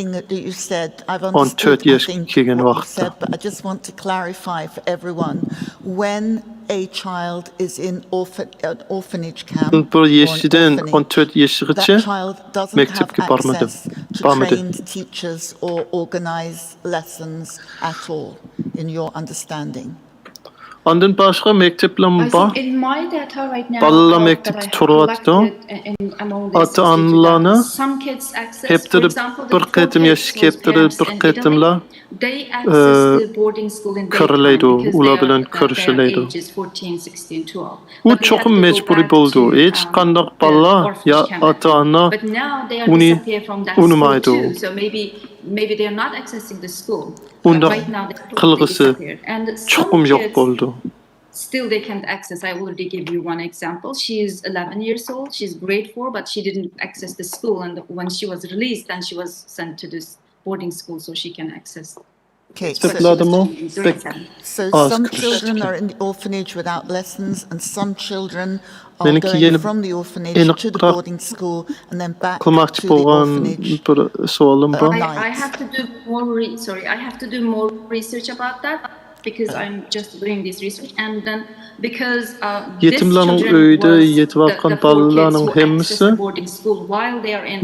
14 yaş kelgen vaqtda. I just want to clarify for everyone, when a child is in an orphanage camp, bir yaşından 14 yaşıgacha that child doesn't mektepke have barmadı. access to trained teachers or organized lessons at all, in your understanding. Ondan başqa mektepler bar. Balalar mektepte turyapti. Ata-analarni heptiri bir qatim yashashga heptiri bir qatimlar kirilaydi, ular bilan ko'rishlaydi. U cho'qim majburiy bo'ldi. Hech qanday balalar ya ata-ona uni unimaydi. Maybe they are not accessing the school. Unda Right now they qilg'isi disappeared. And cho'qim yo'q bo'ldi. Still they can't access. I already gave you one example. She is 11 years old. She's grade 4, but she didn't access the school. And when she was released, then she was sent to this boarding school so she can access. Okay, so some children are in the orphanage without lessons, and some children are going from the orphanage to the boarding school and then back to the orphanage. I have to do more. I have to do more research about that because I'm just doing this research, and then because yetimlarning uyida yetib atgan balalarning hammasi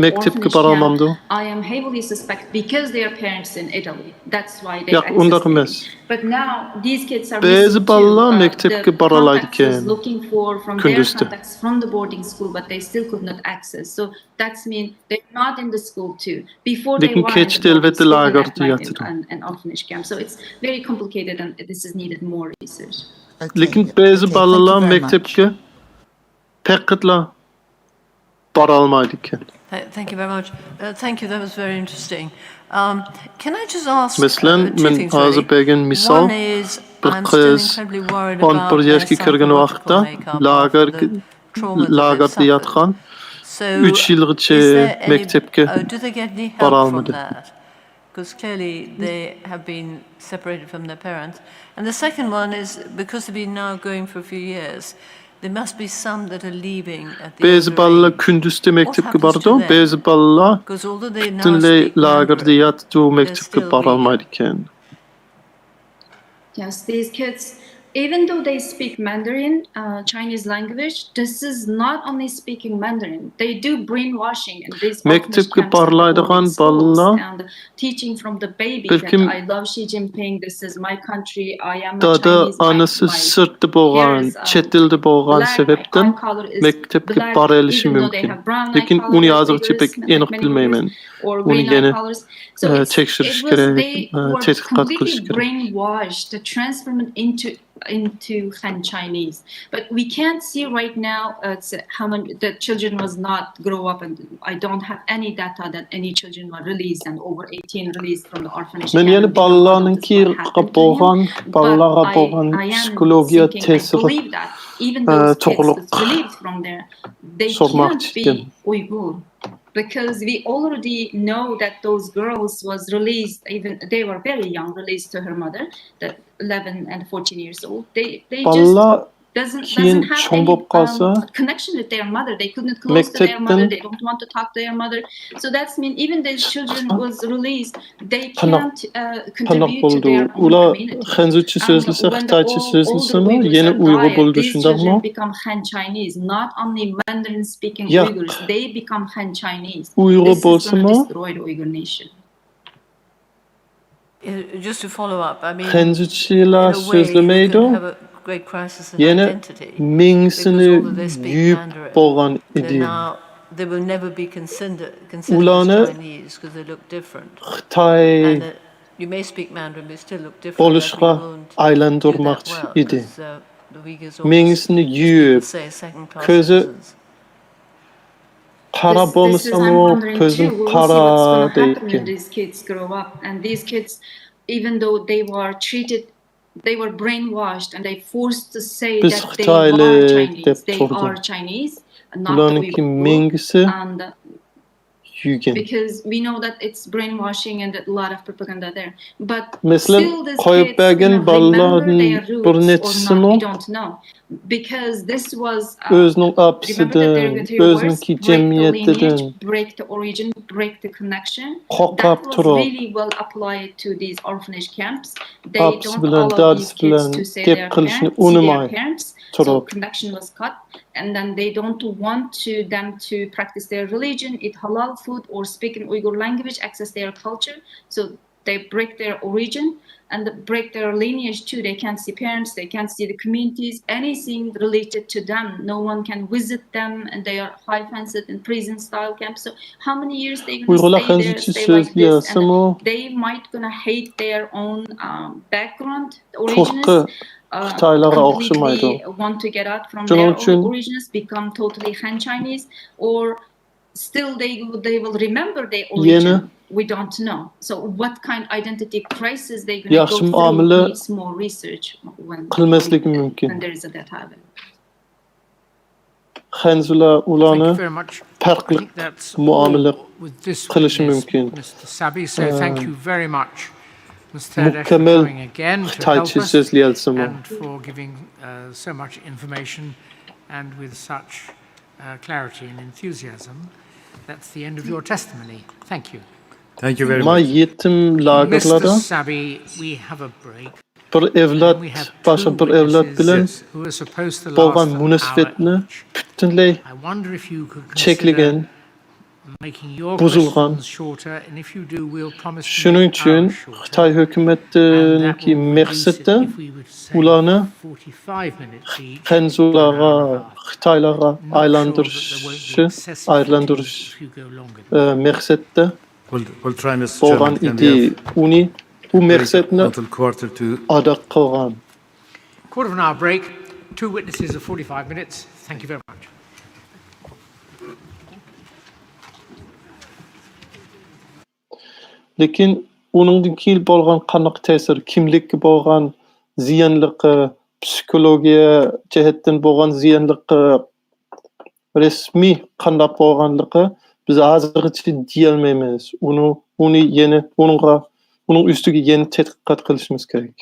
mektepga borolmamdi. I am heavily suspect because their parents in Italy. That's why they yo'q, undaq emas. But now these kids are ba'zi balalar mektepga boralaydi ekan. Looking for from their contacts from the boarding school, but they still could not access. So that's mean they're not in the school too. Before they were in an orphanage camp. So it's very complicated, and this is needed more research. Lekin ba'zi balalar mektepga faqatla borolmaydi ekan. Thank you very much. Thank you, that was very interesting. Can I just ask Masalan, two men things hozir really? bergan misol, One is, bir I'm still qiz incredibly worried 11 about their yoshga kirgan vaqtda lagerda yotgan, 3 yilgacha mektepga do they get any help borolmadi. from that? Because clearly they have been separated from their parents. And the second one is, because they've been now going for a few years, there must be some that are leaving at the Ba'zi balalar kunduzda mektepga bordi, ba'zi balalar butunlay lagerda yotdi, mektepga borolmaydi ekan. Yes, these kids, even though they speak Mandarin, Chinese language, this is not only speaking Mandarin. They do brainwashing and these mektepga borlaydigan balalar and teaching from the baby Belkim that I love Xi Jinping, this is my country, I am a dada Chinese. anası sirtda bo'lgan, chet elda bo'lgan sababdan mektepga borilishi mumkin. Lekin uni hozircha pek aniq bilmayman. Uni yana tekshirish kerak, tadqiqot qilish kerak. Brainwashed, the transformation into Han Chinese, but we can't see right now how many the children was not grow up, and I don't have any data that any children were released and over 18 released from the orphanage. Men yana balalarninki bo'lgan, balalarga bo'lgan psixologiya ta'siri even those kids released from there, they can't be Uyghur. Because we already know that those girls was released, even they were very young, released to her mother, that 11 and 14 years old. They just doesn't have any connection with their mother. They couldn't close to their mother. They don't want to talk to their mother. So that's mean even the children was released, they can't contribute to their own community. Xanzucha so'zlasa, Xitoycha so'zlasami, yana Uyg'ur bo'ldi shundaqmi? Become Han Chinese, not only Mandarin speaking Uyghurs, they become Han Chinese. Uyg'ur bo'lsami, destroy the Uyghur nation. Just to follow up, I mean, Xanzuchilar so'zlamaydi. great crisis in Yana identity. mingsini yuyib bo'lgan edi. They will never be considered Ularni Chinese because they look different. Xitoy You may speak Mandarin, but still look different. bo'lishga aylantirmoqchi edi. Mingsini yuyib, ko'zi qara bolmasam o gözüm qara when deyken. these kids grow up, and these kids, even though they were treated, they were brainwashed and they forced to say Biz that they Xitaylı are Chinese, dep they turdum. are Chinese, not the Ularınki Uyghur. mengisi And yügen. because we know that it's brainwashing and a lot of propaganda there. But Mesela still these koyup kids bergen remember balların their bir roots or netisi not, we mi? don't know. Because this was, Özünün remember that apsıdın, derogatory words, özününki break the lineage, cemiyetidir. break the origin, break the connection. Kokap That was turup, really well applied to these orphanage camps. They apsı don't bilen, allow these dadisi kids bilen to say dep their kılışını parents, see their unumay parents. So turup. connection was cut, and then they don't want them to practice their religion, eat halal food, or speak in Uyghur language, access their culture. So they break their origin and break their lineage too. They can't see parents, they can't see the communities, anything related to them. No one can visit them, and they are high fenced in prison style camps. So how many years they gonna Uygurlar stay there, hangi stay söz like this, diyesem and o they might gonna hate their own background, origins. Turkı Xitaylara okşamaydı. Completely want to get out from Şunun their own için origins, become totally Han Chinese, or still they will remember their yeni origin. We don't know. So what kind of identity crisis they gonna yaxşı go through muamele needs more research kılmaslık when mümkün. there is a that habit. Xenzula Thank you ulanı very much. I farklı think that's muamele all with this kılışı witness, mümkün. Mr. Sabi. So thank you very much, Ms. Terdesh, for Mükemmel coming again to help Xitayçı us sözleyelsem o. and for giving so much information and with such clarity and enthusiasm. That's the end of your testimony. Thank you. Thank you very Ma much. yetim Mr. lagerlara Sabi, we have a break. bir evlat, başa bir evlat bilen Who are supposed to last bolgan an hour münasebetini each. bütünley I wonder if you could consider çekligen, making your bozulgan. questions shorter, and if you do, we'll promise to Şunun make için ours shorter. Xitay hökümetininkü meqsedi ulanı 45 minutes each. Xenzulara, Xitaylara Not sure that there won't be aylandırışı if you go longer. meqsedi We'll try, Mr. bolgan Chairman. Can we idi. Uni bu meqsedini until quarter to adak kılgan. Quarter of an hour break. Two witnesses of 45 minutes. Thank you very much. Lekin onundan keyin bolgan qanaq ta'sir, kimlikka bolgan ziyanligi, psixologiya jihatdan bolgan ziyanligi, resmi qandaq bolganligi biz hozirgacha deyolmaymiz. Uni yana uning ustiga yana tadqiqot qilishimiz kerak.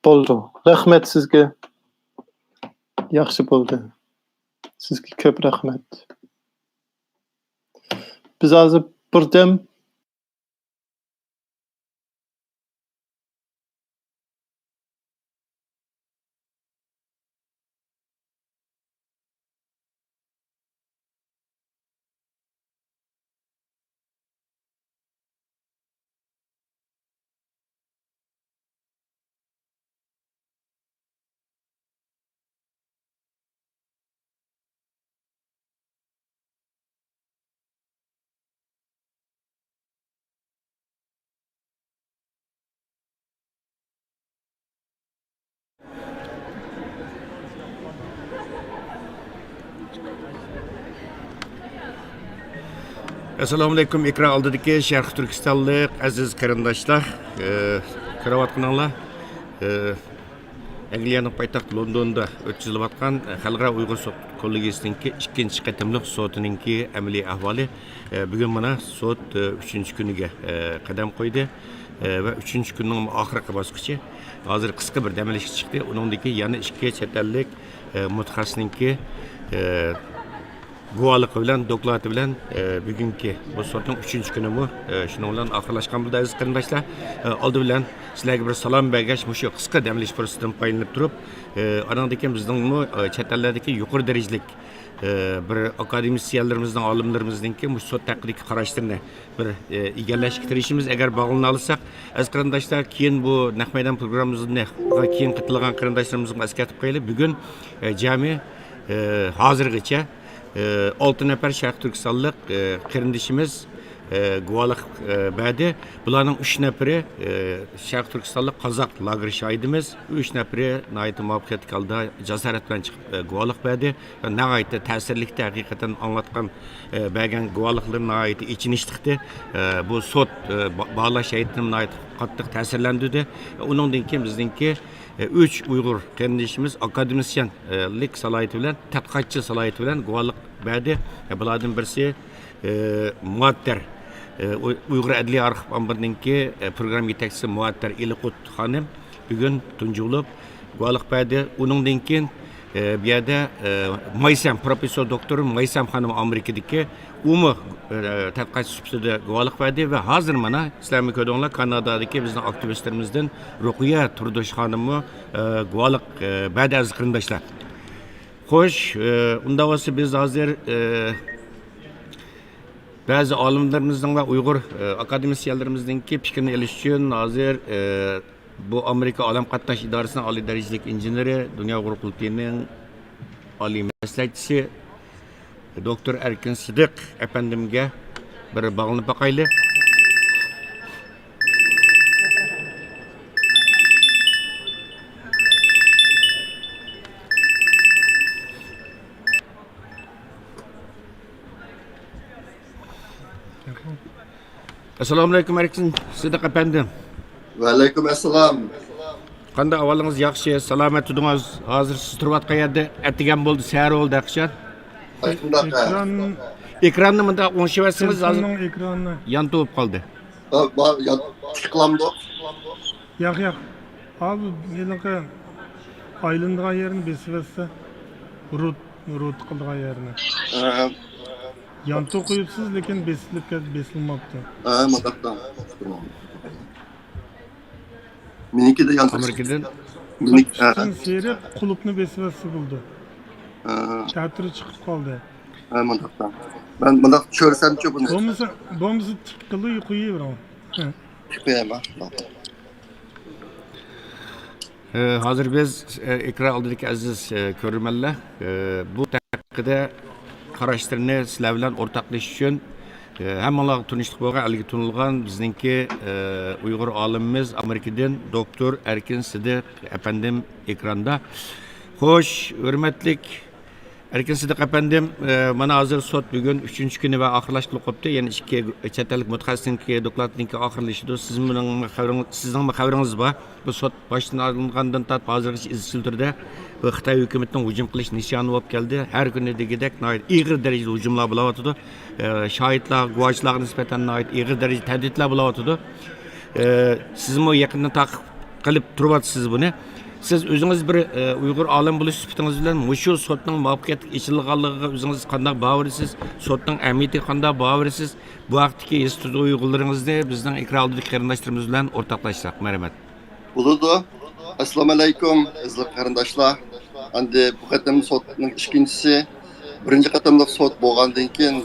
Bo'ldi. Rahmat sizga. Yaxshi bo'ldi. Sizga ko'p rahmat. Biz hozir birdam Assalomu alaykum. Ekran oldidagi Sharq Turkistonlik aziz qarindoshlar, ko'rayotganinglar, Angliyaning poytaxti Londonda o'tkazilayotgan Xalqaro Uyg'ur sud kollegiyasininki ikkinchi qatimliq sotininki amaliy ahvoli bugun mana sud 3-kuniga qadam qo'ydi va 3-kunning oxirgi bosqichi hozir qisqa bir dam olish chiqdi. Uningdagi yana ikki chet ellik mutaxassisninki guvohligi bilan, doklati bilan bugungi bu sotning 3-kuni bu. Shuning bilan oxirlashgan bo'ldi aziz qarindoshlar. Oldi bilan sizlarga bir salom bergash, shu qisqa dam olish fursatidan foydalanib turib, anandagi bizning chet ellardagi yuqori darajalik bir akademisiyanlarimizning, olimlarimizninki bu sot haqidagi qarashlarini bir egallashga tirishimiz agar bog'lana olsak, aziz qarindoshlar, keyin bu naq maydon programmamizni va keyin qitilgan qarindoshlarimizni eslatib qo'yaylik. Bugun jami hozirgacha 6 nafar Sharq Turkistonlik qarindishimiz guvohlik berdi. Bularning 3 nafari Sharq Turkistonlik qozoq lager shohidimiz, 3 nafari nihoyat muvaffaqiyatli holda jasorat bilan chiqib guvohlik berdi. Nihoyat ta'sirlikda haqiqatan anglatgan bergan guvohliklar nihoyat ichinishlikdi. Bu sud bağlash hayitini nihoyat qattiq ta'sirlantirdi. Uningdan keyin bizningki 3 Uyg'ur qarindishimiz akademisyenlik salohiyati bilan, tadqiqotchi salohiyati bilan guvohlik berdi. Bulardan birisi Muattar Uyg'ur Adliya Arxiv Ombirininki program yetakchisi Muattar Iliqut xonim bugun tunji bo'lib guvohlik berdi. Uningdan keyin bu yerda Maysam professor doktor Maysam xonim Amerikadagi umi tadqiqotchi sifatida guvohlik berdi va hozir mana sizlarni ko'rdinglar Kanadadagi bizning aktivistlarimizdan Ruqiya Turdosh xonimmi guvohlik berdi aziz qarindoshlar. Xo'sh, unda bo'lsa biz hozir bazı olimlarimizning va Uyg'ur akademisyenlarimizninki fikrini elish uchun hozir bu Amerika Olam qatnash idorasining oliy darajalik injeneri, Dunyo Uyg'ur qultining oliy maslahatchisi doktor Erkin Sidiq efendimga bir bağlanıp bakaylı. Assalamualaikum Erkin Sidiq efendim. Aleyküm assalam. Qanday ahvolingіз yaxshi, salomat tudingiz? Hozir siz turayotgan yerda atigan bo'ldi, sahar bo'ldi aqshan. Ekranni bunda o'ngshayapsiz, hozir ekranni yon to'lib qoldi. Tıklamdı. Yo'q. Abi, yiliqi aylandigan yerini besibsa, rut qildigan yerini. Yon to'qiyibsiz, lekin besilmabdi. Madaqdan. Meniki de yan Amerika'dan serip kulüpünü besibasi buldu. Teatri çıkıp kaldı. Madaqdan. Ben madaq çörsem çok bunu. Bombuzu tıkkılı yukuyu bir ama. Tıkkıyama. Hozir biz ekran oldidagi aziz ko'rmanlar, bu taqida qarashlarni sizlar bilan o'rtoqlashish uchun hammalar tunishlik bo'lgan, algi tunilgan bizningki Uyg'ur olimimiz Amerikadan doktor Erkin Sidiq efendim ekranda. Xo'sh, hurmatlik Erkin Sidiq efendim, mana hozir sud bugun 3-kuni va oxirlashib qolibdi. Ya'ni ikki chet ellik mutaxassisniki dokladninki oxirlashidir. Sizning xabaringiz bor. Bu sud boshlangandan tortib hozirgacha izchil turda bu Xitoy hukumatining hujum qilish nishoni bo'lib keldi. Har kuni degidek ig'ir darajada hujumlar bo'layotdi. Shohidlar, guvohlarga nisbatan ig'ir darajada tahdidlar bo'layotdi. Sizmi yaqindan taqib qilib turyapsiz buni. Siz o'zingiz bir Uyg'ur olim bo'lish sifatingiz bilan mushu sudning muvaffaqiyat echilganligiga o'zingiz qanday bavrisiz, sudning ahamiyatiga qanday bavrisiz, bu vaqtdagi institut Uyg'urlaringizni bizning ekran oldidagi qarindoshlarimiz bilan o'rtoqlashsak, marhamat. Buludu. Assalamu alaykum azizli qarindoshlar. Endi bu qatam sudning ikkinchisi, birinchi qatamliq sud bo'lgandan keyin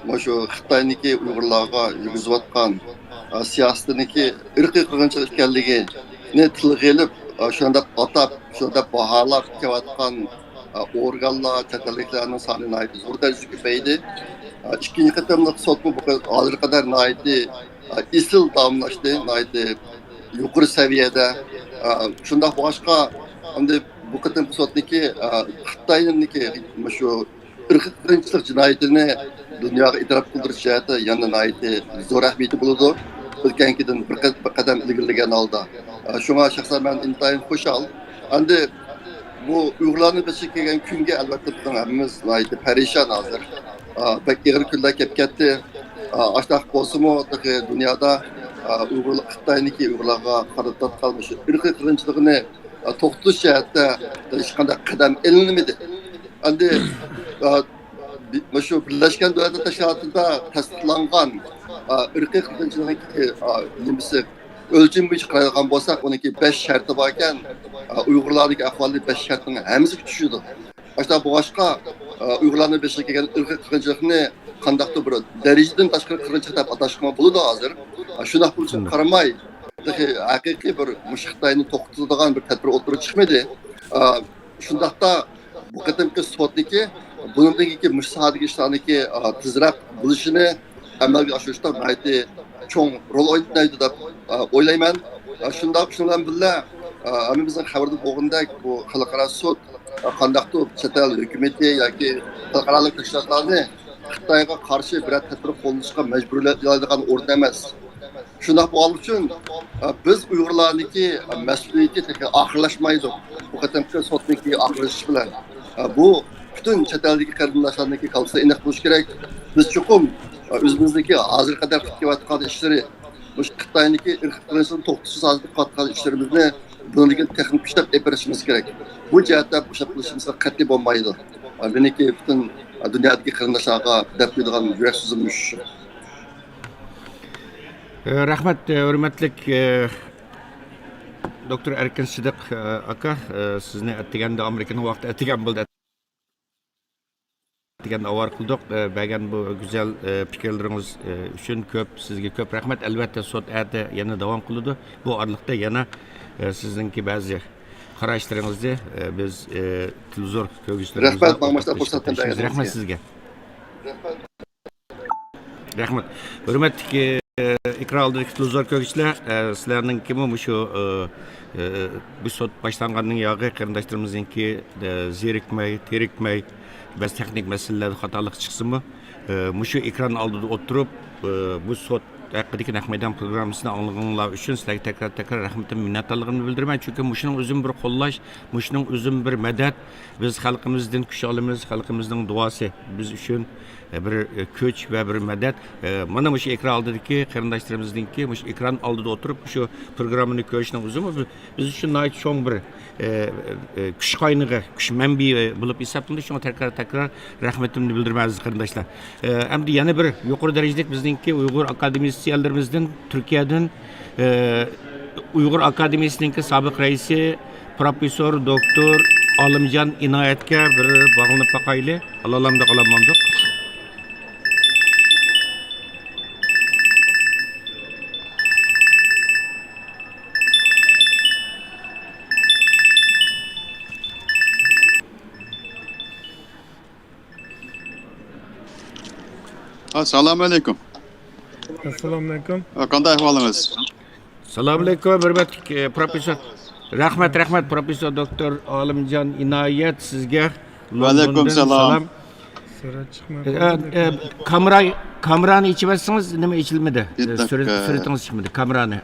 mushu Xitoyniki Uyg'urlarga yurgizayotgan siyosatniki irqiy qirg'inchilik ekanligini tilga olib shunda atab, shunda baholab kelayotgan organlar, çeteliklerinin sahne ait zo'r darajada ko'paydi. İkinci qatamliq sud bu hozirga qadar isil davomlashdi, yuqori saviyada. Shunda boshqa endi bu qatamliq sudniki Xitoyniki shu irqiy qirg'inchilik jinoyatini dunyoga e'tirof qildirish jihati yana zo'r ahamiyati bo'ladi. O'tgankidan bir qadam ilgirlagan holda. Şuna şahsen ben intayin xoşal. Endi bu Uyg'urlarning beshi kelgan kunga albatta bizning hammamiz perişan hozir. Pek ig'ir kunlar kelib ketdi. Ashtaq bo'lsa-mu dunyoda Uyg'urlar Xitoyniki Uyg'urlarga qaratayotgan shu irqiy qirg'inchilikni to'xtatish jihatda hech qanday qadam ilinmadi. Endi shu Birlashgan Davlatlar Tashkilotida tasdiqlangan irqiy qirg'inchilikni nimasi ölçüm bir çıkarılgan bolsak, onunki 5 şartı varken Uygurlardaki ahvalli 5 şartının hemisi düşüyordu. Başta bu başka Uygurların beşine gelen ırkı kırgınçılıkını kandakta bir dereceden taşkı kırgınçılık deyip ataşkıma bulu da hazır. Şuna bu için karamay, hakiki bir Xitoyni to'xtatadigan bir tedbir o'tirib chiqmadi. Shundaqda bu qadimki sotniki buningdagi mushsadagi ishlarniki tezroq bo'lishini amalga oshirishda cho'ng rol o'ynaydi deb o'ylayman. Shundoq bilan birga hammamizning xabarda bo'lgandek bu xalqaro sud qandaqdir chet el hukumati yoki xalqaro tashkilotlarni Xitoyga qarshi bir tadbir qo'llashga majburlaydigan o'rin emas. Shundoq bo'lgani uchun biz Uyg'urlarniki mas'uliyati oxirlashmaydi. Bu qatamki sotniki oxirlashish bilan bu bütün chet eldagi qarindoshlarniki qalsa aniq bo'lishi kerak. Biz chuqur o'zimizdagi hozir qadar qilayotgan ishları bu Xitoyniki irqchilikni to'xtashsiz hozir qilayotgan ishlarimizni bunga texnik ishlab berishimiz kerak. Bu jihatda bu ish qilishimizga qat'iy bo'lmaydi. Meniki bütün dünyadagi qarindoshlarga deb qo'yadigan yurak so'zim shu. Rahmat, hurmatlik doktor Erkin Sidiq aka, sizni attiganda Amerikaning vaqti attigan bo'ldi. Attiganda avar qildik. Bergan bu güzel fikrlaringiz uchun sizga ko'p rahmat. Albatta sud ati yana davom qiladi. Bu oraliqda yana sizningki ba'zi qarashlaringizni biz televizor ko'rgizlarimizda rahmat sizga. Rahmat. Hurmatli ikra aldıq televizor ko'rgizlar, sizlarning kimi shu bu sud boshlanganning yog'i qarindoshlarimizningki zerikmay, terikmay bas texnik masalalar xatolik chiqsinmi? Shu ekran oldida o'tirib bu sud haqidagi Naqmaydan programmasini anglag'anlar uchun sizlarga tekrar rahmatimni, minnatdorligimni bildiraman. Chunki shuning o'zim bir qo'llash, shuning o'zim bir madad, biz xalqimizdan kuch olamiz, xalqimizning duosi biz uchun bir kuch va bir madad. Mana shu ekran oldidagi qarindoshlarimizningki shu ekran oldida o'tirib shu programmani ko'rishning o'zi biz uchun nihoyat cho'ng bir kuch qaynig'i, kuch manbai bo'lib hisoblanadi. Shunga tekrar rahmatimni bildiraman aziz qarindoshlar. Endi yana bir yuqori darajadagi bizningki Uyg'ur akademisyenlerimizdan Turkiyadan Uyg'ur akademiyasining sobiq raisi professor doktor Olimjon Inoyatga bir bog'lanib boqaylik. Allolamda qolamandik. Assalomu alaykum. Assalomu alaykum. Qanday ahvolingiz? Assalomu alaykum, hurmatli professor. Rahmat professor doktor Olimjon Inoyat sizga. Va alaykum salom. Kamerani ichmasangiz nima ichilmadi? Suratingiz chiqmadi kamerani.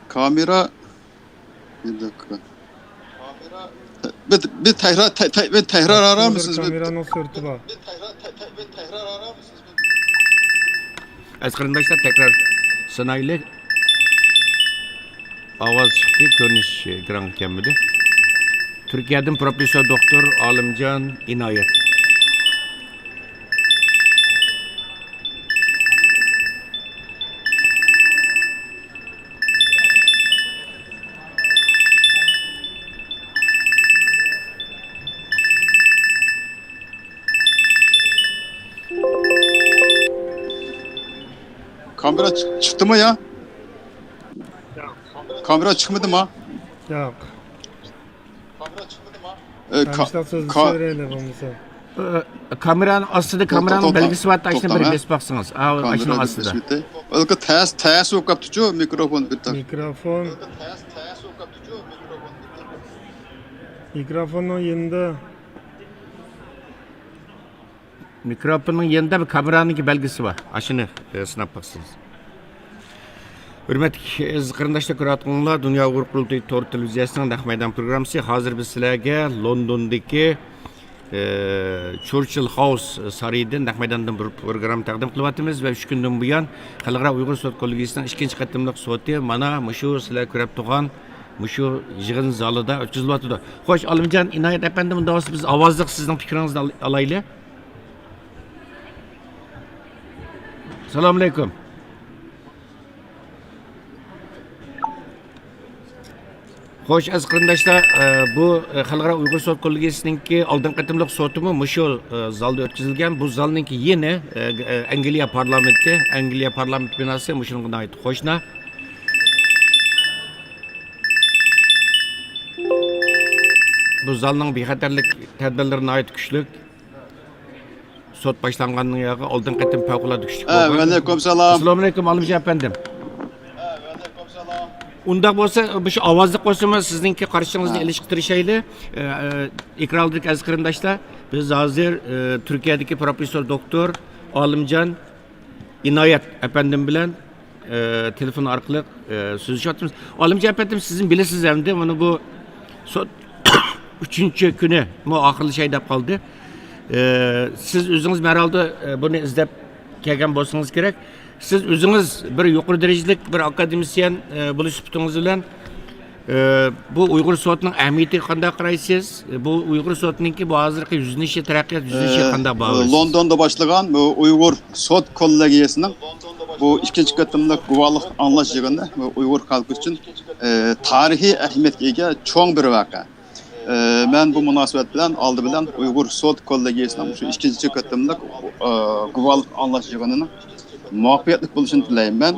Kamera bir tekrar arar mısınız? Kameranın sırtı var. Arkadaşlar tekrar sanayla avaz çıktı, görünüş ekran gelmedi. Türkiye'den Profesör Doktor Olimjon Inoyat. Kamera çıktı mı ya? Kamera çıkmadı mı? Yok. Kamera çıkmadı mı? Kameranın aslında kameranın belgesi var. Aşına bir bes baksanız. Aşına aslında. Öyle ters yok kaptıcı mikrofon bir tak. Mikrofonun yanında. Mikrofonun yanında bir kameranın belgesi var. Aşını sınap baksanız. Hürmetli qarindoshlar ko'rayotganlar, Dunyo Uyg'ur qurultoyi to'g'ri televiziyasining Naqmaydan programmasi. Hozir biz sizlarga Londondagi Churchill House sarayida Naqmaydandan bir program taqdim qilyapmiz va 3 kundan buyon Xalqaro Uyg'ur sud kollegiyasining 2-qatimliq sudi mana shu sizlar ko'rib turgan shu yig'in zalida o'tkazilyapti. Xo'sh, Olimjon Inoyat apandim, unda biz ovozliq sizning fikringizni olaylik. Assalomu alaykum. Xo'sh, aziz qarindoshlar, bu Xalqaro Uyg'ur sud kollegiyasininki oldingi qatimliq sudimi shu zalda o'tkazilgan. Bu zalninki yeni Angliya parlament binosi shunga oid qo'shna. Bu zalning bexatarlik tadbirlariga oid kuchlik. sot başlanğandan yağı oldun qitim favqulodda kuchli bo'lgan. Aleykümselam. Assalomu alaykum Alimjon efendim. Undaq bo'lsa, bu shu ovozli qo'shimni sizningki qarshingizni ilishtirishayli. Ekrandagi aziz qarindoshlar, biz hozir Turkiyadagi professor doktor Alimjon Inoyat efendim bilan telefon orqali so'zlashyapmiz. Alimjon efendim, sizin bilasiz endi, mana bu 3-chi kuni bu oxirlashay deb qoldi. Siz o'zingiz herhalde bunu izlab kelgan bo'lsangiz kerak. Siz o'zingiz bir yuqori darajalik bir akademisyen bo'lish sifatingiz bilan bu Uyg'ur sotining ahamiyatiga qanday qaraysiz? Bu Uyg'ur sotiningki bu hozirgi yuzlanishi, taraqqiyot yuzlanishi qanday bağlısınız? Londonda başlagan bu Uyg'ur sot kollegiyasining bu ikkinchi qatimliq guvohlik anlash yig'ini Uyg'ur xalqi uchun tarixiy ahamiyatga ega cho'ng bir voqea. Ben bu münasebet bilen aldı bilen Uygur Sot Kollegiyasining şu ikinci qatimliq guvohlik anlash yig'inining muvaffaqiyatli bo'lishini tilayman.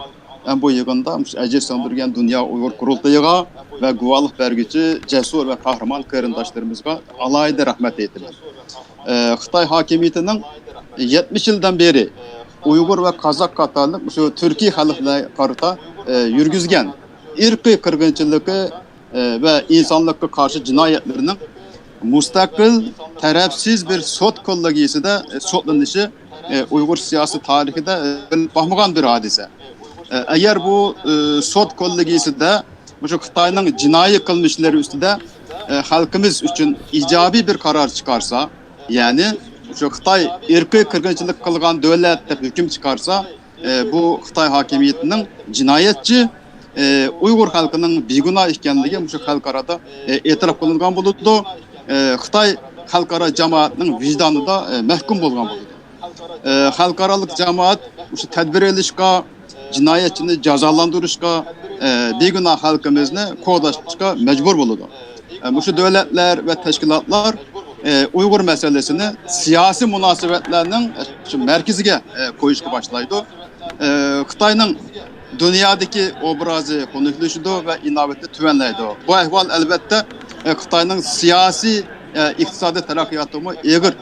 Ben bu yig'inda ajr singdirgan Dunyo Uyg'ur qurultayiga ve guvohlik berguvchi jasur ve qahramon qarindoshlarimizga alohida rahmat aytaman. Xitoy hokimiyatining 70 yildan beri Uyg'ur ve Qozaq qatorliq şu Türkiy xalqlariga qarata yurgizgan irqiy qirg'inchiligi ve insanlıkka karşı cinayetlerinin müstakil, tarafsız bir sot kollegiyasida sotlanışı Uygur siyasi tarihinde bakmagan bir hadise. Eğer bu sot kollegiyasida bu Xitayning jinoiy qilmishlari ustida halkımız için ijobiy bir karar çıkarsa, yani şu Xitay irqiy qirg'inchilik qilgan davlat deb hukm chiqarsa, bu Xitay hokimiyatining jinoyatchi Uygur halkının begunoh ekanligi shu xalqarada e'tirof qilingan bo'ladi. Xitoy xalqaro jamoatining vijdonida mahkum bo'lgan bo'ladi. Xalqarалық jamoat shu tadbir olishga, jinoyatchini jazolantirishga, begunoh xalqimizni qo'llashga majbur bo'ladi. Shu davlatlar va tashkilotlar Uygur meselesini siyasi munosabatlarning shu markaziga qo'yishga boshlaydi. Xitoyning dünyadaki obrazı konuklaşıdı ve inovati tüvenleydi. Bu ahval elbette Xitayning siyasi, iqtisodiy taraqqiyotini egir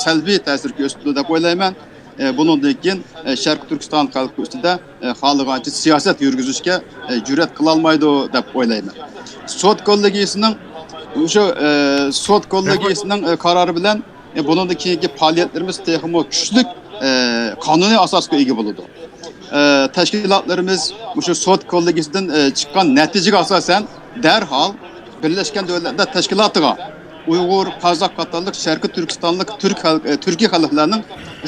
salbiy ta'sir ko'rsatdi deb o'ylayman. Bundan keyin Sharq Turkiston xalqi ustida xohlagancha siyosat yurgizishga jur'at qila olmaydi deb o'ylayman. Sot kollegiyasining o'sha sot kollegiyasining qarori bilan bundan keyingi faoliyatlarimiz texmo kuchli qonuniy asosga ega bo'ladi. Teşkilatlarımız şu sot kollegiyasidan çıkan neticeye asasen derhal Birleşken Devletler Teşkilatı'na Uygur, Kazak qatorliq Şarkı Türkistanlık Türkiye xalqlarının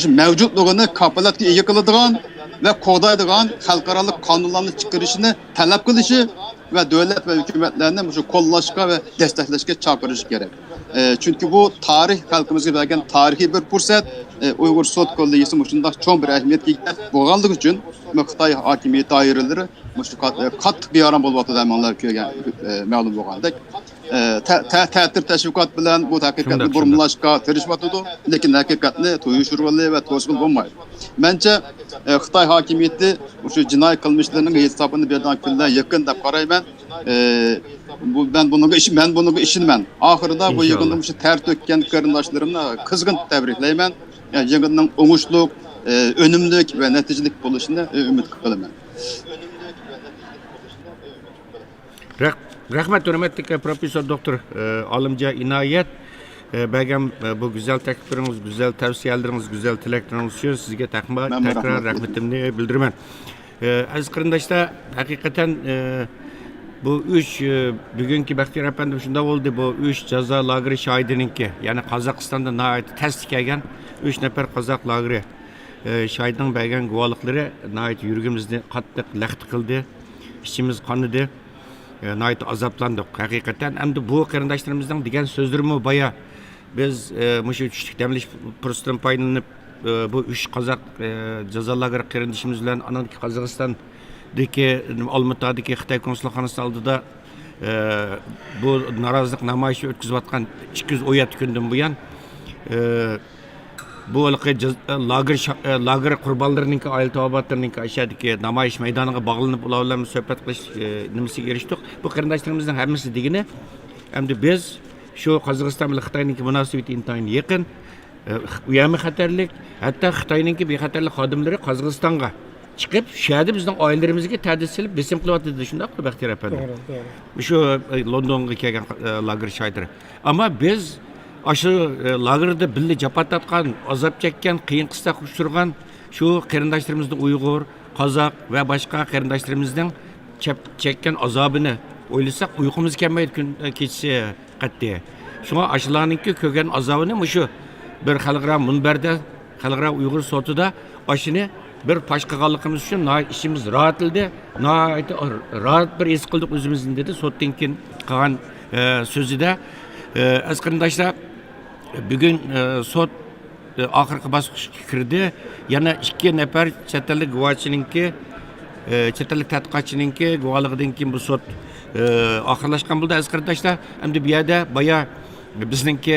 mevcutluğunu kapolatga ega qiladigan ve qo'llaydigan xalqaro qonunlarni chiqarishini talab qilishi ve devlet ve hükümetlerini şu qo'llashga ve desteklashga chaqirish kerak. Çünkü bu tarih xalqimizga bergan tarixiy bir fursat. Uygur sot kollegiyasi shunday cho'ng bir ahamiyatga ega bo'lganligi uchun Xitoy hokimiyati ayrılırı qattiq bearam bo'lyapti demanlar ko'rgan ma'lum bo'lgandek. Ta'tir tashviqot bilan bu haqiqatni burmulashga tirishmaydi, lekin haqiqatni tuyushurg'ili va to'sqin bo'lmaydi. Mencha Xitoy hokimiyati shu jinoiy qilmishlarining hisobini bergan kunlar yaqin deb qarayman. Ben bunga ishonman. Oxirida bu yig'inda shu ter to'kkan qarindoshlarimni qizg'in tabriklayman. Yig'inning o'ngishli, önümlük ve neticelik bo'lishini umid qilaman. Rahmet hürmetli Profesör Doktor Alimjon Inoyat, bergan bu güzel teklifleriniz, güzel tavsiyeleriniz, güzel tilekleriniz için sizge tekrar rahmetimni bildirimen. Aziz qarindoshlar, hakikaten bu üç bugünkü Baxtiyor efendim şunda oldu, bu üç jazo lageri şahidininki, yani Kazakistan'da nəhayət təsdiq edən 3 nəfər Qazaq lageri şahidinin bergan guvohliklari nəhayət yuragimizni qattiq laxt qildi, içimiz qanıdı. Nəhayət azaplandık. Hakikaten hem de bu qarindoshlarımızdan degan sözlerimi baya biz muşu tushlik demlish fursatdan foydalanib bu 3 Qozaq jazo lageri qarindoshimiz bilan anadagi Qozog'istondagi Olmaotadagi Xitoy konsulxonasi oldida bu norozilik namoyishi o'tkazayotgan 217 kundan buyon bu lager qurbonlarining oila to'g'anotlarining aşağıdaki namoyish maydoniga bog'lanib ular bilan suhbat qilish nimasiga erishdik. Bu qarindoshlarimizning hammasi degani, endi biz shu Qozog'iston bilan Xitoyning munosabati intayin yaqin. uyami xatarlik, hatta Xitoyninki bexatarlik xodimlari Qozog'istonga chiqib, shu yerda bizning oilalarimizga ta'dis qilib besim qilyapti, shundaqmi Baxtiyor apandi? Shu Londonga kelgan lager shoidiri. Ammo biz shu lagerda birga jafo tortgan, azob chekkan, qiyin qisqa uchirgan shu qarindoshlarimizning Uyg'ur, Qozoq va boshqa qarindoshlarimizning chekkan azobini o'ylasak, uyqumiz kelmaydi kun kechasi qat'iy. Shunga ashlarninki ko'rgan azobini shu bir xalqaro munbarda, xalqaro Uyg'ur sotida ashini bir pash qilganligimiz uchun ishimiz rahatildi, rahat bir his qildik o'zimizni dedi sotdan keyin qilgan so'zida. Az qarindoshlar, bugun sot oxirgi bosqichga kirdi. Yana 2 nafar chet ellik guvohchininki, chet ellik tadqiqotchininki guvohligidan keyin bu sot oxirlashgan bo'ldi. Az qarindoshlar, endi bu yerda boya bizningki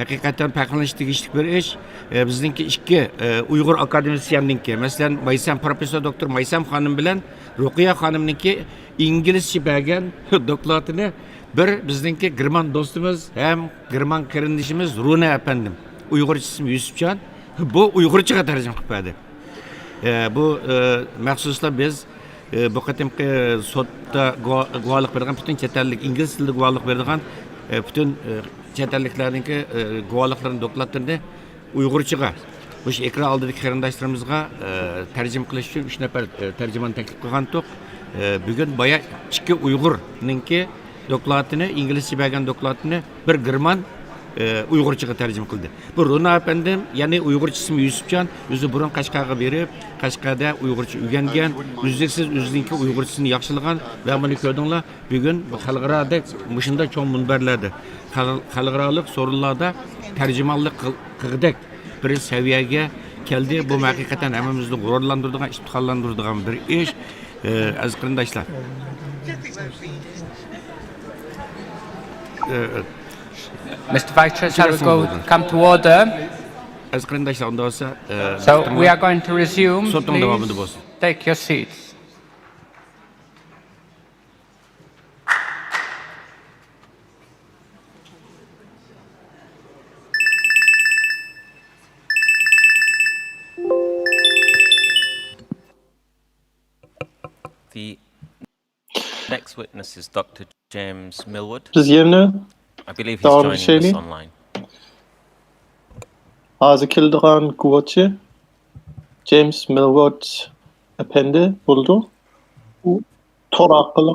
haqiqatan farqlanish tegishli bir ish. Bizningki 2 Uyg'ur akademisyenninki, masalan, Maysam professor doktor Maysam xonim bilan Ruqiya xonimninki inglizcha bergan doktoratini bir bizningki Girman do'stimiz ham Girman qarindishimiz Runa apandim, Uyg'urcha ismi Yusufjon, bu Uyg'urchaga tarjima qilib berdi. Bu maxsuslar biz bu qatimki sotda guvohlik bergan butun chet ellik ingliz tilida guvohlik bergan butun chet elliklarninki guvohliklarini doktoratlarini Uyg'urchaga bu ekran oldidagi qarindoshlarimizga tarjima qilish uchun 3 nafar tarjimani taklif qilgandik. Bugun boya 2 Uyg'urninki doktoratini, inglizcha bergan doktoratini bir Girman Uyg'urchaga tarjima qildi. Bu Runa apandim, ya'ni Uyg'urcha ismi Yusufjon, o'zi burun Qashqarga berib, Qashqarda Uyg'urcha o'rgangan, uzluksiz o'zininki Uyg'urchasini yaxshilagan va buni ko'rdinglar. Bugun xalqaroda mushunda cho'ng munbarlarda, xalqaroliq so'rinlarda tarjimonlik qildik. Bir saviyaga keldi. Bu haqiqatan hammamizni g'ururlantiradigan, iftixorlantiradigan bir ish. Aziz qarindoshlar. Mr. Vice Chair, shall we come to order? So we are going to resume. Please take your seats. The next witness is Dr. James Millwood. I believe he's joining us online. Azikildigan guvohchi James Millwood apandi bo'ldi. Tor orqali.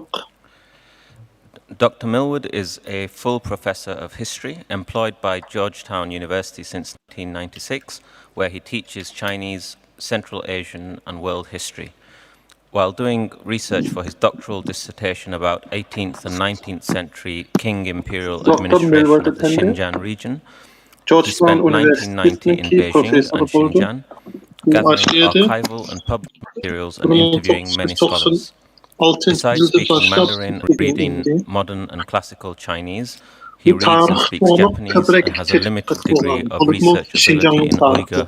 Dr. Millwood is a full professor of history employed by Georgetown University since 1996, where he teaches Chinese, Central Asian and world history. While doing research for his doctoral dissertation about 18th and 19th century Qing imperial administration of the Xinjiang region, he spent 1990 in Beijing and Xinjiang, gathering archival and public materials and interviewing many scholars. Besides speaking Mandarin and reading modern and classical Chinese, he reads and speaks Japanese and has a limited degree of research ability in Uyghur,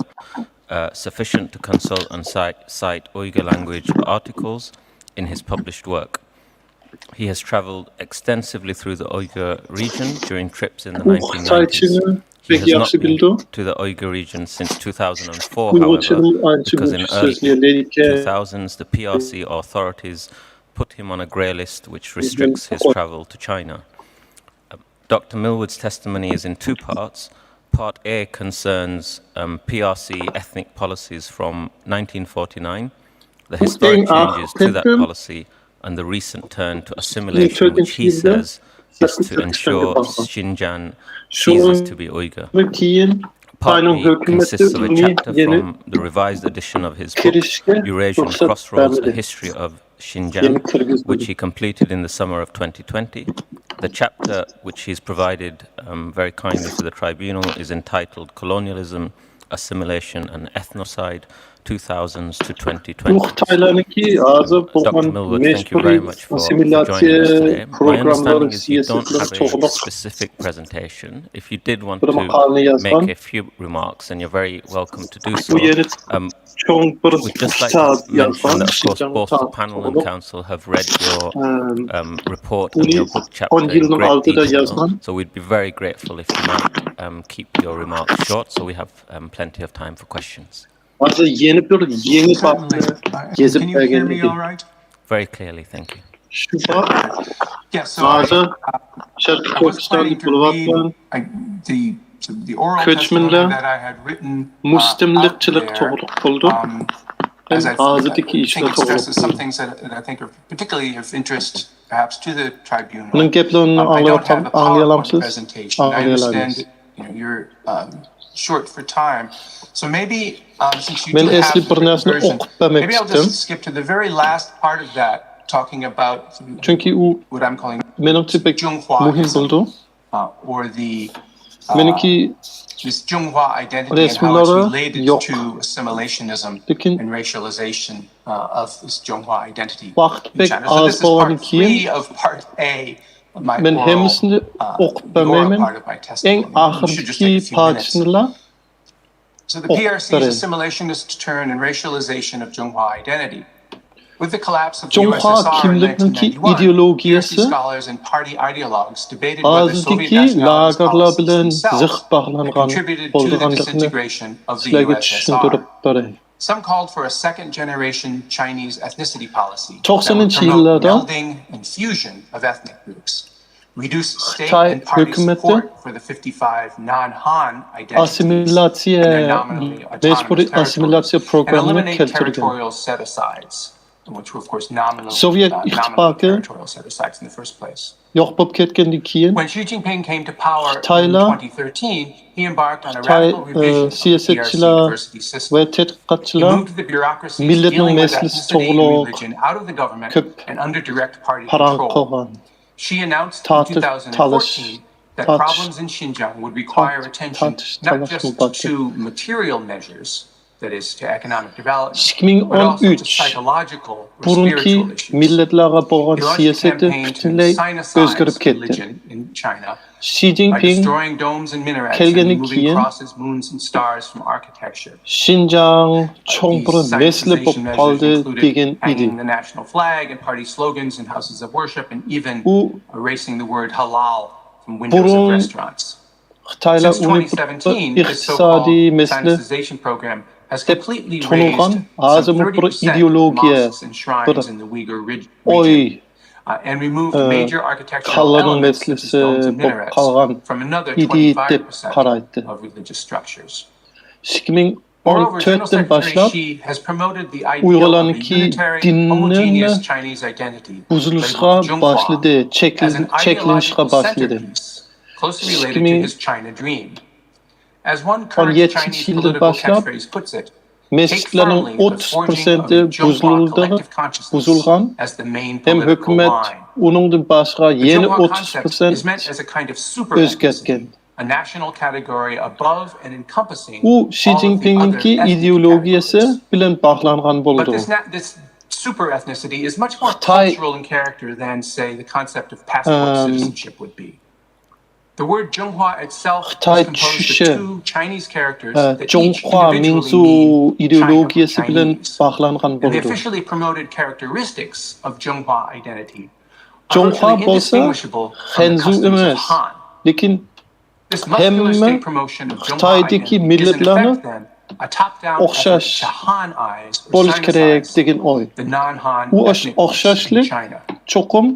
sufficient to consult and cite Uyghur language articles in his published work. He has traveled extensively through the Uyghur region during trips in the 1990s. He has not been to the Uyghur region since 2004, however, because in early 2000s the PRC authorities put him on a grey list which restricts his travel to China. Dr. Millwood's testimony is in 2 parts. Part A concerns PRC ethnic policies from 1949, the historic changes to that policy, and the recent turn to assimilation, which he says is to ensure Xinjiang ceases to be Uyghur. Part B consists of a chapter from the revised edition of his book, Eurasian Crossroads, A History of Xinjiang, which he completed in the summer of 2020. The chapter which he's provided very kindly to the tribunal is entitled Colonialism, Assimilation and Ethnocide, 2000s to Bu 2020s. Xitaylarniki hazır Dr. bolgan Millwood, thank you very mecburi much for joining us assimilasiya today. My programları, understanding is you don't siyasetleri have a to'g'ri specific presentation. If you did want bir to maqolani yozgan. make a few remarks, and you're very welcome to do so. Bu yeni cho'ng bir We'd just like kitob to mention yozgan. that, of course, both the panel and council have read your report and your book chapter in great detail. So we'd be very grateful if you might keep your remarks short, so we have plenty of time for questions. Hazır yeni babni gezip Can you hear me bergen all right? Very clearly, thank you. Şu bak. Yeah, so Hazır Şarkı I was Türkistan planning to buluvatlan. the oral testimony Köçmenler that I had written muslimlikçilik to'g'ri buldu. as I Hazırdaki think işler it stresses to'g'ri some buldu. things that I think are particularly of interest perhaps to the tribunal. Bunun geplerini I don't have a anlayalım, PowerPoint anlayalamsız. presentation. I understand you're short for time. So maybe since you Ben do have esli the bir written narsani version, o'qib bermek maybe I'll istedim. just skip to the very last part of that, talking about Çünkü u what I'm calling menimcha pek muhim buldu. or the Meniki this Zhonghua identity and how it's resmilari related yok. to assimilationism and racialization of this Zhonghua identity Vaqt in pek China. So this az is part bo'lgandan 3 keyin of part A of my men oral, hemmisini o'qib the oral bermayman. part of my testimony. Eng You should just take a oxirgi few minutes. parchasini So the o'qib PRC's beraman. assimilationist turn and racialization of Zhonghua identity. With the collapse of the Zhonghua USSR in kimlikniki 1991, PRC ideologiyasi scholars and party ideologues debated whether Soviet hozirgi nationalist lagerlar policies bilan themselves ziq bog'langan contributed to the bo'lganligini disintegration of the sizlarga USSR. tushuntirib beray. Some called for a second-generation Chinese ethnicity policy that 90'lı would promote yıllarda melding and fusion of ethnic groups, reduce state Xitay and party hükümeti support for the 55 non-Han identities and assimilasiya, their nominally autonomous mecburi territories, assimilasiya and programını eliminate keltirgan. territorial set-asides, which were, of course, nominal Sovyet nominal ittifaqi territorial set-asides in the first place. yo'q bo'lib ketgandan keyin When Xi Jinping came to power in Xitaylar 2013, he embarked on a Xitoy radical revision of the PRC siyosatchilar university system. va He tadqiqotchilar moved the bureaucracies millatning dealing with masalasi ethnicity and to'g'riliq religion out of the government ko'p and under direct party parang control. qilgan. She announced in Tartış, 2014 that talish, problems in Xinjiang would require attention not just to material measures, that is, to economic development, but also to 2013 psychological or burunki spiritual issues. millatlarga bo'lgan He launched a siyosati campaign to butunlay o'zgarib sinicize ketdi. religion in China Xi by Jinping destroying domes and minarets and kelgandan removing keyin crosses, moons, and stars from architecture. Xinjiang cho'ng bir These mesele scientization bo'lib measures qoldi included degan edi. hanging the national flag and party slogans in houses of worship and even erasing the word halal from windows of Burun restaurants. Xitoylar Since uni 2017, this so-called iqtisodiy mesele sanitization program has deb completely tanilgan razed hozir some bu bir 30% ideologiya, mosques and shrines in the Uyghur region oy and removed major architectural Xalqlarning elements such as meselesi domes and bo'lib minarets qolgan from another idi deb 25% qaraydi. of religious structures. 2014'dan boshlab She has promoted the idea of a Uyg'urlarniki unitary, dinni homogeneous Chinese identity buzilishga boshladi, cheklanishga boshladi. closely related to his China dream. As one current 17 Chinese yıldan political başlap catchphrase puts it, mescitlerin 30%i buzulgan as the main hem political hükümet line. uningdan boshqa The yana Zhonghua concept is 30% meant as a kind of super o'zgartgan. a national category above and encompassing U Xi all of the other Jinping'inki ethnic ideologiyasi bilan bog'langan But bo'ldi. this super ethnicity is much more cultural in character than, say, the concept of passport citizenship would be. The word Zhonghua itself is Xitoy composed tushishi of two Chinese characters that each Zhonghua minzu individually mean ideologiyasi bilan Chinese. bog'langan And the bo'ldi. officially promoted characteristics of Zhonghua identity are Zhonghua virtually bo'lsa indistinguishable from the Hanzu customs of emas, Han. lekin This muscular hamma state promotion of Zhonghua Xitoydagi identity is in millatlarni effect then a top-down o'xshash effort to Han-ize or bo'lish kerak Sinicize degan o'y. the non-Han U ethnic groups in o'xshashlik China. cho'qim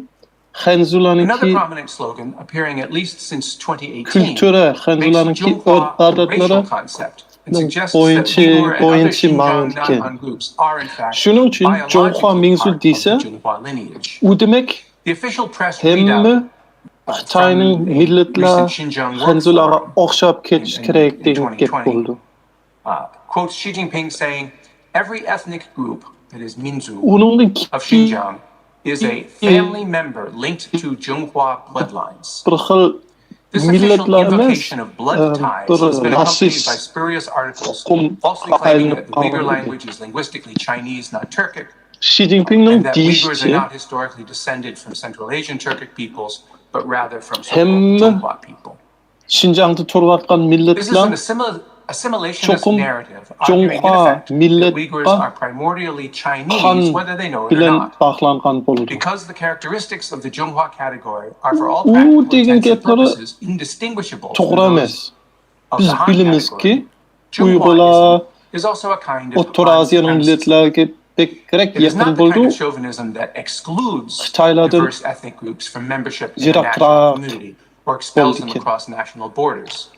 Another Hanzularniki prominent slogan, appearing at least since 2018, kultura, makes Hanzularniki Zhonghua a odatlari racial concept and suggests that Uyghur and other Xinjiang non-Han groups are in fact Shuning uchun Zhonghua minzu desa, Zhonghua lineage. u demak The official press hamma readout Xitoyning millatlar Hanzularga o'xshab ketish kerak degan gap bo'ldi. quotes Xi Jinping saying, every ethnic group, that is Minzu, Uningdan of Xinjiang is a family member linked to Zhonghua bloodlines. bir xil This official milletlerimiz invocation of blood ties has been accompanied by spurious articles falsely claiming that the Uyghur language is linguistically Chinese, not Turkic, Xi Jinping'in and that Uyghurs are deyişçi not historically descended from Central Asian Turkic peoples, but rather from so-called Zhonghua people. Şinjan'da turvatkan This is an milletler assimilationist çokum narrative arguing in Jonghua effect that Uyghurs are milletba primordially Chinese, kan whether they know it or bilen not. bağlangan boldu. Because the characteristics of the Zhonghua category are for all U practical degen intents and gepleri purposes indistinguishable from toğra those emes. of Biz the Han bilimiz category. ki Uygurlar Is also a kind of Otur Han Asya'nın supremacism. milletlerine pek gerek It is not yakın the kind buldu. of chauvinism that excludes Xitaylardan diverse ethnic groups from membership in a national jirakrak community or expels them boldu ki. across national borders.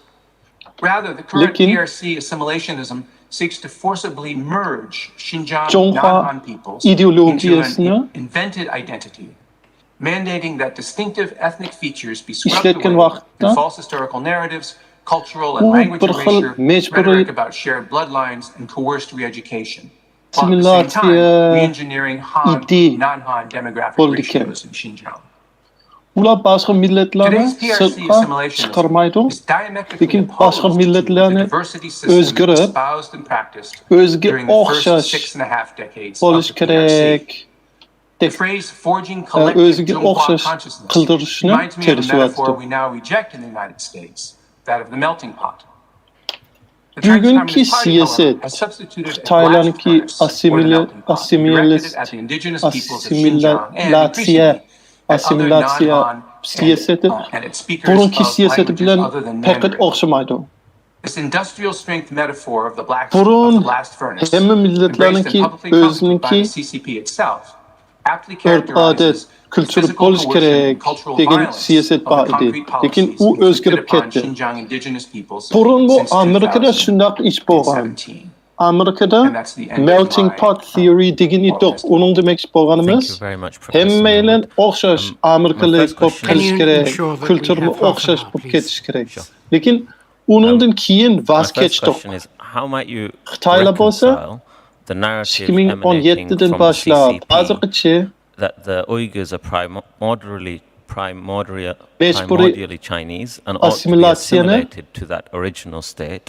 Rather, the current Lekin PRC assimilationism seeks to forcibly merge Xinjiang Jonghua non-Han peoples into ideolojisini an invented identity, mandating that distinctive ethnic features be swept işletken away vakitte through false historical narratives, cultural and bu language bir xil erasure, mecburi rhetoric about shared bloodlines, and coerced re-education. While at the same time, simülasyon re-engineering Han, idi non-Han demographic boldu ki. ratios in Xinjiang. Ular başka milletlerini Today's PRC sırtqa assimilationism çıkarmaydı. is diametrically Lekin başka opposed to the milletlerini diversity system özgürüp espoused and practiced özge during the first okşaş 6.5 decades of boluş the PRC. gerek. The phrase forging collective Özge Zhonghua okşaş consciousness kıldırışını reminds me of a tercih metaphor etti. we now reject in the United States, that of the melting pot. The Chinese Bugünkü Communist Party, however, siyaset has substituted a blast Xitaylarınki furnace for the melting pot, directed at the indigenous peoples of Xinjiang and assimilasiya increasingly at other non-Han siyaseti and its speakers burunki of siyaseti languages bilen other than pek Mandarin. okşamaydı. This industrial strength metaphor of the Burun blast furnace, hem embraced milletlerinki and publicly prompted by özününki the CCP itself, aptly örf characterizes adet kültürü physical boluş coercion gerek and cultural degen violence siyaset of the var idi. concrete Lekin policies u inflicted özgürüp upon ketdi. Xinjiang indigenous peoples Burun bu since Amerika'da şundaq iş bolgan. 2017. Amerika'da And that's the end of melting my pot theory degen idok. Onun demek bolganımız hemmeyle okşaş Amerikalı bop keliş gerek, kültürünü okşaş bop ketiş gerek. Lekin onundan kiyin vaz keçdik. Xitaylar bolsa the narrative 2017'den from başlap the CCP azıqçı that the Uyghurs are primordially mecburi Chinese and ought to be assimilasyonu assimilated to that original state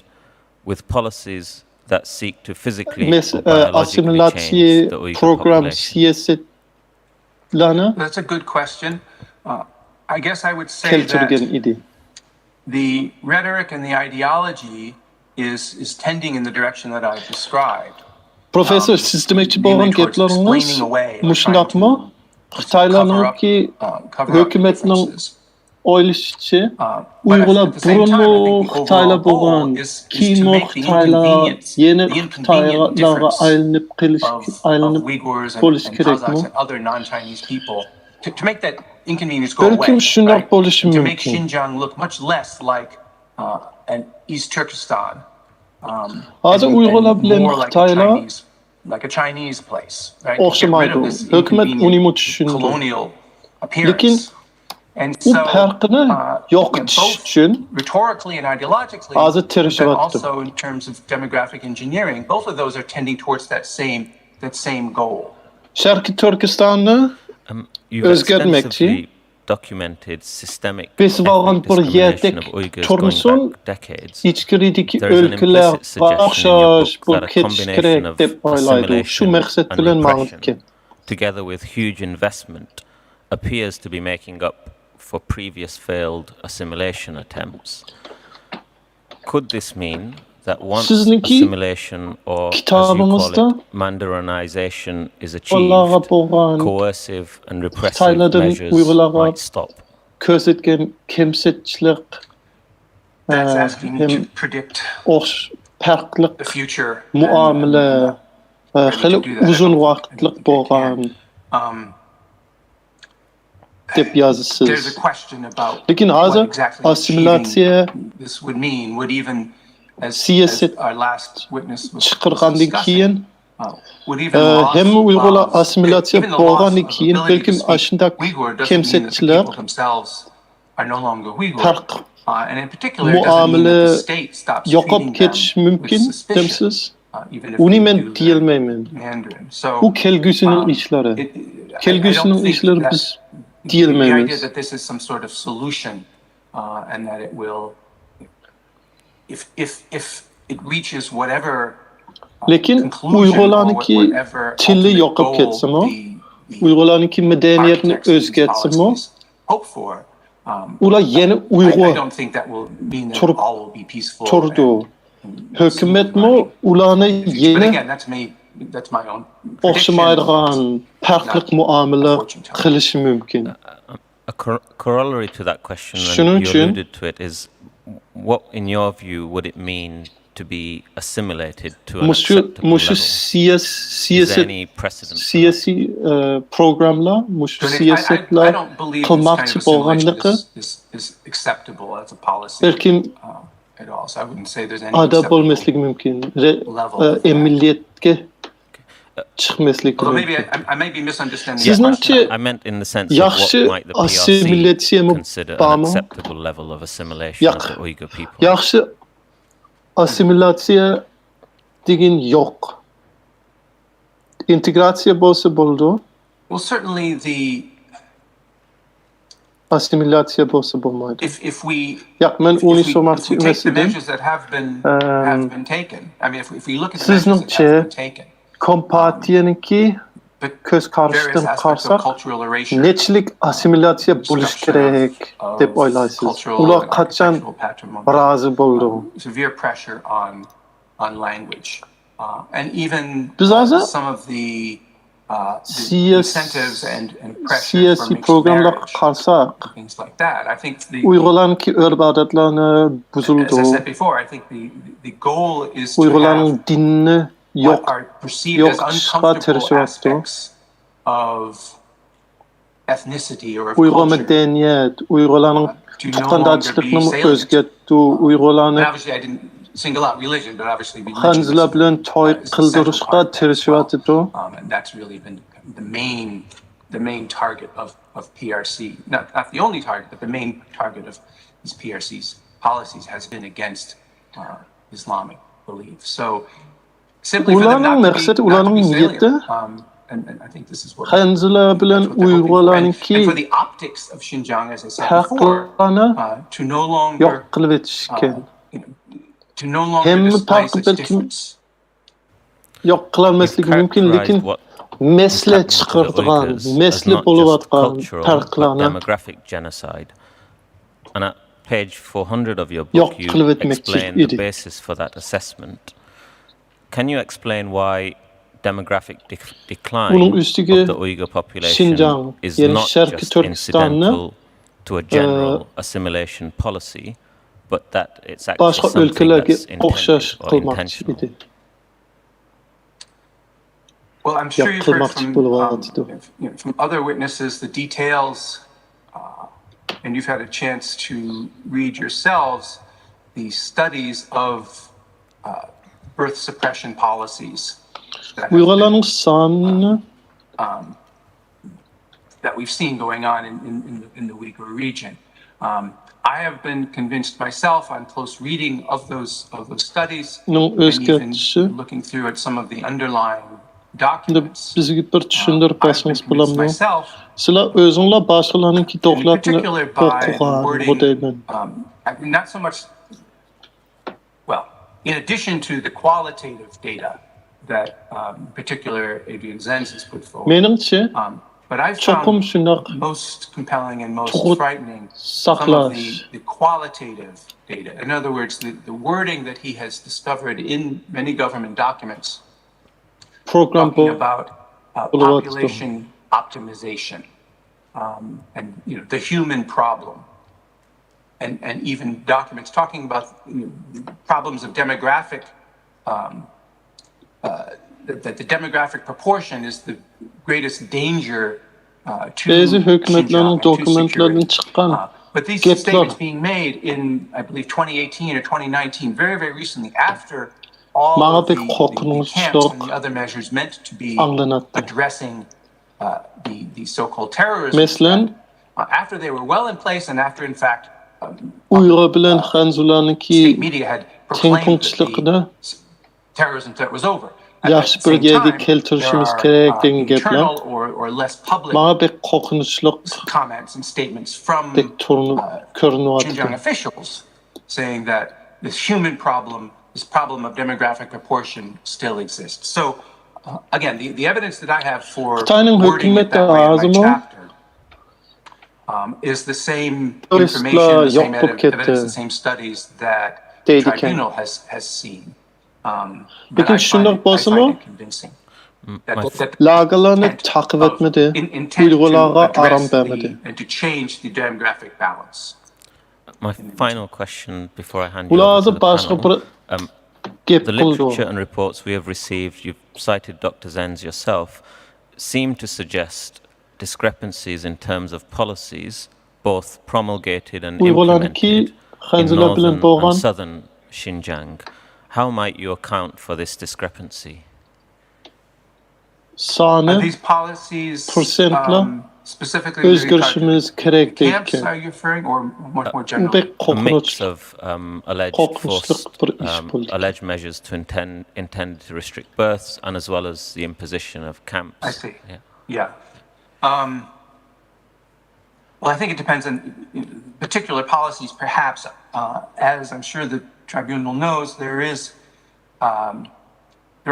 with policies that seek to physically or biologically change assimilasyon the Uyghur program population. siyasetlerini That's a good question. I guess I would say keltirgen that idi. the rhetoric and the ideology is tending in the direction that I've described. Profesör siz demekçi bolgan gepleriniz muşundaq mı? Xitaylarninki hökümetinin oylashçı Uygurlar burunmu Xitaylar bolgan, kiyinmi Xitaylar, yeni Xitaylarga aylanıp bolish kerekmi? Other non-Chinese people to make that inconvenience go away. Belki şundaq bolishi To make mümkün. Xinjiang look much less like an East Turkestan. Hazır and Uygurlar bilen more like a Xitaylar Chinese place, right? okşamaydı. Hökümet onu düşündü. Colonial Lekin appearance. And bu so, farkını yok etiş için rhetorically and ideologically, hazır but tercih then etti. also in terms of demographic engineering, both of those are tending towards that same goal. Şarkı Türkistan'ı You've özgürtmekçi extensively documented systemic Besi vargan ethnic bir discrimination yerdek of Uyghurs turnusun going back decades. içkirideki There is an ülkeler implicit suggestion in your okşaş book bu that a ketiş combination gerek of dep oylaydı. Şu assimilation meqsat and bilen repression, mağlupken. together with huge investment, appears to be making up for previous failed assimilation attempts. Could this mean that once Sizinki assimilation, or as you call kitabınızda it, Mandarinization is Allah'a achieved, bolgan coercive and repressive Xitaylardan measures Uygurlarga might stop? közetken kemsetçilik That's asking hem to predict farklı the future. muamele hali uzun vaqtlik bolgan dep yazısız. There's a question about Lekin what hazır exactly assimilasiya achieving this would mean. Would even as siyaset our last witness was çıqırgandan discussing, keyin would even loss hem Uygurlar of- assimilasiya even the loss bolgandan of keyin ability to belki speak aşındak Uyghur doesn't mean that the kemsetçilik people themselves are no longer Uyghur. fark And in particular, it doesn't mean that the muamele state stops treating yokup them ketiş with mümkün suspicion, demsiz. even if Onu they men do learn diyelmeymen. Mandarin. So, Bu kelgüsünün işleri. I don't Kelgüsünün think işleri that biz the idea diyelmeyemiz. that this is some sort of solution and that it will, if it reaches whatever Lekin Uyg'urlarniki tilli yoqib ketsimi, Uyg'urlarniki madaniyatni o'zgartsimi, ular yana Uyg'ur turdi. Hukumatmi ularni yana o'xshamaydigan farqli muomala qilishi mumkin. A corollary to that question, and you alluded to it, is what, in your view, would it mean to be assimilated to an acceptable level? Is there any precedent? Siyasi programlar, siyasetlar qilmoqchi bo'lganligi is acceptable as a policy balkim at all. So I wouldn't say there's any adab bo'lmasligi mumkin. Emniyatga chiqmasligi Although maybe mumkin. I may be misunderstanding the question. I meant in the sense of what might the PRC consider an acceptable level of assimilation of the Uyghur people. Yaxshi assimilatsiya degan yo'q. Integratsiya bo'lsa bo'ldi. Well, certainly the Assimilatsiya bo'lsa bo'lmaydi. if we Men uni so'moqchi take emas the edim. measures that have been taken, I mean, if we look at the measures that have Sizningcha been taken, kompatiyaniki ko'z qarashidan qarsak, nechilik assimilatsiya bo'lishi kerak deb o'ylaysiz? Ular qachon rozi bo'ldi? severe pressure on language, and even Biz hozir some of the incentives and pressure for siyasi mixed programlarga marriage, qarsak, things like that. I think Uyg'urlarniki urf-odatlarni buzildi. as I said before, I think the goal is to Uyg'urlarning have dinni what are perceived as uncomfortable aspects of ethnicity or of Uyg'ur culture. madaniyat, Uyg'urlarning tuqqandachilikni o'zgartdi, Uyg'urlarni And obviously, I didn't single out religion, but obviously religion xanzlar bilan to'y qildirishga tirishyapti. and that's really been the main target of PRC. Not the only target, but the main target of these PRC's policies has been against Islamic belief. So simply for them not to be salient, and I think this is what Xanzlar bilan Uyg'urlarniki and for the optics of Xinjiang, as I said before, to no longer yo'q qilib etishgan. to no longer display such difference. Yo'q qilolmasligi mumkin, lekin mesli chiqaradigan, mesli bo'layotgan farqlarni demographic genocide. And at page 400 of your yo'q book, you qilib etmoqchi explain the edi. basis for that assessment. Can you explain why demographic decline Uning ustiga of the Uyghur population Xinjiang, is ya'ni not Sharqiy just Turkistonni incidental to a general assimilation policy, but that it's actually boshqa something o'lkalarga that's o'xshash intended or qilmoqchi intentional? edi. Well, I'm sure Yo'q you've heard qilmoqchi bo'lyapti. from other witnesses the details, and you've had a chance to read yourselves the studies of birth suppression policies Uyg'urlarning sonini that we've seen going on in the Uyghur region. I have been convinced myself on close reading of those studies, No, and even looking through at some of the underlying documents. Bizga bir tushuntirib bersangiz bo'ladimi? Myself, Sizlar o'zinglar boshqalarning in kitoblarini particular by the o'qigan wording, bo'layman. not so much, well, in addition to the qualitative data that in particular Adrian Zenz has put forward. Meningcha, But I cho'qim found shundoq most compelling and most tug'ut frightening some of saqlash. the qualitative data. In other words, the wording that he has discovered in many government documents program talking about population optimization and the human problem, and even documents talking about problems of demographic. That the demographic proportion is the greatest danger to Ba'zi hukumatlarning Xinjiang and to dokumentlaridan chiqqan But these gaplar statements being made in, I believe, 2018 or 2019, very, very recently, after all Manga of the pek qo'rqinchli camps and the other measures meant to be anglanadi. addressing the so-called terrorism, Masalan, after they were well in place and after, in fact, Uyg'ur bilan Xanzurlarniki state media had proclaimed that tengpunkchligida the terrorism threat was over. yaxshi bir yerga keltirishimiz kerak degan gaplar menga bek qo'rqinchliq comments and statements from deb ko'rinyapti. Xinjiang officials saying that this human problem, this problem of demographic proportion still exists. So again, the evidence that I have for wording it that way in my chapter is the same information, the same evidence, the same studies that the tribunal has seen. Lekin shundoq bo'lsa-mu, lagerlarni taqib etmadi, Uyg'urlarga aram bermadi. And to change the demographic balance. My final question before I hand you over to the panel. The literature and reports we have received, you've cited Dr. Zenz yourself, seem to suggest discrepancies in terms of policies, both promulgated and implemented in northern and southern Xinjiang. How might you account for this discrepancy? These policies specifically o'zgarishimiz kerak camps are you referring or much more generally? A mix of alleged measures to intended to restrict births and as well as the imposition of camps. I see. Yeah. Well, I think it depends on particular policies, perhaps. As I'm sure the tribunal knows, there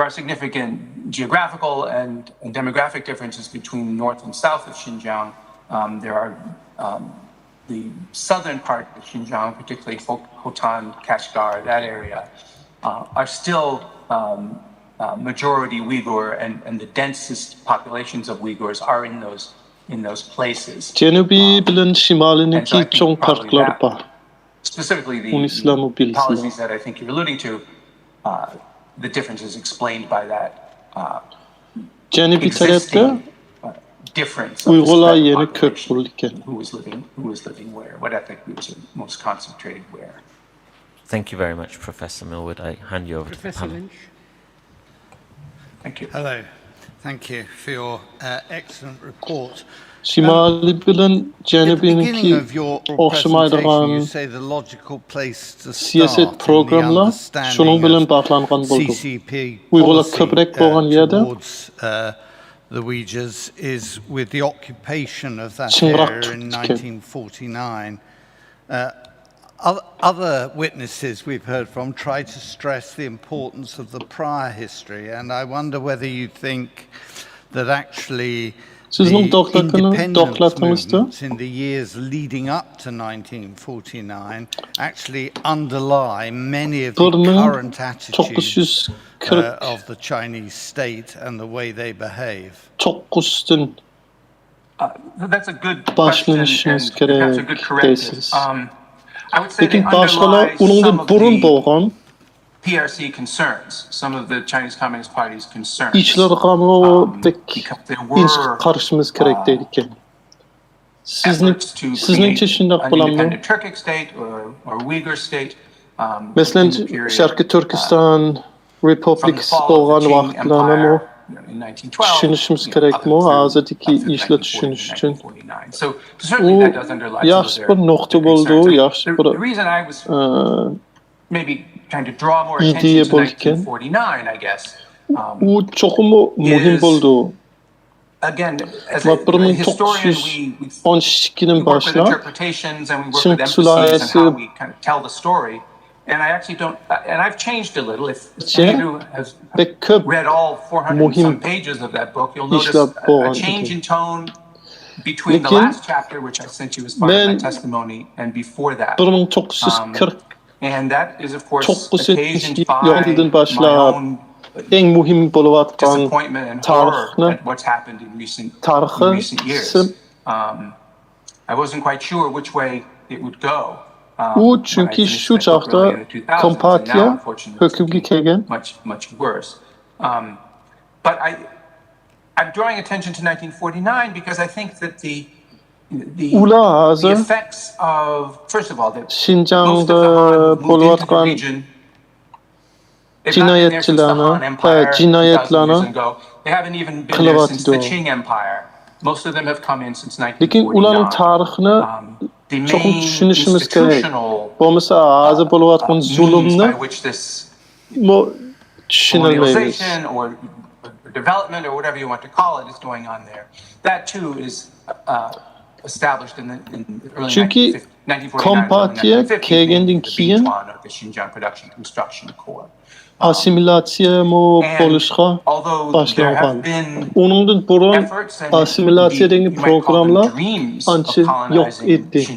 are significant geographical and demographic differences between north and south of Xinjiang. There are the southern part of Xinjiang, particularly Khotan, Kashgar, that area, are still majority Uyghur, and the densest populations of Uyghurs are in those places. Janubiy bilan shimoliniki cho'ng farqlar bor. Specifically, the policies that I think you're alluding to, the difference is explained by that Janubiy tarafda difference Uyg'urlar yana ko'p bo'lgan. Who was living where, what ethnic groups are most concentrated where. Thank you very much, Professor Millwood. I hand you over to the panel. Lynch. Thank you. Hello. Thank you for your excellent report. Shimoliy bilan janubiniki o'xshamaydigan siyosat programlar shuning bilan bog'langan bo'ldi. Uyg'urlar ko'proq bo'lgan yerda the Uyghurs is with the occupation of that area in 1949. Other witnesses we've heard from try to stress the importance of the prior history, and I wonder whether you think that actually the independence movements in the years leading up to 1949 actually underlie many of the current attitudes of the Chinese state and the way they behave. That's a good question, and perhaps a good corrective. I would say they underlie some of the PRC concerns, some of the Chinese Communist Party's concerns. qarashimiz kerak deydi ekan. Sizningcha shundoq bo'ladimi? Independent Turkic state or Uyghur state. Masalan, Sharqiy Turkiston Republikasi bo'lgan vaqtlarni tushunishimiz kerakmi? Hozirgi ishlar tushunish uchun. U yaxshi bir nuqta bo'ldi, yaxshi bir maybe trying to draw more attention to 1949, I guess. U cho'qim muhim bo'ldi. Again, as a historian, we work with interpretations and we work with emphases and how we kind of tell the story. And I actually don't, and I've changed a little. If anyone who has read all 400 some pages of that book, you'll notice a change in tone between the last chapter, which I sent you as part of my testimony, and before that. And that is, of course, occasioned by my own disappointment and horror at what's happened in recent years. I wasn't quite sure which way it would go. U chunki shu chaqda kompaniya hukmga kelgan. Much worse. But I'm drawing attention to 1949 because I think that the effects of, first of all, that most of the Han moved into the region. They've not been there since the Han Empire 2,000 years ago. They haven't even been there since the Qing Empire. Most of them have come in since 1949. Cho'qim tushunishimiz kerak. Bo'lmasa hozir bo'layotgan zulmni düşünülmeyimiz. colonialization or development or whatever you want to call it is going on there. That too is established in the early Çünkü 1949 kompatiye or 1950s, kegendin the kiyen B-1 of the Xinjiang Production Construction Corps. assimilasiya mo poluşqa başlanğan. Onundan burun assimilasiya degen programlar ançı yok etdi.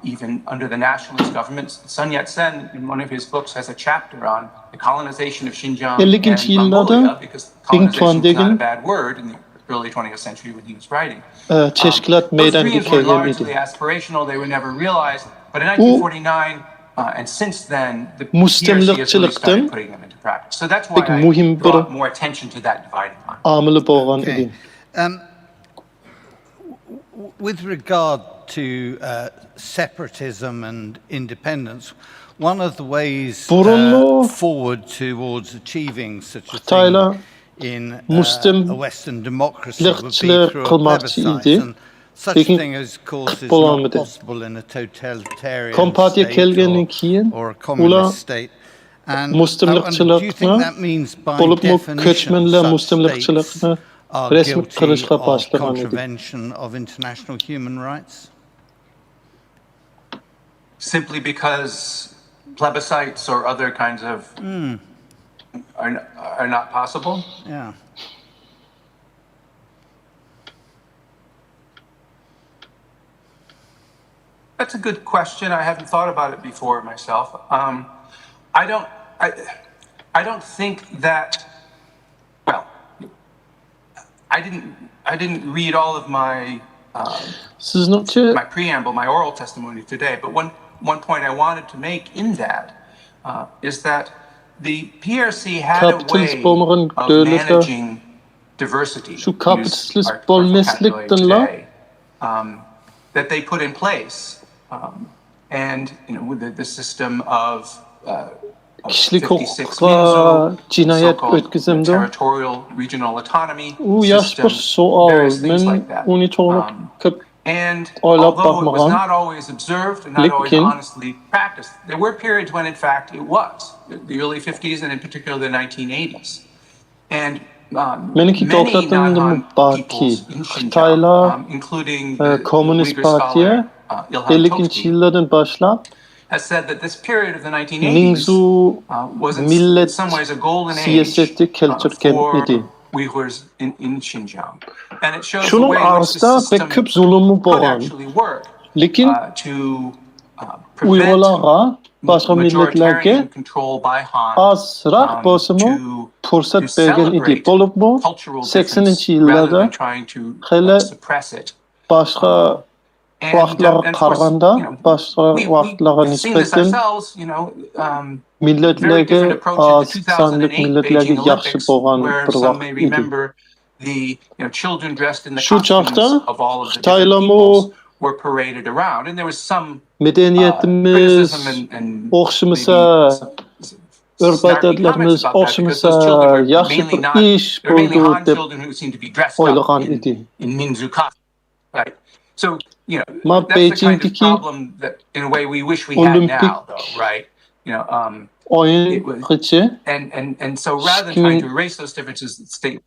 Even under the nationalist government, Sun Yat-sen, in one of his books, has a chapter on the colonization of Xinjiang and Mongolia, because colonization was not a bad word in the early 20th century when he was writing. Teşkilat Those meydanı dreams were kelgen largely idi. aspirational; they were never realized. But in 1949, and since then, the PRC has really started putting them into practice. So that's why I brought more attention to that dividing line. Amılı boğan idi. With regard to separatism and independence, one of the ways forward towards achieving such a thing in a Western democracy would be through a plebiscite. And such a thing, of course, is not possible in a totalitarian state or a communist state. And do you think that means by definition such states are guilty of contravention of international human rights? Simply because plebiscites or other kinds of are not possible? Yeah. That's a good question. I haven't thought about it before myself. I don't think that. Well, I didn't read all of my my preamble, my oral testimony today. But one point I wanted to make in that is that the PRC had a way of managing diversity. Şu kapitalist bolmesliktenla that they put in place, and with the system of kişilik hukukla cinayet ötküzemde territorial regional autonomy u yaş bir sual men onu çoğunluk köp oylap bakmagan lekin there were periods when in fact it was the early 50s and in particular the 1980s, and meniki doklatımdım baki Xitayla Komünist Partiye 50. yıllardan başlap has said that this period of the 1980s was millet in some ways a golden age siyaseti keltirken idi. Uyghurs in Xinjiang. And it shows the Şunun way in which the arasında system pek köp zulümü could boğan. actually work Lekin Uygurlara, başka milletlerge azrak basımı fırsat bergen idi. Bolup mu 80. yıllarda hele başka vaxtlara qaraganda, başqa vaxtlara nisbeten milletlerge az sanlıq milletlerge yaxşı bolğan bir vaxt idi. Şu çağda Xitaylamı medeniyetimiz oxşumasa, örf-adətlərimiz oxşumasa yaxşı bir iş boldu deb oylağan idi. So, Ma that's the kind of Beijing'deki problem that, in a way, we wish we had now, though, right? Oyun xıçı And so rather than trying to erase those differences, the state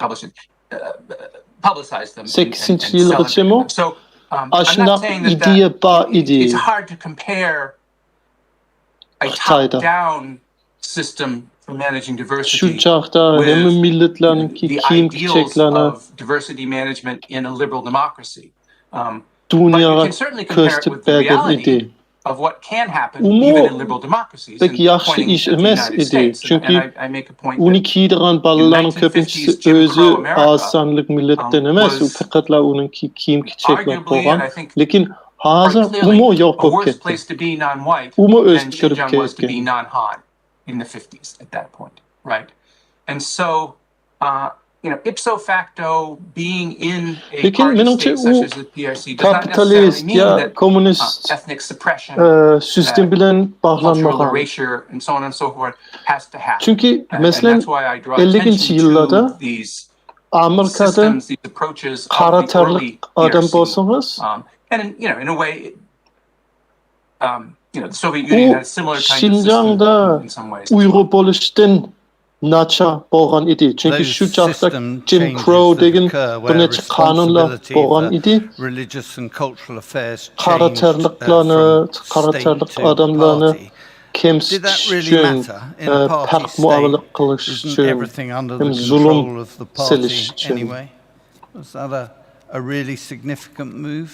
publicize them. 8. yıl xıçı mı? So, I'm Aşnaq not saying that idiye ba idi. it's hard to compare a top-down system for managing diversity Şu çağda hem milletlerninki the kim ideals kiçeklerine of diversity management in a liberal democracy. dünyaya köstüp bergen idi. Of what can happen even in liberal democracies. Pek yaxşı iş emas idi. Çünkü 12 diğen balaların köpüncüsü özü az sanlıq milletten emas. U faqatla onunki kim kiçekler bolğan. Lekin hazır umu yok bolup ketdi. Umu öz kirip ketdi. In the 50s at that point, right? And so, ipso facto, being in a party state such as the PRC does not necessarily mean that komünist ethnic suppression, sistem bilen cultural bağlanmagan. erasure, and so on and so forth has to happen. Çünkü And mesela that's why I draw 50. attention yıllarda to these Amerika'da systems, these approaches of the early karaterlik adam PRC. bolsanız And in a way, the Soviet Union o had similar kinds of systems Şinjan'da in some ways. Uygur boluştan nacha bolgan idi. Çünkü Those şu çağda system Jim changes Crow that degen occur bir where neçe kanunlar responsibility bolgan for idi. religious and cultural affairs Kara changed terliklarını, from kara state terlik to adamlarını party. Did kemsiç that really üçün, matter? In a party pek state, muamelik kılış isn't üçün, everything under hem the zulüm control of the party seliş üçün. anyway? Was that a really significant move?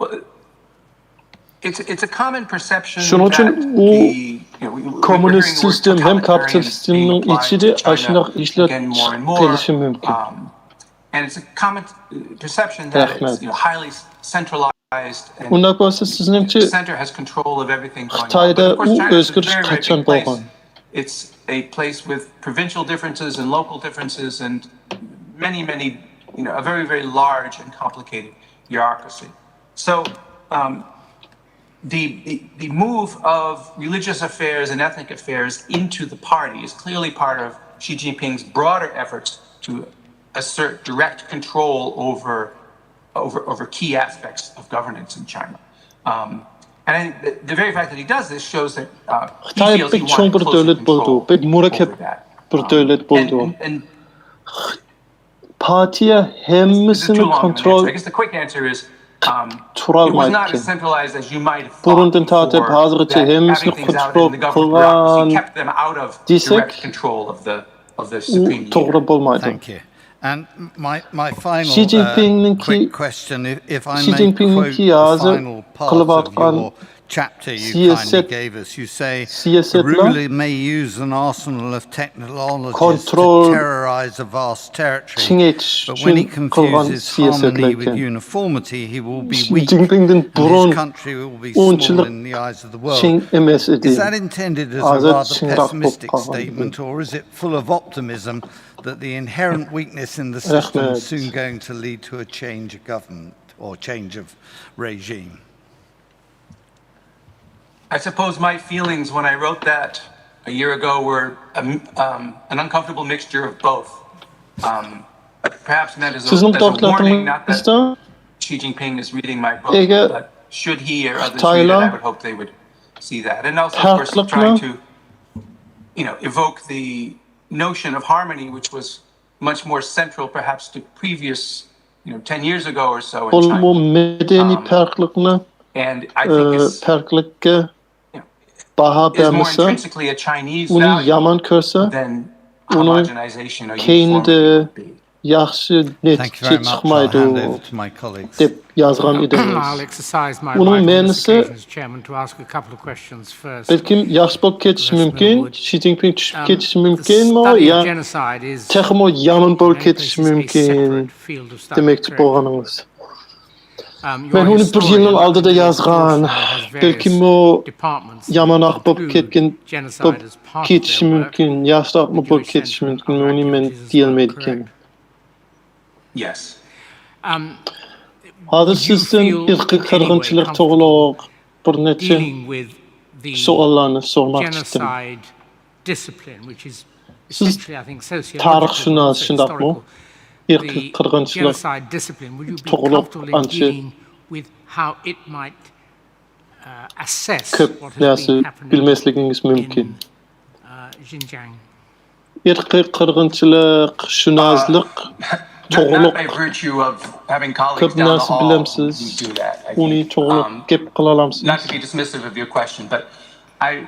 Well, it's a common perception Şunun that için o komünist sistem hem kapitalist sistemin içinde aşınak işler gelişi mümkün. And it's a common perception that it's highly centralized and Ondan başka sizin the center has control of everything going on. But Xitayda of course, o China is a özgürlük very, very kaçan big place. bolgan. It's a place with provincial differences and local differences and many, many, a very, very large and complicated bureaucracy. So the move of religious affairs and ethnic affairs into the party is clearly part of Xi Jinping's broader efforts to assert direct control over key aspects of governance in China. And I think the very fact that he does this shows that he feels he pek çoğun wants bir closer devlet buldu, control pek murakep over that. bir devlet buldu. And Partiye this is too hemmisini long of an kontrol answer. I guess the quick answer is it was not turalmaydı. as centralized as you might have thought Burundan tatip before, hazırcı that hemmisini having things out kontrol in the government bureaucracy kılan kept them out of desek, direct control of the supreme leader. doğru bulmaydı. Thank you. And my final Xi Jinping'ninki quick question, if I Xi may Jinping'ninki quote the yazı final part of kılıvatkan your chapter you kindly siyaset gave us, you say, a siyasetler ruler may use an arsenal of technologies kontrol to terrorize a vast territory, çiğnetiş but when he için kılgan confuses harmony with siyasetlerken uniformity, he will be Xi weak, Jinping'den and his burun country will be small onçılık in the eyes of the world. Çin emes Is idi. that intended as a Azat rather Çin pessimistic rakbop statement, or is it full of optimism that the inherent weakness in the system Rahmet. is soon going to lead to a change of government or change of regime? I suppose my feelings when I wrote that a year ago were an uncomfortable mixture of both. Perhaps meant as a warning, not that Xi Jinping is reading my book, but should he or others read it, I would hope they would see that. And also, of course, trying to, evoke the notion of harmony, which was much more central, perhaps, to previous, 10 years ago or so in China. Bu medeni farklılıkını And I think it's farklılıkka baha is more vermese, intrinsically a Chinese onu value yaman körse, than onun homogenization or uniformity. kendi yaxşı Thank you very netice much. I'll çıkmaydı hand over to my colleagues. dep yazgan I'll idiniz. exercise my Onun right on this menisi occasion as chairman to ask a couple of questions first. belki yaxşı bolup ketiş mümkün, Xi Jinping düşüp ketiş mümkün mü Study ya of genocide is texim o yaman bolup in ketiş many places a mümkün separate field of study. demekçi bolganыңız. Your Ben onu bir historian, yılın aldıda Anthony yazgan, Forster, has belki various o departments that yaman ak bolup include ketken genocide bolup as part of ketiş their work. mümkün, yaşlı ak mı bolup ketiş mümkün, onu men diyelmeydiken. Yes. Hazır sizden irqi kırgınçılık toğuluq bir neçe Dealing with the soallarını sormak istedim. genocide discipline, which is Siz essentially, I think, tarix sociological, şunas also şundaq mı? historical. İrqi kırgınçılık Genocide discipline, would you be toğuluq comfortable in ançı dealing with how it might assess köp what has been näsi happening bilmesliginiz mümkün. in Xinjiang? İrqi kırgınçılık, şunazlık Not toğuluq by virtue of having colleagues köp down the näsi hall who bilemsiz. do that. I Onu think. toğuluq gep kılalamsınız. Not to be dismissive of your question, but I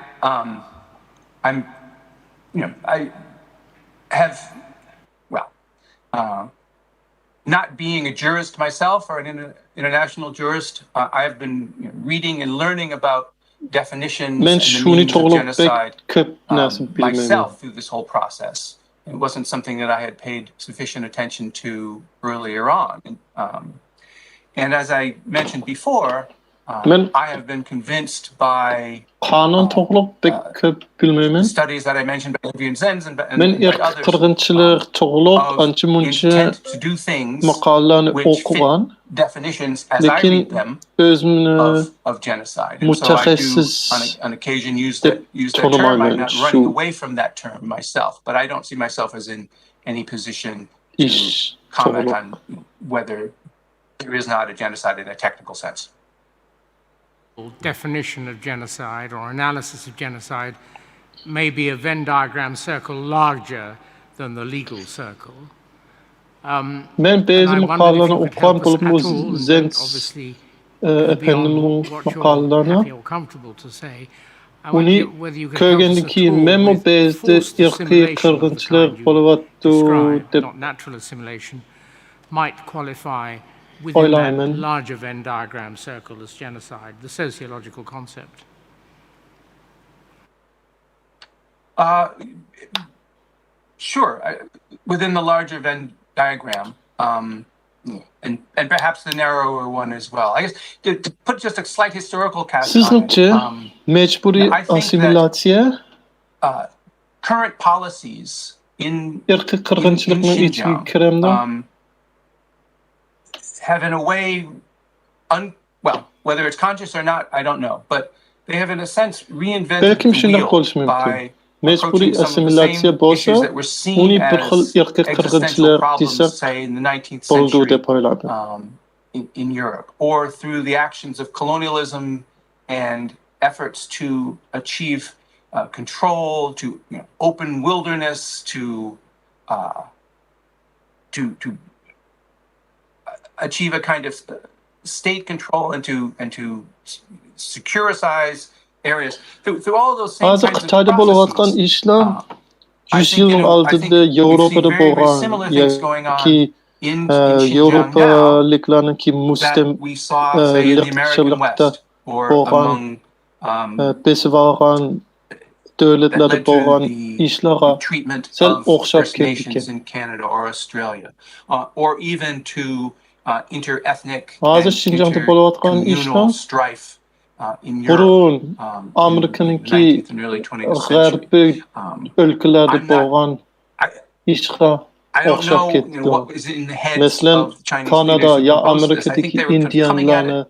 have, not being a jurist myself or an international jurist, I have been reading and learning about definitions Men and the şunu meanings of toğuluq genocide bek köp näsi bilmem. myself through this whole process. It wasn't something that I had paid sufficient attention to earlier on. And as I mentioned before, I have been convinced by Kanun toğuluq bek köp bilmem. studies that I mentioned by Vivian Zenz and Men by irqi others kırgınçılık toğuluq ançı munçı intent to do things maqallarını which fit okugan, definitions as I read lekin them özümni of genocide. And so I do mütehassiss on occasion use dep that term. I'm tanımayman not running şu away from that term myself, but I don't see myself as in any position iş comment toğuluq. on whether there is not a genocide in a technical sense. Definition of genocide or analysis of genocide maybe a Venn diagram circle larger than the legal circle. Men bazı maqalalarını okuyan bulunmuz zenç efendim maqalalarını Uni kögendeki memo bezde irqi qırgınçılık boluvattu deb not natural assimilation, might qualify within that larger Venn diagram circle as genocide, the sociological concept. Sure, within the larger Venn diagram, and perhaps the narrower one as well. I guess to put just a slight historical cast on it, Sizce mecburi asimilasya current policies in irqi qırgınçılıkны içki kiremden have in a way, well, whether it's conscious or not, I don't know, but they have in a sense reinvented the wheel by mecburi asimilasya bolsa uni bir xil irqi qırgınçılık desek boldu deb oyladım. In Europe, or through the actions of colonialism and efforts to achieve control, to open wilderness, to achieve a kind of state control and to securitize areas. Through all of those same Hazır kinds of Xitayda boluvatkan işler 100 yılın aldıda Avrupa'da bolğan ki Avrupalılarınki mustemlikçilikte bolğan besivargan devletlerde bolğan işlere sel oxşap ketdik. in Canada or Australia, or even to interethnic Hazır Şinjan'da boluvatkan işler strife in Europe, burun Amerika'nınki garbi ülkelerde bolğan işler oxşap ketdi. Mesela Kanada ya Amerika'daki Indianlarını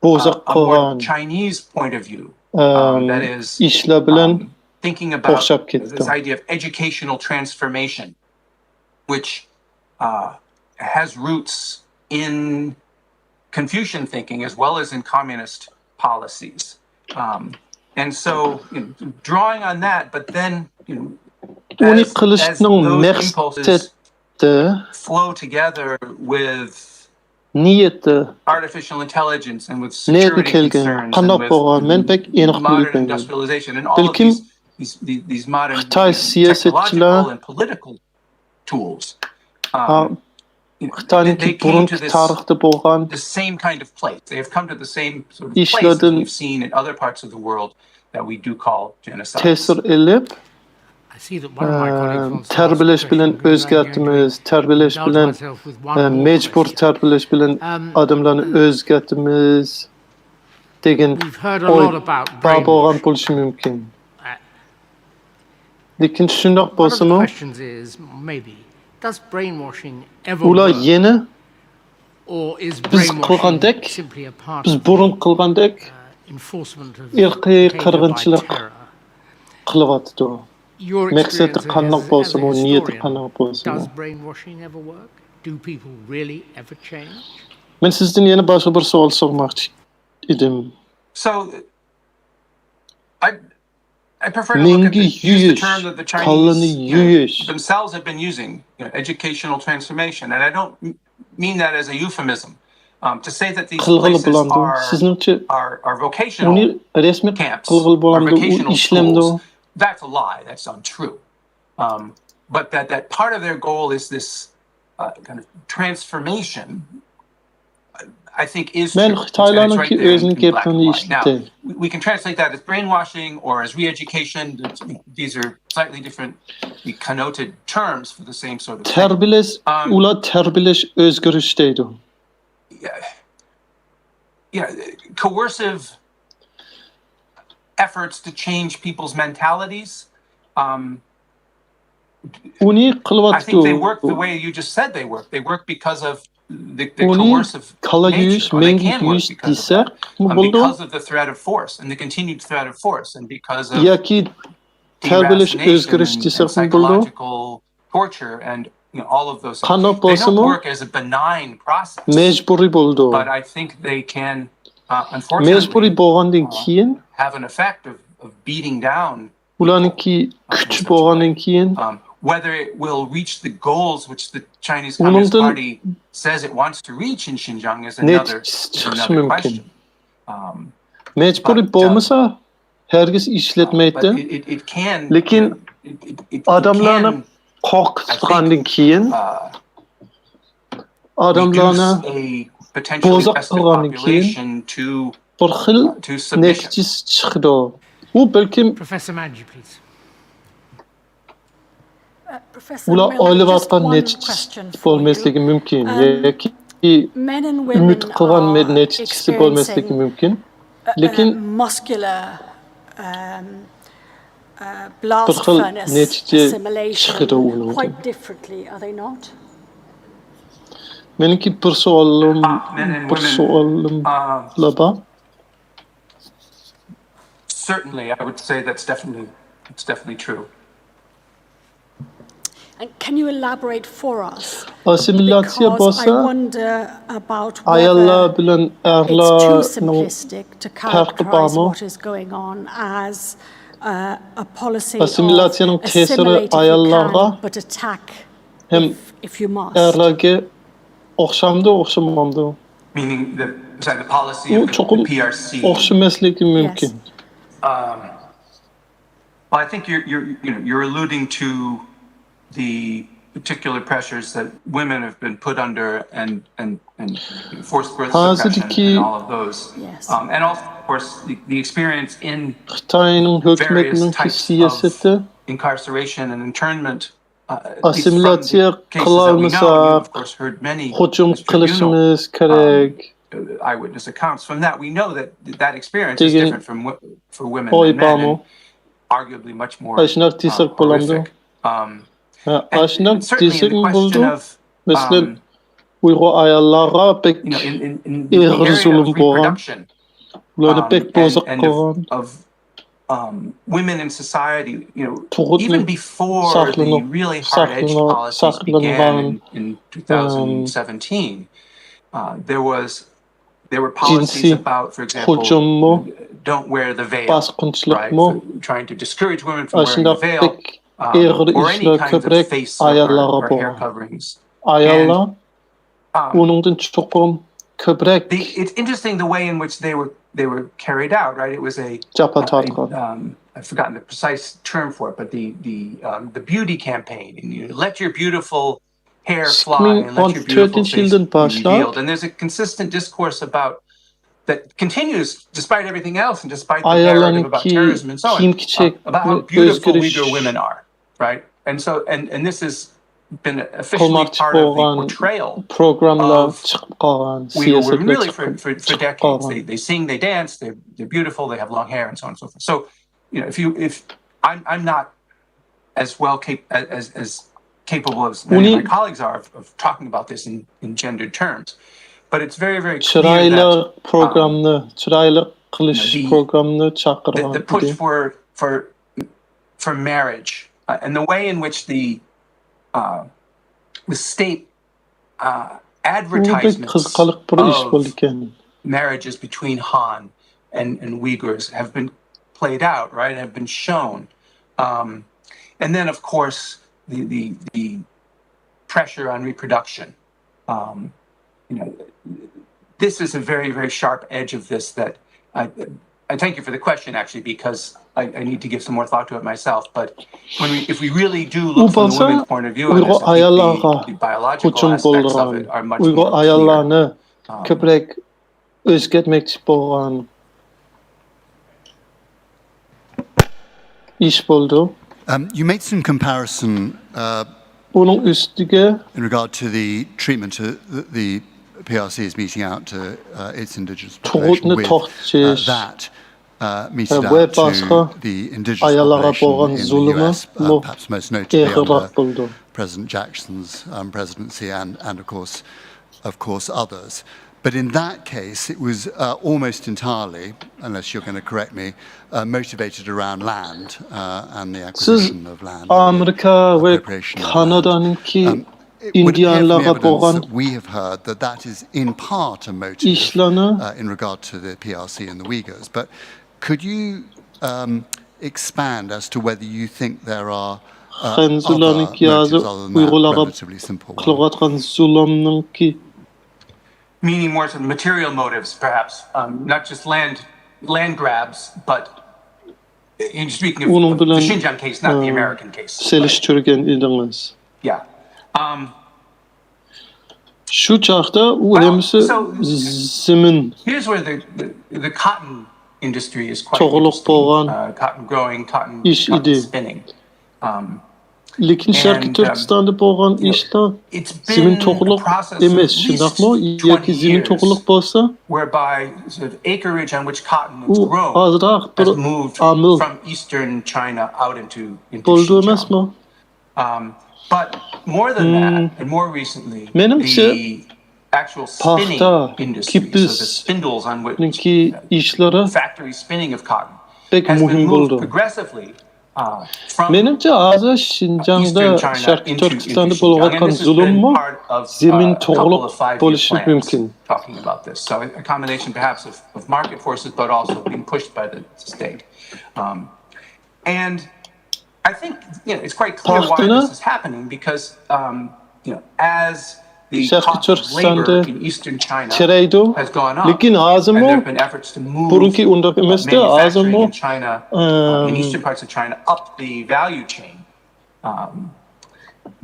bozak kılgan işler bilen thinking about oxşap ketdi. this idea of educational transformation, which has roots in Confucian thinking as well as in communist policies. And so, drawing on that, but then, Uni kılışının meqsedi flow together with niyeti artificial intelligence and with nerede security kelgen concerns qandaq and bolğan men with pek eniq modern bilmedim. industrialization and all of Belkim these modern Xitay technological and political tools. Xitayninki burunki tarixte bolğan The same kind of place. They have come to the same sort of place that işlerden we've seen in other parts of the world that we do call genocide. tesir elip terbileş bilen özgärtimiz, terbileş bilen mecbur terbileş bilen adamlarını özgärtimiz degen oy bolğan boluşu mümkin. Lekin şundaq bolsa-mı? Questions is maybe does brainwashing ever Ular work, yeni or is biz brainwashing qılgandek, simply a part biz of burun qılgandek enforcement of irqi behavior by qırgınçılık terror? qılıvatdı. Your Meqsedi experience qandaq as bolsa-mı, a niyeti historian, qandaq bolsa-mı? does brainwashing ever work? Do people really ever change? Men sizden yeni başka bir sual sormakçı idim. So, I prefer to look at use the term that the Chinese themselves have been using, educational transformation, and I don't mean that as a euphemism. To say that these places are vocational camps, are vocational schools, that's a lie. That's untrue. But that part of their goal is this kind of transformation. I think is true. It's right there in black and white. Now, we can translate that as brainwashing or as re-education. These are slightly different connoted terms for the same sort of thing. Terbileş, ula terbileş özgürlükteydi. Yeah, coercive efforts to change people's mentalities. Uni I think they qılıvatdı. work the way you just said they work. They work because of the Uni coercive kala nature, yüz, or they mengi can work yüz because of desek that, mi buldu? because of the threat of force and the continued threat of force, and because of Ya ki terbileş özgürlük and desek mi buldu? psychological torture and all of those things. Qandaq They bolsa don't mı? work as a benign process, Mecburi buldu. but I think they can, unfortunately, Mecburi bolğandan keyin have an effect of beating down, Ularniki küçük boğanın kiyin whether it will reach the goals which the Chinese Communist Party says it wants to reach in Xinjiang is another question. Mecburi bolmasa herkes işletmeydi. Lekin adamlarını korkutgandan keyin adamlarını bozak qilgandan keyin bir xil neticesi chiqdi. U balkim Professor Manji, please. ular olayotgan neticesi bo'lmasligi mumkin yoki umid qilgan neticesi bo'lmasligi mumkin. Lekin blast furnace assimilation quite quite differently, are they not? Meniki bir sualim laba. Certainly, I would say it's definitely true. And can you elaborate for us? Assimilasiya Because I bo'lsa wonder about ayollar whether bilan it's too erlarning simplistic to farqi characterize bormi? what is going on as a policy Assimilatsiyaning of ta'siri assimilate if you ayollarga can, but attack hem if you must. erlarga o'xshamdi, o'xshamamdi. Meaning the policy U of the cho'qim PRC. o'xshamasligi mumkin. Well, I think you're alluding to the particular pressures that women have been put under and forced birth suppression and all of those. Yes. And also, of course, the experience in Xitoyning various hukumatinin types siyosati of incarceration and internment. assimilasiya qilolmasa hujum qilishimiz kerak. Eyewitness accounts. From that, we know that experience is Degan different for women and men, and arguably much more horrific. Ashnak Certainly in tisik the question buldu. of Mesela Uyghur ayollarga pek in the ağır area zulüm of bo'lgan. reproduction Ularni pek bozak and qilgan. of women in society, Tug'utni even before the really hard-edged policies began in 2017, there were policies about, for example, don't wear the veil, right? So trying to discourage women from wearing the veil, or any kinds of face or hair coverings. Ayollar uningdan cho'qim ko'proq It's interesting the way in which they were carried out, right? It was I've forgotten the precise term for it, but the beauty campaign, and let your beautiful hair fly and let your beautiful face be revealed. And there's a consistent discourse about that continues despite everything else and despite the narrative about terrorism and so on, about how beautiful Uyghur women are, right? And so and this has been officially part of the portrayal programlar of chiqib qolgan, Uyghur women siyosatlar really for decades. They sing, they dance, they're beautiful, they have long hair, and so on and so forth. So, if I'm not as well as capable as many of my colleagues are of talking about this in gendered terms, but it's very, very clear chiroyli that programni, chiroyli qilish programni chaqirgan. the push for marriage and the way in which the state advertisements of marriages between Han and Uyghurs have been played out, right? Have been shown, and then of course the pressure on reproduction. This is a very, very sharp edge of this that I thank you for the question, actually, because I need to give some more thought to it myself. But if we really do look from the women's point of view, and the biological aspects of it are much more ayollarni clear. ko'proq o'zgartmoqchi bo'lgan ish bo'ldi. You made some comparison Buning ustiga in regard to the treatment the PRC is meting out to its indigenous population with that meted out to the indigenous population in the US, perhaps most notably under President Jackson's presidency and of course others. But in that case, it was almost entirely, unless you're going to correct me, motivated around land and the acquisition of land. Amerika ve Kanada'nınki Indianlara bo'lgan we have heard that is in part a motive ishlarni in regard to the PRC and the Uyghurs. But could you expand as to whether you think there are other Xenzularniki motives azı other than that Uygurlara relatively simple one? qılğatqan zulümninki Meaning more to material motives, perhaps, not just land grabs, but in speaking of onun the bilen Xinjiang case, not the American case. seliştirgen idiniz. Yeah. Şu çağda u hemisi zimin Here's where the cotton industry is quite toğuluq interesting. bolğan Cotton growing, cotton idi. spinning. Lekin Şərqi Türkistanda bolğan işler zimin toğuluq emes, şundaqmı? Yoki zimin toğuluq bolsa Whereby sort of acreage on which cotton is u grown azraq has bir moved amil from eastern China out into boldu Xinjiang. emesmi? But more than that, and more recently, Menimçe the actual spinning paxta, industry, so the kipis spindles on which ninki işleri factory spinning of cotton pek has been muhim moved boldu. progressively from Menimçe azı Şinjan'da Eastern China Şərqi into Türkistan'da Xinjiang. bolğatqan And this has zulüm been mü? part of Zimin a couple toğuluq of 5-year boluşu plans mümkün. talking about this. So a combination perhaps of market forces, but also being pushed by the state. And I think it's quite clear why this is happening because as the Şərqi cost of labor Türkistan'da in Eastern China çereydu. has gone up, Lekin and there have azımı been efforts to move burunki undaq emesde manufacturing in azımı China, in eastern parts of China, up the value chain,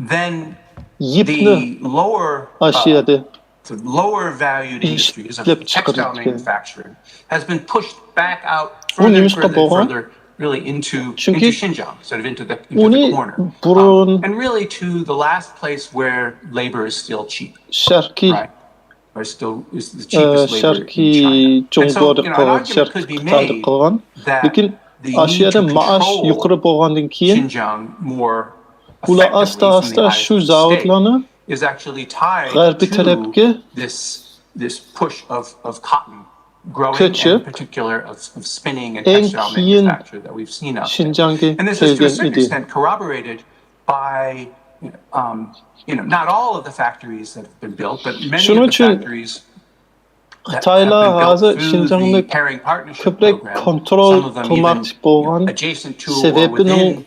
then the lower aşiyede the lower valued industries of textile manufacturing has been pushed back out further really into Xinjiang, sort of into the corner, and really to the last place where labor is still cheap, Şərqi right? Or still is the cheapest labor in Şərqi China. And so, Cumhuriyeti an qılğan, argument Şərqi could be Qıtarda made qılğan. that Lekin the need aşiyede to maaş control yuqarı bolğandan keyin Xinjiang more ular effectively asta from the şu eyes of the zavodlarni state is actually tied G'arbiy tarafga to this push of cotton growing, ko'chib, and in particular of spinning and eng textile keyin manufacture that we've seen out there. Şinjanga And this is to a kelgan certain idi. extent corroborated by not all of the factories that have been built, but many Şunun of the üçün factories Xitaylar hazır Şinjan'da köprek kontrol qılmaq bolğan sebebinin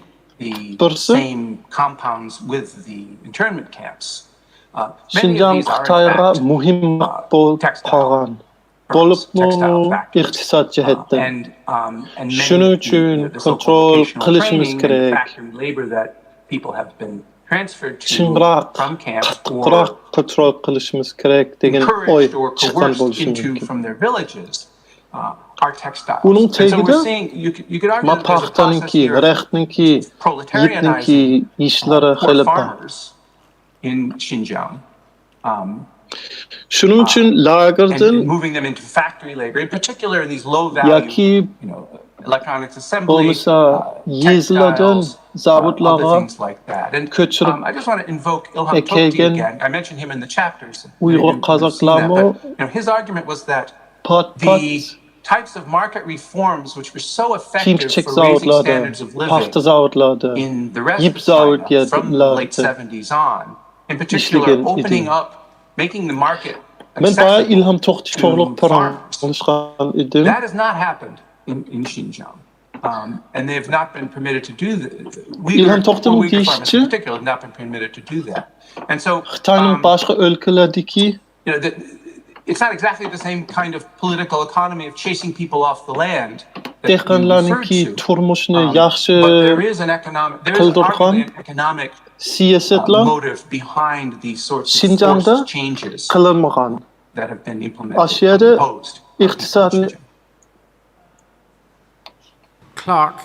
birisi same compounds with the internment camps. Şinjan Xitayga muhim bolğan. Bolupmu iqtisad cihetden. Şunun üçün kontrol qilishimiz kerak. Çınqıraq, qattiqroq kontrol qilishimiz kerak degan oy chiqqan bo'lishi mumkin. Bunun tagida paxtaninki, rextninki, yipninki ishlari xilib bor. In Xinjiang. Shuning uchun lagerdan and moving them into factory labor, in particular in these low value, electronics assembly, bo'lmasa yezlardan zavodlarga things like that. And ko'chirib I just want to invoke Ilham Tohti again. I mentioned him in the chapters. Uyg'ur qozaqlarmi his argument was that pat the types of market reforms which were so effective for raising standards of living in the rest of China from the late 70s on, in particular opening up, making the market accessible to farmers. That has not happened in Xinjiang. And they have not been permitted to do that. Uyghur farmers in particular have not been permitted to do that. And so, it's not exactly the same kind of political economy of chasing people off the land that you referred to. But there is an economic motive behind these sorts of forced changes that have been implemented and imposed. Clark,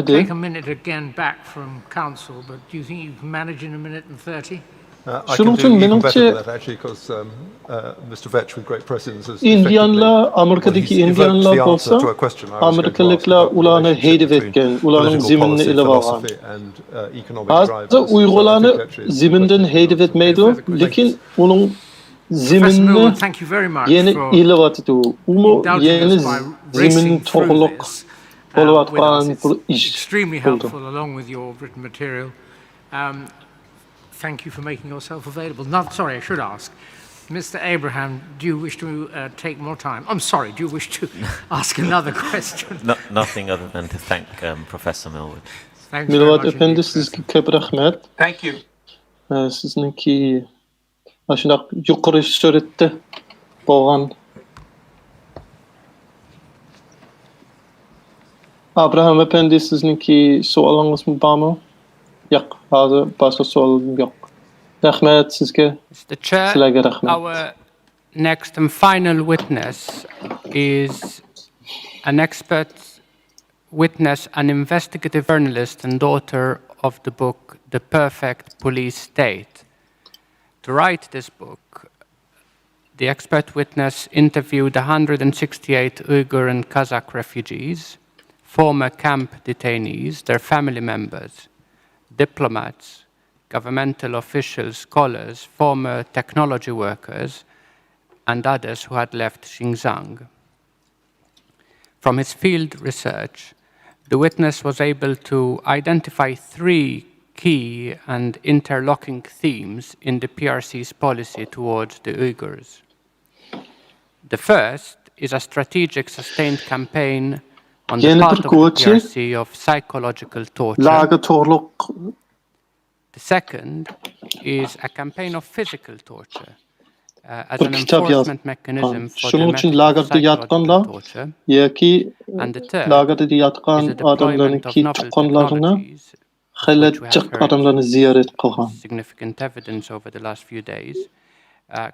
take a minute again back from council, but do you think you can manage in a minute and 30? I can do even better than that, actually, because Mr. Vetch, with great presence, has Indianlar, Amerikadaki Indianlar bolsa, Amerikaliklar ularni haydab etgan, ularning ziminini ilib olgan. Ba'zi Uyg'urlarni zimindan haydab etmaydi, lekin uning ziminni yana ilyapti. U yana zimin to'g'liq bo'layotgan bir ish. Extremely helpful, along with your written material. Thank you for making yourself available. Sorry, I should ask. Mr. Abraham, do you wish to take more time? I'm sorry, do you wish to ask another question? Nothing other than to thank Professor Millward. Thanks very Milward much efendi indeed, sizga ko'p rahmat. Thank you. Sizniki ashunaq yuqori suratda bo'lgan Abraham efendi sizniki savolingiz bormi? Yo'q, hozir boshqa savolim yo'q. Rahmat sizga. Mr. Chair, Sizlarga rahmat. our next and final witness is an expert witness, an investigative journalist and author of the book The Perfect Police State. To write this book, the expert witness interviewed 168 Uyghur and Kazakh refugees, former camp detainees, their family members, diplomats, governmental officials, scholars, former technology workers, and others who had left Xinjiang. From his field research, the witness was able to identify 3 key and interlocking themes in the PRC's policy towards the Uyghurs. The first is a strategic, sustained campaign on the part of the PRC of psychological torture. The second is a campaign of physical torture as an enforcement mechanism for the method of psychological torture. And the third is the deployment of novel technologies, which we have heard significant evidence over the last few days,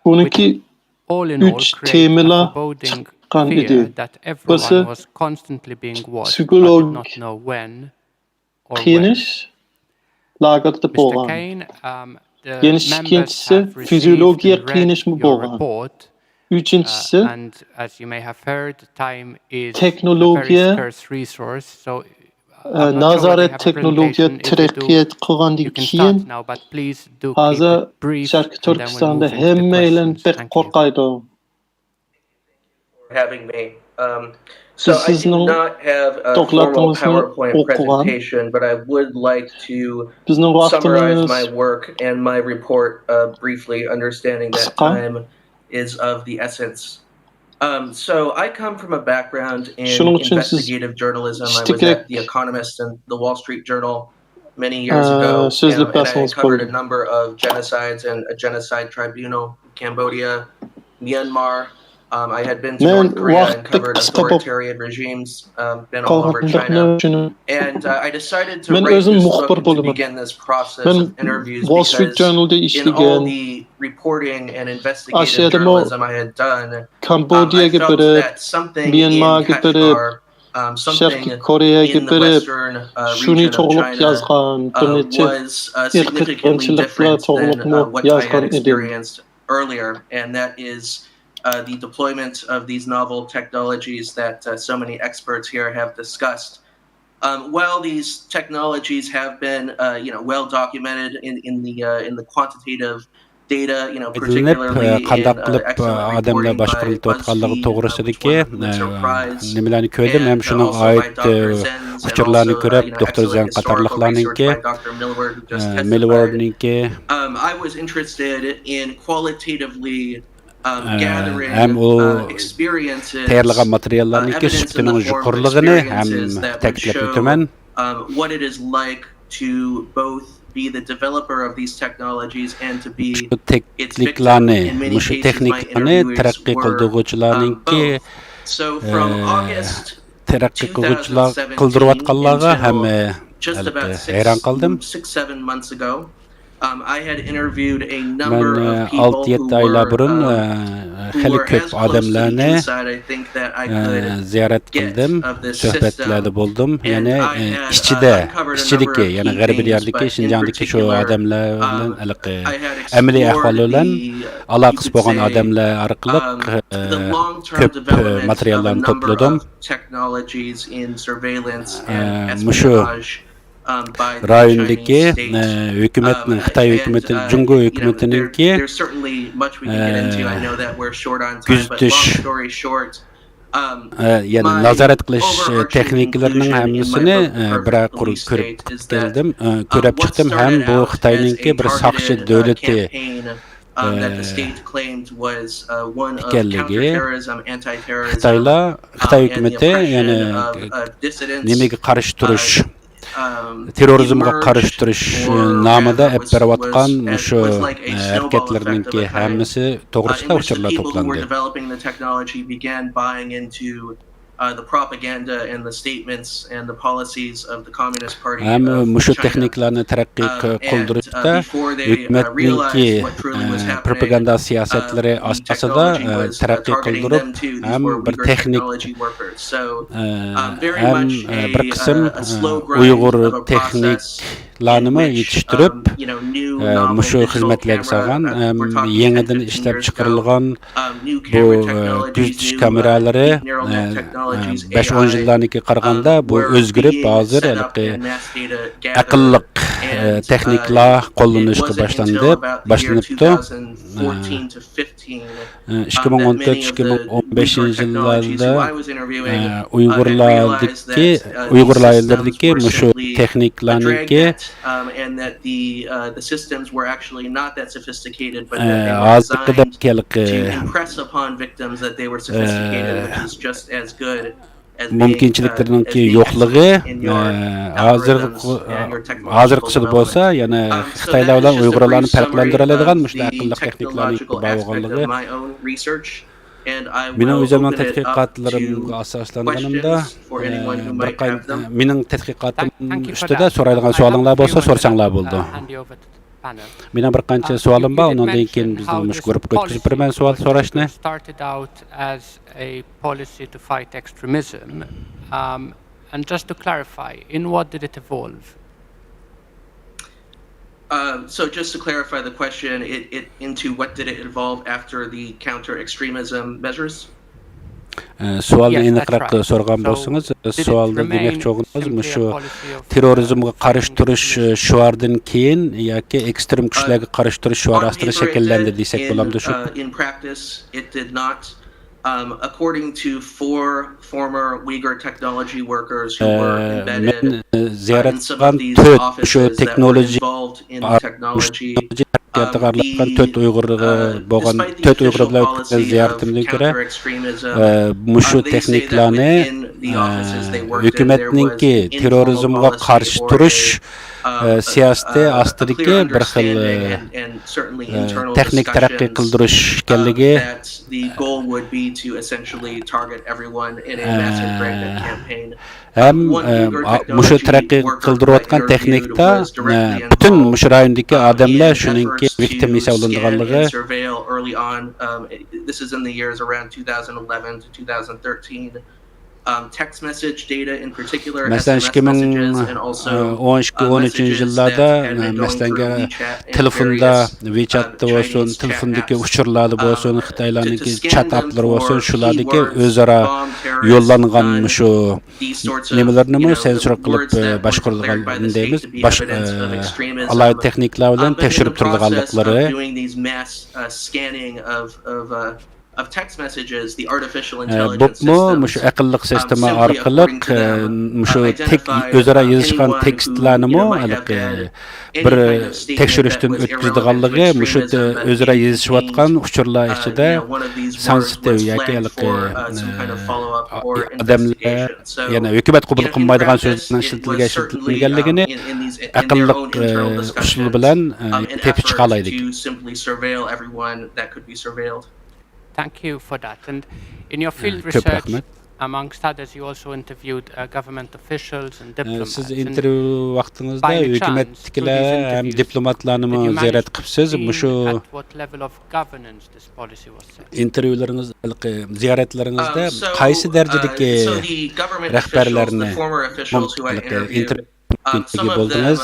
which all in all create a foreboding fear that everyone was constantly being watched but did not know when or where. Mr. Kane, the members have received and read your report, and as you may have heard, time is a very scarce resource, so I'm not sure whether you have a presentation. If you can start now, but please do keep it brief, and then we'll move into the questions. Thank you. Having me. So I do not have a formal PowerPoint presentation, but I would like to summarize my work and my report briefly, understanding that time is of the essence. So I come from a background in investigative journalism. I was at The Economist and The Wall Street Journal many years ago, and I covered a number of genocides and a genocide tribunal in Cambodia, Myanmar. I had been to North Korea and covered authoritarian regimes, been all over China, and I decided to write this book and to begin this process of interviews because in all the reporting and investigative journalism I had done, I felt that something in Kashgar, something in the western region of China was significantly different than what I had experienced earlier, and that is the deployment of these novel technologies that so many experts here have discussed. While these technologies have been, well documented in the quantitative data, particularly in excellent reporting by BuzzFeed, nimalarni ko'rdim, ham shunga oid uchurlarni ko'rib, doktor Zan qatorliqlarninki, Millwardninki, I was interested in qualitatively hem u tayyorlagan materiallarniki sifatining yuqorilligini ham ta'kidlab o'taman. What it is like to both be the developer of these technologies and to be its victim in many cases my interviewers were both. So from August 2017 just about 6-7 months ago, I had interviewed a number of people who were as close to the inside, I think, that I could ziyorat qildim, suhbatlarda bo'ldim. Ya'ni ichidagi, ya'ni g'arbiy yerdagi, Xinjiangdagi shu odamlar bilan amaliy ahvol bilan aloqasi bo'lgan odamlar orqali ko'p materiallarni to'pladim. Mushu rayondagi hukumatning, Xitoy hukumati, Jungo hukumatiningki kuzatish, ya'ni nazorat qilish texnikalarining hammasini bir ko'rib chiqdim ham bu Xitoyningki bir soqchi davlati that the state claimed was one of ekanligi, counterterrorism, anti-terrorism, Xitoy and the hukumati yani oppression of dissidents. nimaga qarshi turish, terrorizmga qarshi turish nomida olib berayotgan shu harakatlarninki hammasi to'g'risida uchurlar People who were to'plandi. developing the technology began buying into the propaganda and the statements and the policies of the Communist Party Ham of mushu China. texnikalarni taraqqiy qildirishda Before they hukumatninki realized what truly was happening, propaganda siyosatlari asosida technology was taraqqiy targeting qildirib them too. These ham were bir Uyghur texnik technology workers. So very ham much bir qism a slow grind Uyg'ur of a process texniklarni yetishtirib new novel mushu digital xizmatlarga camera, solgan we're talking yangidan 10-15 ishlab years chiqarilgan new bu camera technologies, kuzatish new kameralari deep neural net technologies, 5-10 yillarniki qaraganda bu were o'zgarib being hozir set up haligi and mass data gathered. aqlliq And, texniklar it qo'llanishga wasn't boshlandi, until about the year boshlanibdi. 2014 to 15 that many of the Uyghur 2014-2015 technologies yillarda who I was interviewing had realized Uyg'urlardagi that these Uyg'urlardagi systems were mushu simply a texniklarniki dragnet, and that the systems were actually not that sophisticated, but that they were designed to impress upon victims that they were sophisticated, which is just as good as mumkinchiliklarininki yo'qligi hozirqisida bo'lsa yana Xitoylar bilan Uyg'urlarni farqlantira oladigan mushta aqlli texniklarning bo'lganligi mening o'zimning tadqiqotlarimga asoslanganimda mening tadqiqotim ustida so'raydigan savolinglar bo'lsa so'rasanglar bo'ldi. Mening bir qancha savolim bor, undan keyin bizning mush guruhga o'tkazib beraman savol so'rashni. Started out as a policy to fight extremism, and just to clarify, in what did it evolve? So just to clarify the question, into what did it evolve after the counter-extremism measures? Savolni aniqroq so'ragan bo'lsangiz, savolda demoqchi bo'lganingiz shu terrorizmga qarshi turish shuardan keyin yoki ekstrem kuchlarga qarshi turish shuari ostida shakllandi desak bo'lamdi shu. In practice, it did not. According to 4 former Uyghur technology workers who were embedded in some of these offices that were involved in technology, despite the official policy of counter-extremism, mushu they say that texniklarni within the offices they worked in, there was hukumatninki terrorizmga qarshi turish siyosati ostidagi bir xil texnik taraqqiy qildirish ekanligi the goal would be to essentially target everyone in a massive dragnet campaign. ham mushu taraqqiy qildirayotgan texnikda butun mushu rayondagi odamlar shuningki victim hisoblanganligi Surveil early on. This is in the years around 2011 to 2013. Text message data in particular, Masalan, SMS messages, and also 12-13 yillarda masalan telefonda WeChat'da bo'lsin, telefondagi uchurlarda bo'lsin, Xitoylarniki chat applari bo'lsin, shulardagi o'zaro yo'llangan shu nimalarni sensor qilib boshqarilgan deymiz, alohida texniklar bilan tekshirib turilganliklari of text messages, the artificial intelligence systems, mushu aqlli sistema orqali mushu o'zaro yozishgan tekstlarni bir tekshirishdan o'tkazadiganligi mushu o'zaro yozishayotgan uchurlar ichida sensitiv yoki odamlar yana hukumat qabul qilmaydigan so'zlarni ishlatilganligini aqlli usul bilan tepib chiqa oldik. Thank you for that. And in your field research, amongst others, you also interviewed government officials and diplomats. Siz intervyu vaqtingizda hukumatdagilar ham diplomatlarni ziyorat qilibsiz. Mushu what level of governance this policy was set? Intervyularingiz, ziyoratlaringizda qaysi darajadagi rahbarlarni bo'ldingiz?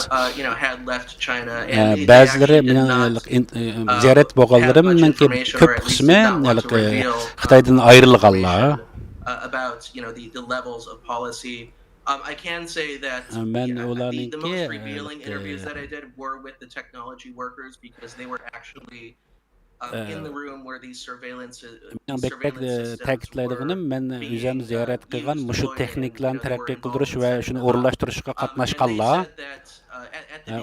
Ba'zilari ziyorat bo'lganlarim ko'p qismi Xitoydan ayrilganlar. About the levels of policy. I can say that the most revealing interviews that I did were with the technology workers because they were actually in the room where these surveillance ta'kidlaydiganim men o'zim ziyorat qilgan mushu texniklarni taraqqiy qildirish va shuni o'rinlashtirishga qatnashganlar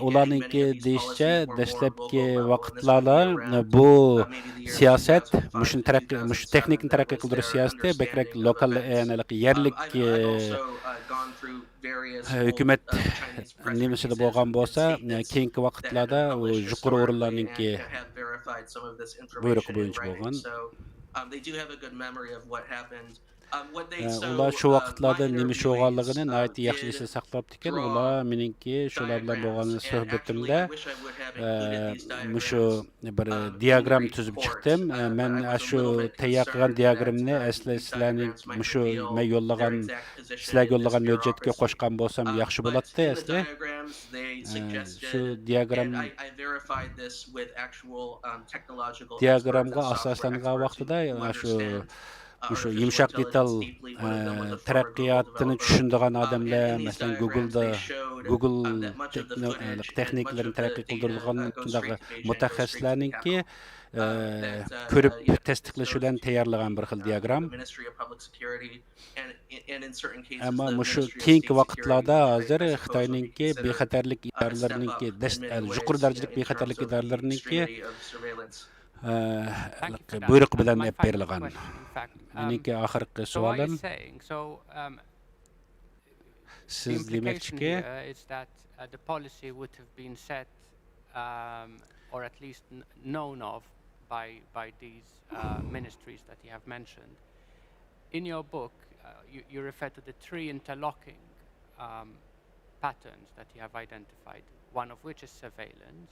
ularninki deyishcha dastlabki vaqtlarda bu siyosat mushun texnikani taraqqiy qildirish siyosati bakrak lokal yerlik hukumat nimasida bo'lgan bo'lsa keyingi vaqtlarda yuqori o'rinlarninki buyrug'i bo'yicha bo'lgan. They do have a good memory of what happened. Ular shu vaqtlarda nima bo'lganligini nihoyat yaxshi esda saqlabdi ekan. Ular meningki shular bilan bo'lgan suhbatimda shu bir diagram tuzib chiqdim. Men shu tayyor qilgan diagramni asli sizlarning shu men yo'llagan sizlarga yo'llagan mo'jatga qo'shgan bo'lsam yaxshi bo'ladi asli. Shu diagramga asoslangan vaqtida shu yumshoq detal taraqqiyotini tushunadigan odamlar, masalan Google texnikalarini taraqqiy qildirilgan mutaxassislarningki ko'rib tasdiqlash bilan tayyorlagan bir xil diagram. Ammo shu keyingi vaqtlarda hozir Xitoyninki bexatarlik idoralarininki yuqori darajalik bexatarlik idoralarininki buyruq bilan olib berilgan. Meniki oxirgi savolim siz demoqchiki is that the policy would have been set or at least known of by these ministries that you have mentioned. In your book, you refer to the three interlocking patterns that you have identified, one of which is surveillance.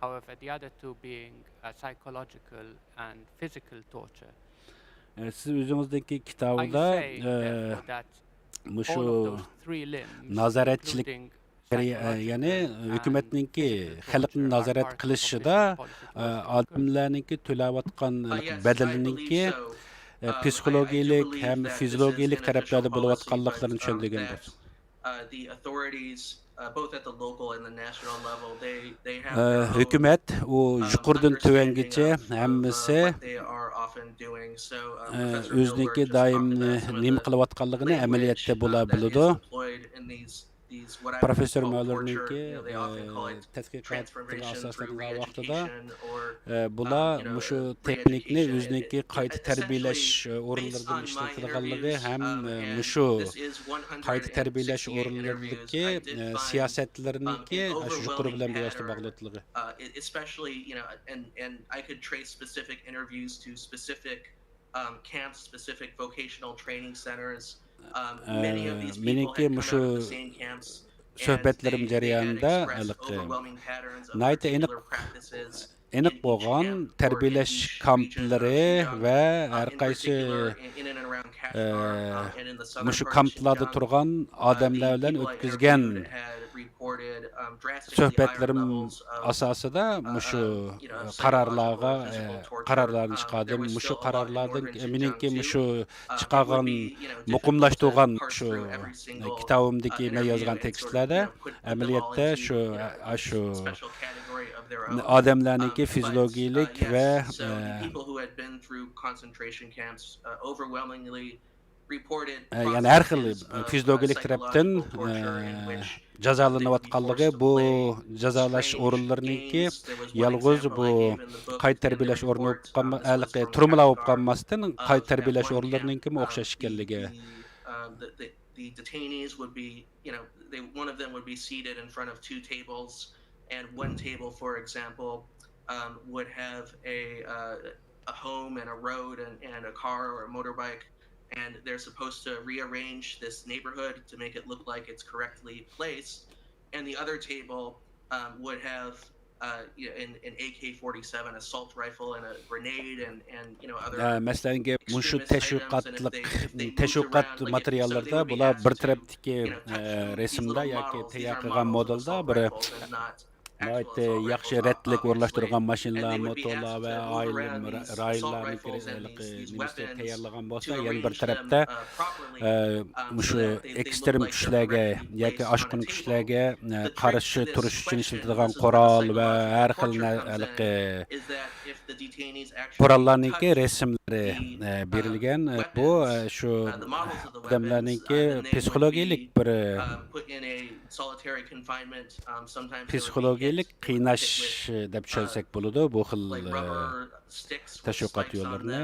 However, the other two being psychological and physical torture. Siz o'zingizdagi kitobda shu nazoratchilik ya'ni hukumatninki xalqni nazorat qilishida odamlarninki to'layotgan badalininki psixologik ham fiziologik taraflarda bo'layotganliklarini tushundirgan bo'ldi. Hükümet o yuqoridan tövengacha hammasi o'ziniki doim nima qilayotganligini amaliyotda bo'la biladi. Professor Möller'ninki tadqiqotiga asoslangan vaqtida bular shu texnikni o'ziniki qayta tarbiyalash o'rinlarida ishlatilganligi ham shu qayta tarbiyalash o'rinlaridagi siyosatlarniki shu yuqori bilan bevosita bog'liqligi. Especially, and I could trace specific interviews to specific camps, specific vocational training centers. Many of these people had come out of the same camps. Suhbatlarim jarayonida aniq bo'lgan tarbiyalash kamplari va har qaysi shu kamplarda turgan odamlar bilan o'tkazgan suhbatlarim asosida shu qarorlarni chiqardim. Shu qarorlardan meningki shu chiqargan muqimlashtirgan shu kitobimdagi men yozgan tekstlarda amaliyotda shu odamlarniki fiziologik va yani har xil fiziologik tarafdan jazolanayotganligi bu jazolash o'rinlariniki yolg'iz bu qayta tarbiyalash o'rni turmalar bo'lib qolmasdan qayta tarbiyalash o'rinlariniki o'xshash ekanligi. The detainees would be, one of them would be seated in front of two tables, and one table, for example, would have a home and a road and a car or a motorbike, and they're supposed to rearrange this neighborhood to make it look like it's correctly placed. And the other table would have an AK-47 assault rifle and a grenade and other. Masalan, shu tashviqot materiallarda bular bir tarafdagi rasmda yoki tayyor qilgan modelda bir yaxshi ratlik o'rlashtirgan mashinalar, motorlar va raillarni tayyorlagan bo'lsa, yana bir tarafda shu ekstrem kuchlarga yoki oshqin kuchlarga qarshi turish uchun ishlatiladigan qurol va har xil qurollarningki resimlari berilgan. Bu shu odamlarningki psixologik bir psixologik qiynash deb tushunsak bo'ladi bu xil tashviqot yo'llarini.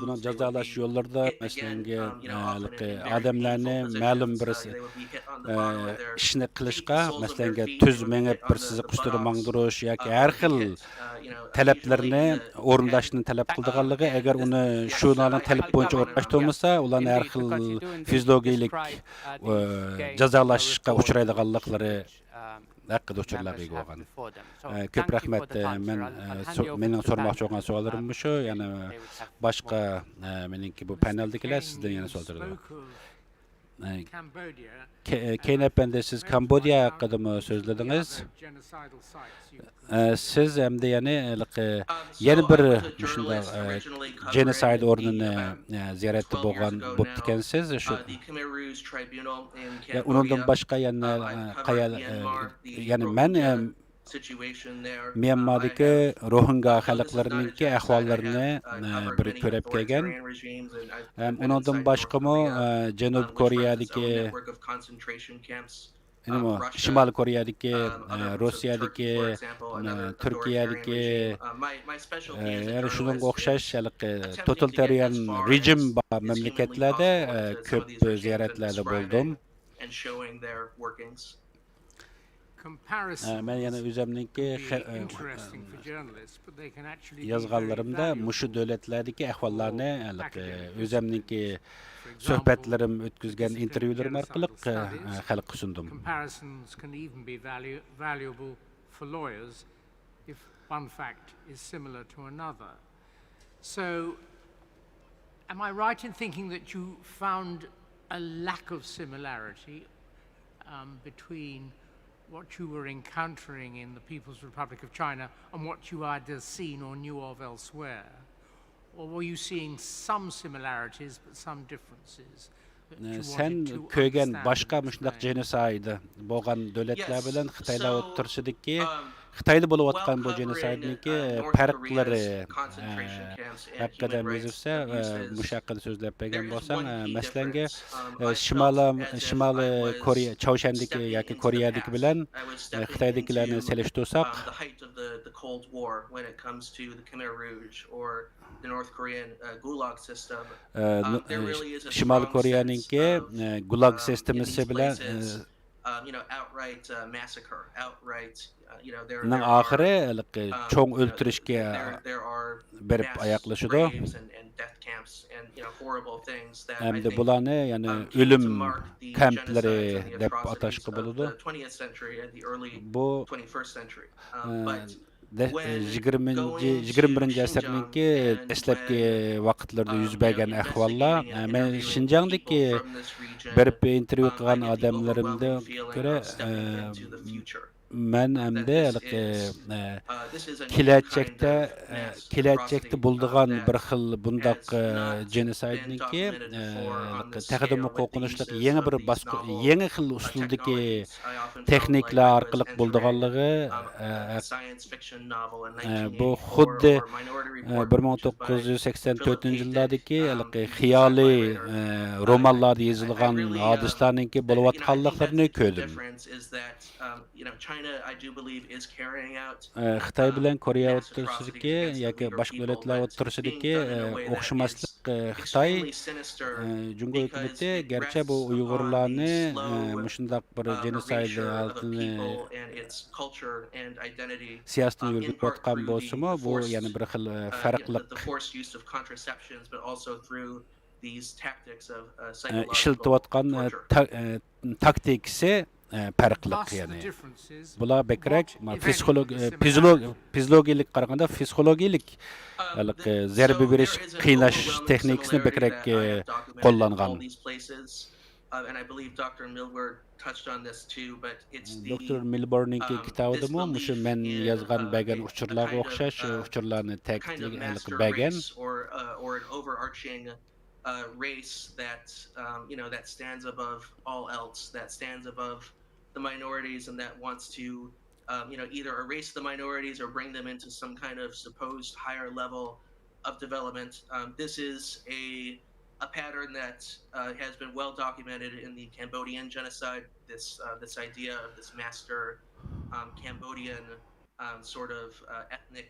Buni jazolash yo'llarida masalan odamlarni ma'lum bir ishni qilishga masalan tuz mengib bir siziq ustida mangdirish yoki har xil talablarni o'rindashni talab qildiganligi agar uni shu talab bo'yicha o'rnashtirmasa ularni har xil fiziologik jazolashga uchraydiganliklari haqida uchurlar bo'lgan. Ko'p rahmat. Mening so'ramoqchi bo'lgan savollarim shu. Yana boshqa meningki bu paneldagilar sizdan yana so'raydi. Keyin efendi siz Kambodiya haqida so'zladingiz. Siz hamda yana bir shunday genocide o'rnini ziyoratda bo'lgan bo'lib ekansiz. Shu undan boshqa yana men Myanmardagi Rohingya xalqlarining ahvollarini bir ko'rib kelgan. Undan boshqami Janubiy Koreyadagi Shimoliy Koreyadagi, Rossiyadagi, Turkiyadagi yana shunga o'xshash totalitarian rejim mamlakatlarda ko'p ziyoratlarda bo'ldim. Men yana o'zimningki yozganlarimda mushu davlatlardagi ahvollarni o'zimningki suhbatlarim o'tkazgan intervyularim orqali xalqqa sundum. Comparisons can even be valuable for lawyers if one fact is similar to another. So, am I right in thinking that you found a lack of similarity between what you were encountering in the People's Republic of China and what you had seen or knew of elsewhere? Or were you seeing some similarities but some differences? Sen ko'rgan boshqa mushundaq genocide bo'lgan davlatlar bilan Xitoylar o'tirishidagi Xitoyda bo'lib o'tgan bu genocideningki farqlari haqida mezilsa mush haqida so'zlab bergan bo'lsam, masalan Shimoliy Koreya, Choshandagi yoki Koreyadagi bilan Xitoydagilarni selishtirsak, Shimoliy Koreyaningki Gulag sistemasi bilan outright massacre, outright, Nang oxiri cho'ng o'ltirishga berib oyoqlashidi. Hamda bularni ya'ni o'lim kamplari deb atashga bo'ladi. Bu 21 asrninki dastlabki vaqtlarda yuz bergan ahvollar. Men Xinjiangdagi berib intervyu qilgan odamlarimda ko'ra men hamda kelajakda bo'ladigan bir xil bundaq genocideningki taqdimli qo'rqinchli yangi bir yangi xil usuldagi texniklar orqali bo'ladiganligi bu xuddi 1984-yillardagi xiyoliy romanlarda yozilgan hodisalarningki bo'layotganliklarini ko'rdim. Xitoy bilan Koreya o'rtasidagi yoki boshqa davlatlar o'rtasidagi o'xshamaslik Xitoy Jungo hukumati garchi bu Uyg'urlarni shundaq bir genocide altini siyosatni yurgizayotgan bo'lsa-mu, bu yana bir xil farqliq ishlatayotgan taktikasi farqliq yani. Bular bekrak fiziologik qaraganda fiziologik zarba berish, qiynash texnikasini bekrak qo'llangan. And I believe Dr. Milward touched on this too, but it's the Dr. Milwardning kitobida mushu men yozgan bergan uchurlarga o'xshash uchurlarni ta'kidlagan or an overarching race that that stands above all else, that stands above the minorities and that wants to either erase the minorities or bring them into some kind of supposed higher level of development. This is a pattern that has been well documented in the Cambodian genocide. This idea of this master Cambodian sort of ethnic,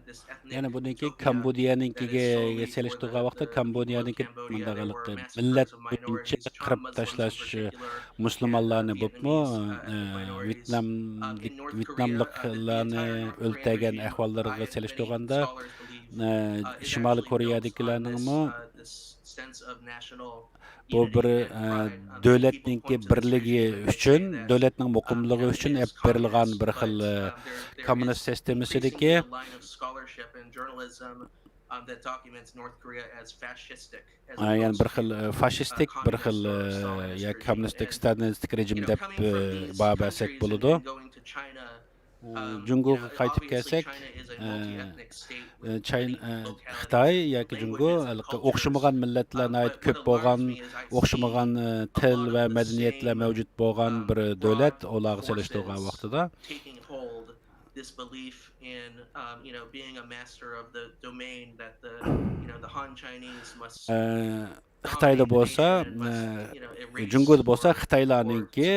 this ethnic. Yani buniki Kambodiyanınkiga selishtirgan vaqtda Kambodiyaniki mundaqaliq millat bo'yicha qirib tashlash musulmonlarni bo'pmi Vyetnamliklarni o'ltagan ahvollariga selishtirganda Shimoliy Koreyadagilarningmi bu bir davlatninki birligi uchun, davlatning muqimligi uchun olib berilgan bir xil kommunist sistemasidagi yani bir xil fashistik, bir xil ya kommunistik stalinistik rejim deb babasak bo'ladi. Jungoga qaytib kelsak, Xitoy yoki Jungo o'xshamagan millatlarga oid ko'p bo'lgan, o'xshamagan til va madaniyatlar mavjud bo'lgan bir davlat, ularga selishtirgan vaqtida this belief in being a master of the domain that the Han Chinese must Xitoyda bo'lsa, Jungoda bo'lsa Xitoylarningki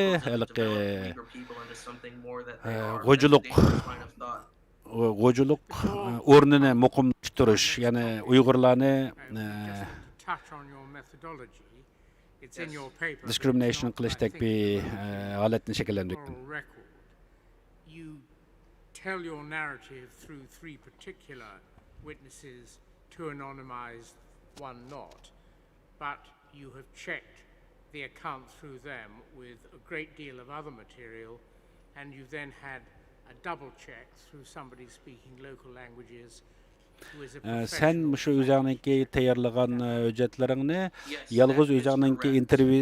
g'o'juluq o'rnini muqimlashtirish, ya'ni Uyg'urlarni discrimination qilishdek bir holatni shakllantirgan. Tell your narrative through 3 particular witnesses, 2 anonymized, 1 not, but you have checked the account through them with a great deal of other material, and you then had a double check through somebody speaking local languages. Sen şu üzerinki tayyorlagan hujjatlaringni yalg'iz o'zingninki intervyu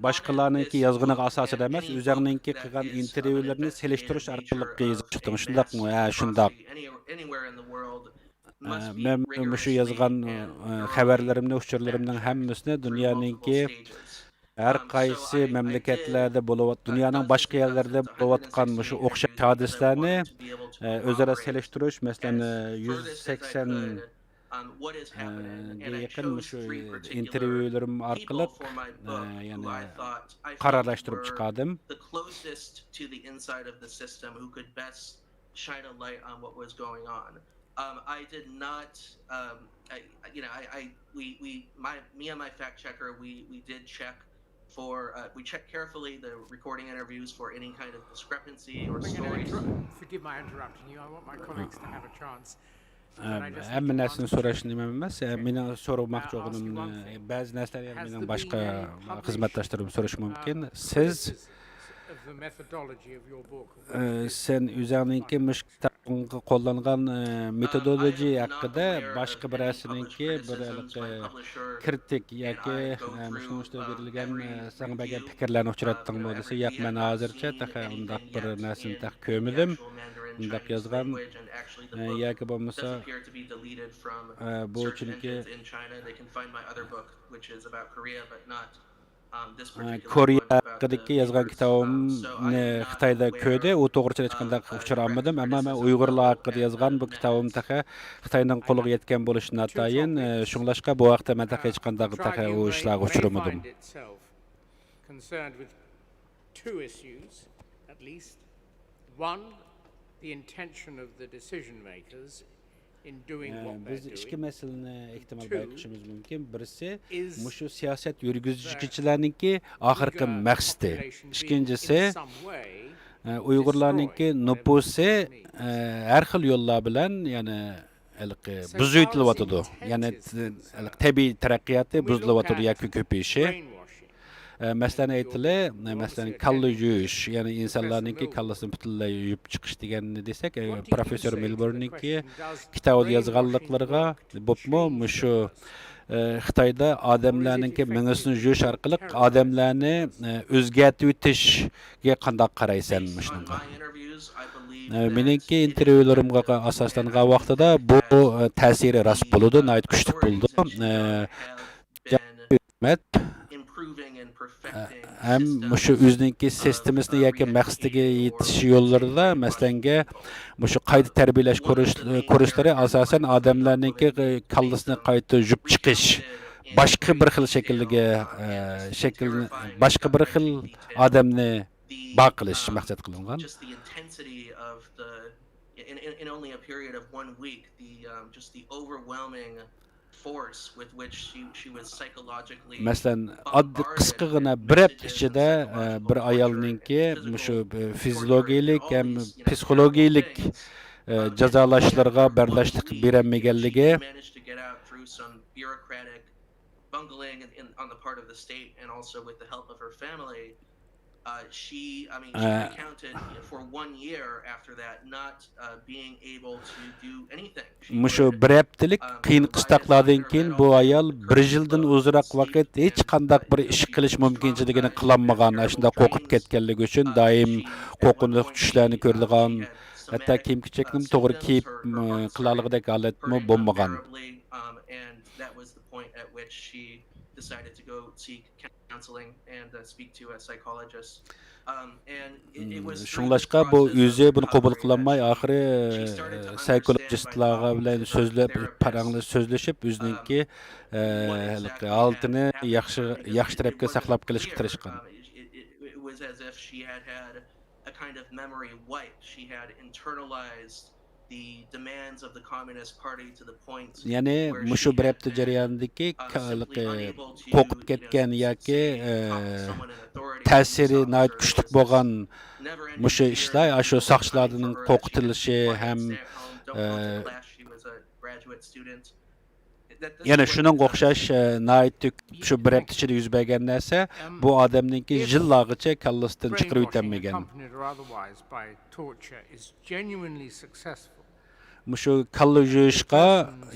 boshqalarningki yozg'iniga asosida emas, o'zingninki qilgan intervyularni selishtirish orqali yozib chiqding, shundaqmi? Ha, shundaq. Men shu yozgan xabarlarimni, uchurlarimning hammasini dunyoninki har qaysi mamlakatlarda bo'lib, dunyoning boshqa yerlarida bo'layotgan shu o'xshash hodislarni o'zaro selishtirish, masalan 180 yaqin shu intervyularım orqali yani qarorlashtirib chiqardim. The closest to the inside of the system who could best shine a light on what was going on. I did not, me and my fact checker, we did check for, we checked carefully the recording interviews for any kind of discrepancy or stories. Forgive my interrupting you. I want my colleagues to have a chance. Hamma narsani so'rash nima emas. Meni so'ramoqchi o'g'lim ba'zi narsalar mening boshqa xizmatdoshlarim so'rash mumkin. Siz sen o'zingizning mushtaraqqa qo'llangan metodologiya haqida boshqa birasininki bir kritik yoki shunday berilgan sana bergan fikrlarni uchratdingmi desa, yo'q, men hozircha undaq bir narsani ko'rmadim. Undaq yozgan yoki bo'lmasa bu chunki Koreya haqidagi yozgan kitobimni Xitoyda ko'rdi, u to'g'richa hech qanday uchramadim, ammo men Uyg'urlar haqida yozgan bu kitobim Xitoyning qo'liga yetgan bo'lishi natayin, shunglashqa bu vaqtda men hech qanday u ishlarga uchramadim. Concerned with 2 issues at least. One, the intention of the decision makers in doing what they're Biz ikki doing. masalani ehtimol bayqashimiz mumkin. Birisi mushu siyosat yurgizuvchilarningki oxirgi maqsadi. Ikkinchisi Uyg'urlarningki nupusi har xil yo'llar bilan, ya'ni buzaytilyotdi. Ya'ni tabiiy taraqqiyoti buzilyotdi yoki ko'payishi. Masalan aytili, masalan kalla yuyish, ya'ni insonlarningki kallasini butunlay yuvib chiqish deganni desak, professor Milburningki kitobda yozganliklariga bo'pmi shu Xitoyda odamlarningki mingisini yuyish orqali odamlarni o'zgartib o'tishga qanday qaraysan shunga? Meningki intervyularimga asoslangan vaqtida bu ta'siri rost bo'ldi, nihoyat kuchli bo'ldi. ham shu o'zining sistemasini yoki maqsadiga yetish yo'llarida masalanga shu qayta tarbiyalash kurslari asosan odamlarning kallasini qayta yuvib chiqish boshqa bir xil boshqa bir xil odamni baqilish maqsad qilingan. Just the intensity of in only a period of 1 week, just the overwhelming force with which she was psychologically. Masalan, oddiy qisqagina bir hafta ichida bir ayolninki shu fiziologik ham psixologik jazolashlarga bardashlik berolmaganligi Managed to get out through some bureaucratic bungling on the part of the state and also with the help of her family. She recounted for 1 year after that not being able to do anything. Mushu bir haftalik qiyin qistaqlardan keyin bu ayol 1 yildan uzroq vaqt hech qanday bir ish qilish mumkinchiligini qilolmagan, shunda qo'rqib ketganligi uchun doim qo'rqinchli tushlarni ko'rdigan, hatto kiyim-kechakni to'g'ri kiyib qilaligidek holatmi bo'lmagan. And that was the point at which she decided to go seek counseling and speak to a psychologist. Şunlaşqa bu o'zi buni qabul qilmay oxiri psixologistlarga bilan so'zlashib o'zininki holatini yaxshi tarafga saqlab qilishga tirishgan. It was as if she had a kind of memory wipe. She had internalized the demands of the Communist Party to the point Yani mushu bir hafta jarayonidagi qo'rqib ketgan yoki ta'siri nihoyat kuchli bo'lgan mushu ishlar shu soqchilarning qo'rqitilishi ham yana shuning o'xshash nihoyat shu bir hafta ichida yuz bergan narsa bu odamningki yillargacha kallasidan chiqarib o'tolmagan. Mushu kalla yuyishqa,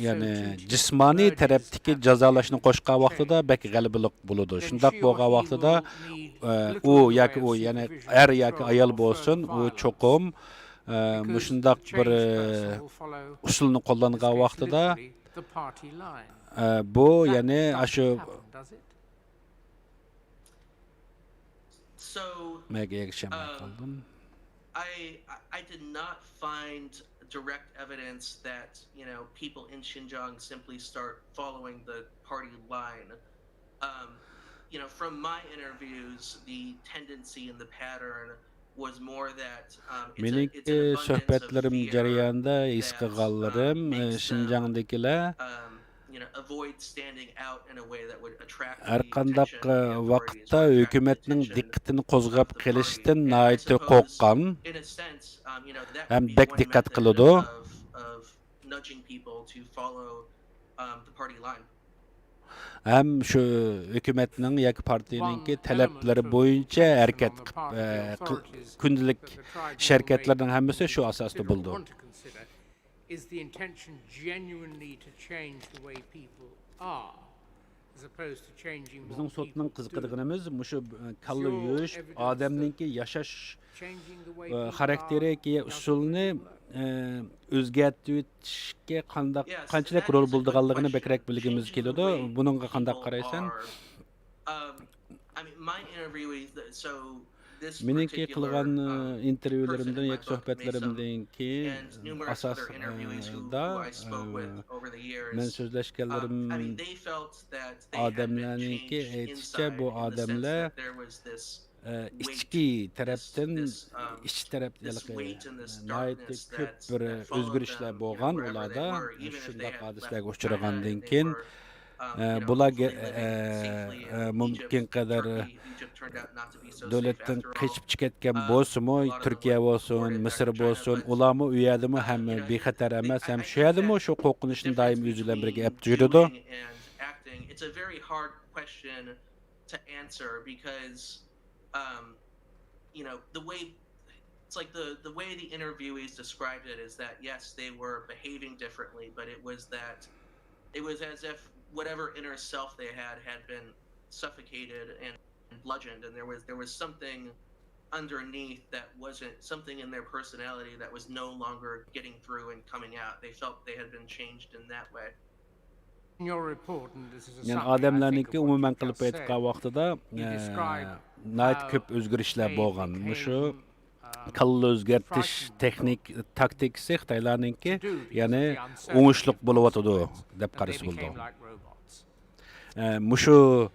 ya'ni jismoniy tarafdagi jazolashni qo'shgan vaqtida bak g'alabiliq bo'ladi. Shundaq bo'lgan vaqtida u yoki u yana er yoki ayol bo'lsin, u cho'qim mushundaq bir usulni qo'llangan vaqtida bu ya'ni shu I did not find direct evidence that people in Xinjiang simply start following the party line. From my interviews, the tendency and the pattern was more that it's an sohbatlarim jarayonida his qilganlarim Xinjiangdagilar avoid standing out in a way that would attract har qandaq vaqtda hukumatning diqqatini qo'zg'ab qilishdan nihoyat qo'rqqan ham bek diqqat qiladi. Nudging people to follow the party line. Ham shu hukumatning yoki partiyaning talablari bo'yicha harakat kundalik harakatlarning hammasi shu asosda bo'ldi. Is the intention genuinely to change the way people are, as opposed to changing what Bizning people sotning qiziqadiganimiz mushu kalla yuyish, odamningki yashash xarakteri usulni o'zgartirishga qanchalik rol bo'lganligini bakrak bilgimiz keladi. Buningga qanday qaraysan? Meniki qilgan intervyularimdan yoki suhbatlarimdan keyin asosida men so'zlashganlarim odamlarningki aytishicha bu odamlar ichki tarafdan ichki tarafda ko'p bir o'zgarishlar bo'lgan ularda shunday hodisalarga uchragandan keyin bularga mumkin qadar davlatdan qochib ketgan bo'lsa-mu, Turkiya bo'lsin, Misr bo'lsin, ularmi u yerdami hamma bexatar emas, ham shu yerdami shu qo'rqinchni doim o'zi bilan birga olib yuradi. It's a very hard question to answer because the way it's like the way the interviewees described it is that yes, they were behaving differently, but it was as if whatever inner self they had been suffocated and bludgeoned, and there was something underneath that wasn't something in their personality that was no longer getting through and coming out. They felt they had been changed in that way. In your report, and this is a Yani odamlarniki umuman qilib aytgan vaqtida nayt köp özgürüşler bolgan. Muşu kalla özgertiş teknik taktikisi Xitaylarnınki yani oňuşluk bolup atydy dep garysy boldy. Muşu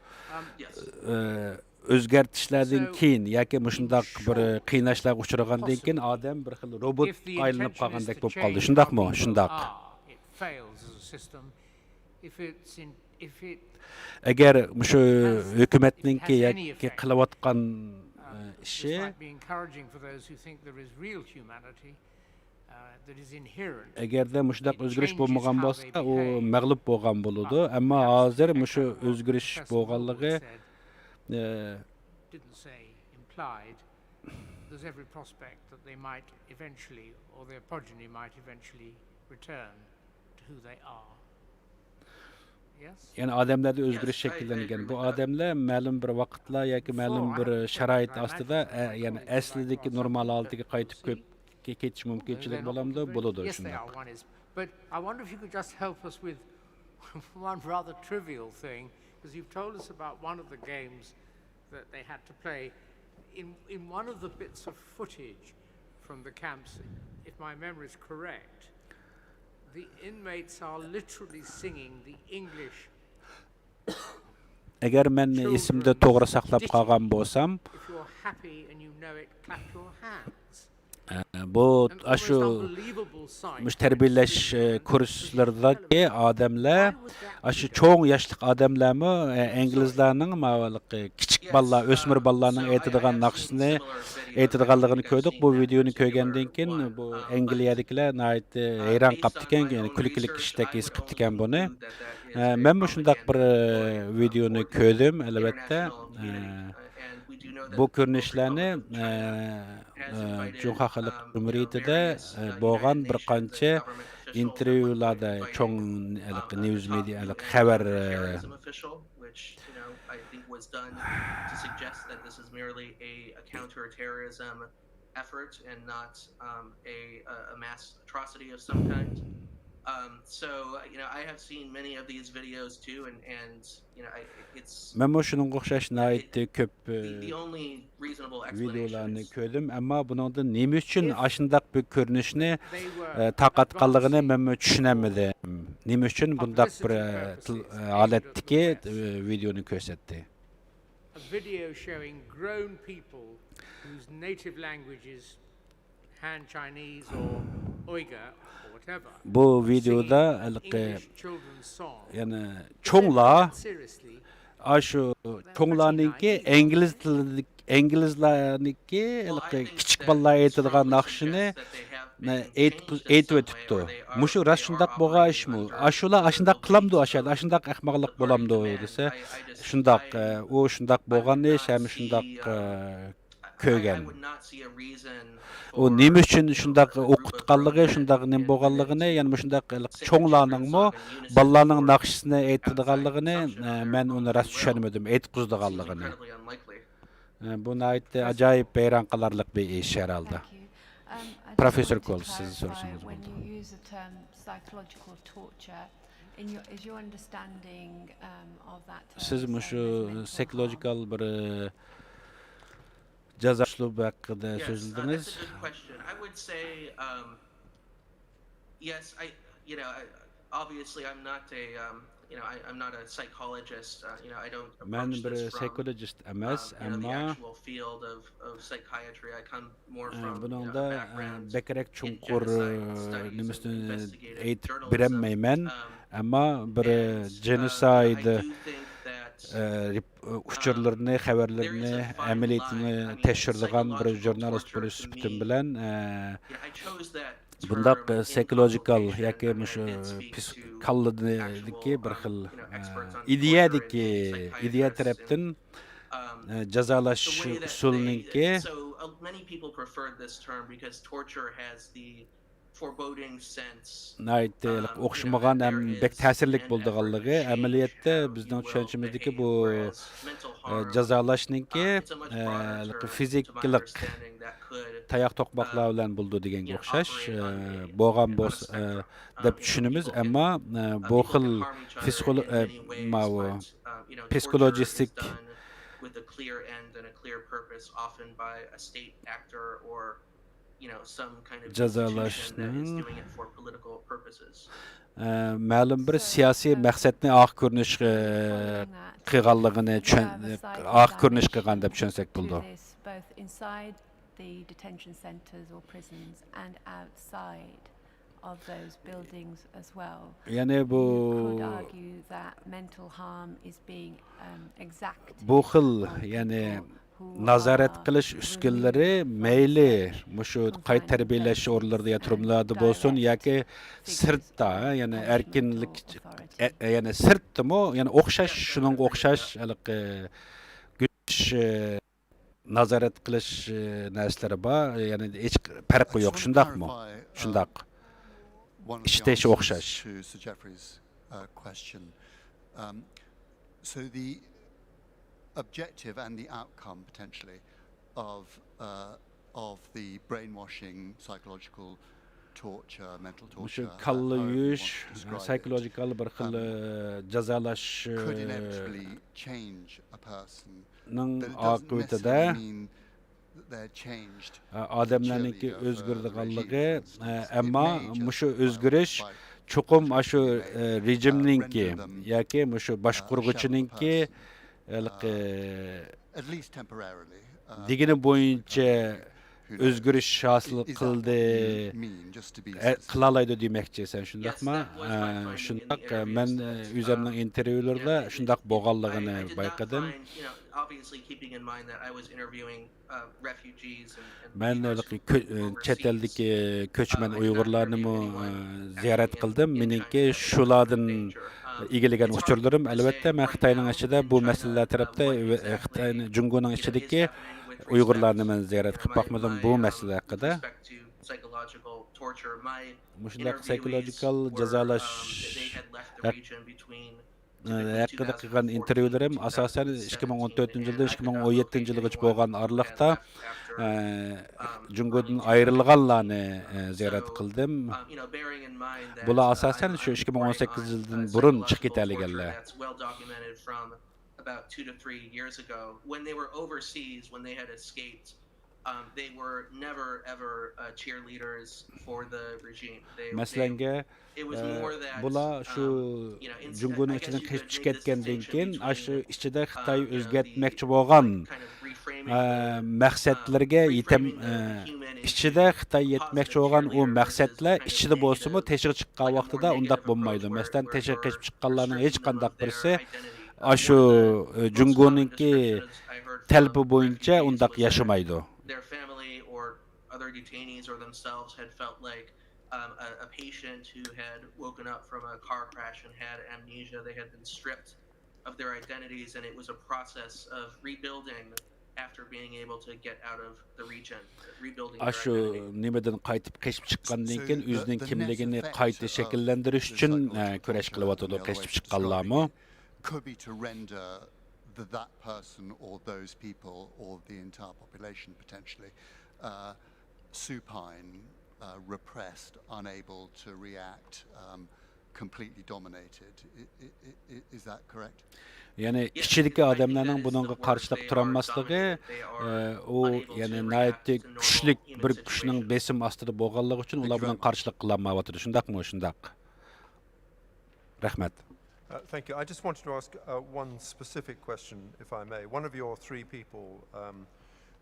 özgertişlerden keyin yoki mushundaq bir qiynaşlarga uchragandan keyin odam bir xil robot aylanıp qalgandek bo'lib qoldi. Shundaqmi? Shundaq. Agar mushu hukumatninki yoki qilayotgan ishi agarda mushundaq o'zgarish bo'lmagan bo'lsa, u mag'lub bo'lgan bo'ladi. Ammo hozir mushu o'zgarish bo'lganligi didn't say implied. There's every prospect that they might eventually, or their progeny might eventually return to who they are. Yani adamlarda o'zgarish shakllangan. Bu odamlar ma'lum bir vaqtlar yoki ma'lum bir sharoit ostida yani aslidagi normal holatiga qaytib ketish mumkinchilik bo'lamdi, bo'ladi shunday. But I wonder if you could just help us with one rather trivial thing, because you've told us about one of the games that they had to play. In one of the bits of footage from the camps, if my memory is correct, the inmates are literally singing the English. Agar men esimda to'g'ri saqlab qolgan bo'lsam, If you're happy and you know it, clap your hands. bu shu tarbiyalash kurslardagi odamlar shu cho'ng yoshlik odamlarmi inglizlarning kichik bolalar o'smir bolalarning aytadigan naqshini aytadiganligini ko'rdik. Bu videoni ko'rgandan keyin bu Angliyadagilar hayron qolibdi ekan, ya'ni kulkilik ishdek his qilibdi ekan buni. Men shundaq bir videoni ko'rdim albatta. Bu ko'rinishlarni Cumhuriyet Xalq Cumhuriyetida bo'lgan bir qancha intervyularda cho'ng news media xabar which I think was done to suggest that this is merely a counter-terrorism effort and not a mass atrocity of some kind. So I have seen many of these videos too, and it's men shuningga o'xshash ko'p the only reasonable videolarni ko'rdim, ammo buningda nima uchun ashundaq bir ko'rinishni taqatganligini men tushunamadim. Nima uchun bundaq bir holatdagi videoni ko'rsatdi? A video showing grown people whose native language is Han Chinese or Uyghur or whatever. Bu videoda yani cho'nglar shu cho'nglarniki inglizlarniki kichik bolalar aytadigan naqshini aytib o'tibdi. Mushu rost shundaq bo'lgan ishmi? Ashular ashundaq qilamdi, ashundaq ahmoqlik bo'lamdi desa, shundaq u shundaq bo'lgan ish, ham shundaq ko'rgan. O nima uchun shundaq o'qitganligi, shundaq nima bo'lganligini, ya'ni shundaq cho'nglarningmi bolalarning naqshisini aytadiganligini men uni rost tushunmadim, aytqizdiganligini. Bu naytda ajoyib hayron qolarlik bir ish herhalde. Professor Cole, siz so'rasangiz when you use the term psychological torture, is your understanding of that term? Siz mushu psychological bir jaza uslubi haqida so'zladingiz. That's a good question. I would say yes. Obviously I'm not a I'm not a psychologist. I don't approach this from psychologist emas, the actual field of psychiatry. I come more from buningda a background bekerek in chunqur genocide studies nimasini and investigative aytib journalism. bermayman, ammo bir genocide uchurlarini, xabarlarini, amaliyotini tekshiradigan bir jurnalist bo'lish sifatim bilan bundaq psychological yoki psixologik bir xil ideya tarafdan jazolash usulininki So many people prefer this term because torture has the foreboding sense. o'xshamagan ham bek ta'sirlik bo'lganligi amaliyotda bizning tushunchamizdagi bu jazolashninki fiziklik tayoq to'qmoqlar bilan bo'ldi deganga o'xshash bo'lgan bo'lsa deb tushunamiz, ammo bu xil psixologik with a clear end and a clear purpose, often by a state actor or some kind of institution that is doing it for political purposes. Ma'lum bir siyosiy maqsadni oq ko'rinish qilganligini oq ko'rinish qilgan deb tushunsak bo'ldi. Both inside the detention centers or prisons and outside of those buildings as well. Yani bu could argue that mental harm is being exacted. Bu xil yani nazorat qilish uskunlari mayli mushu qayta tarbiyalash o'rinlarida turumlarda bo'lsin yoki sirtda yani erkinlik yani sirtdimi yani o'xshash shuningga o'xshash kuch nazorat qilish narsalari bor yani hech farqi yo'q shundaqmi shundaq ishda o'xshash. Sir Geoffrey's question. So the objective and the outcome potentially of the brainwashing, psychological torture, mental torture. Kalla yuyish, psychological bir xil jazolash could inevitably change a person. Oqibatida odamlarniki o'zgarganligi, ammo mushu o'zgarish cho'qim shu rejimninki yoki mushu boshqurg'uchininki at least temporarily degini bo'yicha o'zgarish hosil qildi qilalaydi demoqchi sen shundaqmi? Shundaq men o'zimning intervyularda shundaq bo'lganligini bayqadim. Obviously keeping in mind that I was interviewing refugees and men chet eldagi ko'chman uyg'urlarni ziyorat qildim. Meniki shulardan egilagan uchurlarim albatta men Xitoyning ichida bu masalalar tarafda Xitoyning Jungoning ichidagi uyg'urlarni men ziyorat qilib boqmadim bu masala haqida. Mushundaq psixological jazolash haqida qilgan intervyulerim asosan 2014-yildan 2017-yilgacha bo'lgan aralıqda Jungodan ayrilganlarni ziyorat qildim. Bular asosan shu 2018-yildan burun chiqib ketganlar. About 2 to 3 years ago, when they were overseas, when they had escaped, they were never ever cheerleaders for the regime. Maslanga bular shu Jungoning ichidan chiqib ketgandan keyin shu ichida Xitoy o'zgartmoqchi bo'lgan maqsadlarga yetam ichida Xitoy yetmoqchi bo'lgan u maqsadlar ichida bo'lsa-mu teshib chiqqan vaqtida undaq bo'lmaydi. Masalan, teshib chiqib chiqqanlarning hech qanday birisi shu Jungoninki talbi bo'yicha undaq yashamaydi. Their family or other detainees or themselves had felt like a patient who had woken up from a car crash and had amnesia. They had been stripped of their identities, and it was a process of rebuilding after being able to get out of the region, rebuilding their identity. Nimadan qaytib qechib chiqqandan keyin o'zining kimligini qayta shakllantirish uchun kurash qilyotdi, qechib chiqqanlarmi? Could be to render that person or those people or the entire population potentially supine, repressed, unable to react, completely dominated. Is that correct? Yani ichidagi odamlarning bunga qarshilik turolmasligi u yani naytli kuchlik bir kuchning besim ostida bo'lganligi uchun ular bilan qarshilik qilolmayapti. Shundaqmi? Shundaq. Rahmat. Thank you. I just wanted to ask one specific question, if I may. One of your 3 people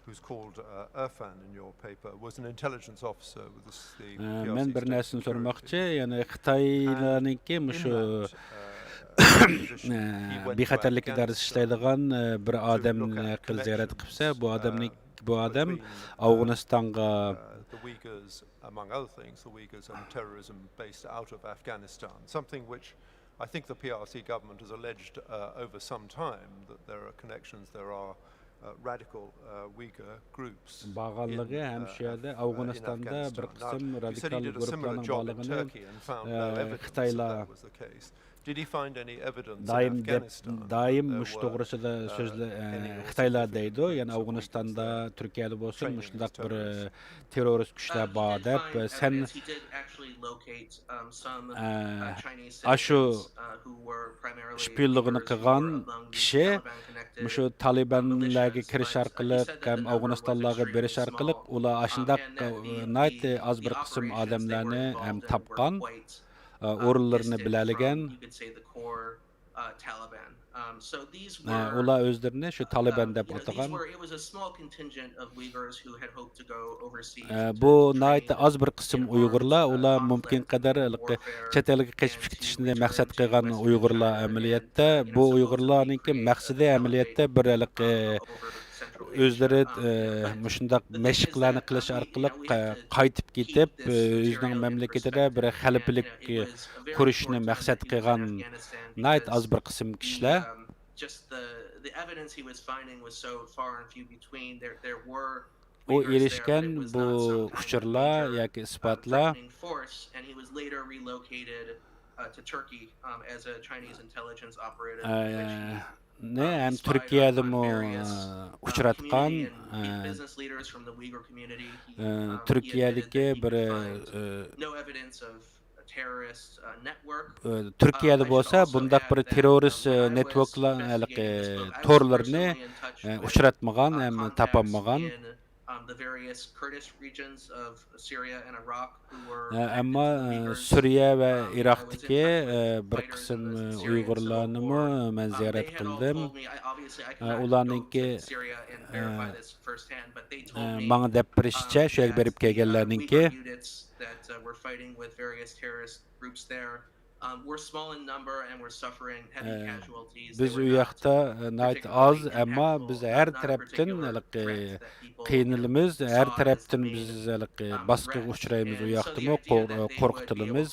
who's called Irfan in your paper was an intelligence officer with the PRC. Men bir narsani so'ramoqchi, ya'ni Xitoylarniki mushu bexatarlik idarasi ishlaydigan bir odamni ziyorat qilsa, bu odam Afg'onistonga the Uyghurs, among other things, the Uyghurs and terrorism based out of Afghanistan, something which I think the PRC government has alleged over some time that there are connections, there are radical Uyghur groups. Bağlılığı hemşehirde Afganistan'da bir kısım radikal grupların bağlılığını Xitayla Did he find any evidence daim mush to'g'risida so'zlar Xitoylar deydi, ya'ni Afg'onistonda, Turkiyada bo'lsin, mushundaq bir terrorist kuchlar bor deb sen shu shpiyonligini qilgan kishi Muşu Talibanlarga kirish orqali ham Afg'onistonlarga berish orqali ular ashundaq nayt az bir qism odamlarni ham topgan, o'rinlarini bilaligan. Ular o'zlarini shu Taliban deb atagan. Bu nayt az bir qism Uyg'urlar, ular mumkin qadar chet elga qochib ketishni maqsad qilgan Uyg'urlar amaliyotda, bu Uyg'urlarning maqsadi amaliyotda bir o'zlari shundaq mashqlarni qilish orqali qaytib ketib o'zining mamlakatida bir xaliflik qurishni maqsad qilgan nayt az bir qism kishilar. O erişken bu uçurlar yoki isbotlar ne hem Türkiye'de mi uçuratkan Türkiye'deki bir Türkiye'de bo'lsa bundaq bir terrorist networklar torlarni uchratmagan ham topolmagan. Ammo Suriya va Iroqdagi bir qism Uyg'urlarni men ziyorat qildim. Ularningki menga deb birishicha shu yerga berib kelganlarningki that we're fighting with various terrorist groups there. We're small in number and we're suffering heavy casualties. Biz u yoqda nayt az, ammo biz har tarafdan qiynalamiz, har tarafdan biz bosqiga uchraymiz u yoqdami, qo'rqitilamiz.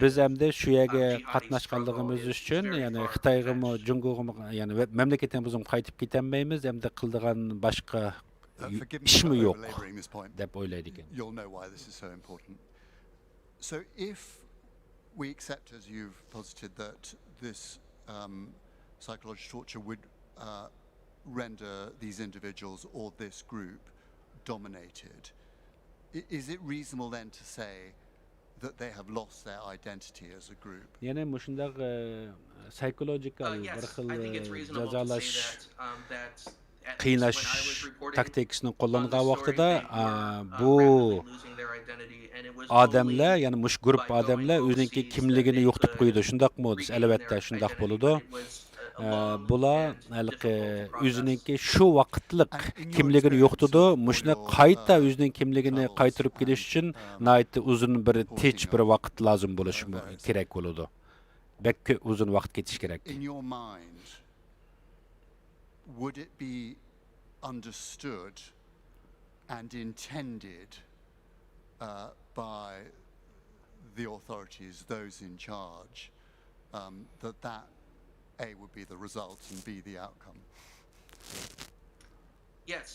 Biz hamda shu yerga qatnashganligimiz uchun, ya'ni Xitoyga, Jungoga, ya'ni mamlakatimizga qaytib ketolmaymiz, hamda qildigan boshqa ishmi yo'q deb o'ylaydi ekan. You'll know why this is so important. So if we accept, as you've posited, that this psychological torture would render these individuals or this group dominated, is it reasonable then to say that they have lost their identity as a group? Yani mushundaq psychological bir xil jazolash qiynash taktikasini qo'llangan vaqtida bu odamlar, ya'ni mush guruh odamlar o'zining kimligini yo'qotib qo'ydi. Shundaqmi? Albatta shundaq bo'ladi. Bular o'zining shu vaqtlik kimligini yo'qotdi. Mushni qayta o'zining kimligini qaytarib kelish uchun nihoyatda uzun bir tinch bir vaqt lozim bo'lishi kerak bo'ladi. Bekki uzun vaqt ketish kerak. In your mind, would it be understood and intended by the authorities, those in charge, that A would be the result and B the outcome? Yes,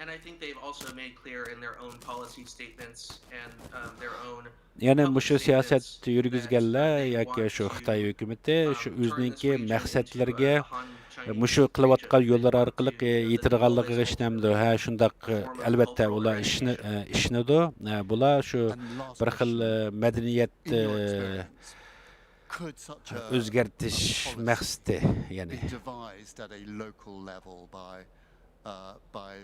and I think they've also made clear in their own policy statements and their own. Yani bu siyaset yürgizganlar yoki shu Xitoy hukumati shu o'zining maqsadlariga mushu qilayotgan yo'llar orqali yetirganligiga ishnamdi. Ha, shundaq albatta ular ishnadi. Bular shu bir xil madaniyat o'zgartish maqsadi, ya'ni devised at a local level by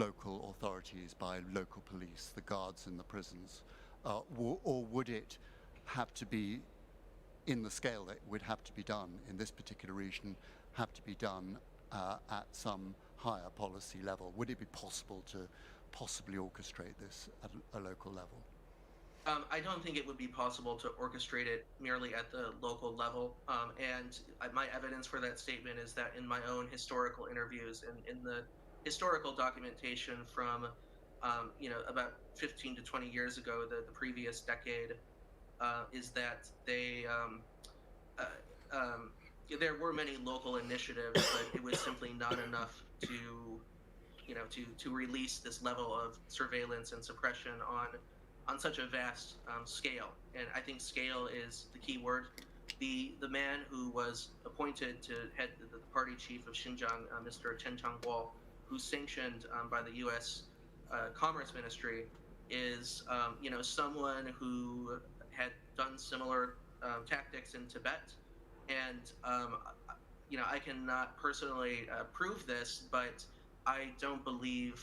local authorities, by local police, the guards in the prisons, or would it have to be in the scale that would have to be done in this particular region, have to be done at some higher policy level? Would it be possible to possibly orchestrate this at a local level? I don't think it would be possible to orchestrate it merely at the local level. And my evidence for that statement is that in my own historical interviews and in the historical documentation from about 15 to 20 years ago, the previous decade, is that there were many local initiatives, but it was simply not enough to release this level of surveillance and suppression on such a vast scale. And I think scale is the key word. The man who was appointed to head the party chief of Xinjiang, Mr. Chen Changguo, who's sanctioned by the U.S. Commerce Ministry, is someone who had done similar tactics in Tibet, and I cannot personally prove this, but I don't believe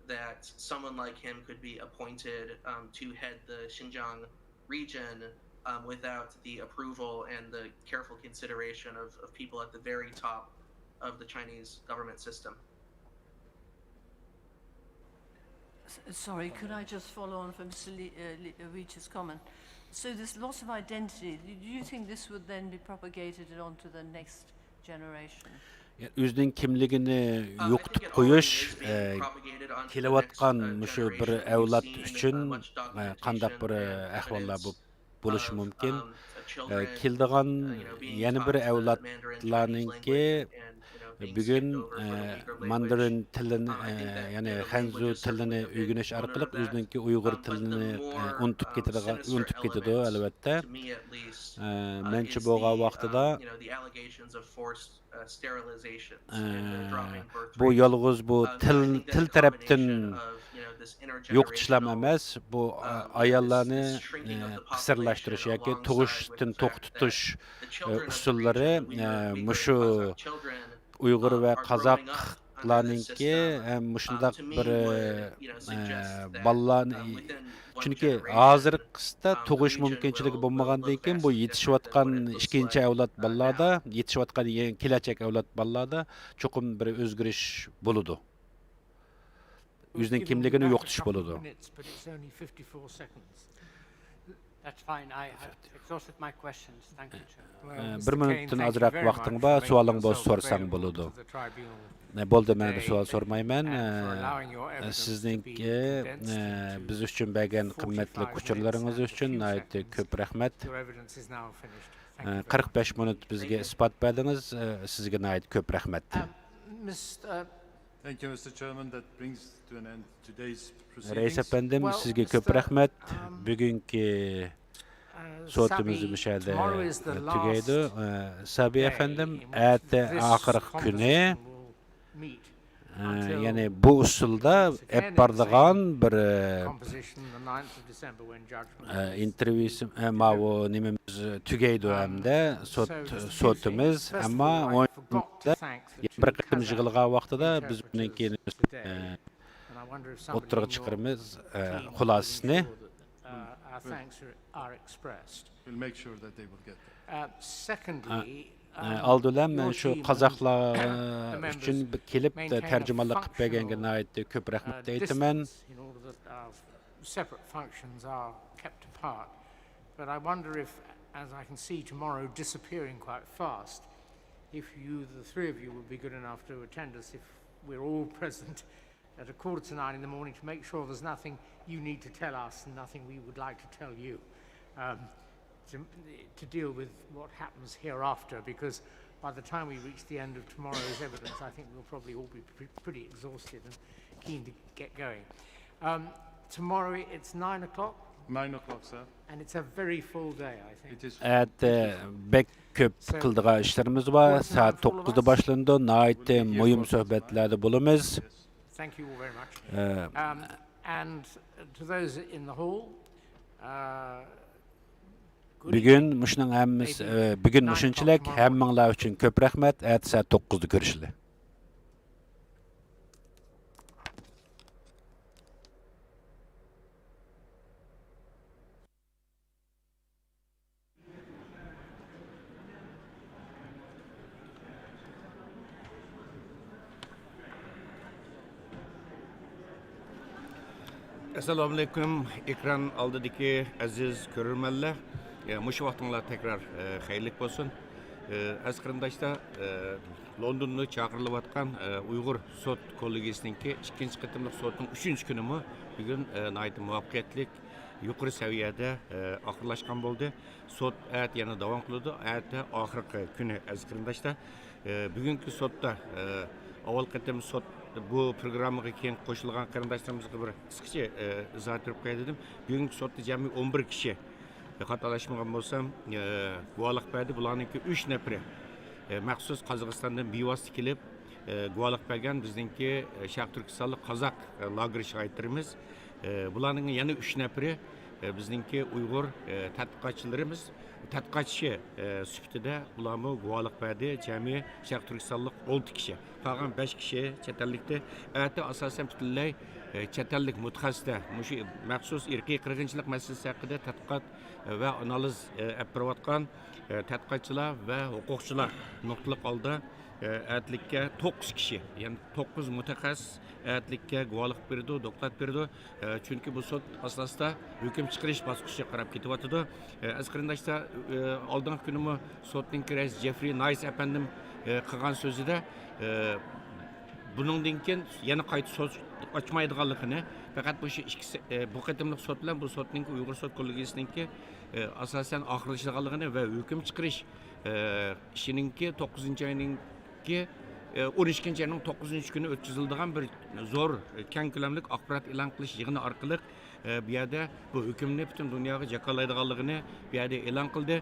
that someone like him could be appointed to head the Xinjiang region without the approval and the careful consideration of people at the very top of the Chinese government system. Sorry, could I just follow on from Mr. Reach's comment? So this loss of identity, do you think this would then be propagated onto the next generation? Özünün kimligini yo'qotib qo'yish kelayotgan shu bir avlod uchun qandaq bir ahvollar bo'lishi mumkin. Keladigan yana bir avlodlarninki bugun Mandarin tilini, ya'ni Hanzu tilini o'rganish orqali o'zininki Uyg'ur tilini unutib ketadi albatta. Menchi bo'lgan vaqtida bu yolg'iz bu til tarafdan yo'qotishlar emas, bu ayollarni qisirlashtirish yoki tug'ishdan to'xtatish usullari mushu Uyg'ur va qozoqlarninki mushundaq bir bolalarni, chunki hozirqisida tug'ish mumkinchiligi bo'lmagandan keyin bu yetishayotgan ikkinchi avlod bolalarda, yetishayotgan kelajak avlod bolalarda cho'qim bir o'zgarish bo'ladi. O'zining kimligini yo'qotish bo'ladi. That's fine. I have exhausted my questions. Thank you, Chair. Bir minutdan ozroq vaqting bor, savoling bo'lsa so'rasang bo'ladi. Bo'ldi, men savol so'rmayman. Sizningki biz uchun bergan qimmatli uchurlaringiz uchun ko'p rahmat. 45 minut bizga isbot berdingiz. Sizga ko'p rahmat. Thank you, Mr. Chairman. That brings to an end today's proceedings. Reis efendim, sizga ko'p rahmat. Bugungi so'timiz müşahede tugaydi. Sabi efendim, oxirgi kuni ya'ni bu usulda hep bardigan bir intervyusi ma'vu nimamiz tugaydi hamda so'timiz, ammo bir qitim yig'ilgan vaqtida biz bundan keyin o'tirib chiqaramiz xulosasini. Our thanks are expressed. We'll make sure that they will get that. Secondly, aldılar men şu Qazaqlar üçün kelib tərcümanlıq qilib bergenge köp rahmat aytaman. In order that our separate functions are kept apart. But I wonder if, as I can see tomorrow disappearing quite fast, if you, the three of you, would be good enough to attend us if we're all present at 8:45 in the morning to make sure there's nothing you need to tell us and nothing we would like to tell you to deal with what happens hereafter, because by the time we reach the end of tomorrow's evidence, I think we'll probably all be pretty exhausted and keen to get going. Tomorrow it's 9 o'clock. 9 o'clock, sir. And it's a very full day, I think. It is. Bek köp kıldığı işlerimiz var. Saat 9'da başlandı. Nayte mühim sohbetlerde bulunuz. Thank you all very much. And to those in the hall, bugün muşunun hemmimiz, bugün muşunçilik hemminlar üçün köp rahmet. Saat 9'da görüşürüz. Assalomu alaykum. Ekran oldidagi aziz ko'rurmanlar. Mush vaqtinglar tekrar xayrlik bo'lsin. Az qarindoshlar, Londonni chaqirilayotgan Uyg'ur sud kollegiyasininki ikkinchi qitimliq sudning 3-kunimi bugun nihoyat muvaffaqiyatli yuqori saviyada oxirlashgan bo'ldi. Sud yana davom qiladi. Oxirgi kuni az qarindoshlar, bugungi sudda avval qitim sud bu programmaga keyin qo'shilgan qarindoshlarimizga bir qisqacha izoh berib qo'yay dedim. Bugungi sudda jami 11 kishi xatolashmagan bo'lsam guvohlik berdi. Bularninki 3 nafari maxsus Qozog'istondan bevosita kelib guvohlik bergan bizningki Sharq Turkistonlik qozoq lageri shohidlarimiz. Bularning yana 3 nafari bizningki Uyg'ur tadqiqotchilarimiz tadqiqotchi sifatida ularni guvohlik berdi. Jami Sharq Turkistonlik 6 kishi, qolgan 5 kishi chet ellikda. Ati asosan butunlay chet ellik mutaxassislar shu maxsus irqiy qirg'inchilik masalasi haqida tadqiqot va analiz olib borayotgan tadqiqotchilar va huquqchilar nuqtali holda atlikka 9 kishi, ya'ni 9 mutaxassis atlikka guvohlik berdi, doklad berdi. Chunki bu sud asosida hukm chiqarish bosqichiga qarab ketyapti. Az qarindoshlar oldingi kunimi sudning rais Jeffrey Nice apandim qilgan so'zida buningdan keyin yana qayta so'z ochmaydiganligini, faqat bu bu qatimliq sud bilan bu sudning Uyg'ur sud kollegiyasininki asosan oxirlashganligini va hukm chiqarish ishininki 9-oyninki 12-oyning 9-kuni o'tkaziladigan bir zo'r keng ko'lamli axborot e'lon qilish yig'ini orqali bu yerda bu hukmni butun dunyoga jakolaydiganligini bu yerda e'lon qildi.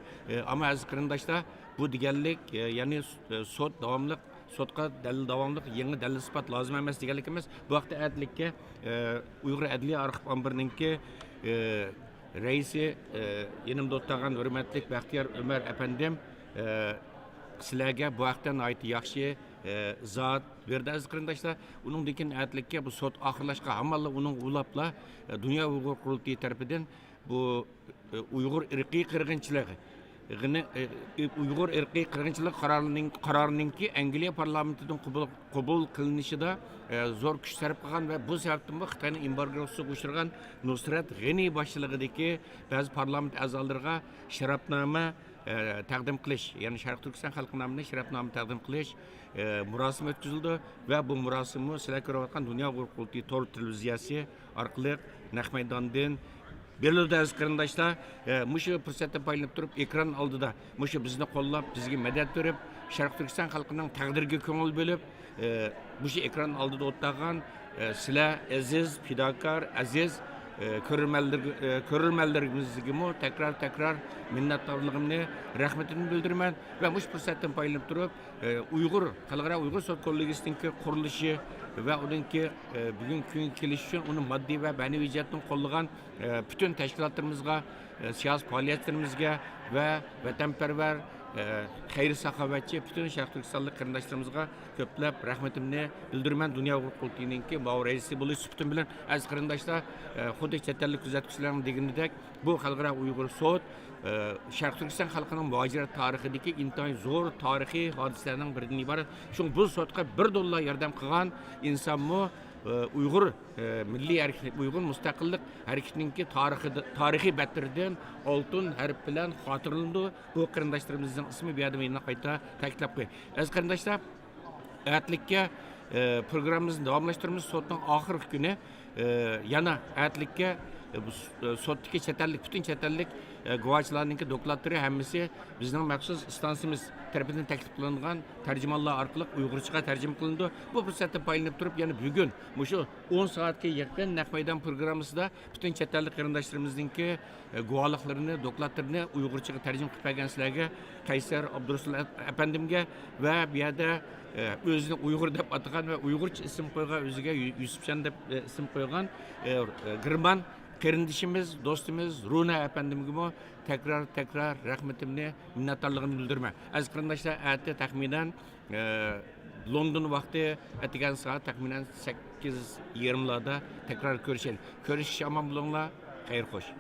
Ammo aziz qarindoshlar, bu deganlik ya'ni sud davomli sudqa dalil davomli yangi dalil isbot lozim emas deganlik emas. Bu vaqtda adlikka Uyg'ur adliya arxiv ombirininki raisi yanimda o'tirgan hurmatli Baxtiyor Umar apandim sizlarga bu vaqtdan aytib yaxshi zat berdi aziz qarindoshlar. Uningdan keyin adlikka bu sud oxirlashgan hamalla uning ulabla Dunyo Uyg'ur qurultiyi tarafidan bu Uyg'ur irqiy qirg'inchiligi Uyg'ur irqiy qirg'inchilik qarorininki Angliya parlamentidan qabul qilinishida zo'r kuch sarf qilgan va bu sababdan Xitoyning embargosiga uchragan Nusrat G'ani boshchiligidagi ba'zi parlament a'zolariga sharafnoma taqdim qilish, ya'ni Sharq Turkiston xalq nomining sharafnoma taqdim qilish murosimi o'tkazildi va bu murosimni sizlar ko'rayotgan Dunyo Uyg'ur qurultiyi to'r televiziyasi orqali naq maydondan berildi aziz qarindoshlar. Mushu fursatdan foydalanib turib ekran oldida mushu bizni qo'llab, bizga madad berib, Sharq Turkiston xalqining taqdiriga ko'ngil bo'lib, mushu ekran oldida o'tirgan sizlar aziz, fidokor, aziz ko'rilmalarimizni takrar minnatdorligimni, rahmatimni bildiraman va mush fursatdan foydalanib turib Uyg'ur xalqaro Uyg'ur sud kollegiyasining qurilishi va uningki bugungi kun kelish uchun uni moddiy va ma'naviy jihatdan qo'llagan butun tashkilotlarimizga, siyosiy faoliyatlarimizga va vatanparvar xayr saxovatchi butun Sharq Turkistonlik qarindoshlarimizga ko'plab rahmatimni bildiraman. Dunyo Uyg'ur qurultiyininki raisi bo'lish suhbatim bilan aziz qarindoshlar, xuddi chet ellik kuzatuvchilarning deganidek bu xalqaro Uyg'ur sud Sharq Turkiston xalqining muhojirat tarixidagi intayin zo'r tarixiy hodisalarning biridan iborat. Chunki bu sudga $1 yordam qilgan insonmi Uyg'ur milliy hareket, Uyg'ur mustaqillik hareketininki tarixiy batiridan oltin harf bilan xotirlandi. Bu qarindoshlarimizning ismi bu yerda men qayta ta'kidlab qo'yay. Aziz qarindoshlar, atlikka programmamizni davomlashtiramiz. Sudning oxirgi kuni yana atlikka sudga butun chet ellik guvohchilarninki dokladlari hammasi bizning maxsus stansiyamiz tarafidan taklif qilingan tarjimonlar orqali Uyg'urchaga tarjima qilindi. Bu fursatdan foydalanib turib, yana bugun shu 10 soatga yaqin naq maydon programmasida butun chet ellik qarindoshlarimizninki guvohliklarini, dokladlarini Uyg'urchaga tarjima qilib bergan sizlarga Qaysar Abdurasul apandimga va bu yerda o'zini Uyg'ur deb atagan va Uyg'urcha ism qo'ygan, o'ziga Yusufjon deb ism qo'ygan Girman qarindishimiz, do'stimiz Runa apandimga takrar rahmatimni, minnatdorligimni bildiraman. Aziz qarindoshlar, atda taxminan London vaqti atigan soat taxminan 8:20larda takrar ko'rishamiz. Ko'rishish omon bo'linglar. Xayr xo'sh.